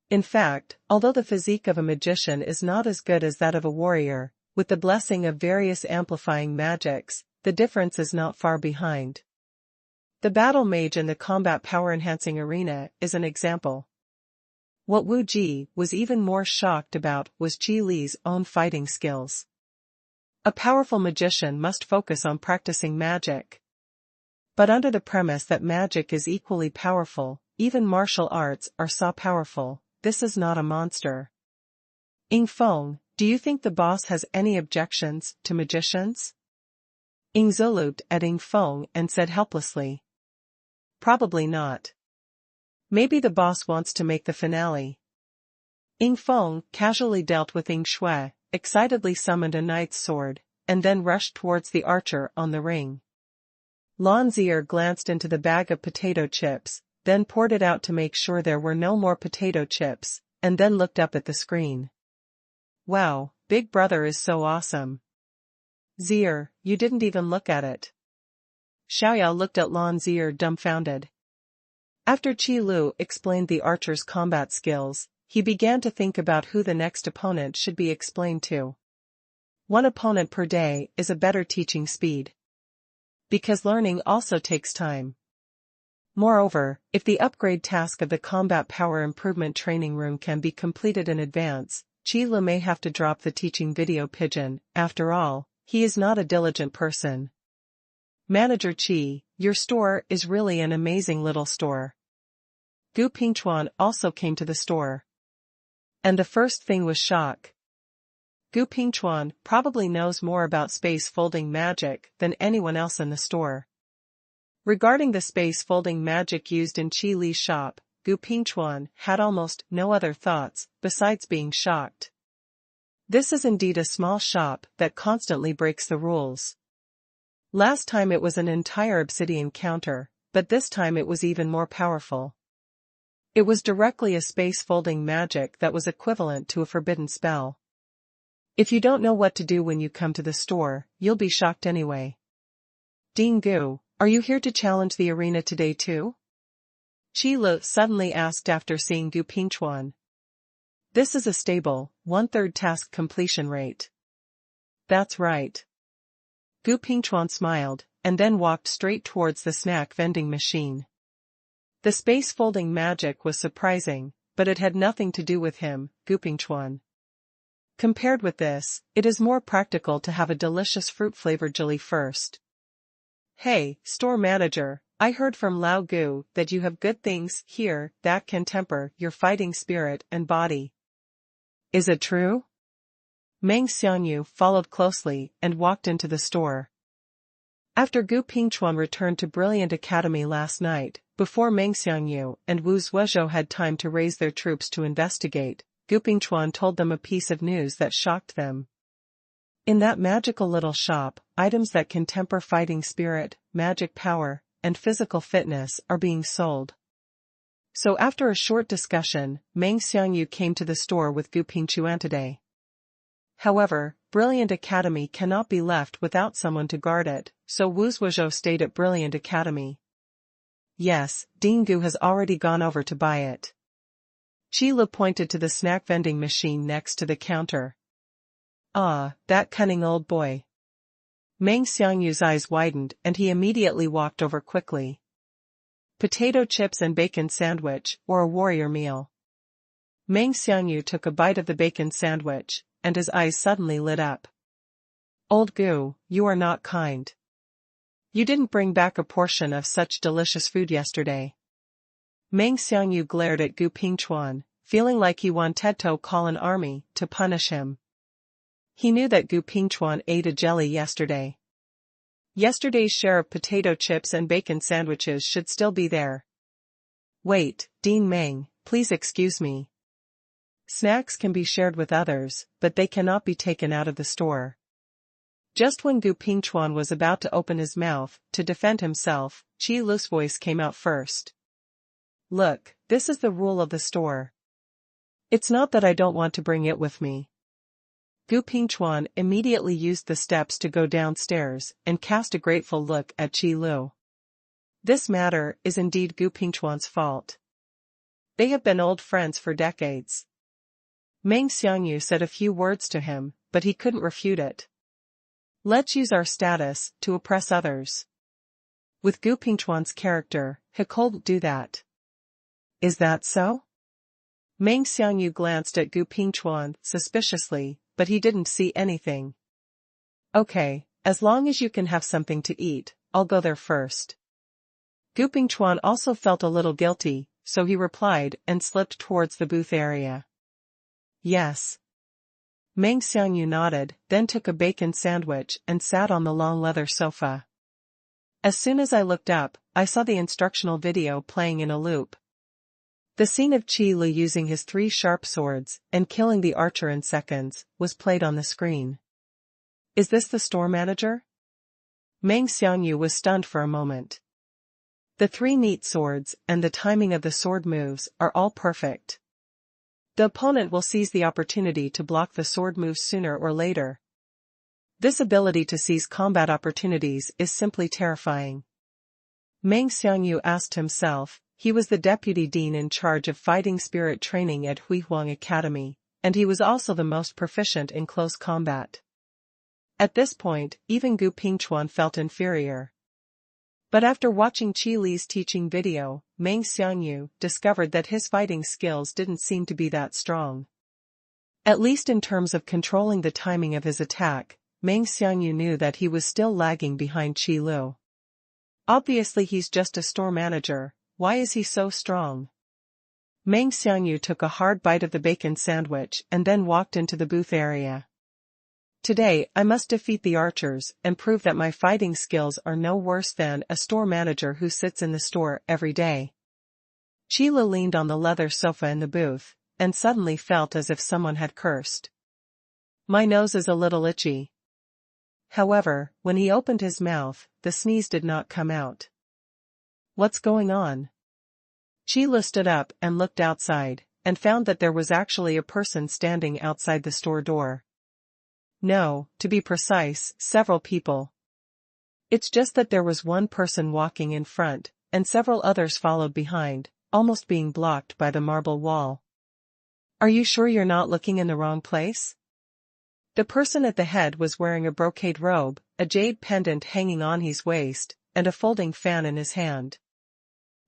In fact, although the physique of a magician is not as good as that of a warrior, with the blessing of various amplifying magics, the difference is not far behind. The battle mage in the combat power-enhancing arena is an example. What Wu Ji was even more shocked about was Qi Li's own fighting skills. A powerful magician must focus on practicing magic. But under the premise that magic is equally powerful, even martial arts are so powerful, this is not a monster. Ying Feng, do you think the boss has any objections to magicians? Ying Zhou looked at Ying Feng and said helplessly. Probably not. Maybe the boss wants to make the finale. Ying Feng casually dealt with Ying Shui, excitedly summoned a knight's sword, and then rushed towards the archer on the ring. Lan Zier glanced into the bag of potato chips, then poured it out to make sure there were no more potato chips, and then looked up at the screen. Wow, Big Brother is so awesome. Zier, you didn't even look at it. Xiaoyao looked at Lan Zier dumbfounded. After Qi Lu explained the archer's combat skills, he began to think about who the next opponent should be explained to. One opponent per day is a better teaching speed. Because learning also takes time. Moreover, if the upgrade task of the combat power improvement training room can be completed in advance, Qi Lu may have to drop the teaching video pigeon. After all, he is not a diligent person. Manager Qi, your store is really an amazing little store. Gu Pingchuan also came to the store. And the first thing was shock. Gu Pingchuan probably knows more about space folding magic than anyone else in the store. Regarding the space folding magic used in Qi Li's shop, Gu Pingchuan had almost no other thoughts besides being shocked. This is indeed a small shop that constantly breaks the rules. Last time it was an entire obsidian counter, but this time it was even more powerful. It was directly a space folding magic that was equivalent to a forbidden spell. If you don't know what to do when you come to the store, you'll be shocked anyway. Ding Gu, are you here to challenge the arena today too? Qi Lu suddenly asked after seeing Gu Pingchuan. This is a stable, 1/3 task completion rate. That's right. Gu Pingchuan smiled, and then walked straight towards the snack vending machine. The space folding magic was surprising, but it had nothing to do with him, Gu Pingchuan. Compared with this, it is more practical to have a delicious fruit-flavored jelly first. Hey, store manager, I heard from Lao Gu that you have good things here that can temper your fighting spirit and body. Is it true? Meng Xiangyu followed closely and walked into the store. After Gu Pingchuan returned to Brilliant Academy last night, before Meng Xiangyu and Wu Zuozhou had time to raise their troops to investigate, Gu Pingchuan told them a piece of news that shocked them. In that magical little shop, items that can temper fighting spirit, magic power, and physical fitness are being sold. So after a short discussion, Meng Xiangyu came to the store with Gu Pingchuan today. However, Brilliant Academy cannot be left without someone to guard it, so Wu Zuozhou stayed at Brilliant Academy. Yes, Ding Gu has already gone over to buy it. Qi Lu pointed to the snack vending machine next to the counter. Ah, that cunning old boy. Meng Xiangyu's eyes widened and he immediately walked over quickly. Potato chips and bacon sandwich, or a warrior meal. Meng Xiangyu took a bite of the bacon sandwich, and his eyes suddenly lit up. Old Gu, you are not kind. You didn't bring back a portion of such delicious food yesterday. Meng Xiangyu glared at Gu Pingchuan, feeling like he wanted to call an army to punish him. He knew that Gu Pingchuan ate a jelly yesterday. Yesterday's share of potato chips and bacon sandwiches should still be there. Wait, Dean Meng, please excuse me. Snacks can be shared with others, but they cannot be taken out of the store. Just when Gu Pingchuan was about to open his mouth to defend himself, Qi Lu's voice came out first. Look, this is the rule of the store. It's not that I don't want to bring it with me. Gu Pingchuan immediately used the steps to go downstairs and cast a grateful look at Qi Lu. This matter is indeed Gu Pingchuan's fault. They have been old friends for decades. Meng Xiangyu said a few words to him, but he couldn't refute it. Let's use our status to oppress others. With Gu Pingchuan's character, he couldn't do that. Is that so? Meng Xiangyu glanced at Gu Pingchuan suspiciously, but he didn't see anything. Okay, as long as you can have something to eat, I'll go there first. Gu Pingchuan also felt a little guilty, so he replied and slipped towards the booth area. Yes. Meng Xiangyu nodded, then took a bacon sandwich and sat on the long leather sofa. As soon as I looked up, I saw the instructional video playing in a loop. The scene of Qi Lu using his 3 sharp swords and killing the archer in seconds was played on the screen. Is this the store manager? Meng Xiangyu was stunned for a moment. The 3 neat swords and the timing of the sword moves are all perfect. The opponent will seize the opportunity to block the sword moves sooner or later. This ability to seize combat opportunities is simply terrifying. Meng Xiangyu asked himself. He was the deputy dean in charge of fighting spirit training at Huihuang Academy, and he was also the most proficient in close combat. At this point, even Gu Pingchuan felt inferior. But after watching Qi Li's teaching video, Meng Xiangyu discovered that his fighting skills didn't seem to be that strong. At least in terms of controlling the timing of his attack, Meng Xiangyu knew that he was still lagging behind Qi Lu. Obviously he's just a store manager. Why is he so strong? Meng Xiangyu took a hard bite of the bacon sandwich and then walked into the booth area. Today I must defeat the archers and prove that my fighting skills are no worse than a store manager who sits in the store every day. Qi Lu leaned on the leather sofa in the booth, and suddenly felt as if someone had cursed. My nose is a little itchy. However, when he opened his mouth, the sneeze did not come out. What's going on? Qi Lu stood up and looked outside, and found that there was actually a person standing outside the store door. No, to be precise, several people. It's just that there was one person walking in front, and several others followed behind, almost being blocked by the marble wall. Are you sure you're not looking in the wrong place? The person at the head was wearing a brocade robe, a jade pendant hanging on his waist, and a folding fan in his hand.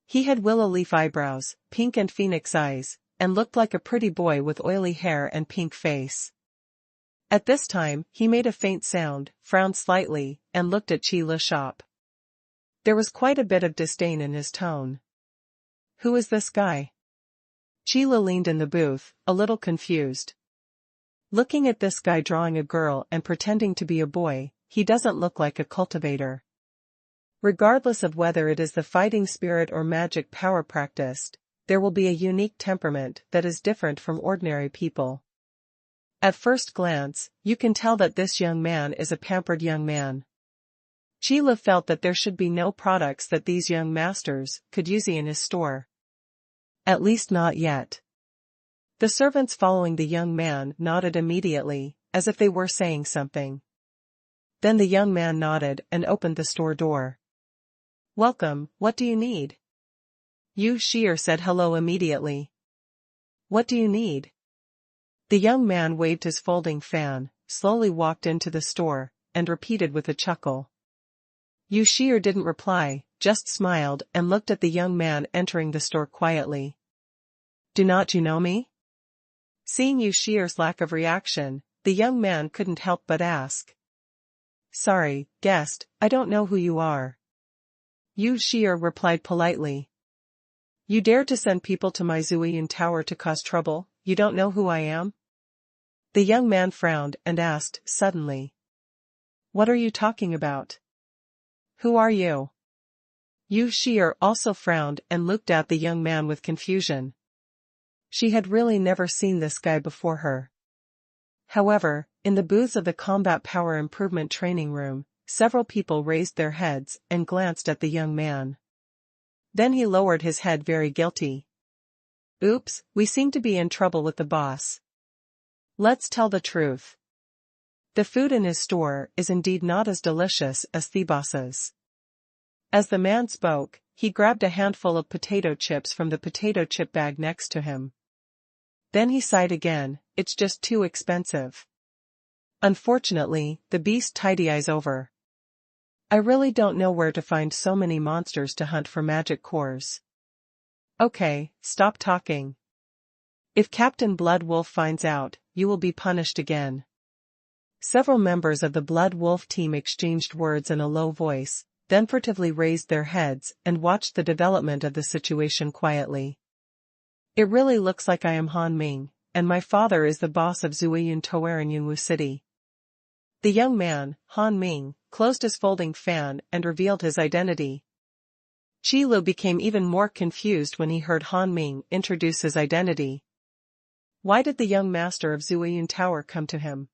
He had willow leaf eyebrows, pink and phoenix eyes, and looked like a pretty boy with oily hair and pink face. At this time, he made a faint sound, frowned slightly, and looked at Qi Lu's shop. There was quite a bit of disdain in his tone. Who is this guy? Qi Lu leaned in the booth, a little confused. Looking at this guy drawing a girl and pretending to be a boy, he doesn't look like a cultivator. Regardless of whether it is the fighting spirit or magic power practiced, there will be a unique temperament that is different from ordinary people. At first glance, you can tell that this young man is a pampered young man. Qi Lu felt that there should be no products that these young masters could use in his store. At least not yet. The servants following the young man nodded immediately, as if they were saying something. Then the young man nodded and opened the store door. Welcome, what do you need? Yu Shi'er said hello immediately. What do you need? The young man waved his folding fan, slowly walked into the store, and repeated with a chuckle. Yu Shi'er didn't reply, just smiled and looked at the young man entering the store quietly. Do not you know me? Seeing Yu Shi'er's lack of reaction, the young man couldn't help but ask. Sorry, guest, I don't know who you are. Yu Shi'er replied politely. You dare to send people to my Zuiyun Tower to cause trouble, you don't know who I am? The young man frowned and asked, suddenly. What are you talking about? Who are you? Yu Shi'er also frowned and looked at the young man with confusion. She had really never seen this guy before her. However, in the booths of the Combat Power Improvement Training Room, several people raised their heads and glanced at the young man. Then he lowered his head very guilty. Oops, we seem to be in trouble with the boss. Let's tell the truth. The food in his store is indeed not as delicious as the boss's. As the man spoke, he grabbed a handful of potato chips from the potato chip bag next to him. Then he sighed again, it's just too expensive. Unfortunately, the beast tidy eyes over. I really don't know where to find so many monsters to hunt for magic cores. Okay, stop talking. If Captain Blood Wolf finds out, you will be punished again. Several members of the Blood Wolf team exchanged words in a low voice, then furtively raised their heads and watched the development of the situation quietly. It really looks like I am Han Ming, and my father is the boss of Zuiyun Tower in Yunwu City. The young man, Han Ming, closed his folding fan and revealed his identity. Qi Lu became even more confused when he heard Han Ming introduce his identity. Why did the young master of Zuiyun Tower come to him?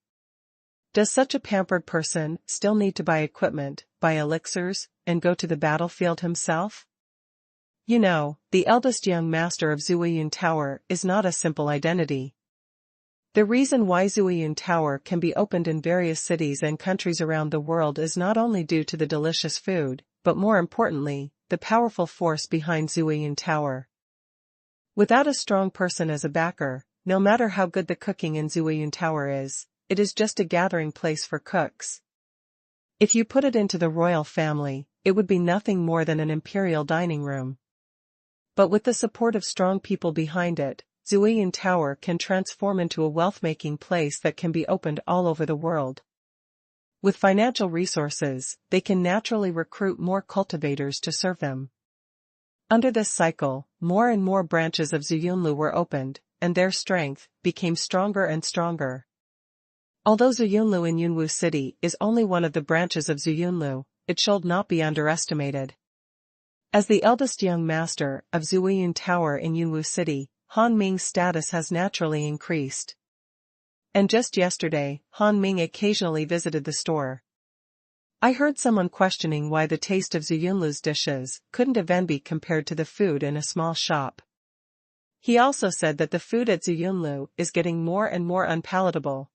Does such a pampered person still need to buy equipment, buy elixirs, and go to the battlefield himself? You know, the eldest young master of Zuiyun Tower is not a simple identity. The reason why Zuiyun Tower can be opened in various cities and countries around the world is not only due to the delicious food, but more importantly, the powerful force behind Zuiyun Tower. Without a strong person as a backer, no matter how good the cooking in Zuiyun Tower is, it is just a gathering place for cooks. If you put it into the royal family, it would be nothing more than an imperial dining room. But with the support of strong people behind it, Zuiyun Tower can transform into a wealth-making place that can be opened all over the world. With financial resources, they can naturally recruit more cultivators to serve them. Under this cycle, more and more branches of Zuyunlu were opened, and their strength became stronger and stronger. Although Zuyunlu in Yunwu City is only one of the branches of Zuyunlu, it should not be underestimated. As the eldest young master of Zuiyun Tower in Yunwu City, Han Ming's status has naturally increased. And just yesterday, Han Ming occasionally visited the store. I heard someone questioning why the taste of Zuyunlu's dishes couldn't even be compared to the food in a small shop. He also said that the food at Zuyunlu is getting more and more unpalatable.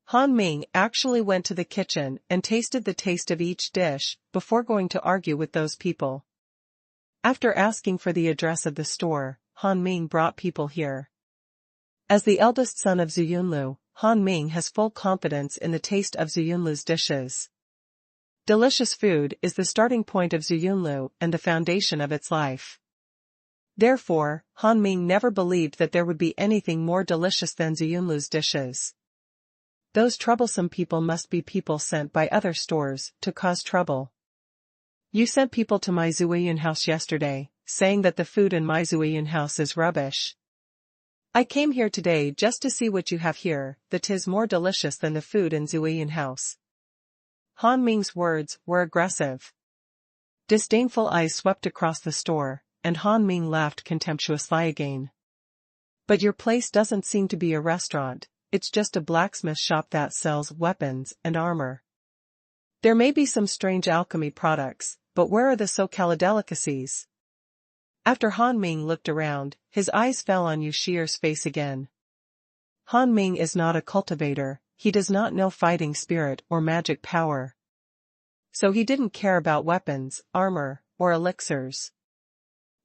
Han Ming actually went to the kitchen and tasted the taste of each dish before going to argue with those people. After asking for the address of the store, Han Ming brought people here. As the eldest son of Zuyunlu, Han Ming has full confidence in the taste of Zuyunlu's dishes. Delicious food is the starting point of Zuyunlu and the foundation of its life. Therefore, Han Ming never believed that there would be anything more delicious than Zuyunlu's dishes. Those troublesome people must be people sent by other stores to cause trouble. You sent people to my Zuiyun house yesterday, saying that the food in my Zuiyun house is rubbish. I came here today just to see what you have here that is more delicious than the food in Zuiyun house. Han Ming's words were aggressive. Disdainful eyes swept across the store, and Han Ming laughed contemptuously again. But your place doesn't seem to be a restaurant, it's just a blacksmith shop that sells weapons and armor. There may be some strange alchemy products, but where are the so-called delicacies? After Han Ming looked around, his eyes fell on Yu Shi'er's face again. Han Ming is not a cultivator, he does not know fighting spirit or magic power. So he didn't care about weapons, armor, or elixirs.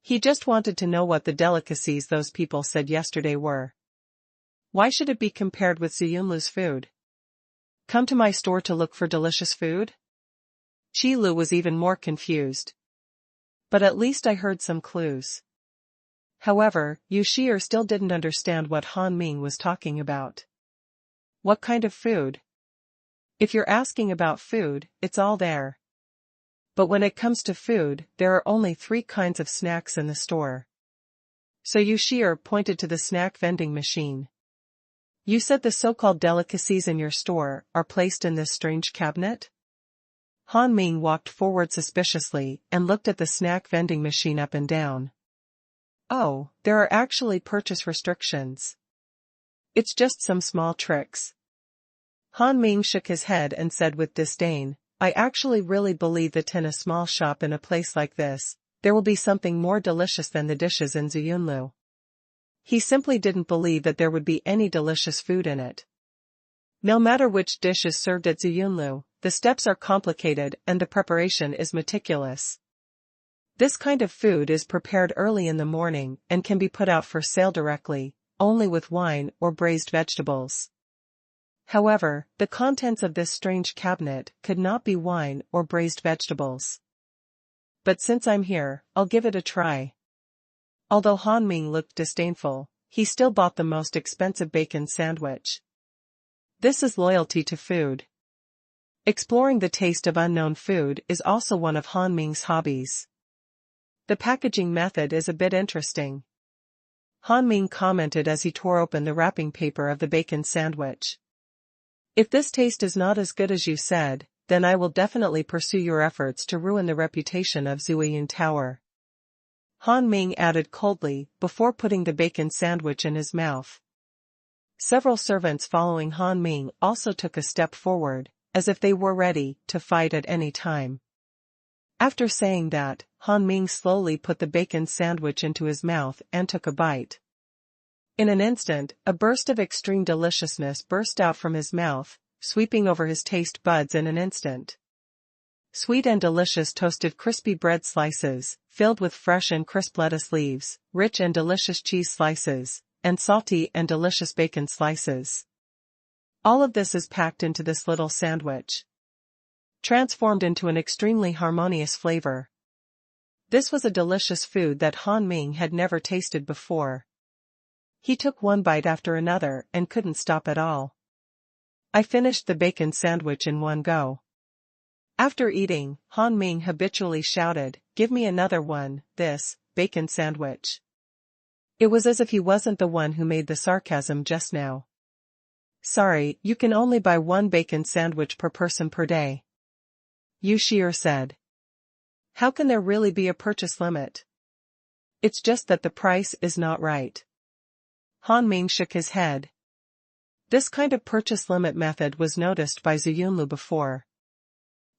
He just wanted to know what the delicacies those people said yesterday were. Why should it be compared with Zuyunlu's food? Come to my store to look for delicious food? Qi Lu was even more confused. But at least I heard some clues. However, Yu Shi'er still didn't understand what Han Ming was talking about. What kind of food? If you're asking about food, it's all there. But when it comes to food, there are only 3 kinds of snacks in the store. So Yu Shi'er pointed to the snack vending machine. You said the so-called delicacies in your store are placed in this strange cabinet? Han Ming walked forward suspiciously and looked at the snack vending machine up and down. Oh, there are actually purchase restrictions. It's just some small tricks. Han Ming shook his head and said with disdain, I actually really believe that in a small shop in a place like this, there will be something more delicious than the dishes in Ziyunlu. He simply didn't believe that there would be any delicious food in it. No matter which dish is served at Ziyunlu, the steps are complicated and the preparation is meticulous. This kind of food is prepared early in the morning and can be put out for sale directly, only with wine or braised vegetables. However, the contents of this strange cabinet could not be wine or braised vegetables. But since I'm here, I'll give it a try. Although Han Ming looked disdainful, he still bought the most expensive bacon sandwich. This is loyalty to food. Exploring the taste of unknown food is also one of Han Ming's hobbies. The packaging method is a bit interesting. Han Ming commented as he tore open the wrapping paper of the bacon sandwich. If this taste is not as good as you said, then I will definitely pursue your efforts to ruin the reputation of Zuiyun Tower. Han Ming added coldly, before putting the bacon sandwich in his mouth. Several servants following Han Ming also took a step forward, as if they were ready to fight at any time. After saying that, Han Ming slowly put the bacon sandwich into his mouth and took a bite. In an instant, a burst of extreme deliciousness burst out from his mouth, sweeping over his taste buds in an instant. Sweet and delicious toasted crispy bread slices, filled with fresh and crisp lettuce leaves, rich and delicious cheese slices, and salty and delicious bacon slices. All of this is packed into this little sandwich, transformed into an extremely harmonious flavor. This was a delicious food that Han Ming had never tasted before. He took one bite after another and couldn't stop at all. I finished the bacon sandwich in one go. After eating, Han Ming habitually shouted, "Give me another one, this bacon sandwich." It was as if he wasn't the one who made the sarcasm just now. Sorry, you can only buy one bacon sandwich per person per day, Yu Shi'er said. How can there really be a purchase limit? It's just that the price is not right. Han Ming shook his head. This kind of purchase limit method was noticed by Ziyunlu before.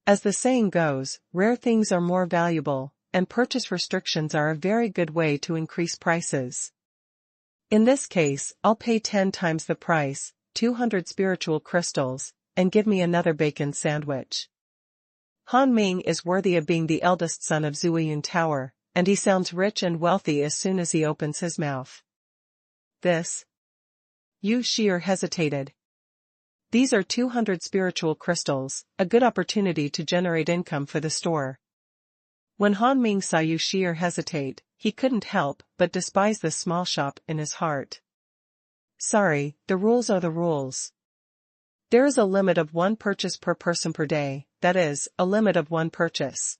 As the saying goes, rare things are more valuable, and purchase restrictions are a very good way to increase prices. In this case, I'll pay 10 times the price, 200 spiritual crystals, and give me another bacon sandwich. Han Ming is worthy of being the eldest son of Zuiyun Tower, and he sounds rich and wealthy as soon as he opens his mouth. This? Yu Shi'er hesitated. These are 200 spiritual crystals, a good opportunity to generate income for the store. When Han Ming saw Yu Shi'er hesitate, he couldn't help but despise this small shop in his heart. Sorry, the rules are the rules. There is a limit of one purchase per person per day, that is, a limit of one purchase.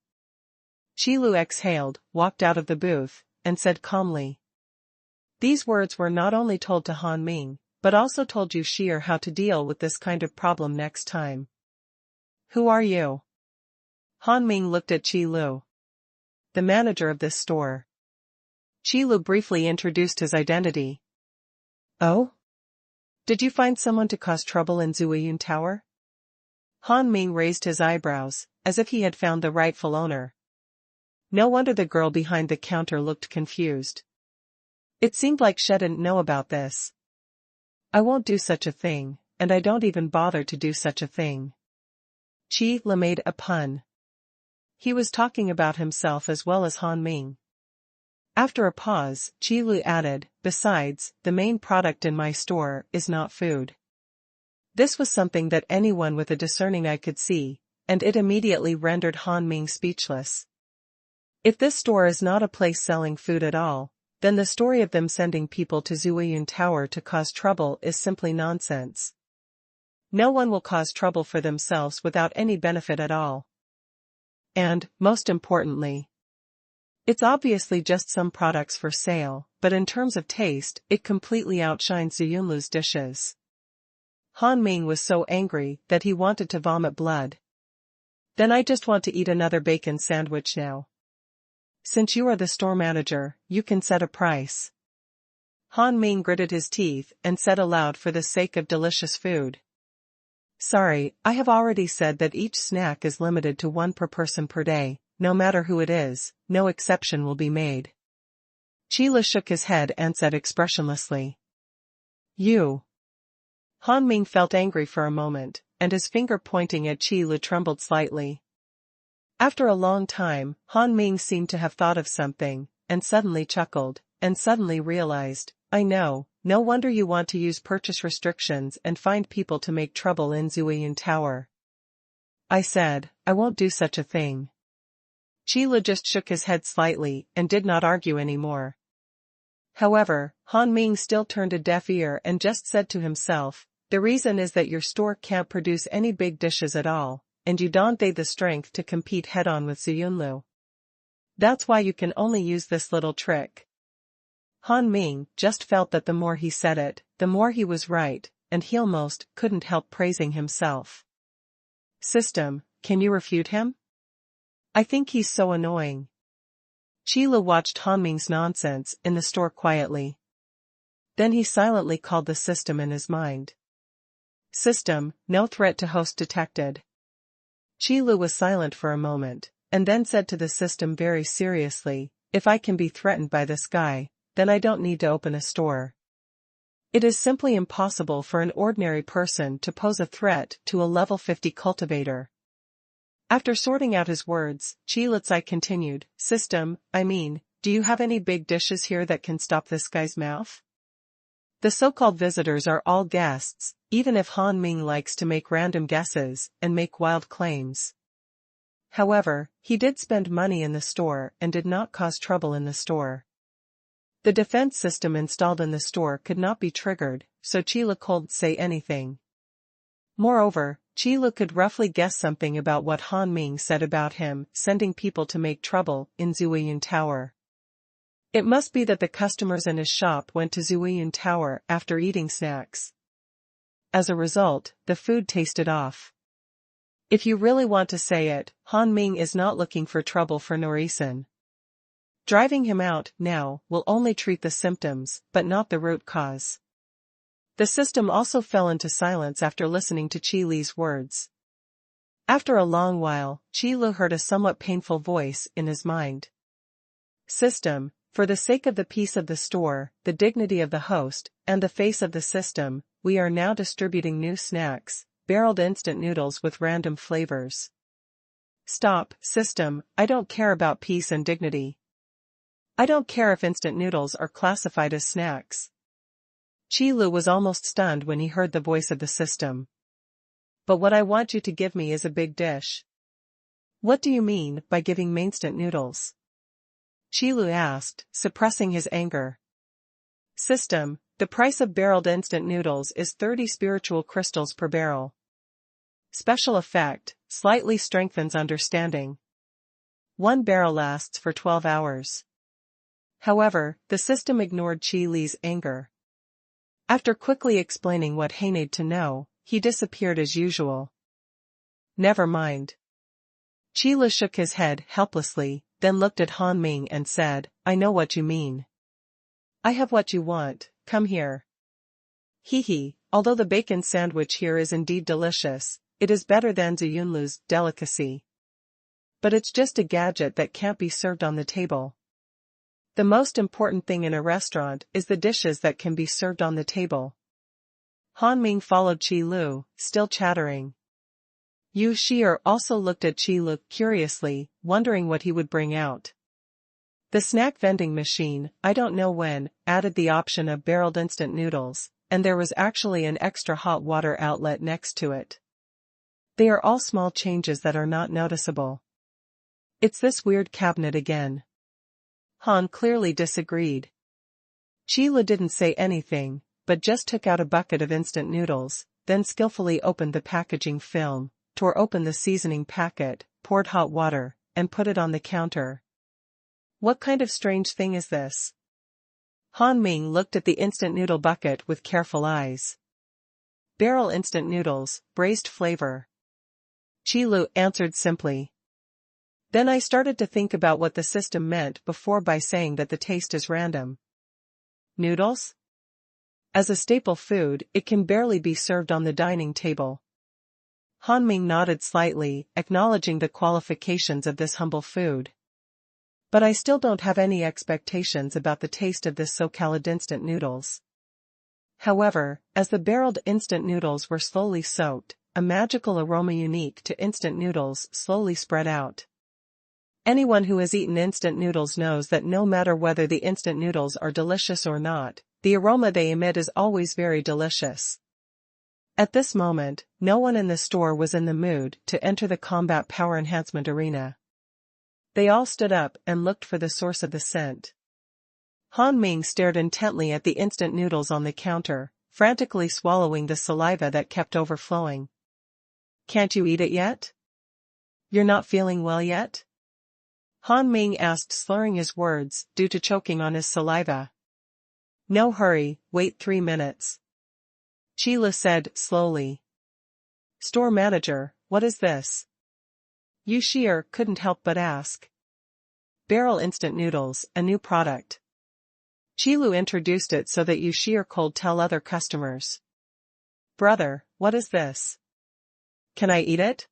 Qilu exhaled, walked out of the booth, and said calmly. These words were not only told to Han Ming, but also told Yu Shi'er how to deal with this kind of problem next time. Who are you? Han Ming looked at Qilu. The manager of this store. Qilu briefly introduced his identity. Oh? Did you find someone to cause trouble in Zuiyun Tower? Han Ming raised his eyebrows, as if he had found the rightful owner. No wonder the girl behind the counter looked confused. It seemed like she didn't know about this. I won't do such a thing, and I don't even bother to do such a thing. Qilu made a pun. He was talking about himself as well as Han Ming. After a pause, Qilu added, besides, the main product in my store is not food. This was something that anyone with a discerning eye could see, and it immediately rendered Han Ming speechless. If this store is not a place selling food at all, then the story of them sending people to Zuiyun Tower to cause trouble is simply nonsense. No one will cause trouble for themselves without any benefit at all. And, most importantly, it's obviously just some products for sale, but in terms of taste, it completely outshines Ziyunlu's dishes. Han Ming was so angry that he wanted to vomit blood. Then I just want to eat another bacon sandwich now. Since you are the store manager, you can set a price. Han Ming gritted his teeth and said aloud for the sake of delicious food. Sorry, I have already said that each snack is limited to one per person per day, no matter who it is, no exception will be made. Qile shook his head and said expressionlessly. You. Han Ming felt angry for a moment, and his finger pointing at Qile trembled slightly. After a long time, Han Ming seemed to have thought of something, and suddenly chuckled, and suddenly realized, I know, no wonder you want to use purchase restrictions and find people to make trouble in Zuiyun Tower. I said, I won't do such a thing. Qile just shook his head slightly and did not argue anymore. However, Han Ming still turned a deaf ear and just said to himself, the reason is that your store can't produce any big dishes at all, and you don't have the strength to compete head-on with Ziyunlu. That's why you can only use this little trick. Han Ming just felt that the more he said it, the more he was right, and he almost couldn't help praising himself. System, can you refute him? I think he's so annoying. Qile watched Han Ming's nonsense in the store quietly. Then he silently called the system in his mind. System, no threat to host detected. Qile was silent for a moment, and then said to the system very seriously, if I can be threatened by this guy, then I don't need to open a store. It is simply impossible for an ordinary person to pose a threat to a level 50 cultivator. After sorting out his words, Qilitsai continued, System, do you have any big dishes here that can stop this guy's mouth? The so-called visitors are all guests, even if Han Ming likes to make random guesses and make wild claims. However, he did spend money in the store and did not cause trouble in the store. The defense system installed in the store could not be triggered, so Qile couldn't say anything. Moreover, Qile could roughly guess something about what Han Ming said about him sending people to make trouble in Zuiyun Tower. It must be that the customers in his shop went to Zuiyun Tower after eating snacks. As a result, the food tasted off. If you really want to say it, Han Ming is not looking for trouble for no reason. Driving him out now will only treat the symptoms, but not the root cause. The system also fell into silence after listening to Qile's words. After a long while, Qile heard a somewhat painful voice in his mind. System, for the sake of the peace of the store, the dignity of the host, and the face of the system, we are now distributing new snacks, barreled instant noodles with random flavors. Stop, system, I don't care about peace and dignity. I don't care if instant noodles are classified as snacks. Qile was almost stunned when he heard the voice of the system. But what I want you to give me is a big dish. What do you mean by giving me instant noodles? Qile asked, suppressing his anger. System, the price of barreled instant noodles is 30 spiritual crystals per barrel. Special effect, slightly strengthens understanding. 1 barrel lasts for 12 hours. However, the system ignored Qile's anger. After quickly explaining what he needed to know, he disappeared as usual. Never mind. Qile shook his head helplessly, then looked at Han Ming and said, I know what you mean. I have what you want, come here. Hee, although the bacon sandwich here is indeed delicious, it is better than Ziyunlu's delicacy. But it's just a gadget that can't be served on the table. The most important thing in a restaurant is the dishes that can be served on the table. Han Ming followed Qile, still chattering. Yu Shi'er also looked at Qile curiously, wondering what he would bring out. The snack vending machine, I don't know when, added the option of barreled instant noodles, and there was actually an extra hot water outlet next to it. They are all small changes that are not noticeable. It's this weird cabinet again. Han clearly disagreed. Qile didn't say anything, but just took out a bucket of instant noodles, then skillfully opened the packaging film, tore open the seasoning packet, poured hot water, and put it on the counter. What kind of strange thing is this? Han Ming looked at the instant noodle bucket with careful eyes. Barrel instant noodles, braised flavor. Qile answered simply. Then I started to think about what the system meant before by saying that the taste is random. Noodles? As a staple food, it can barely be served on the dining table. Han Ming nodded slightly, acknowledging the qualifications of this humble food. But I still don't have any expectations about the taste of this so-called instant noodles. However, as the barreled instant noodles were slowly soaked, a magical aroma unique to instant noodles slowly spread out. Anyone who has eaten instant noodles knows that no matter whether the instant noodles are delicious or not, the aroma they emit is always very delicious. At this moment, no one in the store was in the mood to enter the combat power enhancement arena. They all stood up and looked for the source of the scent. Han Ming stared intently at the instant noodles on the counter, frantically swallowing the saliva that kept overflowing. "Can't you eat it yet? You're not feeling well yet?" Han Ming asked, slurring his words due to choking on his saliva. "No hurry, wait 3 minutes." Sheila said slowly. "Store manager, what is this?" Yu Shi'er couldn't help but ask. "Barrel instant noodles, a new product." Qilu introduced it so that Yu Shi'er could tell other customers. "Brother, what is this? Can I eat it?"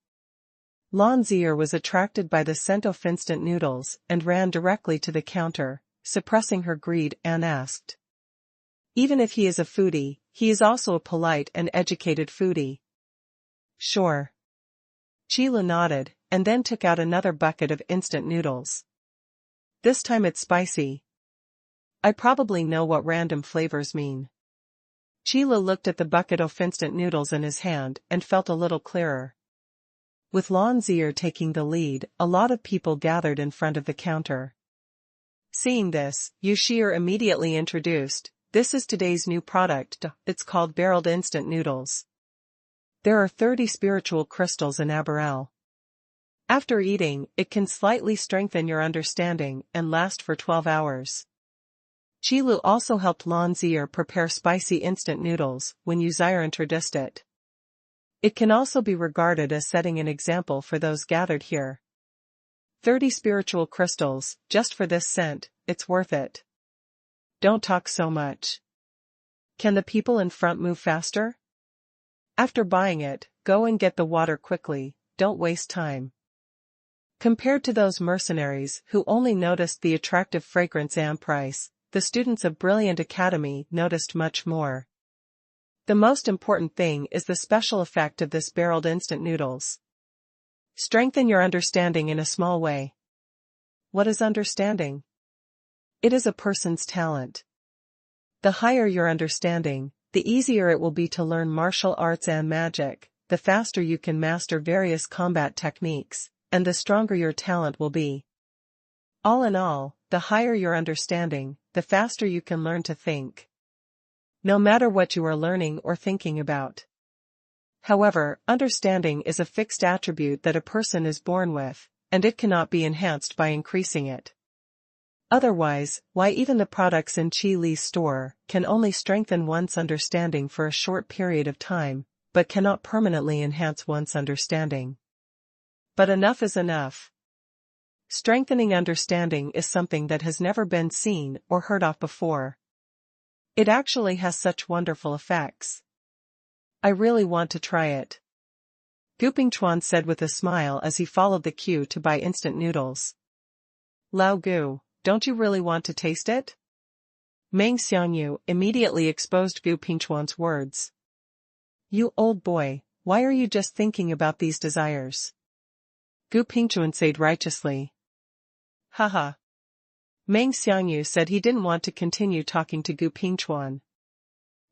Lan Zier was attracted by the scent of instant noodles and ran directly to the counter, suppressing her greed, and asked. Even if he is a foodie, he is also a polite and educated foodie. "Sure." Qilu nodded, and then took out another bucket of instant noodles. "This time it's spicy. I probably know what random flavors mean." Qilu looked at the bucket of instant noodles in his hand and felt a little clearer. With Lan Zier taking the lead, a lot of people gathered in front of the counter. Seeing this, Yu Shi'er immediately introduced, "This is today's new product, it's called barreled instant noodles. There are 30 spiritual crystals in Aberel. After eating, it can slightly strengthen your understanding and last for 12 hours. Qilu also helped Lan Zier prepare spicy instant noodles when Yu Zier introduced it. It can also be regarded as setting an example for those gathered here. 30 spiritual crystals, just for this scent, it's worth it. Don't talk so much. Can the people in front move faster? After buying it, go and get the water quickly, don't waste time." Compared to those mercenaries who only noticed the attractive fragrance and price, the students of Brilliant Academy noticed much more. The most important thing is the special effect of this barreled instant noodles. Strengthen your understanding in a small way. What is understanding? It is a person's talent. The higher your understanding, the easier it will be to learn martial arts and magic, the faster you can master various combat techniques, and the stronger your talent will be. All in all, the higher your understanding, the faster you can learn to think. No matter what you are learning or thinking about. However, understanding is a fixed attribute that a person is born with, and it cannot be enhanced by increasing it. Otherwise, why even the products in Qi Li's store can only strengthen one's understanding for a short period of time, but cannot permanently enhance one's understanding. But enough is enough. Strengthening understanding is something that has never been seen or heard of before. It actually has such wonderful effects. I really want to try it. Gu Pingchuan said with a smile as he followed the queue to buy instant noodles. Lao Gu, don't you really want to taste it? Meng Xiangyu immediately exposed Gu Pingchuan's words. You old boy, why are you just thinking about these desires? Gu Pingchuan said righteously. Haha. Meng Xiangyu said he didn't want to continue talking to Gu Pingchuan.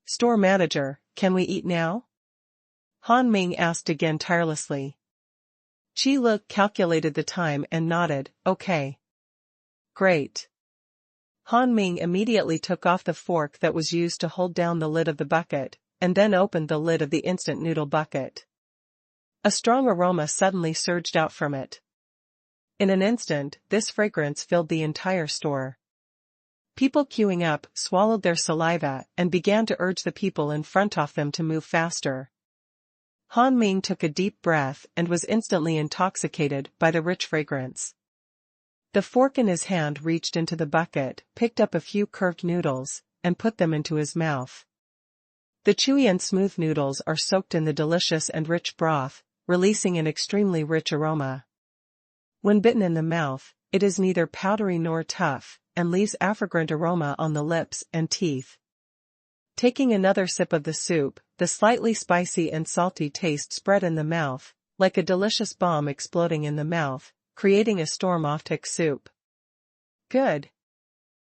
Store manager, can we eat now? Han Ming asked again tirelessly. Qi Lu calculated the time and nodded, okay. Great. Han Ming immediately took off the fork that was used to hold down the lid of the bucket, and then opened the lid of the instant noodle bucket. A strong aroma suddenly surged out from it. In an instant, this fragrance filled the entire store. People queuing up swallowed their saliva and began to urge the people in front of them to move faster. Han Ming took a deep breath and was instantly intoxicated by the rich fragrance. The fork in his hand reached into the bucket, picked up a few curved noodles, and put them into his mouth. The chewy and smooth noodles are soaked in the delicious and rich broth, releasing an extremely rich aroma. When bitten in the mouth, it is neither powdery nor tough, and leaves a fragrant aroma on the lips and teeth. Taking another sip of the soup, the slightly spicy and salty taste spread in the mouth, like a delicious bomb exploding in the mouth, creating a storm of thick soup. Good.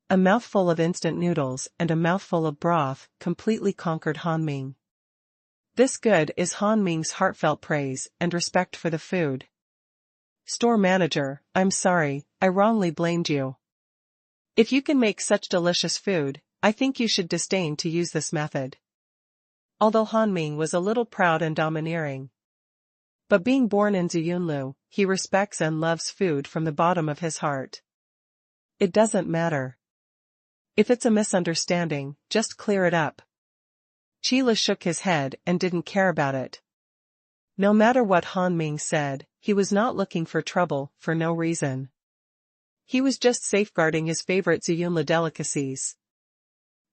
A mouthful of instant noodles and a mouthful of broth completely conquered Han Ming. This good is Han Ming's heartfelt praise and respect for the food. Store manager, I'm sorry, I wrongly blamed you. If you can make such delicious food, I think you should disdain to use this method. Although Han Ming was a little proud and domineering. But being born in Ziyunlu, he respects and loves food from the bottom of his heart. It doesn't matter. If it's a misunderstanding, just clear it up. Qila shook his head and didn't care about it. No matter what Han Ming said, he was not looking for trouble for no reason. He was just safeguarding his favorite Ziyunlu delicacies.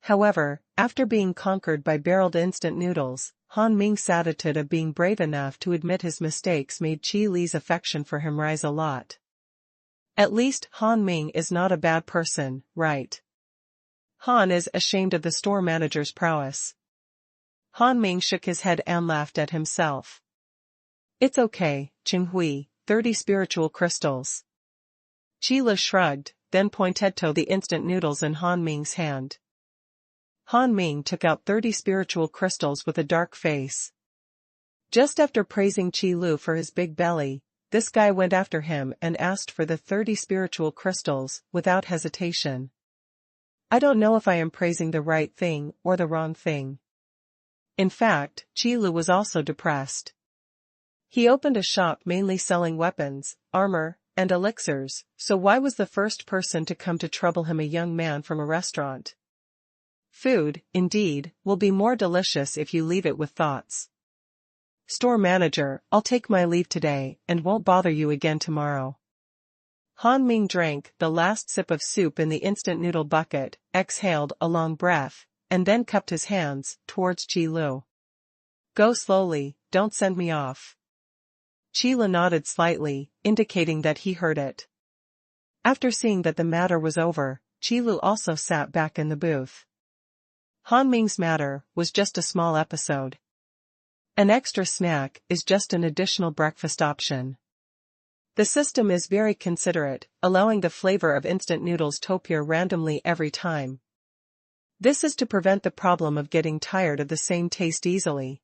However, after being conquered by barreled instant noodles, Han Ming's attitude of being brave enough to admit his mistakes made Qi Li's affection for him rise a lot. At least Han Ming is not a bad person, right? Han is ashamed of the store manager's prowess. Han Ming shook his head and laughed at himself. It's okay, Jiu Hui, 30 spiritual crystals. Qila shrugged, then pointed to the instant noodles in Han Ming's hand. Han Ming took out 30 spiritual crystals with a dark face. Just after praising Qi Lu for his big belly, this guy went after him and asked for the 30 spiritual crystals without hesitation. I don't know if I am praising the right thing or the wrong thing. In fact, Qi Lu was also depressed. He opened a shop mainly selling weapons, armor, and elixirs, so why was the first person to come to trouble him a young man from a restaurant? Food, indeed, will be more delicious if you leave it with thoughts. Store manager, I'll take my leave today and won't bother you again tomorrow. Han Ming drank the last sip of soup in the instant noodle bucket, exhaled a long breath, and then cupped his hands towards Qi Lu. Go slowly, don't send me off. Qila nodded slightly, indicating that he heard it. After seeing that the matter was over, Qi Lu also sat back in the booth. Han Ming's matter was just a small episode. An extra snack is just an additional breakfast option. The system is very considerate, allowing the flavor of instant noodles to appear randomly every time. This is to prevent the problem of getting tired of the same taste easily.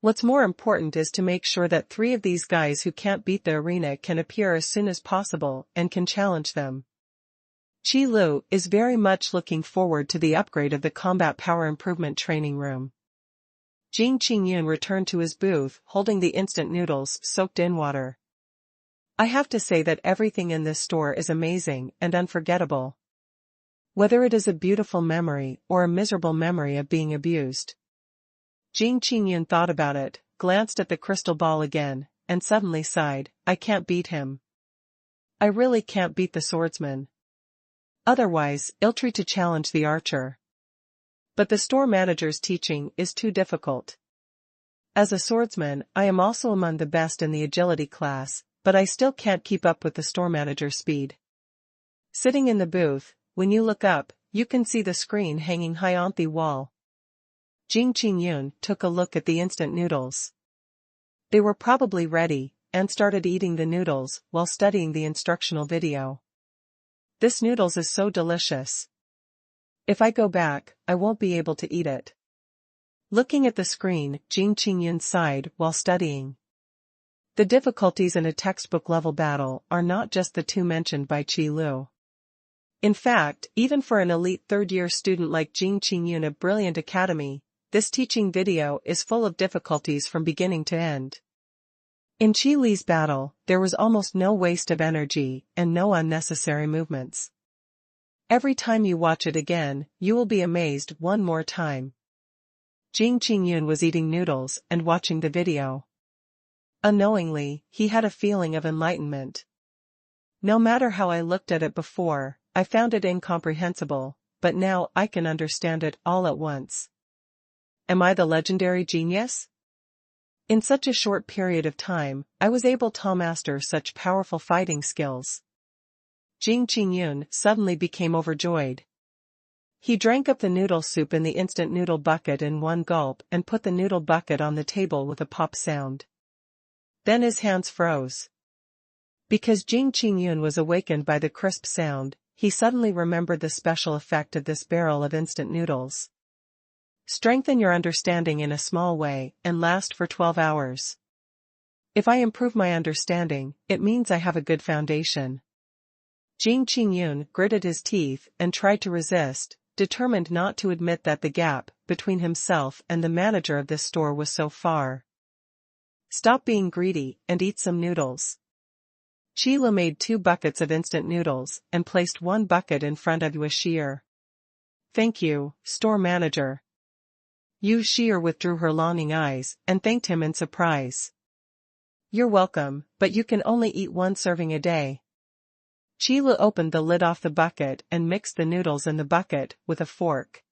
What's more important is to make sure that 3 of these guys who can't beat the arena can appear as soon as possible and can challenge them. Qi Lu is very much looking forward to the upgrade of the combat power improvement training room. Jing Qingyun returned to his booth holding the instant noodles soaked in water. I have to say that everything in this store is amazing and unforgettable. Whether it is a beautiful memory or a miserable memory of being abused. Jing Qingyun thought about it, glanced at the crystal ball again, and suddenly sighed, I can't beat him. I really can't beat the swordsman. Otherwise, I'll try to challenge the archer. But the store manager's teaching is too difficult. As a swordsman, I am also among the best in the agility class, but I still can't keep up with the store manager's speed. Sitting in the booth, when you look up, you can see the screen hanging high on the wall. Jing Qingyun took a look at the instant noodles. They were probably ready, and started eating the noodles while studying the instructional video. This noodles is so delicious. If I go back, I won't be able to eat it. Looking at the screen, Jing Qingyun sighed while studying. The difficulties in a textbook-level battle are not just the 2 mentioned by Qi Lu. In fact, even for an elite third-year student like Jing Qingyun of Brilliant Academy, this teaching video is full of difficulties from beginning to end. In Qi Li's battle, there was almost no waste of energy and no unnecessary movements. Every time you watch it again, you will be amazed one more time. Jing Qingyun was eating noodles and watching the video. Unknowingly, he had a feeling of enlightenment. No matter how I looked at it before, I found it incomprehensible, but now I can understand it all at once. Am I the legendary genius? In such a short period of time, I was able to master such powerful fighting skills. Jing Qingyun suddenly became overjoyed. He drank up the noodle soup in the instant noodle bucket in one gulp and put the noodle bucket on the table with a pop sound. Then his hands froze. Because Jing Qingyun was awakened by the crisp sound, he suddenly remembered the special effect of this barrel of instant noodles. Strengthen your understanding in a small way and last for 12 hours. If I improve my understanding, it means I have a good foundation. Jing Qingyun gritted his teeth and tried to resist, determined not to admit that the gap between himself and the manager of this store was so far. Stop being greedy and eat some noodles. Qile made 2 buckets of instant noodles and placed 1 bucket in front of Yu Shi'er. Thank you, store manager. Yu Shi'er withdrew her longing eyes and thanked him in surprise. You're welcome, but you can only eat 1 serving a day. Qile opened the lid off the bucket and mixed the noodles in the bucket with a fork.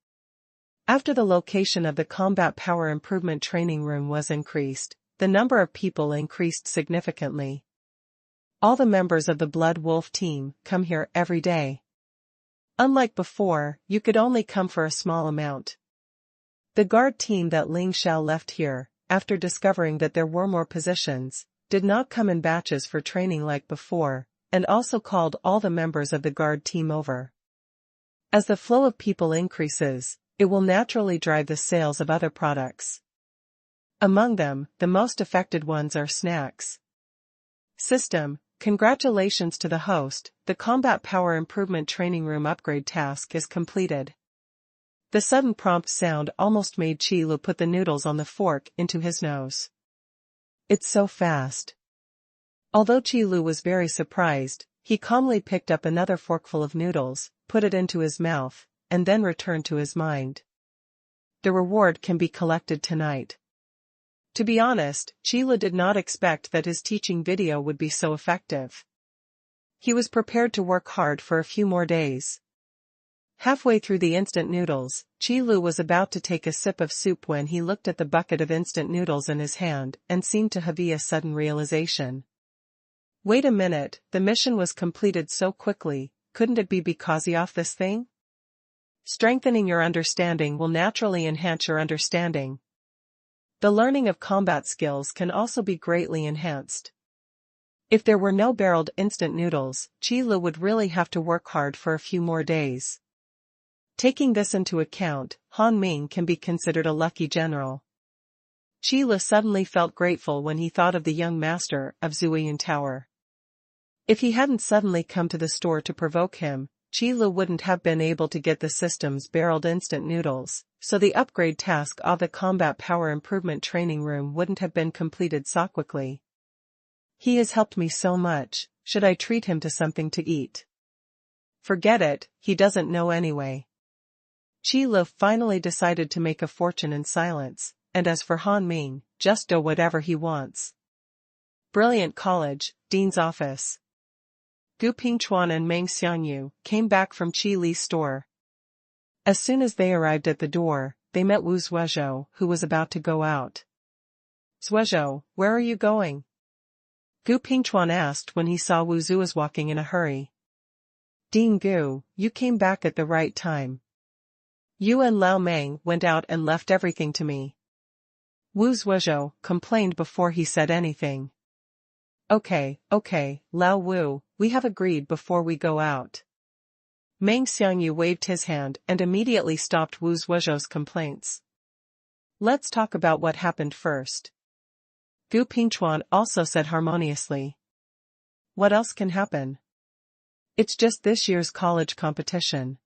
After the location of the combat power improvement training room was increased, the number of people increased significantly. All the members of the Blood Wolf team come here every day. Unlike before, you could only come for a small amount. The guard team that Ling Xiao left here, after discovering that there were more positions, did not come in batches for training like before, and also called all the members of the guard team over. As the flow of people increases, it will naturally drive the sales of other products. Among them, the most affected ones are snacks. System, congratulations to the host, the Combat Power Improvement Training Room upgrade task is completed. The sudden prompt sound almost made Qile put the noodles on the fork into his nose. It's so fast. Although Qile was very surprised, he calmly picked up another forkful of noodles, put it into his mouth, and then returned to his mind. The reward can be collected tonight. To be honest, Qile did not expect that his teaching video would be so effective. He was prepared to work hard for a few more days. Halfway through the instant noodles, Qile was about to take a sip of soup when he looked at the bucket of instant noodles in his hand and seemed to have a sudden realization. Wait a minute, the mission was completed so quickly, couldn't it be because he off this thing? Strengthening your understanding will naturally enhance your understanding. The learning of combat skills can also be greatly enhanced. If there were no barreled instant noodles, Qile would really have to work hard for a few more days. Taking this into account, Han Ming can be considered a lucky general. Qile suddenly felt grateful when he thought of the young master of Zuiyun Tower. If he hadn't suddenly come to the store to provoke him, Qile wouldn't have been able to get the system's barreled instant noodles, so the upgrade task of the Combat Power Improvement Training Room wouldn't have been completed so quickly. He has helped me so much, should I treat him to something to eat? Forget it, he doesn't know anyway. Qile finally decided to make a fortune in silence, and as for Han Ming, just do whatever he wants. Brilliant College, Dean's Office. Gu Pingchuan and Meng Xiangyu came back from Qi Li's store. As soon as they arrived at the door, they met Wu Zuozhou, who was about to go out. Zuozhou, where are you going? Gu Pingchuan asked when he saw Wu Zuozhou walking in a hurry. Dean Gu, you came back at the right time. You and Lao Meng went out and left everything to me. Wu Zuozhou complained before he said anything. Okay, Lao Wu, we have agreed before we go out. Meng Xiangyu waved his hand and immediately stopped Wu Zuozhou's complaints. Let's talk about what happened first. Gu Pingchuan also said harmoniously. What else can happen? It's just this year's college competition.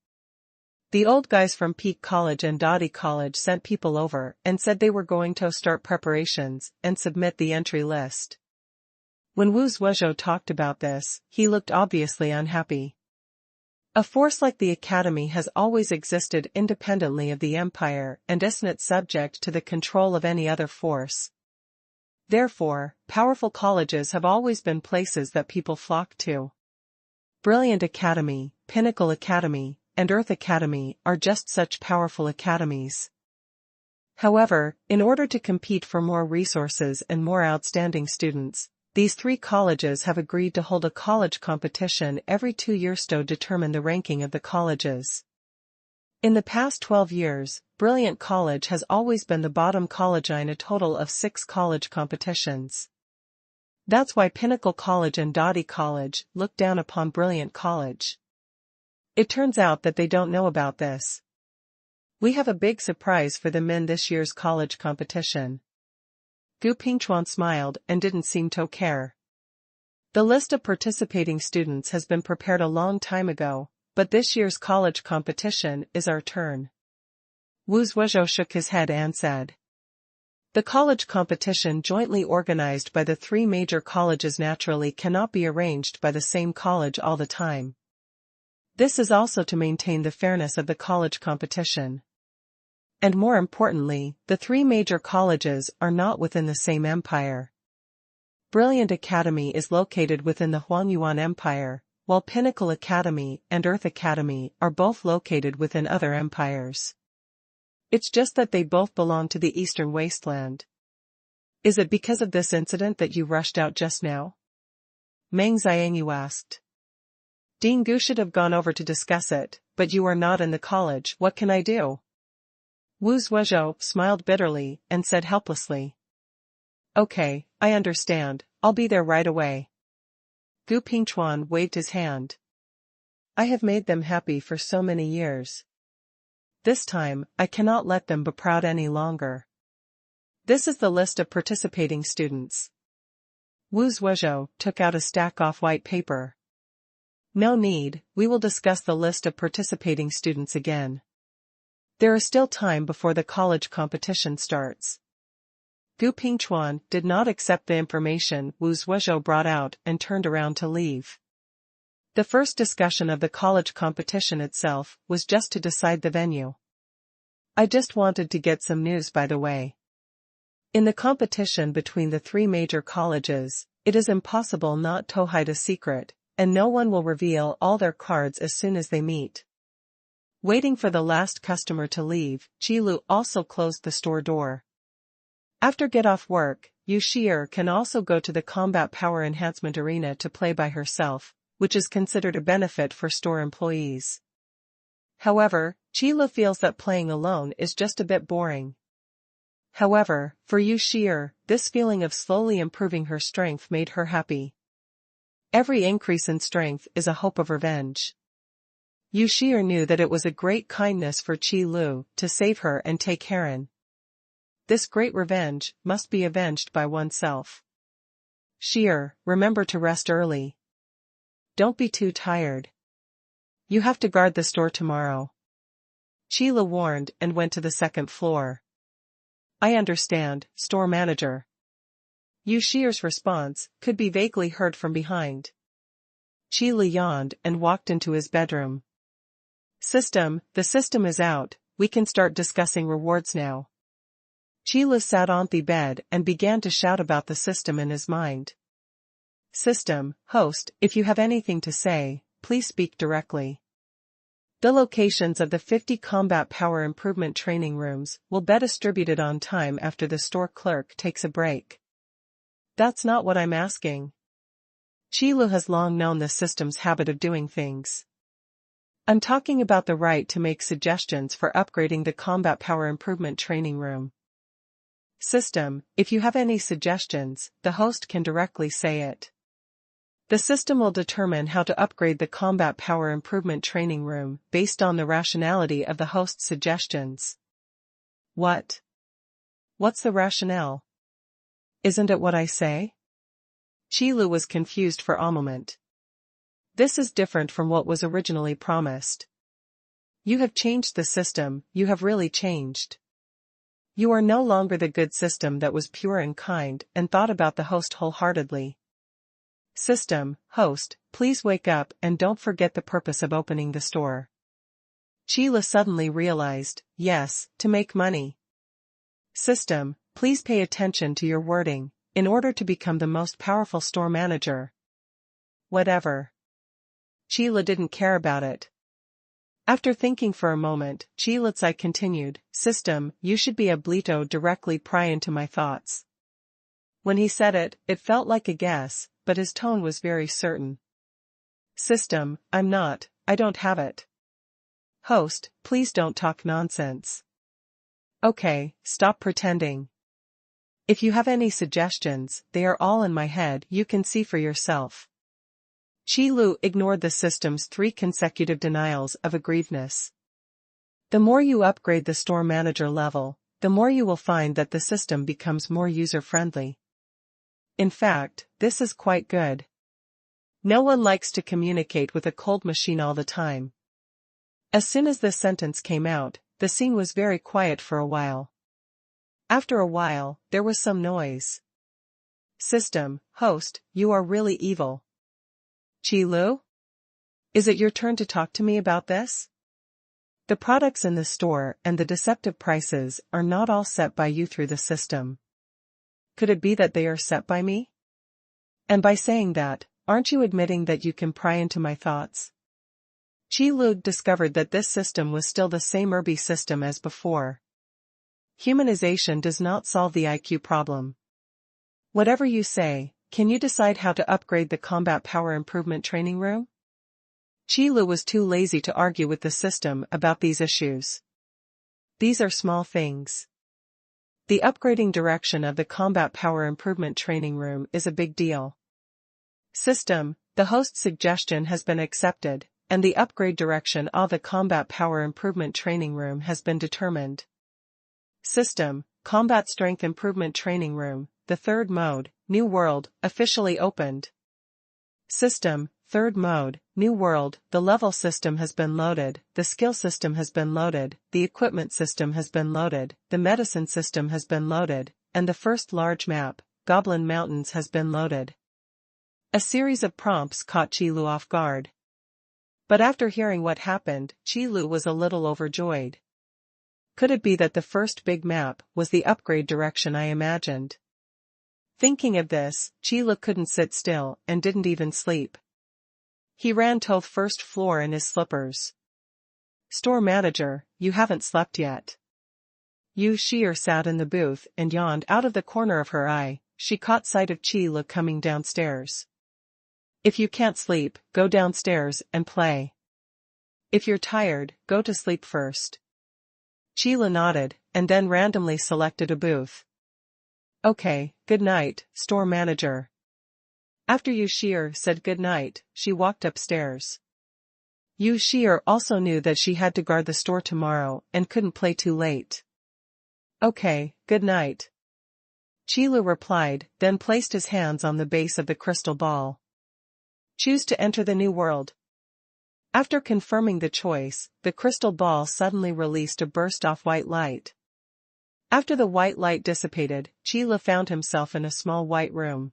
The old guys from Peak College and Dadi College sent people over and said they were going to start preparations and submit the entry list. When Wu Zuozhou talked about this, he looked obviously unhappy. A force like the academy has always existed independently of the empire and isn't subject to the control of any other force. Therefore, powerful colleges have always been places that people flock to. Brilliant Academy, Pinnacle Academy, and Earth Academy are just such powerful academies. However, in order to compete for more resources and more outstanding students, these three colleges have agreed to hold a college competition every 2 years to determine the ranking of the colleges. In the past 12 years, Brilliant College has always been the bottom college in a total of 6 college competitions. That's why Pinnacle College and Dottie College look down upon Brilliant College. It turns out that they don't know about this. We have a big surprise for them in this year's college competition. Gu Pingchuan smiled and didn't seem to care. The list of participating students has been prepared a long time ago, but this year's college competition is our turn. Wu Zhuozhou shook his head and said. The college competition jointly organized by the 3 major colleges naturally cannot be arranged by the same college all the time. This is also to maintain the fairness of the college competition. And more importantly, the 3 major colleges are not within the same empire. Brilliant Academy is located within the Huangyuan Empire, while Pinnacle Academy and Earth Academy are both located within other empires. It's just that they both belong to the Eastern Wasteland. Is it because of this incident that you rushed out just now? Meng Xiangyu asked. Dean Gu should have gone over to discuss it, but you are not in the college. What can I do? Wu Zhuozhou smiled bitterly and said helplessly. Okay, I understand, I'll be there right away. Gu Pingchuan waved his hand. I have made them happy for so many years. This time, I cannot let them be proud any longer. This is the list of participating students. Wu Zhuozhou took out a stack of white paper. No need, we will discuss the list of participating students again. There is still time before the college competition starts. Gu Pingchuan did not accept the information Wu Zhuozhou brought out and turned around to leave. The first discussion of the college competition itself was just to decide the venue. I just wanted to get some news by the way. In the competition between the 3 major colleges, it is impossible not to hide a secret, and no one will reveal all their cards as soon as they meet. Waiting for the last customer to leave, Qilu also closed the store door. After get off work, Yu Shi'er can also go to the combat power enhancement arena to play by herself, which is considered a benefit for store employees. However, Qilu feels that playing alone is just a bit boring. However, for Yu Shi'er, this feeling of slowly improving her strength made her happy. Every increase in strength is a hope of revenge. Yu Shi'er knew that it was a great kindness for Qilu to save her and take Heron. This great revenge must be avenged by oneself. Shi'er, remember to rest early. Don't be too tired. You have to guard the store tomorrow. Qilu warned and went to the 2nd floor. I understand, store manager. Yu Shi'er's response could be vaguely heard from behind. Qilu yawned and walked into his bedroom. The system is out, we can start discussing rewards now. Qilu sat on the bed and began to shout about the system in his mind. System, host, if you have anything to say, please speak directly. The locations of the 50 combat power improvement training rooms will be distributed on time after the store clerk takes a break. That's not what I'm asking. Qilu has long known the system's habit of doing things. I'm talking about the right to make suggestions for upgrading the combat power improvement training room. System, if you have any suggestions, the host can directly say it. The system will determine how to upgrade the combat power improvement training room based on the rationality of the host's suggestions. What? What's the rationale? Isn't it what I say? Qilu was confused for a moment. This is different from what was originally promised. You have changed the system, you have really changed. You are no longer the good system that was pure and kind and thought about the host wholeheartedly. System, host, please wake up and don't forget the purpose of opening the store. Chila suddenly realized, yes, to make money. System, please pay attention to your wording, in order to become the most powerful store manager. Whatever. Chila didn't care about it. After thinking for a moment, Chilatsai continued, System, you should be able directly pry into my thoughts. When he said it, it felt like a guess, but his tone was very certain. System, I'm not, I don't have it. Host, please don't talk nonsense. Okay, stop pretending. If you have any suggestions, they are all in my head, you can see for yourself. Qilu ignored the system's 3 consecutive denials of aggressiveness. The more you upgrade the store manager level, the more you will find that the system becomes more user-friendly. In fact, this is quite good. No one likes to communicate with a cold machine all the time. As soon as this sentence came out, the scene was very quiet for a while. After a while, there was some noise. System, host, you are really evil. Qilu? Is it your turn to talk to me about this? The products in the store and the deceptive prices are not all set by you through the system. Could it be that they are set by me? And by saying that, aren't you admitting that you can pry into my thoughts? Qilu discovered that this system was still the same Irby system as before. Humanization does not solve the IQ problem. Whatever you say, can you decide how to upgrade the combat power improvement training room? Qilu was too lazy to argue with the system about these issues. These are small things. The upgrading direction of the combat power improvement training room is a big deal. System, the host's suggestion has been accepted, and the upgrade direction of the combat power improvement training room has been determined. System, combat strength improvement training room, the 3rd mode, New World, officially opened. System, 3rd mode, New World, the level system has been loaded, the skill system has been loaded, the equipment system has been loaded, the medicine system has been loaded, and the first large map, Goblin Mountains has been loaded. A series of prompts caught Qilu off guard. But after hearing what happened, Qilu was a little overjoyed. Could it be that the first big map was the upgrade direction I imagined? Thinking of this, Qilu couldn't sit still and didn't even sleep. He ran to the first floor in his slippers. Store manager, you haven't slept yet. Yu Shi'er sat in the booth and yawned out of the corner of her eye. She caught sight of Qilu coming downstairs. If you can't sleep, go downstairs and play. If you're tired, go to sleep first. Qilu nodded, and then randomly selected a booth. Okay, good night, store manager. After Yu Shi'er said good night, she walked upstairs. Yu Shi'er also knew that she had to guard the store tomorrow and couldn't play too late. Okay, good night. Qilu replied, then placed his hands on the base of the crystal ball. Choose to enter the new world. After confirming the choice, the crystal ball suddenly released a burst of white light. After the white light dissipated, Qilu found himself in a small white room.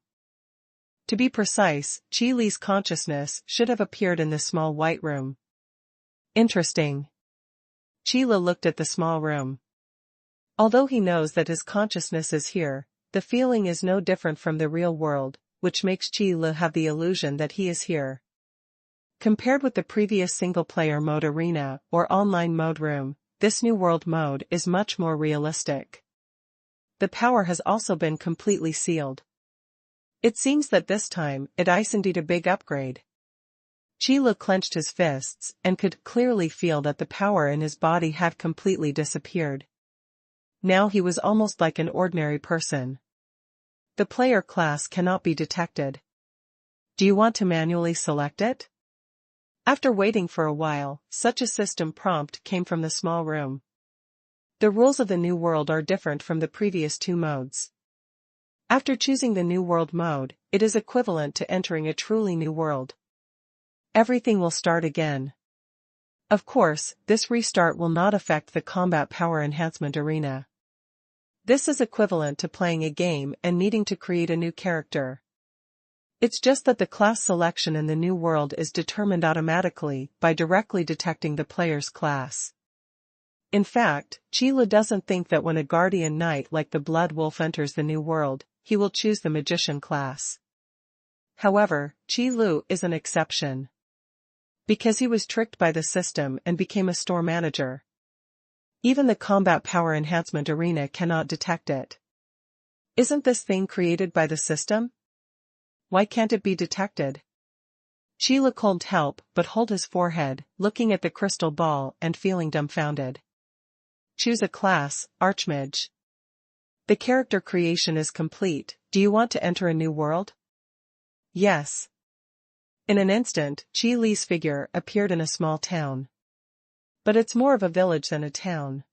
To be precise, Qilu's consciousness should have appeared in this small white room. Interesting. Qilu looked at the small room. Although he knows that his consciousness is here, the feeling is no different from the real world, which makes Qilu have the illusion that he is here. Compared with the previous single-player mode arena or online mode room, this new world mode is much more realistic. The power has also been completely sealed. It seems that this time, it is indeed a big upgrade. Qilu clenched his fists and could clearly feel that the power in his body had completely disappeared. Now he was almost like an ordinary person. The player class cannot be detected. Do you want to manually select it? After waiting for a while, such a system prompt came from the small room. The rules of the new world are different from the previous 2 modes. After choosing the new world mode, it is equivalent to entering a truly new world. Everything will start again. Of course, this restart will not affect the combat power enhancement arena. This is equivalent to playing a game and needing to create a new character. It's just that the class selection in the new world is determined automatically by directly detecting the player's class. In fact, Qi doesn't think that when a guardian knight like the Blood Wolf enters the new world, he will choose the magician class. However, Qi is an exception. Because he was tricked by the system and became a store manager. Even the combat power enhancement arena cannot detect it. Isn't this thing created by the system? Why can't it be detected? Qi couldn't help but hold his forehead, looking at the crystal ball and feeling dumbfounded. Choose a class, Archmage. The character creation is complete. Do you want to enter a new world? Yes. In an instant, Qi figure appeared in a small town. But it's more of a village than a town.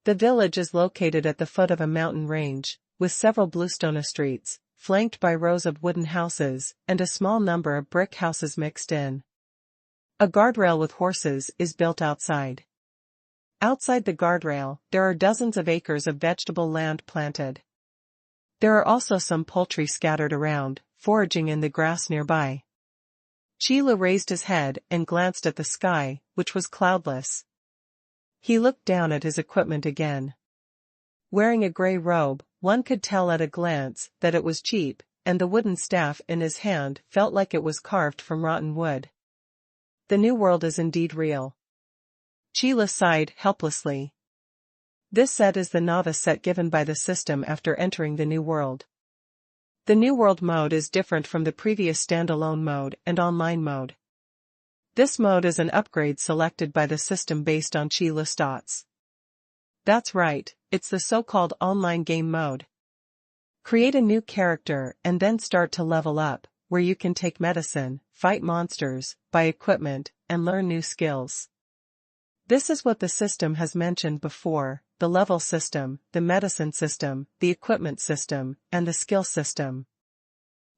The village is located at the foot of a mountain range, with several bluestone streets, flanked by rows of wooden houses, and a small number of brick houses mixed in. A guardrail with horses is built outside. Outside the guardrail, there are dozens of acres of vegetable land planted. There are also some poultry scattered around, foraging in the grass nearby. Qi raised his head and glanced at the sky, which was cloudless. He looked down at his equipment again. Wearing a gray robe, one could tell at a glance that it was cheap, and the wooden staff in his hand felt like it was carved from rotten wood. The new world is indeed real. Qi sighed helplessly. This set is the novice set given by the system after entering the new world. The new world mode is different from the previous standalone mode and online mode. This mode is an upgrade selected by the system based on Qi's stats. That's right, it's the so-called online game mode. Create a new character and then start to level up, where you can take medicine, fight monsters, buy equipment, and learn new skills. This is what the system has mentioned before: the level system, the medicine system, the equipment system, and the skill system.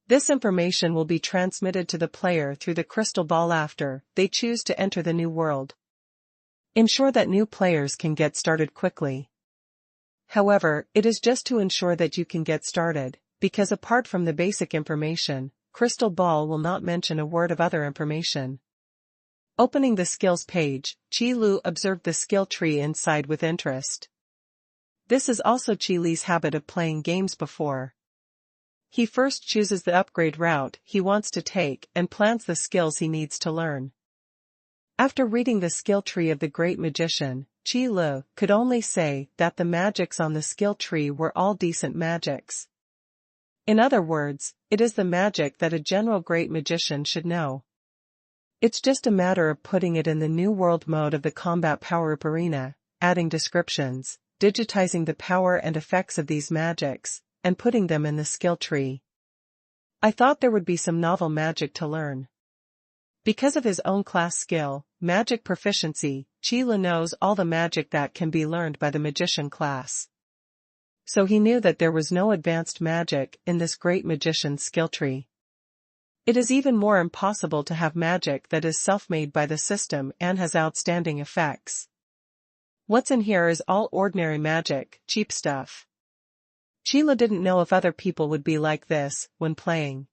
This information will be transmitted to the player through the crystal ball after they choose to enter the new world. Ensure that new players can get started quickly. However, it is just to ensure that you can get started, because apart from the basic information, Crystal Ball will not mention a word of other information. Opening the skills page, Qi observed the skill tree inside with interest. This is also Qi's habit of playing games before. He first chooses the upgrade route he wants to take and plans the skills he needs to learn. After reading the skill tree of the great magician, Qi could only say that the magics on the skill tree were all decent magics. In other words, it is the magic that a general great magician should know. It's just a matter of putting it in the new world mode of the combat power-up arena, adding descriptions, digitizing the power and effects of these magics, and putting them in the skill tree. I thought there would be some novel magic to learn. Because of his own class skill, magic proficiency, Qi knows all the magic that can be learned by the magician class. So he knew that there was no advanced magic in this great magician's skill tree. It is even more impossible to have magic that is self-made by the system and has outstanding effects. What's in here is all ordinary magic, cheap stuff. Qi didn't know if other people would be like this when playing.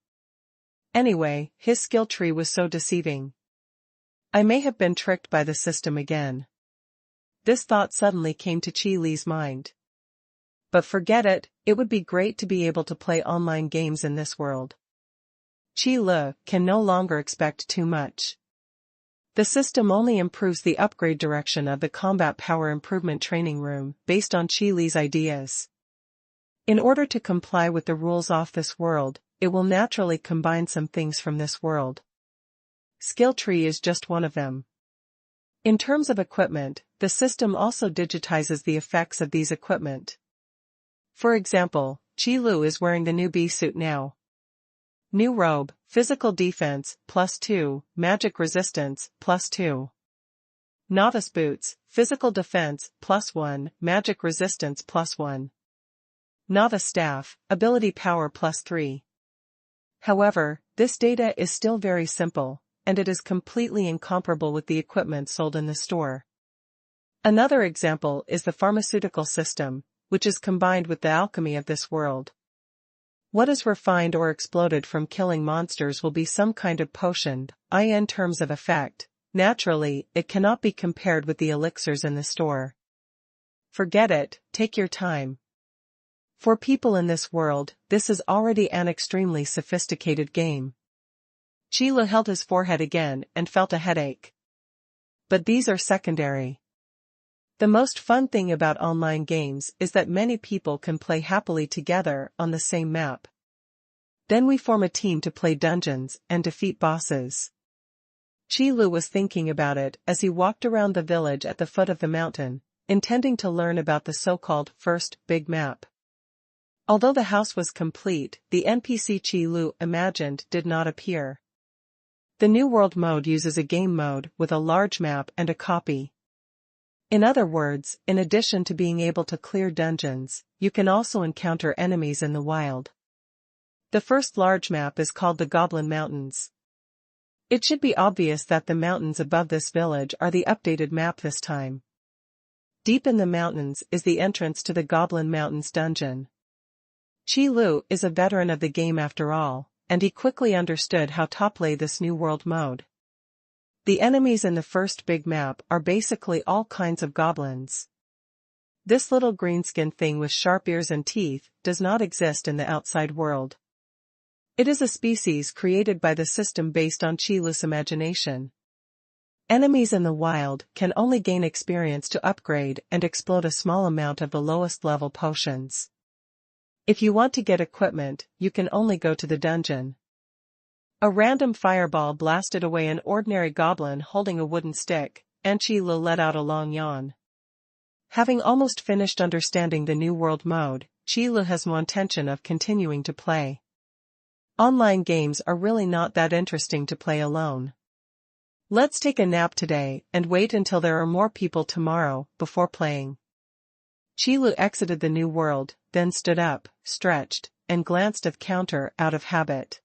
Anyway, his skill tree was so deceiving. I may have been tricked by the system again. This thought suddenly came to Qi's mind. But forget it, it would be great to be able to play online games in this world. Qi can no longer expect too much. The system only improves the upgrade direction of the combat power improvement training room based on Qi's ideas. In order to comply with the rules of this world, it will naturally combine some things from this world. Skill tree is just one of them. In terms of equipment, the system also digitizes the effects of these equipment. For example, Qi is wearing the new bee suit now. New robe, physical defense, +2, magic resistance, +2. Novice boots, physical defense, +1, magic resistance +1. Novice staff, ability power +3. However, this data is still very simple, and it is completely incomparable with the equipment sold in the store. Another example is the pharmaceutical system, which is combined with the alchemy of this world. What is refined or exploded from killing monsters will be some kind of potion, in terms of effect. Naturally, it cannot be compared with the elixirs in the store. Forget it, take your time. For people in this world, this is already an extremely sophisticated game. Qilu held his forehead again and felt a headache. But these are secondary. The most fun thing about online games is that many people can play happily together on the same map. Then we form a team to play dungeons and defeat bosses. Qilu was thinking about it as he walked around the village at the foot of the mountain, intending to learn about the so-called first big map. Although the house was complete, the NPC Qilu imagined did not appear. The New World mode uses a game mode with a large map and a copy. In other words, in addition to being able to clear dungeons, you can also encounter enemies in the wild. The first large map is called the Goblin Mountains. It should be obvious that the mountains above this village are the updated map this time. Deep in the mountains is the entrance to the Goblin Mountains dungeon. Qilu is a veteran of the game after all, and he quickly understood how to play this New World mode. The enemies in the first big map are basically all kinds of goblins. This little greenskin thing with sharp ears and teeth does not exist in the outside world. It is a species created by the system based on Qilu's imagination. Enemies in the wild can only gain experience to upgrade and explode a small amount of the lowest level potions. If you want to get equipment, you can only go to the dungeon. A random fireball blasted away an ordinary goblin holding a wooden stick, and Qilu let out a long yawn. Having almost finished understanding the New World mode, Qilu has no intention of continuing to play. Online games are really not that interesting to play alone. Let's take a nap today and wait until there are more people tomorrow before playing. Qilu exited the New World, then stood up, stretched, and glanced at the counter out of habit.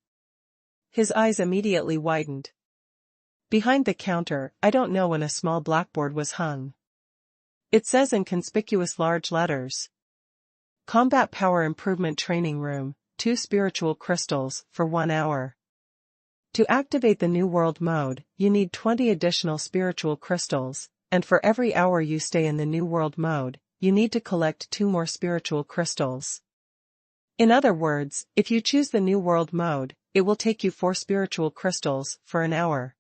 His eyes immediately widened. Behind the counter, I don't know when a small blackboard was hung. It says in conspicuous large letters. Combat Power Improvement Training Room, 2 spiritual crystals for 1 hour. To activate the New World mode, you need 20 additional spiritual crystals, and for every hour you stay in the New World mode, you need to collect 2 more spiritual crystals. In other words, if you choose the New World mode, it will take you 4 spiritual crystals for an hour.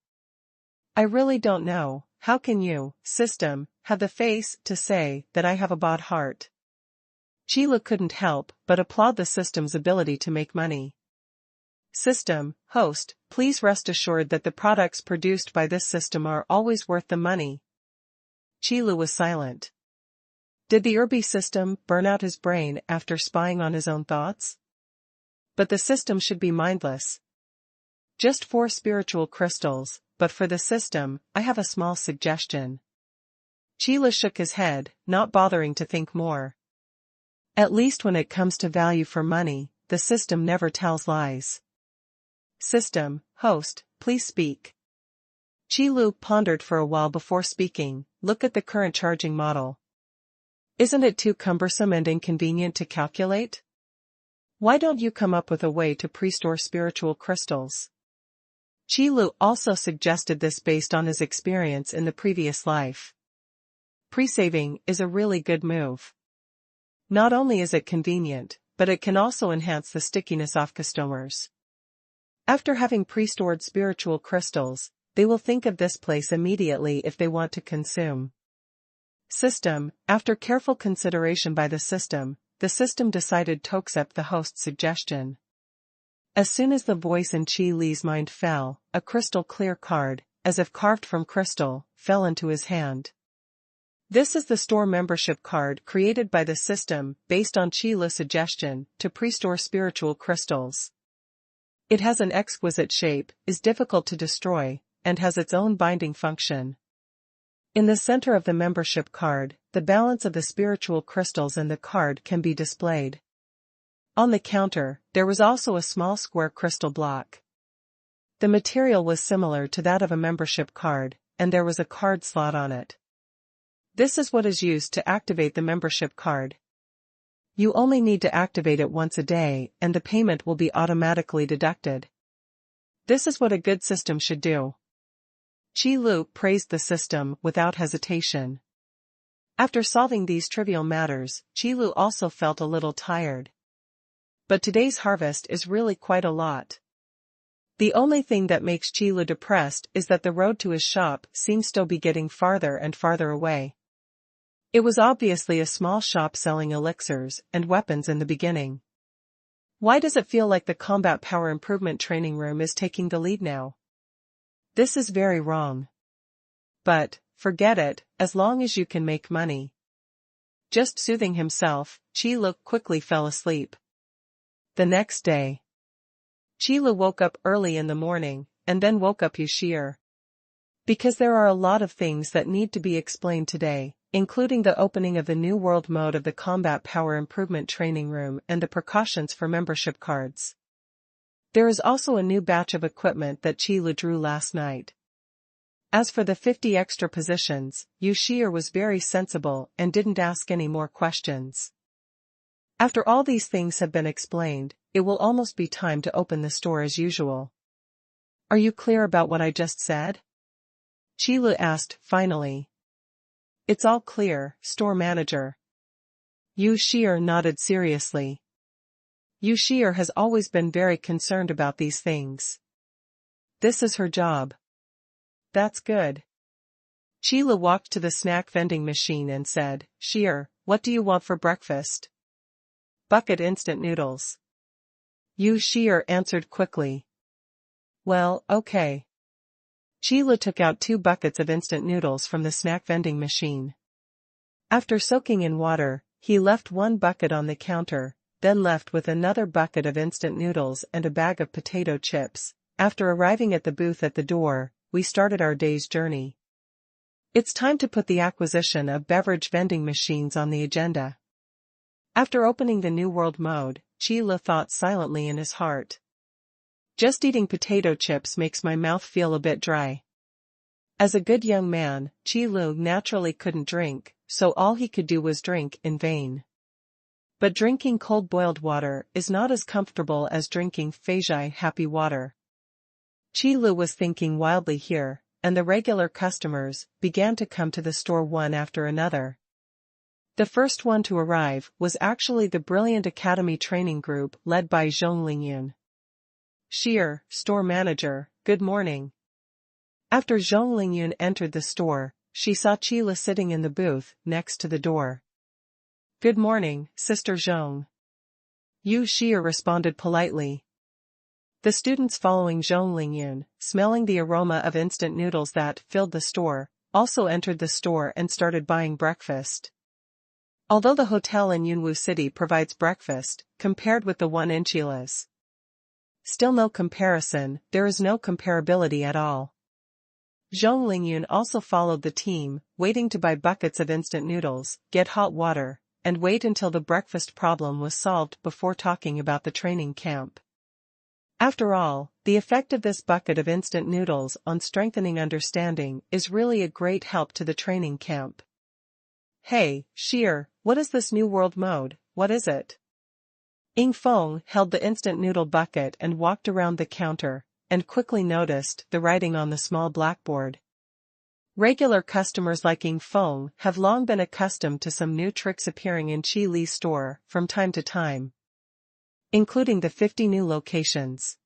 I really don't know, how can you, system, have the face to say that I have a bad heart? Qilu couldn't help but applaud the system's ability to make money. System, host, please rest assured that the products produced by this system are always worth the money. Qilu was silent. Did the Irby system burn out his brain after spying on his own thoughts? But the system should be mindless. Just 4 spiritual crystals, but for the system, I have a small suggestion. Qilu shook his head, not bothering to think more. At least when it comes to value for money, the system never tells lies. System, host, please speak. Qilu pondered for a while before speaking. Look at the current charging model. Isn't it too cumbersome and inconvenient to calculate? Why don't you come up with a way to pre-store spiritual crystals? Qilu also suggested this based on his experience in the previous life. Pre-saving is a really good move. Not only is it convenient, but it can also enhance the stickiness of customers. After having pre-stored spiritual crystals, they will think of this place immediately if they want to consume. System, after careful consideration by the system decided to accept the host's suggestion. As soon as the voice in Qilu's mind fell, a crystal clear card, as if carved from crystal, fell into his hand. This is the store membership card created by the system based on Qilu's suggestion to pre-store spiritual crystals. It has an exquisite shape, is difficult to destroy, and has its own binding function. In the center of the membership card, the balance of the spiritual crystals in the card can be displayed. On the counter, there was also a small square crystal block. The material was similar to that of a membership card, and there was a card slot on it. This is what is used to activate the membership card. You only need to activate it once a day and the payment will be automatically deducted. This is what a good system should do. Qi Lu praised the system without hesitation. After solving these trivial matters, Qi Lu also felt a little tired. But today's harvest is really quite a lot. The only thing that makes Qi Lu depressed is that the road to his shop seems to be getting farther and farther away. It was obviously a small shop selling elixirs and weapons in the beginning. Why does it feel like the combat power improvement training room is taking the lead now? This is very wrong. But, forget it, as long as you can make money. Just soothing himself, Qi Lu quickly fell asleep. The next day, Qi Lu woke up early in the morning, and then woke up Yu Shi'er. Because there are a lot of things that need to be explained today, including the opening of the New World mode of the Combat Power Improvement Training Room and the precautions for membership cards. There is also a new batch of equipment that Qi Lu drew last night. As for the 50 extra positions, Yu Shi'er was very sensible and didn't ask any more questions. After all these things have been explained, it will almost be time to open the store as usual. Are you clear about what I just said? Qi Lu asked, finally. It's all clear, store manager. Yu Shi'er nodded seriously. Yu Shi'er has always been very concerned about these things. This is her job. That's good. Qi Lu walked to the snack vending machine and said, Shi'er, what do you want for breakfast? Bucket instant noodles. Yu Shi'er answered quickly. Well, okay. Qi Lu took out 2 buckets of instant noodles from the snack vending machine. After soaking in water, he left 1 bucket on the counter, then left with another bucket of instant noodles and a bag of potato chips. After arriving at the booth at the door, we started our day's journey. It's time to put the acquisition of beverage vending machines on the agenda. After opening the New World mode, Qi Lu thought silently in his heart. Just eating potato chips makes my mouth feel a bit dry. As a good young man, Qi Lu naturally couldn't drink, so all he could do was drink in vain. But drinking cold boiled water is not as comfortable as drinking Feijai happy water. Qi Lu was thinking wildly here, and the regular customers began to come to the store one after another. The first one to arrive was actually the brilliant academy training group led by Zhong Lingyun. Shi'er, store manager, good morning. After Zhong Lingyun entered the store, she saw Qi Lu sitting in the booth next to the door. Good morning, Sister Zhong. Yu Shi'er responded politely. The students following Zhong Lingyun, smelling the aroma of instant noodles that filled the store, also entered the store and started buying breakfast. Although the hotel in Yunwu City provides breakfast, compared with the one in Chila's, still no comparison, there is no comparability at all. Zhong Lingyun also followed the team, waiting to buy buckets of instant noodles, get hot water, and wait until the breakfast problem was solved before talking about the training camp. After all, the effect of this bucket of instant noodles on strengthening understanding is really a great help to the training camp. Hey, Shi'er, what is this New World mode, what is it? Ying Feng held the instant noodle bucket and walked around the counter, and quickly noticed the writing on the small blackboard. Regular customers like Ying Feng have long been accustomed to some new tricks appearing in Qi Li's store from time to time, including the 50 new locations.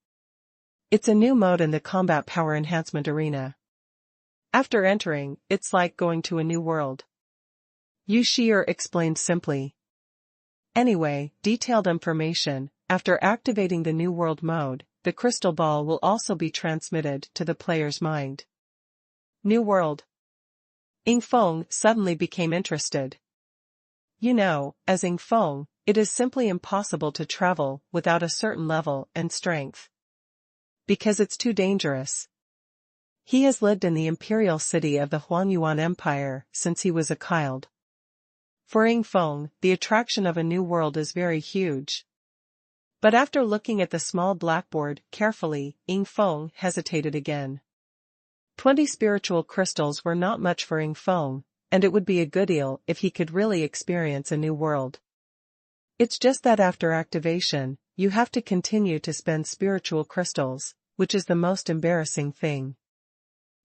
It's a new mode in the combat power enhancement arena. After entering, it's like going to a new world. Yu Shi'er explained simply. Anyway, detailed information, after activating the New World mode, the crystal ball will also be transmitted to the player's mind. New World. Ying Feng suddenly became interested. You know, as Ying Feng, it is simply impossible to travel without a certain level and strength. Because it's too dangerous. He has lived in the imperial city of the Huangyuan Empire since he was a child. For Ying Feng, the attraction of a new world is very huge. But after looking at the small blackboard carefully, Ying Feng hesitated again. 20 spiritual crystals were not much for Ying Feng, and it would be a good deal if he could really experience a new world. It's just that after activation, you have to continue to spend spiritual crystals, which is the most embarrassing thing.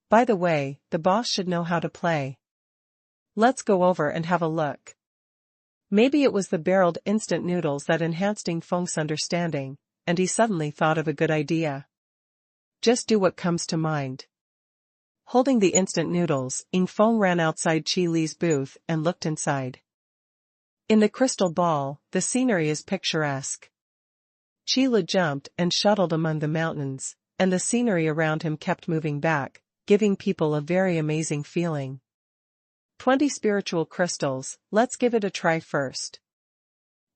By the way, the boss should know how to play. Let's go over and have a look. Maybe it was the barreled instant noodles that enhanced Ying Feng's understanding, and he suddenly thought of a good idea. Just do what comes to mind. Holding the instant noodles, Ying Feng ran outside Qi Li's booth and looked inside. In the crystal ball, the scenery is picturesque. Qi Li jumped and shuttled among the mountains, and the scenery around him kept moving back, giving people a very amazing feeling. 20 spiritual crystals, let's give it a try first.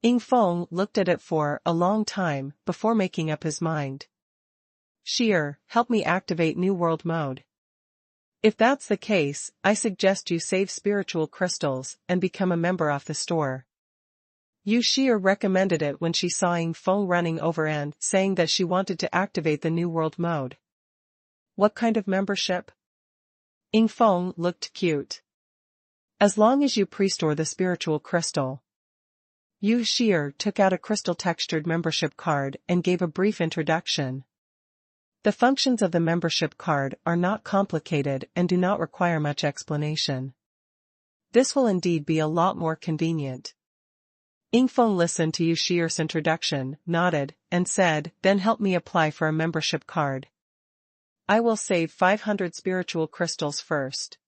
Ying Feng looked at it for a long time before making up his mind. Sheer, help me activate New World mode. If that's the case, I suggest you save spiritual crystals and become a member of the store. Yu Shir recommended it when she saw Ying Feng running over and saying that she wanted to activate the New World mode. What kind of membership? Ying Feng looked cute. As long as you pre-store the spiritual crystal. Yu Shir took out a crystal-textured membership card and gave a brief introduction. The functions of the membership card are not complicated and do not require much explanation. This will indeed be a lot more convenient. Ying Feng listened to Yu Shir's introduction, nodded, and said, then help me apply for a membership card. I will save 500 spiritual crystals first.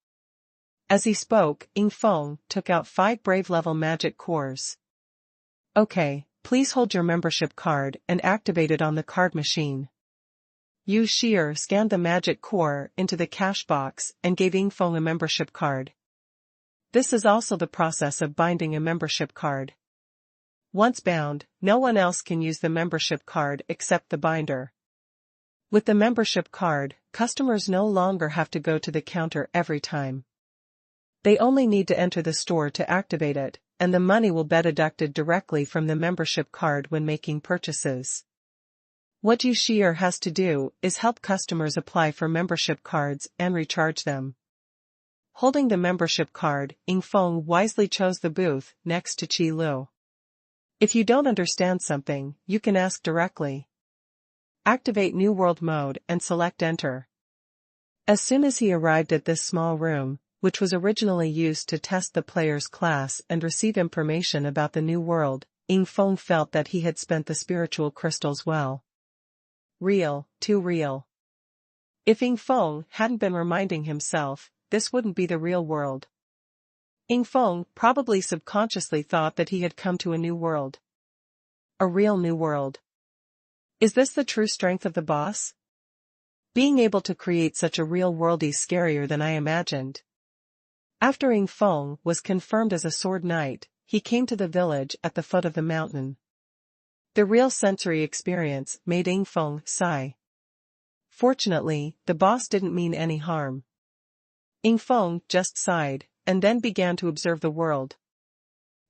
As he spoke, Ying Feng took out 5 brave-level magic cores. Okay, please hold your membership card and activate it on the card machine. Yu Shir scanned the magic core into the cash box and gave Ying Feng a membership card. This is also the process of binding a membership card. Once bound, no one else can use the membership card except the binder. With the membership card, customers no longer have to go to the counter every time. They only need to enter the store to activate it, and the money will be deducted directly from the membership card when making purchases. What Yu Shir has to do is help customers apply for membership cards and recharge them. Holding the membership card, Ying Feng wisely chose the booth next to Qi Lu. If you don't understand something, you can ask directly. Activate New World mode and select Enter. As soon as he arrived at this small room, which was originally used to test the player's class and receive information about the new world, Ying Feng felt that he had spent the spiritual crystals well. Real, too real. If Ying Feng hadn't been reminding himself, this wouldn't be the real world. Ying Feng probably subconsciously thought that he had come to a new world. A real new world. Is this the true strength of the boss? Being able to create such a real world is scarier than I imagined. After Ying Feng was confirmed as a sword knight, he came to the village at the foot of the mountain. The real sensory experience made Ying Feng sigh. Fortunately, the boss didn't mean any harm. Ying Feng just sighed, and then began to observe the world.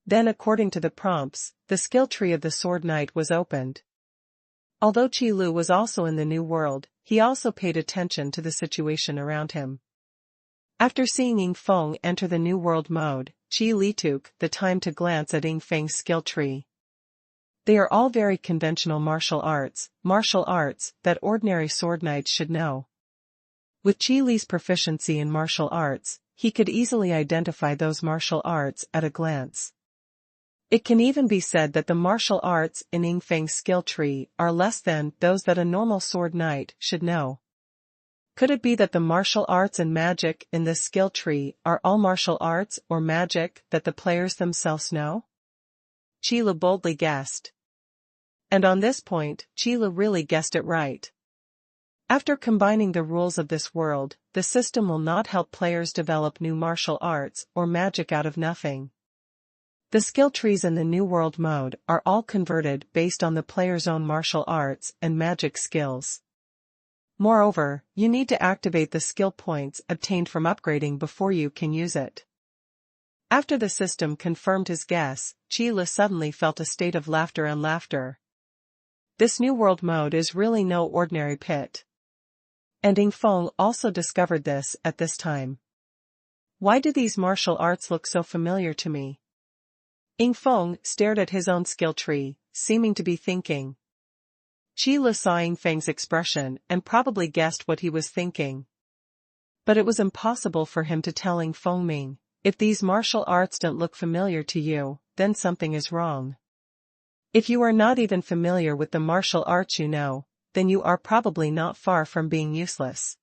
Then, according to the prompts, the skill tree of the sword knight was opened. Although Qi Lu was also in the new world, he also paid attention to the situation around him. After seeing Ying Feng enter the new world mode, Qi Li took the time to glance at Ying Feng's skill tree. They are all very conventional martial arts that ordinary sword knights should know. With Qi Li's proficiency in martial arts, he could easily identify those martial arts at a glance. It can even be said that the martial arts in Ying Feng's skill tree are less than those that a normal sword knight should know. Could it be that the martial arts and magic in this skill tree are all martial arts or magic that the players themselves know? Qi Li boldly guessed. And on this point, Qi Li really guessed it right. After combining the rules of this world, the system will not help players develop new martial arts or magic out of nothing. The skill trees in the New World mode are all converted based on the player's own martial arts and magic skills. Moreover, you need to activate the skill points obtained from upgrading before you can use it. After the system confirmed his guess, Qi Li suddenly felt a state of laughter. This New World mode is really no ordinary pit. And Ying Feng also discovered this at this time. Why do these martial arts look so familiar to me? Ying Feng stared at his own skill tree, seeming to be thinking. Qile saw Ying Feng's expression and probably guessed what he was thinking. But it was impossible for him to tell Ying Feng, if these martial arts don't look familiar to you, then something is wrong. If you are not even familiar with the martial arts then you are probably not far from being useless.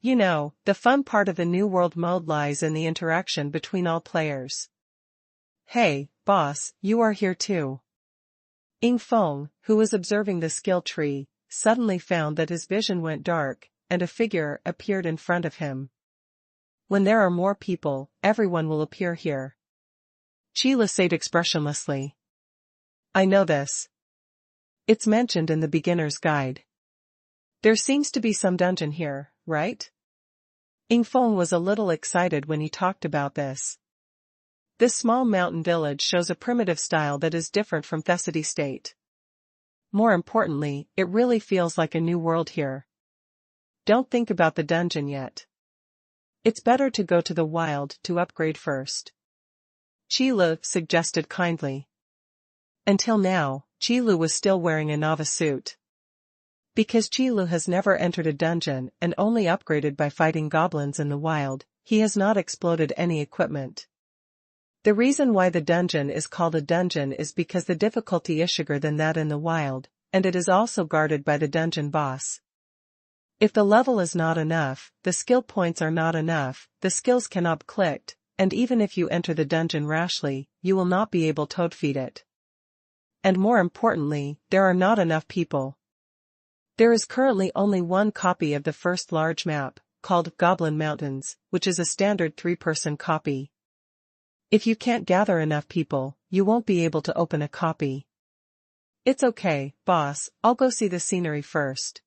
The fun part of the New World mode lies in the interaction between all players. Hey, boss, you are here too. Ying Feng, who was observing the skill tree, suddenly found that his vision went dark, and a figure appeared in front of him. When there are more people, everyone will appear here. Qile said expressionlessly. I know this. It's mentioned in the beginner's guide. There seems to be some dungeon here, right? Ying Feng was a little excited when he talked about this. This small mountain village shows a primitive style that is different from the city state. More importantly, it really feels like a new world here. Don't think about the dungeon yet. It's better to go to the wild to upgrade first. Qile suggested kindly. Until now, Qile was still wearing a novice suit. Because Qile has never entered a dungeon and only upgraded by fighting goblins in the wild, he has not exploded any equipment. The reason why the dungeon is called a dungeon is because the difficulty is higher than that in the wild, and it is also guarded by the dungeon boss. If the level is not enough, the skill points are not enough, the skills cannot be clicked, and even if you enter the dungeon rashly, you will not be able to defeat it. And more importantly, there are not enough people. There is currently only one copy of the first large map, called Goblin Mountains, which is a standard 3-person copy. If you can't gather enough people, you won't be able to open a copy. It's okay, boss, I'll go see the scenery first.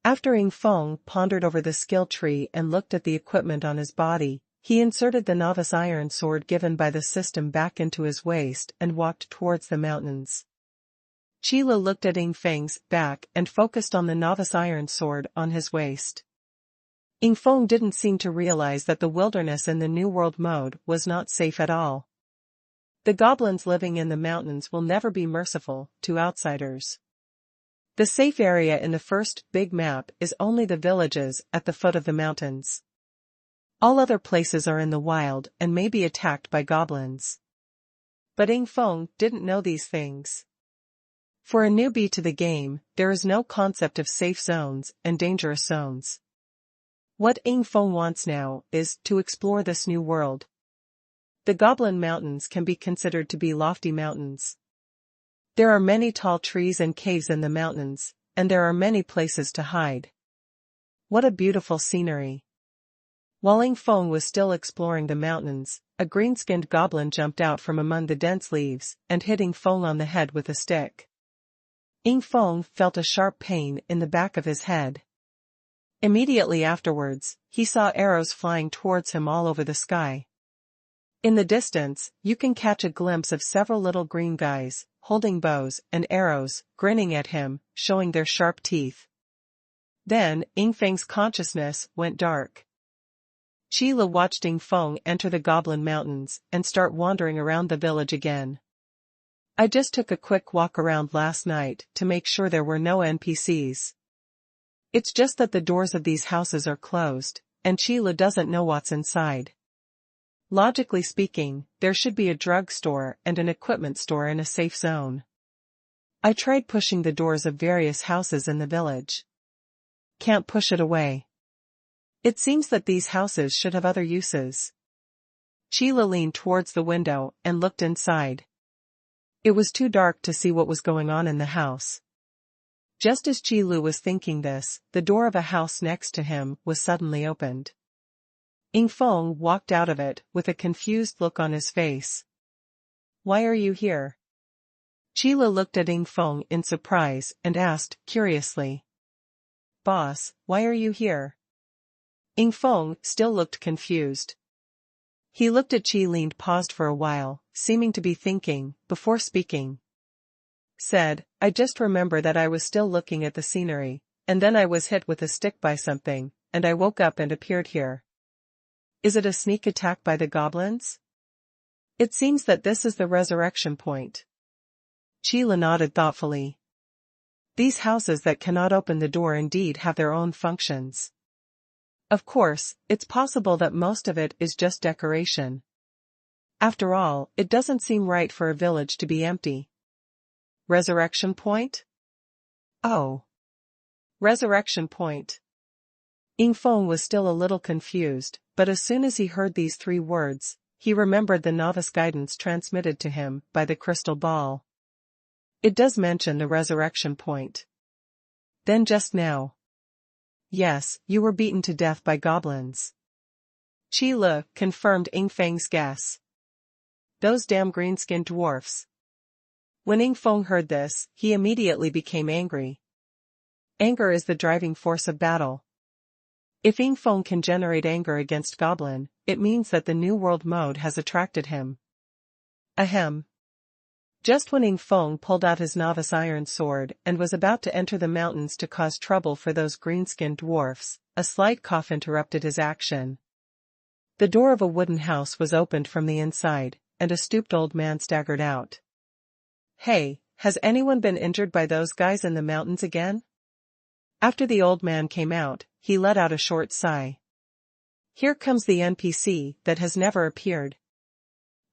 After Ying Feng pondered over the skill tree and looked at the equipment on his body, he inserted the novice iron sword given by the system back into his waist and walked towards the mountains. Qile looked at Ying Feng's back and focused on the novice iron sword on his waist. Ying Feng didn't seem to realize that the wilderness in the New World mode was not safe at all. The goblins living in the mountains will never be merciful to outsiders. The safe area in the first big map is only the villages at the foot of the mountains. All other places are in the wild and may be attacked by goblins. But Ying Feng didn't know these things. For a newbie to the game, there is no concept of safe zones and dangerous zones. What Ying Feng wants now is to explore this new world. The Goblin Mountains can be considered to be lofty mountains. There are many tall trees and caves in the mountains, and there are many places to hide. What a beautiful scenery. While Ying Feng was still exploring the mountains, a green-skinned goblin jumped out from among the dense leaves and hit Ying Feng on the head with a stick. Ying Feng felt a sharp pain in the back of his head. Immediately afterwards, he saw arrows flying towards him all over the sky. In the distance, you can catch a glimpse of several little green guys, holding bows and arrows, grinning at him, showing their sharp teeth. Then, Ying Feng's consciousness went dark. Qile watched Ying Feng enter the Goblin Mountains and start wandering around the village again. I just took a quick walk around last night to make sure there were no NPCs. It's just that the doors of these houses are closed, and Qile doesn't know what's inside. Logically speaking, there should be a drugstore and an equipment store in a safe zone. I tried pushing the doors of various houses in the village. Can't push it away. It seems that these houses should have other uses. Qile leaned towards the window and looked inside. It was too dark to see what was going on in the house. Just as Qile was thinking this, the door of a house next to him was suddenly opened. Ying Feng walked out of it with a confused look on his face. Why are you here? Qile looked at Ying Feng in surprise and asked, curiously. Boss, why are you here? Ying Feng still looked confused. He looked at Qile, paused for a while, seeming to be thinking, before speaking. Said, I just remember that I was still looking at the scenery, and then I was hit with a stick by something, and I woke up and appeared here. Is it a sneak attack by the goblins? It seems that this is the resurrection point. Sheila nodded thoughtfully. These houses that cannot open the door indeed have their own functions. Of course, it's possible that most of it is just decoration. After all, it doesn't seem right for a village to be empty. Resurrection point? Oh. Resurrection point. Ying Feng was still a little confused, but as soon as he heard these 3 words, he remembered the novice guidance transmitted to him by the crystal ball. It does mention the resurrection point. Then just now. Yes, you were beaten to death by goblins. Sheila confirmed Ying Feng's guess. Those damn green-skinned dwarfs. When Ying Feng heard this, he immediately became angry. Anger is the driving force of battle. If Ying Feng can generate anger against goblin, it means that the New World mode has attracted him. Ahem. Just when Ying Feng pulled out his novice iron sword and was about to enter the mountains to cause trouble for those green-skinned dwarfs, a slight cough interrupted his action. The door of a wooden house was opened from the inside, and a stooped old man staggered out. Hey, has anyone been injured by those guys in the mountains again? After the old man came out, he let out a short sigh. Here comes the NPC that has never appeared.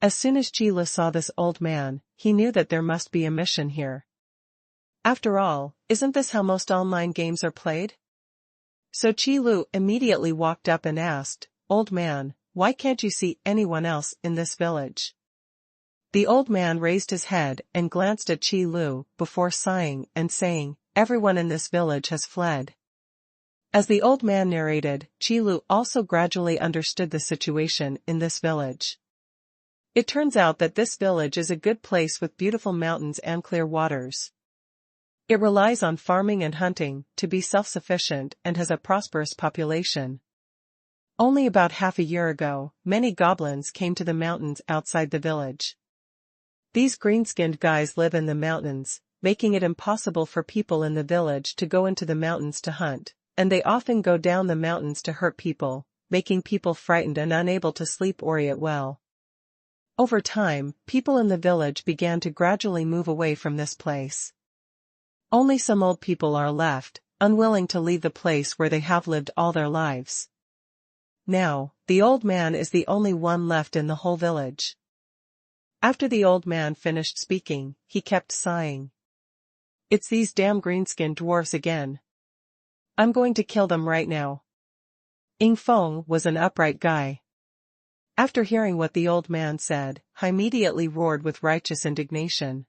As soon as Sheila saw this old man, he knew that there must be a mission here. After all, isn't this how most online games are played? So Qilu immediately walked up and asked, "Old man, why can't you see anyone else in this village?" The old man raised his head and glanced at Qilu before sighing and saying, "Everyone in this village has fled." As the old man narrated, Qilu also gradually understood the situation in this village. It turns out that this village is a good place with beautiful mountains and clear waters. It relies on farming and hunting to be self-sufficient and has a prosperous population. Only about half a year ago, many goblins came to the mountains outside the village. These green-skinned guys live in the mountains, making it impossible for people in the village to go into the mountains to hunt, and they often go down the mountains to hurt people, making people frightened and unable to sleep or eat well. Over time, people in the village began to gradually move away from this place. Only some old people are left, unwilling to leave the place where they have lived all their lives. Now, the old man is the only one left in the whole village. After the old man finished speaking, he kept sighing. "It's these damn green-skinned dwarfs again. I'm going to kill them right now." Ying Feng was an upright guy. After hearing what the old man said, he immediately roared with righteous indignation.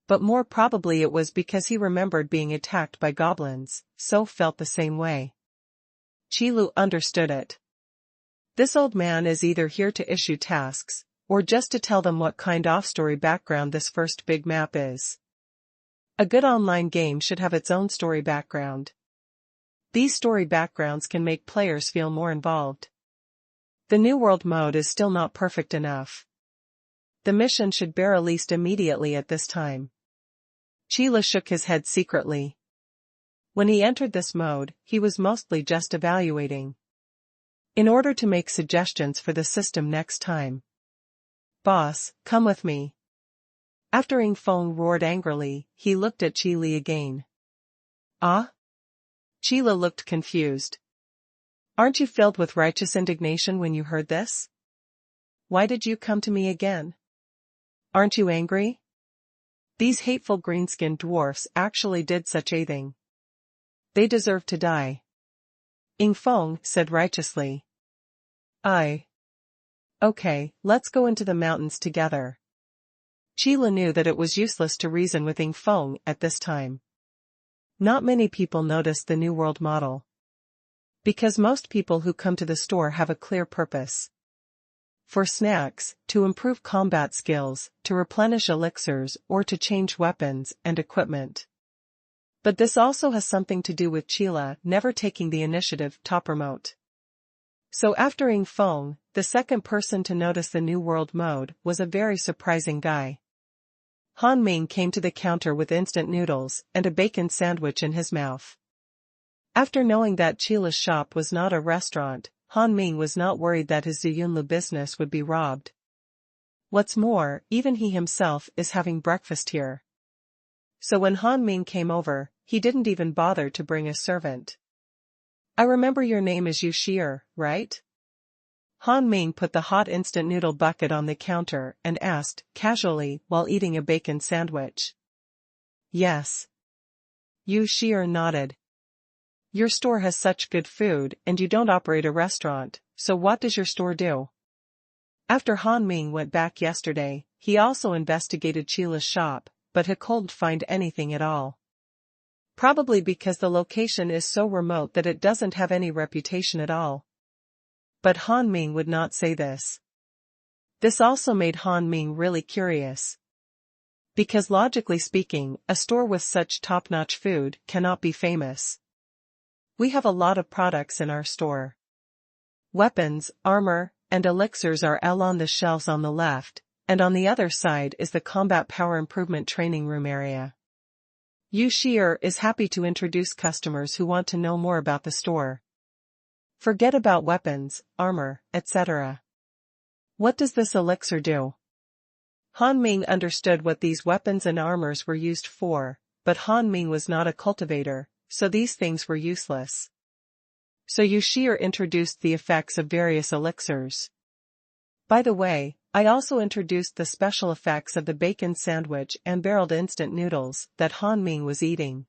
But more probably it was because he remembered being attacked by goblins, so felt the same way. Qilu understood it. This old man is either here to issue tasks, or just to tell them what kind of story background this first big map is. A good online game should have its own story background. These story backgrounds can make players feel more involved. The New World mode is still not perfect enough. The mission should bear released immediately at this time. Sheila shook his head secretly. When he entered this mode, he was mostly just evaluating. In order to make suggestions for the system next time. "Boss, come with me." After Ying Feng roared angrily, he looked at Qi Li again. "Ah?" Sheila looked confused. "Aren't you filled with righteous indignation when you heard this? Why did you come to me again? Aren't you angry? These hateful green-skinned dwarfs actually did such a thing. They deserve to die." Ying Feng said righteously. Okay, let's go into the mountains together." Sheila knew that it was useless to reason with Ying Feng at this time. Not many people noticed the New World model. Because most people who come to the store have a clear purpose. For snacks, to improve combat skills, to replenish elixirs, or to change weapons and equipment. But this also has something to do with Sheila never taking the initiative top remote. So after Ying Feng, the second person to notice the New World mode was a very surprising guy. Han Ming came to the counter with instant noodles and a bacon sandwich in his mouth. After knowing that Sheila's shop was not a restaurant, Han Ming was not worried that his Ziyunlu business would be robbed. What's more, even he himself is having breakfast here. So when Han Ming came over, he didn't even bother to bring a servant. I remember your name is Yu Shi'er, right? Han Ming put the hot instant noodle bucket on the counter and asked, casually, while eating a bacon sandwich. Yes. Yu Shi'er nodded. Your store has such good food and you don't operate a restaurant, so what does your store do? After Han Ming went back yesterday, he also investigated Chila's shop, but he couldn't find anything at all. Probably because the location is so remote that it doesn't have any reputation at all. But Han Ming would not say this. This also made Han Ming really curious. Because logically speaking, a store with such top-notch food cannot be famous. We have a lot of products in our store. Weapons, armor, and elixirs are all on the shelves on the left, and on the other side is the combat power improvement training room area. Yu Shi'er is happy to introduce customers who want to know more about the store. Forget about weapons, armor, etc. What does this elixir do? Han Ming understood what these weapons and armors were used for, but Han Ming was not a cultivator, so these things were useless. So Yu Shi'er introduced the effects of various elixirs. By the way, I also introduced the special effects of the bacon sandwich and barreled instant noodles that Han Ming was eating.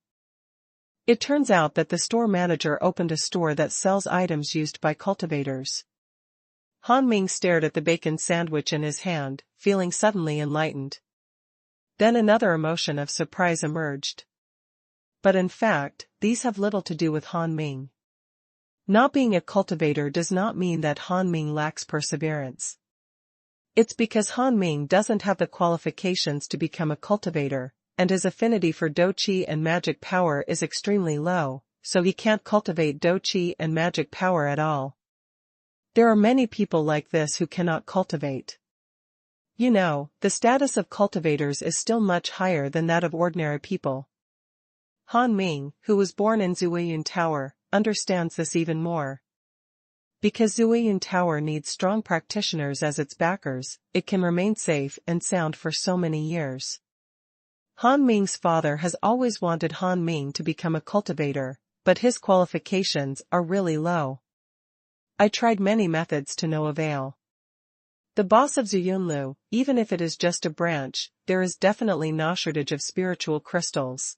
It turns out that the store manager opened a store that sells items used by cultivators. Han Ming stared at the bacon sandwich in his hand, feeling suddenly enlightened. Then another emotion of surprise emerged. But in fact, these have little to do with Han Ming. Not being a cultivator does not mean that Han Ming lacks perseverance. It's because Han Ming doesn't have the qualifications to become a cultivator, and his affinity for Do Qi and magic power is extremely low, so he can't cultivate Do Qi and magic power at all. There are many people like this who cannot cultivate. You know, the status of cultivators is still much higher than that of ordinary people. Han Ming, who was born in Zuiyun Tower, understands this even more. Because Zuiyun Tower needs strong practitioners as its backers, it can remain safe and sound for so many years. Han Ming's father has always wanted Han Ming to become a cultivator, but his qualifications are really low. I tried many methods to no avail. The boss of Zuyunlu, even if it is just a branch, there is definitely no shortage of spiritual crystals.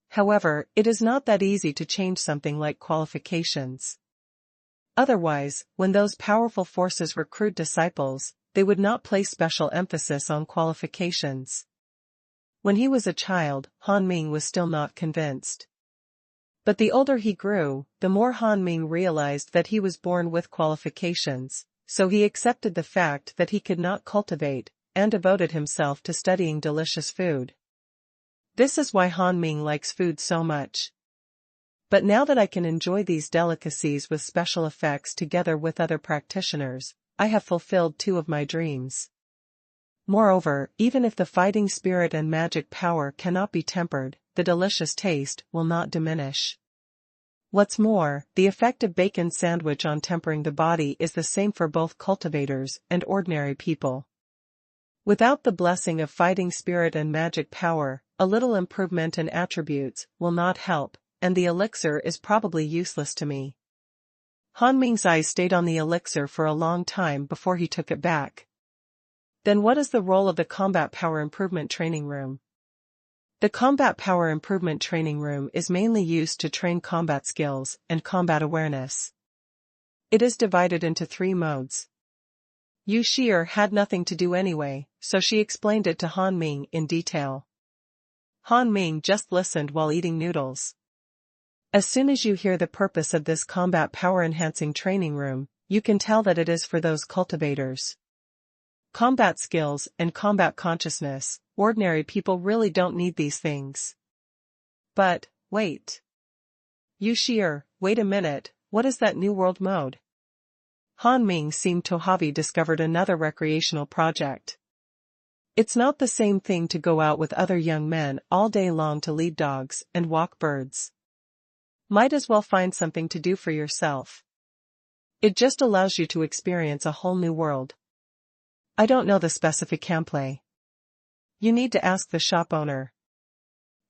However, it is not that easy to change something like qualifications. Otherwise, when those powerful forces recruit disciples, they would not place special emphasis on qualifications. When he was a child, Han Ming was still not convinced. But the older he grew, the more Han Ming realized that he was born with qualifications, so he accepted the fact that he could not cultivate, and devoted himself to studying delicious food. This is why Han Ming likes food so much. But now that I can enjoy these delicacies with special effects together with other practitioners, I have fulfilled two of my dreams. Moreover, even if the fighting spirit and magic power cannot be tempered, the delicious taste will not diminish. What's more, the effect of bacon sandwich on tempering the body is the same for both cultivators and ordinary people. Without the blessing of fighting spirit and magic power, a little improvement in attributes will not help, and the elixir is probably useless to me. Han Ming's eyes stayed on the elixir for a long time before he took it back. Then what is the role of the Combat Power Improvement Training Room? The Combat Power Improvement Training Room is mainly used to train combat skills and combat awareness. It is divided into 3 modes. Yu Shi'er had nothing to do anyway, so she explained it to Han Ming in detail. Han Ming just listened while eating noodles. As soon as you hear the purpose of this Combat Power Enhancing Training Room, you can tell that it is for those cultivators. Combat skills and combat consciousness, ordinary people really don't need these things. But, wait. Yu Shi'er, wait a minute, what is that New World mode? Han Ming seemed to have discovered another recreational project. It's not the same thing to go out with other young men all day long to lead dogs and walk birds. Might as well find something to do for yourself. It just allows you to experience a whole new world. I don't know the specific gameplay. You need to ask the shop owner.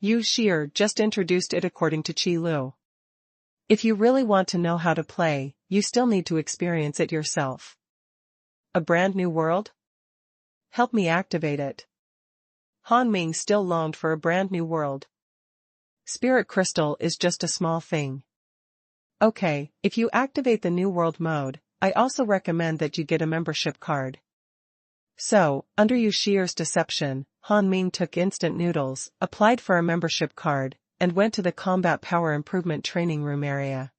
Yu Shi'er just introduced it according to Qi Lu. If you really want to know how to play, you still need to experience it yourself. A brand new world? Help me activate it. Han Ming still longed for a brand new world. Spirit Crystal is just a small thing. Okay, if you activate the New World mode, I also recommend that you get a membership card. So, under Yu Shi'er's deception, Han Ming took instant noodles, applied for a membership card, and went to the Combat Power Improvement Training Room area.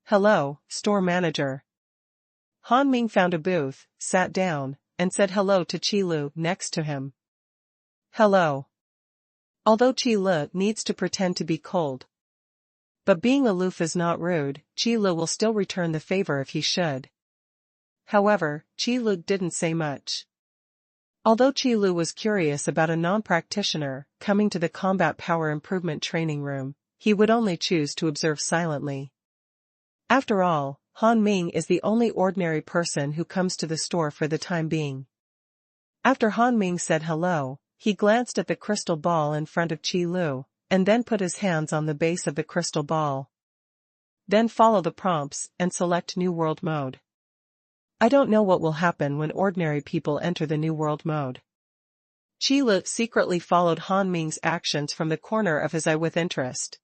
Hello, store manager. Han Ming found a booth, sat down, and said hello to Qi Lu next to him. Hello. Although Qi Lu needs to pretend to be cold. But being aloof is not rude, Qi Lu will still return the favor if he should. However, Qi Lu didn't say much. Although Qi Lu was curious about a non-practitioner coming to the Combat Power Improvement Training Room, he would only choose to observe silently. After all, Han Ming is the only ordinary person who comes to the store for the time being. After Han Ming said hello, he glanced at the crystal ball in front of Qi Lu, and then put his hands on the base of the crystal ball. Then follow the prompts and select New World mode. I don't know what will happen when ordinary people enter the New World mode. Qi Lu secretly followed Han Ming's actions from the corner of his eye with interest.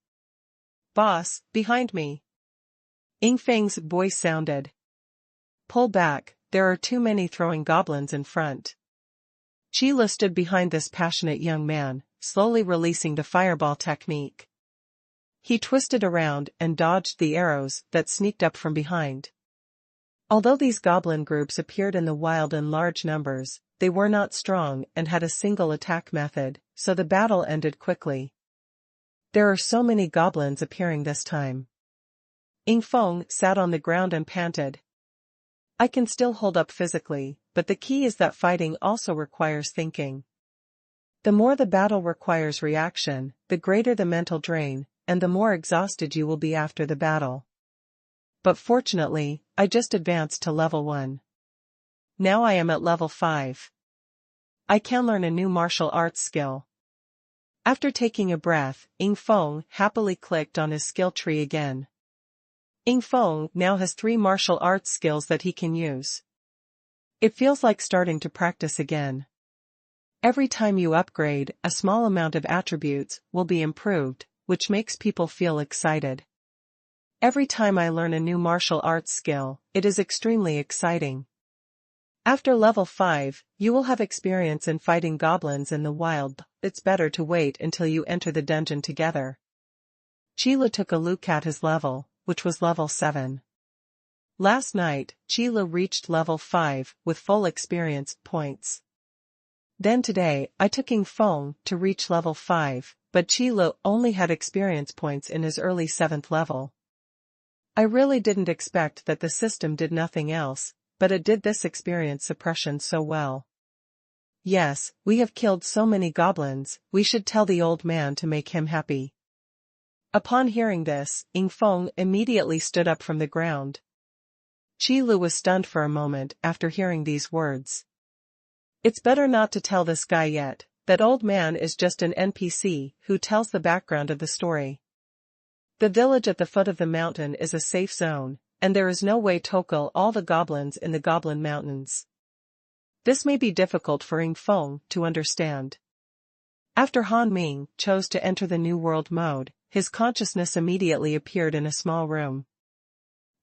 Boss, behind me. Ying Feng's voice sounded. Pull back, there are too many throwing goblins in front. Qi Lu stood behind this passionate young man, slowly releasing the fireball technique. He twisted around and dodged the arrows that sneaked up from behind. Although these goblin groups appeared in the wild in large numbers, they were not strong and had a single attack method, so the battle ended quickly. There are so many goblins appearing this time. Ying Feng sat on the ground and panted. I can still hold up physically, but the key is that fighting also requires thinking. The more the battle requires reaction, the greater the mental drain, and the more exhausted you will be after the battle. But fortunately, I just advanced to level 1. Now I am at level 5. I can learn a new martial arts skill. After taking a breath, Ying Feng happily clicked on his skill tree again. Ying Feng now has 3 martial arts skills that he can use. It feels like starting to practice again. Every time you upgrade, a small amount of attributes will be improved, which makes people feel excited. Every time I learn a new martial arts skill, it is extremely exciting. After level 5, you will have experience in fighting goblins in the wild. It's better to wait until you enter the dungeon together. Qi Lu took a look at his level, which was level 7. Last night, Qi Lu reached level 5 with full experience points. Then today, I took Ying Feng to reach level 5, but Qi Lu only had experience points in his early 7th level. I really didn't expect that the system did nothing else, but it did this experience suppression so well. Yes, we have killed so many goblins, we should tell the old man to make him happy. Upon hearing this, Ying Feng immediately stood up from the ground. Qi Lu was stunned for a moment after hearing these words. It's better not to tell this guy yet, that old man is just an NPC who tells the background of the story. The village at the foot of the mountain is a safe zone, and there is no way to kill all the goblins in the Goblin Mountains. This may be difficult for Ying Feng to understand. After Han Ming chose to enter the New World mode, his consciousness immediately appeared in a small room.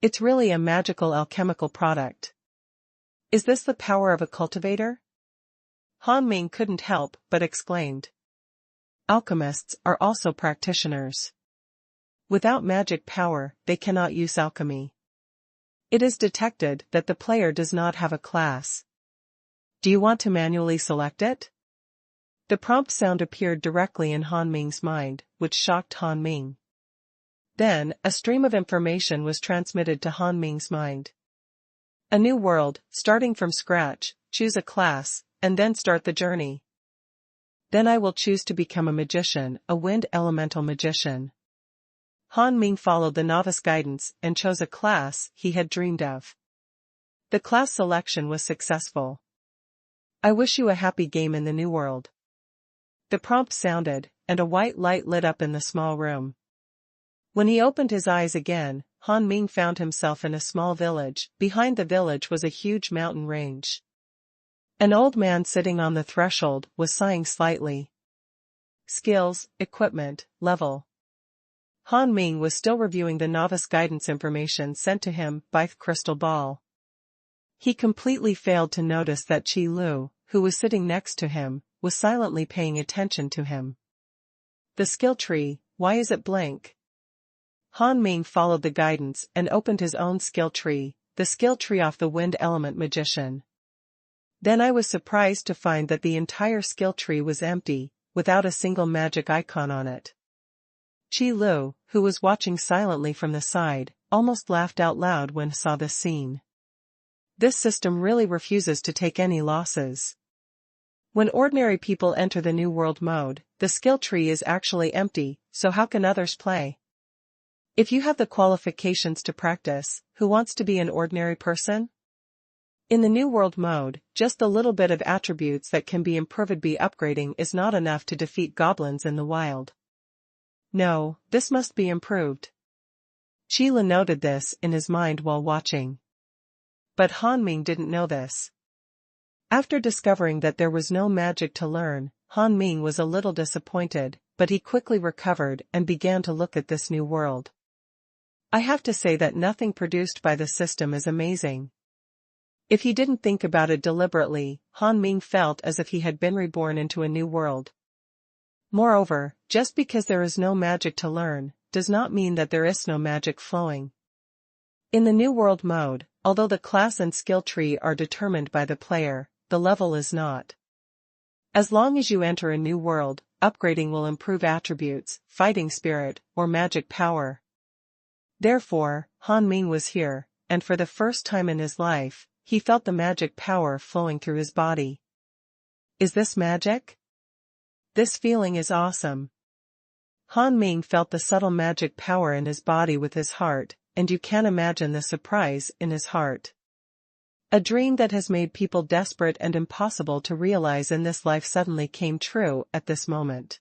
It's really a magical alchemical product. Is this the power of a cultivator? Han Ming couldn't help but exclaimed. Alchemists are also practitioners. Without magic power, they cannot use alchemy. It is detected that the player does not have a class. Do you want to manually select it? The prompt sound appeared directly in Han Ming's mind, which shocked Han Ming. Then, a stream of information was transmitted to Han Ming's mind. A new world, starting from scratch, choose a class, and then start the journey. Then I will choose to become a magician, a wind elemental magician. Han Ming followed the novice guidance and chose a class he had dreamed of. The class selection was successful. I wish you a happy game in the new world. The prompt sounded, and a white light lit up in the small room. When he opened his eyes again, Han Ming found himself in a small village. Behind the village was a huge mountain range. An old man sitting on the threshold was sighing slightly. Skills, equipment, level. Han Ming was still reviewing the novice guidance information sent to him by the crystal ball. He completely failed to notice that Qi Lu, who was sitting next to him, was silently paying attention to him. The skill tree, why is it blank? Han Ming followed the guidance and opened his own skill tree, the skill tree of the wind element magician. Then I was surprised to find that the entire skill tree was empty, without a single magic icon on it. Qi Lu, who was watching silently from the side, almost laughed out loud when he saw this scene. This system really refuses to take any losses. When ordinary people enter the New World mode, the skill tree is actually empty, so how can others play? If you have the qualifications to practice, who wants to be an ordinary person? In the New World mode, just the little bit of attributes that can be improved by upgrading is not enough to defeat goblins in the wild. No, this must be improved. Qi Lu noted this in his mind while watching. But Han Ming didn't know this. After discovering that there was no magic to learn, Han Ming was a little disappointed, but he quickly recovered and began to look at this new world. I have to say that nothing produced by the system is amazing. If he didn't think about it deliberately, Han Ming felt as if he had been reborn into a new world. Moreover, just because there is no magic to learn, does not mean that there is no magic flowing. In the New World mode, although the class and skill tree are determined by the player, the level is not. As long as you enter a new world, upgrading will improve attributes, fighting spirit, or magic power. Therefore, Han Ming was here, and for the first time in his life, he felt the magic power flowing through his body. Is this magic? This feeling is awesome. Han Ming felt the subtle magic power in his body with his heart, and you can imagine the surprise in his heart. A dream that has made people desperate and impossible to realize in this life suddenly came true at this moment.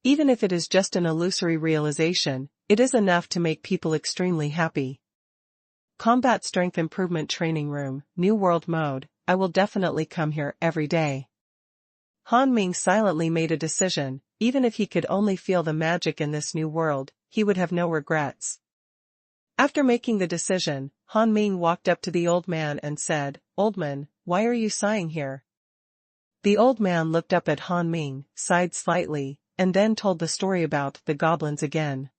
Even if it is just an illusory realization, it is enough to make people extremely happy. Combat Strength Improvement Training Room, New World Mode, I will definitely come here every day. Han Ming silently made a decision, even if he could only feel the magic in this new world, he would have no regrets. After making the decision, Han Ming walked up to the old man and said, "Old man, why are you sighing here?" The old man looked up at Han Ming, sighed slightly, and then told the story about the goblins again.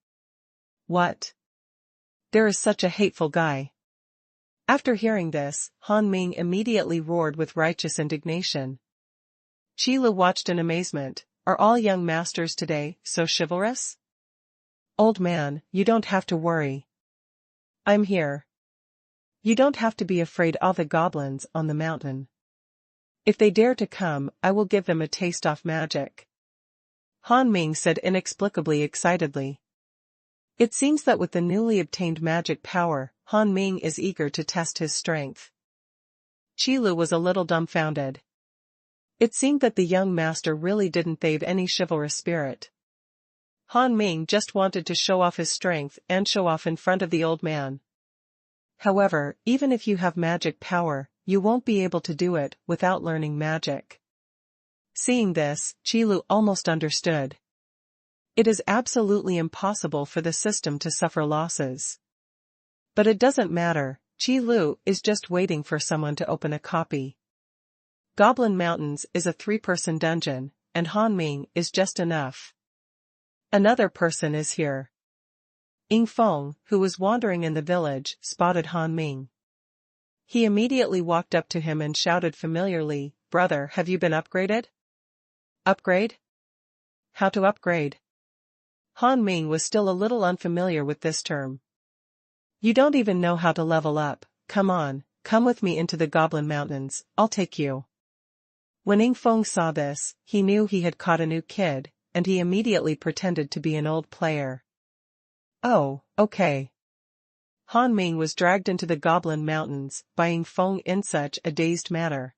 What? There is such a hateful guy. After hearing this, Han Ming immediately roared with righteous indignation. Qi Lu watched in amazement. Are all young masters today so chivalrous? Old man, you don't have to worry. I'm here. You don't have to be afraid of the goblins on the mountain. If they dare to come, I will give them a taste of magic. Han Ming said inexplicably excitedly. It seems that with the newly obtained magic power, Han Ming is eager to test his strength. Qi Lu was a little dumbfounded. It seemed that the young master really didn't have any chivalrous spirit. Han Ming just wanted to show off his strength and show off in front of the old man. However, even if you have magic power, you won't be able to do it without learning magic. Seeing this, Qi Lu almost understood. It is absolutely impossible for the system to suffer losses. But it doesn't matter, Qi Lu is just waiting for someone to open a copy. Goblin Mountains is a 3-person dungeon, and Han Ming is just enough. Another person is here. Ying Feng, who was wandering in the village, spotted Han Ming. He immediately walked up to him and shouted familiarly, "Brother, have you been upgraded?" Upgrade? How to upgrade? Han Ming was still a little unfamiliar with this term. You don't even know how to level up. Come on, come with me into the Goblin Mountains, I'll take you. When Ying Feng saw this, he knew he had caught a new kid, and he immediately pretended to be an old player. Oh, okay. Han Ming was dragged into the Goblin Mountains by Ying Feng in such a dazed manner.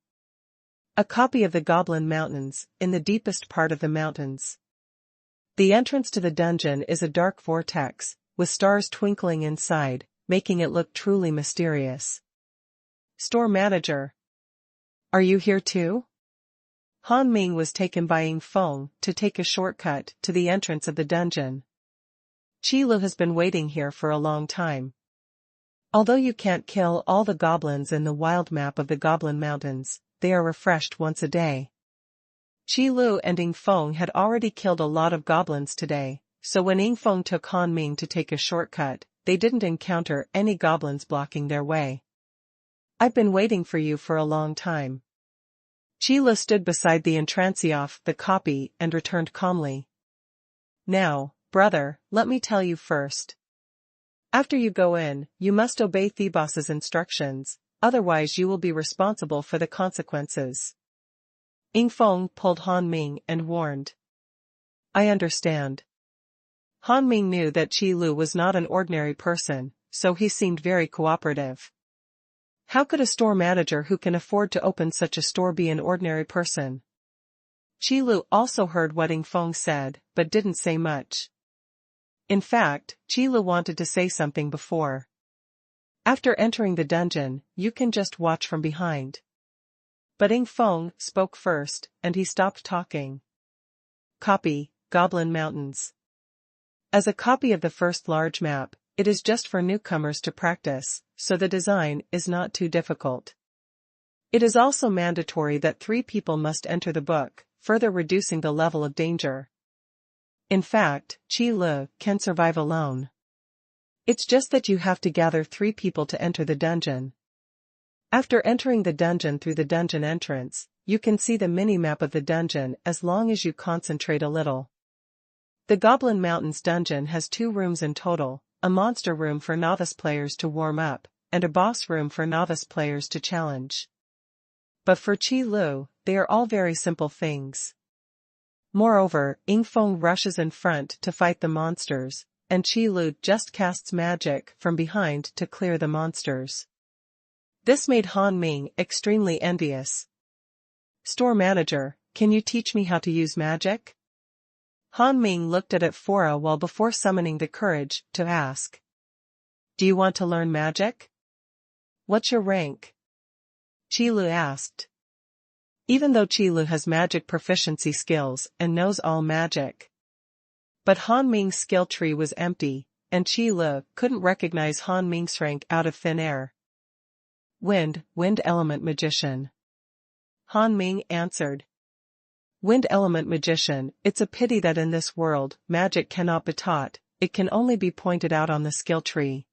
A copy of the Goblin Mountains, in the deepest part of the mountains. The entrance to the dungeon is a dark vortex, with stars twinkling inside, making it look truly mysterious. Store manager. Are you here too? Han Ming was taken by Ying Feng to take a shortcut to the entrance of the dungeon. Qi Lu has been waiting here for a long time. Although you can't kill all the goblins in the wild map of the Goblin Mountains, they are refreshed once a day. Qi Lu and Ying Feng had already killed a lot of goblins today, so when Ying Feng took Han Ming to take a shortcut, they didn't encounter any goblins blocking their way. I've been waiting for you for a long time. Qi Lu stood beside the entrancey the copy and returned calmly. Now, brother, let me tell you first. After you go in, you must obey the boss's instructions, otherwise you will be responsible for the consequences. Ying Feng pulled Han Ming and warned. I understand. Han Ming knew that Qi Lu was not an ordinary person, so he seemed very cooperative. How could a store manager who can afford to open such a store be an ordinary person? Qi Lu also heard what Ying Feng said, but didn't say much. In fact, Qi Lu wanted to say something before. After entering the dungeon, you can just watch from behind. But Ying Feng spoke first, and he stopped talking. Copy, Goblin Mountains. As a copy of the first large map, it is just for newcomers to practice, so the design is not too difficult. It is also mandatory that 3 people must enter the book, further reducing the level of danger. In fact, Qi Lu can survive alone. It's just that you have to gather 3 people to enter the dungeon. After entering the dungeon through the dungeon entrance, you can see the mini-map of the dungeon as long as you concentrate a little. The Goblin Mountains dungeon has 2 rooms in total, a monster room for novice players to warm up, and a boss room for novice players to challenge. But for Qi Lu, they are all very simple things. Moreover, Ying Feng rushes in front to fight the monsters, and Qi Lu just casts magic from behind to clear the monsters. This made Han Ming extremely envious. Store manager, can you teach me how to use magic? Han Ming looked at it for a while before summoning the courage to ask. Do you want to learn magic? What's your rank? Qi Lu asked. Even though Qi Lu has magic proficiency skills and knows all magic. But Han Ming's skill tree was empty, and Qi Lu couldn't recognize Han Ming's rank out of thin air. Wind element magician. Han Ming answered. Wind element magician, it's a pity that in this world, magic cannot be taught, it can only be pointed out on the skill tree.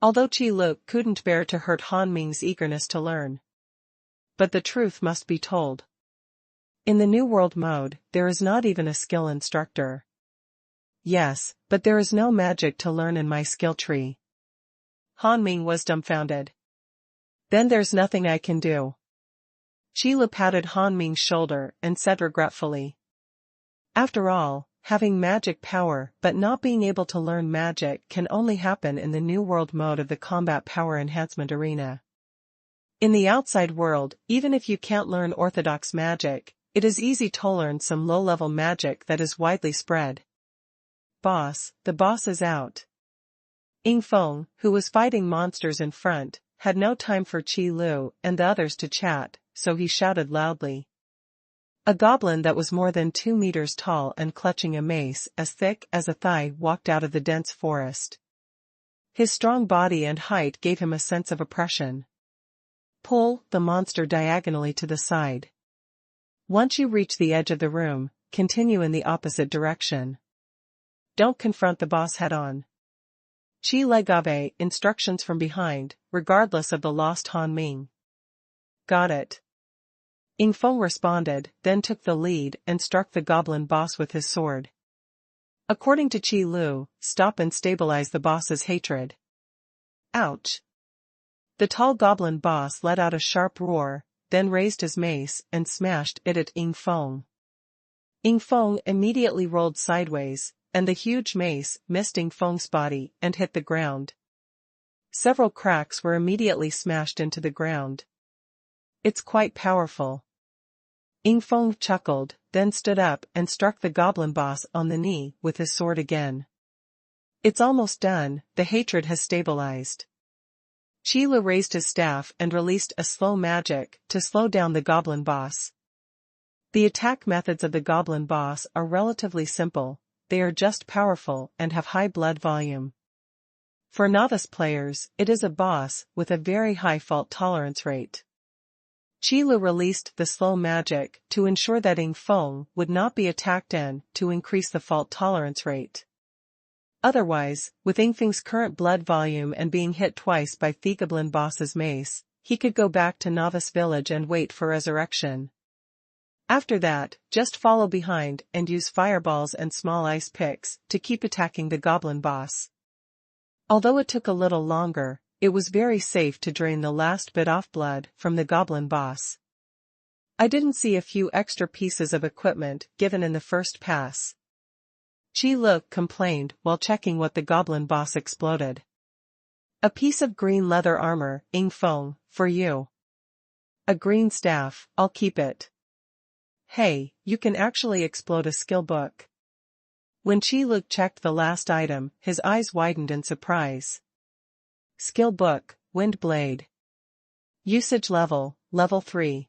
Although Qi Lu couldn't bear to hurt Han Ming's eagerness to learn. But the truth must be told. In the New World mode, there is not even a skill instructor. Yes, but there is no magic to learn in my skill tree. Han Ming was dumbfounded. Then there's nothing I can do. Qi Lu patted Han Ming's shoulder and said regretfully. After all, having magic power but not being able to learn magic can only happen in the New World mode of the Combat Power Enhancement Arena. In the outside world, even if you can't learn orthodox magic, it is easy to learn some low-level magic that is widely spread. Boss, the boss is out. Ying Feng, who was fighting monsters in front, had no time for Qi Lu and the others to chat, so he shouted loudly. A goblin that was more than 2 meters tall and clutching a mace as thick as a thigh walked out of the dense forest. His strong body and height gave him a sense of oppression. Pull the monster diagonally to the side. Once you reach the edge of the room, continue in the opposite direction. Don't confront the boss head-on. Qi Lu gave instructions from behind, regardless of the lost Han Ming. Got it. Ying Feng responded, then took the lead and struck the goblin boss with his sword. According to Qi Lu, stop and stabilize the boss's hatred. Ouch. The tall goblin boss let out a sharp roar, then raised his mace and smashed it at Ying Feng. Ying Feng immediately rolled sideways, and the huge mace missed Ying Feng's body and hit the ground. Several cracks were immediately smashed into the ground. It's quite powerful. Feng chuckled, then stood up and struck the goblin boss on the knee with his sword again. It's almost done, the hatred has stabilized. Qilu raised his staff and released a slow magic to slow down the goblin boss. The attack methods of the goblin boss are relatively simple, they are just powerful and have high blood volume. For novice players, it is a boss with a very high fault tolerance rate. Qilu released the slow magic to ensure that Feng would not be attacked and to increase the fault tolerance rate. Otherwise, with Feng's current blood volume and being hit twice by the goblin boss's mace, he could go back to Novice Village and wait for resurrection. After that, just follow behind and use fireballs and small ice picks to keep attacking the goblin boss. Although it took a little longer, it was very safe to drain the last bit off blood from the goblin boss. I didn't see a few extra pieces of equipment given in the first pass. Qilu complained while checking what the goblin boss exploded. A piece of green leather armor, Feng, for you. A green staff, I'll keep it. Hey, you can actually explode a skill book. When Qilu checked the last item, his eyes widened in surprise. Skill book, Wind Blade. Usage level, level 3.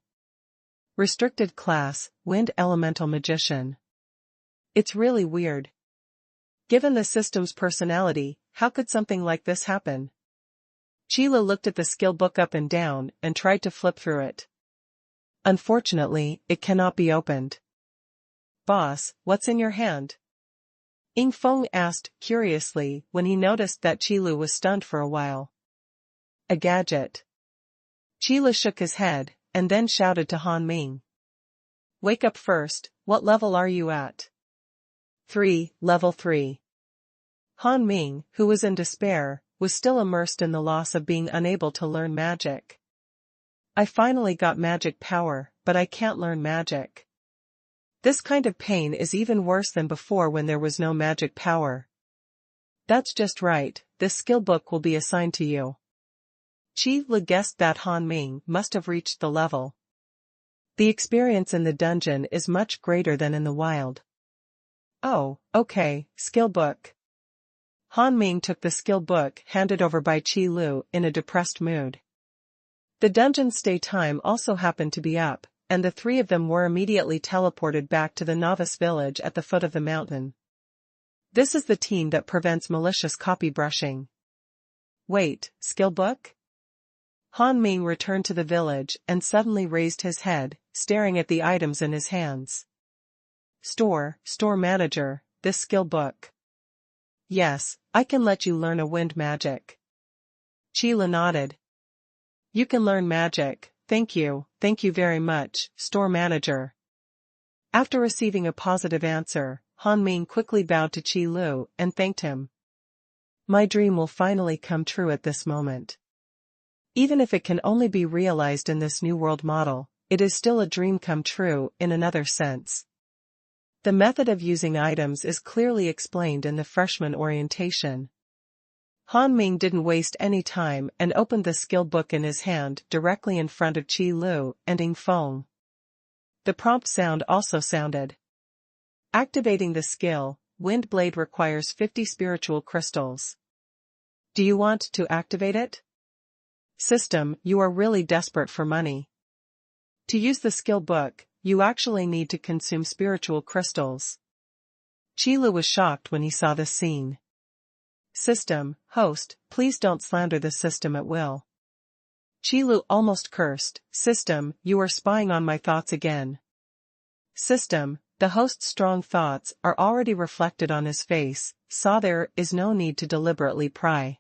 Restricted class, Wind Elemental Magician. It's really weird. Given the system's personality, how could something like this happen? Qilu looked at the skill book up and down and tried to flip through it. Unfortunately, it cannot be opened. Boss, what's in your hand? Feng asked curiously when he noticed that Qilu was stunned for a while. A gadget. Qilu shook his head, and then shouted to Han Ming. Wake up first, what level are you at? 3, level 3. Han Ming, who was in despair, was still immersed in the loss of being unable to learn magic. I finally got magic power, but I can't learn magic. This kind of pain is even worse than before when there was no magic power. That's just right, this skill book will be assigned to you. Qilu guessed that Han Ming must have reached the level. The experience in the dungeon is much greater than in the wild. Oh, okay, skill book. Han Ming took the skill book handed over by Qilu in a depressed mood. The dungeon's stay time also happened to be up, and the three of them were immediately teleported back to the novice village at the foot of the mountain. This is the team that prevents malicious copy brushing. Wait, skill book? Han Ming returned to the village and suddenly raised his head, staring at the items in his hands. Store manager, this skill book. Yes, I can let you learn a wind magic. Qilu nodded. You can learn magic, thank you very much, store manager. After receiving a positive answer, Han Ming quickly bowed to Qilu and thanked him. My dream will finally come true at this moment. Even if it can only be realized in this new world model, it is still a dream come true in another sense. The method of using items is clearly explained in the freshman orientation. Han Ming didn't waste any time and opened the skill book in his hand directly in front of Qilu and Feng. The prompt sound also sounded. Activating the skill, Wind Blade requires 50 spiritual crystals. Do you want to activate it? System, you are really desperate for money. To use the skill book, you actually need to consume spiritual crystals. Qilu was shocked when he saw this scene. System, host, please don't slander the system at will. Qilu almost cursed, System, you are spying on my thoughts again. System, the host's strong thoughts are already reflected on his face, so there is no need to deliberately pry.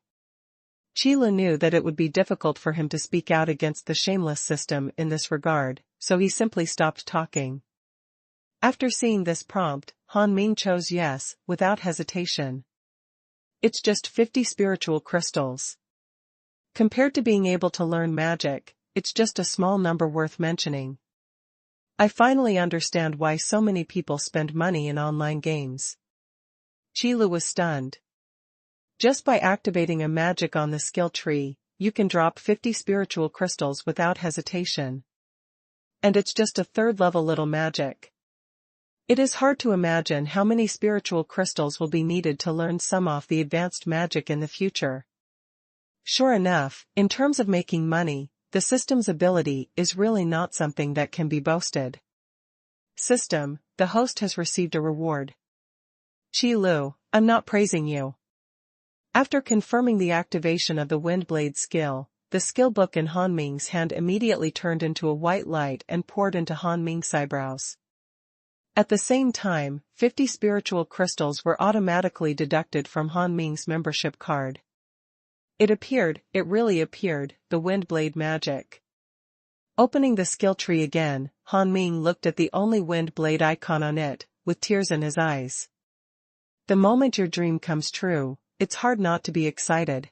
Qilu knew that it would be difficult for him to speak out against the shameless system in this regard, so he simply stopped talking. After seeing this prompt, Han Ming chose yes, without hesitation. It's just 50 spiritual crystals. Compared to being able to learn magic, it's just a small number worth mentioning. I finally understand why so many people spend money in online games. Qilu was stunned. Just by activating a magic on the skill tree, you can drop 50 spiritual crystals without hesitation. And it's just a third-level little magic. It is hard to imagine how many spiritual crystals will be needed to learn some of the advanced magic in the future. Sure enough, in terms of making money, the system's ability is really not something that can be boasted. System, the host has received a reward. Qi Lu, I'm not praising you. After confirming the activation of the Windblade skill, the skill book in Han Ming's hand immediately turned into a white light and poured into Han Ming's eyebrows. At the same time, 50 spiritual crystals were automatically deducted from Han Ming's membership card. It really appeared, the Windblade magic. Opening the skill tree again, Han Ming looked at the only Windblade icon on it, with tears in his eyes. The moment your dream comes true, it's hard not to be excited.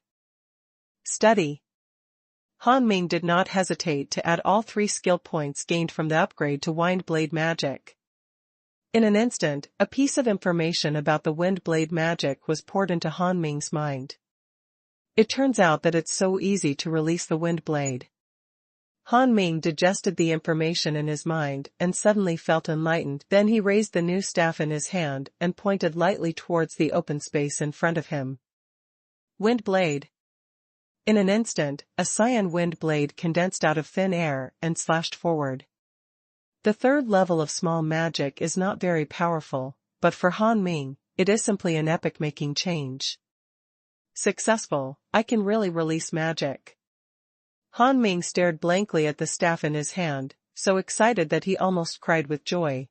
Study. Han Ming did not hesitate to add all 3 skill points gained from the upgrade to Windblade magic. In an instant, a piece of information about the Windblade magic was poured into Han Ming's mind. It turns out that it's so easy to release the Windblade. Han Ming digested the information in his mind and suddenly felt enlightened. Then he raised the new staff in his hand and pointed lightly towards the open space in front of him. Windblade. In an instant, a cyan wind blade condensed out of thin air and slashed forward. The third level of small magic is not very powerful, but for Han Ming, it is simply an epic-making change. Successful, I can really release magic. Han Ming stared blankly at the staff in his hand, so excited that he almost cried with joy.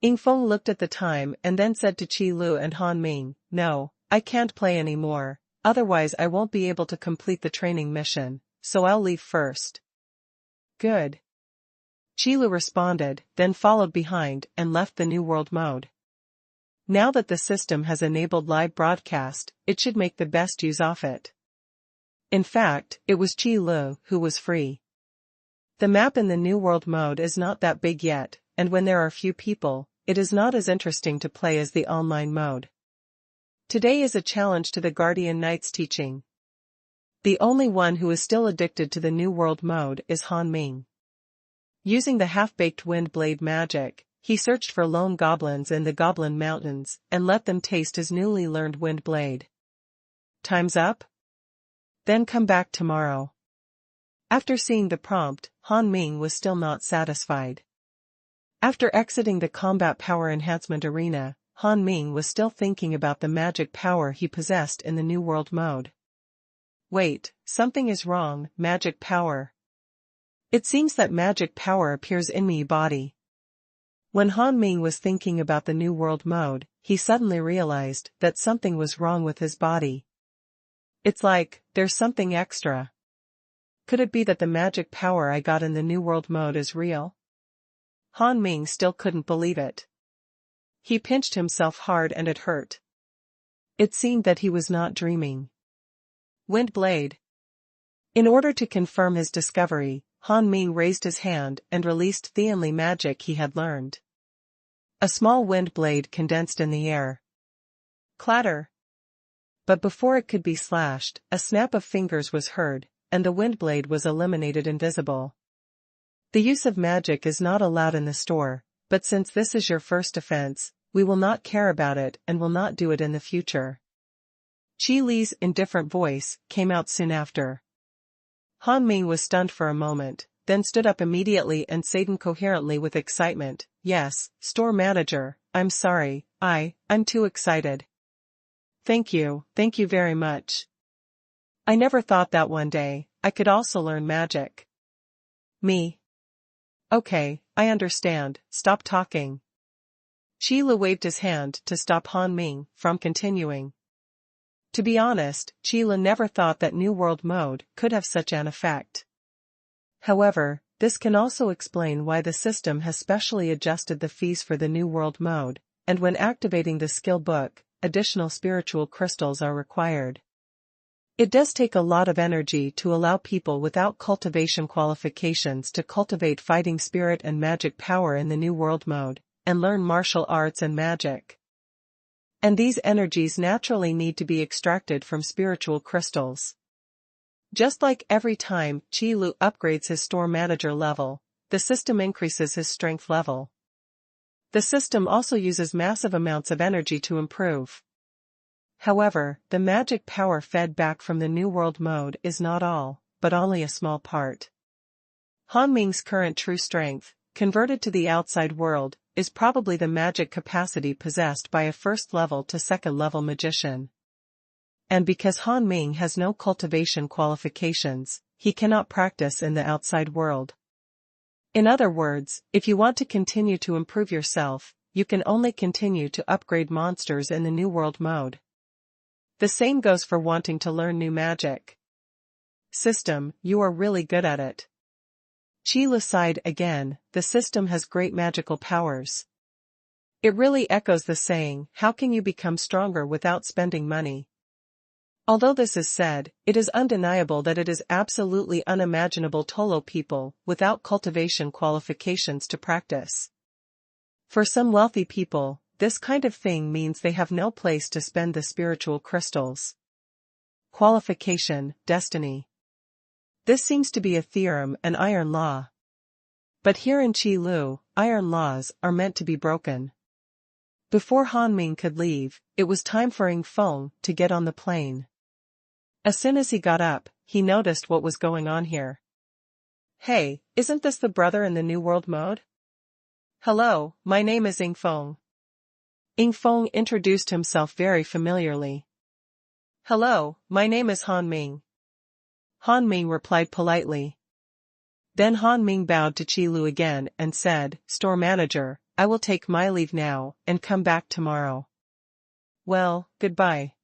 Ying Feng looked at the time and then said to Qi Lu and Han Ming, "No, I can't play anymore, otherwise I won't be able to complete the training mission, so I'll leave first." Good. Qi Lu responded, then followed behind and left the New World mode. Now that the system has enabled live broadcast, it should make the best use of it. In fact, it was Qi Lu who was free. The map in the New World mode is not that big yet, and when there are few people, it is not as interesting to play as the online mode. Today is a challenge to the Guardian Knight's teaching. The only one who is still addicted to the New World mode is Han Ming. Using the half-baked wind blade magic, he searched for lone goblins in the Goblin Mountains and let them taste his newly learned wind blade. Time's up? Then come back tomorrow. After seeing the prompt, Han Ming was still not satisfied. After exiting the combat power enhancement arena, Han Ming was still thinking about the magic power he possessed in the New World mode. Wait, something is wrong, magic power. It seems that magic power appears in my body. When Han Ming was thinking about the New World mode, he suddenly realized that something was wrong with his body. It's like, there's something extra. Could it be that the magic power I got in the New World mode is real? Han Ming still couldn't believe it. He pinched himself hard and it hurt. It seemed that he was not dreaming. Wind blade. In order to confirm his discovery, Han Ming raised his hand and released the only magic he had learned. A small wind blade condensed in the air. Clatter. But before it could be slashed, a snap of fingers was heard, and the wind blade was eliminated invisible. The use of magic is not allowed in the store, but since this is your first offense, we will not care about it and will not do it in the future. Qi Li's indifferent voice came out soon after. Han Ming was stunned for a moment, then stood up immediately and said incoherently with excitement, "Yes, store manager, I'm sorry, I'm too excited. Thank you very much. I never thought that one day, I could also learn magic." Me? Okay, I understand, stop talking. Qi Lu waved his hand to stop Han Ming from continuing. To be honest, Qi Lu never thought that New World mode could have such an effect. However, this can also explain why the system has specially adjusted the fees for the New World mode, and when activating the skill book, additional spiritual crystals are required. It does take a lot of energy to allow people without cultivation qualifications to cultivate fighting spirit and magic power in the New World mode, and learn martial arts and magic. And these energies naturally need to be extracted from spiritual crystals. Just like every time Qi Lu upgrades his store manager level, the system increases his strength level. The system also uses massive amounts of energy to improve. However, the magic power fed back from the New World mode is not all, but only a small part. Han Ming's current true strength, converted to the outside world, is probably the magic capacity possessed by a first-level to second-level magician. And because Han Ming has no cultivation qualifications, he cannot practice in the outside world. In other words, if you want to continue to improve yourself, you can only continue to upgrade monsters in the New World mode. The same goes for wanting to learn new magic. System, you are really good at it. Qi Lu sighed again, the system has great magical powers. It really echoes the saying, how can you become stronger without spending money? Although this is said, it is undeniable that it is absolutely unimaginable to allow people without cultivation qualifications to practice. For some wealthy people, this kind of thing means they have no place to spend the spiritual crystals. Qualification, destiny. This seems to be a theorem, an iron law. But here in Qi Lu, iron laws are meant to be broken. Before Han Ming could leave, it was time for Ying Feng to get on the plane. As soon as he got up, he noticed what was going on here. Hey, isn't this the brother in the New World mode? Hello, my name is Ying Feng. Ying Feng introduced himself very familiarly. Hello, my name is Han Ming. Han Ming replied politely. Then Han Ming bowed to Qi Lu again and said, Store manager, I will take my leave now and come back tomorrow. Well, goodbye.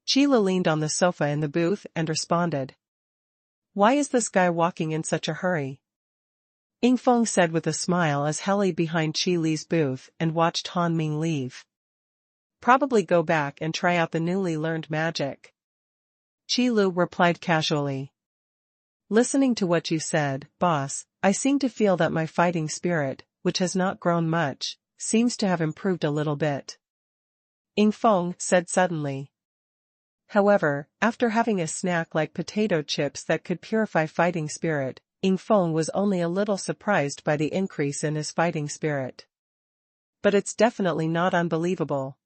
Qi Lu leaned on the sofa in the booth and responded. Why is this guy walking in such a hurry? Ying Feng said with a smile as Heli behind Qi Li's booth and watched Han Ming leave. Probably go back and try out the newly learned magic. Qi Lu replied casually. Listening to what you said, boss, I seem to feel that my fighting spirit, which has not grown much, seems to have improved a little bit. Ying Feng said suddenly. However, after having a snack like potato chips that could purify fighting spirit, Ying Feng was only a little surprised by the increase in his fighting spirit. But it's definitely not unbelievable.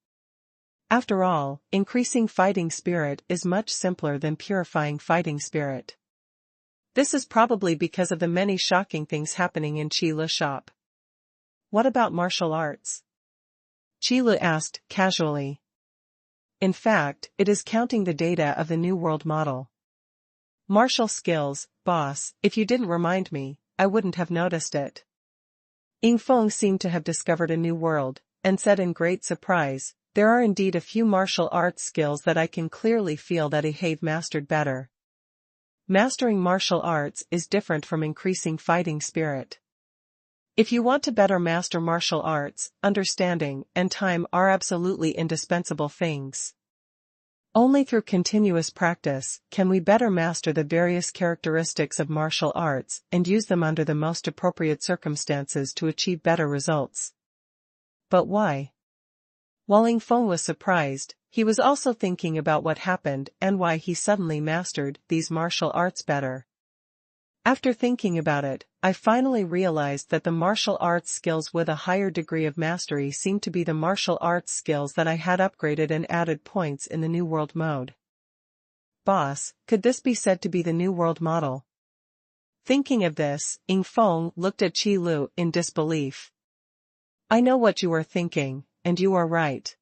After all, increasing fighting spirit is much simpler than purifying fighting spirit. This is probably because of the many shocking things happening in Qi Lu's shop. What about martial arts? Qi Lu asked, casually. In fact, it is counting the data of the New World model. Martial skills, boss, if you didn't remind me, I wouldn't have noticed it. Ying Feng seemed to have discovered a new world, and said in great surprise, there are indeed a few martial arts skills that I can clearly feel that I have mastered better. Mastering martial arts is different from increasing fighting spirit. If you want to better master martial arts, understanding and time are absolutely indispensable things. Only through continuous practice can we better master the various characteristics of martial arts and use them under the most appropriate circumstances to achieve better results. But why? While Ying Feng was surprised, he was also thinking about what happened and why he suddenly mastered these martial arts better. After thinking about it, I finally realized that the martial arts skills with a higher degree of mastery seemed to be the martial arts skills that I had upgraded and added points in the New World mode. Boss, could this be said to be the New World model? Thinking of this, Ying Feng looked at Qi Lu in disbelief. I know what you are thinking, and you are right.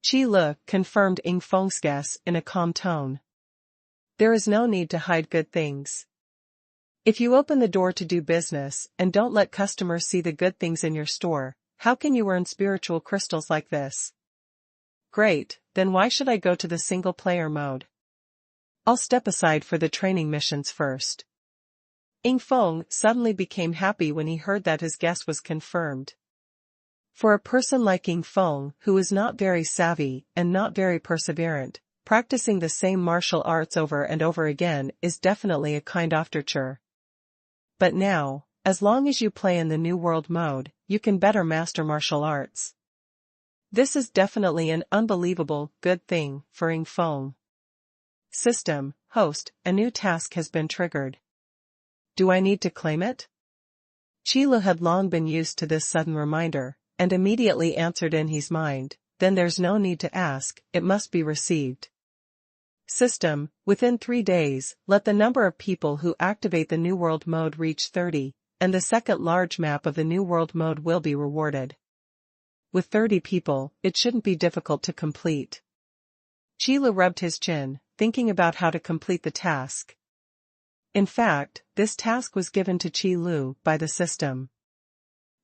Qi Lu confirmed Ying Feng's guess in a calm tone. There is no need to hide good things. If you open the door to do business and don't let customers see the good things in your store, how can you earn spiritual crystals like this? Great, then why should I go to the single-player mode? I'll step aside for the training missions first. Ying Feng suddenly became happy when he heard that his guess was confirmed. For a person like Ying Feng, who is not very savvy and not very perseverant, practicing the same martial arts over and over again is definitely a kind of torture. But now, as long as you play in the New World mode, you can better master martial arts. This is definitely an unbelievable good thing for Ying Feng. System, host, a new task has been triggered. Do I need to claim it? Qi had long been used to this sudden reminder, and immediately answered in his mind, then there's no need to ask, it must be received. System, within 3 days, let the number of people who activate the New World mode reach 30, and the second large map of the New World mode will be rewarded. With 30 people, it shouldn't be difficult to complete. Qi rubbed his chin, thinking about how to complete the task. In fact, this task was given to Qi by the system.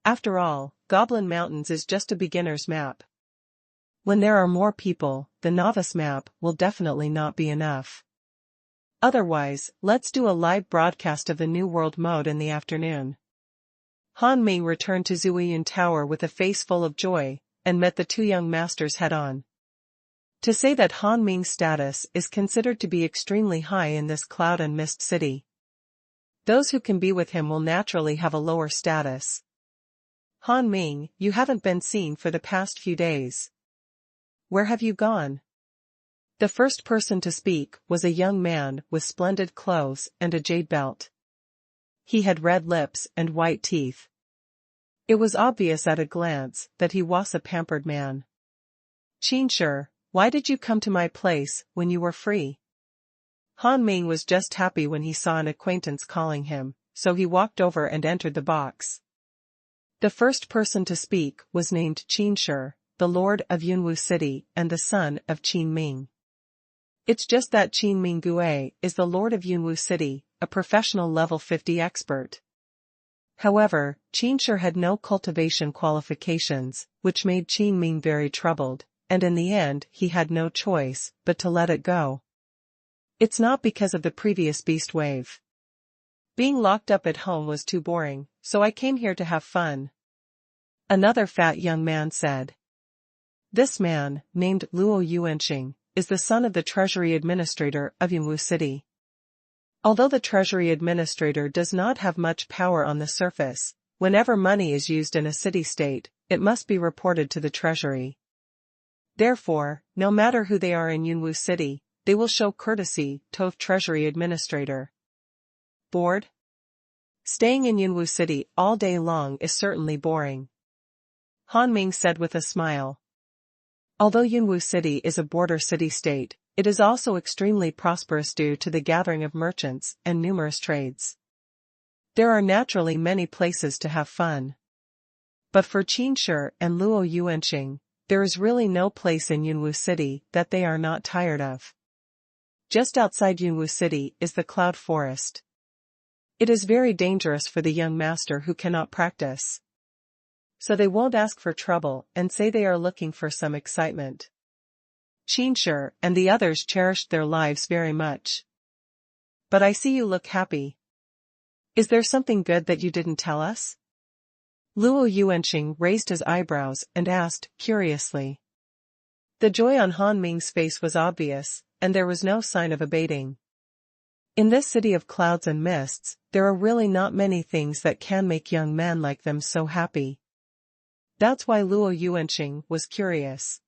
After all, Goblin Mountains is just a beginner's map. When there are more people, the novice map will definitely not be enough. Otherwise, let's do a live broadcast of the New World mode in the afternoon. Han Ming returned to Zuiyun Tower with a face full of joy, and met the 2 young masters head-on. To say that Han Ming's status is considered to be extremely high in this cloud and mist city. Those who can be with him will naturally have a lower status. Han Ming, you haven't been seen for the past few days. Where have you gone? The first person to speak was a young man with splendid clothes and a jade belt. He had red lips and white teeth. It was obvious at a glance that he was a pampered man. Qin, why did you come to my place when you were free? Han Ming was just happy when he saw an acquaintance calling him, so he walked over and entered the box. The first person to speak was named Qin, the lord of Yunwu City and the son of Qin Ming. It's just that Qin Ming Gui is the lord of Yunwu City, a professional level 50 expert. However, Qin had no cultivation qualifications, which made Qin Ming very troubled, and in the end he had no choice but to let it go. It's not because of the previous beast wave. Being locked up at home was too boring, so I came here to have fun. Another fat young man said. This man, named Luo Yuanxing, is the son of the Treasury Administrator of Yunwu City. Although the Treasury Administrator does not have much power on the surface, whenever money is used in a city-state, it must be reported to the Treasury. Therefore, no matter who they are in Yunwu City, they will show courtesy to Treasury Administrator. Bored? Staying in Yunwu City all day long is certainly boring. Han Ming said with a smile. Although Yunwu City is a border city-state, it is also extremely prosperous due to the gathering of merchants and numerous trades. There are naturally many places to have fun. But for Qin and Luo Yuanxing, there is really no place in Yunwu City that they are not tired of. Just outside Yunwu City is the Cloud Forest. It is very dangerous for the young master who cannot practice. So they won't ask for trouble and say they are looking for some excitement. Qin and the others cherished their lives very much. But I see you look happy. Is there something good that you didn't tell us? Luo Yuanxing raised his eyebrows and asked, curiously. The joy on Han Ming's face was obvious, and there was no sign of abating. In this city of clouds and mists, there are really not many things that can make young men like them so happy. That's why Luo Yuanxing was curious.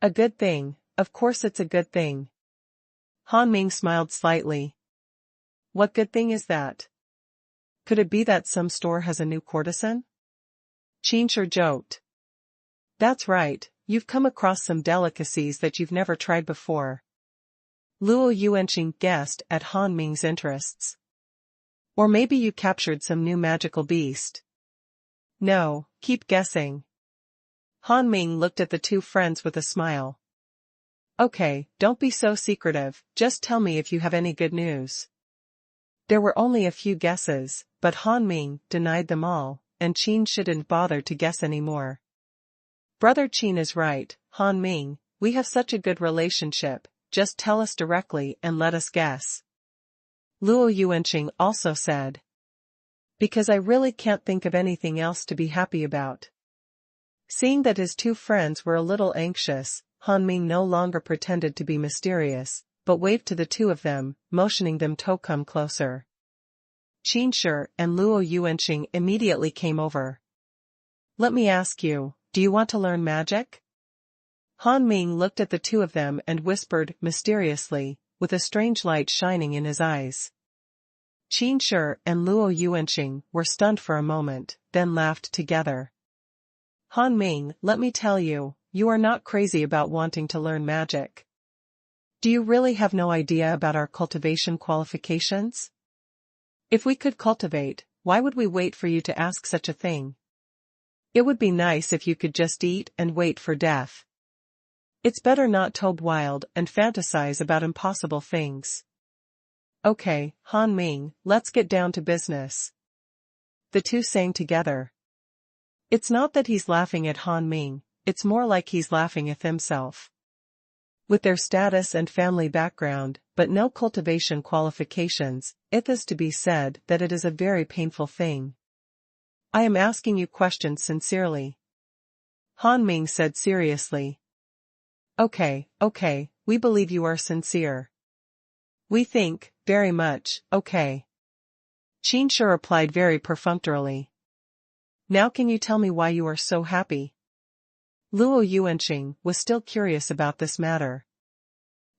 A good thing, of course it's a good thing. Han Ming smiled slightly. What good thing is that? Could it be that some store has a new courtesan? Qin joked. That's right, you've come across some delicacies that you've never tried before. Luo Yuanxing guessed at Han Ming's interests. Or maybe you captured some new magical beast. No, keep guessing. Han Ming looked at the 2 friends with a smile. Okay, don't be so secretive, just tell me if you have any good news. There were only a few guesses, but Han Ming denied them all, and Qin shouldn't bother to guess anymore. Brother Qin is right, Han Ming, we have such a good relationship, just tell us directly and let us guess. Luo Yuanxing also said. Because I really can't think of anything else to be happy about. Seeing that his 2 friends were a little anxious, Han Ming no longer pretended to be mysterious, but waved to the 2 of them, motioning them to come closer. Qin and Luo Yuanxing immediately came over. Let me ask you, do you want to learn magic? Han Ming looked at the 2 of them and whispered mysteriously, with a strange light shining in his eyes. Qin Shi and Luo Yuanqing were stunned for a moment, then laughed together. Han Ming, let me tell you, you are not crazy about wanting to learn magic. Do you really have no idea about our cultivation qualifications? If we could cultivate, why would we wait for you to ask such a thing? It would be nice if you could just eat and wait for death. It's better not to wild and fantasize about impossible things. Okay, Han Ming, let's get down to business. The two sang together. It's not that he's laughing at Han Ming, it's more like he's laughing at himself. With their status and family background, but no cultivation qualifications, it is to be said that it is a very painful thing. I am asking you questions sincerely. Han Ming said seriously. Okay, we believe you are sincere. We think, very much, okay. Qin Shi replied very perfunctorily. Now can you tell me why you are so happy? Luo Yuanqing was still curious about this matter.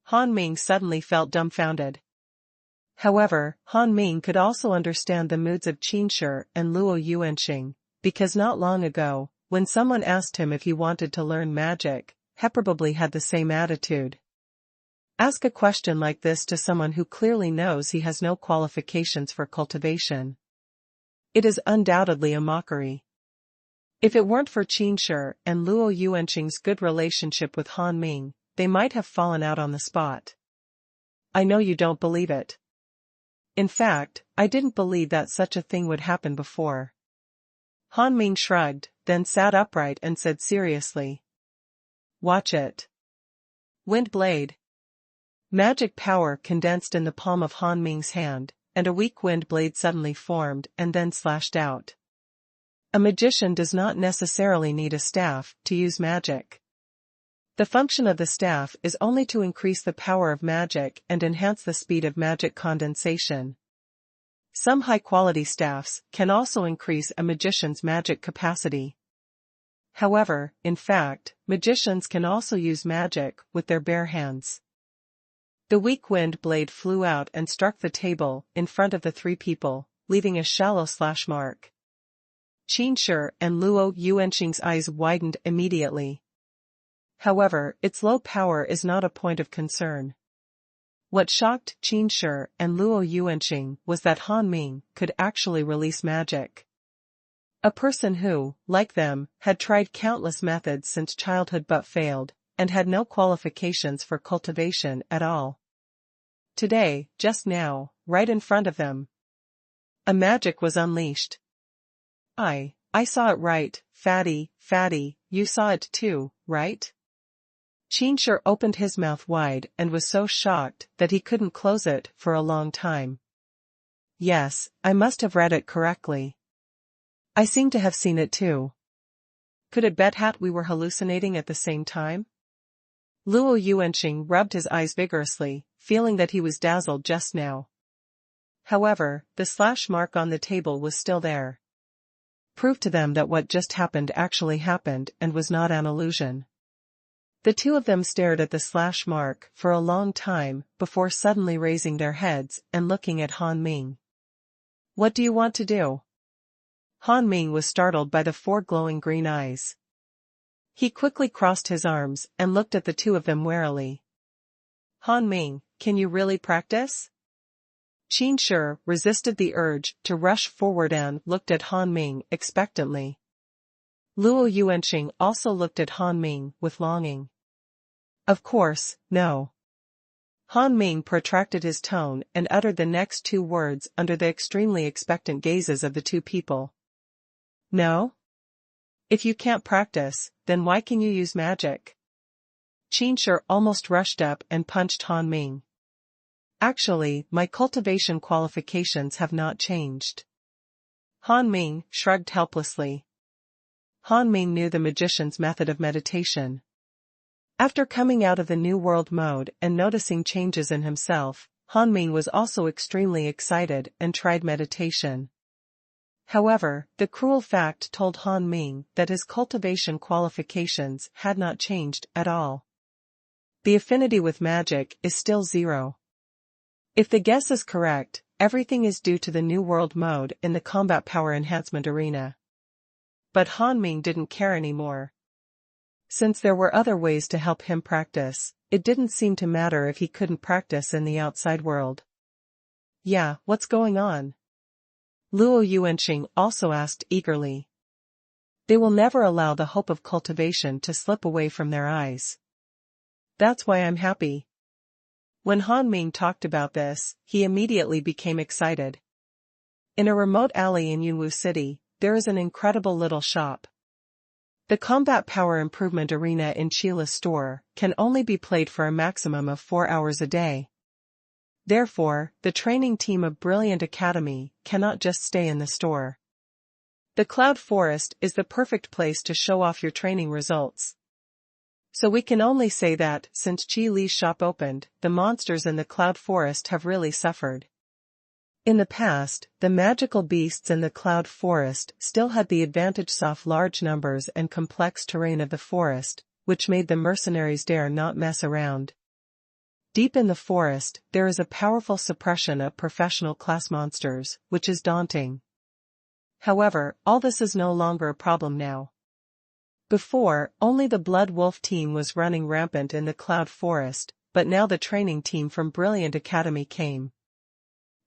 Han Ming suddenly felt dumbfounded. However, Han Ming could also understand the moods of Qin Shi and Luo Yuanqing, because not long ago, when someone asked him if he wanted to learn magic, he probably had the same attitude. Ask a question like this to someone who clearly knows he has no qualifications for cultivation. It is undoubtedly a mockery. If it weren't for Qin Shi and Luo Yuanqing's good relationship with Han Ming, they might have fallen out on the spot. I know you don't believe it. In fact, I didn't believe that such a thing would happen before. Han Ming shrugged, then sat upright and said seriously. Watch it. Wind blade. Magic power condensed in the palm of Han Ming's hand, and a weak wind blade suddenly formed and then slashed out. A magician does not necessarily need a staff to use magic. The function of the staff is only to increase the power of magic and enhance the speed of magic condensation. Some high-quality staffs can also increase a magician's magic capacity. However, in fact, magicians can also use magic with their bare hands. The weak wind blade flew out and struck the table in front of the three people, leaving a shallow slash mark. Qin Shi and Luo Yuanqing's eyes widened immediately. However, its low power is not a point of concern. What shocked Qin Shi and Luo Yuanqing was that Han Ming could actually release magic. A person who, like them, had tried countless methods since childhood but failed, and had no qualifications for cultivation at all. Today, just now, right in front of them, a magic was unleashed. I saw it right, Fatty, you saw it too, right? Qin Shi opened his mouth wide and was so shocked that he couldn't close it for a long time. Yes, I must have read it correctly. I seem to have seen it too. Could it bet we were hallucinating at the same time? Luo Yuanqing rubbed his eyes vigorously, feeling that he was dazzled just now. However, the slash mark on the table was still there. Prove to them that what just happened actually happened and was not an illusion. The two of them stared at the slash mark for a long time before suddenly raising their heads and looking at Han Ming. What do you want to do? Han Ming was startled by the four glowing green eyes. He quickly crossed his arms and looked at the two of them warily. Han Ming, can you really practice? Qin Shi resisted the urge to rush forward and looked at Han Ming expectantly. Luo Yuanqing also looked at Han Ming with longing. Of course, no. Han Ming protracted his tone and uttered the next two words under the extremely expectant gazes of the two people. No? If you can't practice, then why can you use magic? Qin Shi almost rushed up and punched Han Ming. Actually, my cultivation qualifications have not changed. Han Ming shrugged helplessly. Han Ming knew the magician's method of meditation. After coming out of the New World mode and noticing changes in himself, Han Ming was also extremely excited and tried meditation. However, the cruel fact told Han Ming that his cultivation qualifications had not changed at all. The affinity with magic is still 0. If the guess is correct, everything is due to the New World mode in the combat power enhancement arena. But Han Ming didn't care anymore. Since there were other ways to help him practice, it didn't seem to matter if he couldn't practice in the outside world. Yeah, what's going on? Luo Yuanqing also asked eagerly. They will never allow the hope of cultivation to slip away from their eyes. That's why I'm happy. When Han Ming talked about this, he immediately became excited. In a remote alley in Yunwu City, there is an incredible little shop. The combat power improvement arena in Chila's store can only be played for a maximum of 4 hours a day. Therefore, the training team of Brilliant Academy cannot just stay in the store. The Cloud Forest is the perfect place to show off your training results. So we can only say that, since Qi Li's shop opened, the monsters in the Cloud Forest have really suffered. In the past, the magical beasts in the Cloud Forest still had the advantage of large numbers and complex terrain of the forest, which made the mercenaries dare not mess around. Deep in the forest, there is a powerful suppression of professional class monsters, which is daunting. However, all this is no longer a problem now. Before, only the Blood Wolf team was running rampant in the Cloud Forest, but now the training team from Brilliant Academy came.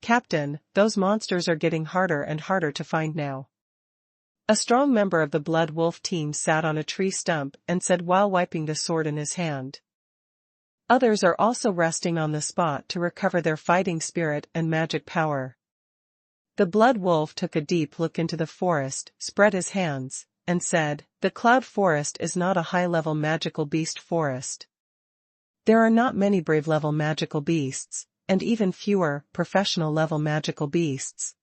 Captain, those monsters are getting harder and harder to find now. A strong member of the Blood Wolf team sat on a tree stump and said while wiping the sword in his hand. Others are also resting on the spot to recover their fighting spirit and magic power. The Blood Wolf took a deep look into the forest, spread his hands, and said, "The Cloud Forest is not a high-level magical beast forest. There are not many brave-level magical beasts, and even fewer professional-level magical beasts.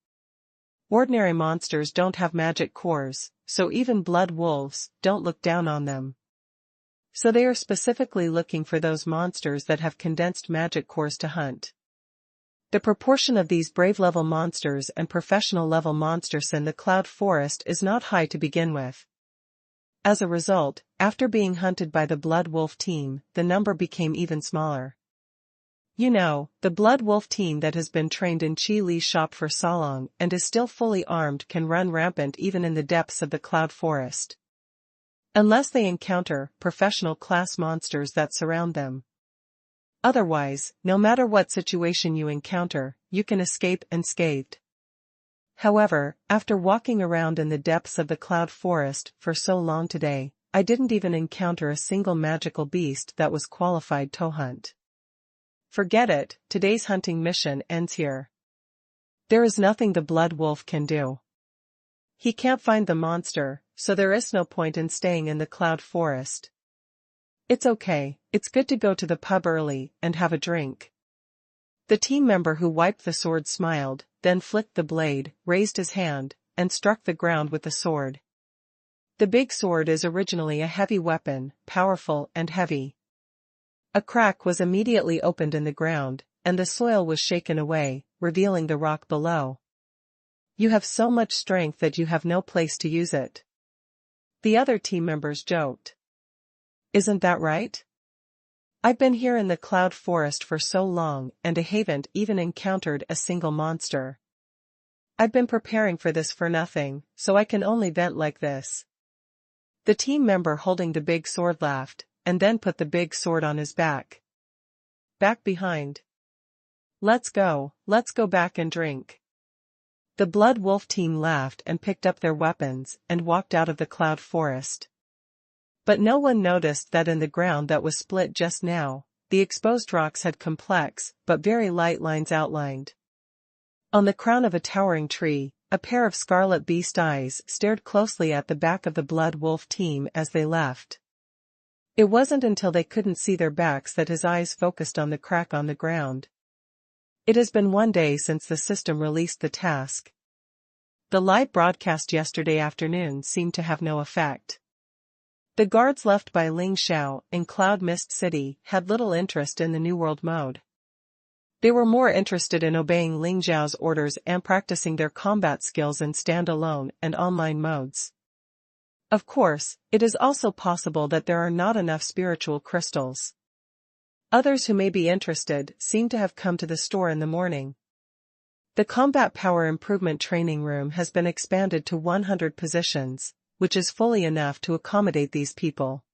Ordinary monsters don't have magic cores, so even blood wolves don't look down on them. So they are specifically looking for those monsters that have condensed magic cores to hunt. The proportion of these brave-level monsters and professional-level monsters in the Cloud Forest is not high to begin with. As a result, after being hunted by the Blood Wolf team, the number became even smaller. You know, the Blood Wolf team that has been trained in Qi Li's shop for so long and is still fully armed can run rampant even in the depths of the Cloud Forest. Unless they encounter professional class monsters that surround them. Otherwise, no matter what situation you encounter, you can escape unscathed. However, after walking around in the depths of the Cloud Forest for so long today, I didn't even encounter a single magical beast that was qualified to hunt. Forget it, today's hunting mission ends here. There is nothing the Blood Wolf can do. He can't find the monster, so there is no point in staying in the Cloud Forest. It's okay, it's good to go to the pub early and have a drink." The team member who wiped the sword smiled, then flicked the blade, raised his hand, and struck the ground with the sword. The big sword is originally a heavy weapon, powerful and heavy. A crack was immediately opened in the ground, and the soil was shaken away, revealing the rock below. "You have so much strength that you have no place to use it," the other team members joked. "Isn't that right? I've been here in the Cloud Forest for so long and I haven't even encountered a single monster. I've been preparing for this for nothing, so I can only vent like this." The team member holding the big sword laughed, and then put the big sword on his back. "Back behind. Let's go back and drink." The Blood Wolf team laughed and picked up their weapons and walked out of the Cloud Forest. But no one noticed that in the ground that was split just now, the exposed rocks had complex but very light lines outlined. On the crown of a towering tree, a pair of scarlet beast eyes stared closely at the back of the Blood Wolf team as they left. It wasn't until they couldn't see their backs that his eyes focused on the crack on the ground. It has been 1 day since the system released the task. The live broadcast yesterday afternoon seemed to have no effect. The guards left by Ling Xiao in Cloud Mist City had little interest in the New World mode. They were more interested in obeying Ling Xiao's orders and practicing their combat skills in standalone and online modes. Of course, it is also possible that there are not enough spiritual crystals. Others who may be interested seem to have come to the store in the morning. The Combat Power Improvement Training Room has been expanded to 100 positions, which is fully enough to accommodate these people.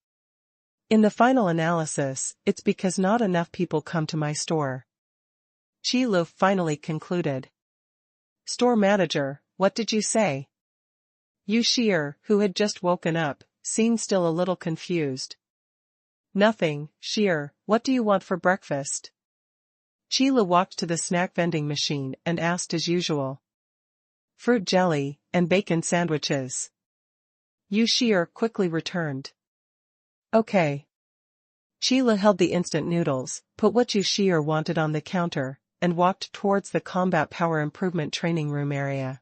In the final analysis, it's because not enough people come to my store. Qilu finally concluded. Store manager, what did you say? Yu Shi'er, who had just woken up, seemed still a little confused. Nothing, Shi'er, what do you want for breakfast? Qilu walked to the snack vending machine and asked as usual. Fruit jelly, and bacon sandwiches. Yu Shi'er quickly returned. Okay. Qilu held the instant noodles, put what Yu Shi'er wanted on the counter, and walked towards the Combat Power Improvement Training Room area.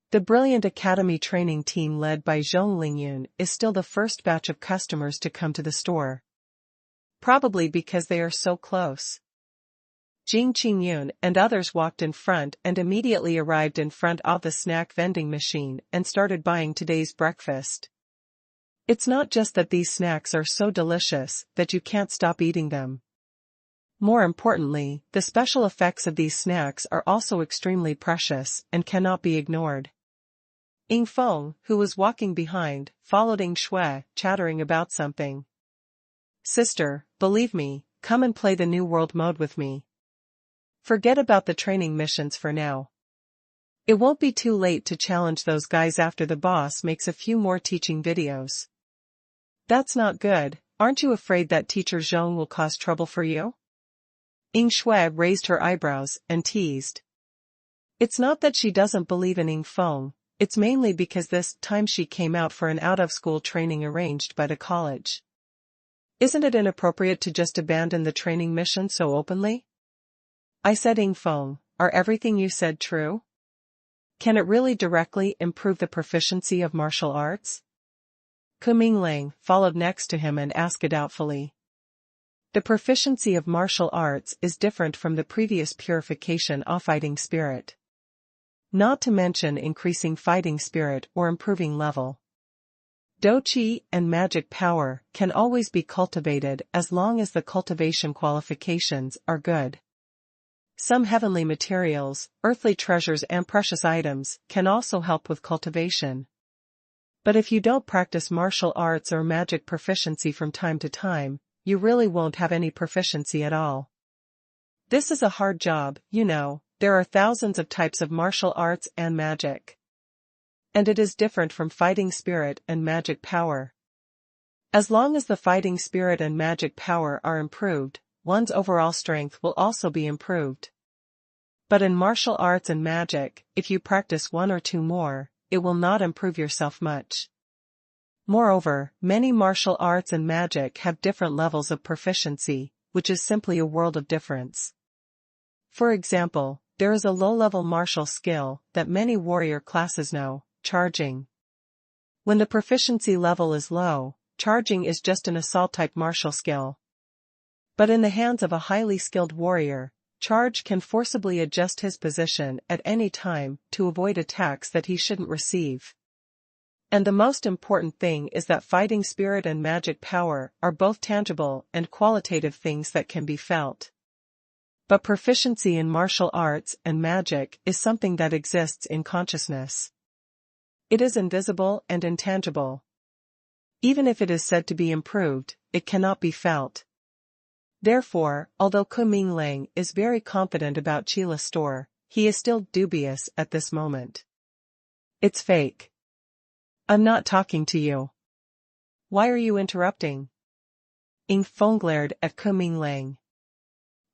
The brilliant academy training team led by Zhong Lingyun is still the first batch of customers to come to the store. Probably because they are so close. Jing Qingyun and others walked in front and immediately arrived in front of the snack vending machine and started buying today's breakfast. It's not just that these snacks are so delicious that you can't stop eating them. More importantly, the special effects of these snacks are also extremely precious and cannot be ignored. Ying Feng, who was walking behind, followed Ying Shui, chattering about something. Sister, believe me, come and play the New World mode with me. Forget about the training missions for now. It won't be too late to challenge those guys after the boss makes a few more teaching videos. That's not good, aren't you afraid that teacher Zhong will cause trouble for you? Ying Shui raised her eyebrows and teased. It's not that she doesn't believe in Ying Feng, it's mainly because this time she came out for an out-of-school training arranged by the college. Isn't it inappropriate to just abandon the training mission so openly? I said, Ying Feng, are everything you said true? Can it really directly improve the proficiency of martial arts? Ku Minglang followed next to him and asked doubtfully. The proficiency of martial arts is different from the previous purification of fighting spirit. Not to mention increasing fighting spirit or improving level. Doqi and magic power can always be cultivated as long as the cultivation qualifications are good. Some heavenly materials, earthly treasures and precious items can also help with cultivation. But if you don't practice martial arts or magic proficiency from time to time, you really won't have any proficiency at all. This is a hard job, you know, there are thousands of types of martial arts and magic. And it is different from fighting spirit and magic power. As long as the fighting spirit and magic power are improved, one's overall strength will also be improved. But in martial arts and magic, if you practice one or two more, it will not improve yourself much. Moreover, many martial arts and magic have different levels of proficiency, which is simply a world of difference. For example, there is a low-level martial skill that many warrior classes know, charging. When the proficiency level is low, charging is just an assault-type martial skill. But in the hands of a highly skilled warrior, charge can forcibly adjust his position at any time to avoid attacks that he shouldn't receive. And the most important thing is that fighting spirit and magic power are both tangible and qualitative things that can be felt. But proficiency in martial arts and magic is something that exists in consciousness. It is invisible and intangible. Even if it is said to be improved, it cannot be felt. Therefore, although Ku Minglang is very confident about Qilu's store, he is still dubious at this moment. It's fake. I'm not talking to you. Why are you interrupting? Ying Feng glared at Ku Minglang.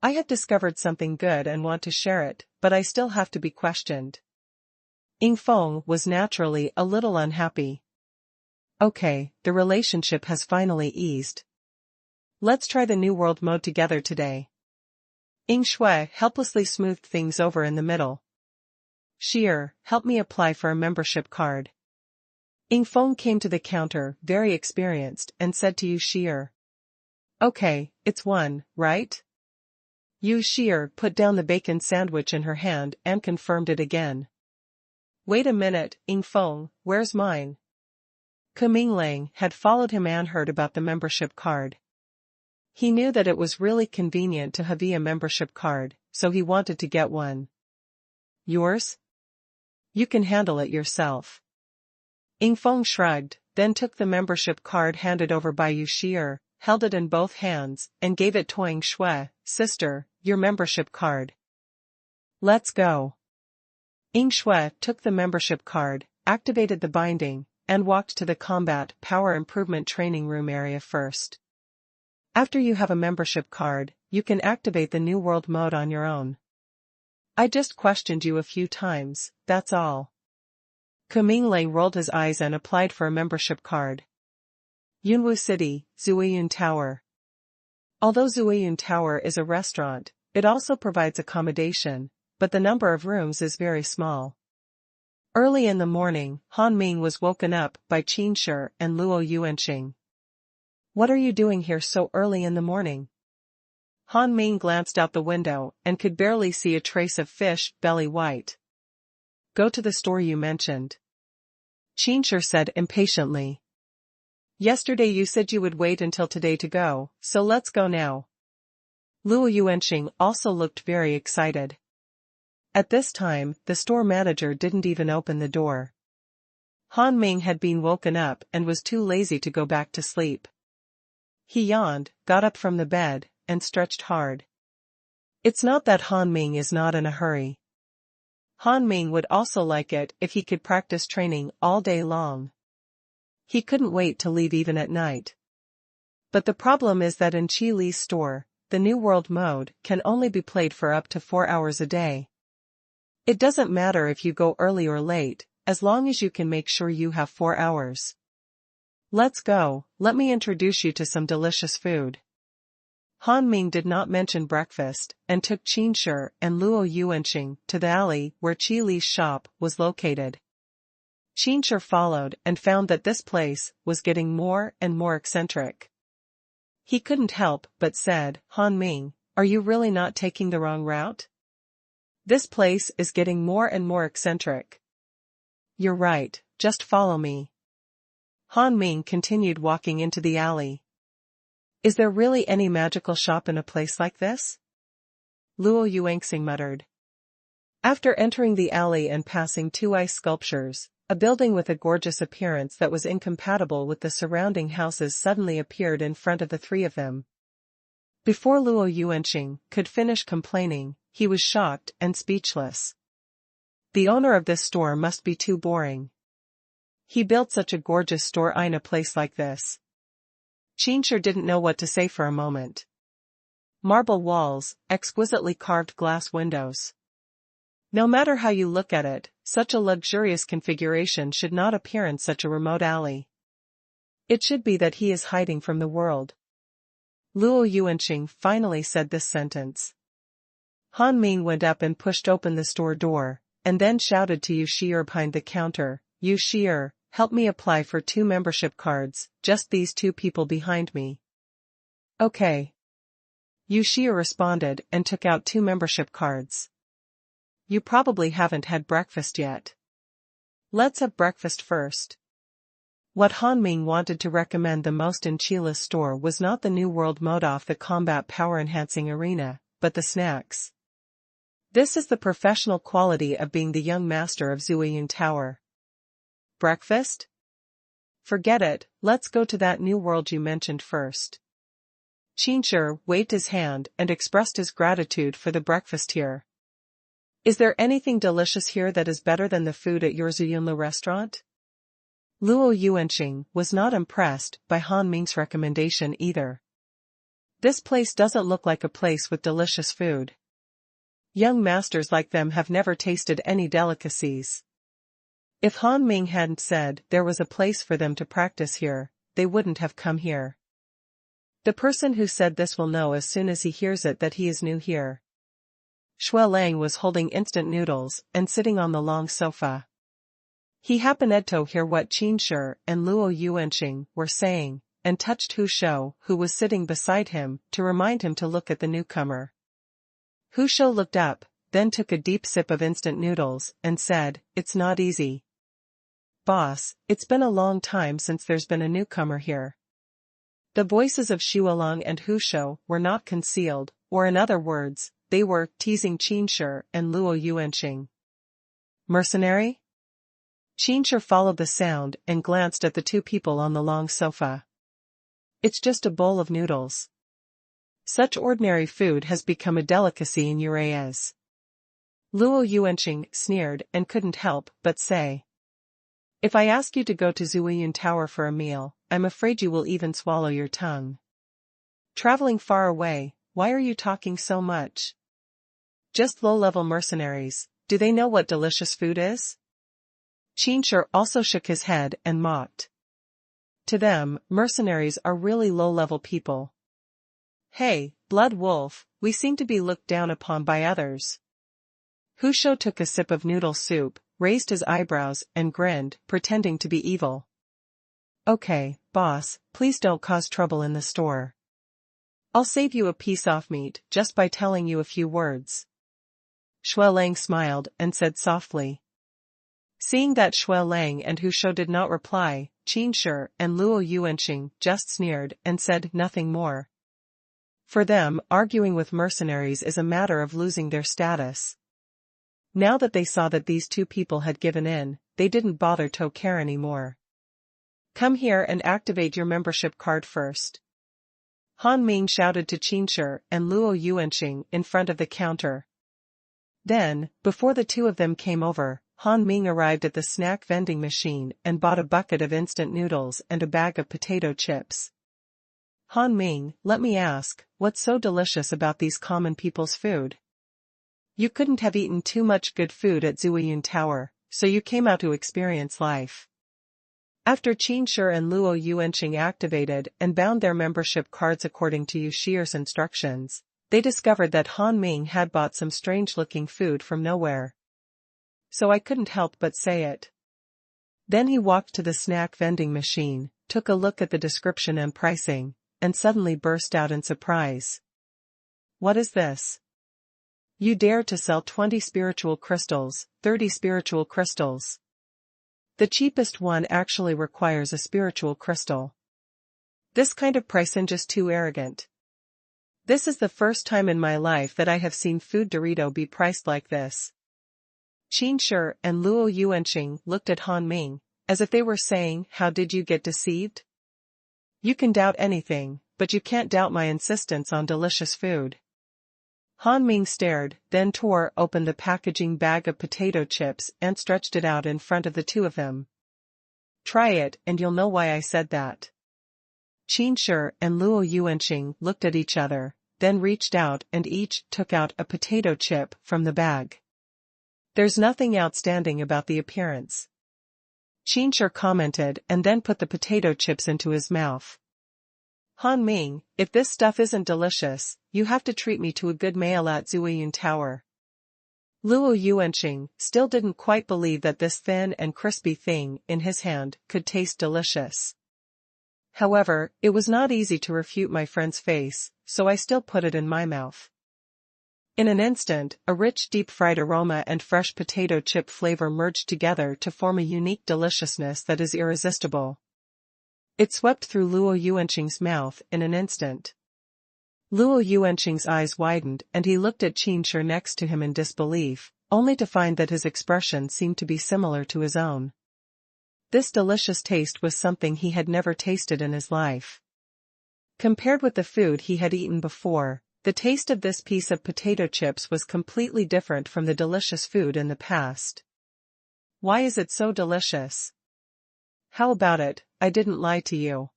I have discovered something good and want to share it, but I still have to be questioned. Ying Feng was naturally a little unhappy. Okay, the relationship has finally eased. Let's try the New World mode together today. Ying Shui helplessly smoothed things over in the middle. Shi'er, help me apply for a membership card. Ying Feng came to the counter, very experienced, and said to Yu Shi'er. Okay, it's one, right? Yu Shi'er put down the bacon sandwich in her hand and confirmed it again. Wait a minute, Ying Feng, where's mine? Ku Minglang had followed him and heard about the membership card. He knew that it was really convenient to have a membership card, so he wanted to get one. Yours? You can handle it yourself. Ying Feng shrugged, then took the membership card handed over by Yu Shi'er, held it in both hands, and gave it to Ying Shui. Sister, your membership card. Let's go. Ying Shui took the membership card, activated the binding, and walked to the combat power improvement training room area first. After you have a membership card, you can activate the New World mode on your own. I just questioned you a few times, that's all. Kumingli rolled his eyes and applied for a membership card. Yunwu City, Zuiyun Tower. Although Zuiyun Tower is a restaurant, it also provides accommodation, but the number of rooms is very small. Early in the morning, Han Ming was woken up by Qin Shi and Luo Yuanqing. What are you doing here so early in the morning? Han Ming glanced out the window and could barely see a trace of fish belly white. Go to the store you mentioned. Qin Shi said impatiently. Yesterday you said you would wait until today to go, so let's go now. Luo Yuanqing also looked very excited. At this time, the store manager didn't even open the door. Han Ming had been woken up and was too lazy to go back to sleep. He yawned, got up from the bed, and stretched hard. It's not that Han Ming is not in a hurry. Han Ming would also like it if he could practice training all day long. He couldn't wait to leave even at night. But the problem is that in Qi Li's store, the New World mode can only be played for up to 4 hours a day. It doesn't matter if you go early or late, as long as you can make sure you have 4 hours. Let's go, let me introduce you to some delicious food. Han Ming did not mention breakfast, and took Qin Shi and Luo Yuanqing to the alley where Qi Li's shop was located. Qin Shi followed and found that this place was getting more and more eccentric. He couldn't help but said, Han Ming, are you really not taking the wrong route? This place is getting more and more eccentric. You're right, just follow me. Han Ming continued walking into the alley. Is there really any magical shop in a place like this? Luo Yuanqing muttered. After entering the alley and passing 2 ice sculptures, a building with a gorgeous appearance that was incompatible with the surrounding houses suddenly appeared in front of the 3 of them. Before Luo Yuanqing could finish complaining, he was shocked and speechless. The owner of this store must be too boring. He built such a gorgeous store in a place like this. Qin Shi didn't know what to say for a moment. Marble walls, exquisitely carved glass windows. No matter how you look at it, such a luxurious configuration should not appear in such a remote alley. It should be that he is hiding from the world. Luo Yuanqing finally said this sentence. Han Ming went up and pushed open the store door, and then shouted to Yu Shi'er behind the counter, Yu Shi'er, help me apply for 2 membership cards, just these 2 people behind me. Okay. Yu Shi'er responded and took out 2 membership cards. You probably haven't had breakfast yet. Let's have breakfast first. What Han Ming wanted to recommend the most in Qi Li's store was not the New World mode off the combat power-enhancing arena, but the snacks. This is the professional quality of being the young master of Zuiyun Tower. Breakfast? Forget it, let's go to that New World you mentioned first. Qin Shi waved his hand and expressed his gratitude for the breakfast here. Is there anything delicious here that is better than the food at your Zuyunlu restaurant? Luo Yuanqing was not impressed by Han Ming's recommendation either. This place doesn't look like a place with delicious food. Young masters like them have never tasted any delicacies. If Han Ming hadn't said there was a place for them to practice here, they wouldn't have come here. The person who said this will know as soon as he hears it that he is new here. Shui Lang was holding instant noodles and sitting on the long sofa. He happened to hear what Qin Shi and Luo Yuanqing were saying, and touched Hu Shou, who was sitting beside him, to remind him to look at the newcomer. Hu Shou looked up, then took a deep sip of instant noodles, and said, "It's not easy. Boss, it's been a long time since there's been a newcomer here." The voices of Xu Long and Hu Shou were not concealed, or in other words, they were teasing Qin Shi and Luo Yuanqing. Mercenary? Qin followed the sound and glanced at the two people on the long sofa. It's just a bowl of noodles. Such ordinary food has become a delicacy in Uraya's. Luo Yuanqing sneered and couldn't help but say. If I ask you to go to Zuiyun Tower for a meal, I'm afraid you will even swallow your tongue. Traveling far away, why are you talking so much? Just low-level mercenaries, do they know what delicious food is? Qin also shook his head and mocked. To them, mercenaries are really low-level people. Hey, blood wolf, we seem to be looked down upon by others. Hu Shou took a sip of noodle soup, raised his eyebrows and grinned, pretending to be evil. Okay, boss, please don't cause trouble in the store. I'll save you a piece off meat just by telling you a few words. Shui Lang smiled and said softly. Seeing that Shui Lang and Hu Shou did not reply, Qin and Luo Yuanqing just sneered and said nothing more. For them, arguing with mercenaries is a matter of losing their status. Now that they saw that these two people had given in, they didn't bother to care anymore. Come here and activate your membership card first. Han Ming shouted to Qin and Luo Yuanqing in front of the counter. Then, before the two of them came over, Han Ming arrived at the snack vending machine and bought a bucket of instant noodles and a bag of potato chips. Han Ming, let me ask, what's so delicious about these common people's food? You couldn't have eaten too much good food at Zuiyun Tower, so you came out to experience life. After Qin and Luo Yuanqing activated and bound their membership cards according to Yu Shi's instructions, they discovered that Han Ming had bought some strange-looking food from nowhere. So I couldn't help but say it. Then he walked to the snack vending machine, took a look at the description and pricing, and suddenly burst out in surprise. What is this? You dare to sell 20 spiritual crystals, 30 spiritual crystals. The cheapest one actually requires a spiritual crystal. This kind of pricing is too arrogant. This is the first time in my life that I have seen food Dorito be priced like this. Qin and Luo Yuanqing looked at Han Ming, as if they were saying, how did you get deceived? You can doubt anything, but you can't doubt my insistence on delicious food. Han Ming stared, then tore open the packaging bag of potato chips and stretched it out in front of the two of them. Try it and you'll know why I said that. Qin and Luo Yuanqing looked at each other, then reached out and each took out a potato chip from the bag. There's nothing outstanding about the appearance. Qin commented and then put the potato chips into his mouth. Han Ming, if this stuff isn't delicious, you have to treat me to a good meal at Zuiyun Tower. Luo Yuanqing still didn't quite believe that this thin and crispy thing in his hand could taste delicious. However, it was not easy to refute my friend's face, so I still put it in my mouth. In an instant, a rich deep-fried aroma and fresh potato chip flavor merged together to form a unique deliciousness that is irresistible. It swept through Luo Yuanqing's mouth in an instant. Luo Yuanqing's eyes widened and he looked at Qin next to him in disbelief, only to find that his expression seemed to be similar to his own. This delicious taste was something he had never tasted in his life. Compared with the food he had eaten before, the taste of this piece of potato chips was completely different from the delicious food in the past. Why is it so delicious? How about it, I didn't lie to you.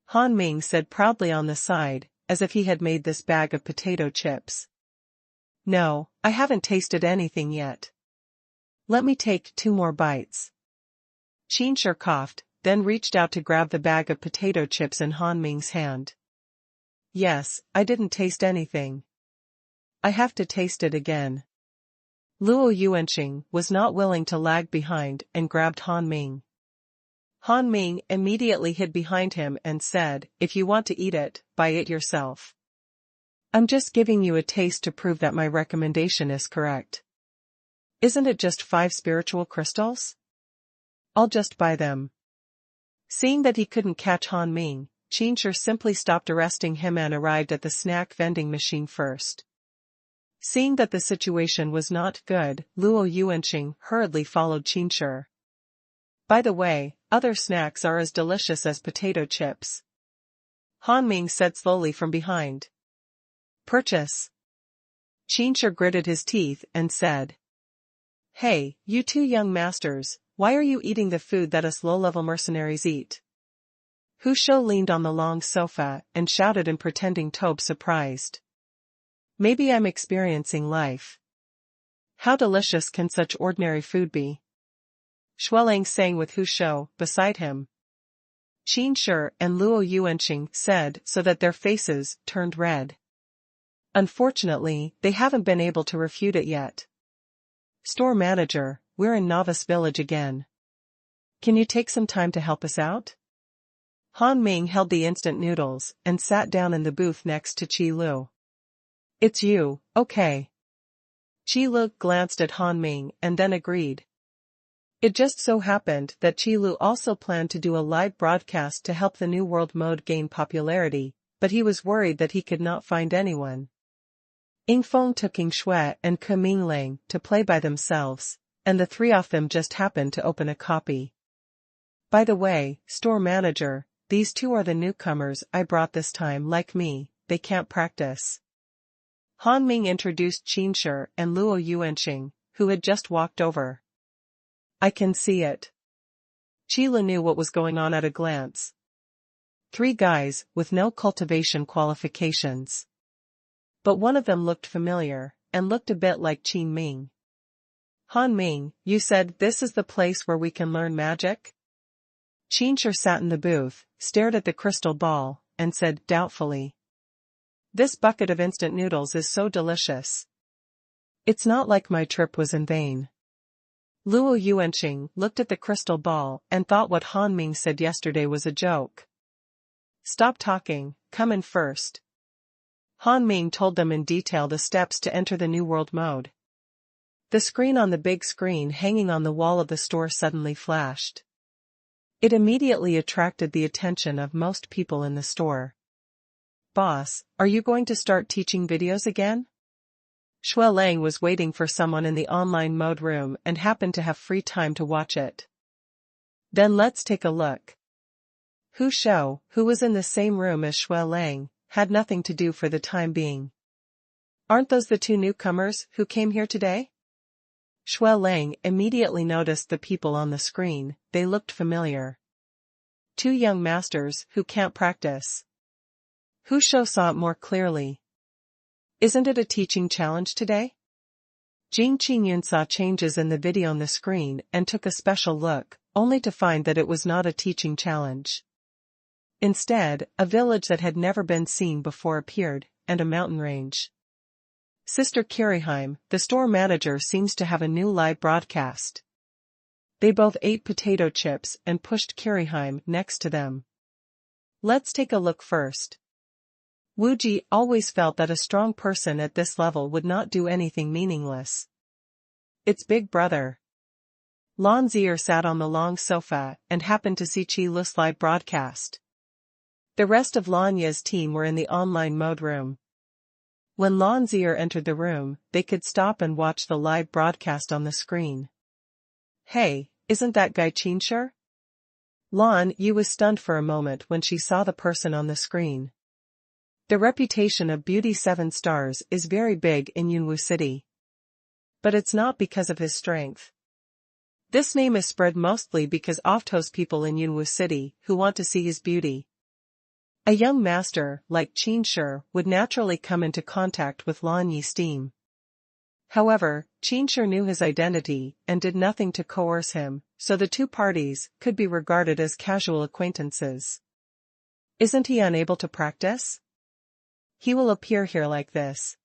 Han Ming said proudly on the side, as if he had made this bag of potato chips. No, I haven't tasted anything yet. Let me take 2 more bites. Qin coughed, then reached out to grab the bag of potato chips in Han Ming's hand. Yes, I didn't taste anything. I have to taste it again. Luo Yuanqing was not willing to lag behind and grabbed Han Ming. Han Ming immediately hid behind him and said, if you want to eat it, buy it yourself. I'm just giving you a taste to prove that my recommendation is correct. Isn't it just 5 spiritual crystals? I'll just buy them. Seeing that he couldn't catch Han Ming, Qin simply stopped arresting him and arrived at the snack vending machine first. Seeing that the situation was not good, Luo Yuanqing hurriedly followed Qinshi. By the way, other snacks are as delicious as potato chips. Han Ming said slowly from behind. Purchase. Qinshi gritted his teeth and said. Hey, you two young masters, why are you eating the food that us low-level mercenaries eat? Hu Shou leaned on the long sofa and shouted in pretending tobe surprised. Maybe I'm experiencing life. How delicious can such ordinary food be? Shuelang sang with Hu Shou beside him. Qinshi and Luo Yuanqing said so that their faces turned red. Unfortunately, they haven't been able to refute it yet. Store manager, we're in Novice Village again. Can you take some time to help us out? Han Ming held the instant noodles and sat down in the booth next to Qi Lu. It's you, okay. Qi Lu glanced at Han Ming and then agreed. It just so happened that Qi Lu also planned to do a live broadcast to help the New World mode gain popularity, but he was worried that he could not find anyone. Yingfeng took Yingshui and Ke Mingling to play by themselves, and the three of them just happened to open a copy. By the way, store manager, these two are the newcomers I brought this time. Like me, they can't practice. Han Ming introduced Qinshi and Luo Yuanqing, who had just walked over. I can see it. Qi Lu knew what was going on at a glance. Three guys with no cultivation qualifications. But one of them looked familiar, and looked a bit like Qin Ming. Han Ming, you said this is the place where we can learn magic? Qinshi sat in the booth, stared at the crystal ball, and said doubtfully. This bucket of instant noodles is so delicious. It's not like my trip was in vain. Luo Yuanqing looked at the crystal ball and thought what Han Ming said yesterday was a joke. Stop talking, come in first. Han Ming told them in detail the steps to enter the New World mode. The screen on the big screen hanging on the wall of the store suddenly flashed. It immediately attracted the attention of most people in the store. Boss, are you going to start teaching videos again? Shuelang was waiting for someone in the online mode room and happened to have free time to watch it. Then let's take a look. Hu Shou, who was in the same room as Shuelang, had nothing to do for the time being. Aren't those the two newcomers who came here today? Shuelang immediately noticed the people on the screen. They looked familiar. Two young masters who can't practice. Hu Shou saw it more clearly. Isn't it a teaching challenge today? Jing Qingyun saw changes in the video on the screen and took a special look, only to find that it was not a teaching challenge. Instead, a village that had never been seen before appeared, and a mountain range. Sister Kiriheim, the store manager, seems to have a new live broadcast. They both ate potato chips and pushed Kiriheim next to them. Let's take a look first. Wu Ji always felt that a strong person at this level would not do anything meaningless. It's Big Brother. Lan Zier sat on the long sofa and happened to see Qi Lu's live broadcast. The rest of Lan Ye's team were in the online mode room. When Lan Zier entered the room, they could stop and watch the live broadcast on the screen. Hey, isn't that guy Qinshi? Lan Yu was stunned for a moment when she saw the person on the screen. The reputation of Beauty 7 Stars is very big in Yunwu City. But it's not because of his strength. This name is spread mostly because of those people in Yunwu City who want to see his beauty. A young master like Qinshi would naturally come into contact with Lan Yi's team. However, Qinshi knew his identity and did nothing to coerce him, so the two parties could be regarded as casual acquaintances. Isn't he unable to practice? He will appear here like this.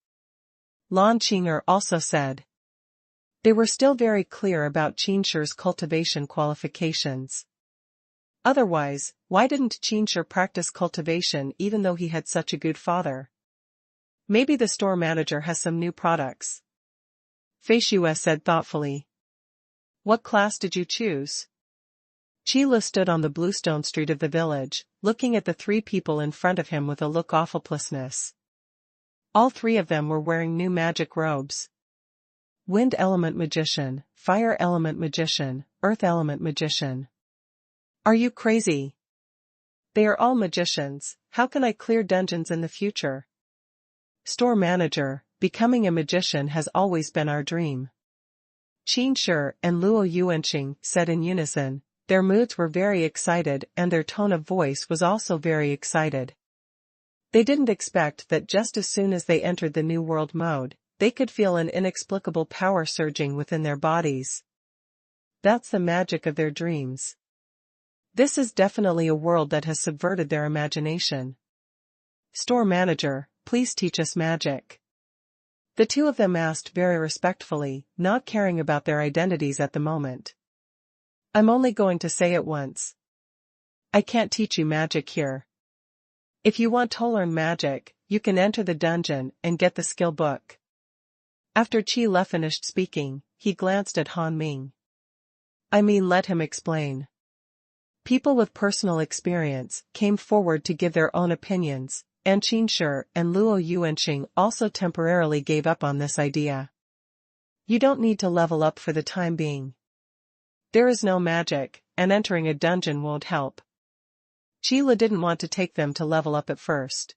Lan Qing'er also said. They were still very clear about Qinshi's cultivation qualifications. Otherwise, why didn't Qinshi practice cultivation even though he had such a good father? Maybe the store manager has some new products. Fei Shue said thoughtfully. What class did you choose? Qi Lu stood on the bluestone street of the village, looking at the three people in front of him with a look of hopelessness. All three of them were wearing new magic robes. Wind element magician, fire element magician, earth element magician. Are you crazy? They are all magicians. How can I clear dungeons in the future? Store manager, becoming a magician has always been our dream. Qin Shi and Luo Yuanqing said in unison. Their moods were very excited and their tone of voice was also very excited. They didn't expect that just as soon as they entered the New World mode, they could feel an inexplicable power surging within their bodies. That's the magic of their dreams. This is definitely a world that has subverted their imagination. Store manager, please teach us magic. The two of them asked very respectfully, not caring about their identities at the moment. I'm only going to say it once. I can't teach you magic here. If you want to learn magic, you can enter the dungeon and get the skill book. After Qi Le finished speaking, he glanced at Han Ming. I mean, let him explain. People with personal experience came forward to give their own opinions, and Qin Shi and Luo Yuanqing also temporarily gave up on this idea. You don't need to level up for the time being. There is no magic, and entering a dungeon won't help. Qi Le didn't want to take them to level up at first.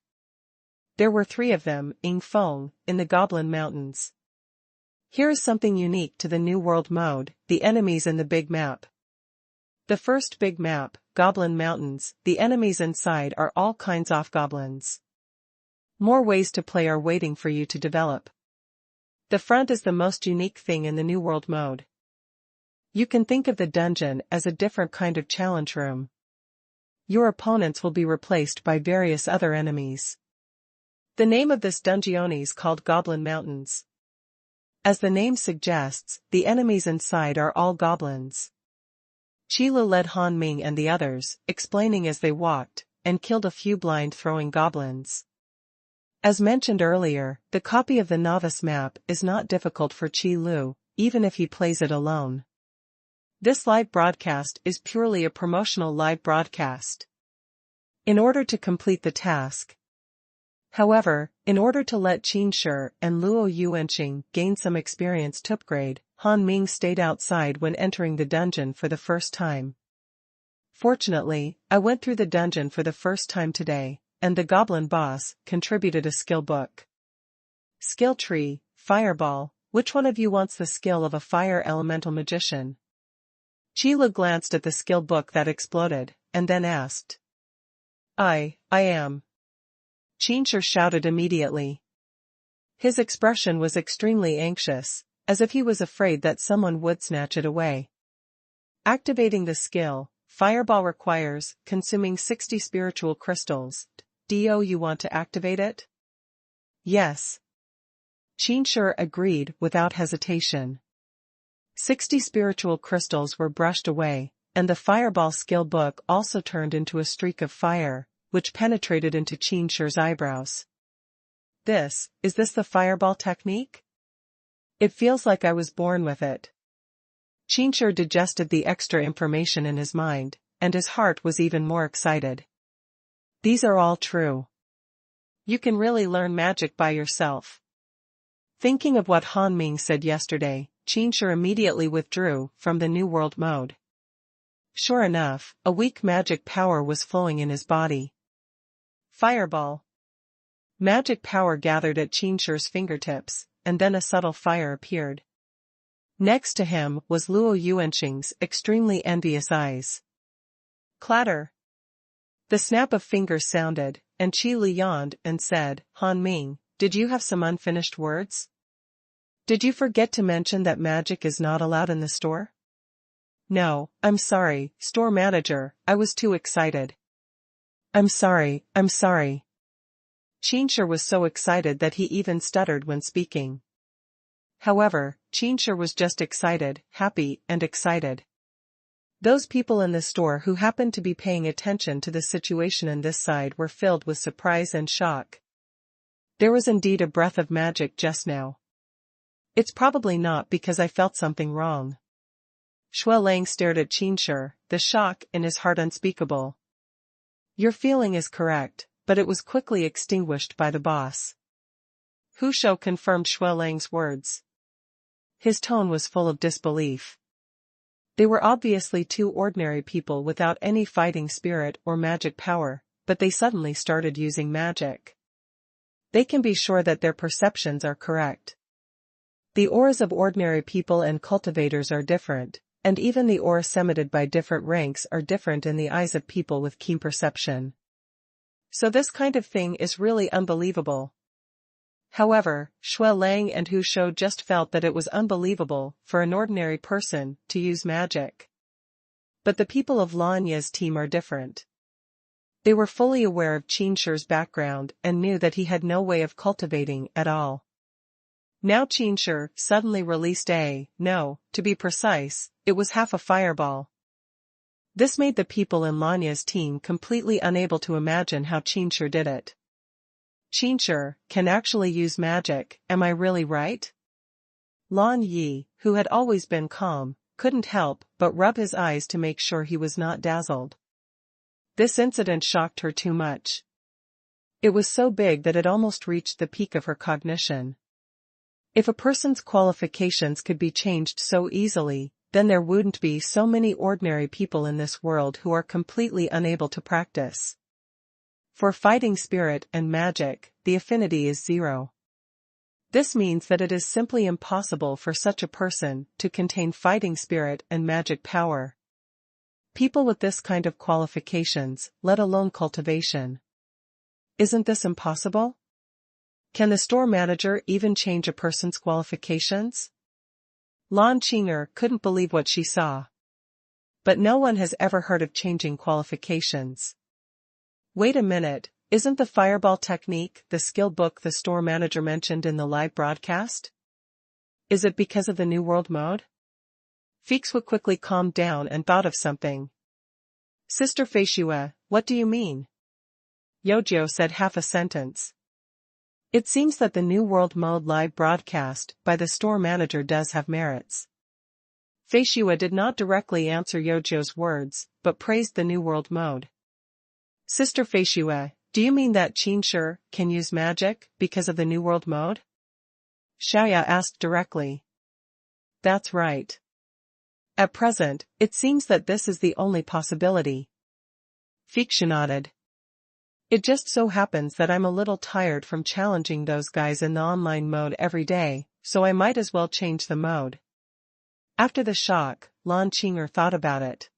There were 3 of them, Ying Feng, in the Goblin Mountains. Here is something unique to the New World mode, the enemies in the big map. The first big map, Goblin Mountains, the enemies inside are all kinds of goblins. More ways to play are waiting for you to develop. The front is the most unique thing in the New World mode. You can think of the dungeon as a different kind of challenge room. Your opponents will be replaced by various other enemies. The name of this dungeon is called Goblin Mountains. As the name suggests, the enemies inside are all goblins. Qi Le led Han Ming and the others, explaining as they walked, and killed a few blind-throwing goblins. As mentioned earlier, the copy of the novice map is not difficult for Qi Lu, even if he plays it alone. This live broadcast is purely a promotional live broadcast. In order to complete the task. However, in order to let Qin Shi and Luo Yuanqing gain some experience to upgrade, Han Ming stayed outside when entering the dungeon for the first time. Fortunately, I went through the dungeon for the first time today, and the goblin boss contributed a skill book. Skill tree, fireball, which one of you wants the skill of a fire elemental magician? Qi Le glanced at the skill book that exploded, and then asked. I am. Qin Shi shouted immediately. His expression was extremely anxious, as if he was afraid that someone would snatch it away. Activating the skill, fireball requires consuming 60 spiritual crystals. Do you want to activate it? Yes. Qin Shi agreed without hesitation. 60 spiritual crystals were brushed away, and the fireball skill book also turned into a streak of fire, which penetrated into Qin Shi's eyebrows. Is this the fireball technique? It feels like I was born with it. Qin Shi digested the extra information in his mind, and his heart was even more excited. These are all true. You can really learn magic by yourself. Thinking of what Han Ming said yesterday, Qin Shi immediately withdrew from the New World mode. Sure enough, a weak magic power was flowing in his body. Fireball. Magic power gathered at Qin Shi's fingertips, and then a subtle fire appeared. Next to him was Luo Yuanqing's extremely envious eyes. Clatter. The snap of fingers sounded, and Qi Le yawned and said, Han Ming, did you have some unfinished words? Did you forget to mention that magic is not allowed in the store? No, I'm sorry, store manager, I was too excited. I'm sorry. Qin Shi was so excited that he even stuttered when speaking. However, Qin Shi was just excited, happy, and excited. Those people in the store who happened to be paying attention to the situation on this side were filled with surprise and shock. There was indeed a breath of magic just now. It's probably not because I felt something wrong. Shui Lang stared at Qin Shi, the shock in his heart unspeakable. Your feeling is correct, but it was quickly extinguished by the boss. Hu Shou confirmed Shui Lang's words. His tone was full of disbelief. They were obviously two ordinary people without any fighting spirit or magic power, but they suddenly started using magic. They can be sure that their perceptions are correct. The auras of ordinary people and cultivators are different, and even the auras emitted by different ranks are different in the eyes of people with keen perception. So this kind of thing is really unbelievable. However, Shui Lang and Hu Shou just felt that it was unbelievable for an ordinary person to use magic. But the people of Lanya's team are different. They were fully aware of Qin Shi's background and knew that he had no way of cultivating at all. Now Qin Shi suddenly released to be precise, it was half a fireball. This made the people in Lanya's team completely unable to imagine how Qin Shi did it. Qin Shi can actually use magic, am I really right? Lan Yi, who had always been calm, couldn't help but rub his eyes to make sure he was not dazzled. This incident shocked her too much. It was so big that it almost reached the peak of her cognition. If a person's qualifications could be changed so easily, then there wouldn't be so many ordinary people in this world who are completely unable to practice. For fighting spirit and magic, the affinity is 0. This means that it is simply impossible for such a person to contain fighting spirit and magic power. People with this kind of qualifications, let alone cultivation. Isn't this impossible? Can the store manager even change a person's qualifications? Lan Qing'er couldn't believe what she saw. But no one has ever heard of changing qualifications. Wait a minute, isn't the fireball technique the skill book the store manager mentioned in the live broadcast? Is it because of the New World mode? Fixua quickly calmed down and thought of something. Sister Feishua, what do you mean? Yojo said half a sentence. It seems that the New World mode live broadcast by the store manager does have merits. Feishua did not directly answer Yojo's words, but praised the New World mode. Sister Feishua, do you mean that Qin Shi can use magic because of the New World mode? Xiaoya asked directly. That's right. At present, it seems that this is the only possibility. Fixua nodded. It just so happens that I'm a little tired from challenging those guys in the online mode every day, so I might as well change the mode. After the shock, Lan Qing'er thought about it.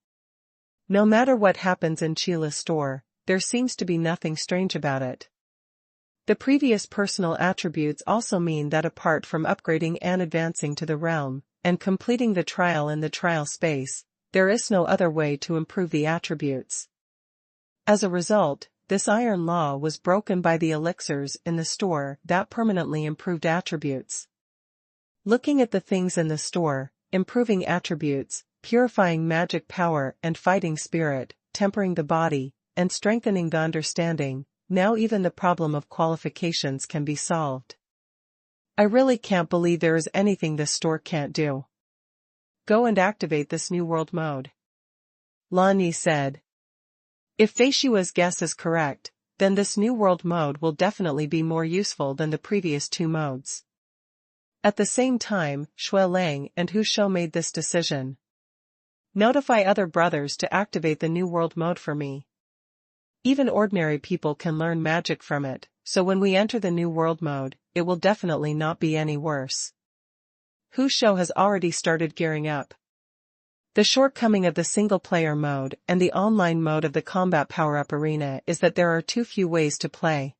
No matter what happens in Qila's store, there seems to be nothing strange about it. The previous personal attributes also mean that apart from upgrading and advancing to the realm, and completing the trial in the trial space, there is no other way to improve the attributes. As a result, this iron law was broken by the elixirs in the store that permanently improved attributes. Looking at the things in the store, improving attributes, purifying magic power and fighting spirit, tempering the body, and strengthening the understanding, now even the problem of qualifications can be solved. I really can't believe there is anything this store can't do. Go and activate this New World mode. Lan Yi said. If Feishua's guess is correct, then this New World mode will definitely be more useful than the previous two modes. At the same time, Shui Lang and Hu Shou made this decision. Notify other brothers to activate the New World mode for me. Even ordinary people can learn magic from it, so when we enter the New World mode, it will definitely not be any worse. Hu Shou has already started gearing up. The shortcoming of the single-player mode and the online mode of the combat power-up arena is that there are too few ways to play.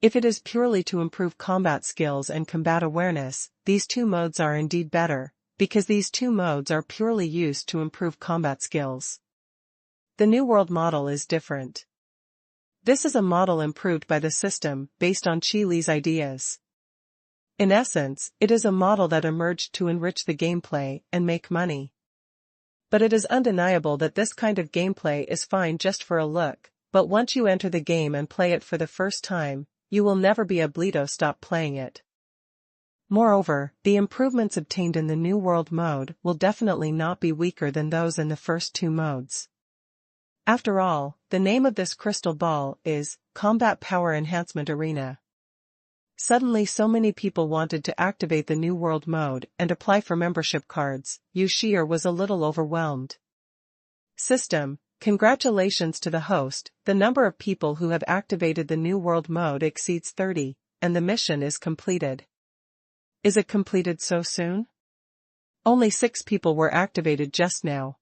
If it is purely to improve combat skills and combat awareness, these two modes are indeed better, because these two modes are purely used to improve combat skills. The New World model is different. This is a model improved by the system based on Qi Li's ideas. In essence, it is a model that emerged to enrich the gameplay and make money. But it is undeniable that this kind of gameplay is fine just for a look, but once you enter the game and play it for the first time, you will never be able to stop playing it. Moreover, the improvements obtained in the New World mode will definitely not be weaker than those in the first two modes. After all, the name of this crystal ball is Combat Power Enhancement Arena. Suddenly so many people wanted to activate the New World mode and apply for membership cards, Yu Shi'er was a little overwhelmed. System, congratulations to the host, the number of people who have activated the New World mode exceeds 30, and the mission is completed. Is it completed so soon? Only 6 people were activated just now.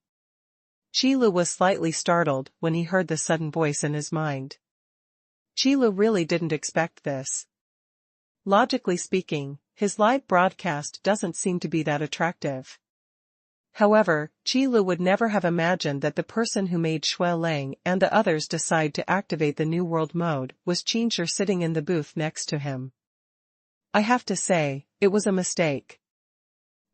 Qilu was slightly startled when he heard the sudden voice in his mind. Qilu really didn't expect this. Logically speaking, his live broadcast doesn't seem to be that attractive. However, Qilu would never have imagined that the person who made Shui Lang and the others decide to activate the New World mode was Qinshi sitting in the booth next to him. I have to say, it was a mistake.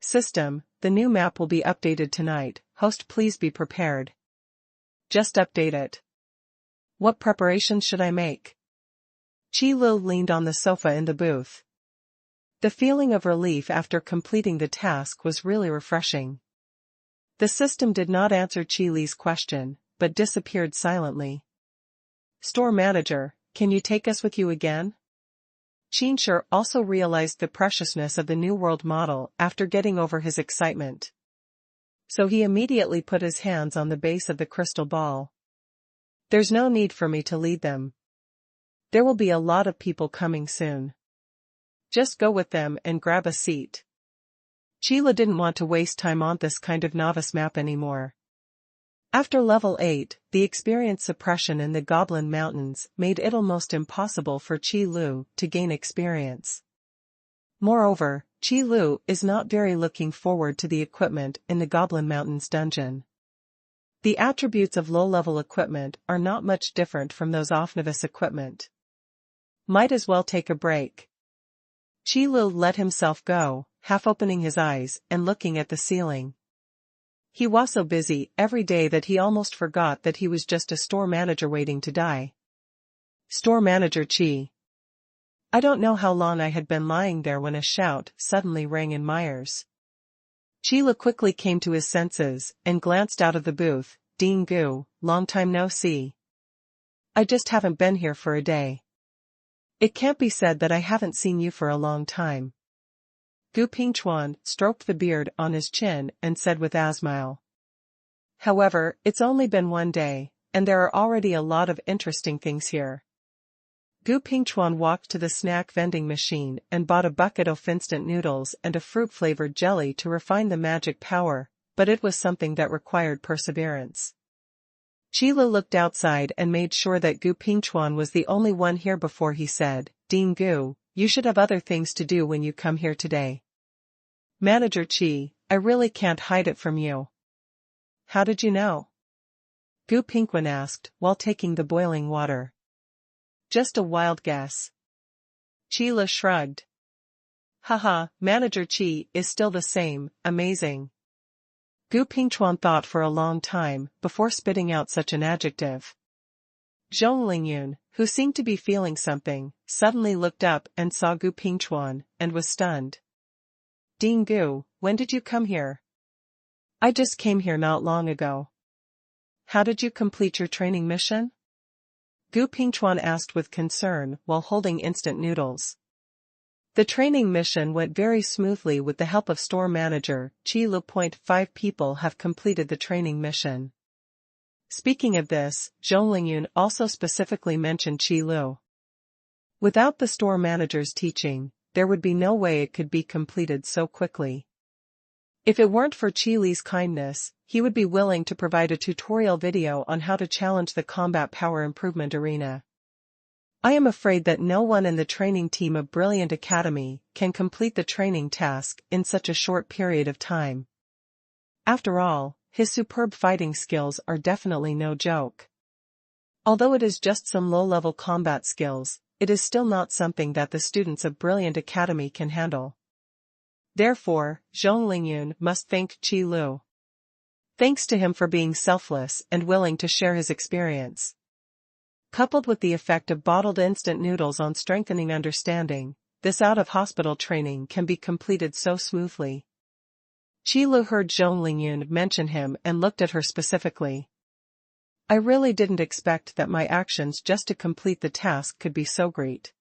System, the new map will be updated tonight, host please be prepared. Just update it. What preparations should I make? Qilu leaned on the sofa in the booth. The feeling of relief after completing the task was really refreshing. The system did not answer Qilu's question, but disappeared silently. Store manager, can you take us with you again? Qinshi also realized the preciousness of the New World model after getting over his excitement. So he immediately put his hands on the base of the crystal ball. There's no need for me to lead them. There will be a lot of people coming soon. Just go with them and grab a seat. Qilu didn't want to waste time on this kind of novice map anymore. After level 8, the experience suppression in the Goblin Mountains made it almost impossible for Qilu to gain experience. Moreover, Qilu is not very looking forward to the equipment in the Goblin Mountains dungeon. The attributes of low-level equipment are not much different from those of novice equipment. Might as well take a break. Qilu let himself go, half opening his eyes and looking at the ceiling. He was so busy every day that he almost forgot that he was just a store manager waiting to die. Store manager Qi. I don't know how long I had been lying there when a shout suddenly rang in my ears. Qilu quickly came to his senses and glanced out of the booth. Ding Gu, long time no see. I just haven't been here for a day. It can't be said that I haven't seen you for a long time. Gu Pingchuan stroked the beard on his chin and said with a smile. However, it's only been one day, and there are already a lot of interesting things here. Gu Pingchuan walked to the snack vending machine and bought a bucket of instant noodles and a fruit-flavored jelly to refine the magic power, but it was something that required perseverance. Qilu looked outside and made sure that Gu Pingchuan was the only one here before he said, Ding Gu, you should have other things to do when you come here today. Manager Qi, I really can't hide it from you. How did you know? Gu Pingchuan asked, while taking the boiling water. Just a wild guess. Qilu shrugged. Haha, Manager Qi is still the same, amazing. Gu Pingchuan thought for a long time before spitting out such an adjective. Zhong Lingyun, who seemed to be feeling something, suddenly looked up and saw Gu Pingchuan, and was stunned. Ding Gu, when did you come here? I just came here not long ago. How did you complete your training mission? Gu Pingchuan asked with concern while holding instant noodles. The training mission went very smoothly with the help of store manager Qilu. 5 people have completed the training mission. Speaking of this, Zhong Lingyun also specifically mentioned Qilu. Without the store manager's teaching, there would be no way it could be completed so quickly. If it weren't for Qilu's kindness, he would be willing to provide a tutorial video on how to challenge the combat power improvement arena. I am afraid that no one in the training team of Brilliant Academy can complete the training task in such a short period of time. After all, his superb fighting skills are definitely no joke. Although it is just some low-level combat skills, it is still not something that the students of Brilliant Academy can handle. Therefore, Zhong Lingyun must thank Qilu. Thanks to him for being selfless and willing to share his experience. Coupled with the effect of bottled instant noodles on strengthening understanding, this out-of-hospital training can be completed so smoothly. Qilu heard Zhong Lingyun mention him and looked at her specifically. I really didn't expect that my actions just to complete the task could be so great.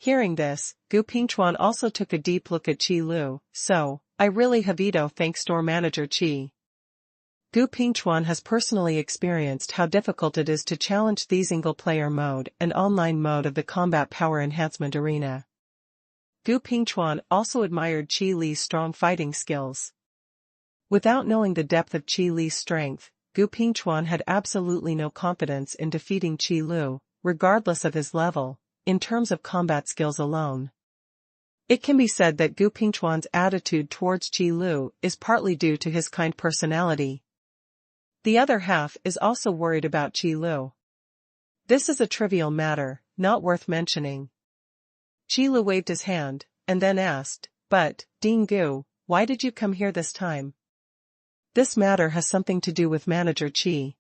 Hearing this, Gu Pingchuan also took a deep look at Qi Lu. So, I really have to thank store manager Qi. Gu Pingchuan has personally experienced how difficult it is to challenge the single-player mode and online mode of the combat power enhancement arena. Gu Pingchuan also admired Qi Li's strong fighting skills. Without knowing the depth of Qi Li's strength, Gu Pingchuan had absolutely no confidence in defeating Qi Lu, regardless of his level, in terms of combat skills alone. It can be said that Gu Pingchuan's attitude towards Qi Lu is partly due to his kind personality. The other half is also worried about Qi Lu. This is a trivial matter, not worth mentioning. Qi Lu waved his hand, and then asked, "But, Ding Gu, why did you come here this time?" "This matter has something to do with Manager Qi.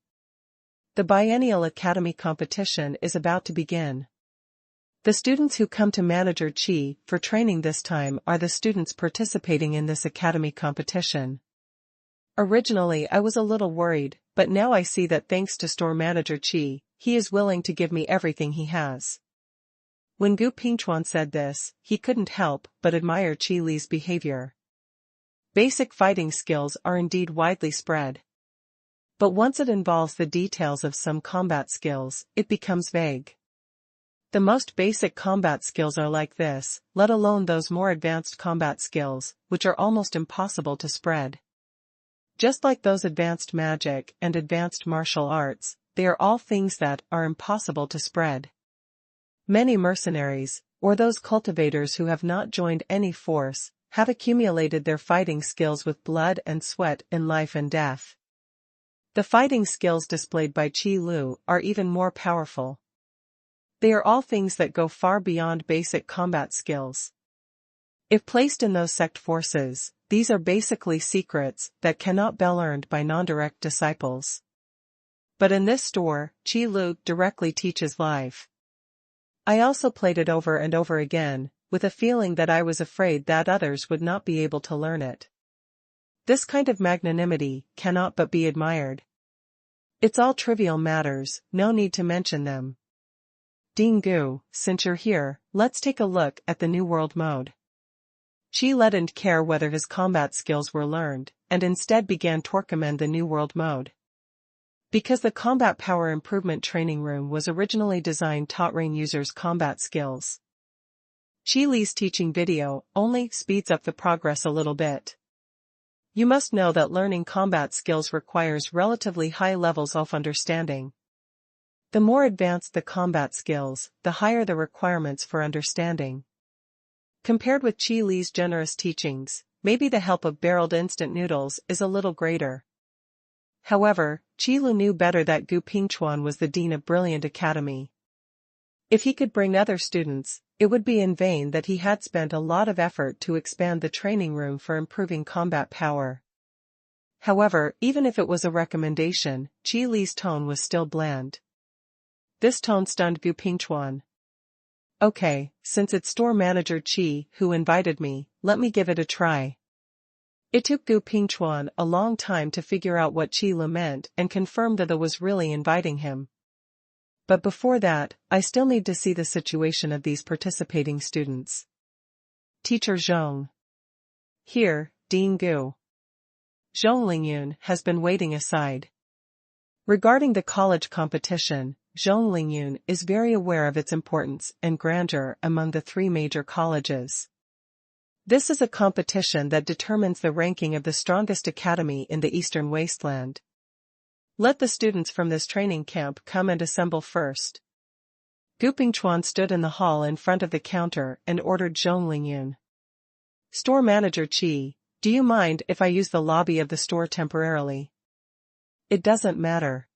The biennial academy competition is about to begin. The students who come to Manager Qi for training this time are the students participating in this academy competition. Originally I was a little worried, but now I see that thanks to store manager Qi, he is willing to give me everything he has." When Gu Pingchuan said this, he couldn't help but admire Qi Li's behavior. Basic fighting skills are indeed widely spread. But once it involves the details of some combat skills, it becomes vague. The most basic combat skills are like this, let alone those more advanced combat skills, which are almost impossible to spread. Just like those advanced magic and advanced martial arts, they are all things that are impossible to spread. Many mercenaries, or those cultivators who have not joined any force, have accumulated their fighting skills with blood and sweat in life and death. The fighting skills displayed by Qi Lu are even more powerful. They are all things that go far beyond basic combat skills. If placed in those sect forces, these are basically secrets that cannot be learned by non-direct disciples. But in this store, Qi Lu directly teaches live. I also played it over and over again, with a feeling that I was afraid that others would not be able to learn it. This kind of magnanimity cannot but be admired. It's all trivial matters, no need to mention them. Ding Gu, since you're here, let's take a look at the New World mode. Qi didn't care whether his combat skills were learned, and instead began to recommend the New World mode. Because the Combat Power Improvement Training Room was originally designed to train users' combat skills. Qi Li's teaching video only speeds up the progress a little bit. You must know that learning combat skills requires relatively high levels of understanding. The more advanced the combat skills, the higher the requirements for understanding. Compared with Qi Li's generous teachings, maybe the help of barreled instant noodles is a little greater. However, Qi Lu knew better that Gu Pingchuan was the dean of Brilliant Academy. If he could bring other students, it would be in vain that he had spent a lot of effort to expand the training room for improving combat power. However, even if it was a recommendation, Qi Li's tone was still bland. This tone stunned Gu Pingchuan. "Okay, since it's store manager Qi who invited me, let me give it a try." It took Gu Pingchuan a long time to figure out what Qi Lu meant and confirm that it was really inviting him. But before that, I still need to see the situation of these participating students. Teacher Zhong. Here, Ding Gu. Zhong Lingyun has been waiting aside. Regarding the college competition, Zhong Lingyun is very aware of its importance and grandeur among the three major colleges. This is a competition that determines the ranking of the strongest academy in the Eastern Wasteland. Let the students from this training camp come and assemble first. Gu Pingchuan stood in the hall in front of the counter and ordered Zhong Lingyun. "Store manager Qi, do you mind if I use the lobby of the store temporarily?" "It doesn't matter."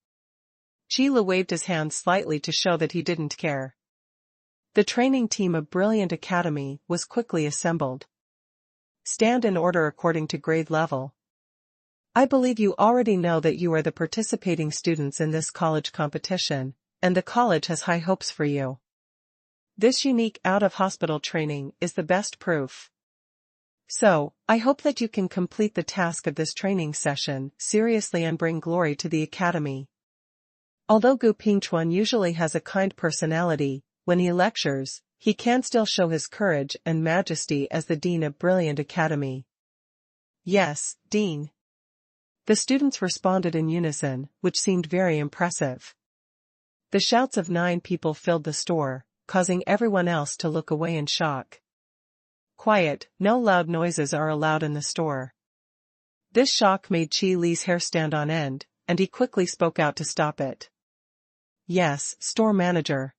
Qi Lu waved his hand slightly to show that he didn't care. The training team of Brilliant Academy was quickly assembled. Stand in order according to grade level. I believe you already know that you are the participating students in this college competition, and the college has high hopes for you. This unique out-of-hospital training is the best proof. So, I hope that you can complete the task of this training session seriously and bring glory to the academy. Although Gu Pingchuan usually has a kind personality, when he lectures, He can still show his courage and majesty as the dean of Brilliant Academy. Yes, Dean. The students responded in unison, which seemed very impressive. The shouts of 9 people filled the store, causing everyone else to look away in shock. Quiet, no loud noises are allowed in the store. This shock made Qi Li's hair stand on end, and he quickly spoke out to stop it. Yes, store manager.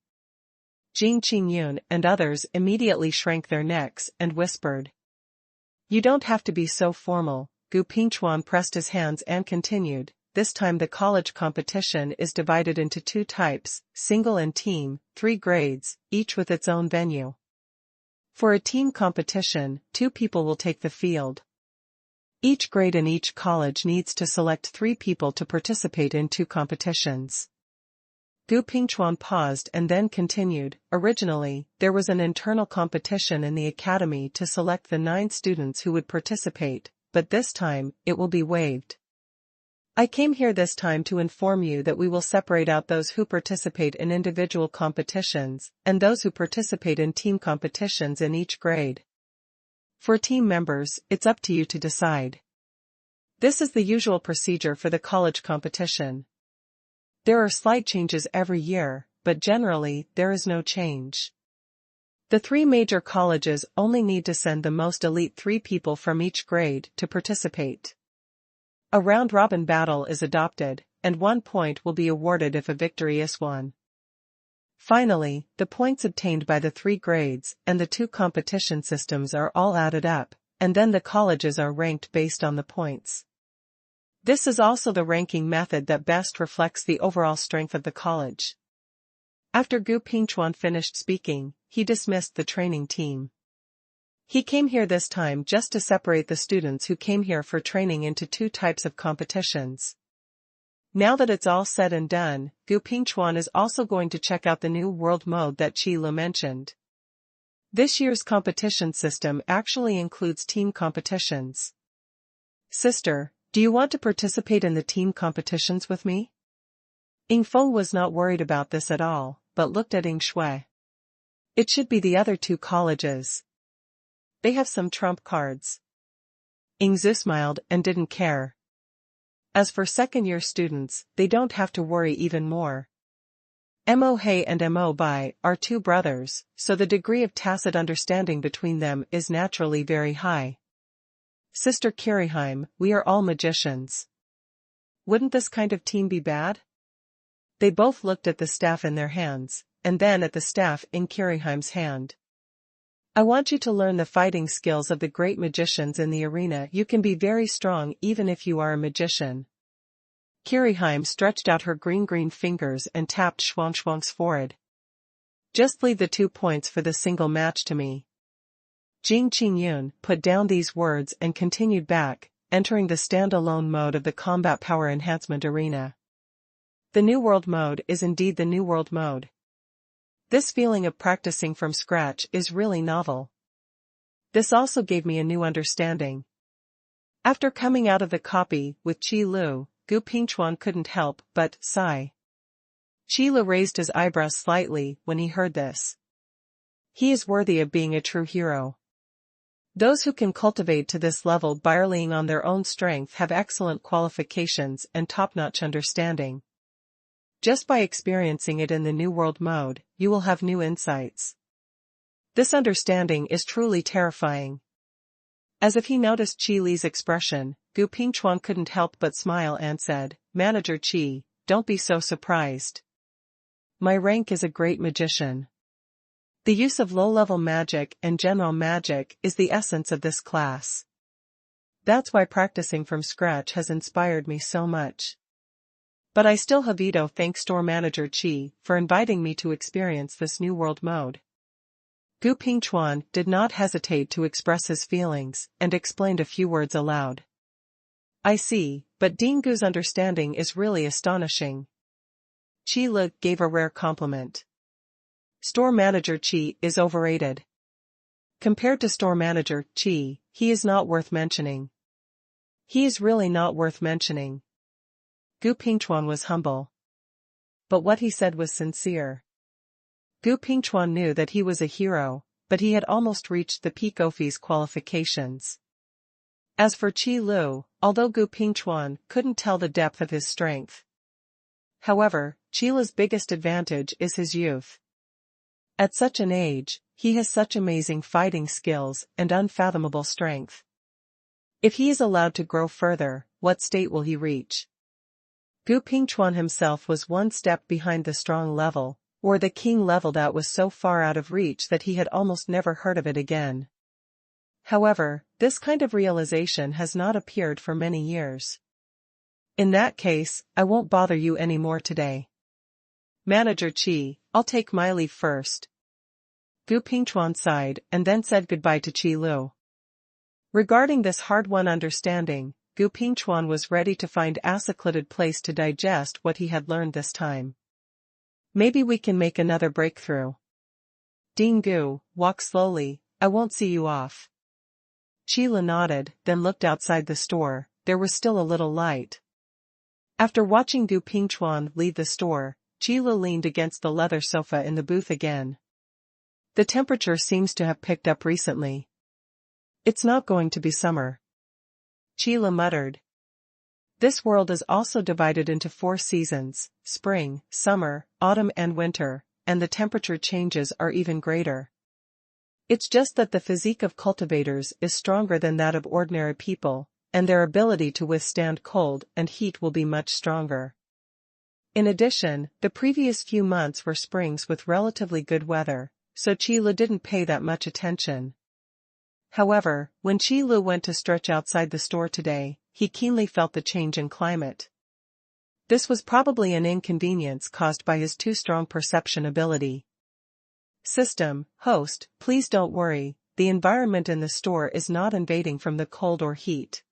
Jing Qingyun and others immediately shrank their necks and whispered. You don't have to be so formal. Gu Pingchuan pressed his hands and continued. This time the college competition is divided into 2 types, single and team, 3 grades, each with its own venue. For a team competition, 2 people will take the field. Each grade in each college needs to select 3 people to participate in 2 competitions. Gu Pingchuan paused and then continued. Originally, there was an internal competition in the academy to select the 9 students who would participate, but this time, it will be waived. I came here this time to inform you that we will separate out those who participate in individual competitions, and those who participate in team competitions in each grade. For team members, it's up to you to decide. This is the usual procedure for the college competition. There are slight changes every year, but generally, there is no change. The 3 major colleges only need to send the most elite 3 people from each grade to participate. A round-robin battle is adopted, and 1 point will be awarded if a victory is won. Finally, the points obtained by the 3 grades and the 2 competition systems are all added up, and then the colleges are ranked based on the points. This is also the ranking method that best reflects the overall strength of the college. After Gu Pingchuan finished speaking, he dismissed the training team. He came here this time just to separate the students who came here for training into 2 types of competitions. Now that it's all said and done, Gu Pingchuan is also going to check out the new world mode that Qi Lu mentioned. This year's competition system actually includes team competitions. Sister, do you want to participate in the team competitions with me? Ying Feng was not worried about this at all, but looked at Ying Shui. It should be the other 2 colleges. They have some trump cards. Ying Zhu smiled and didn't care. As for second-year students, they don't have to worry even more. Mo He and Mo Bai are 2 brothers, so the degree of tacit understanding between them is naturally very high. Sister Kiriheim, we are all magicians. Wouldn't this kind of team be bad? They both looked at the staff in their hands, and then at the staff in Kiriheim's hand. I want you to learn the fighting skills of the great magicians in the arena. You can be very strong even if you are a magician. Kiriheim stretched out her green fingers and tapped Shuang's forehead. Just leave the 2 points for the single match to me. Jing Qingyun put down these words and continued back, entering the standalone mode of the combat power enhancement arena. The New World mode is indeed the New World mode. This feeling of practicing from scratch is really novel. This also gave me a new understanding. After coming out of the copy with Qi Lu, Gu Pingchuan couldn't help but sigh. Qi Lu raised his eyebrows slightly when he heard this. He is worthy of being a true hero. Those who can cultivate to this level by relying on their own strength have excellent qualifications and top-notch understanding. Just by experiencing it in the New World mode, you will have new insights. This understanding is truly terrifying. As if he noticed Qi Li's expression, Gu Pingchuan couldn't help but smile and said, Manager Qi, don't be so surprised. My rank is a great magician. The use of low-level magic and general magic is the essence of this class. That's why practicing from scratch has inspired me so much. But I still have to thank store manager Qi for inviting me to experience this New World mode. Gu Pingchuan did not hesitate to express his feelings and explained a few words aloud. I see, but Ding Gu's understanding is really astonishing. Qi Lu gave a rare compliment. Store manager Qi is overrated. Compared to store manager Qi, he is not worth mentioning. He is really not worth mentioning. Gu Pingchuan was humble. But what he said was sincere. Gu Pingchuan knew that he was a hero, but he had almost reached the peak Ofi's qualifications. As for Qi Lu, although Gu Pingchuan couldn't tell the depth of his strength. However, Qila's biggest advantage is his youth. At such an age, he has such amazing fighting skills and unfathomable strength. If he is allowed to grow further, what state will he reach? Gu Pingchuan himself was one step behind the strong level, or the king level that was so far out of reach that he had almost never heard of it again. However, this kind of realization has not appeared for many years. In that case, I won't bother you anymore today. Manager Qi, I'll take my leave first. Gu Pingchuan sighed and then said goodbye to Qi Lu. Regarding this hard-won understanding, Gu Pingchuan was ready to find a secluded place to digest what he had learned this time. Maybe we can make another breakthrough. Ding Gu, walk slowly, I won't see you off. Qila nodded, then looked outside the store. There was still a little light. After watching Gu Pingchuan leave the store, Qila leaned against the leather sofa in the booth again. The temperature seems to have picked up recently. It's not going to be summer. Qila muttered. This world is also divided into 4 seasons, spring, summer, autumn and winter, and the temperature changes are even greater. It's just that the physique of cultivators is stronger than that of ordinary people, and their ability to withstand cold and heat will be much stronger. In addition, the previous few months were springs with relatively good weather, so Qila didn't pay that much attention. However, when Qi Lu went to stretch outside the store today, he keenly felt the change in climate. This was probably an inconvenience caused by his too strong perception ability. System, host, please don't worry, the environment in the store is not invading from the cold or heat.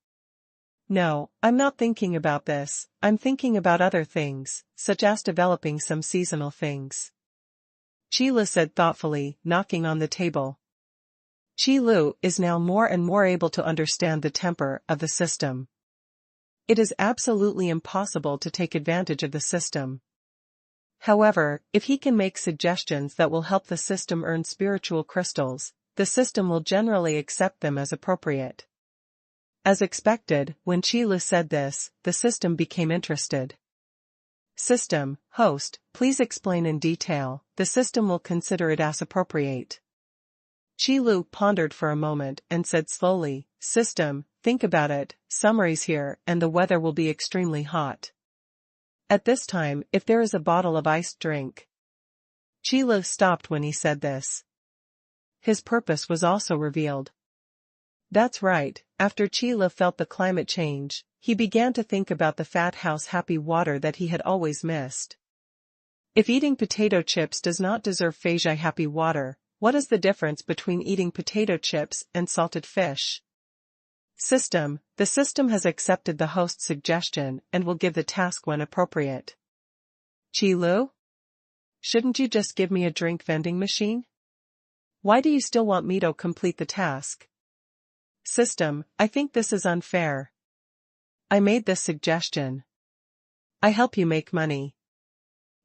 No, I'm not thinking about this, I'm thinking about other things, such as developing some seasonal things. Qila said thoughtfully, knocking on the table. Qi Lu is now more and more able to understand the temper of the system. It is absolutely impossible to take advantage of the system. However, if he can make suggestions that will help the system earn spiritual crystals, the system will generally accept them as appropriate. As expected, when Qi Lu said this, the system became interested. System, host, please explain in detail, the system will consider it as appropriate. Qi Lu pondered for a moment and said slowly, System, think about it, summer's here and the weather will be extremely hot. At this time, if there is a bottle of iced drink. Qi Lu stopped when he said this. His purpose was also revealed. That's right, after Qi Lu felt the climate change, he began to think about the fat house happy water that he had always missed. If eating potato chips does not deserve Feijai happy water, what is the difference between eating potato chips and salted fish? System, the system has accepted the host's suggestion and will give the task when appropriate. Qi Lu? Shouldn't you just give me a drink vending machine? Why do you still want me to complete the task? System, I think this is unfair. I made this suggestion. I help you make money.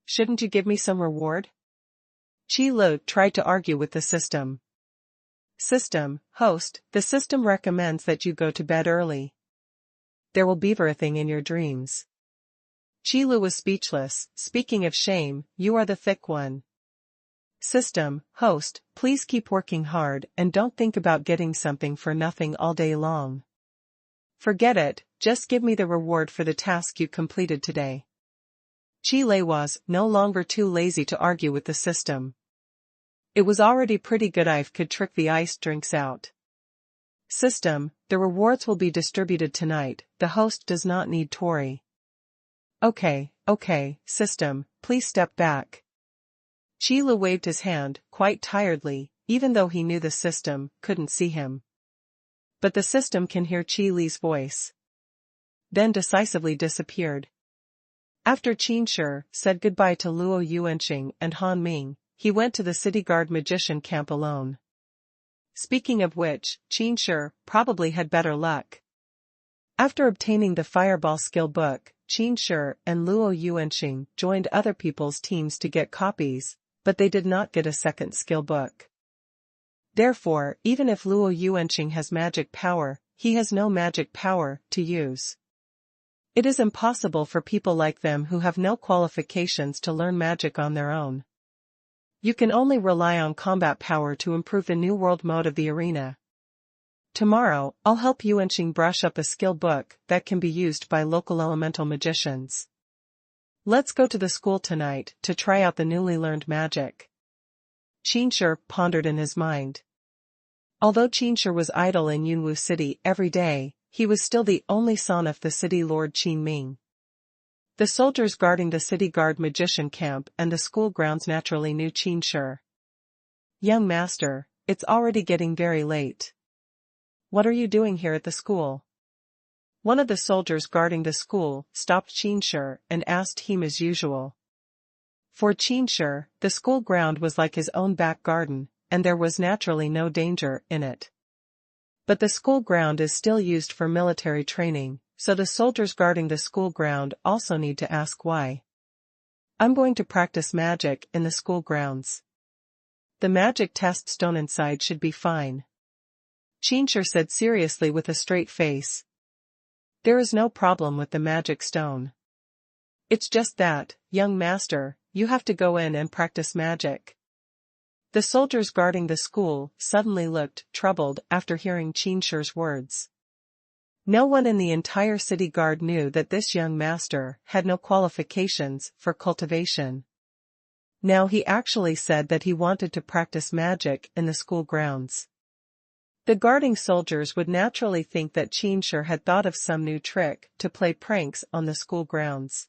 Shouldn't you give me some reward? Qi Lu tried to argue with the system. System, host, the system recommends that you go to bed early. There will be everything in your dreams. Qi Lu was speechless. Speaking of shame, you are the thick one. System, host, please keep working hard and don't think about getting something for nothing all day long. Forget it, just give me the reward for the task you completed today. Qi Lu was no longer too lazy to argue with the system. It was already pretty good I could trick the iced drinks out. System, the rewards will be distributed tonight, the host does not need Tori. Okay, system, please step back. Qi Lu waved his hand, quite tiredly, even though he knew the system couldn't see him. But the system can hear Qi Li's voice. Then decisively disappeared. After Qin Shi said goodbye to Luo Yuanxing and Han Ming, he went to the city guard magician camp alone. Speaking of which, Qin Shi probably had better luck. After obtaining the Fireball skill book, Qin Shi and Luo Yuanxing joined other people's teams to get copies, but they did not get a second skill book. Therefore, even if Luo Yuanqing has magic power, he has no magic power to use. It is impossible for people like them who have no qualifications to learn magic on their own. You can only rely on combat power to improve the new world mode of the arena. Tomorrow, I'll help Yuanqing brush up a skill book that can be used by local elemental magicians. Let's go to the school tonight to try out the newly learned magic. Qinshi pondered in his mind. Although Qinshi was idle in Yunwu City every day, he was still the only son of the city lord Qinming. The soldiers guarding the city guard magician camp and the school grounds naturally knew Qinshi. Young master, it's already getting very late. What are you doing here at the school? One of the soldiers guarding the school stopped Qinshi and asked him as usual. For Qinshi, the school ground was like his own back garden, and there was naturally no danger in it. But the school ground is still used for military training, so the soldiers guarding the school ground also need to ask why. I'm going to practice magic in the school grounds. The magic test stone inside should be fine. Qinshi said seriously with a straight face. There is no problem with the magic stone. It's just that, young master, you have to go in and practice magic. The soldiers guarding the school suddenly looked troubled after hearing Qinshi's words. No one in the entire city guard knew that this young master had no qualifications for cultivation. Now he actually said that he wanted to practice magic in the school grounds. The guarding soldiers would naturally think that Qinshi had thought of some new trick to play pranks on the school grounds.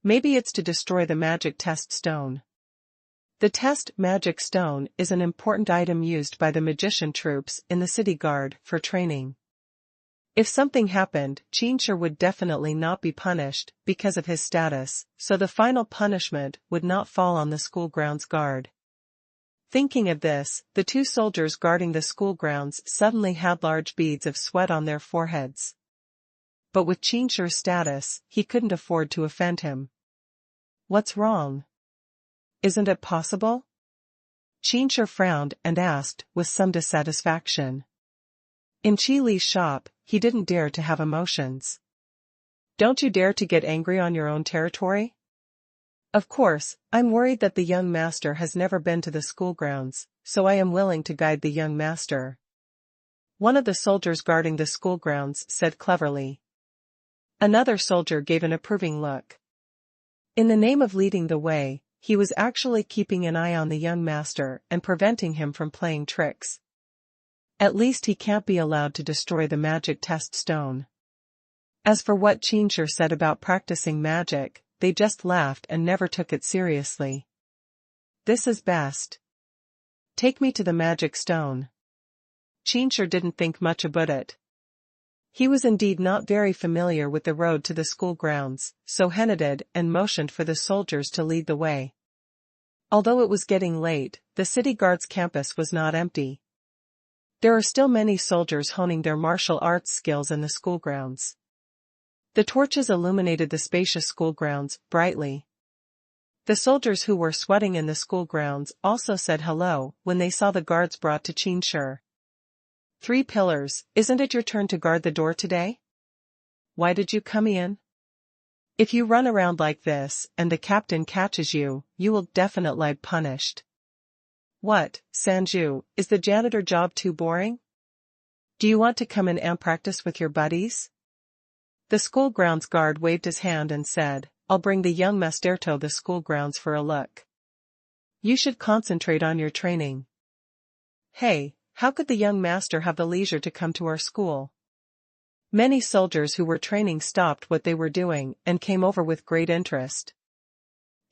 Maybe it's to destroy the magic test stone. The test magic stone is an important item used by the magician troops in the city guard for training. If something happened, Qinshi would definitely not be punished because of his status, so the final punishment would not fall on the school grounds guard. Thinking of this, the two soldiers guarding the school grounds suddenly had large beads of sweat on their foreheads. But with Qinshi's status, he couldn't afford to offend him. What's wrong? Isn't it possible? Qinshi frowned and asked with some dissatisfaction. In Qi Li's shop, he didn't dare to have emotions. Don't you dare to get angry on your own territory? Of course, I'm worried that the young master has never been to the school grounds, so I am willing to guide the young master. One of the soldiers guarding the school grounds said cleverly. Another soldier gave an approving look. In the name of leading the way, he was actually keeping an eye on the young master and preventing him from playing tricks. At least he can't be allowed to destroy the magic test stone. As for what Qinshi said about practicing magic, they just laughed and never took it seriously. This is best. Take me to the magic stone. Qinshi didn't think much about it. He was indeed not very familiar with the road to the school grounds, so he nodded and motioned for the soldiers to lead the way. Although it was getting late, the city guard's campus was not empty. There are still many soldiers honing their martial arts skills in the school grounds. The torches illuminated the spacious school grounds brightly. The soldiers who were sweating in the school grounds also said hello when they saw the guards brought to Qinshi. 3 pillars, isn't it your turn to guard the door today? Why did you come in? If you run around like this and the captain catches you, you will definitely be punished. What, Sanju, is the janitor job too boring? Do you want to come in and practice with your buddies? The school grounds guard waved his hand and said, I'll bring the young master to the school grounds for a look. You should concentrate on your training. Hey, how could the young master have the leisure to come to our school? Many soldiers who were training stopped what they were doing and came over with great interest.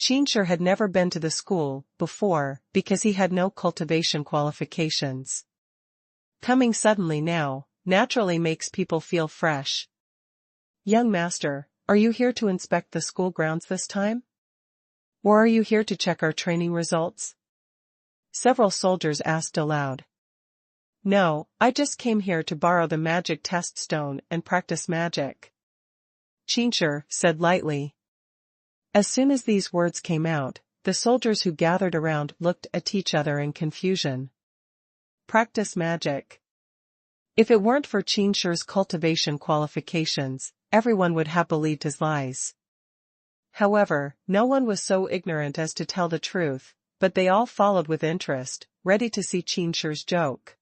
Qinshi had never been to the school before because he had no cultivation qualifications. Coming suddenly now, naturally makes people feel fresh. Young master, are you here to inspect the school grounds this time? Or are you here to check our training results? Several soldiers asked aloud. No, I just came here to borrow the magic test stone and practice magic. Qinshi said lightly. As soon as these words came out, the soldiers who gathered around looked at each other in confusion. Practice magic. If it weren't for Qin Shi's cultivation qualifications, everyone would have believed his lies. However, no one was so ignorant as to tell the truth, but they all followed with interest, ready to see Qin Shi's joke.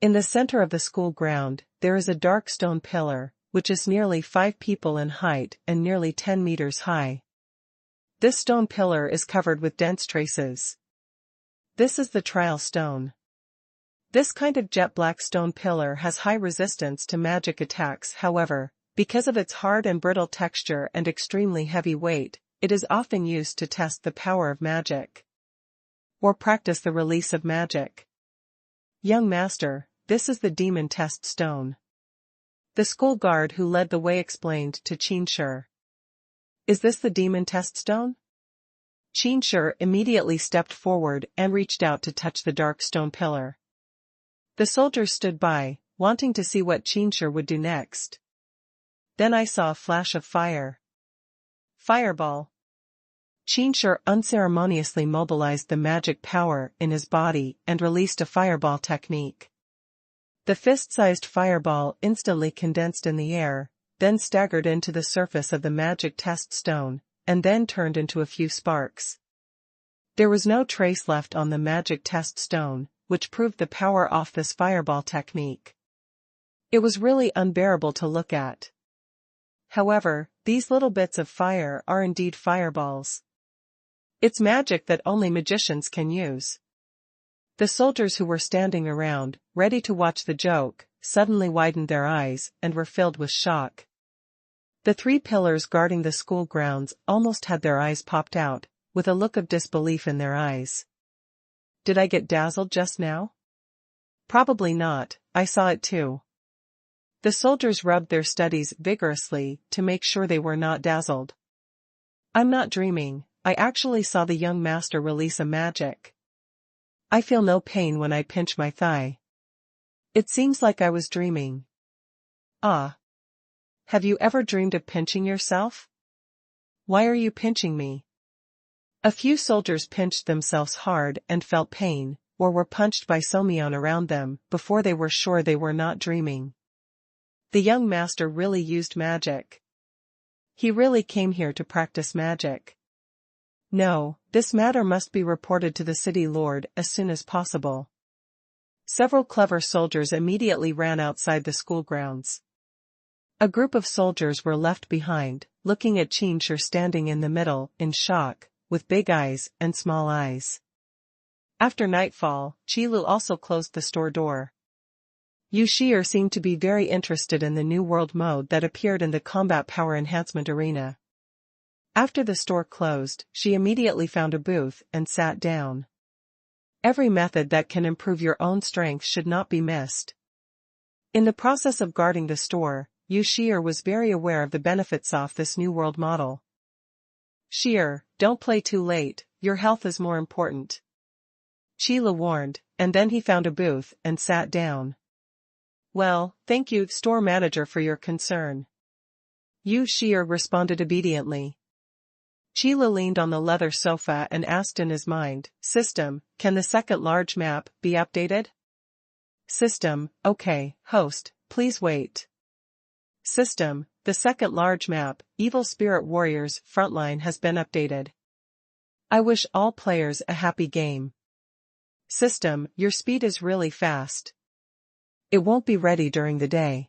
In the center of the school ground, there is a dark stone pillar, which is nearly 5 people in height and nearly 10 meters high. This stone pillar is covered with dense traces. This is the trial stone. This kind of jet black stone pillar has high resistance to magic attacks. However, because of its hard and brittle texture and extremely heavy weight, it is often used to test the power of magic, or practice the release of magic. Young master, this is the demon test stone. The school guard who led the way explained to Qin Shi. Is this the demon test stone? Qin Shi immediately stepped forward and reached out to touch the dark stone pillar. The soldiers stood by, wanting to see what Qin Shi would do next. Then I saw a flash of fire. Fireball. Qin Shi unceremoniously mobilized the magic power in his body and released a fireball technique. The fist-sized fireball instantly condensed in the air, then staggered into the surface of the magic test stone, and then turned into a few sparks. There was no trace left on the magic test stone, which proved the power of this fireball technique. It was really unbearable to look at. However, these little bits of fire are indeed fireballs. It's magic that only magicians can use. The soldiers who were standing around, ready to watch the joke, suddenly widened their eyes and were filled with shock. The 3 pillars guarding the school grounds almost had their eyes popped out, with a look of disbelief in their eyes. Did I get dazzled just now? Probably not, I saw it too. The soldiers rubbed their studies vigorously to make sure they were not dazzled. I'm not dreaming, I actually saw the young master release a magic. I feel no pain when I pinch my thigh. It seems like I was dreaming. Ah. Have you ever dreamed of pinching yourself? Why are you pinching me? A few soldiers pinched themselves hard and felt pain, or were punched by someone around them before they were sure they were not dreaming. The young master really used magic. He really came here to practice magic. No, this matter must be reported to the city lord as soon as possible. Several clever soldiers immediately ran outside the school grounds. A group of soldiers were left behind, looking at Qin Shi standing in the middle, in shock, with big eyes and small eyes. After nightfall, Qilu also closed the store door. Yu Shi'er seemed to be very interested in the New World mode that appeared in the Combat Power Enhancement arena. After the store closed, she immediately found a booth and sat down. Every method that can improve your own strength should not be missed. In the process of guarding the store, Yu Shi'er was very aware of the benefits of this New World model. Shi'er, don't play too late, your health is more important. Qilu warned, and then he found a booth and sat down. Well, thank you, store manager, for your concern. Yu Shi'er responded obediently. Qilu leaned on the leather sofa and asked in his mind, System, can the second large map be updated? System, okay, host, please wait. System, the second large map, Evil Spirit Warriors Frontline has been updated. I wish all players a happy game. System, your speed is really fast. It won't be ready during the day.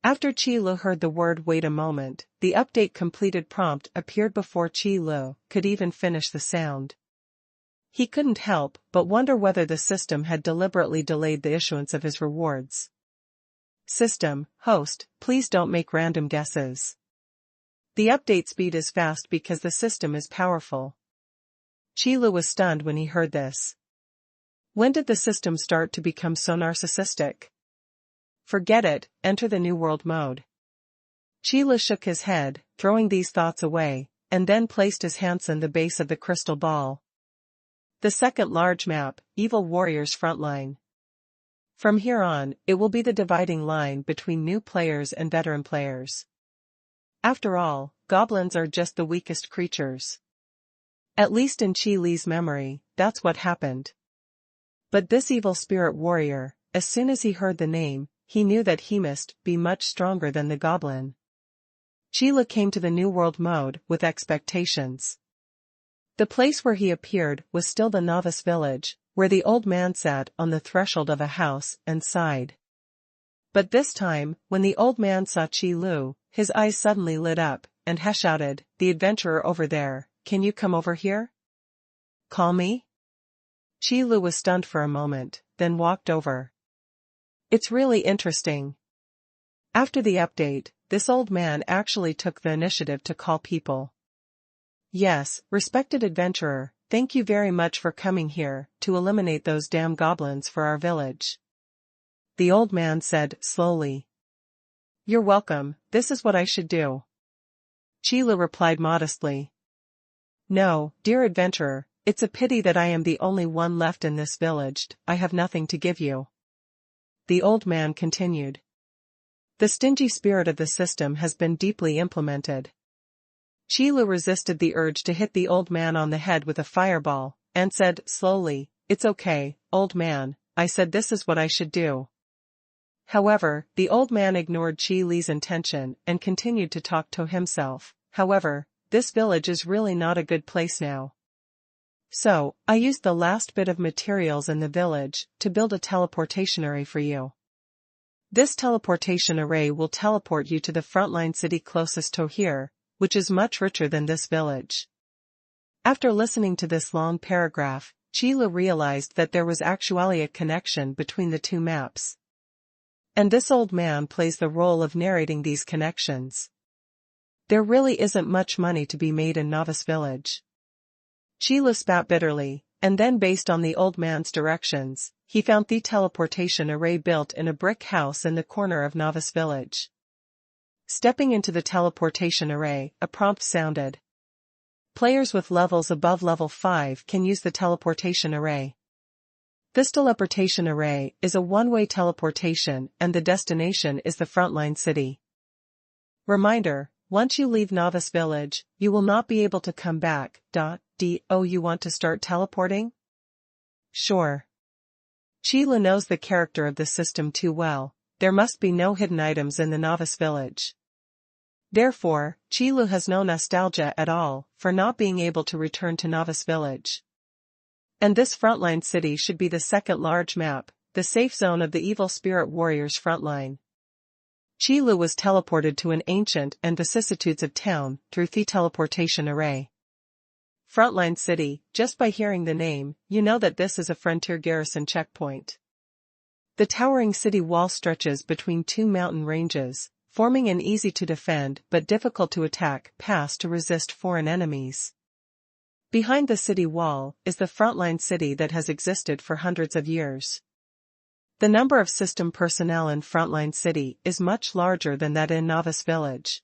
After Qilu heard the word wait a moment, the update completed prompt appeared before Qilu could even finish the sound. He couldn't help but wonder whether the system had deliberately delayed the issuance of his rewards. System, host, please don't make random guesses. The update speed is fast because the system is powerful. Qilu was stunned when he heard this. When did the system start to become so narcissistic? Forget it, enter the New World mode. Qilu shook his head, throwing these thoughts away, and then placed his hands on the base of the crystal ball. The second large map, Evil Warriors Frontline. From here on, it will be the dividing line between new players and veteran players. After all, goblins are just the weakest creatures. At least in Qi Li's memory, that's what happened. But this evil spirit warrior, as soon as he heard the name, he knew that he must be much stronger than the goblin. Qi Li came to the New World mode with expectations. The place where he appeared was still the novice village, where the old man sat on the threshold of a house and sighed. But this time, when the old man saw Qi Li, his eyes suddenly lit up, and he shouted, "The adventurer over there, can you come over here?" "Call me?" Qi Li was stunned for a moment, then walked over. "It's really interesting." After the update, this old man actually took the initiative to call people. "Yes, respected adventurer, thank you very much for coming here to eliminate those damn goblins for our village," the old man said slowly. "You're welcome, this is what I should do," Qi Li replied modestly. "No, dear adventurer, it's a pity that I am the only one left in this village. I have nothing to give you," the old man continued. "The stingy spirit of the system has been deeply implemented." Qi Li resisted the urge to hit the old man on the head with a fireball, and said slowly, "It's okay, old man, I said this is what I should do." However, the old man ignored Qi Li's intention and continued to talk to himself. "However, this village is really not a good place now. So, I used the last bit of materials in the village to build a teleportation array for you. This teleportation array will teleport you to the frontline city closest to here, which is much richer than this village." After listening to this long paragraph, Qi Li realized that there was actually a connection between the two maps. And this old man plays the role of narrating these connections. There really isn't much money to be made in Novice Village. Qi Li spat bitterly, and then based on the old man's directions, he found the teleportation array built in a brick house in the corner of Novice Village. Stepping into the teleportation array, a prompt sounded. Players with levels above level 5 can use the teleportation array. This teleportation array is a one-way teleportation and the destination is the frontline city. Reminder, once you leave Novice Village, you will not be able to come back. Do you want to start teleporting? Sure. Qi Li knows the character of the system too well. There must be no hidden items in the Novice Village. Therefore, Qi Li has no nostalgia at all for not being able to return to Novice Village. And this frontline city should be the second large map, the safe zone of the evil spirit warriors' frontline. Qi Li was teleported to an ancient and vicissitudes of town through the teleportation array. Frontline city, just by hearing the name, you know that this is a frontier garrison checkpoint. The towering city wall stretches between two mountain ranges, forming an easy-to-defend but difficult-to-attack pass to resist foreign enemies. Behind the city wall is the frontline city that has existed for hundreds of years. The number of system personnel in frontline city is much larger than that in Novice Village.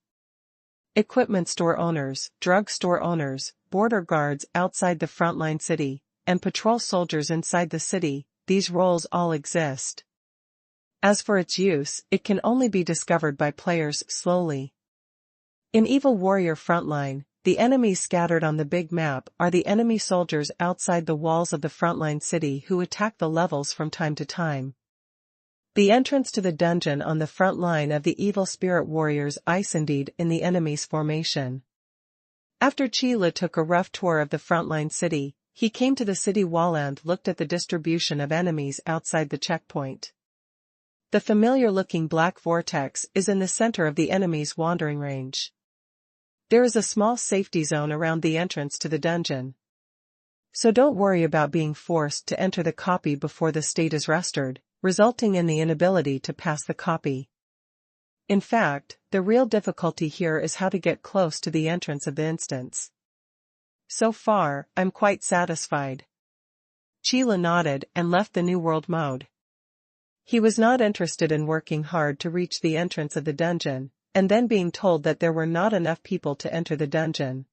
Equipment store owners, drug store owners, border guards outside the frontline city, and patrol soldiers inside the city, these roles all exist. As for its use, it can only be discovered by players slowly. In Evil Warrior Frontline, the enemies scattered on the big map are the enemy soldiers outside the walls of the frontline city who attack the levels from time to time. The entrance to the dungeon on the front line of the evil spirit warriors is indeed in the enemy's formation. After Qi Li took a rough tour of the frontline city, he came to the city wall and looked at the distribution of enemies outside the checkpoint. The familiar-looking black vortex is in the center of the enemy's wandering range. There is a small safety zone around the entrance to the dungeon. So don't worry about being forced to enter the copy before the state is restored, resulting in the inability to pass the copy. In fact, the real difficulty here is how to get close to the entrance of the instance. So far, I'm quite satisfied. Qi Li nodded and left the New World mode. He was not interested in working hard to reach the entrance of the dungeon, and then being told that there were not enough people to enter the dungeon.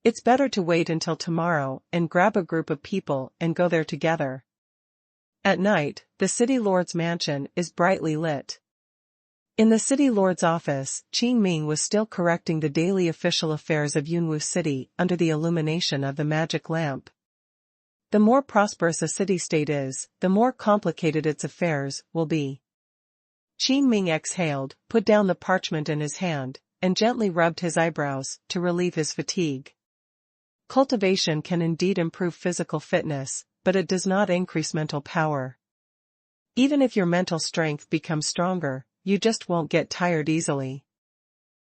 It's better to wait until tomorrow and grab a group of people and go there together. At night, the city lord's mansion is brightly lit. In the city lord's office, Qin Ming was still correcting the daily official affairs of Yunwu City under the illumination of the magic lamp. The more prosperous a city-state is, the more complicated its affairs will be. Qin Ming exhaled, put down the parchment in his hand, and gently rubbed his eyebrows to relieve his fatigue. Cultivation can indeed improve physical fitness, but it does not increase mental power. Even if your mental strength becomes stronger, you just won't get tired easily.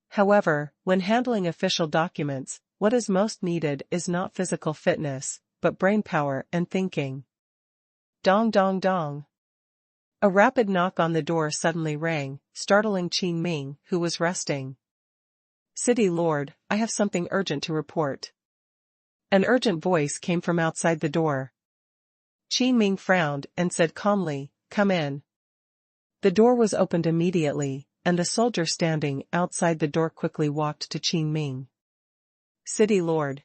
However, when handling official documents, what is most needed is not physical fitness, but brainpower and thinking. Dong dong dong. A rapid knock on the door suddenly rang, startling Qin Ming, who was resting. City Lord, I have something urgent to report. An urgent voice came from outside the door. Qin Ming frowned and said calmly, Come in. The door was opened immediately, and a soldier standing outside the door quickly walked to Qin Ming. City Lord.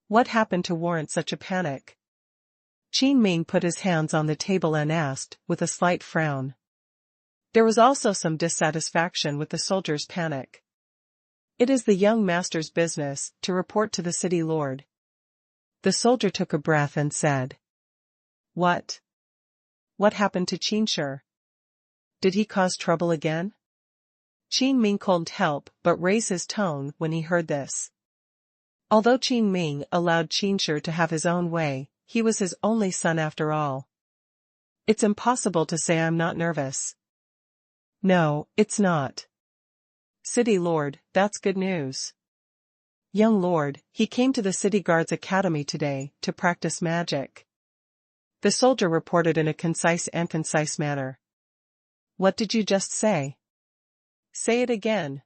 What happened to warrant such a panic? Qin Ming put his hands on the table and asked, with a slight frown. There was also some dissatisfaction with the soldier's panic. It is the young master's business to report to the city lord. The soldier took a breath and said. What? What happened to Qinsher? Did he cause trouble again? Qin Ming couldn't help but raise his tone when he heard this. Although Qin Ming allowed Qinsher to have his own way, he was his only son after all. It's impossible to say I'm not nervous. No, it's not. City Lord, that's good news. Young Lord, he came to the City Guards Academy today to practice magic. The soldier reported in a concise manner. What did you just say? Say it again.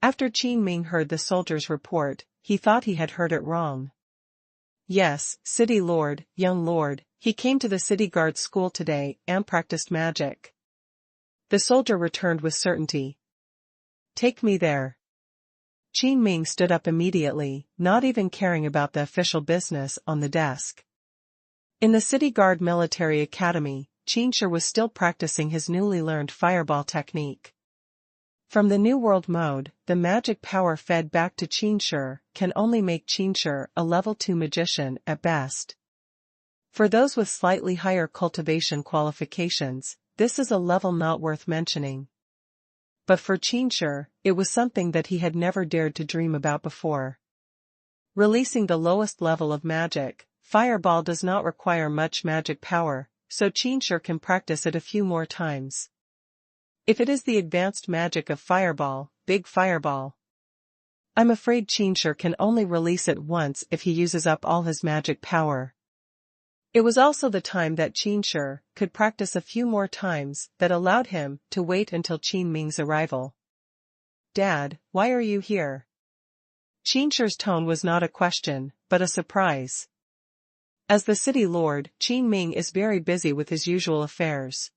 After Qin Ming heard the soldier's report, he thought he had heard it wrong. Yes, City Lord, young Lord, he came to the City Guard school today and practiced magic. The soldier returned with certainty. Take me there. Qin Ming stood up immediately, not even caring about the official business on the desk. In the City Guard Military Academy, Qinsher was still practicing his newly learned fireball technique. From the New World mode, the magic power fed back to Qinsher can only make Qinsher a level 2 magician at best. For those with slightly higher cultivation qualifications, this is a level not worth mentioning. But for Qinsher, it was something that he had never dared to dream about before. Releasing the lowest level of magic, fireball does not require much magic power, so Qinsher can practice it a few more times. If it is the advanced magic of fireball, big fireball. I'm afraid Qinsher can only release it once if he uses up all his magic power. It was also the time that Qinsher could practice a few more times that allowed him to wait until Qin Ming's arrival. Dad, why are you here? Qinsher's tone was not a question, but a surprise. As the city lord, Qin Ming is very busy with his usual affairs.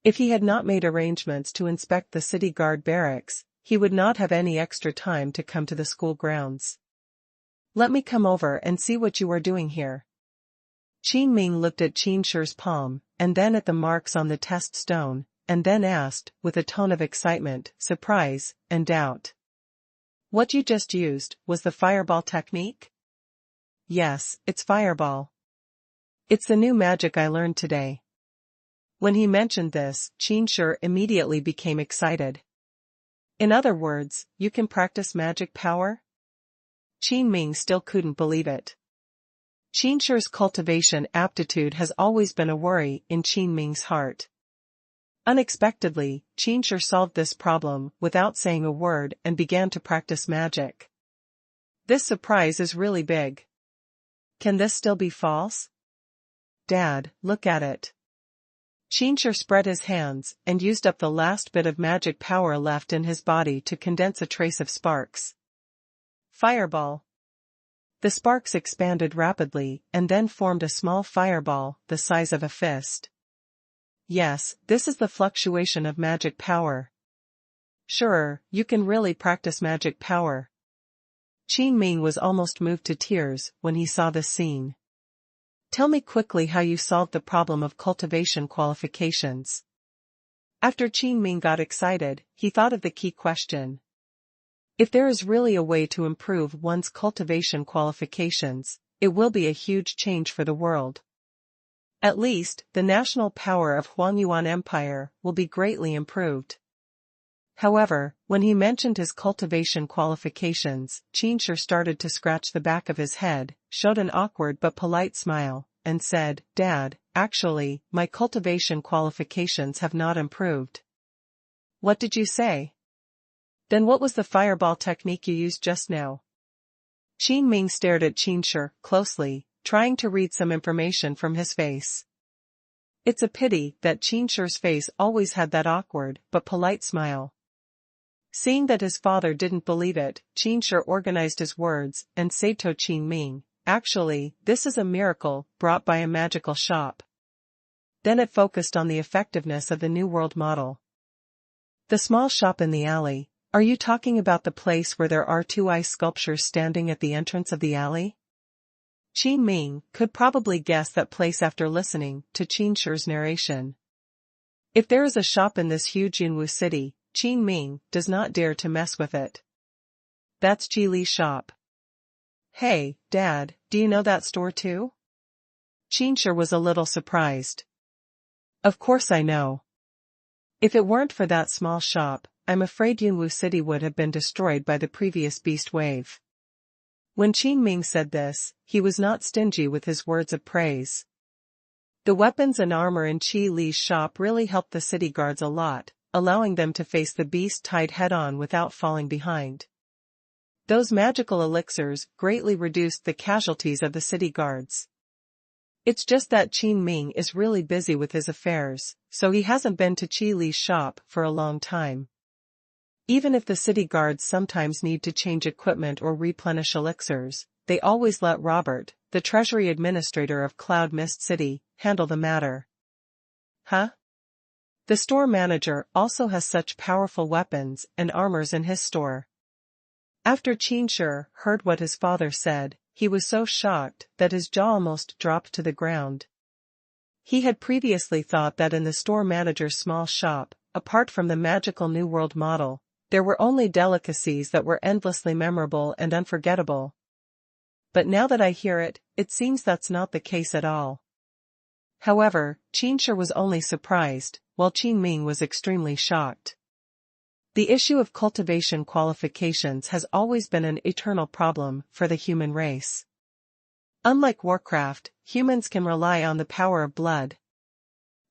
If he had not made arrangements to inspect the city guard barracks, he would not have any extra time to come to the school grounds. Let me come over and see what you are doing here. Qin Ming looked at Qinsher's palm, and then at the marks on the test stone, and then asked, with a tone of excitement, surprise, and doubt. What you just used, was the fireball technique? Yes, it's fireball. It's the new magic I learned today. When he mentioned this, Qinsher immediately became excited. In other words, you can practice magic power? Qin Ming still couldn't believe it. Qinsher's cultivation aptitude has always been a worry in Qin Ming's heart. Unexpectedly, Qinsher solved this problem without saying a word and began to practice magic. This surprise is really big. Can this still be false? Dad, look at it. Qinsher spread his hands and used up the last bit of magic power left in his body to condense a trace of sparks. Fireball. The sparks expanded rapidly and then formed a small fireball the size of a fist. Yes, this is the fluctuation of magic power. Sure, you can really practice magic power. Qin Ming was almost moved to tears when he saw this scene. Tell me quickly how you solved the problem of cultivation qualifications. After Qin Ming got excited, he thought of the key question. If there is really a way to improve one's cultivation qualifications, it will be a huge change for the world. At least, the national power of Huangyuan Empire will be greatly improved. However, when he mentioned his cultivation qualifications, Qin Shi started to scratch the back of his head, showed an awkward but polite smile, and said, "Dad, actually, my cultivation qualifications have not improved." "What did you say? Then what was the fireball technique you used just now?" Qin Ming stared at Qin Shi closely, trying to read some information from his face. It's a pity that Qin Shi's face always had that awkward but polite smile. Seeing that his father didn't believe it, Qin Shi organized his words and said to Qin Ming, "Actually, this is a miracle brought by a magical shop." Then it focused on the effectiveness of the New World model. "The small shop in the alley, are you talking about the place where there are two ice sculptures standing at the entrance of the alley?" Qin Ming could probably guess that place after listening to Qin Shi's narration. If there is a shop in this huge Yunwu city, Qin Ming does not dare to mess with it. "That's Ji Li's shop." "Hey, Dad, do you know that store too?" Qin Shi was a little surprised. "Of course I know. If it weren't for that small shop, I'm afraid Yunwu City would have been destroyed by the previous beast wave." When Qin Ming said this, he was not stingy with his words of praise. The weapons and armor in Ji Li's shop really helped the city guards a lot, allowing them to face the beast tide head-on without falling behind. Those magical elixirs greatly reduced the casualties of the city guards. It's just that Qin Ming is really busy with his affairs, so he hasn't been to Ji Li's shop for a long time. Even if the city guards sometimes need to change equipment or replenish elixirs, they always let Robert, the treasury administrator of Cloud Mist City, handle the matter. Huh? The store manager also has such powerful weapons and armors in his store. After Qin Shi heard what his father said, he was so shocked that his jaw almost dropped to the ground. He had previously thought that in the store manager's small shop, apart from the magical New World model, there were only delicacies that were endlessly memorable and unforgettable. But now that I hear it, it seems that's not the case at all. However, Qin Shi was only surprised, while Qin Ming was extremely shocked. The issue of cultivation qualifications has always been an eternal problem for the human race. Unlike Warcraft, humans can rely on the power of blood.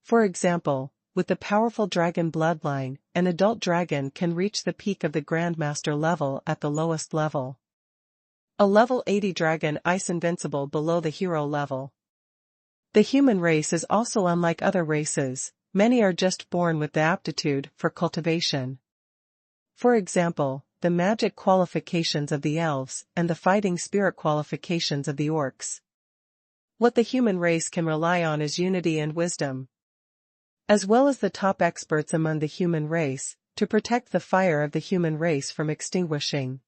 For example, with the powerful dragon bloodline, an adult dragon can reach the peak of the Grandmaster level at the lowest level. A level 80 dragon is invincible below the hero level. The human race is also unlike other races, many are just born with the aptitude for cultivation. For example, the magic qualifications of the elves and the fighting spirit qualifications of the orcs. What the human race can rely on is unity and wisdom, as well as the top experts among the human race, to protect the fire of the human race from extinguishing.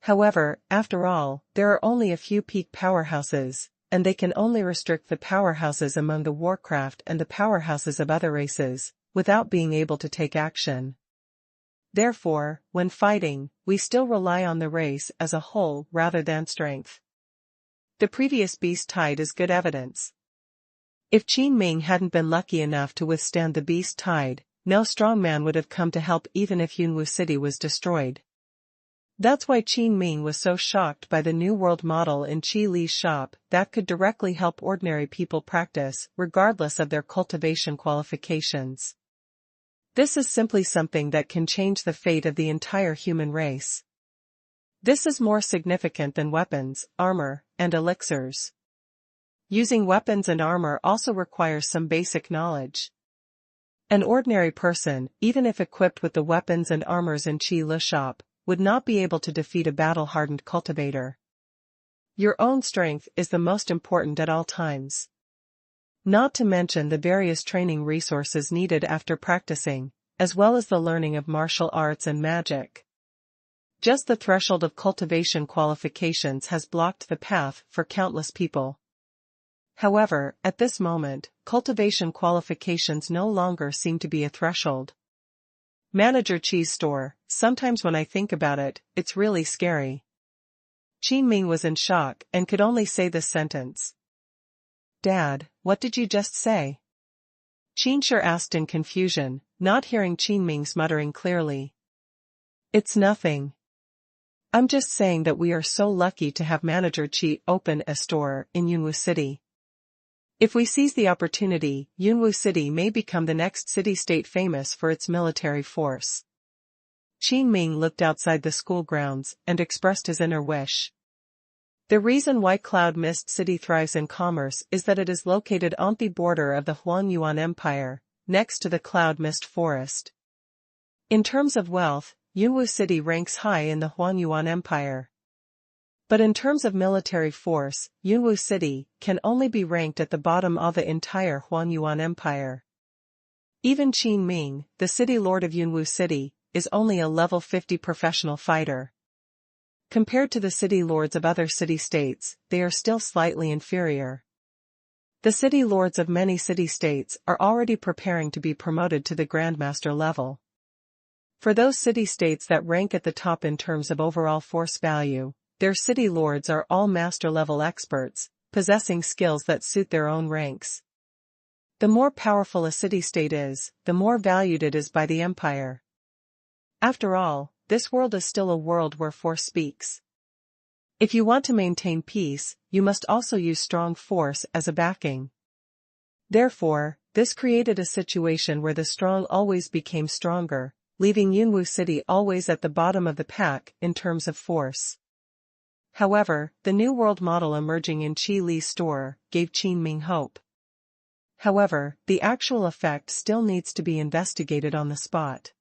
However, after all, there are only a few peak powerhouses, and they can only restrict the powerhouses among the Warcraft and the powerhouses of other races, without being able to take action. Therefore, when fighting, we still rely on the race as a whole rather than strength. The previous beast tide is good evidence. If Qin Ming hadn't been lucky enough to withstand the beast tide, no strong man would have come to help even if Yunwu City was destroyed. That's why Qin Ming was so shocked by the New World model in Ji Li's shop that could directly help ordinary people practice regardless of their cultivation qualifications. This is simply something that can change the fate of the entire human race. This is more significant than weapons, armor, and elixirs. Using weapons and armor also requires some basic knowledge. An ordinary person, even if equipped with the weapons and armors in Ji Li's shop, would not be able to defeat a battle-hardened cultivator. Your own strength is the most important at all times. Not to mention the various training resources needed after practicing, as well as the learning of martial arts and magic. Just the threshold of cultivation qualifications has blocked the path for countless people. However, at this moment, cultivation qualifications no longer seem to be a threshold. Manager cheese store, sometimes when I think about it, it's really scary. Qin Ming was in shock and could only say this sentence. Dad, what did you just say? Qin Shi asked in confusion, not hearing Qin Ming's muttering clearly. It's nothing. I'm just saying that we are so lucky to have Manager Qi open a store in Yunwu City. If we seize the opportunity, Yunwu City may become the next city-state famous for its military force. Qin Ming looked outside the school grounds and expressed his inner wish. The reason why Cloud Mist City thrives in commerce is that it is located on the border of the Huanyuan Empire, next to the Cloud Mist Forest. In terms of wealth, Yunwu City ranks high in the Huanyuan Empire. But in terms of military force, Yunwu City can only be ranked at the bottom of the entire Huanyuan Empire. Even Qin Ming, the city lord of Yunwu City, is only a level 50 professional fighter. Compared to the city lords of other city-states, they are still slightly inferior. The city lords of many city-states are already preparing to be promoted to the Grandmaster level. For those city-states that rank at the top in terms of overall force value, their city lords are all master-level experts, possessing skills that suit their own ranks. The more powerful a city-state is, the more valued it is by the empire. After all, this world is still a world where force speaks. If you want to maintain peace, you must also use strong force as a backing. Therefore, this created a situation where the strong always became stronger, leaving Yunwu City always at the bottom of the pack in terms of force. However, the new world model emerging in Qi Li's store gave Qin Ming hope. However, the actual effect still needs to be investigated on the spot.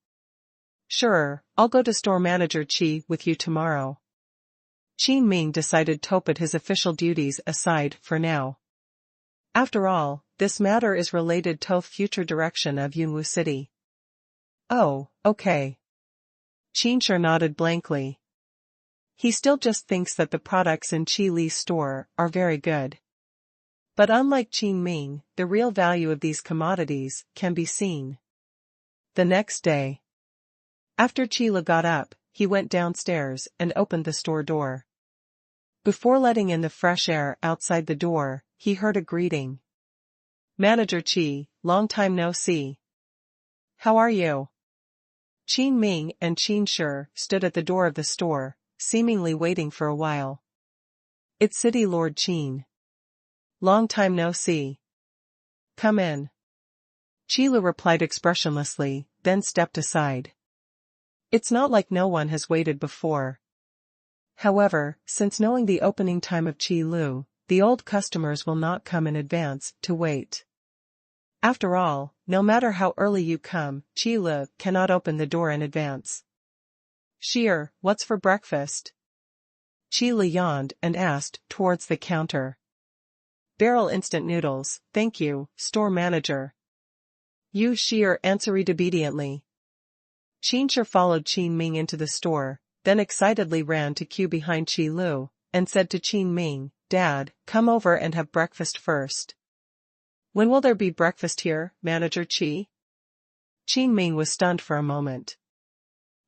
Sure, I'll go to store manager Qi with you tomorrow. Qin Ming decided to put his official duties aside for now. After all, this matter is related to the future direction of Yunwu City. Oh, okay. Qin Shi nodded blankly. He still just thinks that the products in Qi Li's store are very good. But unlike Qin Ming, the real value of these commodities can be seen. The next day, after Qi Li got up, he went downstairs and opened the store door. Before letting in the fresh air outside the door, he heard a greeting. Manager Qi, long time no see. How are you? Qin Ming and Qin Shi stood at the door of the store, seemingly waiting for a while. It's City Lord Qin. Long time no see. Come in. Qi Li replied expressionlessly, then stepped aside. It's not like no one has waited before. However, since knowing the opening time of Qi Lu, the old customers will not come in advance to wait. After all, no matter how early you come, Qi Lu cannot open the door in advance. Sheer, what's for breakfast? Qi Li yawned and asked, towards the counter. Barrel instant noodles, thank you, store manager. Yu Sheer answered obediently. Qin Shi followed Qin Ming into the store, then excitedly ran to queue behind Qi Lu, and said to Qin Ming, Dad, come over and have breakfast first. When will there be breakfast here, Manager Qi? Qin Ming was stunned for a moment.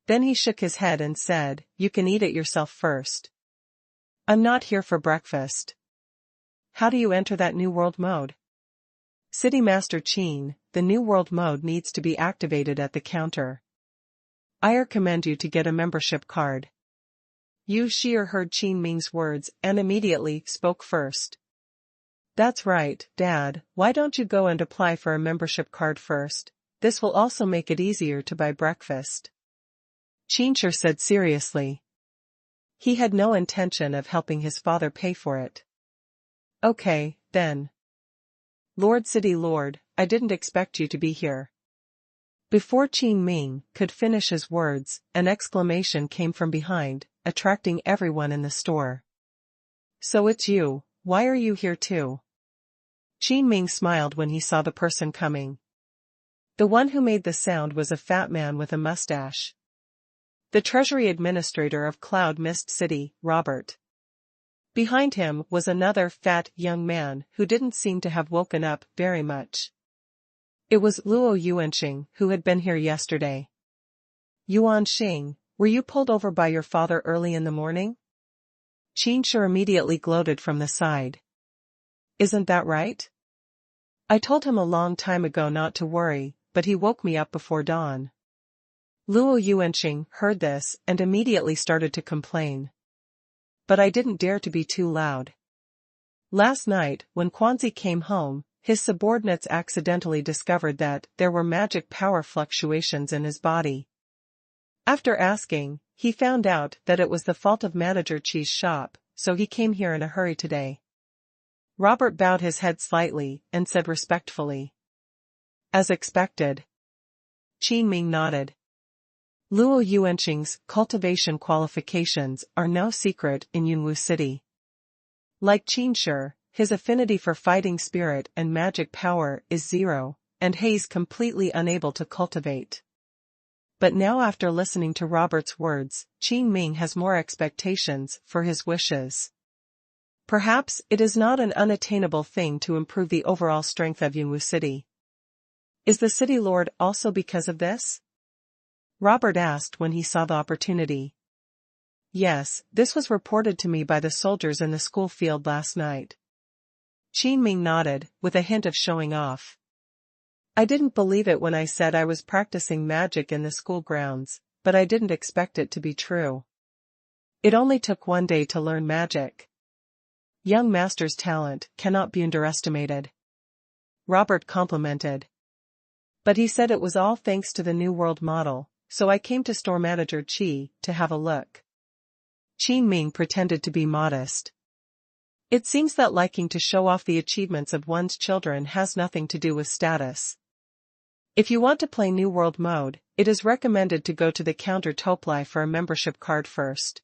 Then he shook his head and said, You can eat it yourself first. I'm not here for breakfast. How do you enter that New World mode? City Master Qin, the New World mode needs to be activated at the counter. I recommend you to get a membership card. Yu Shi'er heard Qin Ming's words and immediately spoke first. That's right, Dad, why don't you go and apply for a membership card first? This will also make it easier to buy breakfast. Qin Shi said seriously. He had no intention of helping his father pay for it. Okay, then. Lord City Lord, I didn't expect you to be here. Before Qin Ming could finish his words, an exclamation came from behind, attracting everyone in the store. So it's you, why are you here too? Qin Ming smiled when he saw the person coming. The one who made the sound was a fat man with a mustache. The Treasury Administrator of Cloud Mist City, Robert. Behind him was another fat young man who didn't seem to have woken up very much. It was Luo Yuanxing, who had been here yesterday. Yuanxing, were you pulled over by your father early in the morning? Qin Shi immediately gloated from the side. Isn't that right? I told him a long time ago not to worry, but he woke me up before dawn. Luo Yuanxing heard this and immediately started to complain. But I didn't dare to be too loud. Last night, when Quanzi came home, his subordinates accidentally discovered that there were magic power fluctuations in his body. After asking, he found out that it was the fault of Manager Qi's shop, so he came here in a hurry today. Robert bowed his head slightly and said respectfully. As expected. Qin Ming nodded. Luo Yuanxing's cultivation qualifications are no secret in Yunwu City. Like Qin Shi, his affinity for fighting spirit and magic power is 0, and he's completely unable to cultivate. But now after listening to Robert's words, Qin Ming has more expectations for his wishes. Perhaps it is not an unattainable thing to improve the overall strength of Yunwu City. Is the city lord also because of this? Robert asked when he saw the opportunity. Yes, this was reported to me by the soldiers in the school field last night. Qin Ming nodded, with a hint of showing off. I didn't believe it when I said I was practicing magic in the school grounds, but I didn't expect it to be true. It only took one day to learn magic. Young master's talent cannot be underestimated. Robert complimented. But he said it was all thanks to the New World model, so I came to store manager Qi to have a look. Qin Ming pretended to be modest. It seems that liking to show off the achievements of one's children has nothing to do with status. If you want to play New World mode, it is recommended to go to the counter Toplai for a membership card first.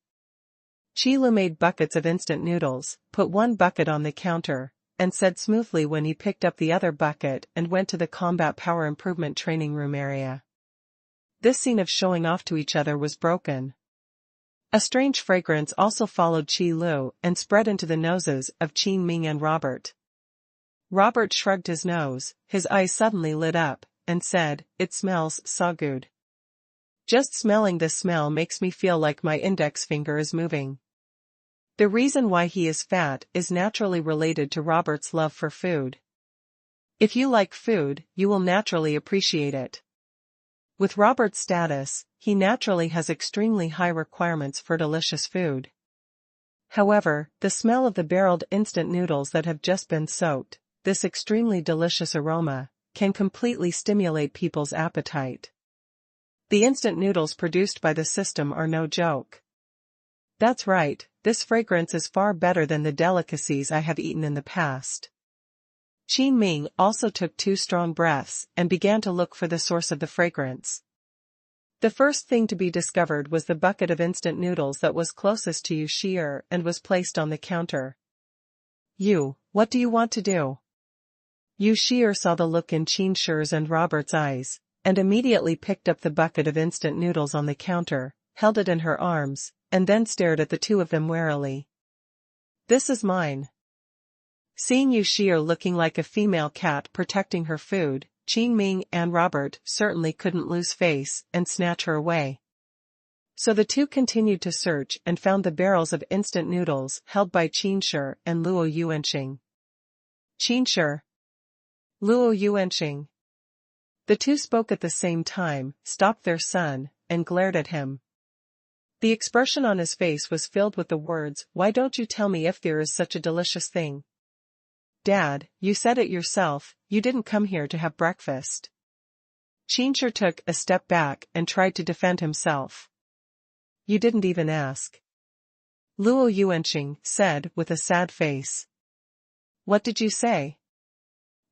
Qilu made buckets of instant noodles, put one bucket on the counter, and said smoothly when he picked up the other bucket and went to the combat power improvement training room area. This scene of showing off to each other was broken. A strange fragrance also followed Qi Lu and spread into the noses of Qin Ming and Robert. Robert shrugged his nose, his eyes suddenly lit up, and said, "It smells so good. Just smelling this smell makes me feel like my index finger is moving." The reason why he is fat is naturally related to Robert's love for food. If you like food, you will naturally appreciate it. With Robert's status, he naturally has extremely high requirements for delicious food. However, the smell of the barreled instant noodles that have just been soaked, this extremely delicious aroma, can completely stimulate people's appetite. The instant noodles produced by the system are no joke. That's right, this fragrance is far better than the delicacies I have eaten in the past. Qin Ming also took 2 strong breaths and began to look for the source of the fragrance. The first thing to be discovered was the bucket of instant noodles that was closest to Yu Shi'er and was placed on the counter. What do you want to do? Yu Shi'er saw the look in Qin Shi's and Robert's eyes, and immediately picked up the bucket of instant noodles on the counter, held it in her arms, and then stared at the two of them warily. This is mine. Seeing Yu Shi'er looking like a female cat protecting her food, Qin Ming and Robert certainly couldn't lose face and snatch her away. So the two continued to search and found the barrels of instant noodles held by Qin Shi and Luo Yuanxing. Qin Shi. Luo Yuanxing. The two spoke at the same time, stopped their son, and glared at him. The expression on his face was filled with the words, "Why don't you tell me if there is such a delicious thing? Dad, you said it yourself, you didn't come here to have breakfast." Qin Shi took a step back and tried to defend himself. "You didn't even ask," Luo Yuanxing said with a sad face. "What did you say?"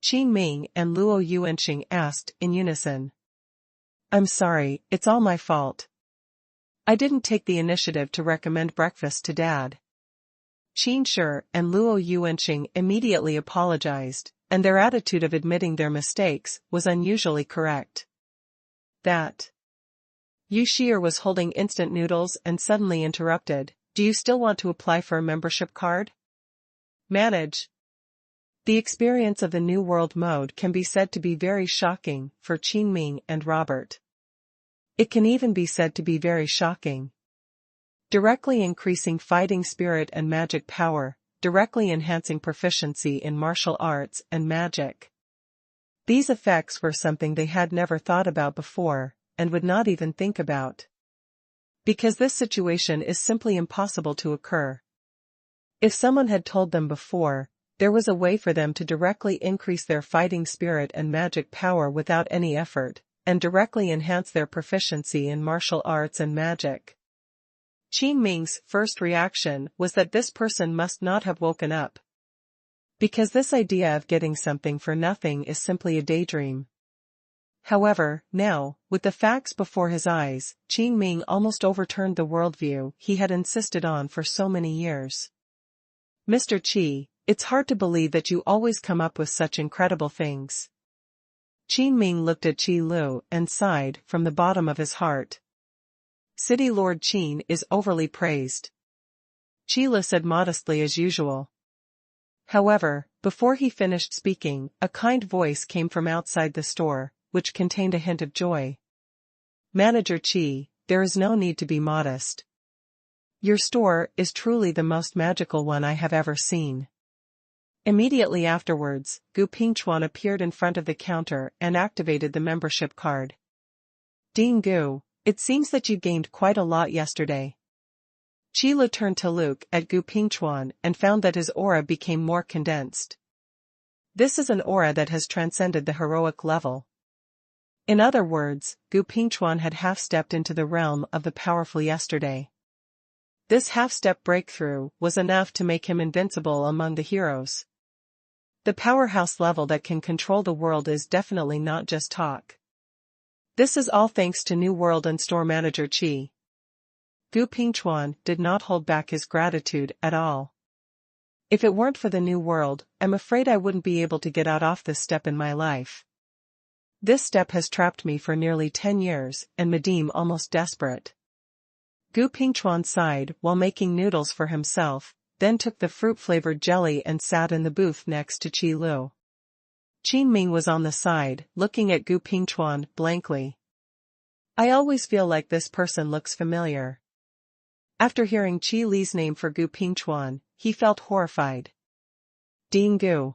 Qin Ming and Luo Yuanxing asked in unison. "I'm sorry, it's all my fault. I didn't take the initiative to recommend breakfast to Dad." Qin Shi and Luo Yuanxing immediately apologized, and their attitude of admitting their mistakes was unusually correct. Yu Shi'er was holding instant noodles and suddenly interrupted, Do you still want to apply for a membership card? Manage. The experience of the New World mode can be said to be very shocking for Qingming and Robert. It can even be said to be very shocking. Directly increasing fighting spirit and magic power, directly enhancing proficiency in martial arts and magic. These effects were something they had never thought about before, and would not even think about. Because this situation is simply impossible to occur. If someone had told them before, there was a way for them to directly increase their fighting spirit and magic power without any effort, and directly enhance their proficiency in martial arts and magic. Qingming's first reaction was that this person must not have woken up. Because this idea of getting something for nothing is simply a daydream. However, now, with the facts before his eyes, Qingming almost overturned the worldview he had insisted on for so many years. Mr. Qi, it's hard to believe that you always come up with such incredible things. Qingming looked at Qi Lu and sighed from the bottom of his heart. City Lord Qin is overly praised. Qi Lu said modestly as usual. However, before he finished speaking, a kind voice came from outside the store, which contained a hint of joy. Manager Qi, there is no need to be modest. Your store is truly the most magical one I have ever seen. Immediately afterwards, Gu Pingchuan appeared in front of the counter and activated the membership card. Dean Gu, it seems that you gained quite a lot yesterday. Qi Lu turned to look at Gu Pingchuan and found that his aura became more condensed. This is an aura that has transcended the heroic level. In other words, Gu Pingchuan had half-stepped into the realm of the powerful yesterday. This half-step breakthrough was enough to make him invincible among the heroes. The powerhouse level that can control the world is definitely not just talk. This is all thanks to New World and Store Manager Qi. Gu Pingchuan did not hold back his gratitude at all. If it weren't for the New World, I'm afraid I wouldn't be able to get out off this step in my life. This step has trapped me for nearly 10 years and Madim almost desperate. Gu Pingchuan sighed while making noodles for himself, then took the fruit-flavored jelly and sat in the booth next to Qi Lu. Qingming was on the side, looking at Gu Pingchuan blankly. I always feel like this person looks familiar. After hearing Qi Li's name for Gu Pingchuan, he felt horrified. Dean Gu.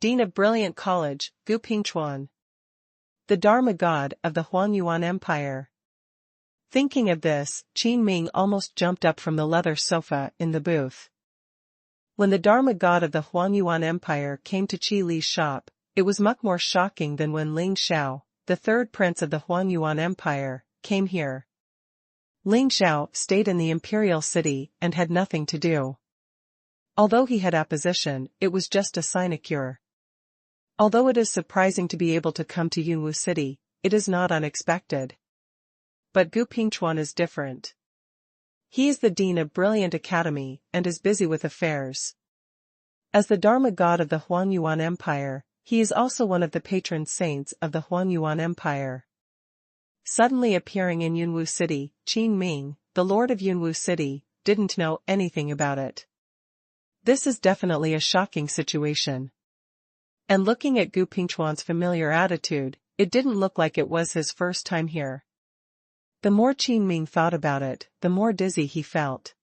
Dean of Brilliant College, Gu Pingchuan. The Dharma god of the Huangyuan Empire. Thinking of this, Qingming almost jumped up from the leather sofa in the booth. When the Dharma god of the Huangyuan Empire came to Qi Li's shop, it was much more shocking than when Ling Xiao, the third prince of the Huangyuan Empire, came here. Ling Xiao stayed in the imperial city and had nothing to do. Although he had opposition, it was just a sinecure. Although it is surprising to be able to come to Yunwu City, it is not unexpected. But Gu Pingchuan is different. He is the dean of Brilliant Academy and is busy with affairs. As the Dharma god of the Huangyuan Empire, he is also one of the patron saints of the Huangyuan Empire. Suddenly appearing in Yunwu City, Qingming, the lord of Yunwu City, didn't know anything about it. This is definitely a shocking situation. And looking at Gu Pingchuan's familiar attitude, it didn't look like it was his first time here. The more Qingming thought about it, the more dizzy he felt.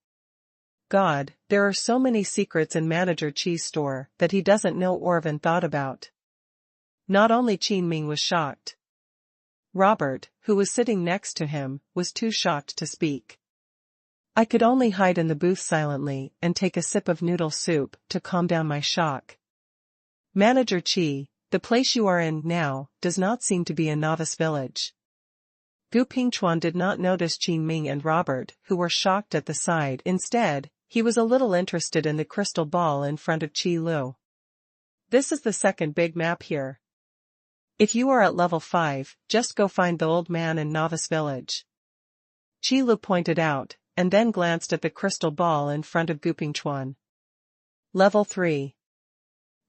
God, there are so many secrets in Manager Qi's store that he doesn't know or even thought about. Not only Qingming was shocked. Robert, who was sitting next to him, was too shocked to speak. I could only hide in the booth silently and take a sip of noodle soup to calm down my shock. Manager Qi, the place you are in now does not seem to be a novice village. Gu Pingchuan did not notice Qingming and Robert, who were shocked at the sight. Instead, he was a little interested in the crystal ball in front of Qi Lu. This is the second big map here. If you are at level 5, just go find the old man in Novice Village. Qi Lu pointed out, and then glanced at the crystal ball in front of Gu Pingchuan. Level 3.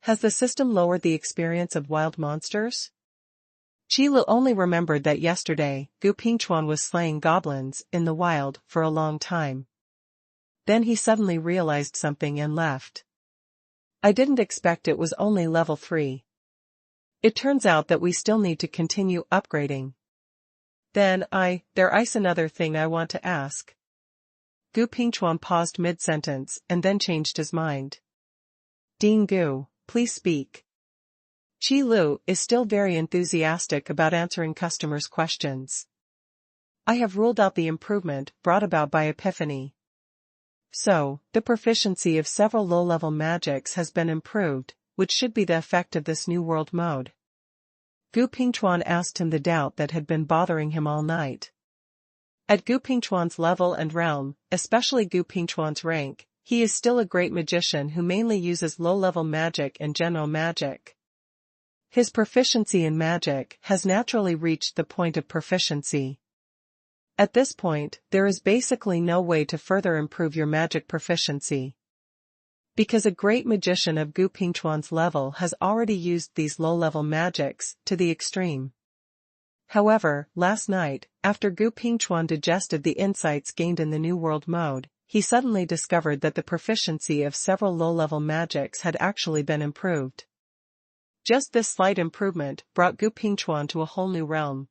Has the system lowered the experience of wild monsters? Qi Lu only remembered that yesterday, Gu Pingchuan was slaying goblins in the wild for a long time. Then he suddenly realized something and left. I didn't expect it was only level 3. It turns out that we still need to continue upgrading. Then there's another thing I want to ask. Gu Pingchuan paused mid-sentence and then changed his mind. Ding Gu, please speak. Qi Lu is still very enthusiastic about answering customers' questions. I have ruled out the improvement brought about by Epiphany. So, the proficiency of several low-level magics has been improved, which should be the effect of this new world mode. Gu Pingchuan asked him the doubt that had been bothering him all night. At Gu Pingchuan's level and realm, especially Gu Pingchuan's rank, he is still a great magician who mainly uses low-level magic and general magic. His proficiency in magic has naturally reached the point of proficiency. At this point, there is basically no way to further improve your magic proficiency. Because a great magician of Gu Pingchuan's level has already used these low-level magics to the extreme. However, last night, after Gu Pingchuan digested the insights gained in the New World mode, he suddenly discovered that the proficiency of several low-level magics had actually been improved. Just this slight improvement brought Gu Pingchuan to a whole new realm.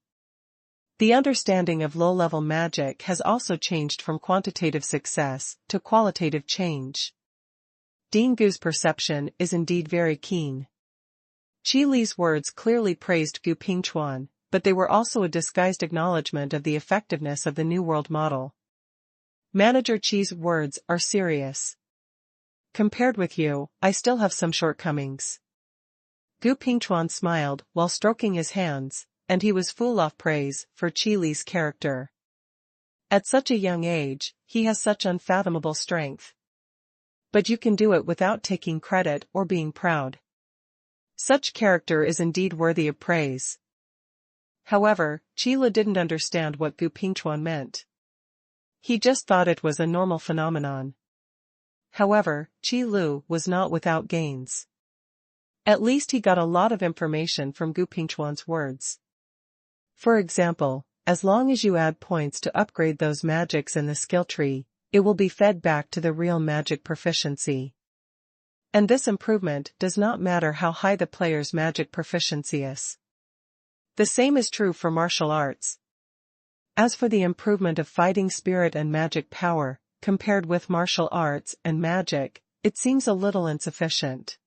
The understanding of low-level magic has also changed from quantitative success to qualitative change. Ding Gu's perception is indeed very keen. Qi Li's words clearly praised Gu Pingchuan, but they were also a disguised acknowledgement of the effectiveness of the New World model. Manager Qi's words are serious. Compared with you, I still have some shortcomings. Gu Pingchuan smiled while stroking his hands, and he was full of praise for Qi Li's character. At such a young age, he has such unfathomable strength. But you can do it without taking credit or being proud. Such character is indeed worthy of praise. However, Qi Li didn't understand what Gu Pingchuan meant. He just thought it was a normal phenomenon. However, Qi Lu was not without gains. At least he got a lot of information from Gu Pingchuan's words. For example, as long as you add points to upgrade those magics in the skill tree, it will be fed back to the real magic proficiency. And this improvement does not matter how high the player's magic proficiency is. The same is true for martial arts. As for the improvement of fighting spirit and magic power, compared with martial arts and magic, it seems a little insufficient.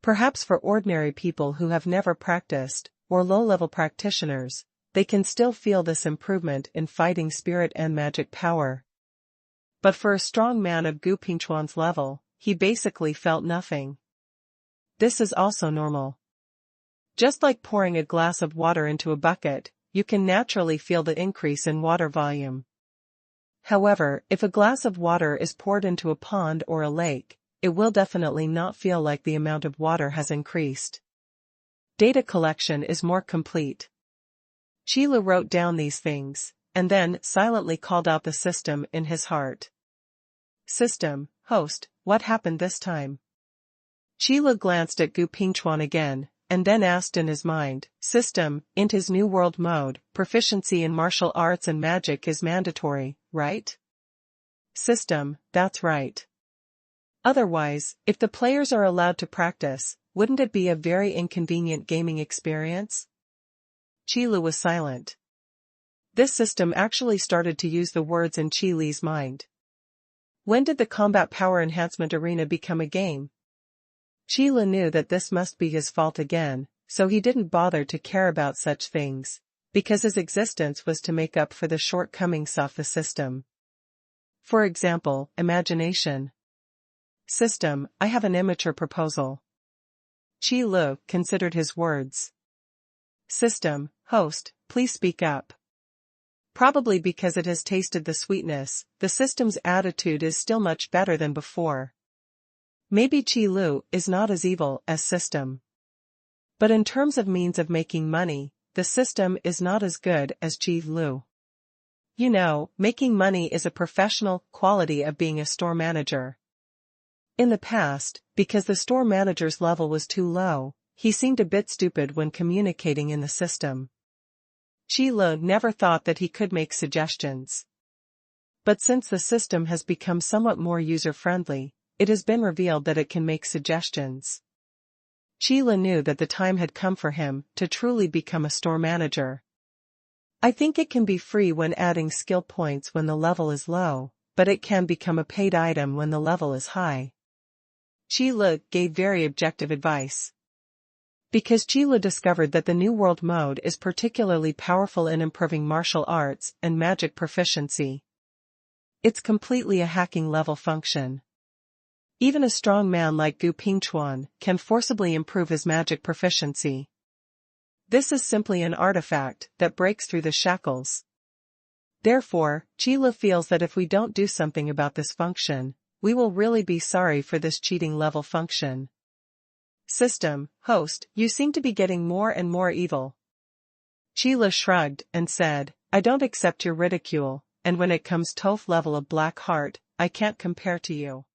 Perhaps for ordinary people who have never practiced, or low-level practitioners, they can still feel this improvement in fighting spirit and magic power. But for a strong man of Gu Pingchuan's level, he basically felt nothing. This is also normal. Just like pouring a glass of water into a bucket, you can naturally feel the increase in water volume. However, if a glass of water is poured into a pond or a lake, it will definitely not feel like the amount of water has increased. Data collection is more complete. Qi Li wrote down these things, and then silently called out the system in his heart. System, host, what happened this time? Qi Li glanced at Gu Pingchuan again, and then asked in his mind, System, in his New World mode, proficiency in martial arts and magic is mandatory, right? System, that's right. Otherwise, if the players are allowed to practice, wouldn't it be a very inconvenient gaming experience? Qi Li was silent. This system actually started to use the words in Qi Li's mind. When did the combat power enhancement arena become a game? Qi Li knew that this must be his fault again, so he didn't bother to care about such things, because his existence was to make up for the shortcomings of the system. For example, imagination. System, I have an immature proposal. Qi Li considered his words. System, host, please speak up. Probably because it has tasted the sweetness, the system's attitude is still much better than before. Maybe Qi Li is not as evil as system. But in terms of means of making money, the system is not as good as Qi Li. You know, making money is a professional quality of being a store manager. In the past, because the store manager's level was too low, he seemed a bit stupid when communicating in the system. Qi Li never thought that he could make suggestions. But since the system has become somewhat more user-friendly, it has been revealed that it can make suggestions. Chila knew that the time had come for him to truly become a store manager. I think it can be free when adding skill points when the level is low, but it can become a paid item when the level is high. Chila gave very objective advice. Because Chila discovered that the New World mode is particularly powerful in improving martial arts and magic proficiency. It's completely a hacking level function. Even a strong man like Gu Pingchuan can forcibly improve his magic proficiency. This is simply an artifact that breaks through the shackles. Therefore, Chila feels that if we don't do something about this function, we will really be sorry for this cheating level function. System, host, you seem to be getting more and more evil. Chila shrugged and said, I don't accept your ridicule, and when it comes TOEF level of Black Heart, I can't compare to you.